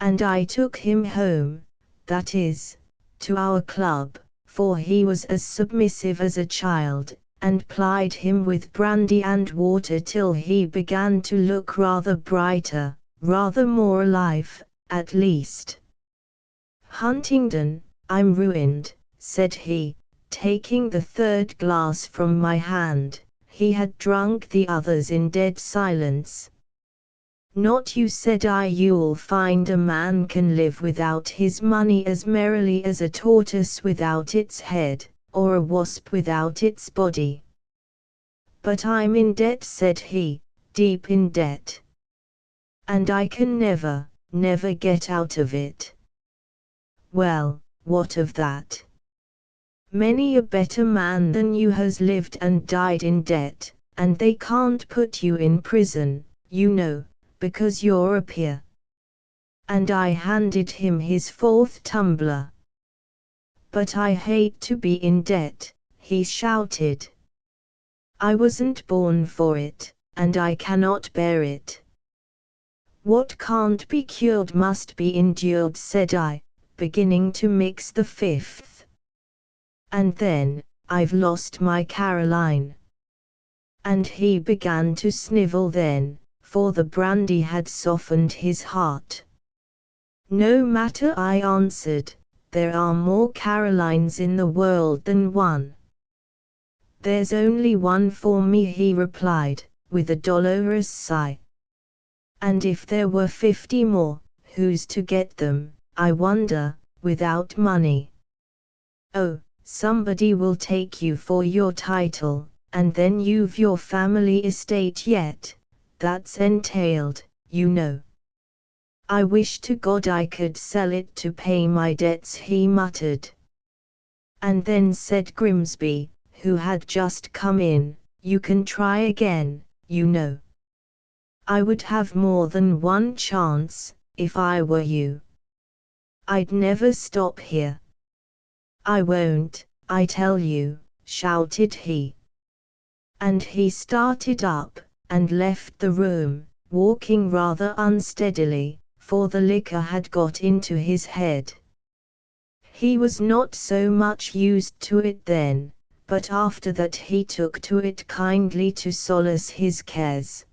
[SPEAKER 1] And I took him home, that is, to our club, for he was as submissive as a child, and plied him with brandy and water till he began to look rather brighter, rather more alive, at least. "Huntingdon, I'm ruined," said he, taking the third glass from my hand. He had drunk the others in dead silence. "Not you," said I. "You'll find a man can live without his money as merrily as a tortoise without its head, or a wasp without its body." "But I'm in debt," said he, "deep in debt. And I can never, never get out of it." "Well, what of that? Many a better man than you has lived and died in debt, and they can't put you in prison, you know, because you're a peer." And I handed him his fourth tumbler. "But I hate to be in debt," he shouted. "I wasn't born for it, and I cannot bear it." "What can't be cured must be endured," said I, beginning to mix the fifth. "And then, I've lost my Caroline." And he began to snivel then, for the brandy had softened his heart. "No matter," I answered, "there are more Carolines in the world than one." "There's only one for me," he replied, with a dolorous sigh. "And if there were 50 more, who's to get them, I wonder, without money?" "Oh, somebody will take you for your title, and then you've your family estate yet, that's entailed, you know." "I wish to God I could sell it to pay my debts," he muttered. And then said Grimsby, who had just come in, "You can try again, you know. I would have more than one chance, if I were you. I'd never stop here." "I won't, I tell you," shouted he. And he started up, and left the room, walking rather unsteadily, for the liquor had got into his head. He was not so much used to it then, but after that he took to it kindly to solace his cares.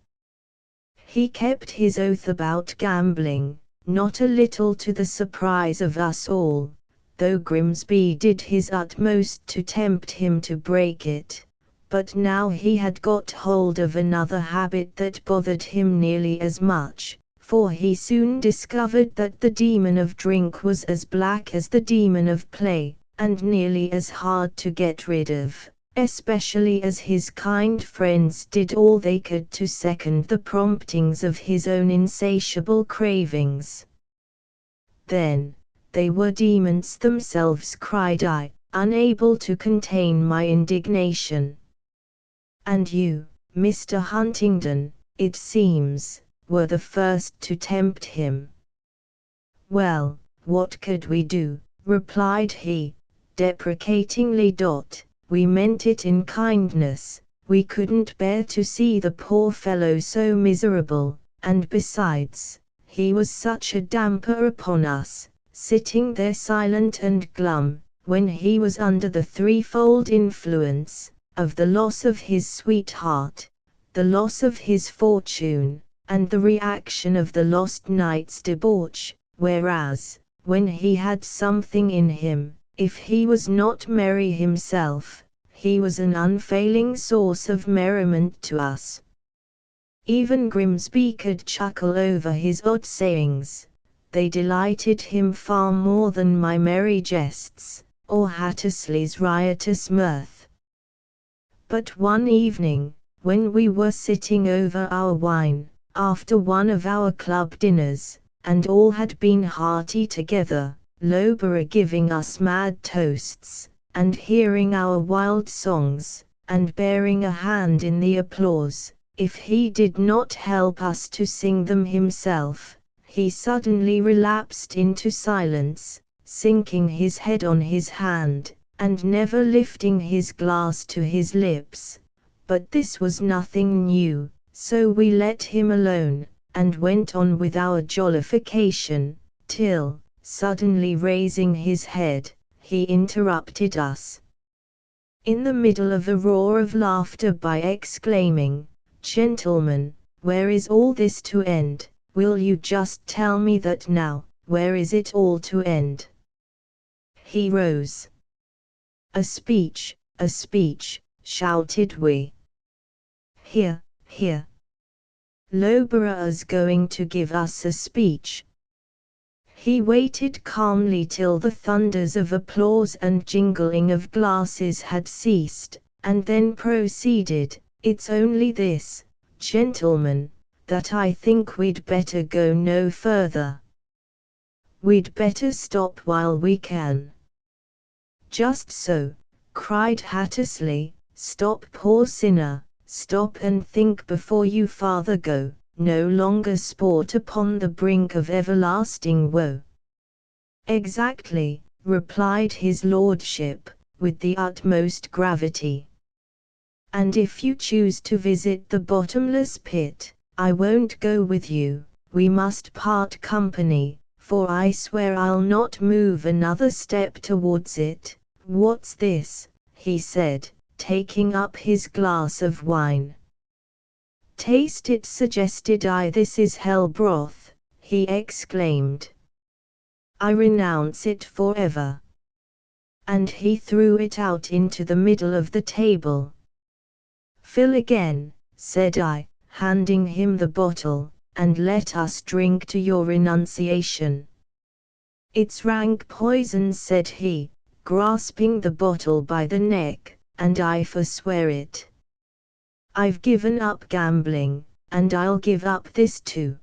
[SPEAKER 1] He kept his oath about gambling, not a little to the surprise of us all, though Grimsby did his utmost to tempt him to break it. But now he had got hold of another habit that bothered him nearly as much, for he soon discovered that the demon of drink was as black as the demon of play, and nearly as hard to get rid of, especially as his kind friends did all they could to second the promptings of his own insatiable cravings. Then, they were demons themselves, cried I, unable to contain my indignation. And you, Mr. Huntingdon, it seems, were the first to tempt him. Well, what could we do, replied he, deprecatingly. We meant it in kindness, we couldn't bear to see the poor fellow so miserable, and besides, he was such a damper upon us, sitting there silent and glum, when he was under the threefold influence of the loss of his sweetheart, the loss of his fortune, and the reaction of the lost night's debauch, whereas, when he had something in him, if he was not merry himself, he was an unfailing source of merriment to us. Even Grimsby could chuckle over his odd sayings. They delighted him far more than my merry jests, or Hattersley's riotous mirth. But one evening, when we were sitting over our wine, after one of our club dinners, and all had been hearty together, Loughborough giving us mad toasts, and hearing our wild songs, and bearing a hand in the applause, if he did not help us to sing them himself, he suddenly relapsed into silence, sinking his head on his hand, and never lifting his glass to his lips. But this was nothing new, so we let him alone, and went on with our jollification, till, suddenly raising his head, he interrupted us in the middle of a roar of laughter by exclaiming, "Gentlemen, where is all this to end? Will you just tell me that now, where is it all to end?" He rose. A speech, shouted we. Here, here. Loughborough is going to give us a speech. He waited calmly till the thunders of applause and jingling of glasses had ceased, and then proceeded, "It's only this, gentlemen, that I think we'd better go no further. We'd better stop while we can." "Just so," cried Hattersley, "stop, poor sinner, stop and think before you farther go, no longer sport upon the brink of everlasting woe." "Exactly," replied his lordship, with the utmost gravity. "And if you choose to visit the bottomless pit, I won't go with you, we must part company, for I swear I'll not move another step towards it. What's this?" he said, taking up his glass of wine. "Taste it," suggested I. "This is hell broth," he exclaimed. "I renounce it forever." And he threw it out into the middle of the table. "Fill again," said I, handing him the bottle, "and let us drink to your renunciation." "It's rank poison," said he, grasping the bottle by the neck, "and I forswear it. I've given up gambling, and I'll give up this too."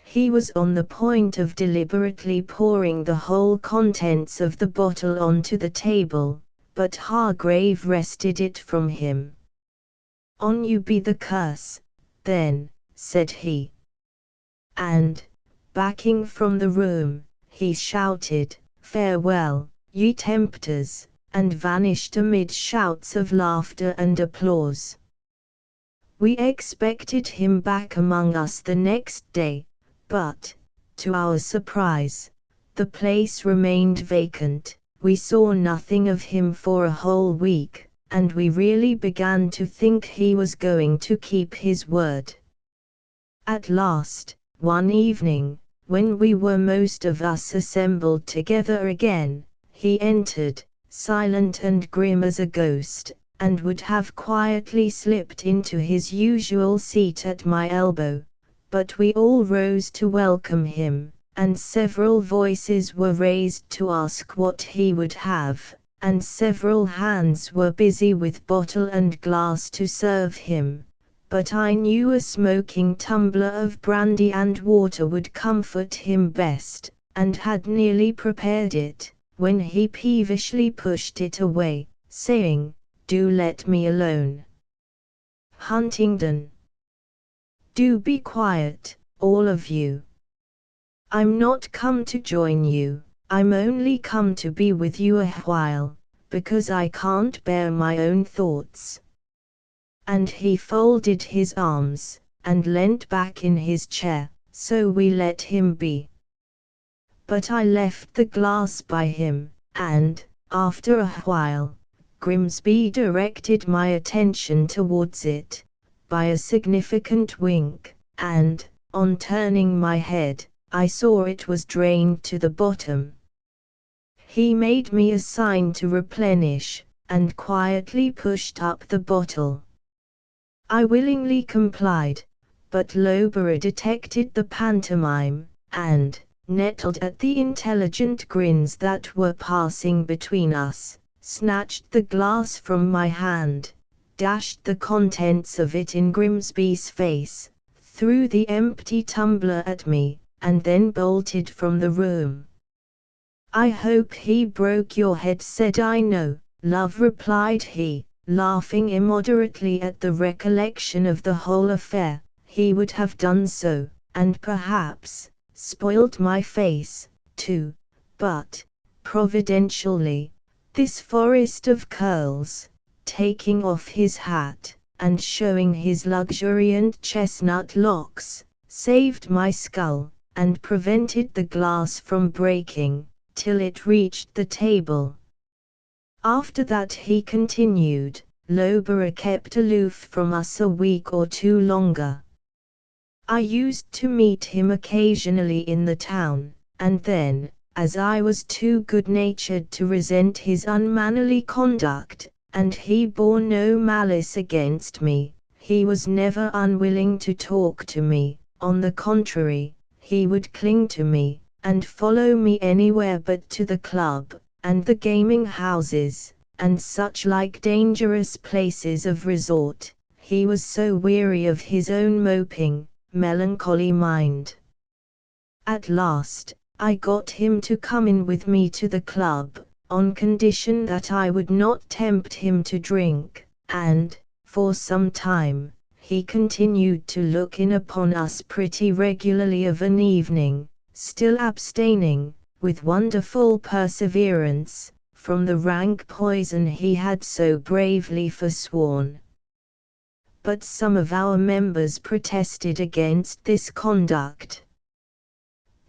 [SPEAKER 1] He was on the point of deliberately pouring the whole contents of the bottle onto the table, but Hargrave wrested it from him. "On you be the curse, then," said he. And, backing from the room, he shouted, "Farewell, ye tempters," and vanished amid shouts of laughter and applause. We expected him back among us the next day, but, to our surprise, The place remained vacant. We saw nothing of him for a whole week, and we really began to think he was going to keep his word. At last, one evening, when we were most of us assembled together again, he entered, silent and grim as a ghost, and would have quietly slipped into his usual seat at my elbow, but we all rose to welcome him, and several voices were raised to ask what he would have, and several hands were busy with bottle and glass to serve him. But I knew a smoking tumbler of brandy and water would comfort him best, and had nearly prepared it, when he peevishly pushed it away, saying, "Do let me alone. Huntingdon. Do be quiet, all of you. I'm not come to join you, I'm only come to be with you a while, because I can't bear my own thoughts." And he folded his arms, and leant back in his chair, so we let him be. But I left the glass by him, and, after a while, Grimsby directed my attention towards it, by a significant wink, and, on turning my head, I saw it was drained to the bottom. He made me a sign to replenish, and quietly pushed up the bottle. I willingly complied, but Lowborough detected the pantomime, and, nettled at the intelligent grins that were passing between us, snatched the glass from my hand, dashed the contents of it in Grimsby's face, threw the empty tumbler at me, and then bolted from the room. "I hope he broke your head," said I. "No, love," replied he, laughing immoderately at the recollection of the whole affair. "He would have done so, and perhaps spoiled my face, too, but, providentially, this forest of curls," taking off his hat, and showing his luxuriant chestnut locks, "saved my skull, and prevented the glass from breaking, till it reached the table." After that, he continued, Lowborough kept aloof from us a week or two longer. I used to meet him occasionally in the town, and then, as I was too good-natured to resent his unmannerly conduct, and he bore no malice against me, he was never unwilling to talk to me. On the contrary, he would cling to me, and follow me anywhere but to the club, and the gaming houses, and such like dangerous places of resort. He was so weary of his own moping, melancholy mind. At last, I got him to come in with me to the club, on condition that I would not tempt him to drink, and, for some time, he continued to look in upon us pretty regularly of an evening, still abstaining, with wonderful perseverance, from the rank poison he had so bravely forsworn. But some of our members protested against this conduct.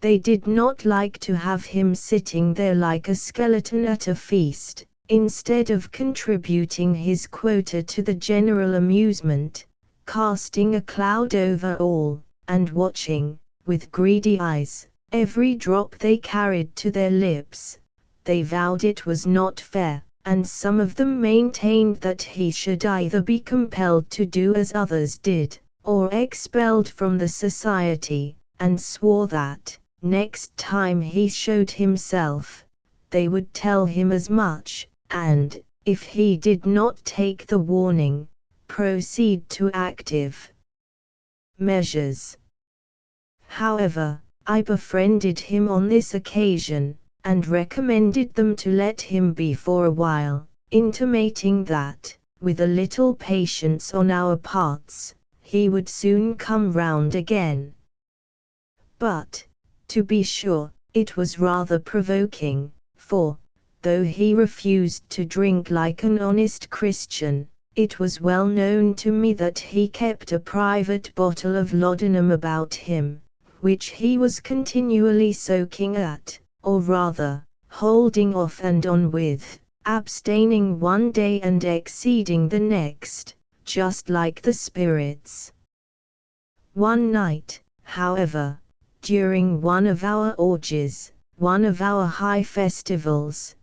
[SPEAKER 1] They did not like to have him sitting there like a skeleton at a feast, instead of contributing his quota to the general amusement, casting a cloud over all, and watching, with greedy eyes, every drop they carried to their lips. They vowed it was not fair, and some of them maintained that he should either be compelled to do as others did, or expelled from the society, and swore that, next time he showed himself, they would tell him as much, and, if he did not take the warning, proceed to active measures. However, I befriended him on this occasion, and recommended them to let him be for a while, intimating that, with a little patience on our parts, he would soon come round again. But, to be sure, it was rather provoking, for, though he refused to drink like an honest Christian, it was well known to me that he kept a private bottle of laudanum about him, which he was continually soaking at, or rather, holding off and on with, abstaining one day and exceeding the next, just like the spirits. One night, however, during one of our orgies, one of our high festivals,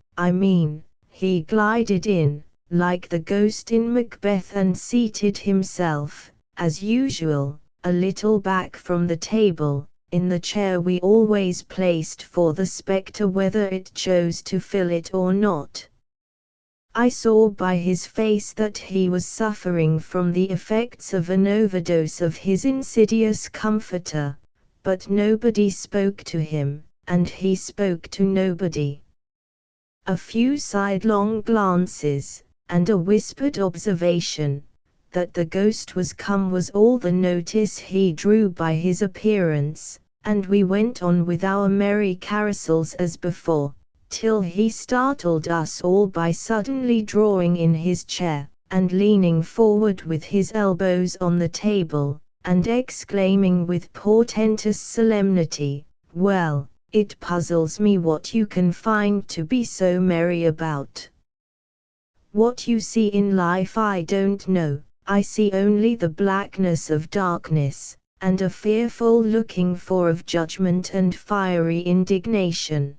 [SPEAKER 1] he glided in, like the ghost in Macbeth, and seated himself, as usual, a little back from the table, in the chair we always placed for the spectre whether it chose to fill it or not. I saw by his face that he was suffering from the effects of an overdose of his insidious comforter, but nobody spoke to him, and he spoke to nobody. A few sidelong glances, and a whispered observation, that the ghost was come, was all the notice he drew by his appearance, and we went on with our merry carousals as before, till he startled us all by suddenly drawing in his chair, and leaning forward with his elbows on the table, and exclaiming with portentous solemnity, "Well, it puzzles me what you can find to be so merry about. What you see in life I don't know, I see only the blackness of darkness, and a fearful looking for of judgment and fiery indignation."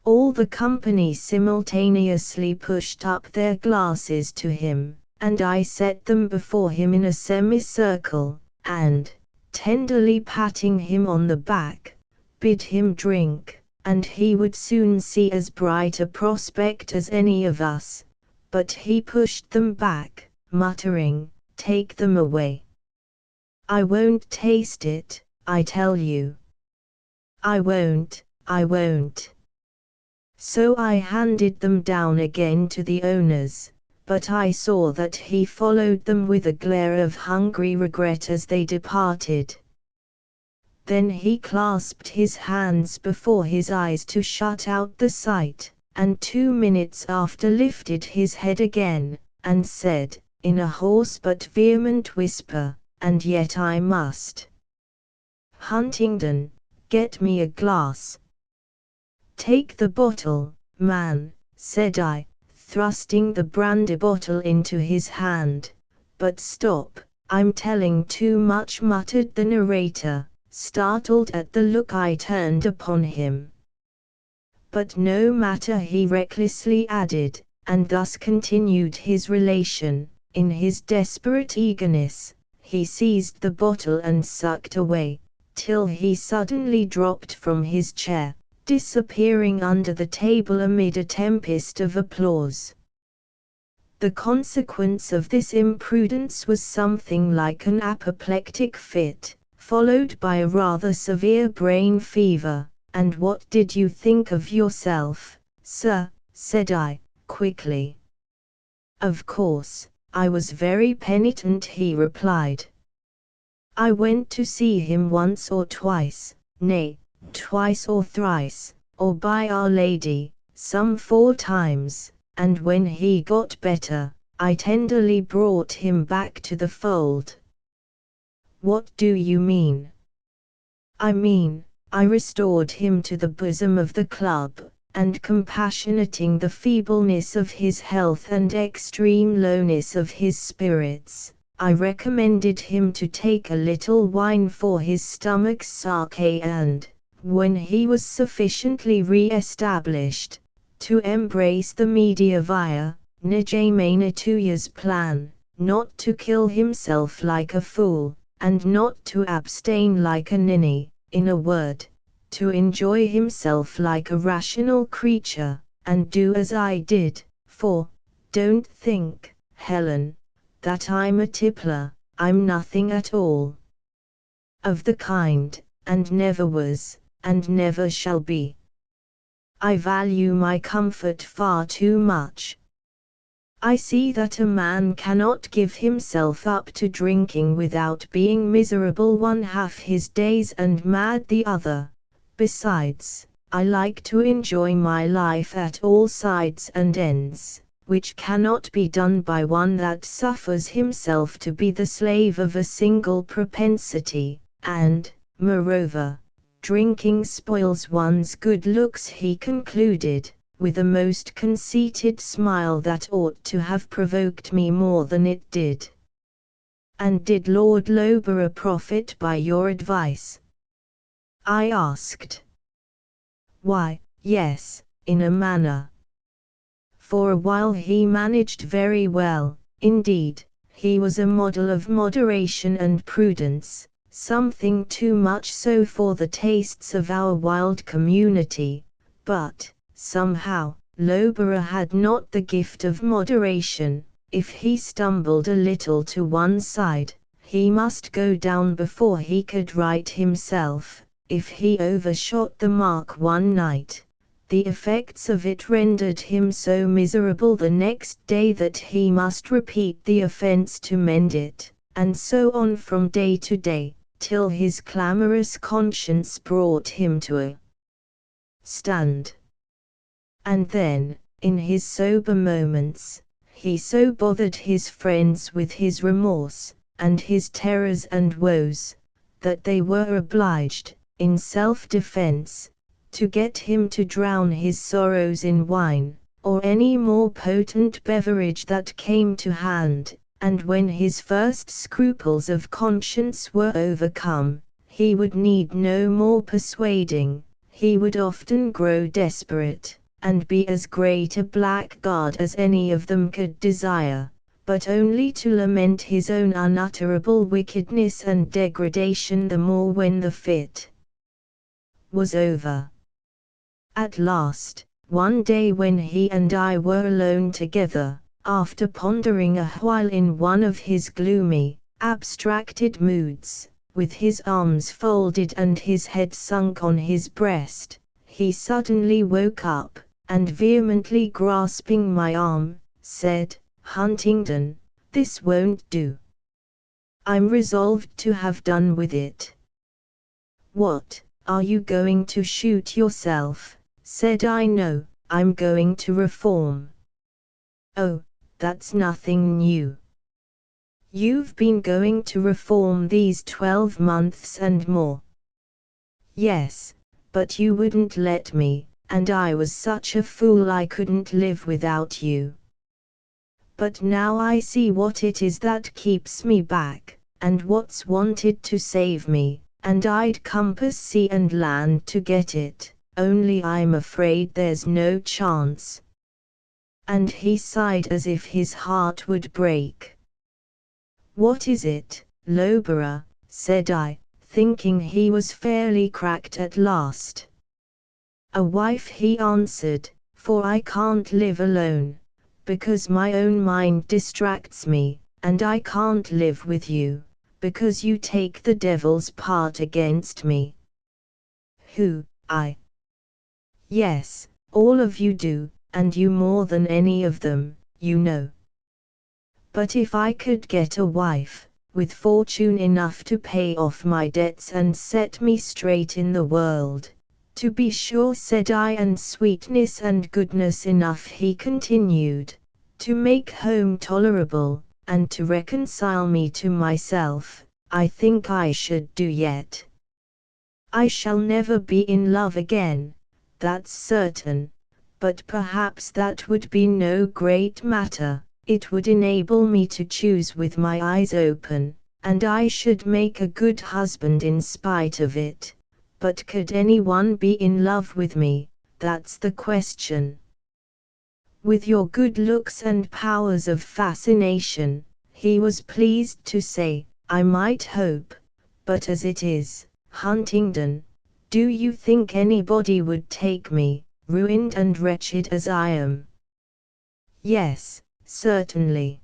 [SPEAKER 1] All the company simultaneously pushed up their glasses to him, and I set them before him in a semicircle, and, tenderly patting him on the back, bid him drink, and he would soon see as bright a prospect as any of us, but he pushed them back, muttering, "Take them away. I won't taste it, I tell you. I won't, I won't." So I handed them down again to the owners, but I saw that he followed them with a glare of hungry regret as they departed. Then he clasped his hands before his eyes to shut out the sight, and 2 minutes after lifted his head again, and said, in a hoarse but vehement whisper, "And yet I must. Huntingdon, get me a glass." "Take the bottle, man," said I, thrusting the brandy bottle into his hand. "But stop, I'm telling too much," muttered the narrator, startled at the look I turned upon him. "But no matter," he recklessly added, and thus continued his relation. In his desperate eagerness, he seized the bottle and sucked away, till he suddenly dropped from his chair, disappearing under the table amid a tempest of applause. The consequence of this imprudence was something like an apoplectic fit, followed by a rather severe brain fever. "And what did you think of yourself, sir?" said I, quickly. "Of course, I was very penitent," he replied. "I went to see him once or twice, nay, twice or thrice, or by Our Lady, some 4 times, and when he got better, I tenderly brought him back to the fold." "What do you mean?" "I mean, I restored him to the bosom of the club, and compassionating the feebleness of his health and extreme lowness of his spirits, I recommended him to take a little wine for his stomach's sake and, when he was sufficiently re-established, to embrace the media via Nijamena plan, not to kill himself like a fool, and not to abstain like a ninny, in a word, to enjoy himself like a rational creature, and do as I did, for, don't think, Helen, that I'm a tippler, I'm nothing at all of the kind, and never was, and never shall be. I value my comfort far too much. I see that a man cannot give himself up to drinking without being miserable 1/2 his days and mad the other. Besides, I like to enjoy my life at all sides and ends, which cannot be done by one that suffers himself to be the slave of a single propensity, and, moreover, Drinking spoils one's good looks, he concluded, with a most conceited smile that ought to have provoked me more than it did. And did Lord Loughborough profit by your advice? I asked. Why, yes, in a manner. For a while he managed very well, indeed, he was a model of moderation and prudence, something too much so for the tastes of our wild community, but, somehow, Loughborough had not the gift of moderation. If he stumbled a little to one side, he must go down before he could right himself. If he overshot the mark one night, the effects of it rendered him so miserable the next day that he must repeat the offense to mend it, and so on from day to day, till his clamorous conscience brought him to a stand. And then, in his sober moments, he so bothered his friends with his remorse, and his terrors and woes, that they were obliged, in self-defense, to get him to drown his sorrows in wine, or any more potent beverage that came to hand, and when his first scruples of conscience were overcome, he would need no more persuading, he would often grow desperate, and be as great a blackguard as any of them could desire, but only to lament his own unutterable wickedness and degradation the more when the fit was over. At last, one day when he and I were alone together, after pondering a while in one of his gloomy, abstracted moods, with his arms folded and his head sunk on his breast, he suddenly woke up, and vehemently grasping my arm, said, "Huntingdon, this won't do. I'm resolved to have done with it." "What, are you going to shoot yourself?" said I. "No, I'm going to reform." "Oh, that's nothing new. You've been going to reform these 12 months and more." "Yes, but you wouldn't let me, and I was such a fool I couldn't live without you. But now I see what it is that keeps me back, and what's wanted to save me, and I'd compass sea and land to get it, only I'm afraid there's no chance." And he sighed as if his heart would break. "What is it, Loughborough?" said I, thinking he was fairly cracked at last. "A wife," he answered, "for I can't live alone, because my own mind distracts me, and I can't live with you, because you take the devil's part against me." "Who, I?" "Yes, all of you do, and you more than any of them, you know. But if I could get a wife, with fortune enough to pay off my debts and set me straight in the world, to be sure," said I, "and sweetness and goodness enough," he continued, "to make home tolerable, and to reconcile me to myself, I think I should do yet. I shall never be in love again, that's certain, but perhaps that would be no great matter, it would enable me to choose with my eyes open, and I should make a good husband in spite of it. But could anyone be in love with me, that's the question. With your good looks and powers of fascination," he was pleased to say, "I might hope, but as it is, Huntingdon, do you think anybody would take me, ruined and wretched as I am?" "Yes, certainly."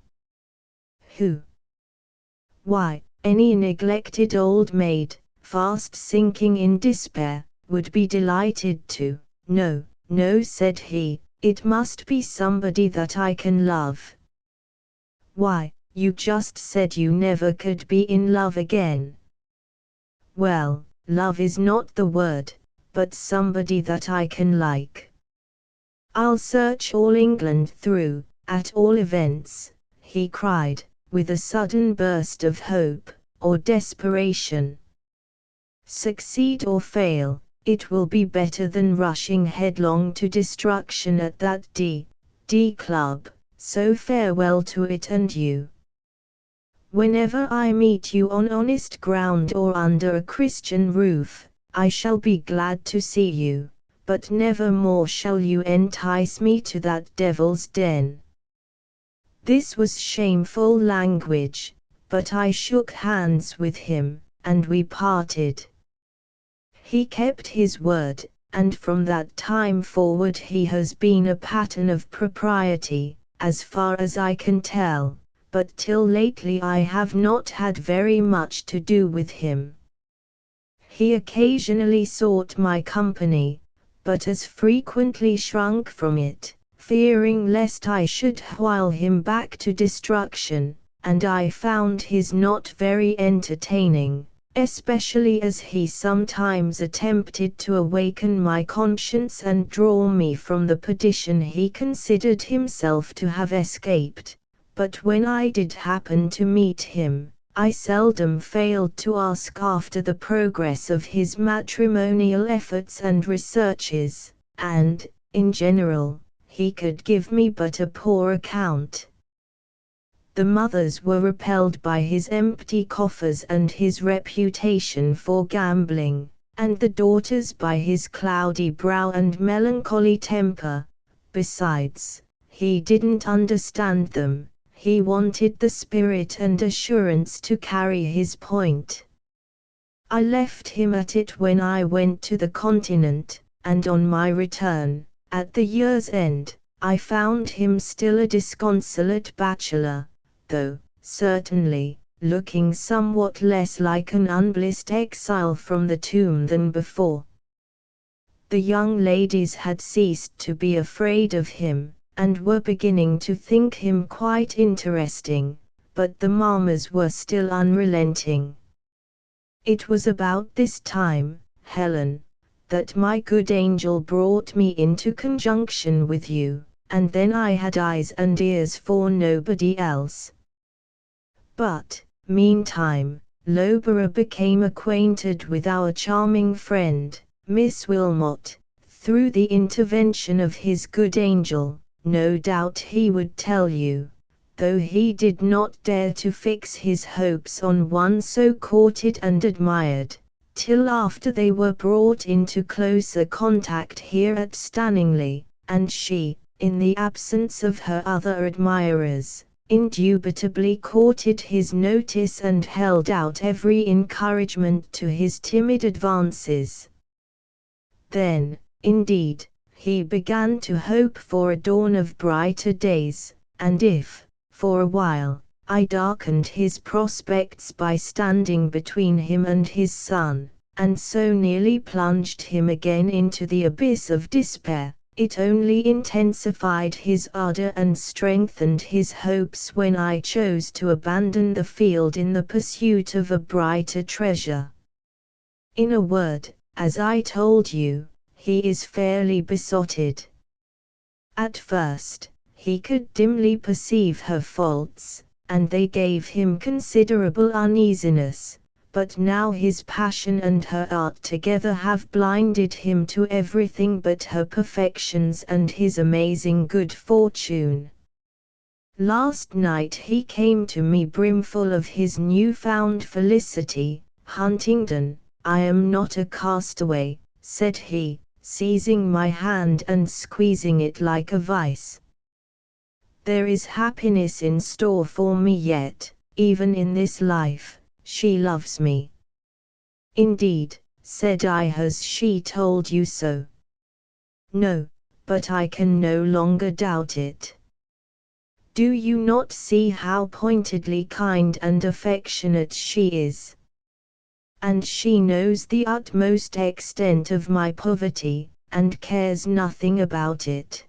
[SPEAKER 1] "Who?" "Why, any neglected old maid, fast sinking in despair, would be delighted to." "No, no," said he, "it must be somebody that I can love." "Why, you just said you never could be in love again." "Well, love is not the word, but somebody that I can like. I'll search all England through, at all events," he cried, with a sudden burst of hope, or desperation. Succeed or fail, it will be better than rushing headlong to destruction at that D club, so farewell to it and you. Whenever I meet you on honest ground or under a Christian roof, I shall be glad to see you, but never more shall you entice me to that devil's den. This was shameful language, but I shook hands with him, and we parted. He kept his word, and from that time forward he has been a pattern of propriety, as far as I can tell, but till lately I have not had very much to do with him. He occasionally sought my company, but as frequently shrunk from it, fearing lest I should while him back to destruction, and I found his not very entertaining, especially as he sometimes attempted to awaken my conscience and draw me from the perdition he considered himself to have escaped. But when I did happen to meet him, I seldom failed to ask after the progress of his matrimonial efforts and researches, and, in general, he could give me but a poor account. The mothers were repelled by his empty coffers and his reputation for gambling, and the daughters by his cloudy brow and melancholy temper. Besides, he didn't understand them. He wanted the spirit and assurance to carry his point. I left him at it when I went to the continent, and on my return, at the year's end, I found him still a disconsolate bachelor, though, certainly, looking somewhat less like an unblessed exile from the tomb than before. The young ladies had ceased to be afraid of him, and were beginning to think him quite interesting, but the mammas were still unrelenting. It was about this time, Helen, that my good angel brought me into conjunction with you, and then I had eyes and ears for nobody else. But, meantime, Loughborough became acquainted with our charming friend, Miss Wilmot, through the intervention of his good angel. No doubt he would tell you, though he did not dare to fix his hopes on one so courted and admired, till after they were brought into closer contact here at Stanningley, and she, in the absence of her other admirers, indubitably courted his notice and held out every encouragement to his timid advances. Then, indeed, he began to hope for a dawn of brighter days, and if, for a while, I darkened his prospects by standing between him and his son, and so nearly plunged him again into the abyss of despair, it only intensified his ardor and strengthened his hopes when I chose to abandon the field in the pursuit of a brighter treasure. In a word, as I told you, he is fairly besotted. At first, he could dimly perceive her faults, and they gave him considerable uneasiness, but now his passion and her art together have blinded him to everything but her perfections and his amazing good fortune. Last night he came to me brimful of his new-found felicity. "Huntingdon, I am not a castaway," said he, seizing my hand and squeezing it like a vice. "There is happiness in store for me yet, even in this life. She loves me." "Indeed," said I. "Has she told you so?" "No, but I can no longer doubt it. Do you not see how pointedly kind and affectionate she is? And she knows the utmost extent of my poverty, and cares nothing about it.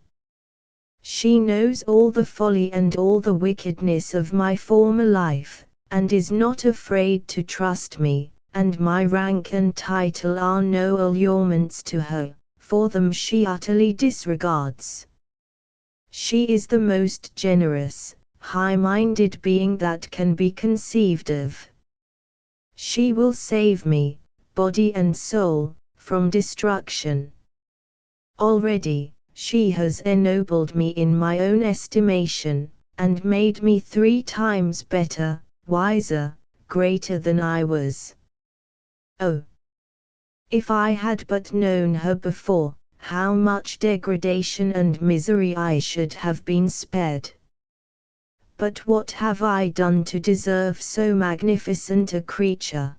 [SPEAKER 1] She knows all the folly and all the wickedness of my former life, and is not afraid to trust me, and my rank and title are no allurements to her, for them she utterly disregards. She is the most generous, high-minded being that can be conceived of. She will save me, body and soul, from destruction. Already, she has ennobled me in my own estimation, and made me 3 times better, wiser, greater than I was. Oh! If I had but known her before, how much degradation and misery I should have been spared. But what have I done to deserve so magnificent a creature?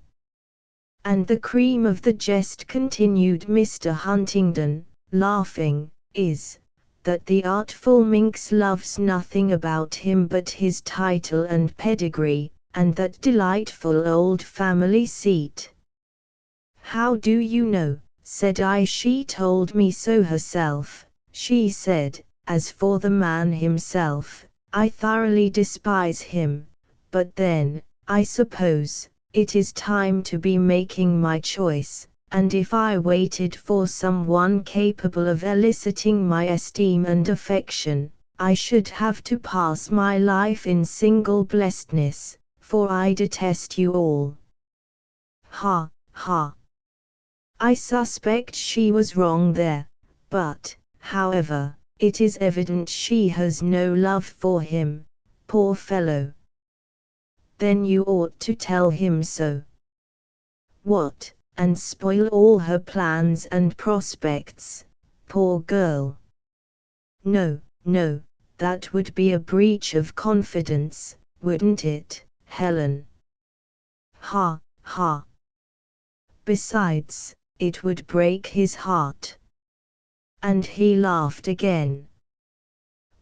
[SPEAKER 1] And the cream of the jest, continued Mr. Huntingdon, laughing, is, that the artful minx loves nothing about him but his title and pedigree, and that delightful old family seat. How do you know? Said I. She told me so herself. She said, as for the man himself, I thoroughly despise him, but then, I suppose, it is time to be making my choice, and if I waited for someone capable of eliciting my esteem and affection, I should have to pass my life in single blessedness, for I detest you all. Ha, ha! I suspect she was wrong there, but, however, it is evident she has no love for him, poor fellow. Then you ought to tell him so. What, and spoil all her plans and prospects, poor girl? No, no, that would be a breach of confidence, wouldn't it, Helen? Ha, ha! Besides, it would break his heart. And he laughed again.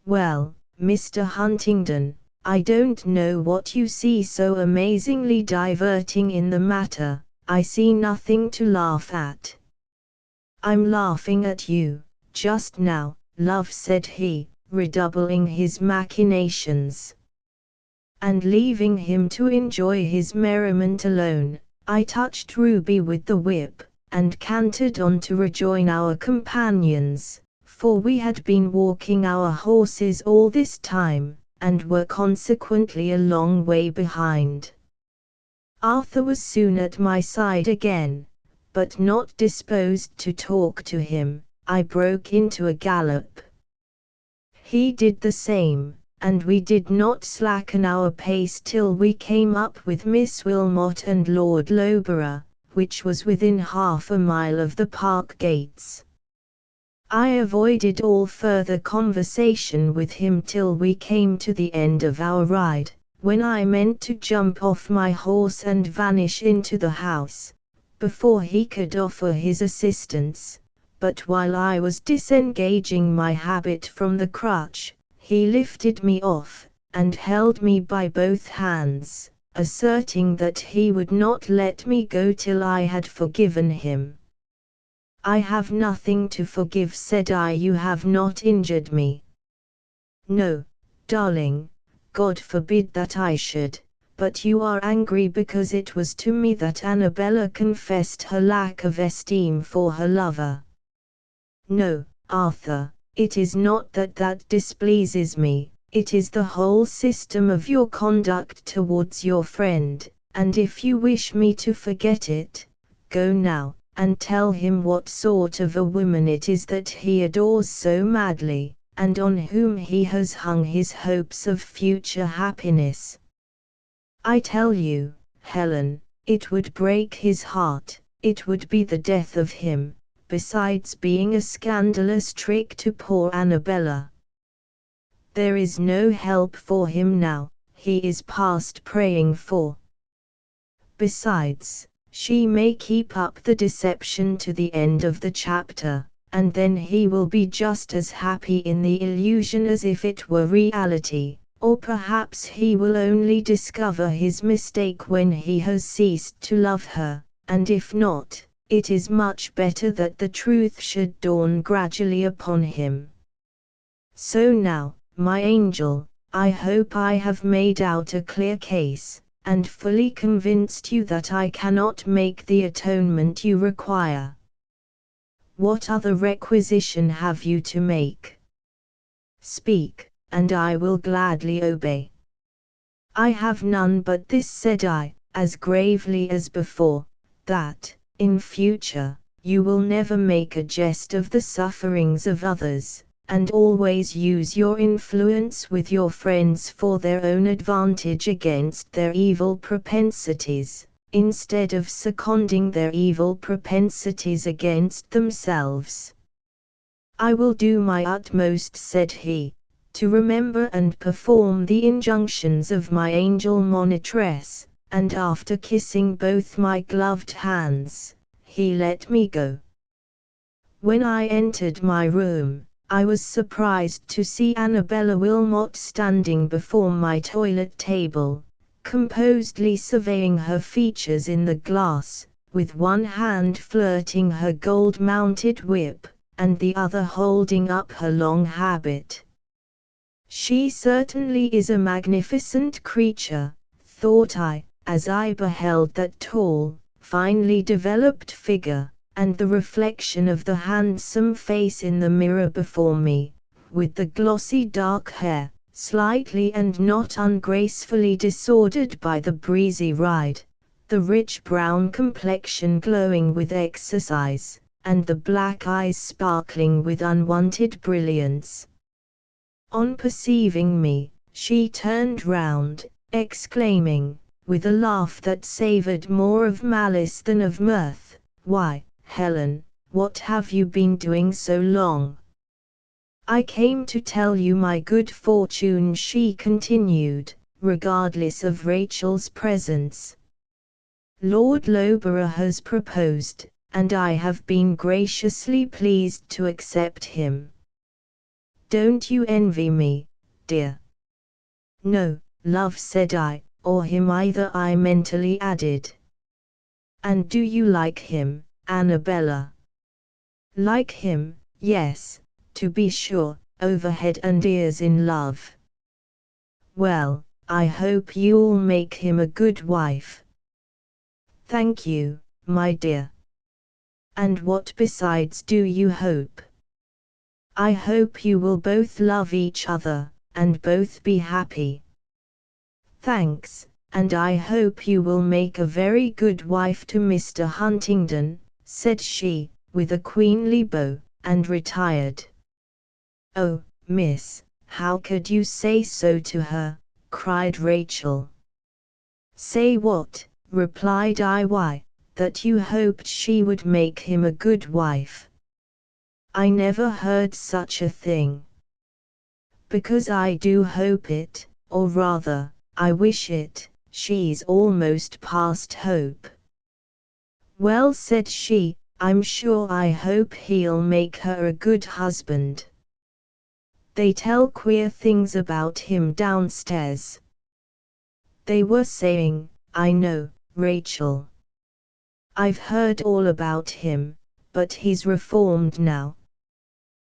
[SPEAKER 1] Well, Mr. Huntingdon, I don't know what you see so amazingly diverting in the matter. I see nothing to laugh at. I'm laughing at you, just now, love, said he, redoubling his machinations. And leaving him to enjoy his merriment alone, I touched Ruby with the whip, and cantered on to rejoin our companions, for we had been walking our horses all this time, and were consequently a long way behind. Arthur was soon at my side again, but not disposed to talk to him. I broke into a gallop. He did the same, and we did not slacken our pace till we came up with Miss Wilmot and Lord Loughborough, which was within half a mile of the park gates. I avoided all further conversation with him till we came to the end of our ride, when I meant to jump off my horse and vanish into the house, before he could offer his assistance, but while I was disengaging my habit from the crutch, he lifted me off, and held me by both hands, asserting that he would not let me go till I had forgiven him. I have nothing to forgive, said I. You have not injured me. No, darling, God forbid that I should, but you are angry because it was to me that Annabella confessed her lack of esteem for her lover. No, Arthur, it is not that displeases me, it is the whole system of your conduct towards your friend, and if you wish me to forget it, go now, and tell him what sort of a woman it is that he adores so madly, and on whom he has hung his hopes of future happiness. I tell you, Helen, it would break his heart, it would be the death of him, besides being a scandalous trick to poor Annabella. There is no help for him now, he is past praying for. Besides, she may keep up the deception to the end of the chapter, and then he will be just as happy in the illusion as if it were reality, or perhaps he will only discover his mistake when he has ceased to love her, and if not, it is much better that the truth should dawn gradually upon him. So now, my angel, I hope I have made out a clear case, and fully convinced you that I cannot make the atonement you require. What other requisition have you to make? Speak, and I will gladly obey. I have none but this, said I, as gravely as before, that, in future, you will never make a jest of the sufferings of others, and always use your influence with your friends for their own advantage against their evil propensities, instead of seconding their evil propensities against themselves. I will do my utmost, said he, to remember and perform the injunctions of my angel monitress, and after kissing both my gloved hands, he let me go. When I entered my room, I was surprised to see Annabella Wilmot standing before my toilet table, composedly surveying her features in the glass, with one hand flirting her gold-mounted whip, and the other holding up her long habit. She certainly is a magnificent creature, thought I, as I beheld that tall, finely developed figure, and the reflection of the handsome face in the mirror before me, with the glossy dark hair, slightly and not ungracefully disordered by the breezy ride, the rich brown complexion glowing with exercise, and the black eyes sparkling with unwonted brilliance. On perceiving me, she turned round, exclaiming, with a laugh that savoured more of malice than of mirth, "Why, Helen, what have you been doing so long?" "I came to tell you my good fortune," she continued, regardless of Rachel's presence. "Lord Loughborough has proposed, and I have been graciously pleased to accept him. Don't you envy me, dear?" "No, love," said I, "or him either," I mentally added. "And do you like him, Annabella?" "Like him, yes, to be sure, over head and ears in love." "Well, I hope you'll make him a good wife." "Thank you, my dear." "And what besides do you hope?" "I hope you will both love each other, and both be happy." "Thanks, and I hope you will make a very good wife to Mr. Huntingdon," said she, with a queenly bow, and retired. "Oh, miss, how could you say so to her?" cried Rachel. "Say what?" replied I. "Why, that you hoped she would make him a good wife." "I never heard such a thing." "Because I do hope it, or rather, I wish it. She's almost past hope." "Well," said she, "I'm sure I hope he'll make her a good husband. They tell queer things about him downstairs." "They were saying, I know, Rachel. I've heard all about him, but he's reformed now.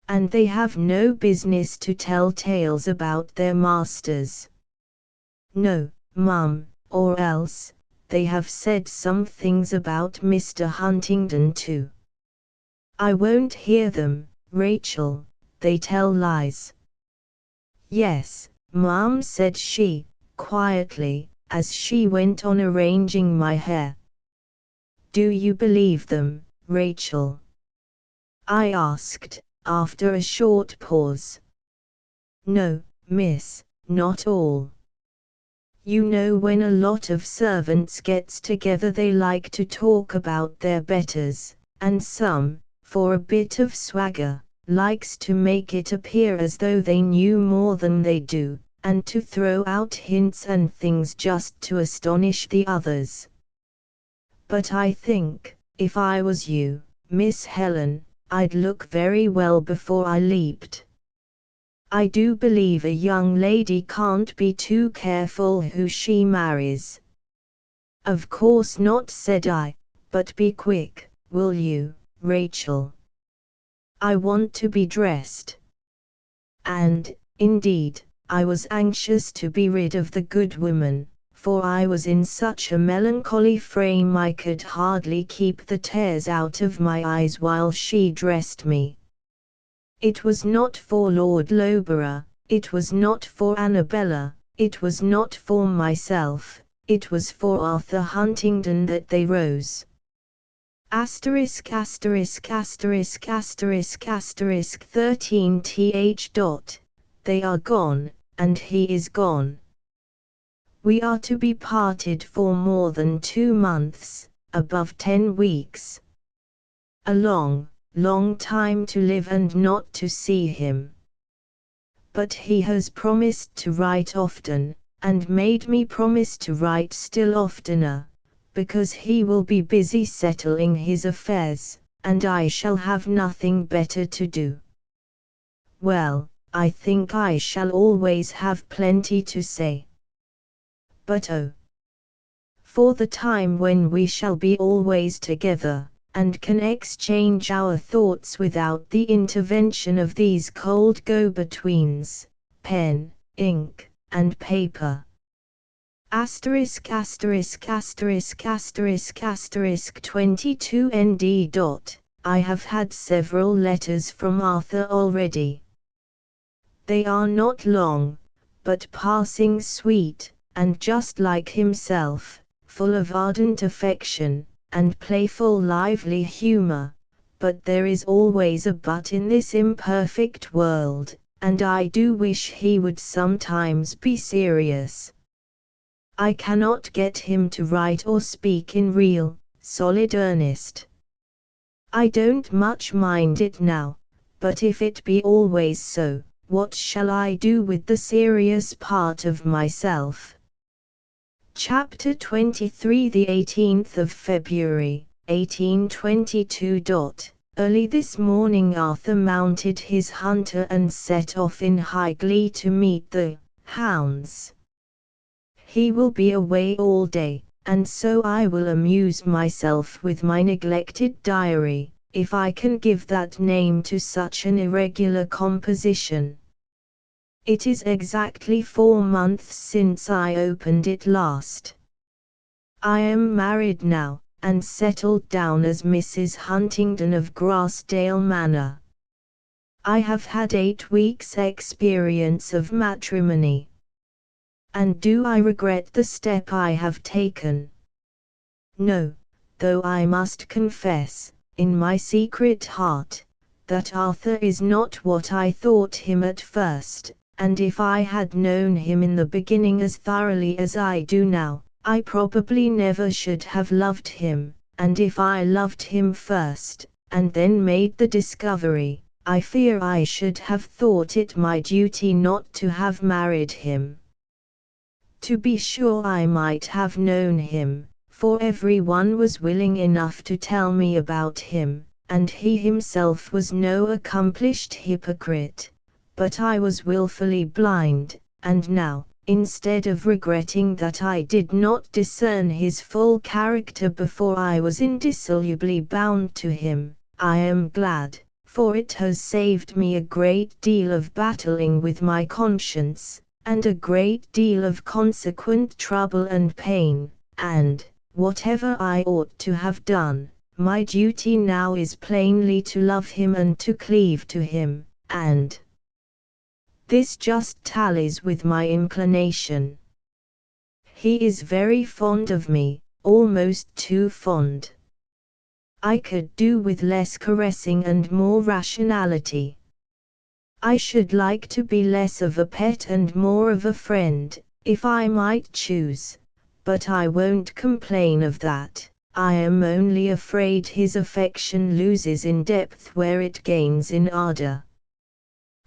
[SPEAKER 1] And they have no business to tell tales about their masters." "No, mum, or else, they have said some things about Mr. Huntingdon too." "I won't hear them, Rachel, they tell lies." "Yes, mum," said she, quietly, as she went on arranging my hair. "Do you believe them, Rachel?" I asked, after a short pause. "No, miss, not all. You know when a lot of servants gets together they like to talk about their betters, and some, for a bit of swagger, likes to make it appear as though they knew more than they do, and to throw out hints and things just to astonish the others. But I think, if I was you, Miss Helen, I'd look very well before I leaped. I do believe a young lady can't be too careful who she marries." "Of course not," said I, "but be quick, will you, Rachel? I want to be dressed." And, indeed, I was anxious to be rid of the good woman, for I was in such a melancholy frame I could hardly keep the tears out of my eyes while she dressed me. It was not for Lord Loughborough, it was not for Annabella, it was not for myself, it was for Arthur Huntingdon that they rose. ***13th. They are gone, and he is gone. We are to be parted for more than 2 months, above 10 weeks. A long, long time to live and not to see him. But he has promised to write often, and made me promise to write still oftener, because he will be busy settling his affairs, and I shall have nothing better to do. Well, I think I shall always have plenty to say. But oh, for the time when we shall be always together, and can exchange our thoughts without the intervention of these cold go-betweens, pen, ink, and paper. ***22 ND. I have had several letters from Arthur already. They are not long, but passing sweet, and just like himself, full of ardent affection, and playful lively humor, but there is always a but in this imperfect world, and I do wish he would sometimes be serious. I cannot get him to write or speak in real, solid earnest. I don't much mind it now, but if it be always so, what shall I do with the serious part of myself? Chapter 23, the 18th of February, 1822. Early this morning Arthur mounted his hunter and set off in high glee to meet the hounds. He will be away all day, and so I will amuse myself with my neglected diary, if I can give that name to such an irregular composition. It is exactly 4 months since I opened it last. I am married now, and settled down as Mrs. Huntingdon of Grassdale Manor. I have had 8 weeks' experience of matrimony. And do I regret the step I have taken? No, though I must confess, in my secret heart, that Arthur is not what I thought him at first, and if I had known him in the beginning as thoroughly as I do now, I probably never should have loved him, and if I loved him first, and then made the discovery, I fear I should have thought it my duty not to have married him. To be sure I might have known him, for everyone was willing enough to tell me about him, and he himself was no accomplished hypocrite, but I was willfully blind, and now, instead of regretting that I did not discern his full character before I was indissolubly bound to him, I am glad, for it has saved me a great deal of battling with my conscience, and a great deal of consequent trouble and pain, and, whatever I ought to have done, my duty now is plainly to love him and to cleave to him, and this just tallies with my inclination. He is very fond of me, almost too fond. I could do with less caressing and more rationality. I should like to be less of a pet and more of a friend, if I might choose, but I won't complain of that. I am only afraid his affection loses in depth where it gains in ardor.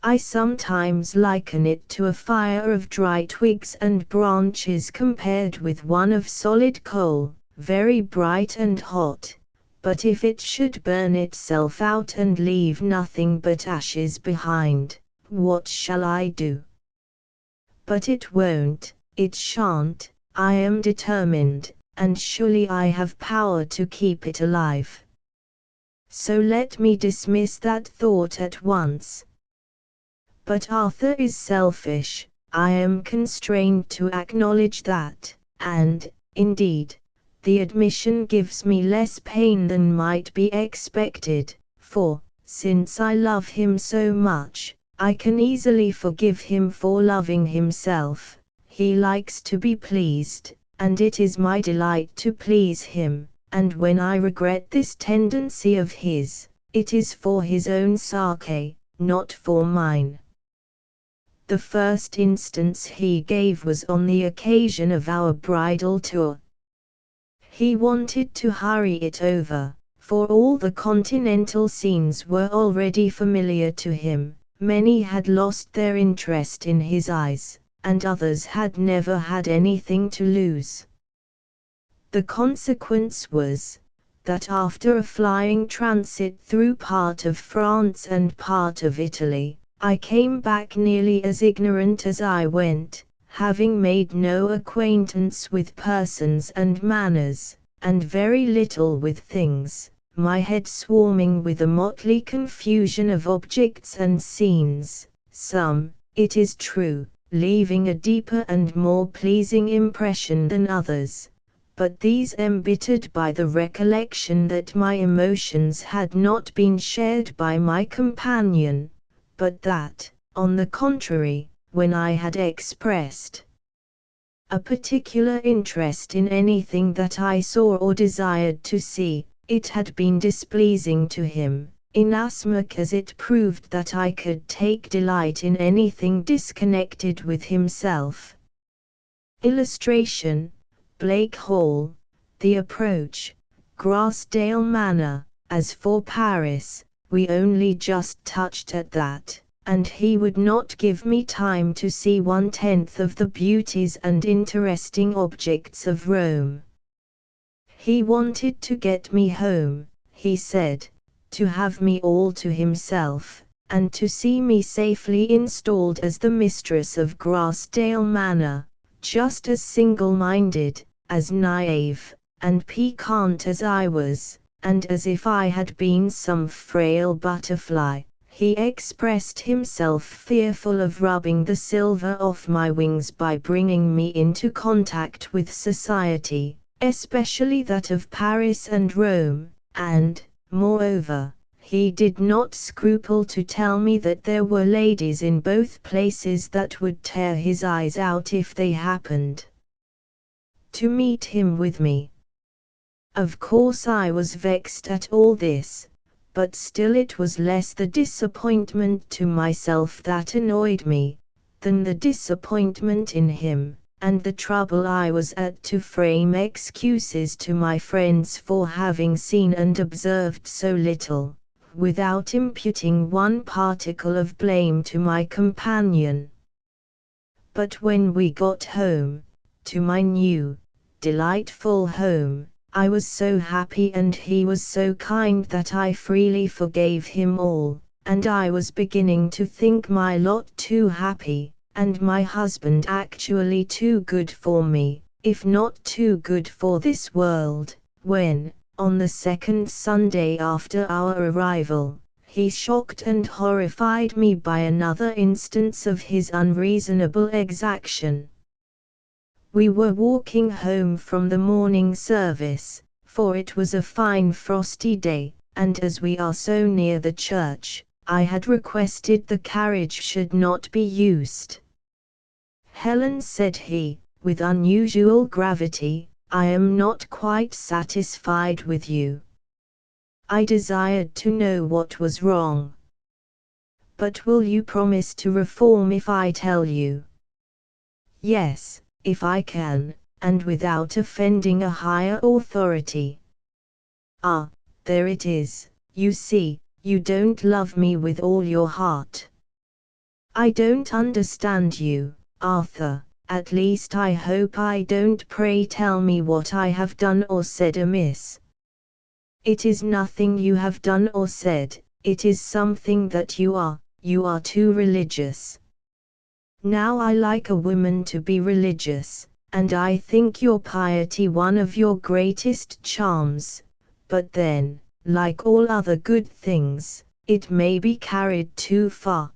[SPEAKER 1] I sometimes liken it to a fire of dry twigs and branches compared with one of solid coal, very bright and hot, but if it should burn itself out and leave nothing but ashes behind, what shall I do? But it won't, it shan't, I am determined, and surely I have power to keep it alive. So let me dismiss that thought at once. But Arthur is selfish, I am constrained to acknowledge that, and, indeed, the admission gives me less pain than might be expected, for, since I love him so much, I can easily forgive him for loving himself. He likes to be pleased, and it is my delight to please him, and when I regret this tendency of his, it is for his own sake, not for mine. The first instance he gave was on the occasion of our bridal tour. He wanted to hurry it over, for all the continental scenes were already familiar to him. Many had lost their interest in his eyes, and others had never had anything to lose. The consequence was, that after a flying transit through part of France and part of Italy, I came back nearly as ignorant as I went, having made no acquaintance with persons and manners, and very little with things, my head swarming with a motley confusion of objects and scenes, some, it is true, leaving a deeper and more pleasing impression than others, but these embittered by the recollection that my emotions had not been shared by my companion, but that, on the contrary, when I had expressed a particular interest in anything that I saw or desired to see, it had been displeasing to him, inasmuch as it proved that I could take delight in anything disconnected with himself. Illustration: Blake Hall, The Approach, Grassdale Manor. As for Paris, we only just touched at that, and he would not give me time to see 1/10 of the beauties and interesting objects of Rome. He wanted to get me home, he said, to have me all to himself, and to see me safely installed as the mistress of Grassdale Manor, just as single-minded, as naive, and piquant as I was, and as if I had been some frail butterfly. He expressed himself fearful of rubbing the silver off my wings by bringing me into contact with society, especially that of Paris and Rome, and, moreover, he did not scruple to tell me that there were ladies in both places that would tear his eyes out if they happened to meet him with me. Of course I was vexed at all this, but still it was less the disappointment to myself that annoyed me, than the disappointment in him, and the trouble I was at to frame excuses to my friends for having seen and observed so little, without imputing one particle of blame to my companion. But when we got home, to my new, delightful home, I was so happy and he was so kind that I freely forgave him all, and I was beginning to think my lot too happy, and my husband actually too good for me, if not too good for this world, when, on the second Sunday after our arrival, he shocked and horrified me by another instance of his unreasonable exaction. We were walking home from the morning service, for it was a fine frosty day, and as we are so near the church, I had requested the carriage should not be used. "Helen," said he, with unusual gravity, "I am not quite satisfied with you." I desired to know what was wrong. "But will you promise to reform if I tell you?" "Yes, if I can, and without offending a higher authority." "Ah, there it is, you see, you don't love me with all your heart." "I don't understand you, Arthur, at least I hope I don't. Pray tell me what I have done or said amiss." "It is nothing you have done or said, it is something that you are too religious." "Now I like a woman to be religious, and I think your piety one of your greatest charms, but then, like all other good things, it may be carried too far.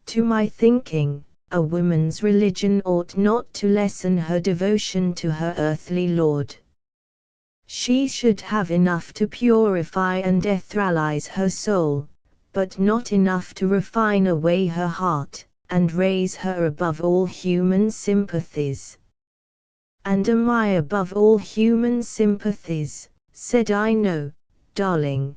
[SPEAKER 1] To my thinking, a woman's religion ought not to lessen her devotion to her earthly Lord. She should have enough to purify and etherealize her soul, but not enough to refine away her heart, and raise her above all human sympathies." And am I above all human sympathies? Said I. No, darling.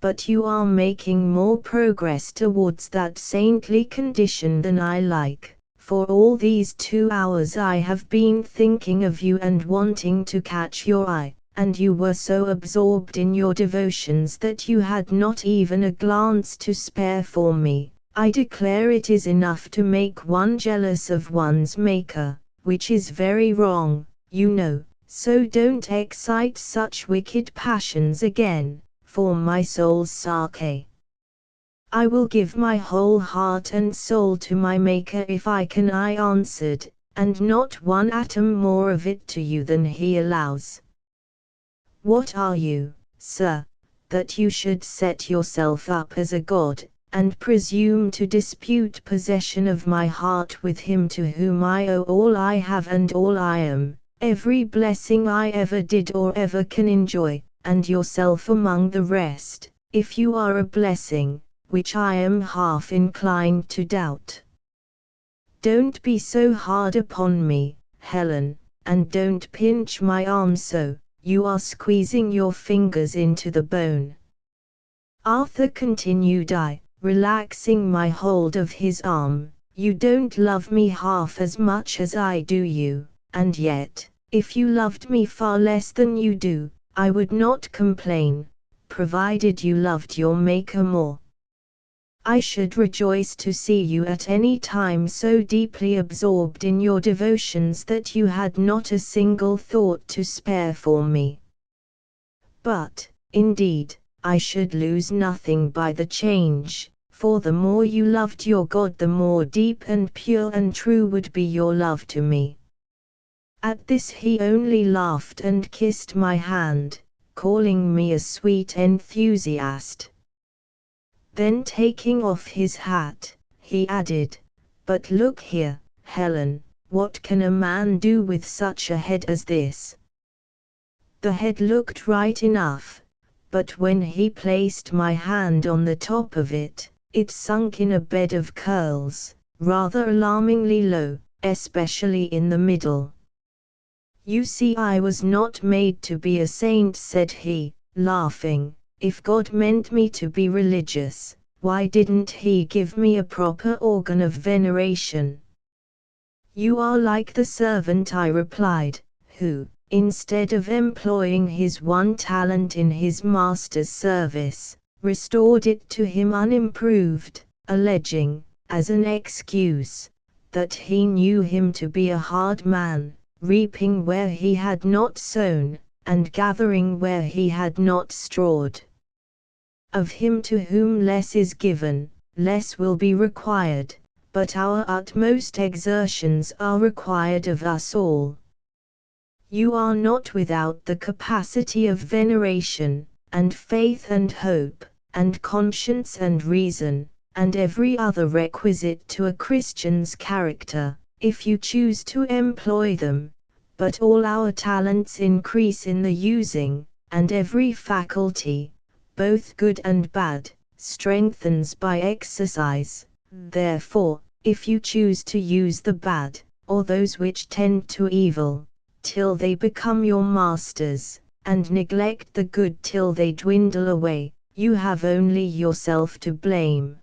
[SPEAKER 1] But you are making more progress towards that saintly condition than I like. For all these 2 hours I have been thinking of you and wanting to catch your eye, and you were so absorbed in your devotions that you had not even a glance to spare for me. I declare it is enough to make one jealous of one's Maker, which is very wrong, you know, so don't excite such wicked passions again, for my soul's sake. I will give my whole heart and soul to my Maker if I can, I answered, and not one atom more of it to you than he allows. What are you, sir, that you should set yourself up as a god, and presume to dispute possession of my heart with him to whom I owe all I have and all I am, every blessing I ever did or ever can enjoy, and yourself among the rest, if you are a blessing, which I am half inclined to doubt. Don't be so hard upon me, Helen, and don't pinch my arm so, you are squeezing your fingers into the bone. Arthur, continued I, relaxing my hold of his arm, you don't love me half as much as I do you, and yet, if you loved me far less than you do, I would not complain, provided you loved your Maker more. I should rejoice to see you at any time so deeply absorbed in your devotions that you had not a single thought to spare for me. But, indeed, I should lose nothing by the change, for the more you loved your God the more deep and pure and true would be your love to me. At this he only laughed and kissed my hand, calling me a sweet enthusiast. Then taking off his hat, he added, but look here, Helen, what can a man do with such a head as this? The head looked right enough, but when he placed my hand on the top of it, it sunk in a bed of curls, rather alarmingly low, especially in the middle. You see, I was not made to be a saint, said he, laughing. If God meant me to be religious, why didn't he give me a proper organ of veneration? You are like the servant, I replied, who, instead of employing his one talent in his master's service, restored it to him unimproved, alleging, as an excuse, that he knew him to be a hard man, reaping where he had not sown, and gathering where he had not strawed. Of him to whom less is given, less will be required, but our utmost exertions are required of us all. You are not without the capacity of veneration, and faith and hope, and conscience and reason, and every other requisite to a Christian's character, if you choose to employ them. But all our talents increase in the using, and every faculty, both good and bad, strengthens by exercise. Therefore, if you choose to use the bad, or those which tend to evil, till they become your masters, and neglect the good till they dwindle away, you have only yourself to blame.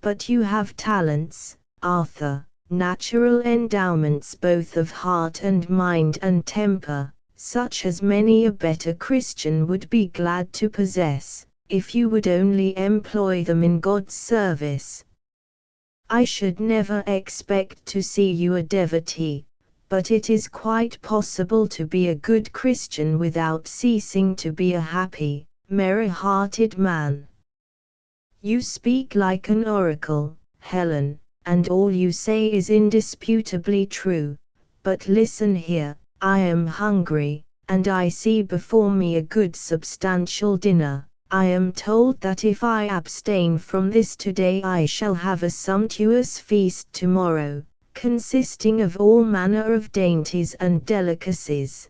[SPEAKER 1] But you have talents, Arthur, natural endowments both of heart and mind and temper, such as many a better Christian would be glad to possess, if you would only employ them in God's service. I should never expect to see you a devotee, but it is quite possible to be a good Christian without ceasing to be a happy, merry-hearted man. You speak like an oracle, Helen, and all you say is indisputably true, but listen here, I am hungry, and I see before me a good substantial dinner. I am told that if I abstain from this today I shall have a sumptuous feast tomorrow, consisting of all manner of dainties and delicacies.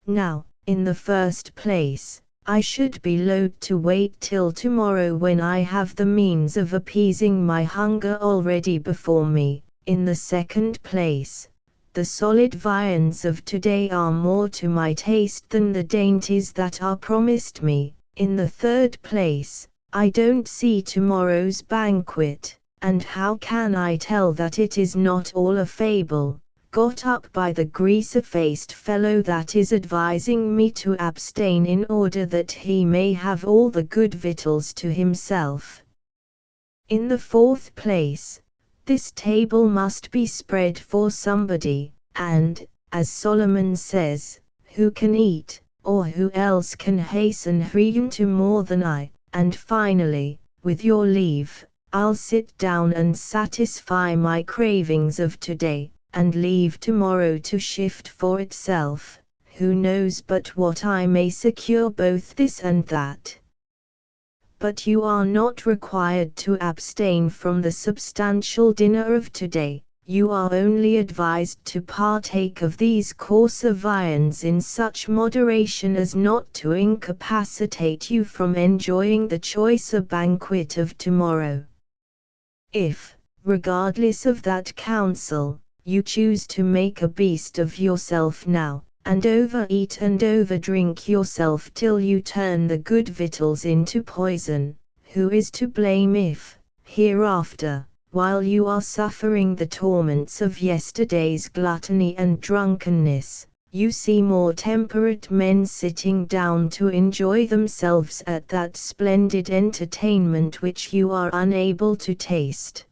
[SPEAKER 1] Now, in the first place, I should be loath to wait till tomorrow when I have the means of appeasing my hunger already before me. In the second place, the solid viands of today are more to my taste than the dainties that are promised me. In the third place, I don't see tomorrow's banquet, and how can I tell that it is not all a fable, got up by the greaser-faced fellow that is advising me to abstain in order that he may have all the good victuals to himself? In the fourth place, this table must be spread for somebody, and, as Solomon says, who can eat, or who else can hasten herein to more than I? And finally, with your leave, I'll sit down and satisfy my cravings of today, and leave tomorrow to shift for itself. Who knows but what I may secure both this and that? But you are not required to abstain from the substantial dinner of today. You are only advised to partake of these coarser viands in such moderation as not to incapacitate you from enjoying the choicer banquet of tomorrow. If, regardless of that counsel, you choose to make a beast of yourself now, and overeat and overdrink yourself till you turn the good victuals into poison, who is to blame if, hereafter, while you are suffering the torments of yesterday's gluttony and drunkenness, you see more temperate men sitting down to enjoy themselves at that splendid entertainment which you are unable to taste?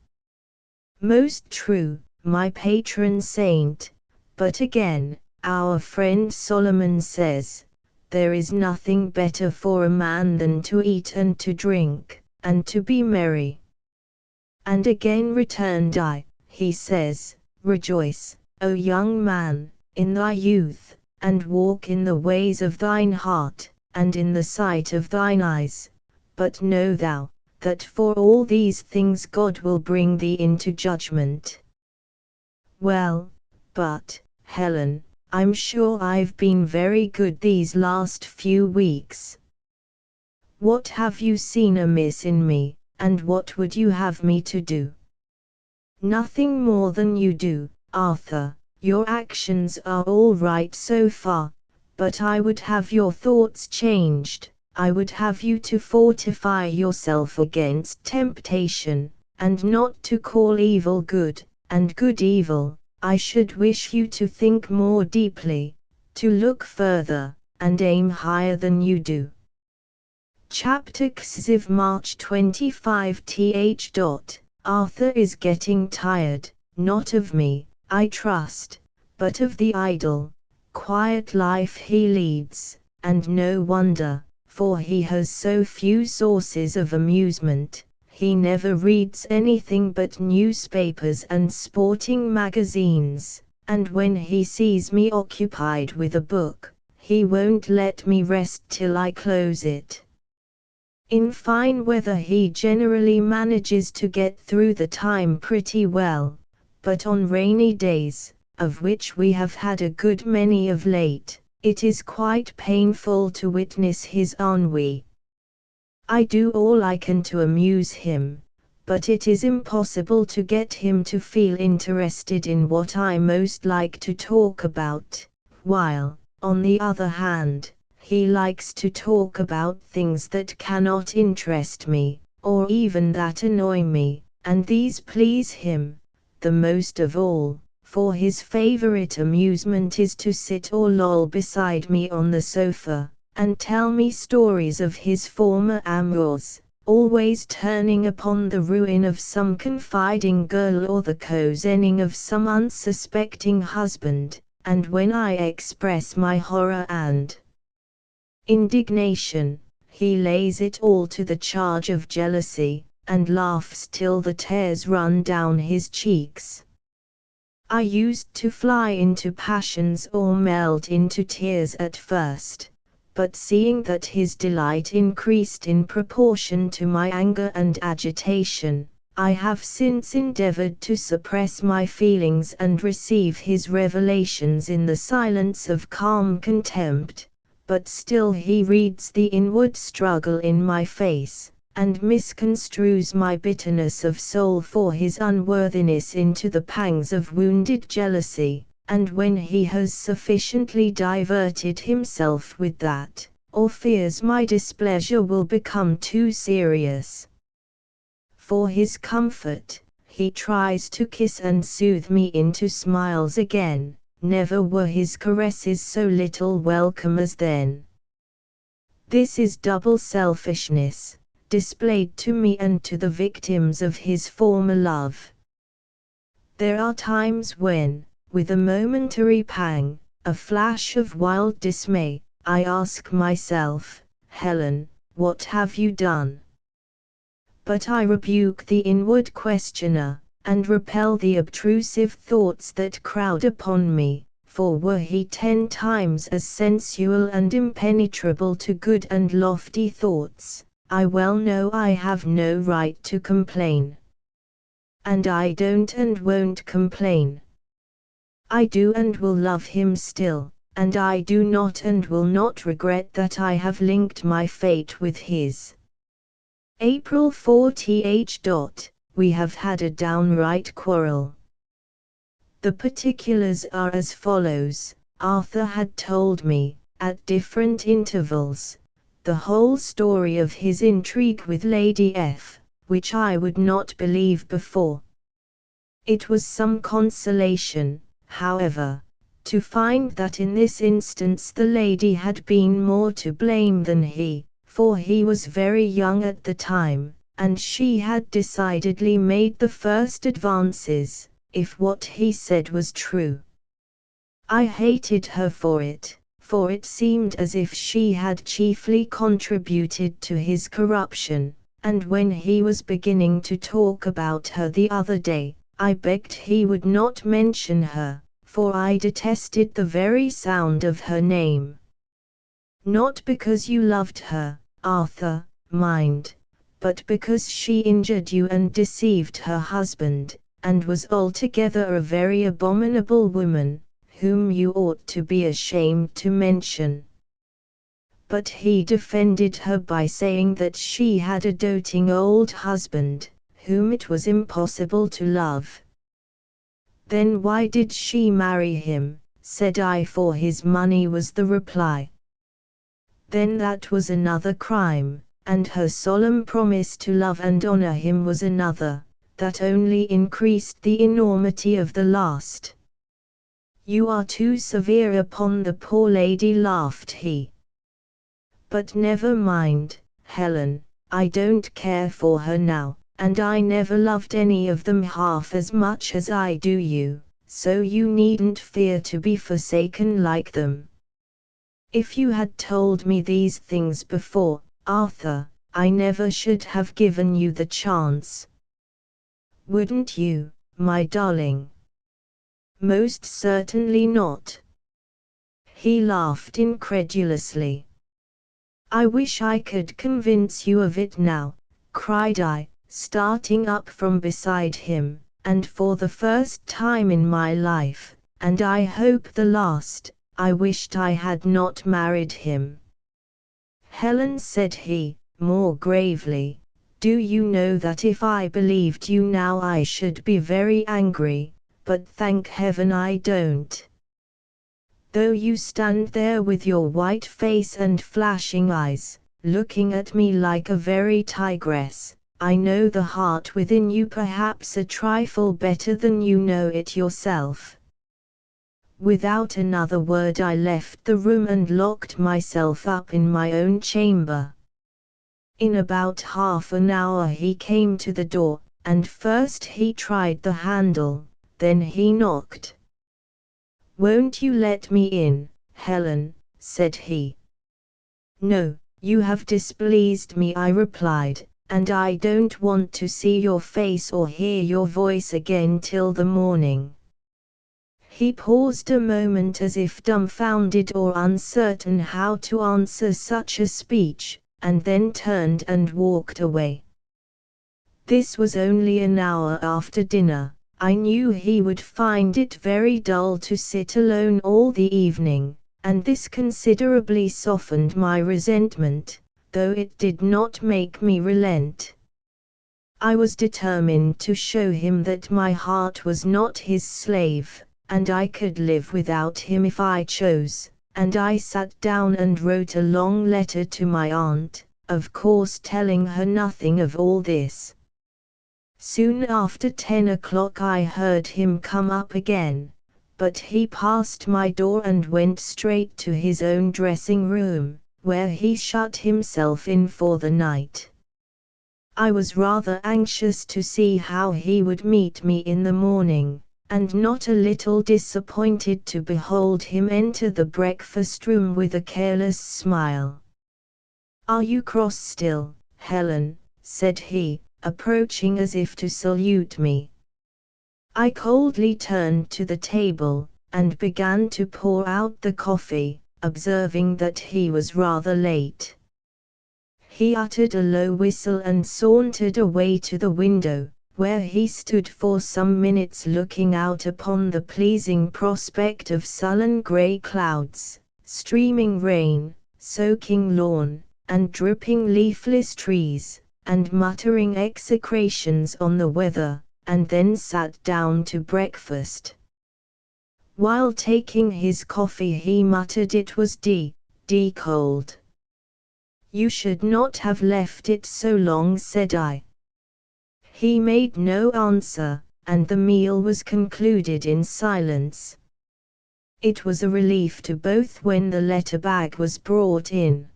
[SPEAKER 1] Most true, my patron saint. But again, our friend Solomon says, there is nothing better for a man than to eat and to drink, and to be merry. And again returned I, he says, rejoice, O young man, in thy youth, and walk in the ways of thine heart, and in the sight of thine eyes. But know thou, that for all these things God will bring thee into judgment. Well, but, Helen, I'm sure I've been very good these last few weeks. What have you seen amiss in me, and what would you have me to do? Nothing more than you do, Arthur. Your actions are all right so far, but I would have your thoughts changed. I would have you to fortify yourself against temptation, and not to call evil good, and good evil. I should wish you to think more deeply, to look further, and aim higher than you do. Chapter XIV March 25 th. Arthur is getting tired, not of me, I trust, but of the idle, quiet life he leads, and no wonder, for he has so few sources of amusement. He never reads anything but newspapers and sporting magazines, and when he sees me occupied with a book, he won't let me rest till I close it. In fine weather he generally manages to get through the time pretty well, but on rainy days, of which we have had a good many of late, it is quite painful to witness his ennui. I do all I can to amuse him, but it is impossible to get him to feel interested in what I most like to talk about, while, on the other hand, he likes to talk about things that cannot interest me, or even that annoy me, and these please him the most of all, for his favorite amusement is to sit or loll beside me on the sofa, and tell me stories of his former amours, always turning upon the ruin of some confiding girl or the cozening of some unsuspecting husband, and when I express my horror and indignation, he lays it all to the charge of jealousy, and laughs till the tears run down his cheeks. I used to fly into passions or melt into tears at first, but seeing that his delight increased in proportion to my anger and agitation, I have since endeavored to suppress my feelings and receive his revelations in the silence of calm contempt, but still he reads the inward struggle in my face, and misconstrues my bitterness of soul for his unworthiness into the pangs of wounded jealousy, and when he has sufficiently diverted himself with that, or fears my displeasure will become too serious. For his comfort, he tries to kiss and soothe me into smiles again. Never were his caresses so little welcome as then. This is double selfishness, displayed to me and to the victims of his former love. There are times when, with a momentary pang, a flash of wild dismay, I ask myself, Helen, what have you done? But I rebuke the inward questioner, and repel the obtrusive thoughts that crowd upon me, for were he 10 times as sensual and impenetrable to good and lofty thoughts, I well know I have no right to complain. And I don't and won't complain. I do and will love him still, and I do not and will not regret that I have linked my fate with his. April 4th. We have had a downright quarrel. The particulars are as follows. Arthur had told me, at different intervals, the whole story of his intrigue with Lady F, which I would not believe before. It was some consolation, however, to find that in this instance the lady had been more to blame than he, for he was very young at the time, and she had decidedly made the first advances, if what he said was true. I hated her for it seemed as if she had chiefly contributed to his corruption, and when he was beginning to talk about her the other day, I begged he would not mention her, for I detested the very sound of her name. Not because you loved her, Arthur, mind, but because she injured you and deceived her husband, and was altogether a very abominable woman, whom you ought to be ashamed to mention. But he defended her by saying that she had a doting old husband, whom it was impossible to love. Then why did she marry him, said I, for his money, was the reply. Then that was another crime, and her solemn promise to love and honor him was another, that only increased the enormity of the last. You are too severe upon the poor lady, laughed he. But never mind, Helen, I don't care for her now, and I never loved any of them half as much as I do you, so you needn't fear to be forsaken like them. If you had told me these things before, Arthur, I never should have given you the chance. Wouldn't you, my darling? Most certainly not. He laughed incredulously. I wish I could convince you of it now, cried I, starting up from beside him, and for the first time in my life, and I hope the last, I wished I had not married him. Helen, said he, more gravely, do you know that if I believed you now I should be very angry, but thank heaven I don't. Though you stand there with your white face and flashing eyes, looking at me like a very tigress, I know the heart within you perhaps a trifle better than you know it yourself. Without another word I left the room and locked myself up in my own chamber. In about half an hour he came to the door, and first he tried the handle, then he knocked. Won't you let me in, Helen, said he. No, you have displeased me, I replied, and I don't want to see your face or hear your voice again till the morning. He paused a moment as if dumbfounded or uncertain how to answer such a speech, and then turned and walked away. This was only an hour after dinner. I knew he would find it very dull to sit alone all the evening, and this considerably softened my resentment, though it did not make me relent. I was determined to show him that my heart was not his slave, and I could live without him if I chose, and I sat down and wrote a long letter to my aunt, of course telling her nothing of all this. Soon after 10 o'clock I heard him come up again, but he passed my door and went straight to his own dressing room, where he shut himself in for the night. I was rather anxious to see how he would meet me in the morning, and not a little disappointed to behold him enter the breakfast room with a careless smile. "Are you cross still, Helen?" said he, approaching as if to salute me. I coldly turned to the table, and began to pour out the coffee, observing that he was rather late. He uttered a low whistle and sauntered away to the window, where he stood for some minutes looking out upon the pleasing prospect of sullen grey clouds, streaming rain, soaking lawn, and dripping leafless trees, and muttering execrations on the weather, and then sat down to breakfast. While taking his coffee he muttered it was d cold. "You should not have left it so long," said I. He made no answer, and the meal was concluded in silence. It was a relief to both when the letter bag was brought in.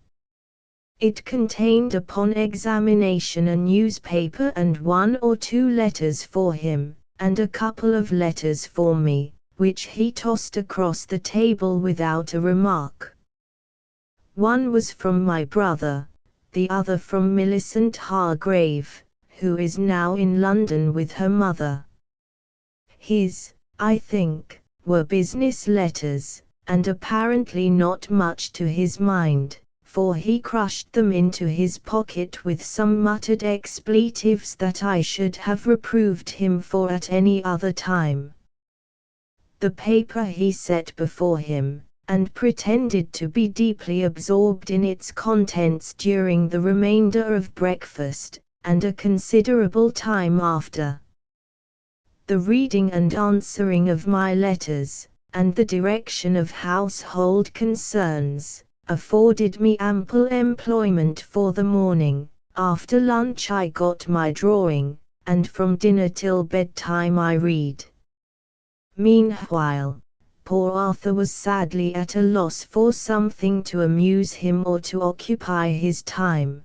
[SPEAKER 1] It contained upon examination a newspaper and 1 or 2 letters for him, and a couple of letters for me, which he tossed across the table without a remark. One was from my brother, the other from Millicent Hargrave, who is now in London with her mother. His, I think, were business letters, and apparently not much to his mind, for he crushed them into his pocket with some muttered expletives that I should have reproved him for at any other time. The paper he set before him, and pretended to be deeply absorbed in its contents during the remainder of breakfast, and a considerable time after. The reading and answering of my letters, and the direction of household concerns, afforded me ample employment for the morning. After lunch I got my drawing, and from dinner till bedtime I read. Meanwhile, poor Arthur was sadly at a loss for something to amuse him or to occupy his time.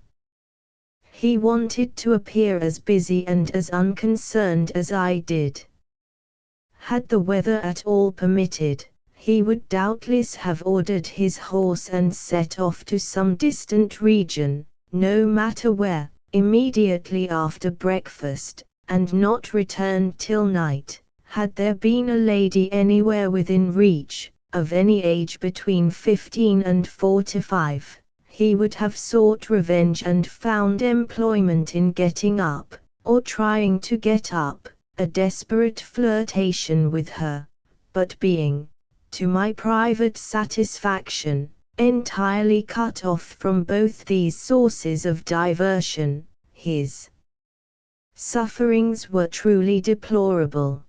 [SPEAKER 1] He wanted to appear as busy and as unconcerned as I did. Had the weather at all permitted, he would doubtless have ordered his horse and set off to some distant region, no matter where, immediately after breakfast, and not returned till night. Had there been a lady anywhere within reach, of any age between 15 and 45, he would have sought revenge and found employment in getting up, or trying to get up, a desperate flirtation with her, but being, to my private satisfaction, entirely cut off from both these sources of diversion, his sufferings were truly deplorable.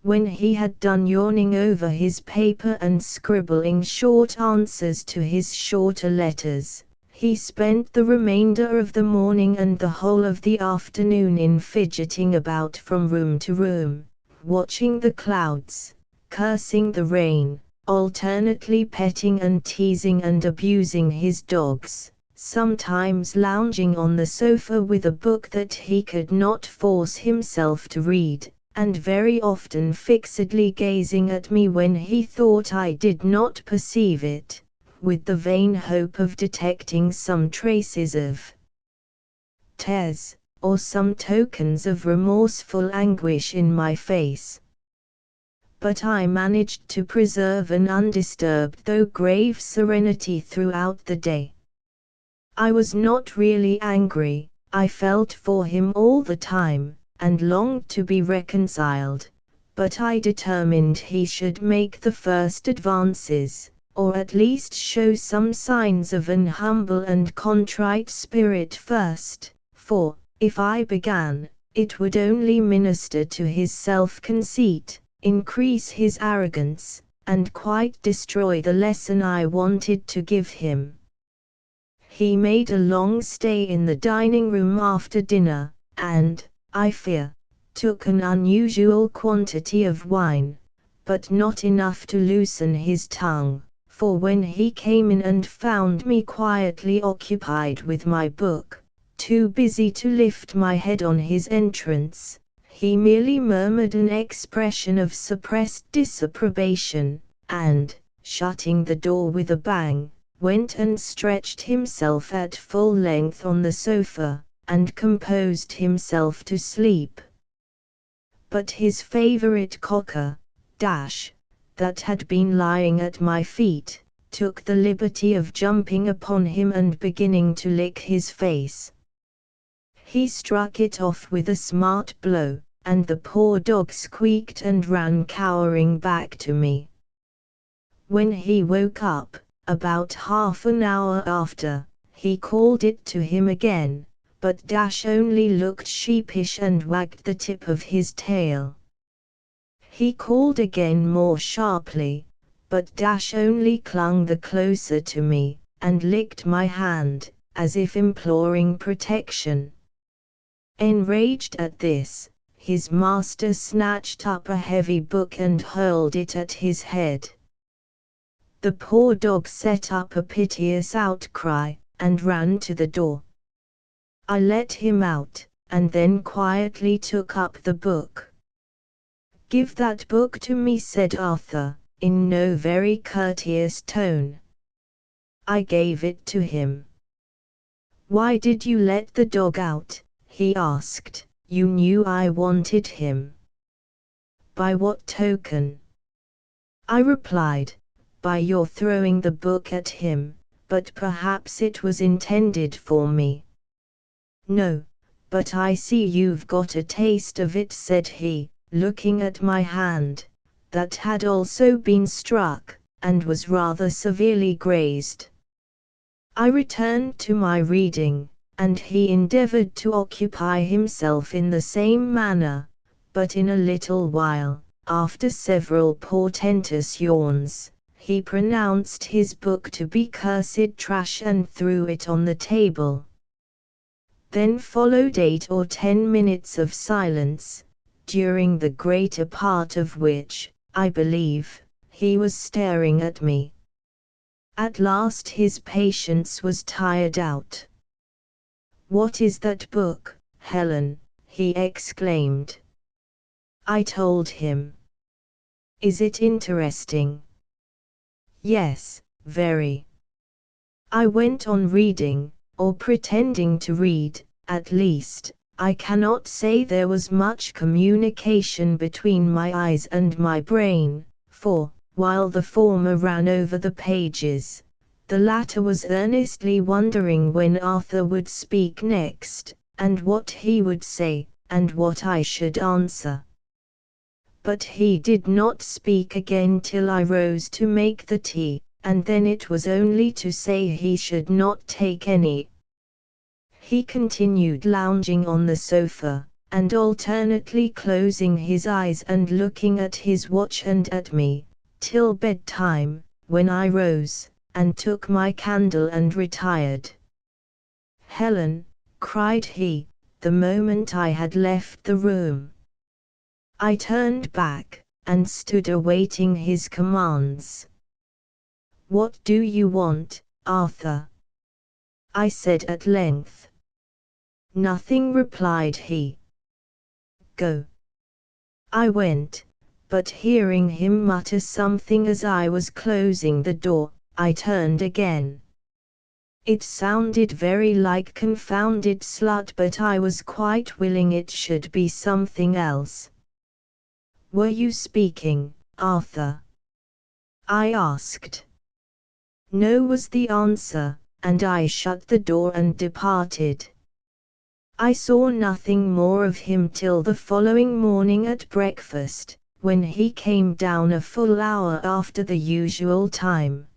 [SPEAKER 1] When he had done yawning over his paper and scribbling short answers to his shorter letters, he spent the remainder of the morning and the whole of the afternoon in fidgeting about from room to room, watching the clouds, cursing the rain, alternately petting and teasing and abusing his dogs, sometimes lounging on the sofa with a book that he could not force himself to read, and very often fixedly gazing at me when he thought I did not perceive it, with the vain hope of detecting some traces of tears, or some tokens of remorseful anguish in my face. But I managed to preserve an undisturbed though grave serenity throughout the day. I was not really angry, I felt for him all the time, and longed to be reconciled, but I determined he should make the first advances, or at least show some signs of an humble and contrite spirit first, for, if I began, it would only minister to his self-conceit, increase his arrogance, and quite destroy the lesson I wanted to give him. He made a long stay in the dining room after dinner, and, I fear, took an unusual quantity of wine, but not enough to loosen his tongue, for when he came in and found me quietly occupied with my book, too busy to lift my head on his entrance, he merely murmured an expression of suppressed disapprobation, and, shutting the door with a bang, went and stretched himself at full length on the sofa, and composed himself to sleep. But his favorite cocker, Dash, that had been lying at my feet, took the liberty of jumping upon him and beginning to lick his face. He struck it off with a smart blow, and the poor dog squeaked and ran cowering back to me. When he woke up, about half an hour after, he called it to him again, but Dash only looked sheepish and wagged the tip of his tail. He called again more sharply, but Dash only clung the closer to me, and licked my hand, as if imploring protection. Enraged at this, his master snatched up a heavy book and hurled it at his head. The poor dog set up a piteous outcry, and ran to the door. I let him out, and then quietly took up the book. "Give that book to me," said Arthur, in no very courteous tone. I gave it to him. "Why did you let the dog out?" he asked. "You knew I wanted him." "By what token?" I replied. "By your throwing the book at him, but perhaps it was intended for me." "No, but I see you've got a taste of it," said he, looking at my hand, that had also been struck, and was rather severely grazed. I returned to my reading, and he endeavored to occupy himself in the same manner, but in a little while, after several portentous yawns, he pronounced his book to be cursed trash and threw it on the table. Then followed 8 or 10 minutes of silence, during the greater part of which, I believe, he was staring at me. At last his patience was tired out. "What is that book, Helen?" he exclaimed. I told him. "Is it interesting?" "Yes, very." I went on reading, or pretending to read. At least, I cannot say there was much communication between my eyes and my brain, for, while the former ran over the pages, the latter was earnestly wondering when Arthur would speak next, and what he would say, and what I should answer. But he did not speak again till I rose to make the tea, and then it was only to say he should not take any. He continued lounging on the sofa, and alternately closing his eyes and looking at his watch and at me, till bedtime, when I rose, and took my candle and retired. "Helen," cried he, the moment I had left the room. I turned back, and stood awaiting his commands. "What do you want, Arthur?" I said at length. "Nothing," replied he. "Go." I went, but hearing him mutter something as I was closing the door, I turned again. It sounded very like "confounded slut," but I was quite willing it should be something else. "Were you speaking, Arthur?" I asked. "No," was the answer, and I shut the door and departed. I saw nothing more of him till the following morning at breakfast, when he came down a full hour after the usual time.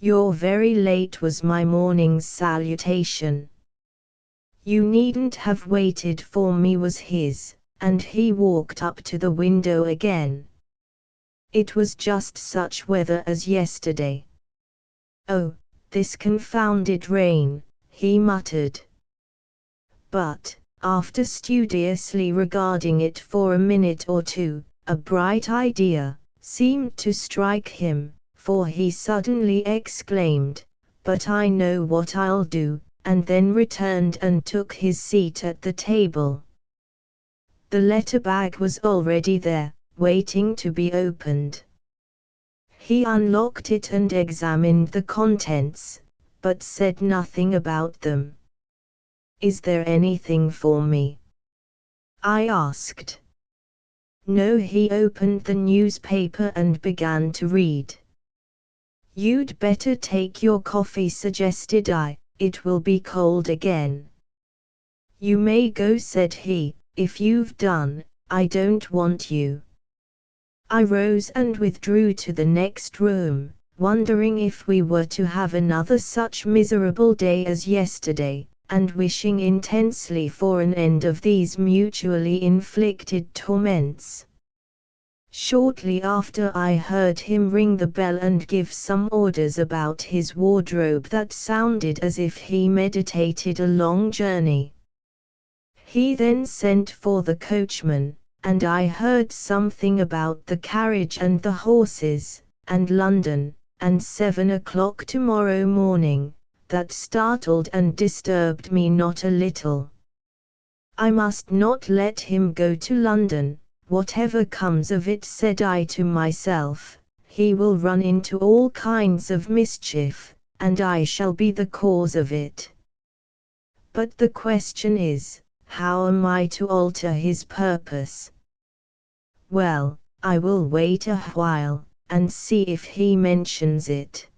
[SPEAKER 1] "You're very late," was my morning's salutation. "You needn't have waited for me," was his, and he walked up to the window again. It was just such weather as yesterday. "Oh, this confounded rain," he muttered. But, after studiously regarding it for a minute or two, a bright idea seemed to strike him, for he suddenly exclaimed, "But I know what I'll do," and then returned and took his seat at the table. The letter bag was already there, waiting to be opened. He unlocked it and examined the contents, but said nothing about them. "Is there anything for me?" I asked. No. He opened the newspaper and began to read. "You'd better take your coffee," suggested I, "it will be cold again." "You may go," said he, "if you've done. I don't want you." I rose and withdrew to the next room, wondering if we were to have another such miserable day as yesterday, and wishing intensely for an end of these mutually inflicted torments. Shortly after I heard him ring the bell and give some orders about his wardrobe that sounded as if he meditated a long journey. He then sent for the coachman, and I heard something about the carriage and the horses, and London, and 7 o'clock tomorrow morning, that startled and disturbed me not a little. I must not let him go to London, whatever comes of it, said I to myself. He will run into all kinds of mischief, and I shall be the cause of it. But the question is, how am I to alter his purpose? Well, I will wait a while, and see if he mentions it.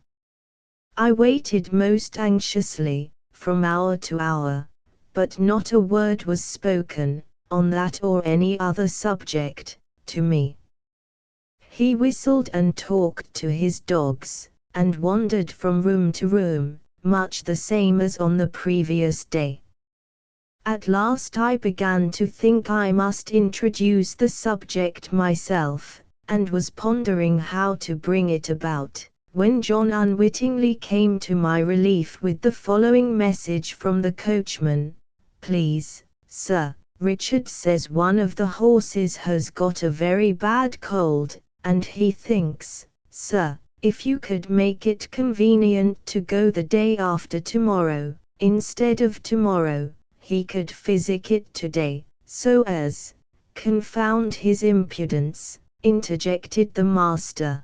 [SPEAKER 1] I waited most anxiously, from hour to hour, but not a word was spoken, on that or any other subject, to me. He whistled and talked to his dogs, and wandered from room to room, much the same as on the previous day. At last I began to think I must introduce the subject myself, and was pondering how to bring it about, when John unwittingly came to my relief with the following message from the coachman: "Please, sir, Richard says one of the horses has got a very bad cold, and he thinks, sir, if you could make it convenient to go the day after tomorrow, instead of tomorrow, he could physic it today, so as—" "Confound his impudence," interjected the master.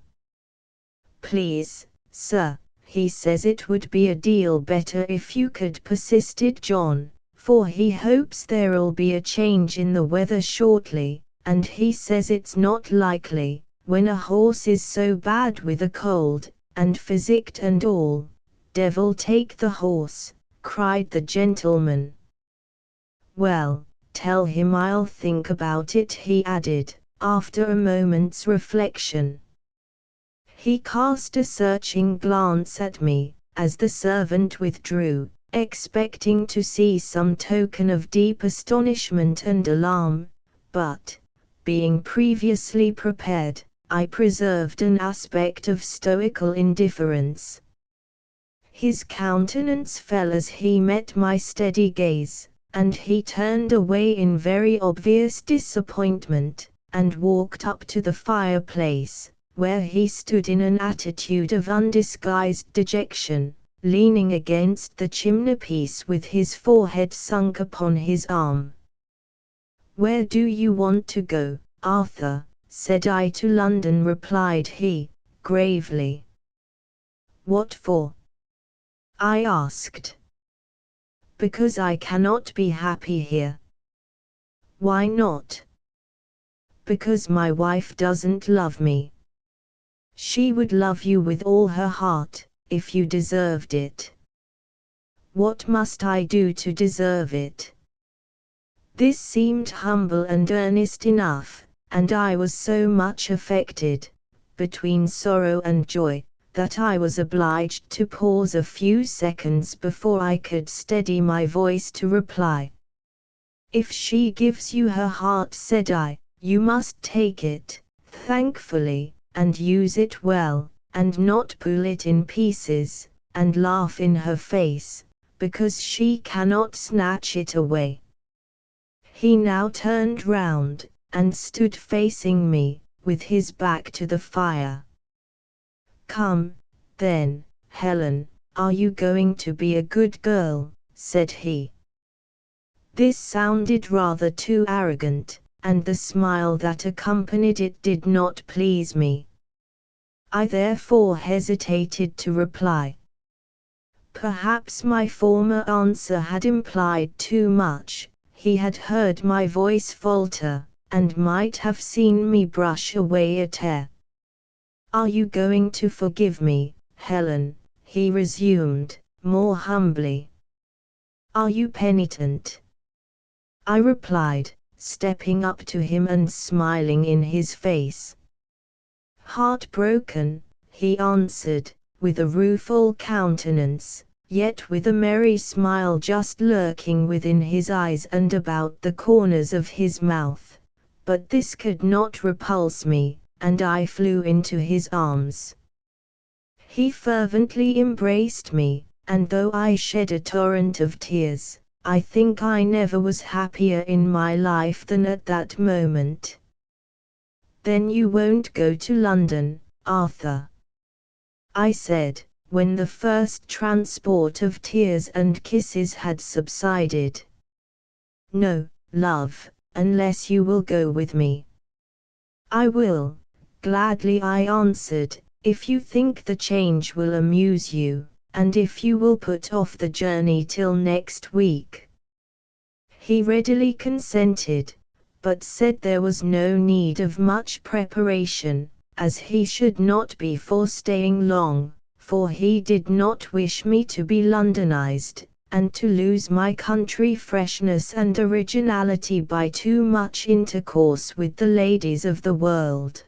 [SPEAKER 1] "Please, sir, he says it would be a deal better if you could," persisted John, "for he hopes there'll be a change in the weather shortly, and he says it's not likely, when a horse is so bad with a cold, and physicked and all." "Devil take the horse," cried the gentleman. "Well, tell him I'll think about it," he added, after a moment's reflection. He cast a searching glance at me, as the servant withdrew, expecting to see some token of deep astonishment and alarm, but, being previously prepared, I preserved an aspect of stoical indifference. His countenance fell as he met my steady gaze, and he turned away in very obvious disappointment, and walked up to the fireplace, where he stood in an attitude of undisguised dejection, leaning against the chimney-piece with his forehead sunk upon his arm. "Where do you want to go, Arthur?" said I. "To London," replied he, gravely. "What for?" I asked. "Because I cannot be happy here." "Why not?" "Because my wife doesn't love me." "She would love you with all her heart, if you deserved it." "What must I do to deserve it?" This seemed humble and earnest enough, and I was so much affected, between sorrow and joy, that I was obliged to pause a few seconds before I could steady my voice to reply. If she gives you her heart, said I, you must take it, thankfully, and use it well, and not pull it in pieces, and laugh in her face, because she cannot snatch it away. He now turned round, and stood facing me, with his back to the fire. Come, then, Helen, are you going to be a good girl? Said he. This sounded rather too arrogant, and the smile that accompanied it did not please me. I therefore hesitated to reply. Perhaps my former answer had implied too much. He had heard my voice falter, and might have seen me brush away a tear. Are you going to forgive me, Helen? He resumed, more humbly. Are you penitent? I replied, stepping up to him and smiling in his face. Heartbroken, he answered, with a rueful countenance, yet with a merry smile just lurking within his eyes and about the corners of his mouth. But this could not repulse me, and I flew into his arms. He fervently embraced me, and though I shed a torrent of tears, I think I never was happier in my life than at that moment. Then you won't go to London, Arthur? I said, when the first transport of tears and kisses had subsided. No, love, unless you will go with me. I will, gladly, I answered, if you think the change will amuse you, and if you will put off the journey till next week. He readily consented, but said there was no need of much preparation, as he should not be for staying long, for he did not wish me to be Londonized, and to lose my country freshness and originality by too much intercourse with the ladies of the world.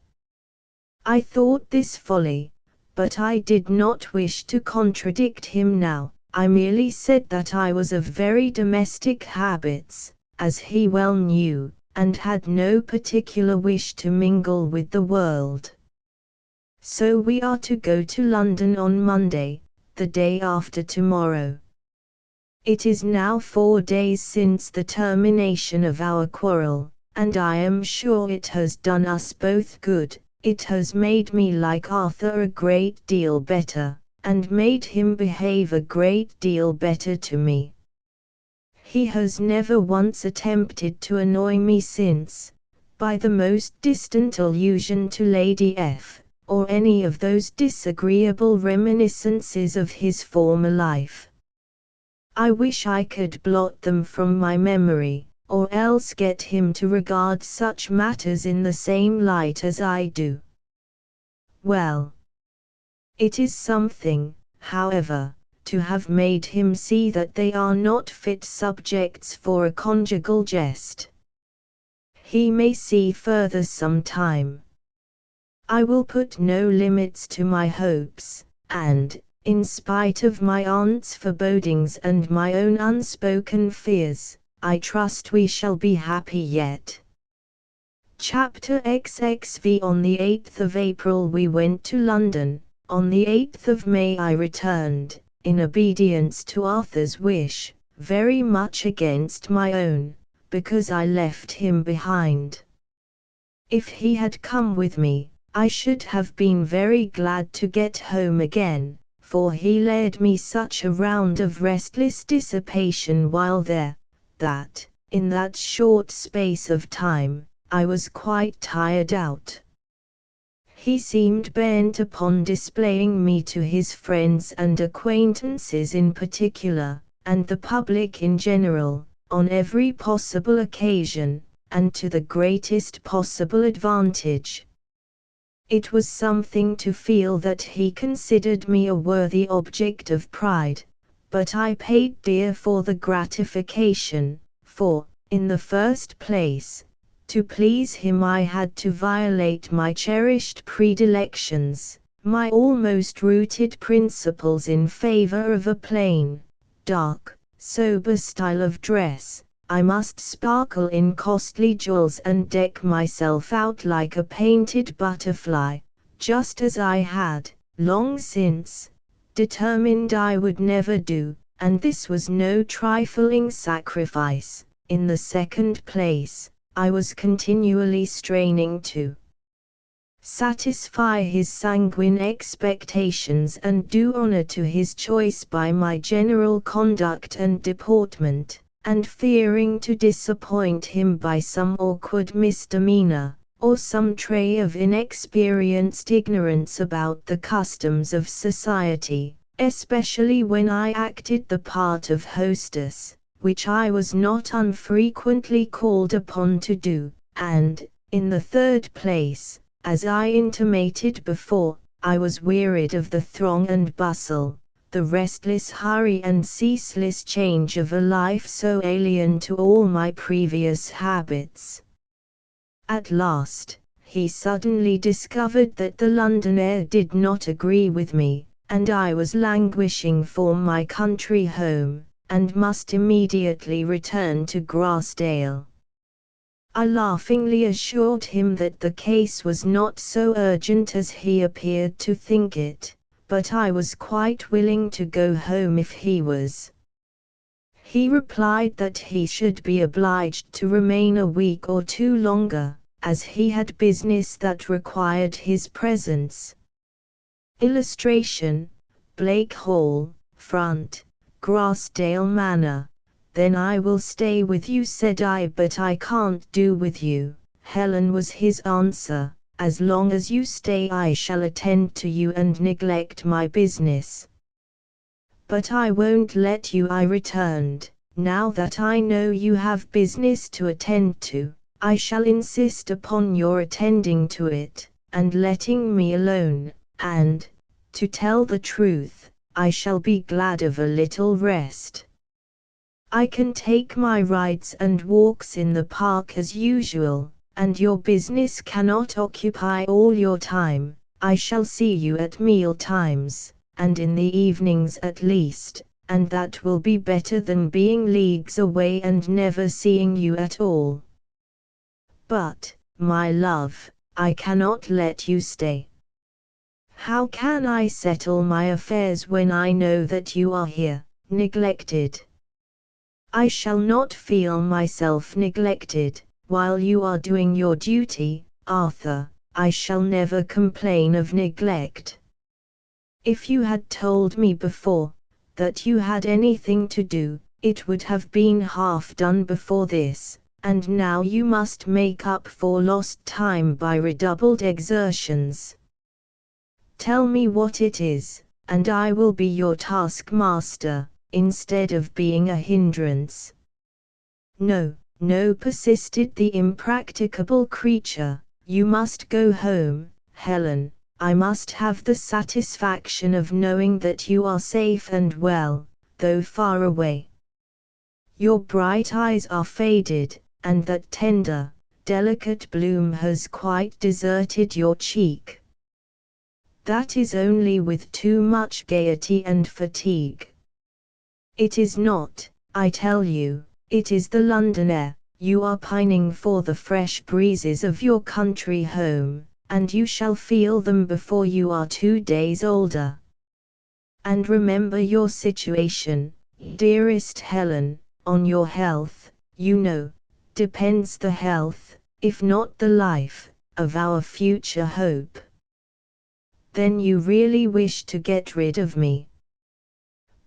[SPEAKER 1] I thought this folly, but I did not wish to contradict him now. I merely said that I was of very domestic habits, as he well knew, and had no particular wish to mingle with the world. So we are to go to London on Monday, the day after tomorrow. It is now 4 days since the termination of our quarrel, and I am sure it has done us both good. It has made me like Arthur a great deal better, and made him behave a great deal better to me. He has never once attempted to annoy me since, by the most distant allusion to Lady F, or any of those disagreeable reminiscences of his former life. I wish I could blot them from my memory, or else get him to regard such matters in the same light as I do. Well, it is something, however, to have made him see that they are not fit subjects for a conjugal jest. He may see further some time. I will put no limits to my hopes, and, in spite of my aunt's forebodings and my own unspoken fears, I trust we shall be happy yet. Chapter XXV. On the 8th of April we went to London. On the 8th of May I returned, in obedience to Arthur's wish, very much against my own, because I left him behind. If he had come with me, I should have been very glad to get home again, for he led me such a round of restless dissipation while there, that, in that short space of time, I was quite tired out. He seemed bent upon displaying me to his friends and acquaintances in particular, and the public in general, on every possible occasion, and to the greatest possible advantage. It was something to feel that he considered me a worthy object of pride, but I paid dear for the gratification, for, in the first place, to please him I had to violate my cherished predilections, my almost rooted principles in favor of a plain, dark, sober style of dress. I must sparkle in costly jewels and deck myself out like a painted butterfly, just as I had, long since, determined I would never do, and this was no trifling sacrifice. In the second place, I was continually straining to satisfy his sanguine expectations and do honor to his choice by my general conduct and deportment, and fearing to disappoint him by some awkward misdemeanor, or some trait of inexperienced ignorance about the customs of society, especially when I acted the part of hostess, which I was not unfrequently called upon to do, and, in the third place, as I intimated before, I was wearied of the throng and bustle, the restless hurry and ceaseless change of a life so alien to all my previous habits. At last, he suddenly discovered that the London air did not agree with me, and I was languishing for my country home, and must immediately return to Grassdale. I laughingly assured him that the case was not so urgent as he appeared to think it, but I was quite willing to go home if he was. He replied that he should be obliged to remain a week or two longer, as he had business that required his presence. Illustration: Blake Hall, front, Grassdale Manor. Then I will stay with you, said I. But I can't do with you, Helen, was his answer. As long as you stay I shall attend to you and neglect my business. But I won't let you, I returned. Now that I know you have business to attend to, I shall insist upon your attending to it, and letting me alone, and, to tell the truth, I shall be glad of a little rest. I can take my rides and walks in the park as usual, and your business cannot occupy all your time. I shall see you at meal times, and in the evenings at least, and that will be better than being leagues away and never seeing you at all. But, my love, I cannot let you stay. How can I settle my affairs when I know that you are here, neglected? I shall not feel myself neglected, while you are doing your duty, Arthur. I shall never complain of neglect. If you had told me before, that you had anything to do, it would have been half done before this, and now you must make up for lost time by redoubled exertions. Tell me what it is, and I will be your taskmaster, instead of being a hindrance. No, no, persisted the impracticable creature, you must go home, Helen. I must have the satisfaction of knowing that you are safe and well, though far away. Your bright eyes are faded, and that tender, delicate bloom has quite deserted your cheek. That is only with too much gaiety and fatigue. It is not, I tell you, it is the London air. You are pining for the fresh breezes of your country home, and you shall feel them before you are 2 days older. And remember your situation, dearest Helen. On your health, you know, depends the health, if not the life, of our future hope. Then you really wish to get rid of me?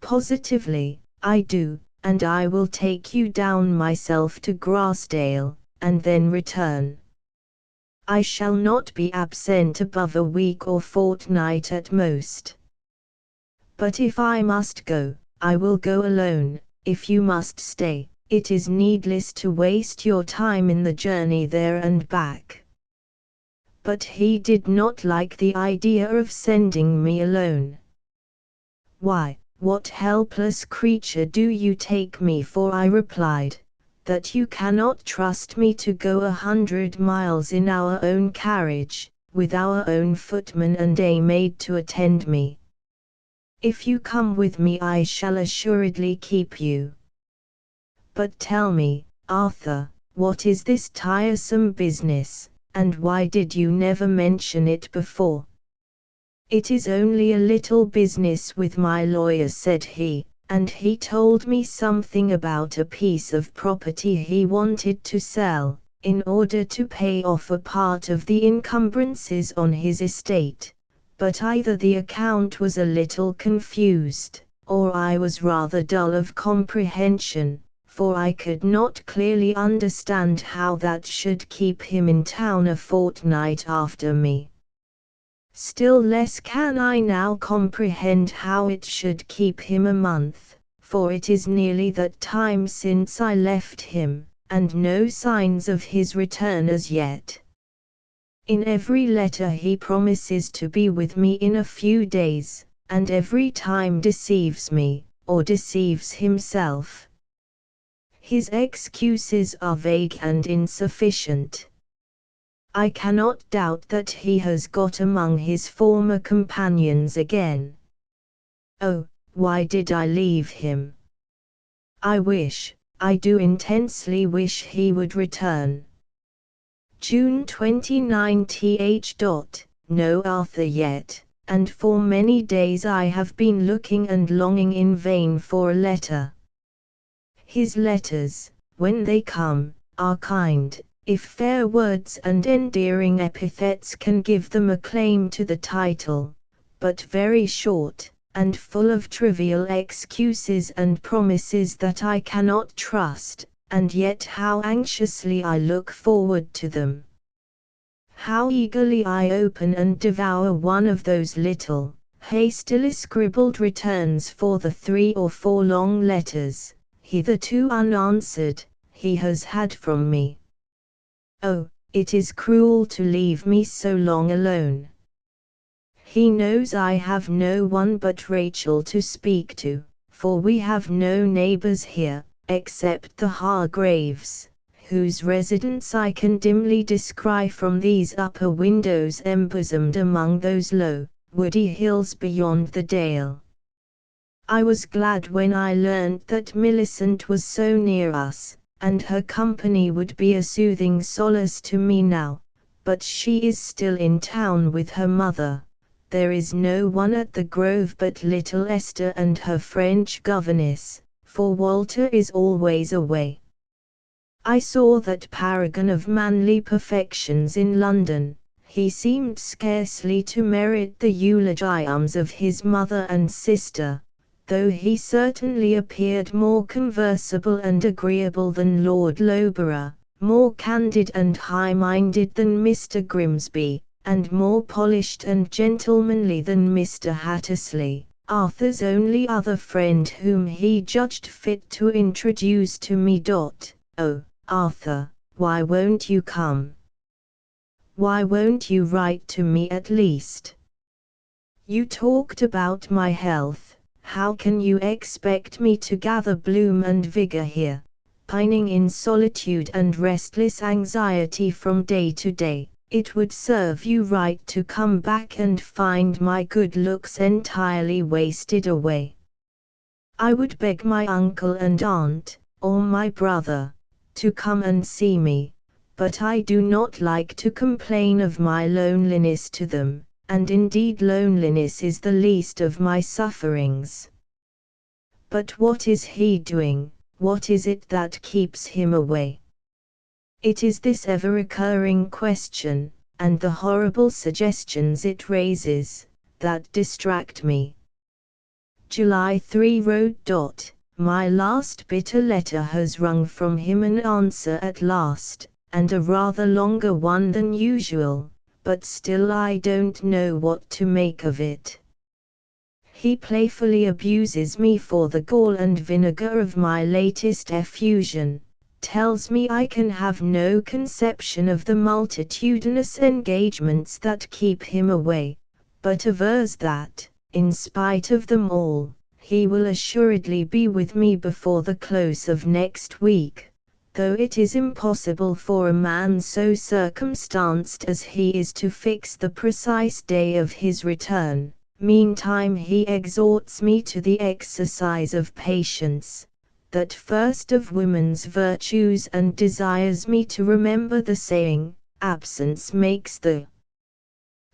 [SPEAKER 1] Positively, I do, and I will take you down myself to Grassdale, and then return. I shall not be absent above a week or fortnight at most. But if I must go, I will go alone. If you must stay, it is needless to waste your time in the journey there and back. But he did not like the idea of sending me alone. Why, what helpless creature do you take me for? I replied, that you cannot trust me to go 100 miles in our own carriage, with our own footman and a maid to attend me. If you come with me I shall assuredly keep you. But tell me, Arthur, what is this tiresome business, and why did you never mention it before? It is only a little business with my lawyer, said he, and he told me something about a piece of property he wanted to sell, in order to pay off a part of the encumbrances on his estate, but either the account was a little confused, or I was rather dull of comprehension, for I could not clearly understand how that should keep him in town a fortnight after me. Still less can I now comprehend how it should keep him a month, for it is nearly that time since I left him, and no signs of his return as yet. In every letter he promises to be with me in a few days, and every time deceives me, or deceives himself. His excuses are vague and insufficient. I cannot doubt that he has got among his former companions again. Oh, why did I leave him? I do intensely wish he would return. June 29 th. No Arthur yet, and for many days I have been looking and longing in vain for a letter. His letters, when they come, are kind, if fair words and endearing epithets can give them a claim to the title, but very short, and full of trivial excuses and promises that I cannot trust, and yet how anxiously I look forward to them. How eagerly I open and devour one of those little, hastily scribbled returns for the 3 or 4 long letters, hitherto unanswered, he has had from me. Oh, it is cruel to leave me so long alone. He knows I have no one but Rachel to speak to, for we have no neighbors here, except the Hargraves, whose residence I can dimly descry from these upper windows embosomed among those low, woody hills beyond the dale. I was glad when I learned that Millicent was so near us, and her company would be a soothing solace to me now, but she is still in town with her mother. There is no one at the Grove but little Esther and her French governess, for Walter is always away. I saw that paragon of manly perfections in London. He seemed scarcely to merit the eulogiums of his mother and sister, though he certainly appeared more conversable and agreeable than Lord Loughborough, more candid and high-minded than Mr. Grimsby, and more polished and gentlemanly than Mr. Hattersley, Arthur's only other friend whom he judged fit to introduce to me. Oh, Arthur, why won't you come? Why won't you write to me at least? You talked about my health. How can you expect me to gather bloom and vigor here, pining in solitude and restless anxiety from day to day? It would serve you right to come back and find my good looks entirely wasted away. I would beg my uncle and aunt, or my brother, to come and see me, but I do not like to complain of my loneliness to them, and indeed loneliness is the least of my sufferings. But what is he doing? What is it that keeps him away? It is this ever-recurring question, and the horrible suggestions it raises, that distract me. July 3 wrote. My last bitter letter has wrung from him an answer at last, and a rather longer one than usual, but still I don't know what to make of it. He playfully abuses me for the gall and vinegar of my latest effusion, tells me I can have no conception of the multitudinous engagements that keep him away, but avers that, in spite of them all, he will assuredly be with me before the close of next week, though it is impossible for a man so circumstanced as he is to fix the precise day of his return. Meantime he exhorts me to the exercise of patience, that first of women's virtues, and desires me to remember the saying, absence makes the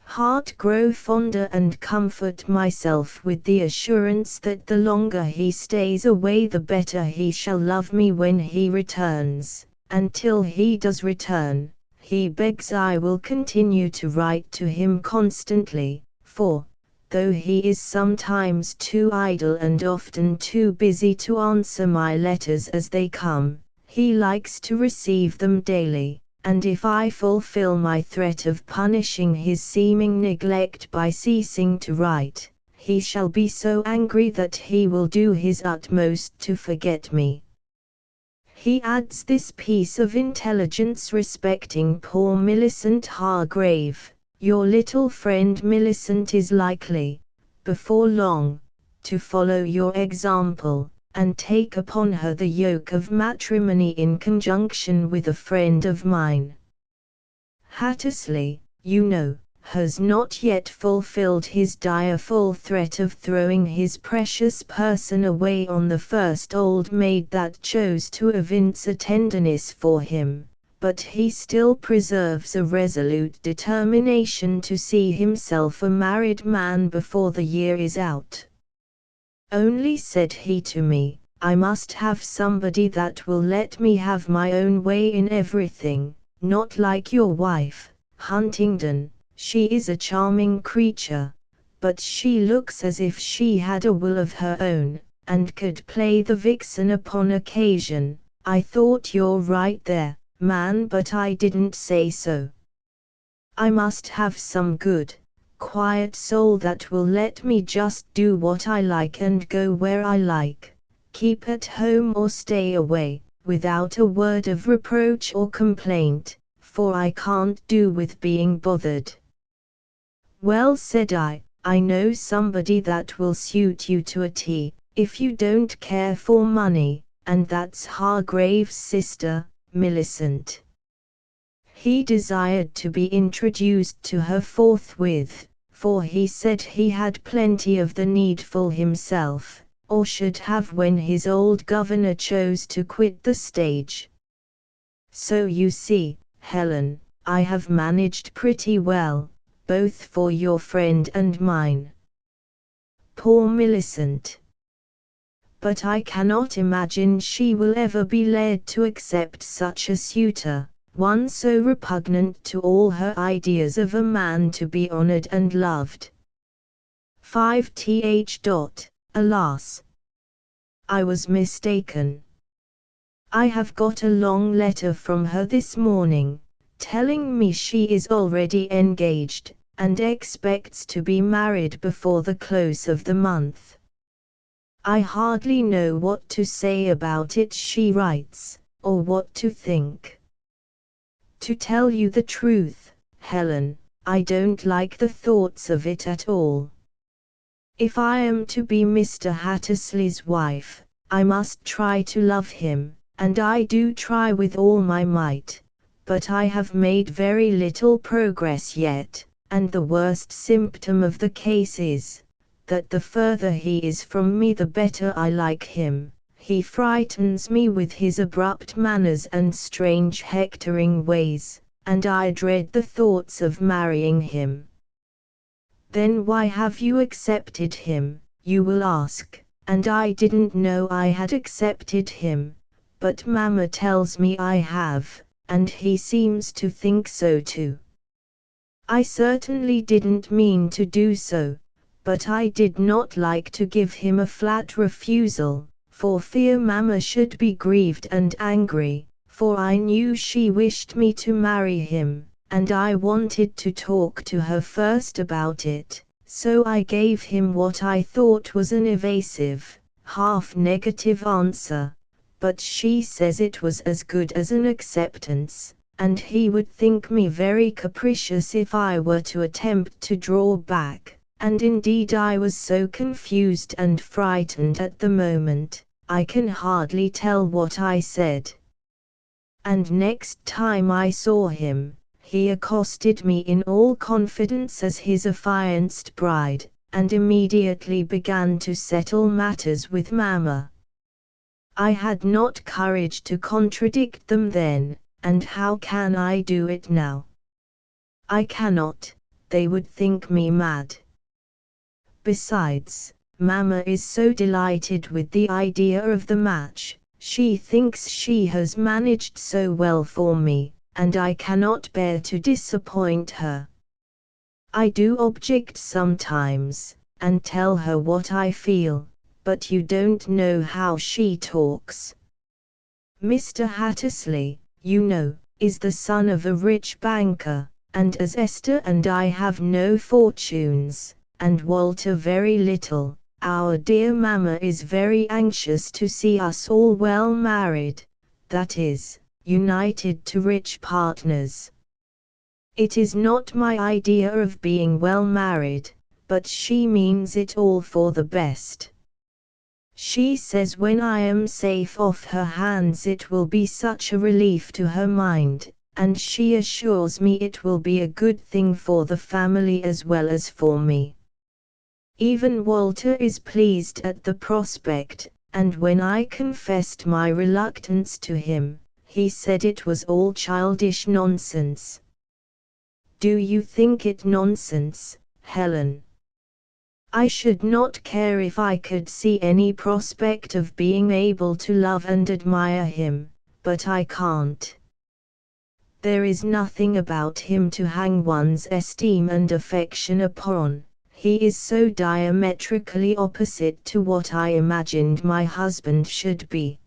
[SPEAKER 1] heart grow fonder, and comfort myself with the assurance that the longer he stays away the better he shall love me when he returns, and till he does return, he begs I will continue to write to him constantly, for, though he is sometimes too idle and often too busy to answer my letters as they come, he likes to receive them daily. And if I fulfill my threat of punishing his seeming neglect by ceasing to write, he shall be so angry that he will do his utmost to forget me. He adds this piece of intelligence respecting poor Millicent Hargrave: your little friend Millicent is likely, before long, to follow your example, and take upon her the yoke of matrimony in conjunction with a friend of mine. Hattersley, you know, has not yet fulfilled his direful threat of throwing his precious person away on the first old maid that chose to evince a tenderness for him, but he still preserves a resolute determination to see himself a married man before the year is out. Only, said he to me, I must have somebody that will let me have my own way in everything, not like your wife, Huntingdon. She is a charming creature, but she looks as if she had a will of her own, and could play the vixen upon occasion. I thought you're right there, man, but I didn't say so. I must have some good, quiet soul that will let me just do what I like and go where I like, keep at home or stay away, without a word of reproach or complaint, for I can't do with being bothered. Well, said I know somebody that will suit you to a T, if you don't care for money, and that's Hargrave's sister, Millicent. He desired to be introduced to her forthwith, for he said he had plenty of the needful himself, or should have when his old governor chose to quit the stage. So you see, Helen, I have managed pretty well, both for your friend and mine. Poor Millicent! But I cannot imagine she will ever be led to accept such a suitor, one so repugnant to all her ideas of a man to be honored and loved. 5th. Alas! I was mistaken. I have got a long letter from her this morning, telling me she is already engaged, and expects to be married before the close of the month. I hardly know what to say about it, she writes, or what to think. To tell you the truth, Helen, I don't like the thoughts of it at all. If I am to be Mr. Hattersley's wife, I must try to love him, and I do try with all my might, but I have made very little progress yet, and the worst symptom of the case is, that the further he is from me the better I like him. He frightens me with his abrupt manners and strange hectoring ways, and I dread the thoughts of marrying him. Then why have you accepted him, you will ask, and I didn't know I had accepted him, but Mamma tells me I have, and he seems to think so too. I certainly didn't mean to do so, but I did not like to give him a flat refusal, for fear Mamma should be grieved and angry, for I knew she wished me to marry him, and I wanted to talk to her first about it, so I gave him what I thought was an evasive, half-negative answer, but she says it was as good as an acceptance, and he would think me very capricious if I were to attempt to draw back, and indeed I was so confused and frightened at the moment, I can hardly tell what I said. And next time I saw him, he accosted me in all confidence as his affianced bride, and immediately began to settle matters with Mamma. I had not courage to contradict them then, and how can I do it now? I cannot, they would think me mad. Besides, Mamma is so delighted with the idea of the match, she thinks she has managed so well for me, and I cannot bear to disappoint her. I do object sometimes, and tell her what I feel, but you don't know how she talks. Mr. Hattersley, you know, is the son of a rich banker, and as Esther and I have no fortunes, and Walter very little, our dear Mamma is very anxious to see us all well married, that is, united to rich partners. It is not my idea of being well married, but she means it all for the best. She says when I am safe off her hands it will be such a relief to her mind, and she assures me it will be a good thing for the family as well as for me. Even Walter is pleased at the prospect, and when I confessed my reluctance to him, he said it was all childish nonsense. Do you think it nonsense, Helen? I should not care if I could see any prospect of being able to love and admire him, but I can't. There is nothing about him to hang one's esteem and affection upon. He is so diametrically opposite to what I imagined my husband should be.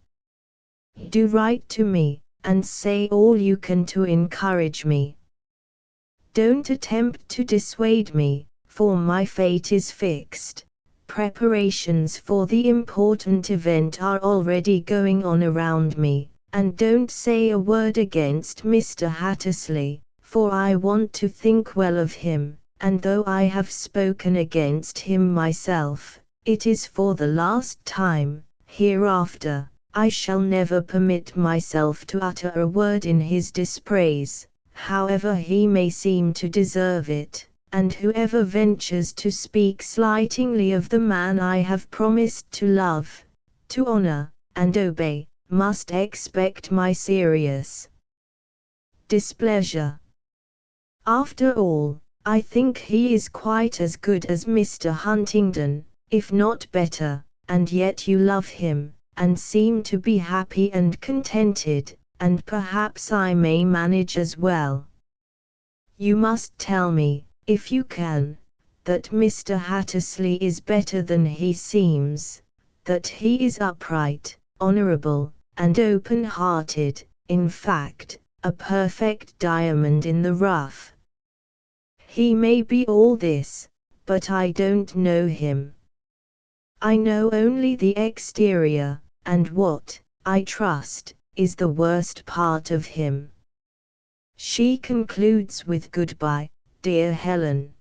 [SPEAKER 1] Do write to me, and say all you can to encourage me. Don't attempt to dissuade me, for my fate is fixed. Preparations for the important event are already going on around me, and don't say a word against Mr. Hattersley, for I want to think well of him, and though I have spoken against him myself, it is for the last time. Hereafter, I shall never permit myself to utter a word in his dispraise, however he may seem to deserve it, and whoever ventures to speak slightingly of the man I have promised to love, to honor, and obey, must expect my serious displeasure. After all, I think he is quite as good as Mr. Huntingdon, if not better, and yet you love him, and seem to be happy and contented, and perhaps I may manage as well. You must tell me, if you can, that Mr. Hattersley is better than he seems, that he is upright, honorable, and open-hearted, in fact, a perfect diamond in the rough. He may be all this, but I don't know him. I know only the exterior, and what, I trust, is the worst part of him. She concludes with goodbye, dear Helen.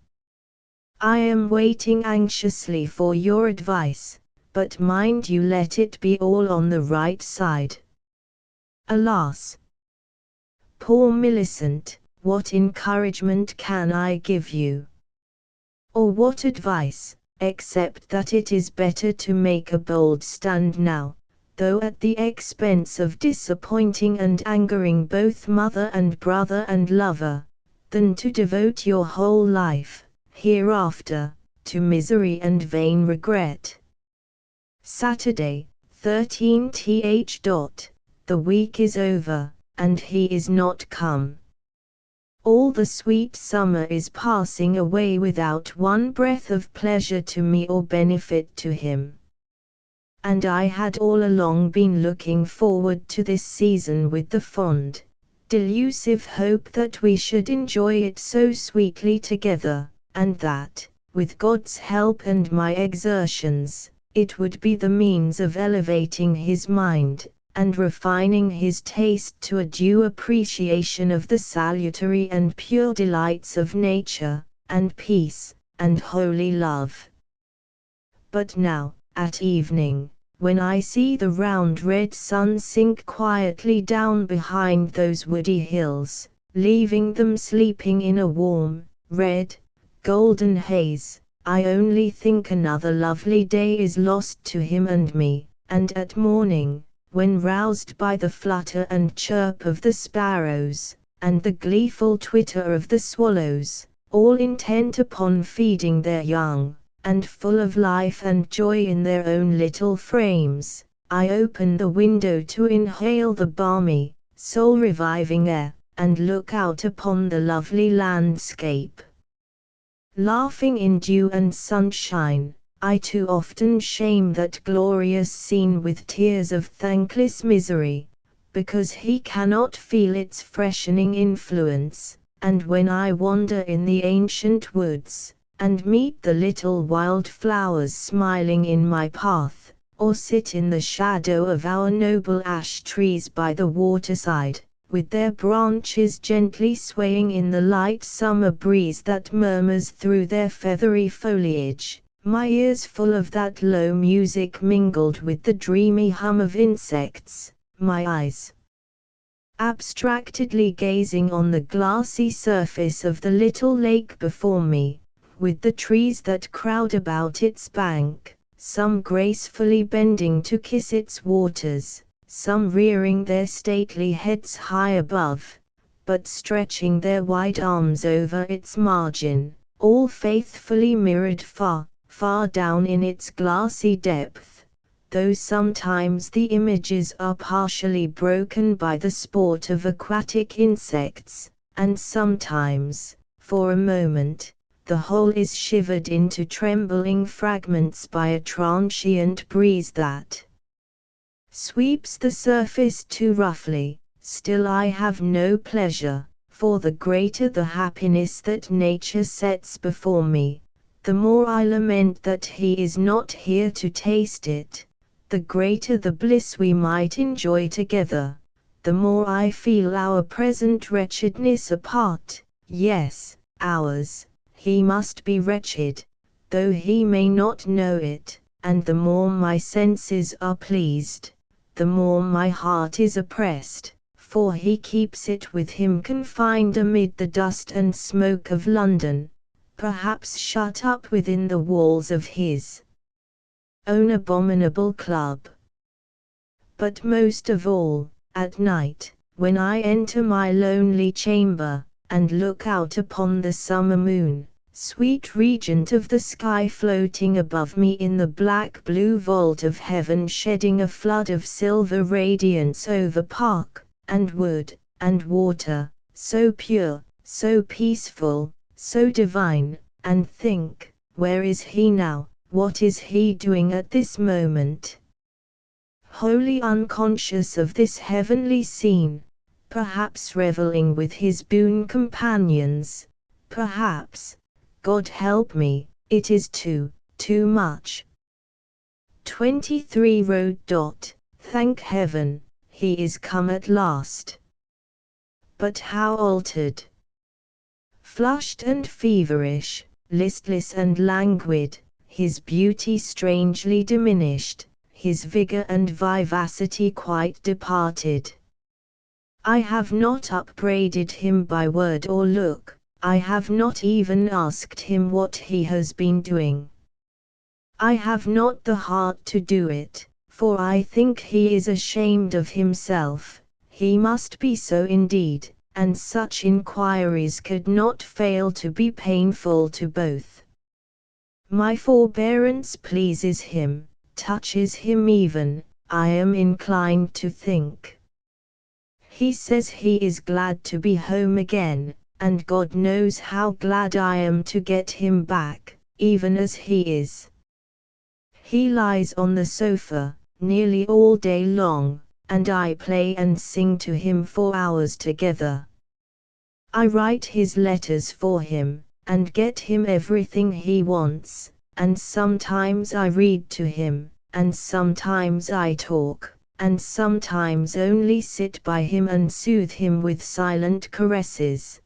[SPEAKER 1] I am waiting anxiously for your advice, but mind you let it be all on the right side. Alas! Poor Millicent, what encouragement can I give you? Or what advice, except that it is better to make a bold stand now, though at the expense of disappointing and angering both mother and brother and lover, than to devote your whole life, hereafter, to misery and vain regret. Saturday, 13th. The week is over, and he is not come. All the sweet summer is passing away without one breath of pleasure to me or benefit to him. And I had all along been looking forward to this season with the fond, delusive hope that we should enjoy it so sweetly together, and that, with God's help and my exertions, it would be the means of elevating his mind, and refining his taste to a due appreciation of the salutary and pure delights of nature, and peace, and holy love. But now, at evening, when I see the round red sun sink quietly down behind those woody hills, leaving them sleeping in a warm, red, golden haze, I only think another lovely day is lost to him and me, and at morning, when roused by the flutter and chirp of the sparrows, and the gleeful twitter of the swallows, all intent upon feeding their young, and full of life and joy in their own little frames, I open the window to inhale the balmy, soul-reviving air, and look out upon the lovely landscape. Laughing in dew and sunshine, I too often shame that glorious scene with tears of thankless misery, because he cannot feel its freshening influence, and when I wander in the ancient woods, and meet the little wild flowers smiling in my path, or sit in the shadow of our noble ash trees by the waterside, with their branches gently swaying in the light summer breeze that murmurs through their feathery foliage, my ears full of that low music mingled with the dreamy hum of insects, my eyes abstractedly gazing on the glassy surface of the little lake before me, with the trees that crowd about its bank, some gracefully bending to kiss its waters, some rearing their stately heads high above, but stretching their wide arms over its margin, all faithfully mirrored far, far down in its glassy depth, though sometimes the images are partially broken by the sport of aquatic insects, and sometimes, for a moment, the whole is shivered into trembling fragments by a transient breeze that sweeps the surface too roughly. Still I have no pleasure, for the greater the happiness that nature sets before me, the more I lament that he is not here to taste it, the greater the bliss we might enjoy together, the more I feel our present wretchedness apart. Yes, ours. He must be wretched, though he may not know it, and the more my senses are pleased, the more my heart is oppressed, for he keeps it with him confined amid the dust and smoke of London, perhaps shut up within the walls of his own abominable club. But most of all, at night, when I enter my lonely chamber, and look out upon the summer moon, sweet regent of the sky floating above me in the black-blue vault of heaven, shedding a flood of silver radiance over park, and wood, and water, so pure, so peaceful, so divine, and think, where is he now, what is he doing at this moment? Wholly unconscious of this heavenly scene, perhaps reveling with his boon companions, perhaps, God help me, it is too much. 23 Road. Thank heaven, he is come at last. But how altered! Flushed and feverish, listless and languid, his beauty strangely diminished, his vigor and vivacity quite departed. I have not upbraided him by word or look, I have not even asked him what he has been doing. I have not the heart to do it, for I think he is ashamed of himself. He must be so indeed, and such inquiries could not fail to be painful to both. My forbearance pleases him, touches him even, I am inclined to think. He says he is glad to be home again, and God knows how glad I am to get him back, even as he is. He lies on the sofa, nearly all day long, and I play and sing to him for hours together. I write his letters for him, and get him everything he wants, and sometimes I read to him, and sometimes I talk, and sometimes only sit by him and soothe him with silent caresses.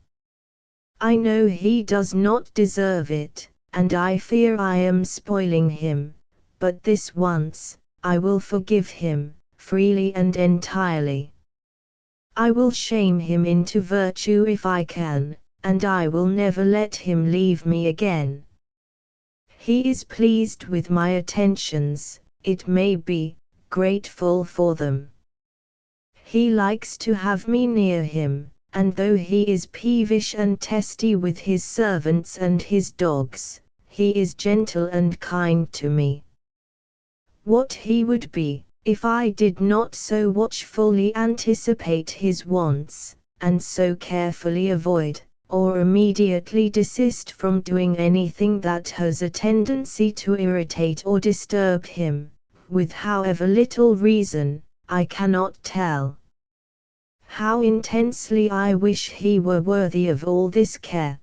[SPEAKER 1] I know he does not deserve it, and I fear I am spoiling him, but this once, I will forgive him, freely and entirely. I will shame him into virtue if I can, and I will never let him leave me again. He is pleased with my attentions, it may be, grateful for them. He likes to have me near him, and though he is peevish and testy with his servants and his dogs, he is gentle and kind to me. What he would be, if I did not so watchfully anticipate his wants, and so carefully avoid, or immediately desist from doing anything that has a tendency to irritate or disturb him, with however little reason, I cannot tell. How intensely I wish he were worthy of all this care.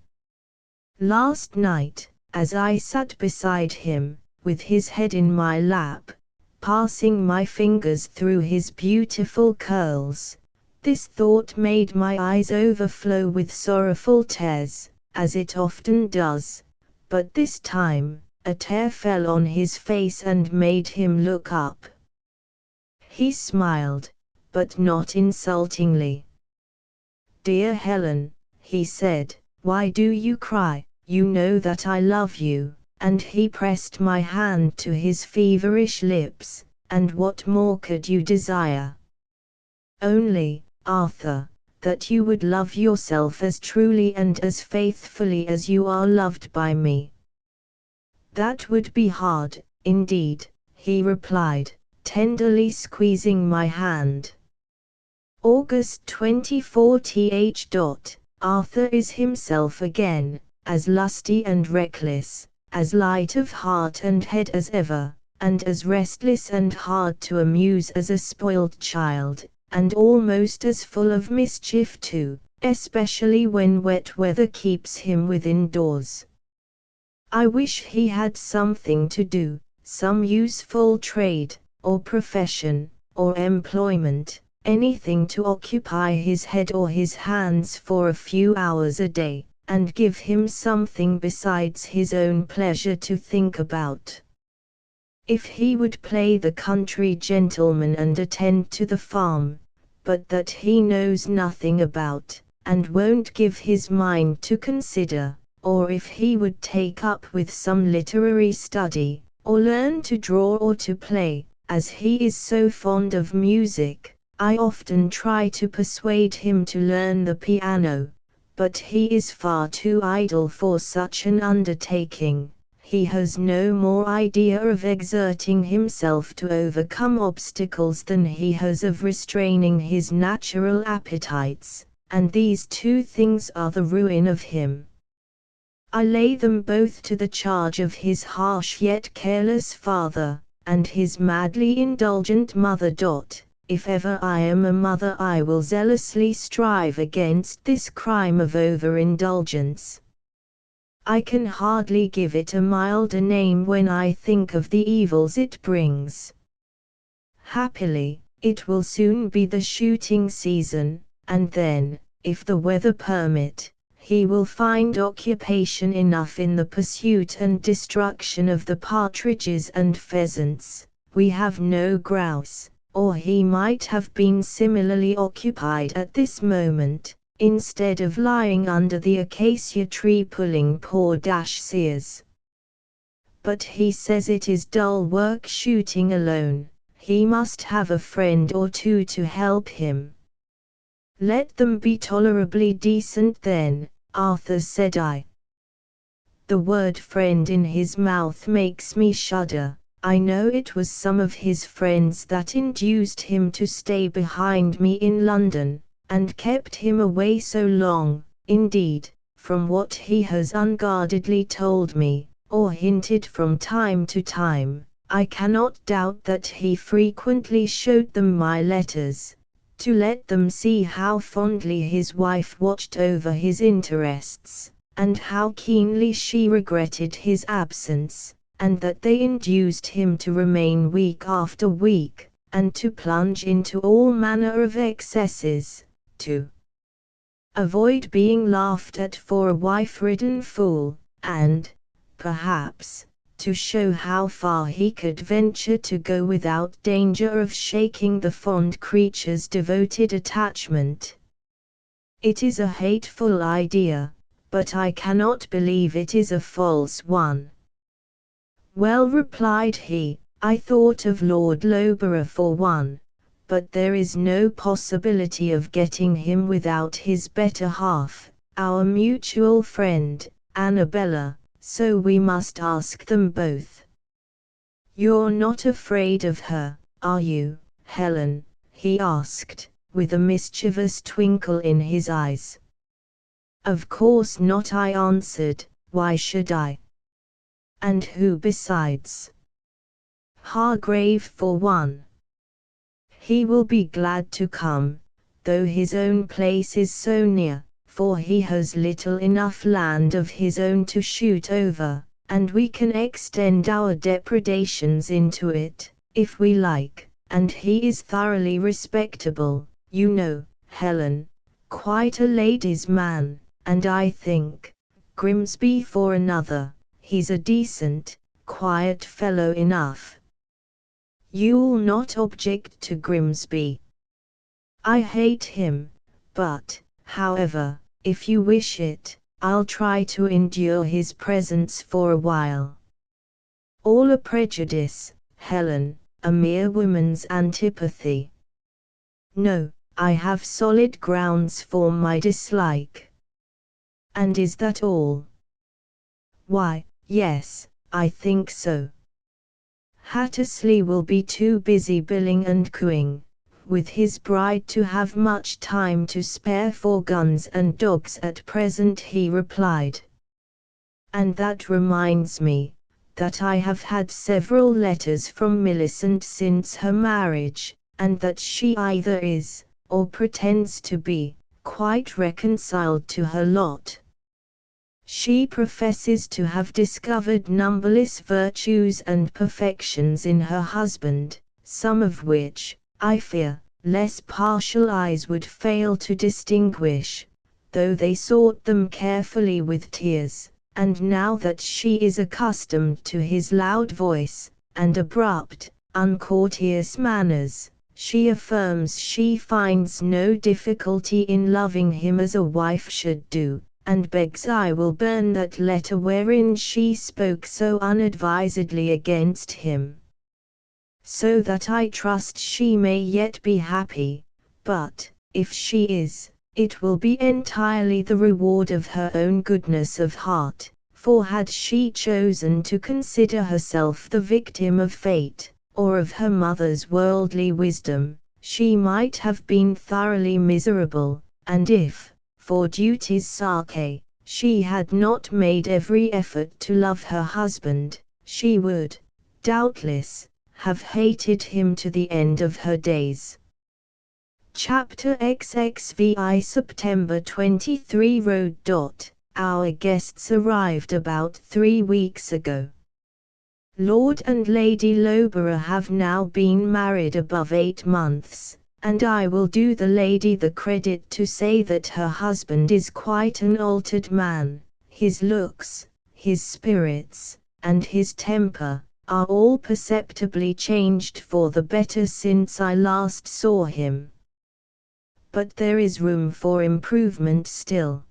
[SPEAKER 1] Last night, as I sat beside him, with his head in my lap, passing my fingers through his beautiful curls, this thought made my eyes overflow with sorrowful tears, as it often does, but this time, a tear fell on his face and made him look up. He smiled, but not insultingly. "Dear Helen," he said, "why do you cry? You know that I love you," and he pressed my hand to his feverish lips, "and what more could you desire? Only, Arthur, that you would love yourself as truly and as faithfully as you are loved by me." "That would be hard, indeed," he replied, tenderly squeezing my hand. August 2040. Arthur is himself again, as lusty and reckless, as light of heart and head as ever, and as restless and hard to amuse as a spoiled child, and almost as full of mischief too, especially when wet weather keeps him within doors. I wish he had something to do, some useful trade, or profession, or employment, anything to occupy his head or his hands for a few hours a day, and give him something besides his own pleasure to think about. If he would play the country gentleman and attend to the farm, but that he knows nothing about, and won't give his mind to consider, or if he would take up with some literary study, or learn to draw or to play, as he is so fond of music, I often try to persuade him to learn the piano, but he is far too idle for such an undertaking. He has no more idea of exerting himself to overcome obstacles than he has of restraining his natural appetites, and these two things are the ruin of him. I lay them both to the charge of his harsh yet careless father, and his madly indulgent mother. If ever I am a mother, I will zealously strive against this crime of overindulgence. I can hardly give it a milder name when I think of the evils it brings. Happily, it will soon be the shooting season, and then, if the weather permit, he will find occupation enough in the pursuit and destruction of the partridges and pheasants. We have no grouse, or he might have been similarly occupied at this moment, instead of lying under the acacia tree pulling poor seers. But he says it is dull work shooting alone. He must have a friend or two to help him. "Let them be tolerably decent then, Arthur," said I. The word friend in his mouth makes me shudder. I know it was some of his friends that induced him to stay behind me in London, and kept him away so long. Indeed, from what he has unguardedly told me, or hinted from time to time, I cannot doubt that he frequently showed them my letters, to let them see how fondly his wife watched over his interests, and how keenly she regretted his absence, and that they induced him to remain week after week, and to plunge into all manner of excesses, to avoid being laughed at for a wife-ridden fool, and, perhaps, to show how far he could venture to go without danger of shaking the fond creature's devoted attachment. It is a hateful idea, but I cannot believe it is a false one. "Well," replied he, "I thought of Lord Loughborough for one, but there is no possibility of getting him without his better half, our mutual friend, Annabella, so we must ask them both. You're not afraid of her, are you, Helen? He asked, with a mischievous twinkle in his eyes. Of course not, I answered. Why should I? And who besides? Hargrave for one. He will be glad to come, though his own place is so near, for he has little enough land of his own to shoot over, and we can extend our depredations into it, if we like, and he is thoroughly respectable, you know, Helen, quite a ladies' man, and I think, Grimsby for another, he's a decent, quiet fellow enough. You'll not object to Grimsby? I hate him, but, however, if you wish it, I'll try to endure his presence for a while. All a prejudice, Helen, a mere woman's antipathy. No, I have solid grounds for my dislike. And is that all? Why, yes, I think so. Hattersley will be too busy billing and cooing, with his bride, to have much time to spare for guns and dogs at present, he replied. And that reminds me, that I have had several letters from Millicent since her marriage, and that she either is, or pretends to be, quite reconciled to her lot. She professes to have discovered numberless virtues and perfections in her husband, some of which, I fear, less partial eyes would fail to distinguish, though they sought them carefully with tears, and now that she is accustomed to his loud voice, and abrupt, uncourteous manners, she affirms she finds no difficulty in loving him as a wife should do, and begs I will burn that letter wherein she spoke so unadvisedly against him, so that I trust she may yet be happy, but, if she is, it will be entirely the reward of her own goodness of heart, for had she chosen to consider herself the victim of fate, or of her mother's worldly wisdom, she might have been thoroughly miserable, and if, for duty's sake, she had not made every effort to love her husband, she would, doubtless, have hated him to the end of her days. Chapter XXVI September 23 Road. Our guests arrived about 3 weeks ago. Lord and Lady Loughborough have now been married above 8 months, and I will do the lady the credit to say that her husband is quite an altered man. His looks, his spirits, and his temper are all perceptibly changed for the better since I last saw him. But there is room for improvement still.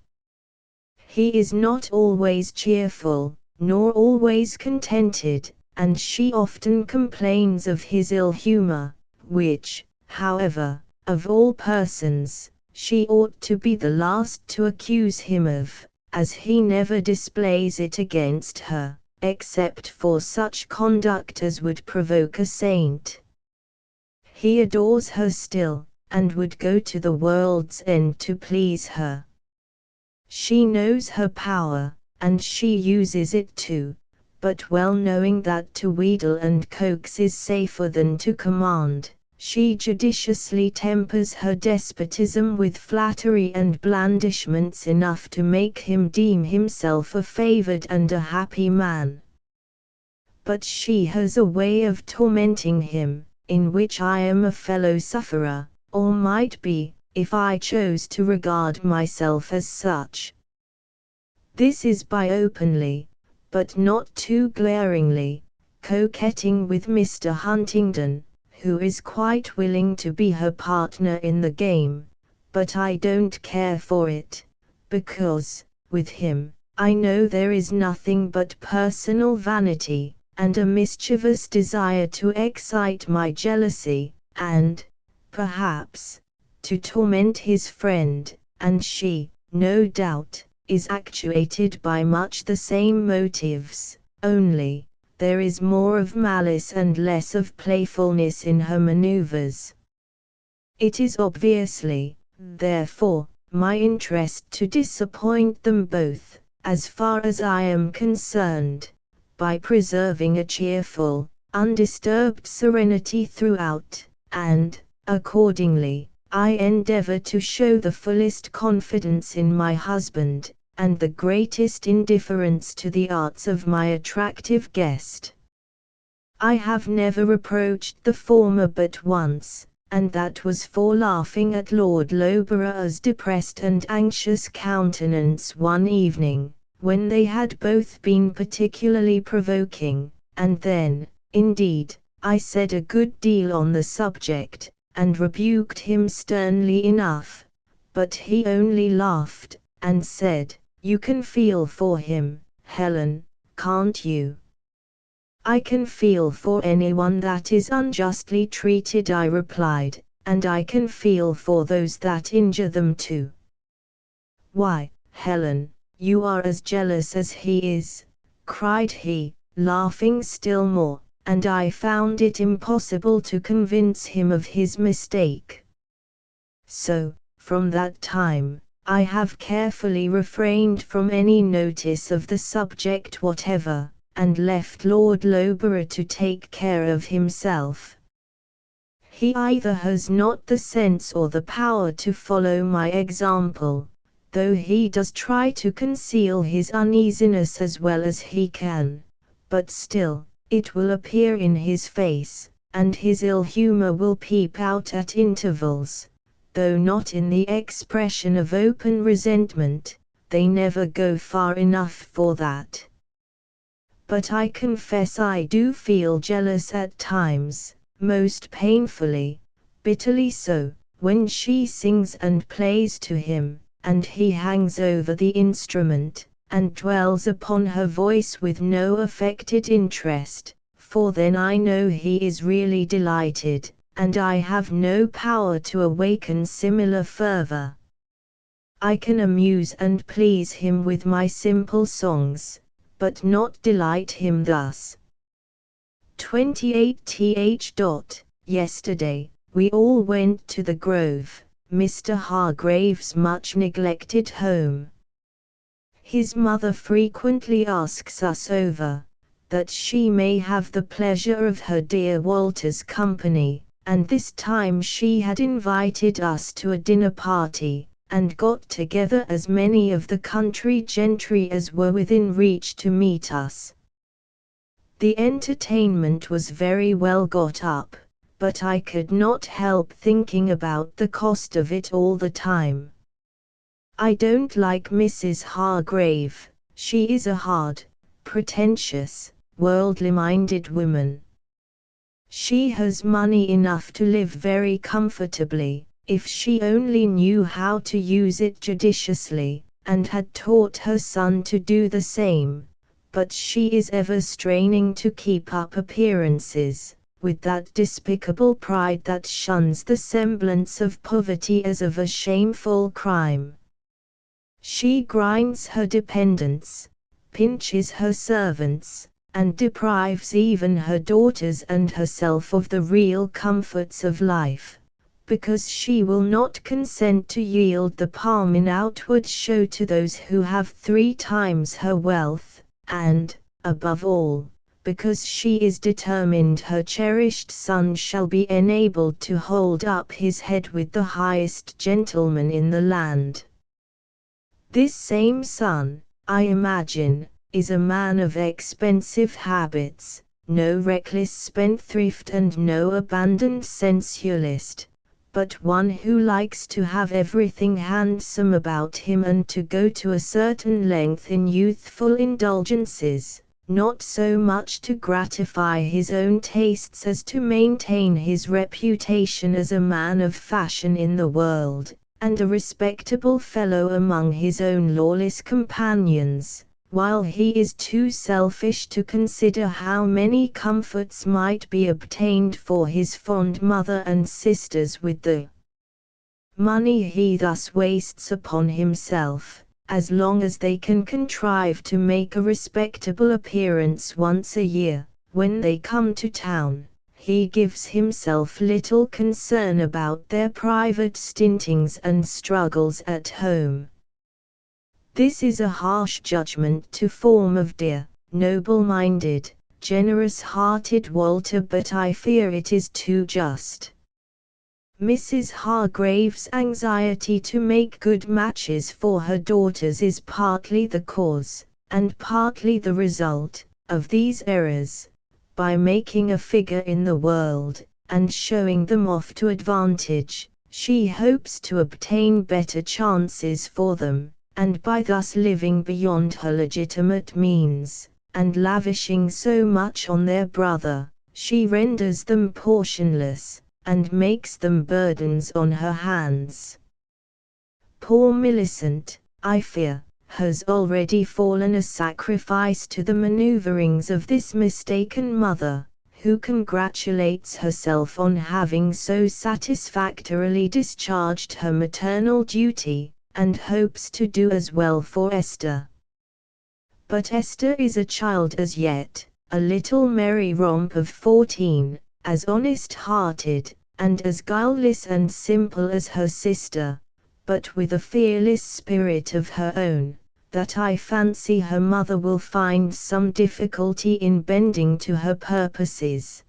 [SPEAKER 1] He is not always cheerful, nor always contented, and she often complains of his ill humor, which, however, of all persons, she ought to be the last to accuse him of, as he never displays it against her, except for such conduct as would provoke a saint. He adores her still, and would go to the world's end to please her. She knows her power, and she uses it too, but well knowing that to wheedle and coax is safer than to command, she judiciously tempers her despotism with flattery and blandishments enough to make him deem himself a favored and a happy man. But she has a way of tormenting him, in which I am a fellow sufferer, or might be, if I chose to regard myself as such. This is by openly, but not too glaringly, coquetting with Mr. Huntingdon, who is quite willing to be her partner in the game, but I don't care for it, because, with him, I know there is nothing but personal vanity, and a mischievous desire to excite my jealousy, and, perhaps, to torment his friend, and she, no doubt, is actuated by much the same motives, only, there is more of malice and less of playfulness in her maneuvers. It is obviously, therefore, my interest to disappoint them both, as far as I am concerned, by preserving a cheerful, undisturbed serenity throughout, and, accordingly, I endeavor to show the fullest confidence in my husband, and the greatest indifference to the arts of my attractive guest. I have never reproached the former but once, and that was for laughing at Lord Loughborough's depressed and anxious countenance one evening, when they had both been particularly provoking, and then, indeed, I said a good deal on the subject, and rebuked him sternly enough, but he only laughed, and said, "You can feel for him, Helen, can't you?" "I can feel for anyone that is unjustly treated," I replied, "and I can feel for those that injure them too." "Why, Helen, you are as jealous as he is," cried he, laughing still more, and I found it impossible to convince him of his mistake. So, from that time, I have carefully refrained from any notice of the subject whatever, and left Lord Loughborough to take care of himself. He either has not the sense or the power to follow my example, though he does try to conceal his uneasiness as well as he can, but still, it will appear in his face, and his ill humor will peep out at intervals, though not in the expression of open resentment. They never go far enough for that. But I confess I do feel jealous at times, most painfully, bitterly so, when she sings and plays to him, and he hangs over the instrument, and dwells upon her voice with no affected interest, for then I know he is really delighted, and I have no power to awaken similar fervor. I can amuse and please him with my simple songs, but not delight him thus. 28th. Yesterday, we all went to the Grove, Mr. Hargrave's much neglected home. His mother frequently asks us over, that she may have the pleasure of her dear Walter's company, and this time she had invited us to a dinner party, and got together as many of the country gentry as were within reach to meet us. The entertainment was very well got up, but I could not help thinking about the cost of it all the time. I don't like Mrs. Hargrave. She is a hard, pretentious, worldly-minded woman. She has money enough to live very comfortably, if she only knew how to use it judiciously, and had taught her son to do the same, but she is ever straining to keep up appearances, with that despicable pride that shuns the semblance of poverty as of a shameful crime. She grinds her dependents, pinches her servants, and deprives even her daughters and herself of the real comforts of life, because she will not consent to yield the palm in outward show to those who have 3 times her wealth, and, above all, because she is determined her cherished son shall be enabled to hold up his head with the highest gentlemen in the land. This same son, I imagine, is a man of expensive habits, no reckless spendthrift and no abandoned sensualist, but one who likes to have everything handsome about him and to go to a certain length in youthful indulgences, not so much to gratify his own tastes as to maintain his reputation as a man of fashion in the world, and a respectable fellow among his own lawless companions, while he is too selfish to consider how many comforts might be obtained for his fond mother and sisters with the money he thus wastes upon himself, as long as they can contrive to make a respectable appearance once a year, when they come to town. He gives himself little concern about their private stintings and struggles at home. This is a harsh judgment to form of dear, noble-minded, generous-hearted Walter, but I fear it is too just. Mrs. Hargrave's anxiety to make good matches for her daughters is partly the cause, and partly the result, of these errors. By making a figure in the world, and showing them off to advantage, she hopes to obtain better chances for them, and by thus living beyond her legitimate means, and lavishing so much on their brother, she renders them portionless, and makes them burdens on her hands. Poor Millicent, I fear, has already fallen a sacrifice to the maneuverings of this mistaken mother, who congratulates herself on having so satisfactorily discharged her maternal duty, and hopes to do as well for Esther. But Esther is a child as yet, a little merry romp of 14, as honest-hearted, and as guileless and simple as her sister, but with a fearless spirit of her own, that I fancy her mother will find some difficulty in bending to her purposes.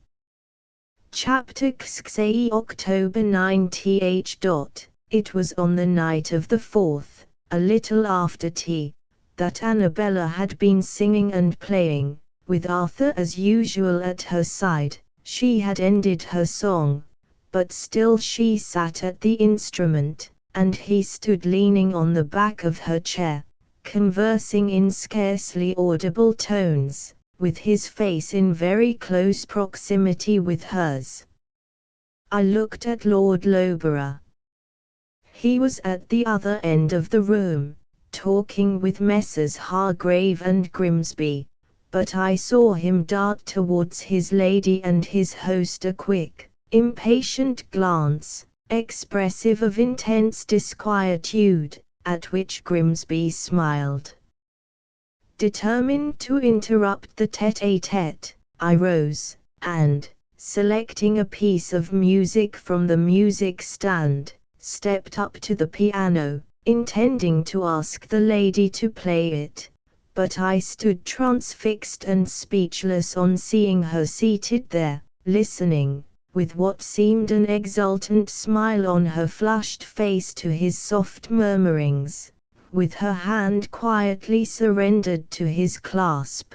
[SPEAKER 1] Chapter XXVIII October 9th. It was on the night of the 4th, a little after tea, that Annabella had been singing and playing, with Arthur as usual at her side. She had ended her song, but still she sat at the instrument, and he stood leaning on the back of her chair, conversing in scarcely audible tones, with his face in very close proximity with hers. I looked at Lord Loughborough. He was at the other end of the room, talking with Messrs. Hargrave and Grimsby, but I saw him dart towards his lady and his host a quick, impatient glance, expressive of intense disquietude, at which Grimsby smiled. Determined to interrupt the tête-à-tête, I rose, and, selecting a piece of music from the music stand, stepped up to the piano, intending to ask the lady to play it, but I stood transfixed and speechless on seeing her seated there, listening, with what seemed an exultant smile on her flushed face to his soft murmurings, with her hand quietly surrendered to his clasp.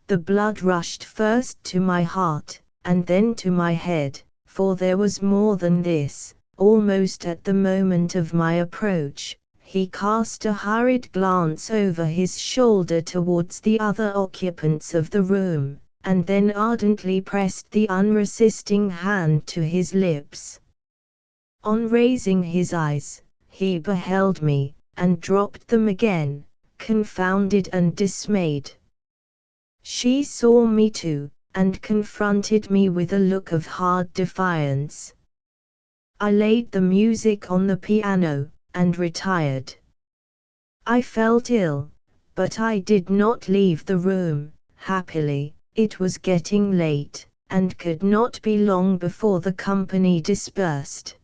[SPEAKER 1] The blood rushed first to my heart, and then to my head, for there was more than this. Almost at the moment of my approach, he cast a hurried glance over his shoulder towards the other occupants of the room, and then ardently pressed the unresisting hand to his lips. On raising his eyes, he beheld me, and dropped them again, confounded and dismayed. She saw me too, and confronted me with a look of hard defiance. I laid the music on the piano, and retired. I felt ill, but I did not leave the room. Happily, it was getting late, and could not be long before the company dispersed.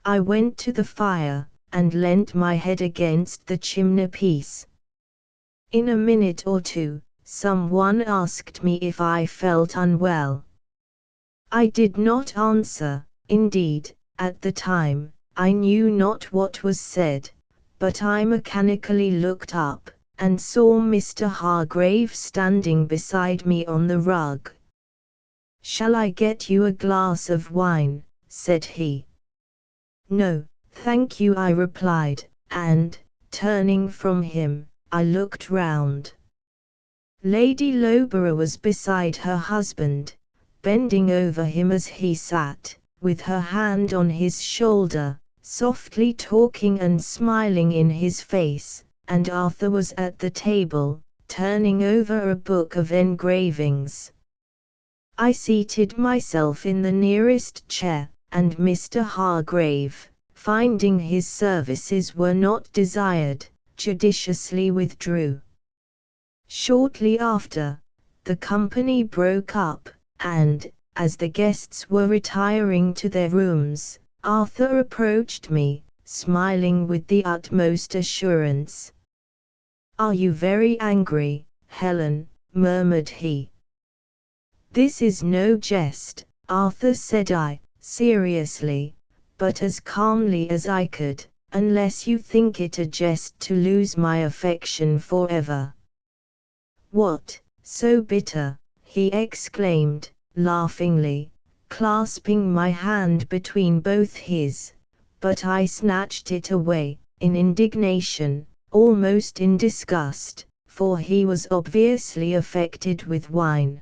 [SPEAKER 1] I went to the fire, and leant my head against the chimney-piece. In a minute or two, someone asked me if I felt unwell. I did not answer. Indeed, at the time, I knew not what was said, but I mechanically looked up, and saw Mr. Hargrave standing beside me on the rug. "Shall I get you a glass of wine?" said he. "No, thank you," I replied, and, turning from him, I looked round. Lady Loughborough was beside her husband, bending over him as he sat, with her hand on his shoulder, softly talking and smiling in his face, and Arthur was at the table, turning over a book of engravings. I seated myself in the nearest chair, and Mr. Hargrave, finding his services were not desired, judiciously withdrew. Shortly after, the company broke up, and, as the guests were retiring to their rooms, Arthur approached me, smiling with the utmost assurance. "Are you very angry, Helen?" murmured he. "This is no jest, Arthur," said I, seriously, but as calmly as I could, "unless you think it a jest to lose my affection forever." "What, so bitter?" he exclaimed, laughingly, clasping my hand between both his, but I snatched it away, in indignation, almost in disgust, for he was obviously affected with wine.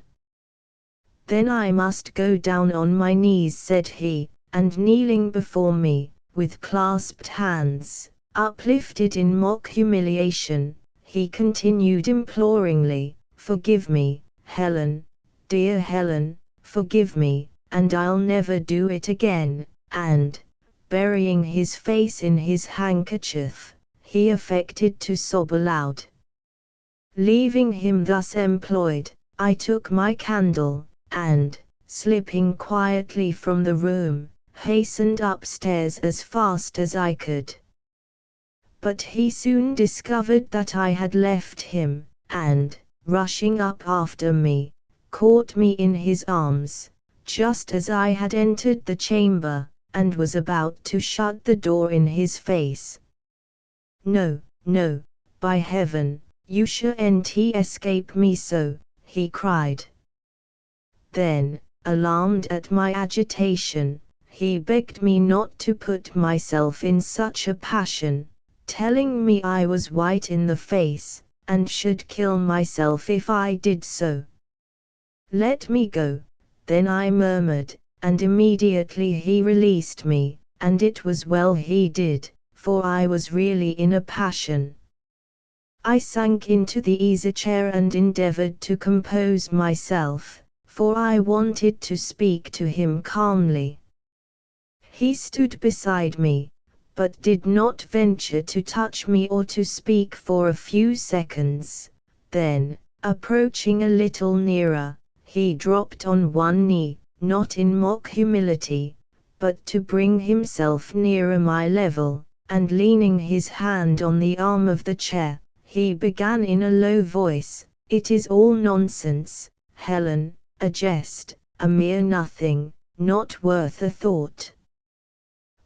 [SPEAKER 1] "Then I must go down on my knees," said he, and kneeling before me, with clasped hands, uplifted in mock humiliation, he continued imploringly, "Forgive me, Helen, dear Helen, forgive me, and I'll never do it again," and, burying his face in his handkerchief, he affected to sob aloud. Leaving him thus employed, I took my candle, and, slipping quietly from the room, hastened upstairs as fast as I could. But he soon discovered that I had left him, and, rushing up after me, caught me in his arms, just as I had entered the chamber, and was about to shut the door in his face. "No, no, by heaven, you shan't escape me so," he cried. Then, alarmed at my agitation, he begged me not to put myself in such a passion, telling me I was white in the face, and should kill myself if I did so. "Let me go," then I murmured, and immediately he released me, and it was well he did, for I was really in a passion. I sank into the easy-chair and endeavored to compose myself, for I wanted to speak to him calmly. He stood beside me, but did not venture to touch me or to speak for a few seconds. Then, approaching a little nearer, he dropped on one knee, not in mock humility, but to bring himself nearer my level, and leaning his hand on the arm of the chair, he began in a low voice, "It is all nonsense, Helen, a jest, a mere nothing, not worth a thought.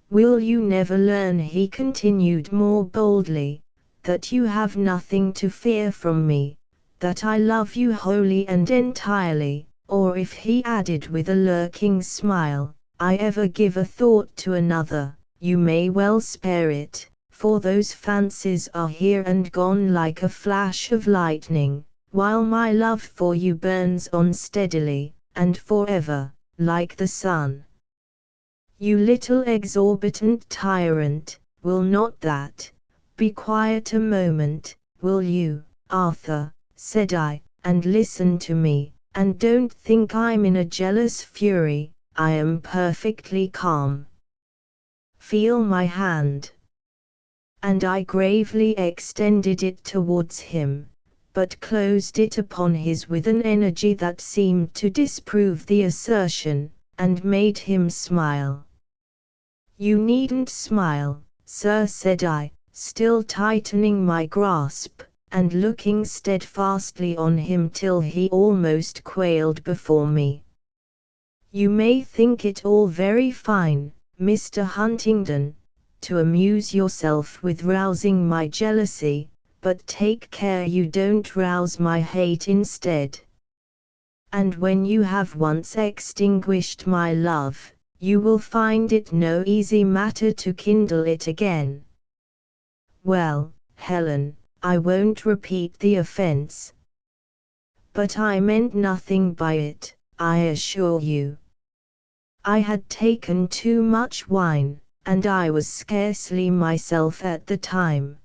[SPEAKER 1] Will you never learn," he continued more boldly, "that you have nothing to fear from me, that I love you wholly and entirely, or," if he added with a lurking smile, "I ever give a thought to another, you may well spare it, for those fancies are here and gone like a flash of lightning, while my love for you burns on steadily, and forever, like the sun. You little exorbitant tyrant, will not that? Be quiet a moment, will you, Arthur?" said I, "and listen to me, and don't think I'm in a jealous fury, I am perfectly calm. Feel my hand." And I gravely extended it towards him, but closed it upon his with an energy that seemed to disprove the assertion, and made him smile. "You needn't smile, sir," said I, still tightening my grasp, and looking steadfastly on him till he almost quailed before me. "You may think it all very fine, Mr. Huntingdon, to amuse yourself with rousing my jealousy, but take care you don't rouse my hate instead. And when you have once extinguished my love, you will find it no easy matter to kindle it again. Well, Helen, I won't repeat the offense. But I meant nothing by it, I assure you. I had taken too much wine, and I was scarcely myself at the time.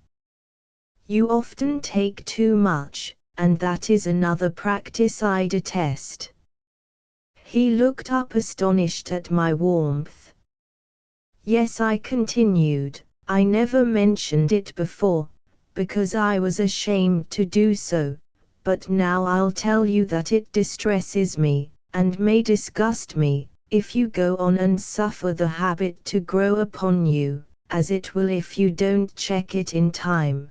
[SPEAKER 1] You often take too much, and that is another practice I detest. He looked up astonished at my warmth. Yes, I continued, I never mentioned it before, because I was ashamed to do so, but now I'll tell you that it distresses me, and may disgust me, if you go on and suffer the habit to grow upon you, as it will if you don't check it in time.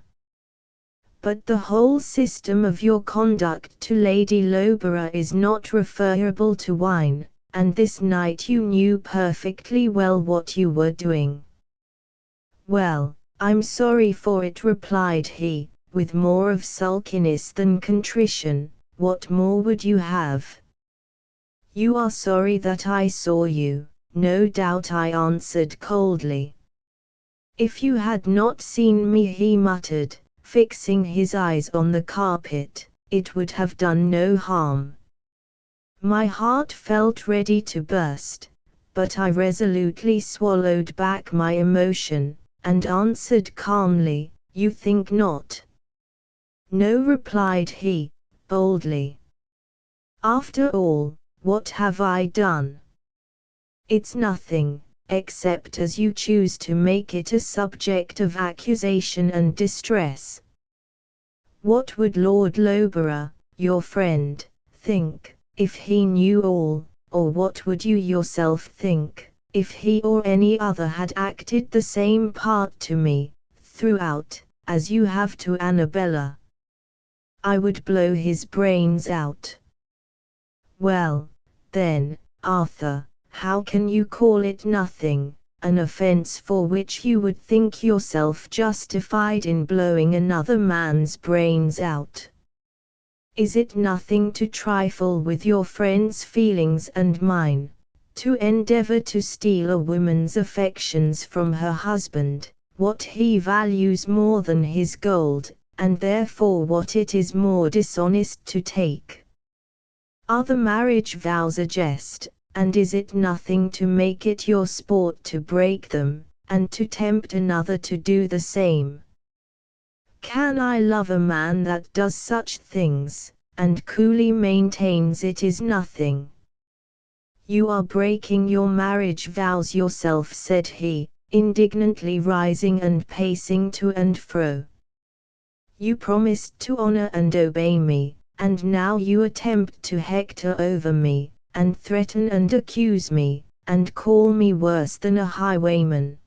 [SPEAKER 1] But the whole system of your conduct to Lady Loughborough is not referable to wine, and this night you knew perfectly well what you were doing. Well, I'm sorry for it, replied he, with more of sulkiness than contrition. What more would you have? You are sorry that I saw you, no doubt, I answered coldly. If you had not seen me, he muttered, fixing his eyes on the carpet, it would have done no harm. My heart felt ready to burst, but I resolutely swallowed back my emotion, and answered calmly, you think not? No, replied he, boldly. After all, what have I done? It's nothing, except as you choose to make it a subject of accusation and distress. What would Lord Loughborough, your friend, think, if he knew all, or what would you yourself think, if he or any other had acted the same part to me, throughout, as you have to Annabella? I would blow his brains out. Well, then, Arthur, how can you call it nothing, an offense for which you would think yourself justified in blowing another man's brains out? Is it nothing to trifle with your friend's feelings and mine, to endeavor to steal a woman's affections from her husband, what he values more than his gold, and therefore what it is more dishonest to take? Are the marriage vows a jest, and is it nothing to make it your sport to break them, and to tempt another to do the same? Can I love a man that does such things, and coolly maintains it is nothing? You are breaking your marriage vows yourself, said he, indignantly rising and pacing to and fro. You promised to honor and obey me, and now you attempt to hector over me, and threaten and accuse me, and call me worse than a highwayman.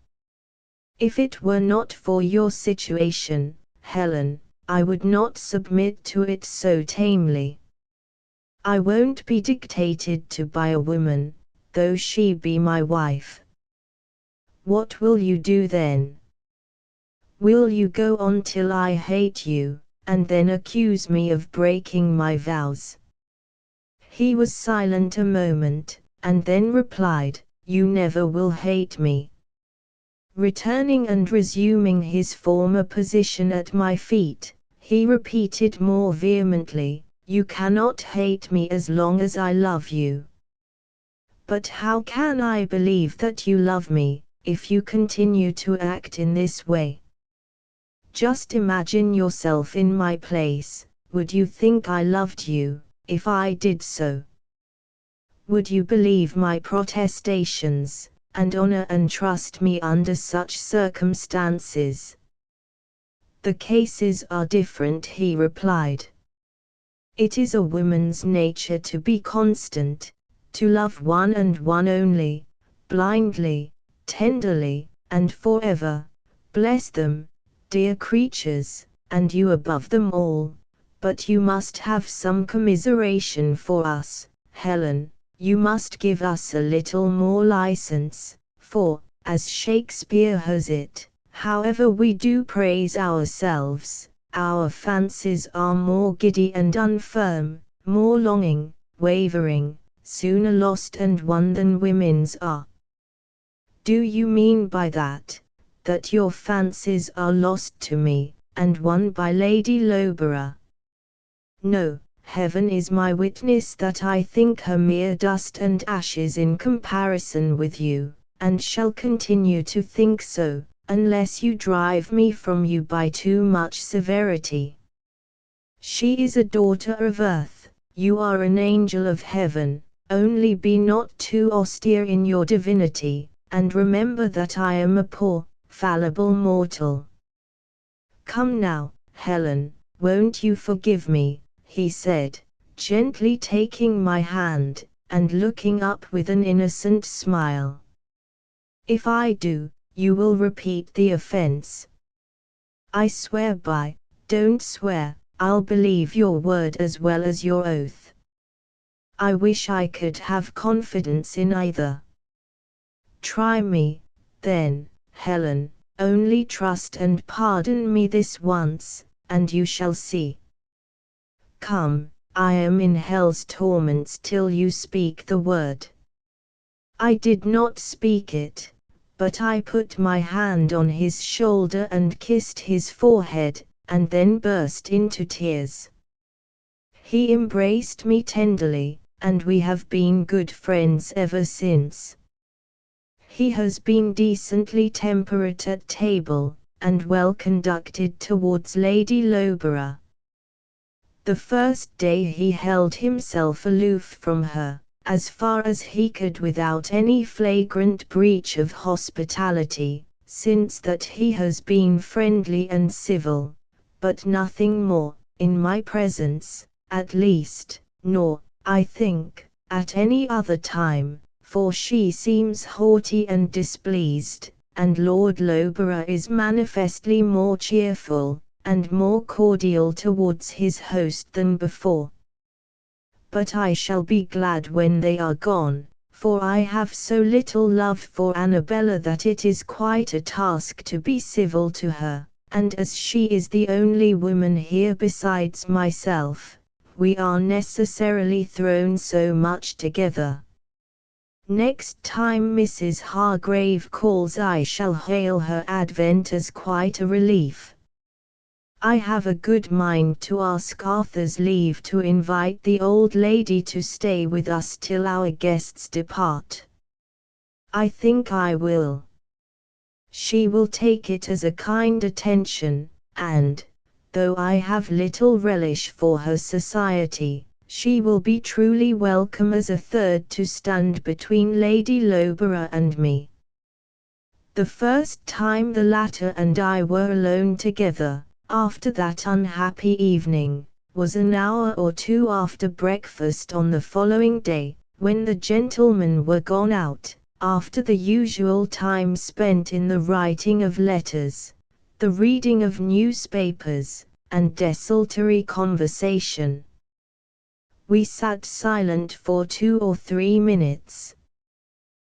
[SPEAKER 1] If it were not for your situation, Helen, I would not submit to it so tamely. I won't be dictated to by a woman, though she be my wife. What will you do then? Will you go on till I hate you, and then accuse me of breaking my vows? He was silent a moment, and then replied, you never will hate me. Returning and resuming his former position at my feet, he repeated more vehemently, you cannot hate me as long as I love you. But how can I believe that you love me, if you continue to act in this way? Just imagine yourself in my place. Would you think I loved you, if I did so? Would you believe my protestations, and honor and trust me under such circumstances? The cases are different, he replied. It is a woman's nature to be constant, to love one and one only, blindly, tenderly, and forever. Bless them, dear creatures, and you above them all, but you must have some commiseration for us, Helen. You must give us a little more license, for, as Shakespeare has it, however we do praise ourselves, our fancies are more giddy and unfirm, more longing, wavering, sooner lost and won than women's are. Do you mean by that your fancies are lost to me, and won by Lady Loughborough? No. Heaven is my witness that I think her mere dust and ashes in comparison with you, and shall continue to think so, unless you drive me from you by too much severity. She is a daughter of earth, you are an angel of heaven, only be not too austere in your divinity, and remember that I am a poor, fallible mortal. Come now, Helen, won't you forgive me, he said, gently taking my hand, and looking up with an innocent smile. If I do, you will repeat the offense. I swear by, don't swear, I'll believe your word as well as your oath. I wish I could have confidence in either. Try me, then, Helen, only trust and pardon me this once, and you shall see. Come, I am in hell's torments till you speak the word. I did not speak it, but I put my hand on his shoulder and kissed his forehead, and then burst into tears. He embraced me tenderly, and we have been good friends ever since. He has been decently temperate at table, and well conducted towards Lady Loughborough. The first day he held himself aloof from her, as far as he could without any flagrant breach of hospitality, since that he has been friendly and civil, but nothing more, in my presence, at least, nor, I think, at any other time, for she seems haughty and displeased, and Lord Loughborough is manifestly more cheerful, and more cordial towards his host than before. But I shall be glad when they are gone, for I have so little love for Annabella that it is quite a task to be civil to her, and as she is the only woman here besides myself, we are necessarily thrown so much together. Next time Mrs. Hargrave calls I shall hail her advent as quite a relief. I have a good mind to ask Arthur's leave to invite the old lady to stay with us till our guests depart. I think I will. She will take it as a kind attention, and, though I have little relish for her society, she will be truly welcome as a third to stand between Lady Loughborough and me. The first time the latter and I were alone together, after that unhappy evening, was an hour or two after breakfast on the following day, when the gentlemen were gone out, after the usual time spent in the writing of letters, the reading of newspapers, and desultory conversation. We sat silent for 2 or 3 minutes.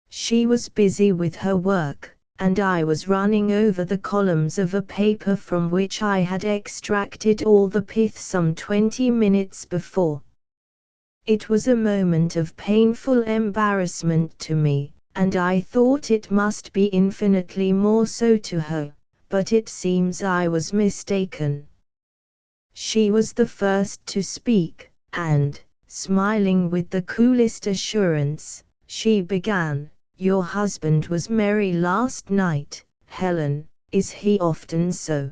[SPEAKER 1] She was busy with her work, and I was running over the columns of a paper from which I had extracted all the pith some 20 minutes before. It was a moment of painful embarrassment to me, and I thought it must be infinitely more so to her, but it seems I was mistaken. She was the first to speak, and, smiling with the coolest assurance, she began, "Your husband was merry last night, Helen, is he often so?"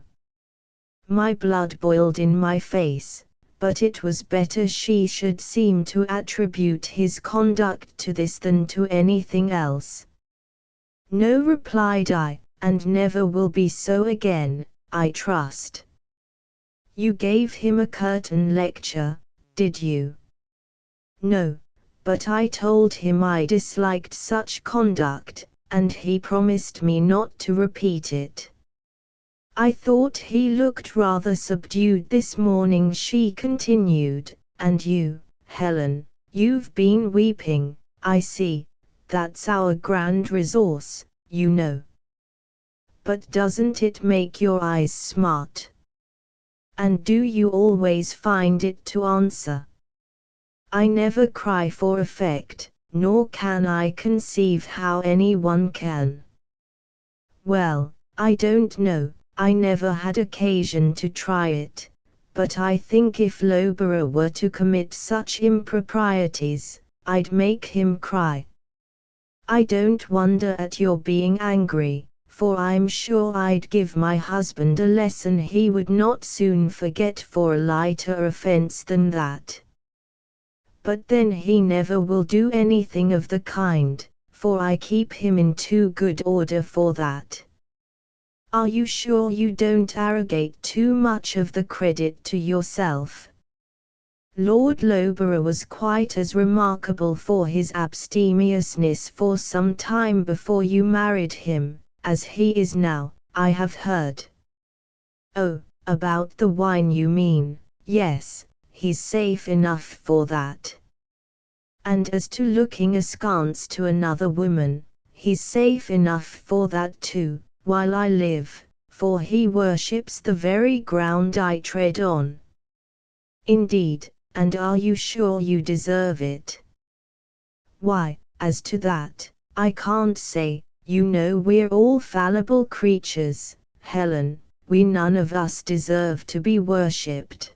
[SPEAKER 1] My blood boiled in my face, but it was better she should seem to attribute his conduct to this than to anything else. "No," replied I, "and never will be so again, I trust." "You gave him a curtain lecture, did you?" "No, but I told him I disliked such conduct, and he promised me not to repeat it." "I thought he looked rather subdued this morning," she continued, "and you, Helen, you've been weeping, I see, that's our grand resource, you know. But doesn't it make your eyes smart? And do you always find it to answer?" "I never cry for effect, nor can I conceive how anyone can." "Well, I don't know, I never had occasion to try it, but I think if Loughborough were to commit such improprieties, I'd make him cry. I don't wonder at your being angry, for I'm sure I'd give my husband a lesson he would not soon forget for a lighter offense than that. But then he never will do anything of the kind, for I keep him in too good order for that. Are you sure you don't arrogate too much of the credit to yourself? Lord Loughborough was quite as remarkable for his abstemiousness for some time before you married him, as he is now, I have heard. Oh, about the wine you mean, yes, he's safe enough for that. And as to looking askance to another woman, he's safe enough for that too, while I live, for he worships the very ground I tread on. Indeed, and are you sure you deserve it? Why, as to that, I can't say, you know we're all fallible creatures, Helen, we none of us deserve to be worshipped.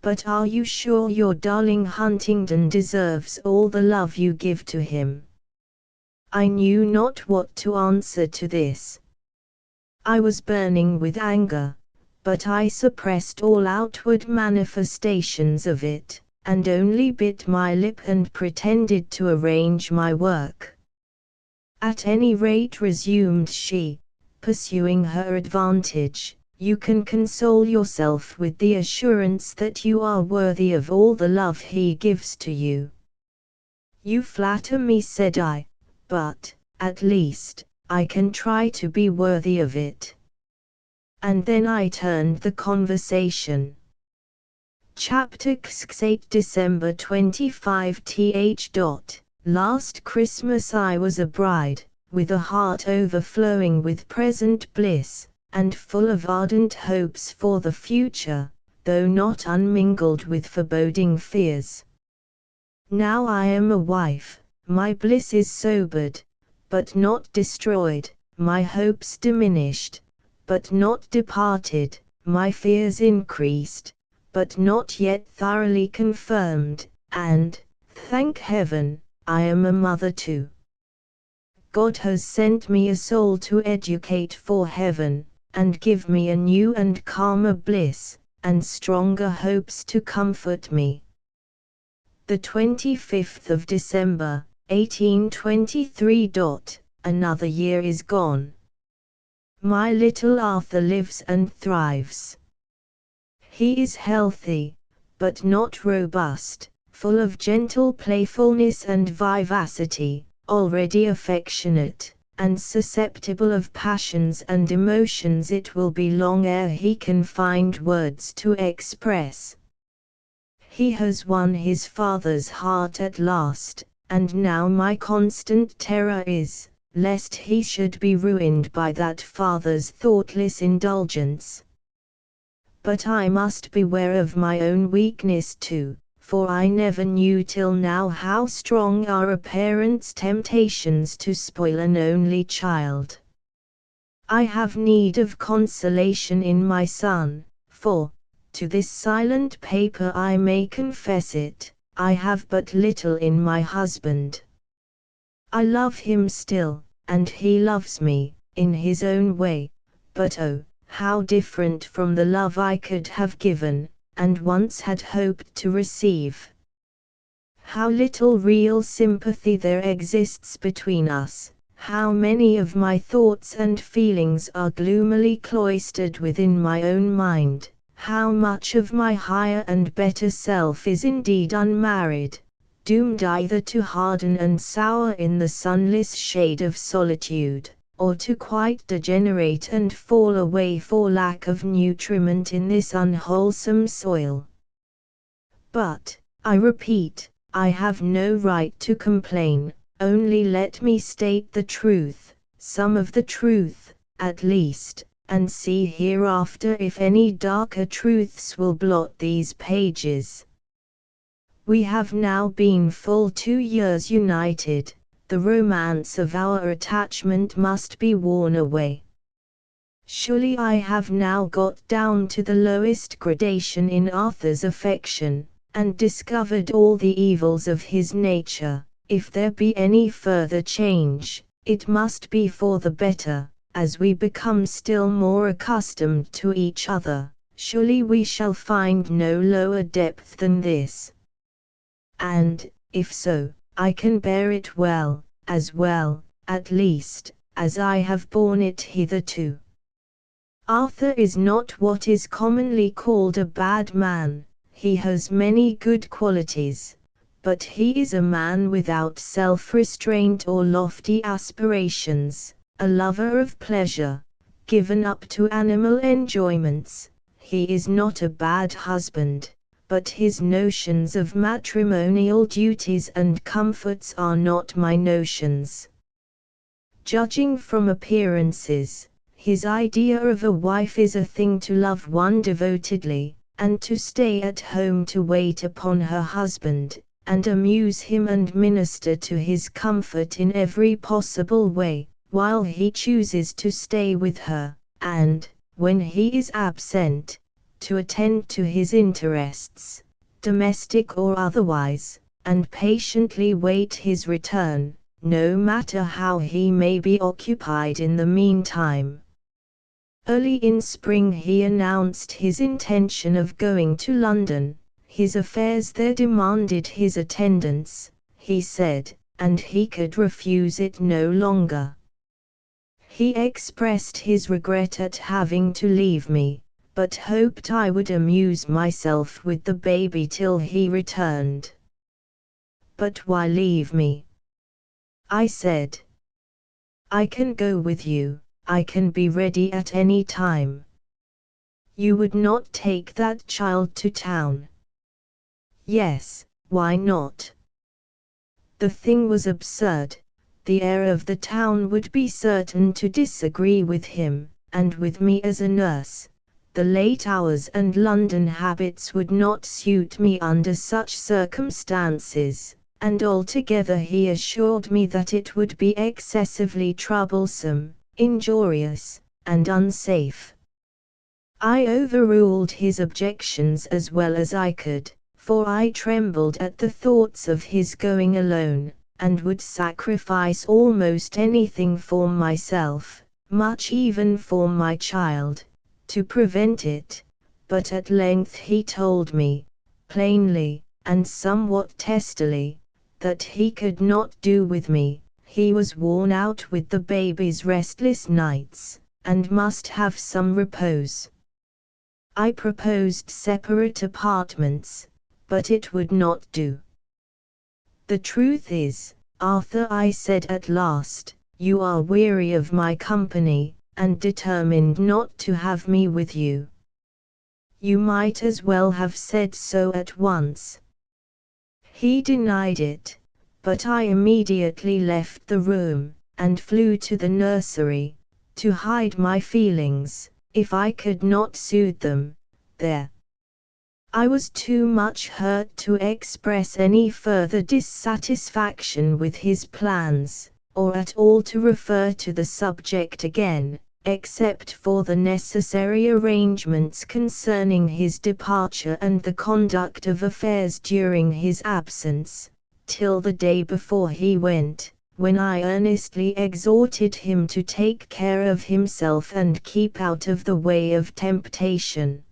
[SPEAKER 1] But are you sure your darling Huntingdon deserves all the love you give to him? I knew not what to answer to this. I was burning with anger, but I suppressed all outward manifestations of it, and only bit my lip and pretended to arrange my work. At any rate, resumed she, pursuing her advantage, you can console yourself with the assurance that you are worthy of all the love he gives to you. You flatter me, said I, but, at least, I can try to be worthy of it. And then I turned the conversation. Chapter 8 December 25 th. Last Christmas I was a bride, with a heart overflowing with present bliss, and full of ardent hopes for the future, though not unmingled with foreboding fears. Now I am a wife, my bliss is sobered, but not destroyed, my hopes diminished, but not departed, my fears increased, but not yet thoroughly confirmed, and, thank heaven, I am a mother too. God has sent me a soul to educate for heaven, and give me a new and calmer bliss, and stronger hopes to comfort me. The 25th of December, 1823. Another year is gone. My little Arthur lives and thrives. He is healthy, but not robust, full of gentle playfulness and vivacity, already affectionate, and susceptible of passions and emotions it will be long ere he can find words to express. He has won his father's heart at last, and now my constant terror is, lest he should be ruined by that father's thoughtless indulgence. But I must beware of my own weakness too, for I never knew till now how strong are a parent's temptations to spoil an only child. I have need of consolation in my son, for, to this silent paper I may confess it, I have but little in my husband. I love him still, and he loves me, in his own way, but oh, how different from the love I could have given, and once had hoped to receive. How little real sympathy there exists between us, how many of my thoughts and feelings are gloomily cloistered within my own mind, how much of my higher and better self is indeed unmarried, doomed either to harden and sour in the sunless shade of solitude, or to quite degenerate and fall away for lack of nutriment in this unwholesome soil. But, I repeat, I have no right to complain, only let me state the truth, some of the truth, at least, and see hereafter if any darker truths will blot these pages. We have now been full 2 years united. The romance of our attachment must be worn away. Surely I have now got down to the lowest gradation in Arthur's affection, and discovered all the evils of his nature. If there be any further change, it must be for the better, as we become still more accustomed to each other, surely we shall find no lower depth than this. And, if so, I can bear it well, at least, as I have borne it hitherto. Arthur is not what is commonly called a bad man. He has many good qualities, but he is a man without self-restraint or lofty aspirations, a lover of pleasure, given up to animal enjoyments. He is not a bad husband, but his notions of matrimonial duties and comforts are not my notions. Judging from appearances, his idea of a wife is a thing to love one devotedly, and to stay at home to wait upon her husband, and amuse him and minister to his comfort in every possible way, while he chooses to stay with her, and, when he is absent, to attend to his interests, domestic or otherwise, and patiently wait his return, no matter how he may be occupied in the meantime. Early in spring he announced his intention of going to London. His affairs there demanded his attendance, he said, and he could refuse it no longer. He expressed his regret at having to leave me, but hoped I would amuse myself with the baby till he returned. "But why leave me?" I said. "I can go with you, I can be ready at any time." "You would not take that child to town?" "Yes, why not?" The thing was absurd. The air of the town would be certain to disagree with him, and with me as a nurse. The late hours and London habits would not suit me under such circumstances, and altogether he assured me that it would be excessively troublesome, injurious, and unsafe. I overruled his objections as well as I could, for I trembled at the thoughts of his going alone, and would sacrifice almost anything for myself, much even for my child, to prevent it. But at length he told me, plainly, and somewhat testily, that he could not do with me. He was worn out with the baby's restless nights, and must have some repose. I proposed separate apartments, but it would not do. "The truth is, Arthur," I said at last, "you are weary of my company, and determined not to have me with you. You might as well have said so at once." He denied it, but I immediately left the room, and flew to the nursery, to hide my feelings, if I could not soothe them, there. I was too much hurt to express any further dissatisfaction with his plans, or at all to refer to the subject again, except for the necessary arrangements concerning his departure and the conduct of affairs during his absence, till the day before he went, when I earnestly exhorted him to take care of himself and keep out of the way of temptation.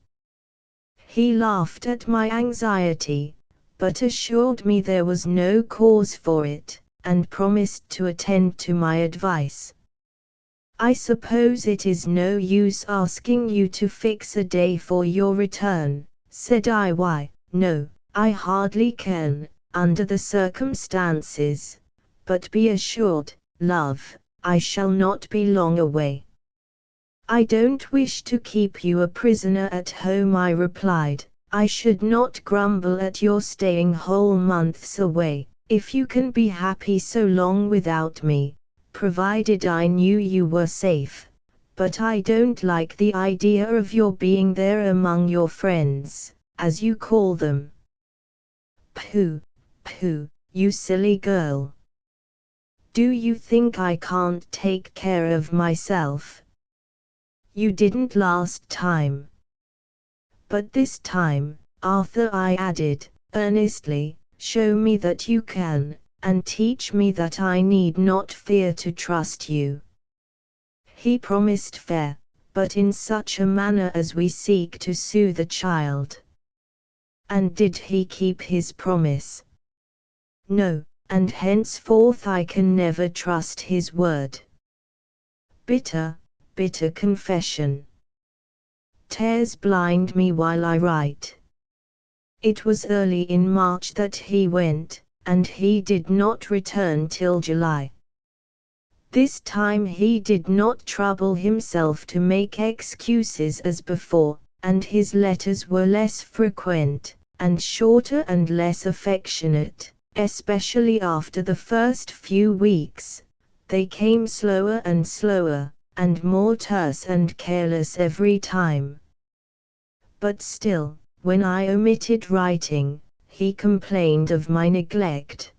[SPEAKER 1] He laughed at my anxiety, but assured me there was no cause for it, and promised to attend to my advice. "I suppose it is no use asking you to fix a day for your return," said I. "Why, no, I hardly can, under the circumstances, but be assured, love, I shall not be long away." "I don't wish to keep you a prisoner at home," I replied. "I should not grumble at your staying whole months away, if you can be happy so long without me, provided I knew you were safe, but I don't like the idea of your being there among your friends, as you call them." "Pooh, pooh, you silly girl. Do you think I can't take care of myself? You didn't last time." "But this time, Arthur," I added, earnestly, "show me that you can, and teach me that I need not fear to trust you." He promised fair, but in such a manner as we seek to soothe the child. And did he keep his promise? No, and henceforth I can never trust his word. Bitter, bitter confession. Tears blind me while I write. It was early in March that he went, and he did not return till July. This time he did not trouble himself to make excuses as before, and his letters were less frequent, and shorter and less affectionate, especially after the first few weeks. They came slower and slower, and more terse and careless every time. But still, when I omitted writing, he complained of my neglect.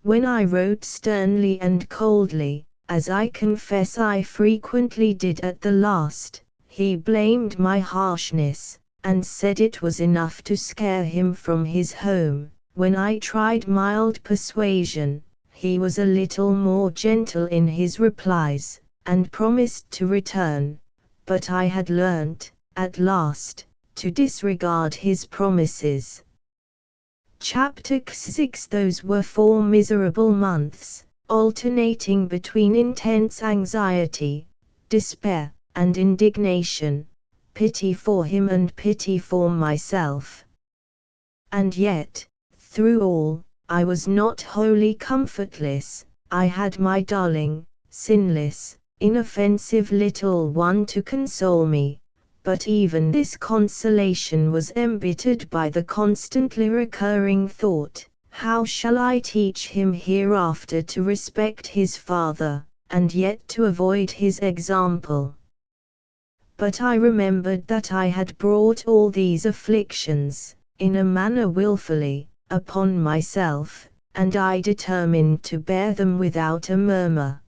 [SPEAKER 1] When I wrote sternly and coldly, as I confess I frequently did at the last, he blamed my harshness, and said it was enough to scare him from his home. When I tried mild persuasion, he was a little more gentle in his replies, and promised to return, but I had learnt, at last, to disregard his promises. Chapter 6. Those were 4 miserable months, alternating between intense anxiety, despair, and indignation, pity for him and pity for myself. And yet, through all, I was not wholly comfortless. I had my darling, sinless, inoffensive little one to console me. But even this consolation was embittered by the constantly recurring thought, how shall I teach him hereafter to respect his father, and yet to avoid his example? But I remembered that I had brought all these afflictions, in a manner wilfully, upon myself, and I determined to bear them without a murmur.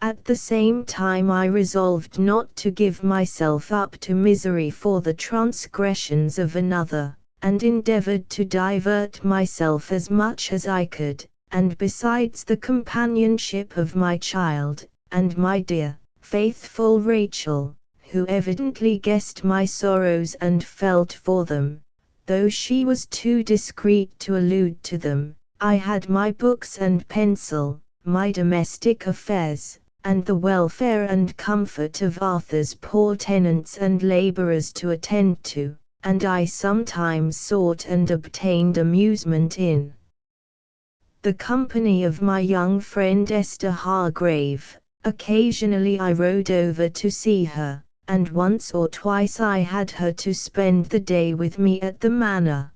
[SPEAKER 1] At the same time I resolved not to give myself up to misery for the transgressions of another, and endeavored to divert myself as much as I could, and besides the companionship of my child, and my dear, faithful Rachel, who evidently guessed my sorrows and felt for them, though she was too discreet to allude to them, I had my books and pencil, my domestic affairs, and the welfare and comfort of Arthur's poor tenants and labourers to attend to, and I sometimes sought and obtained amusement in the company of my young friend Esther Hargrave. Occasionally I rode over to see her, and once or twice I had her to spend the day with me at the manor.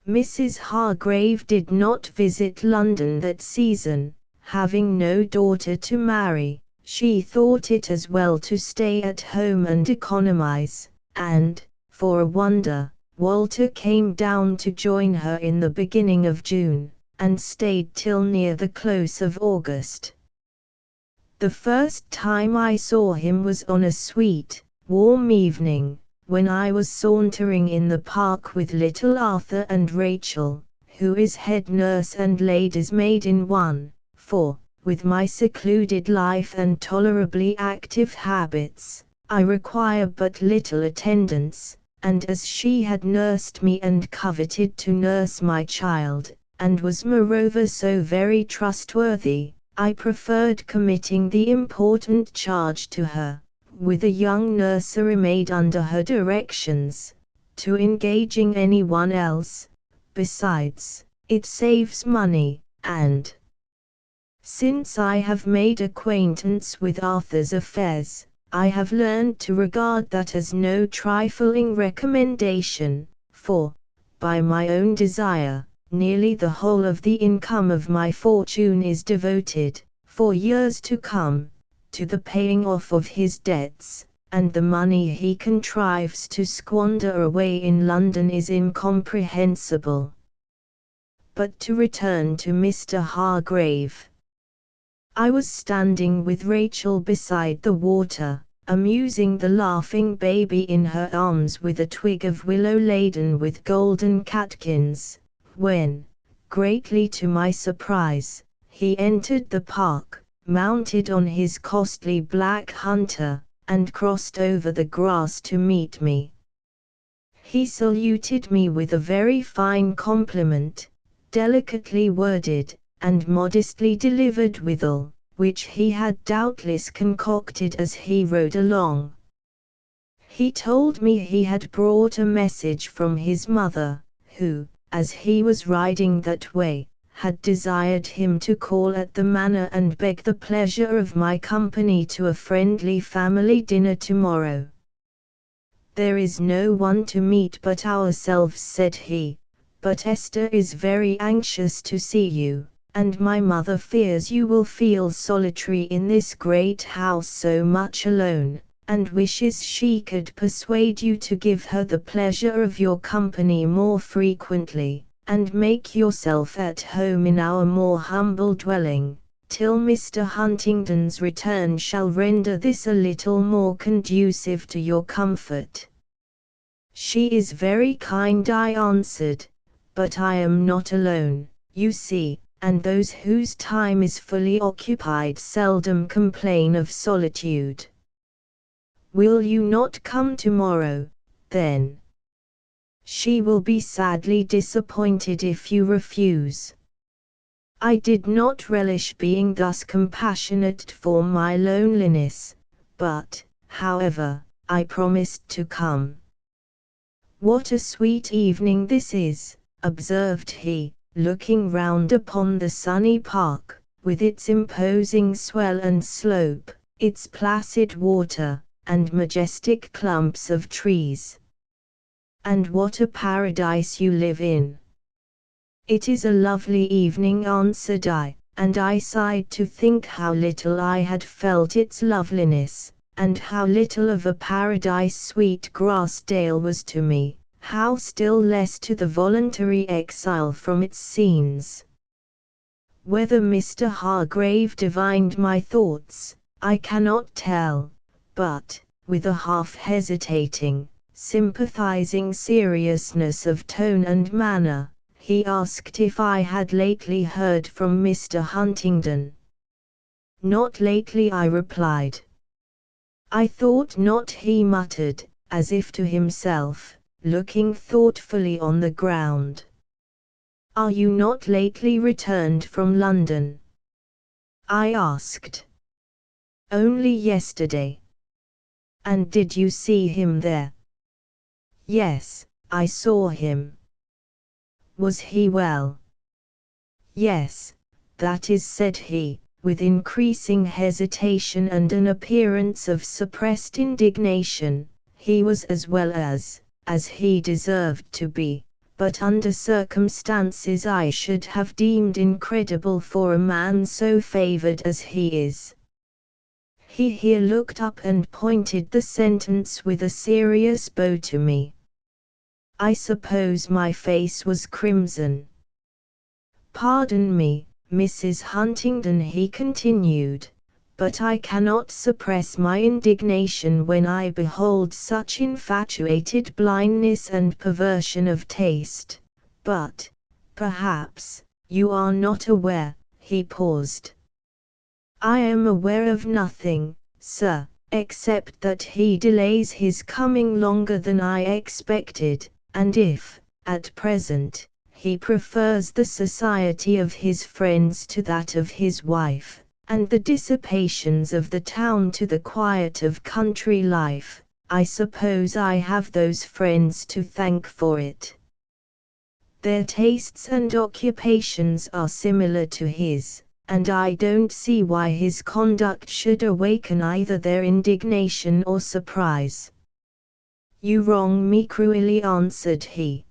[SPEAKER 1] Mrs. Hargrave did not visit London that season. Having no daughter to marry, she thought it as well to stay at home and economize, and, for a wonder, Walter came down to join her in the beginning of June, and stayed till near the close of August. The first time I saw him was on a sweet, warm evening, when I was sauntering in the park with little Arthur and Rachel, who is head nurse and lady's maid in one. For, with my secluded life and tolerably active habits, I require but little attendance, and as she had nursed me and coveted to nurse my child, and was moreover so very trustworthy, I preferred committing the important charge to her, with a young nursery maid under her directions, to engaging anyone else. Besides, it saves money, and since I have made acquaintance with Arthur's affairs, I have learned to regard that as no trifling recommendation, for, by my own desire, nearly the whole of the income of my fortune is devoted, for years to come, to the paying off of his debts, and the money he contrives to squander away in London is incomprehensible. But to return to Mr. Hargrave. I was standing with Rachel beside the water, amusing the laughing baby in her arms with a twig of willow laden with golden catkins, when, greatly to my surprise, he entered the park, mounted on his costly black hunter, and crossed over the grass to meet me. He saluted me with a very fine compliment, delicately worded, and modestly delivered withal, which he had doubtless concocted as he rode along. He told me he had brought a message from his mother, who, as he was riding that way, had desired him to call at the manor and beg the pleasure of my company to a friendly family dinner tomorrow. "There is no one to meet but ourselves," said he, "but Esther is very anxious to see you, and my mother fears you will feel solitary in this great house so much alone, and wishes she could persuade you to give her the pleasure of your company more frequently, and make yourself at home in our more humble dwelling, till Mr. Huntingdon's return shall render this a little more conducive to your comfort." "She is very kind," I answered, "but I am not alone, you see, and those whose time is fully occupied seldom complain of solitude." "Will you not come tomorrow, then?" "She will be sadly disappointed if you refuse." I did not relish being thus compassionate for my loneliness, but, however, I promised to come. "What a sweet evening this is," observed he, looking round upon the sunny park, with its imposing swell and slope, its placid water, and majestic clumps of trees. "And what a paradise you live in." "It is a lovely evening," answered I, and I sighed to think how little I had felt its loveliness, and how little of a paradise Sweet Grassdale was to me, how still less to the voluntary exile from its scenes. Whether Mr. Hargrave divined my thoughts, I cannot tell, but, with a half-hesitating, sympathizing seriousness of tone and manner, he asked if I had lately heard from Mr. Huntingdon. "Not lately," I replied. "I thought not," he muttered, as if to himself, looking thoughtfully on the ground. "Are you not lately returned from London?" I asked. "Only yesterday." "And did you see him there?" "Yes, I saw him." "Was he well?" "Yes, that is," said he, with increasing hesitation and an appearance of suppressed indignation, "he was as well as he deserved to be, but under circumstances I should have deemed incredible for a man so favored as he is." He here looked up and pointed the sentence with a serious bow to me. I suppose my face was crimson. "Pardon me, Mrs. Huntingdon," he continued, "but I cannot suppress my indignation when I behold such infatuated blindness and perversion of taste. But, perhaps, you are not aware," he paused. "I am aware of nothing, sir, except that he delays his coming longer than I expected, and if, at present, he prefers the society of his friends to that of his wife, and the dissipations of the town to the quiet of country life, I suppose I have those friends to thank for it. Their tastes and occupations are similar to his, and I don't see why his conduct should awaken either their indignation or surprise." "You wrong me cruelly," answered he.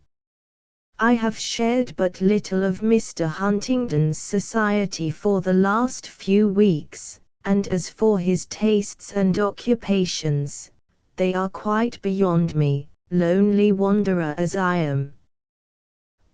[SPEAKER 1] "I have shared but little of Mr. Huntingdon's society for the last few weeks, and as for his tastes and occupations, they are quite beyond me, lonely wanderer as I am.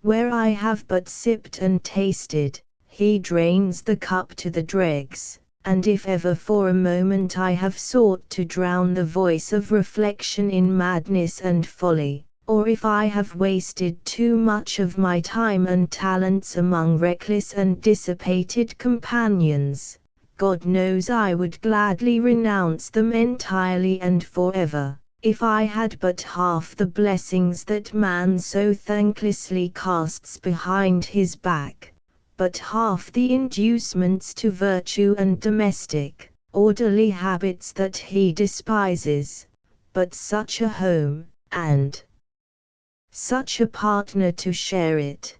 [SPEAKER 1] Where I have but sipped and tasted, he drains the cup to the dregs, and if ever for a moment I have sought to drown the voice of reflection in madness and folly, or if I have wasted too much of my time and talents among reckless and dissipated companions, God knows I would gladly renounce them entirely and forever, if I had but half the blessings that man so thanklessly casts behind his back, but half the inducements to virtue and domestic, orderly habits that he despises, but such a home, and such a partner to share it.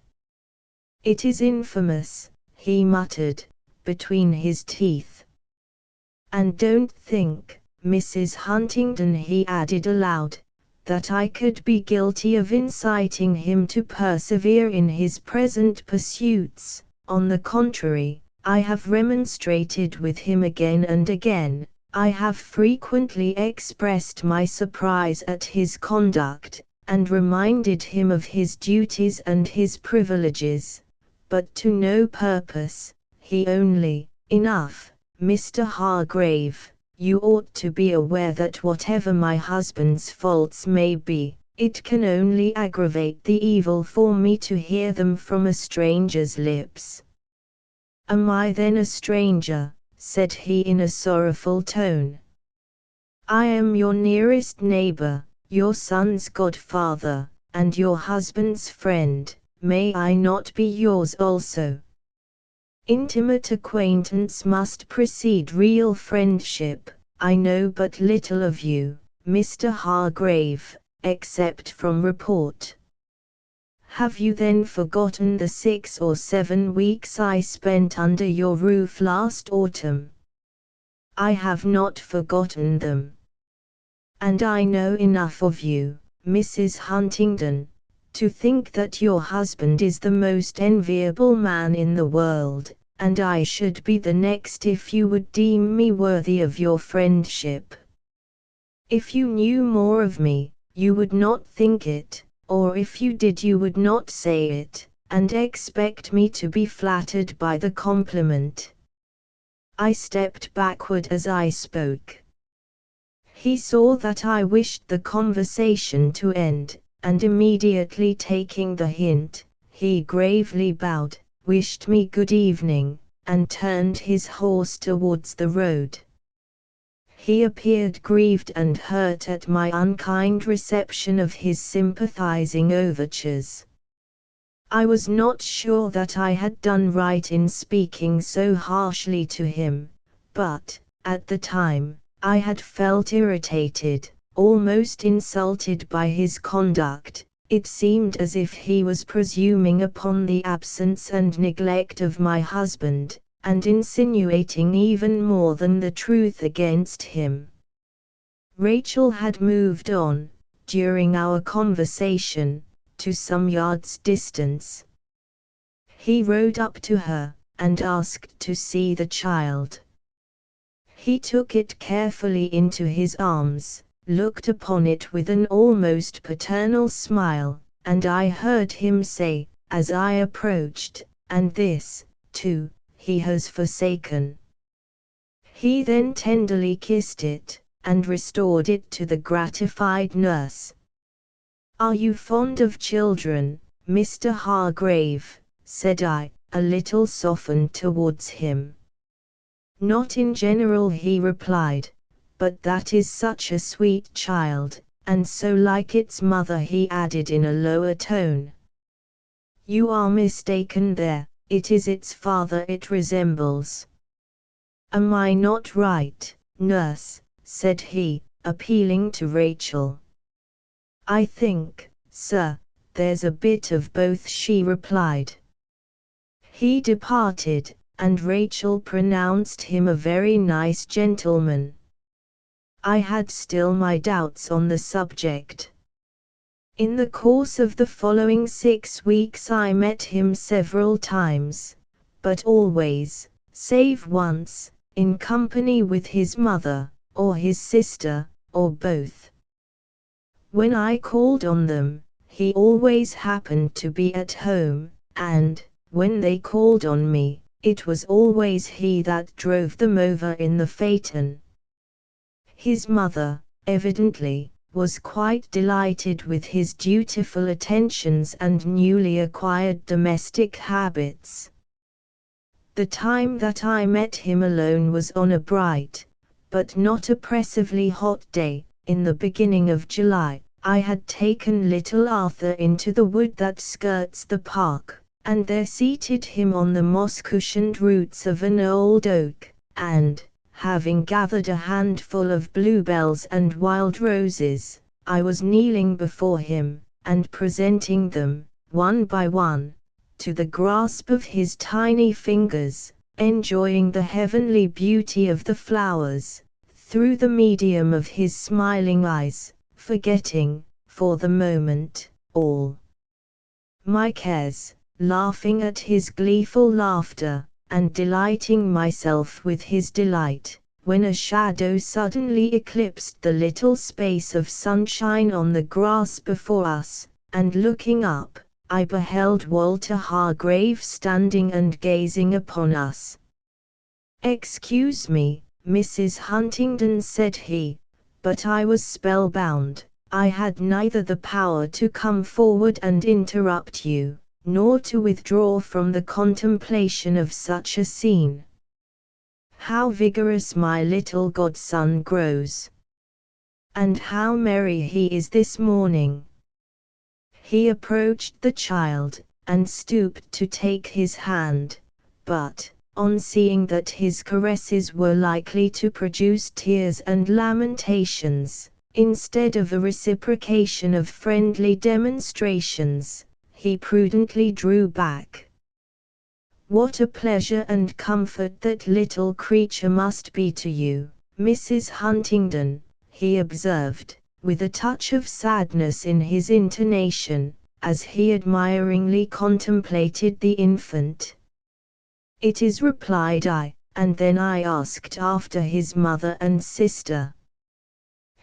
[SPEAKER 1] It is infamous, he muttered, between his teeth. And don't think, Mrs. Huntingdon, he added aloud, that I could be guilty of inciting him to persevere in his present pursuits. On the contrary, I have remonstrated with him again and again. I have frequently expressed my surprise at his conduct, and reminded him of his duties and his privileges, but to no purpose. He only, enough, Mr. Hargrave, you ought to be aware that whatever my husband's faults may be, it can only aggravate the evil for me to hear them from a stranger's lips. Am I then a stranger? Said he in a sorrowful tone. I am your nearest neighbor, your son's godfather, and your husband's friend. May I not be yours also? Intimate acquaintance must precede real friendship. I know but little of you, Mr. Hargrave, except from report. Have you then forgotten the 6 or 7 weeks I spent under your roof last autumn? I have not forgotten them. And I know enough of you, Mrs. Huntingdon, to think that your husband is the most enviable man in the world, and I should be the next if you would deem me worthy of your friendship. If you knew more of me, you would not think it, or if you did you would not say it, and expect me to be flattered by the compliment. I stepped backward as I spoke. He saw that I wished the conversation to end, and immediately taking the hint, he gravely bowed, wished me good evening, and turned his horse towards the road. He appeared grieved and hurt at my unkind reception of his sympathizing overtures. I was not sure that I had done right in speaking so harshly to him, but, at the time, I had felt irritated, almost insulted by his conduct. It seemed as if he was presuming upon the absence and neglect of my husband, and insinuating even more than the truth against him. Rachel had moved on, during our conversation, to some yards' distance. He rode up to her, and asked to see the child. He took it carefully into his arms, looked upon it with an almost paternal smile, and I heard him say, as I approached, "And this, too, he has forsaken." He then tenderly kissed it, and restored it to the gratified nurse. "Are you fond of children, Mr. Hargrave?" said I, a little softened towards him. "Not in general," he replied, "but that is such a sweet child, and so like its mother," he added in a lower tone. "You are mistaken there, it is its father it resembles." "Am I not right, nurse?" said he, appealing to Rachel. "I think, sir, there's a bit of both," she replied. He departed, and Rachel pronounced him a very nice gentleman. I had still my doubts on the subject. In the course of the following 6 weeks I met him several times, but always, save once, in company with his mother, or his sister, or both. When I called on them, he always happened to be at home, and, when they called on me, it was always he that drove them over in the phaeton. His mother, evidently, was quite delighted with his dutiful attentions and newly acquired domestic habits. The time that I met him alone was on a bright, but not oppressively hot day, in the beginning of July. I had taken little Arthur into the wood that skirts the park, and there seated him on the moss-cushioned roots of an old oak, and, having gathered a handful of bluebells and wild roses, I was kneeling before him, and presenting them, one by one, to the grasp of his tiny fingers, enjoying the heavenly beauty of the flowers, through the medium of his smiling eyes, forgetting, for the moment, all my cares, laughing at his gleeful laughter, and delighting myself with his delight, when a shadow suddenly eclipsed the little space of sunshine on the grass before us, and looking up, I beheld Walter Hargrave standing and gazing upon us. "Excuse me, Mrs. Huntingdon," said he, but I was spellbound. I had neither the power to come forward and interrupt you, nor to withdraw from the contemplation of such a scene. How vigorous my little godson grows! And how merry he is this morning! He approached the child, and stooped to take his hand, but, on seeing that his caresses were likely to produce tears and lamentations, instead of a reciprocation of friendly demonstrations, he prudently drew back. "What a pleasure and comfort that little creature must be to you, Mrs. Huntingdon," he observed, with a touch of sadness in his intonation, as he admiringly contemplated the infant. "It is," replied I, and then I asked after his mother and sister.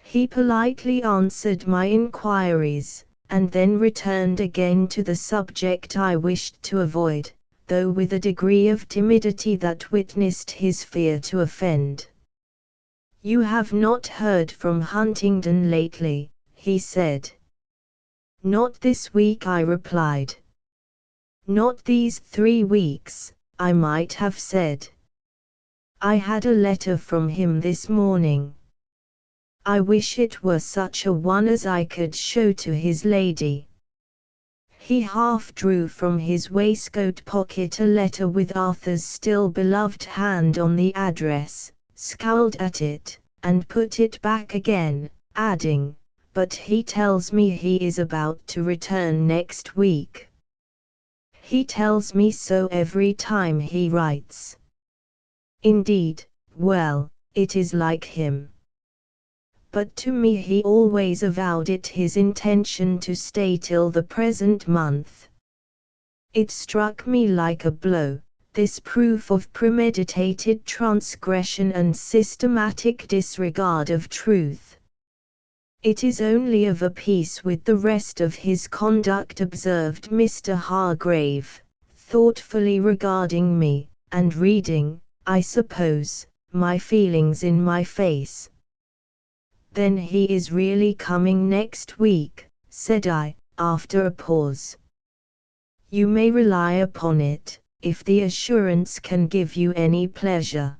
[SPEAKER 1] He politely answered my inquiries, and then returned again to the subject I wished to avoid, though with a degree of timidity that witnessed his fear to offend. "You have not heard from Huntingdon lately," he said. "Not this week," I replied. "Not these 3 weeks, I might have said. I had a letter from him this morning. I wish it were such a one as I could show to his lady." He half drew from his waistcoat pocket a letter with Arthur's still beloved hand on the address, scowled at it, and put it back again, adding, "But he tells me he is about to return next week. He tells me so every time he writes." "Indeed, well, it is like him. But to me he always avowed it his intention to stay till the present month. It struck me like a blow, this proof of premeditated transgression and systematic disregard of truth. It is only of a piece with the rest of his conduct," observed Mr. Hargrave, thoughtfully regarding me, and reading, I suppose, my feelings in my face. "Then he is really coming next week," said I, after a pause. "You may rely upon it, if the assurance can give you any pleasure."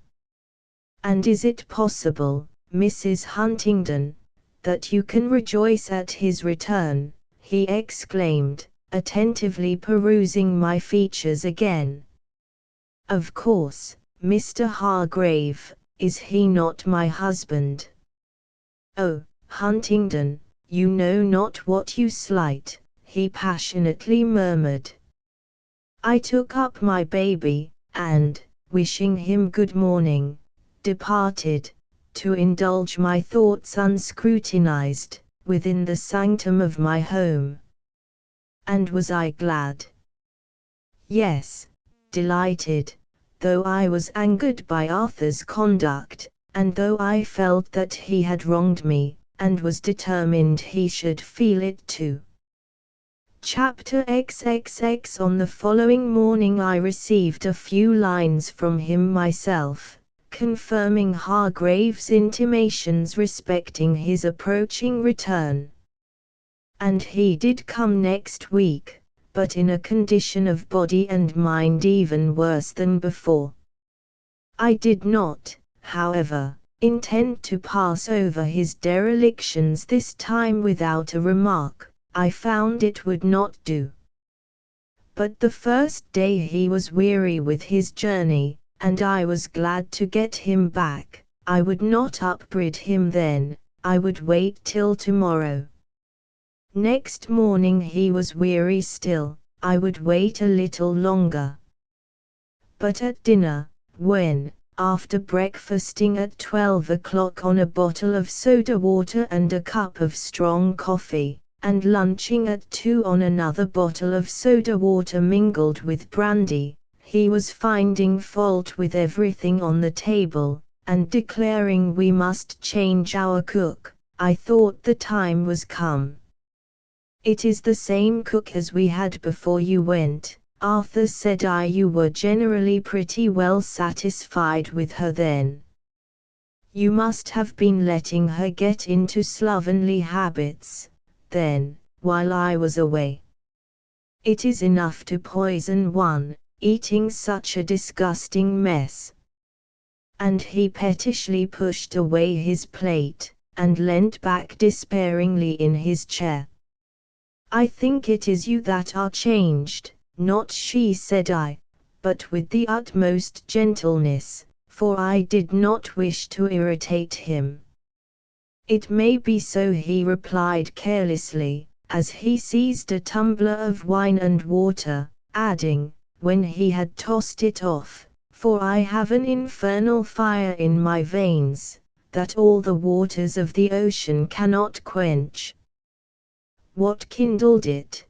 [SPEAKER 1] "And is it possible, Mrs. Huntingdon, that you can rejoice at his return?" he exclaimed, attentively perusing my features again. "Of course, Mr. Hargrave, is he not my husband?" "Oh, Huntingdon, you know not what you slight," he passionately murmured. I took up my baby, and, wishing him good morning, departed, to indulge my thoughts unscrutinized, within the sanctum of my home. And was I glad? Yes, delighted, though I was angered by Arthur's conduct, and though I felt that he had wronged me, and was determined he should feel it too. Chapter XXX. On the following morning I received a few lines from him myself, confirming Hargrave's intimations respecting his approaching return. And he did come next week, but in a condition of body and mind even worse than before. I did not, however, intend to pass over his derelictions this time without a remark. I found it would not do. But the first day he was weary with his journey, and I was glad to get him back. I would not upbraid him then, I would wait till tomorrow. Next morning he was weary still, I would wait a little longer. But at dinner, when, after breakfasting at 12 o'clock on a bottle of soda water and a cup of strong coffee, and lunching at 2 on another bottle of soda water mingled with brandy, he was finding fault with everything on the table, and declaring we must change our cook. I thought the time was come. "It is the same cook as we had before you went," Arthur said. "You were generally pretty well satisfied with her then. You must have been letting her get into slovenly habits, then, while I was away. It is enough to poison one, eating such a disgusting mess." And he pettishly pushed away his plate, and leant back despairingly in his chair. "I think it is you that are changed, not she," said I, but with the utmost gentleness, for I did not wish to irritate him. "It may be so," he replied carelessly, as he seized a tumbler of wine and water, adding, when he had tossed it off, "For I have an infernal fire in my veins, that all the waters of the ocean cannot quench." "What kindled it?"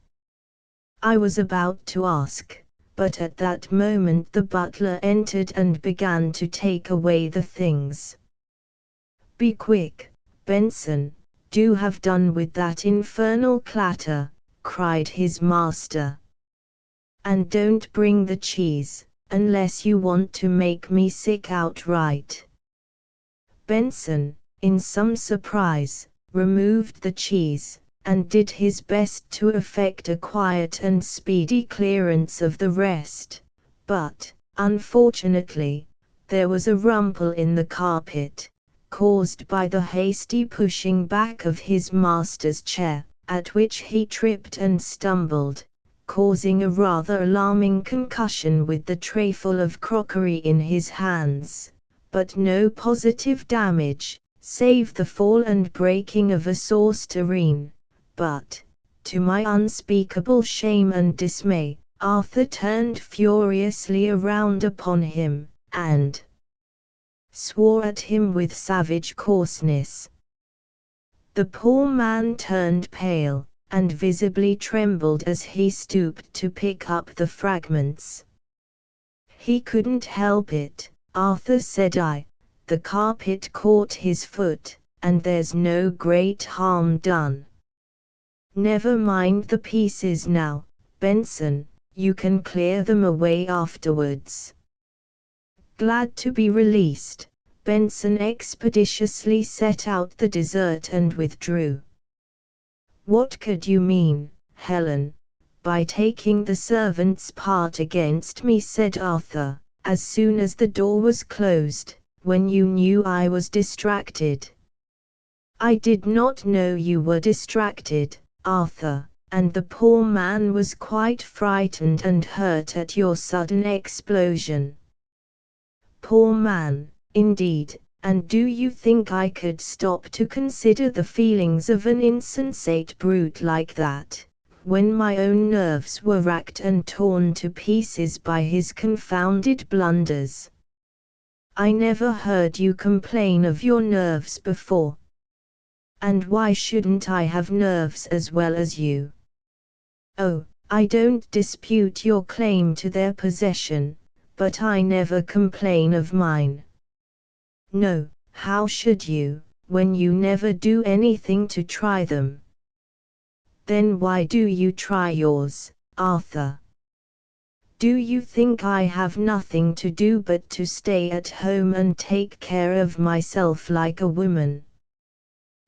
[SPEAKER 1] I was about to ask, but at that moment the butler entered and began to take away the things. "Be quick, Benson, do have done with that infernal clatter," cried his master. "And don't bring the cheese, unless you want to make me sick outright." Benson, in some surprise, removed the cheese, and did his best to effect a quiet and speedy clearance of the rest, but, unfortunately, there was a rumple in the carpet, caused by the hasty pushing back of his master's chair, at which he tripped and stumbled, causing a rather alarming concussion with the trayful of crockery in his hands, but no positive damage, save the fall and breaking of a sauce tureen. But, to my unspeakable shame and dismay, Arthur turned furiously around upon him, and swore at him with savage coarseness. The poor man turned pale, and visibly trembled as he stooped to pick up the fragments. "He couldn't help it, Arthur," said I. "The carpet caught his foot, and there's no great harm done. Never mind the pieces now, Benson, you can clear them away afterwards." Glad to be released, Benson expeditiously set out the dessert and withdrew. "What could you mean, Helen, by taking the servant's part against me?" said Arthur, as soon as the door was closed, "when you knew I was distracted." "I did not know you were distracted, Arthur, and the poor man was quite frightened and hurt at your sudden explosion." "Poor man, indeed, and do you think I could stop to consider the feelings of an insensate brute like that, when my own nerves were racked and torn to pieces by his confounded blunders? I never heard you complain of your nerves before. And why shouldn't I have nerves as well as you? Oh, I don't dispute your claim to their possession, but I never complain of mine." "No, how should you, when you never do anything to try them?" "Then why do you try yours, Arthur? Do you think I have nothing to do but to stay at home and take care of myself like a woman?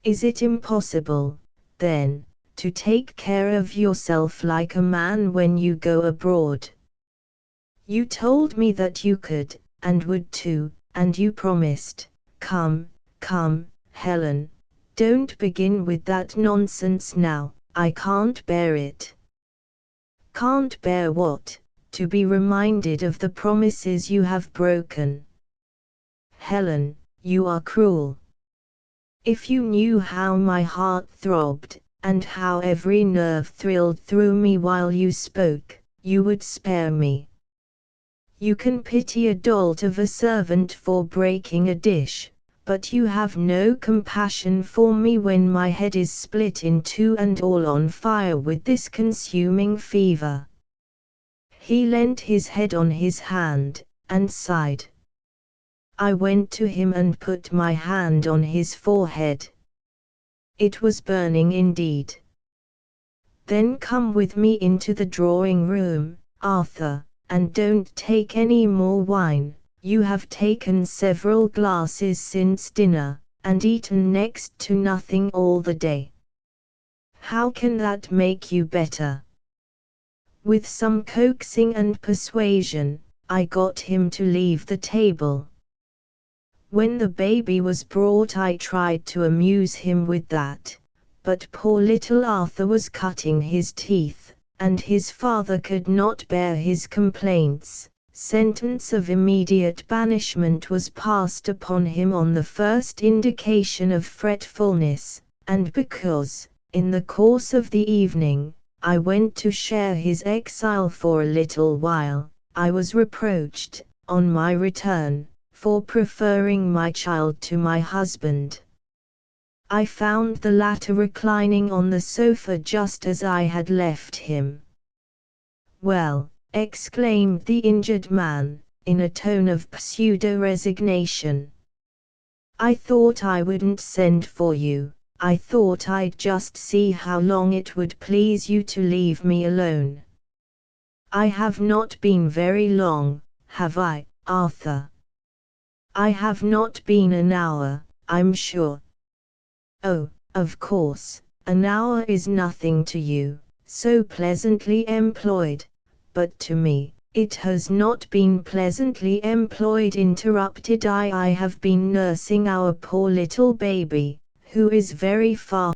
[SPEAKER 1] Is it impossible, then, to take care of yourself like a man when you go abroad. You told me that you could, and would too, and you promised. Come, come, Helen, don't begin with that nonsense now, I can't bear it. Can't bear what? To be reminded of the promises you have broken. Helen, you are cruel. If you knew how my heart throbbed, and how every nerve thrilled through me while you spoke, you would spare me. You can pity a dolt of a servant for breaking a dish, but you have no compassion for me when my head is split in two and all on fire with this consuming fever. He leant his head on his hand, and sighed. I went to him and put my hand on his forehead. It was burning indeed. Then come with me into the drawing room, Arthur, and don't take any more wine. You have taken several glasses since dinner, and eaten next to nothing all the day. How can that make you better? With some coaxing and persuasion, I got him to leave the table. When the baby was brought, I tried to amuse him with that, but poor little Arthur was cutting his teeth, and his father could not bear his complaints. Sentence of immediate banishment was passed upon him on the first indication of fretfulness, and because, in the course of the evening, I went to share his exile for a little while, I was reproached, on my return, for preferring my child to my husband. I found the latter reclining on the sofa just as I had left him. Well, exclaimed the injured man, in a tone of pseudo-resignation. I thought I wouldn't send for you, I thought I'd just see how long it would please you to leave me alone. I have not been very long, have I, Arthur? I have not been an hour, I'm sure. Oh, of course, an hour is nothing to you, so pleasantly employed, but to me, it has not been pleasantly employed, interrupted I have been nursing our poor little baby, who is very far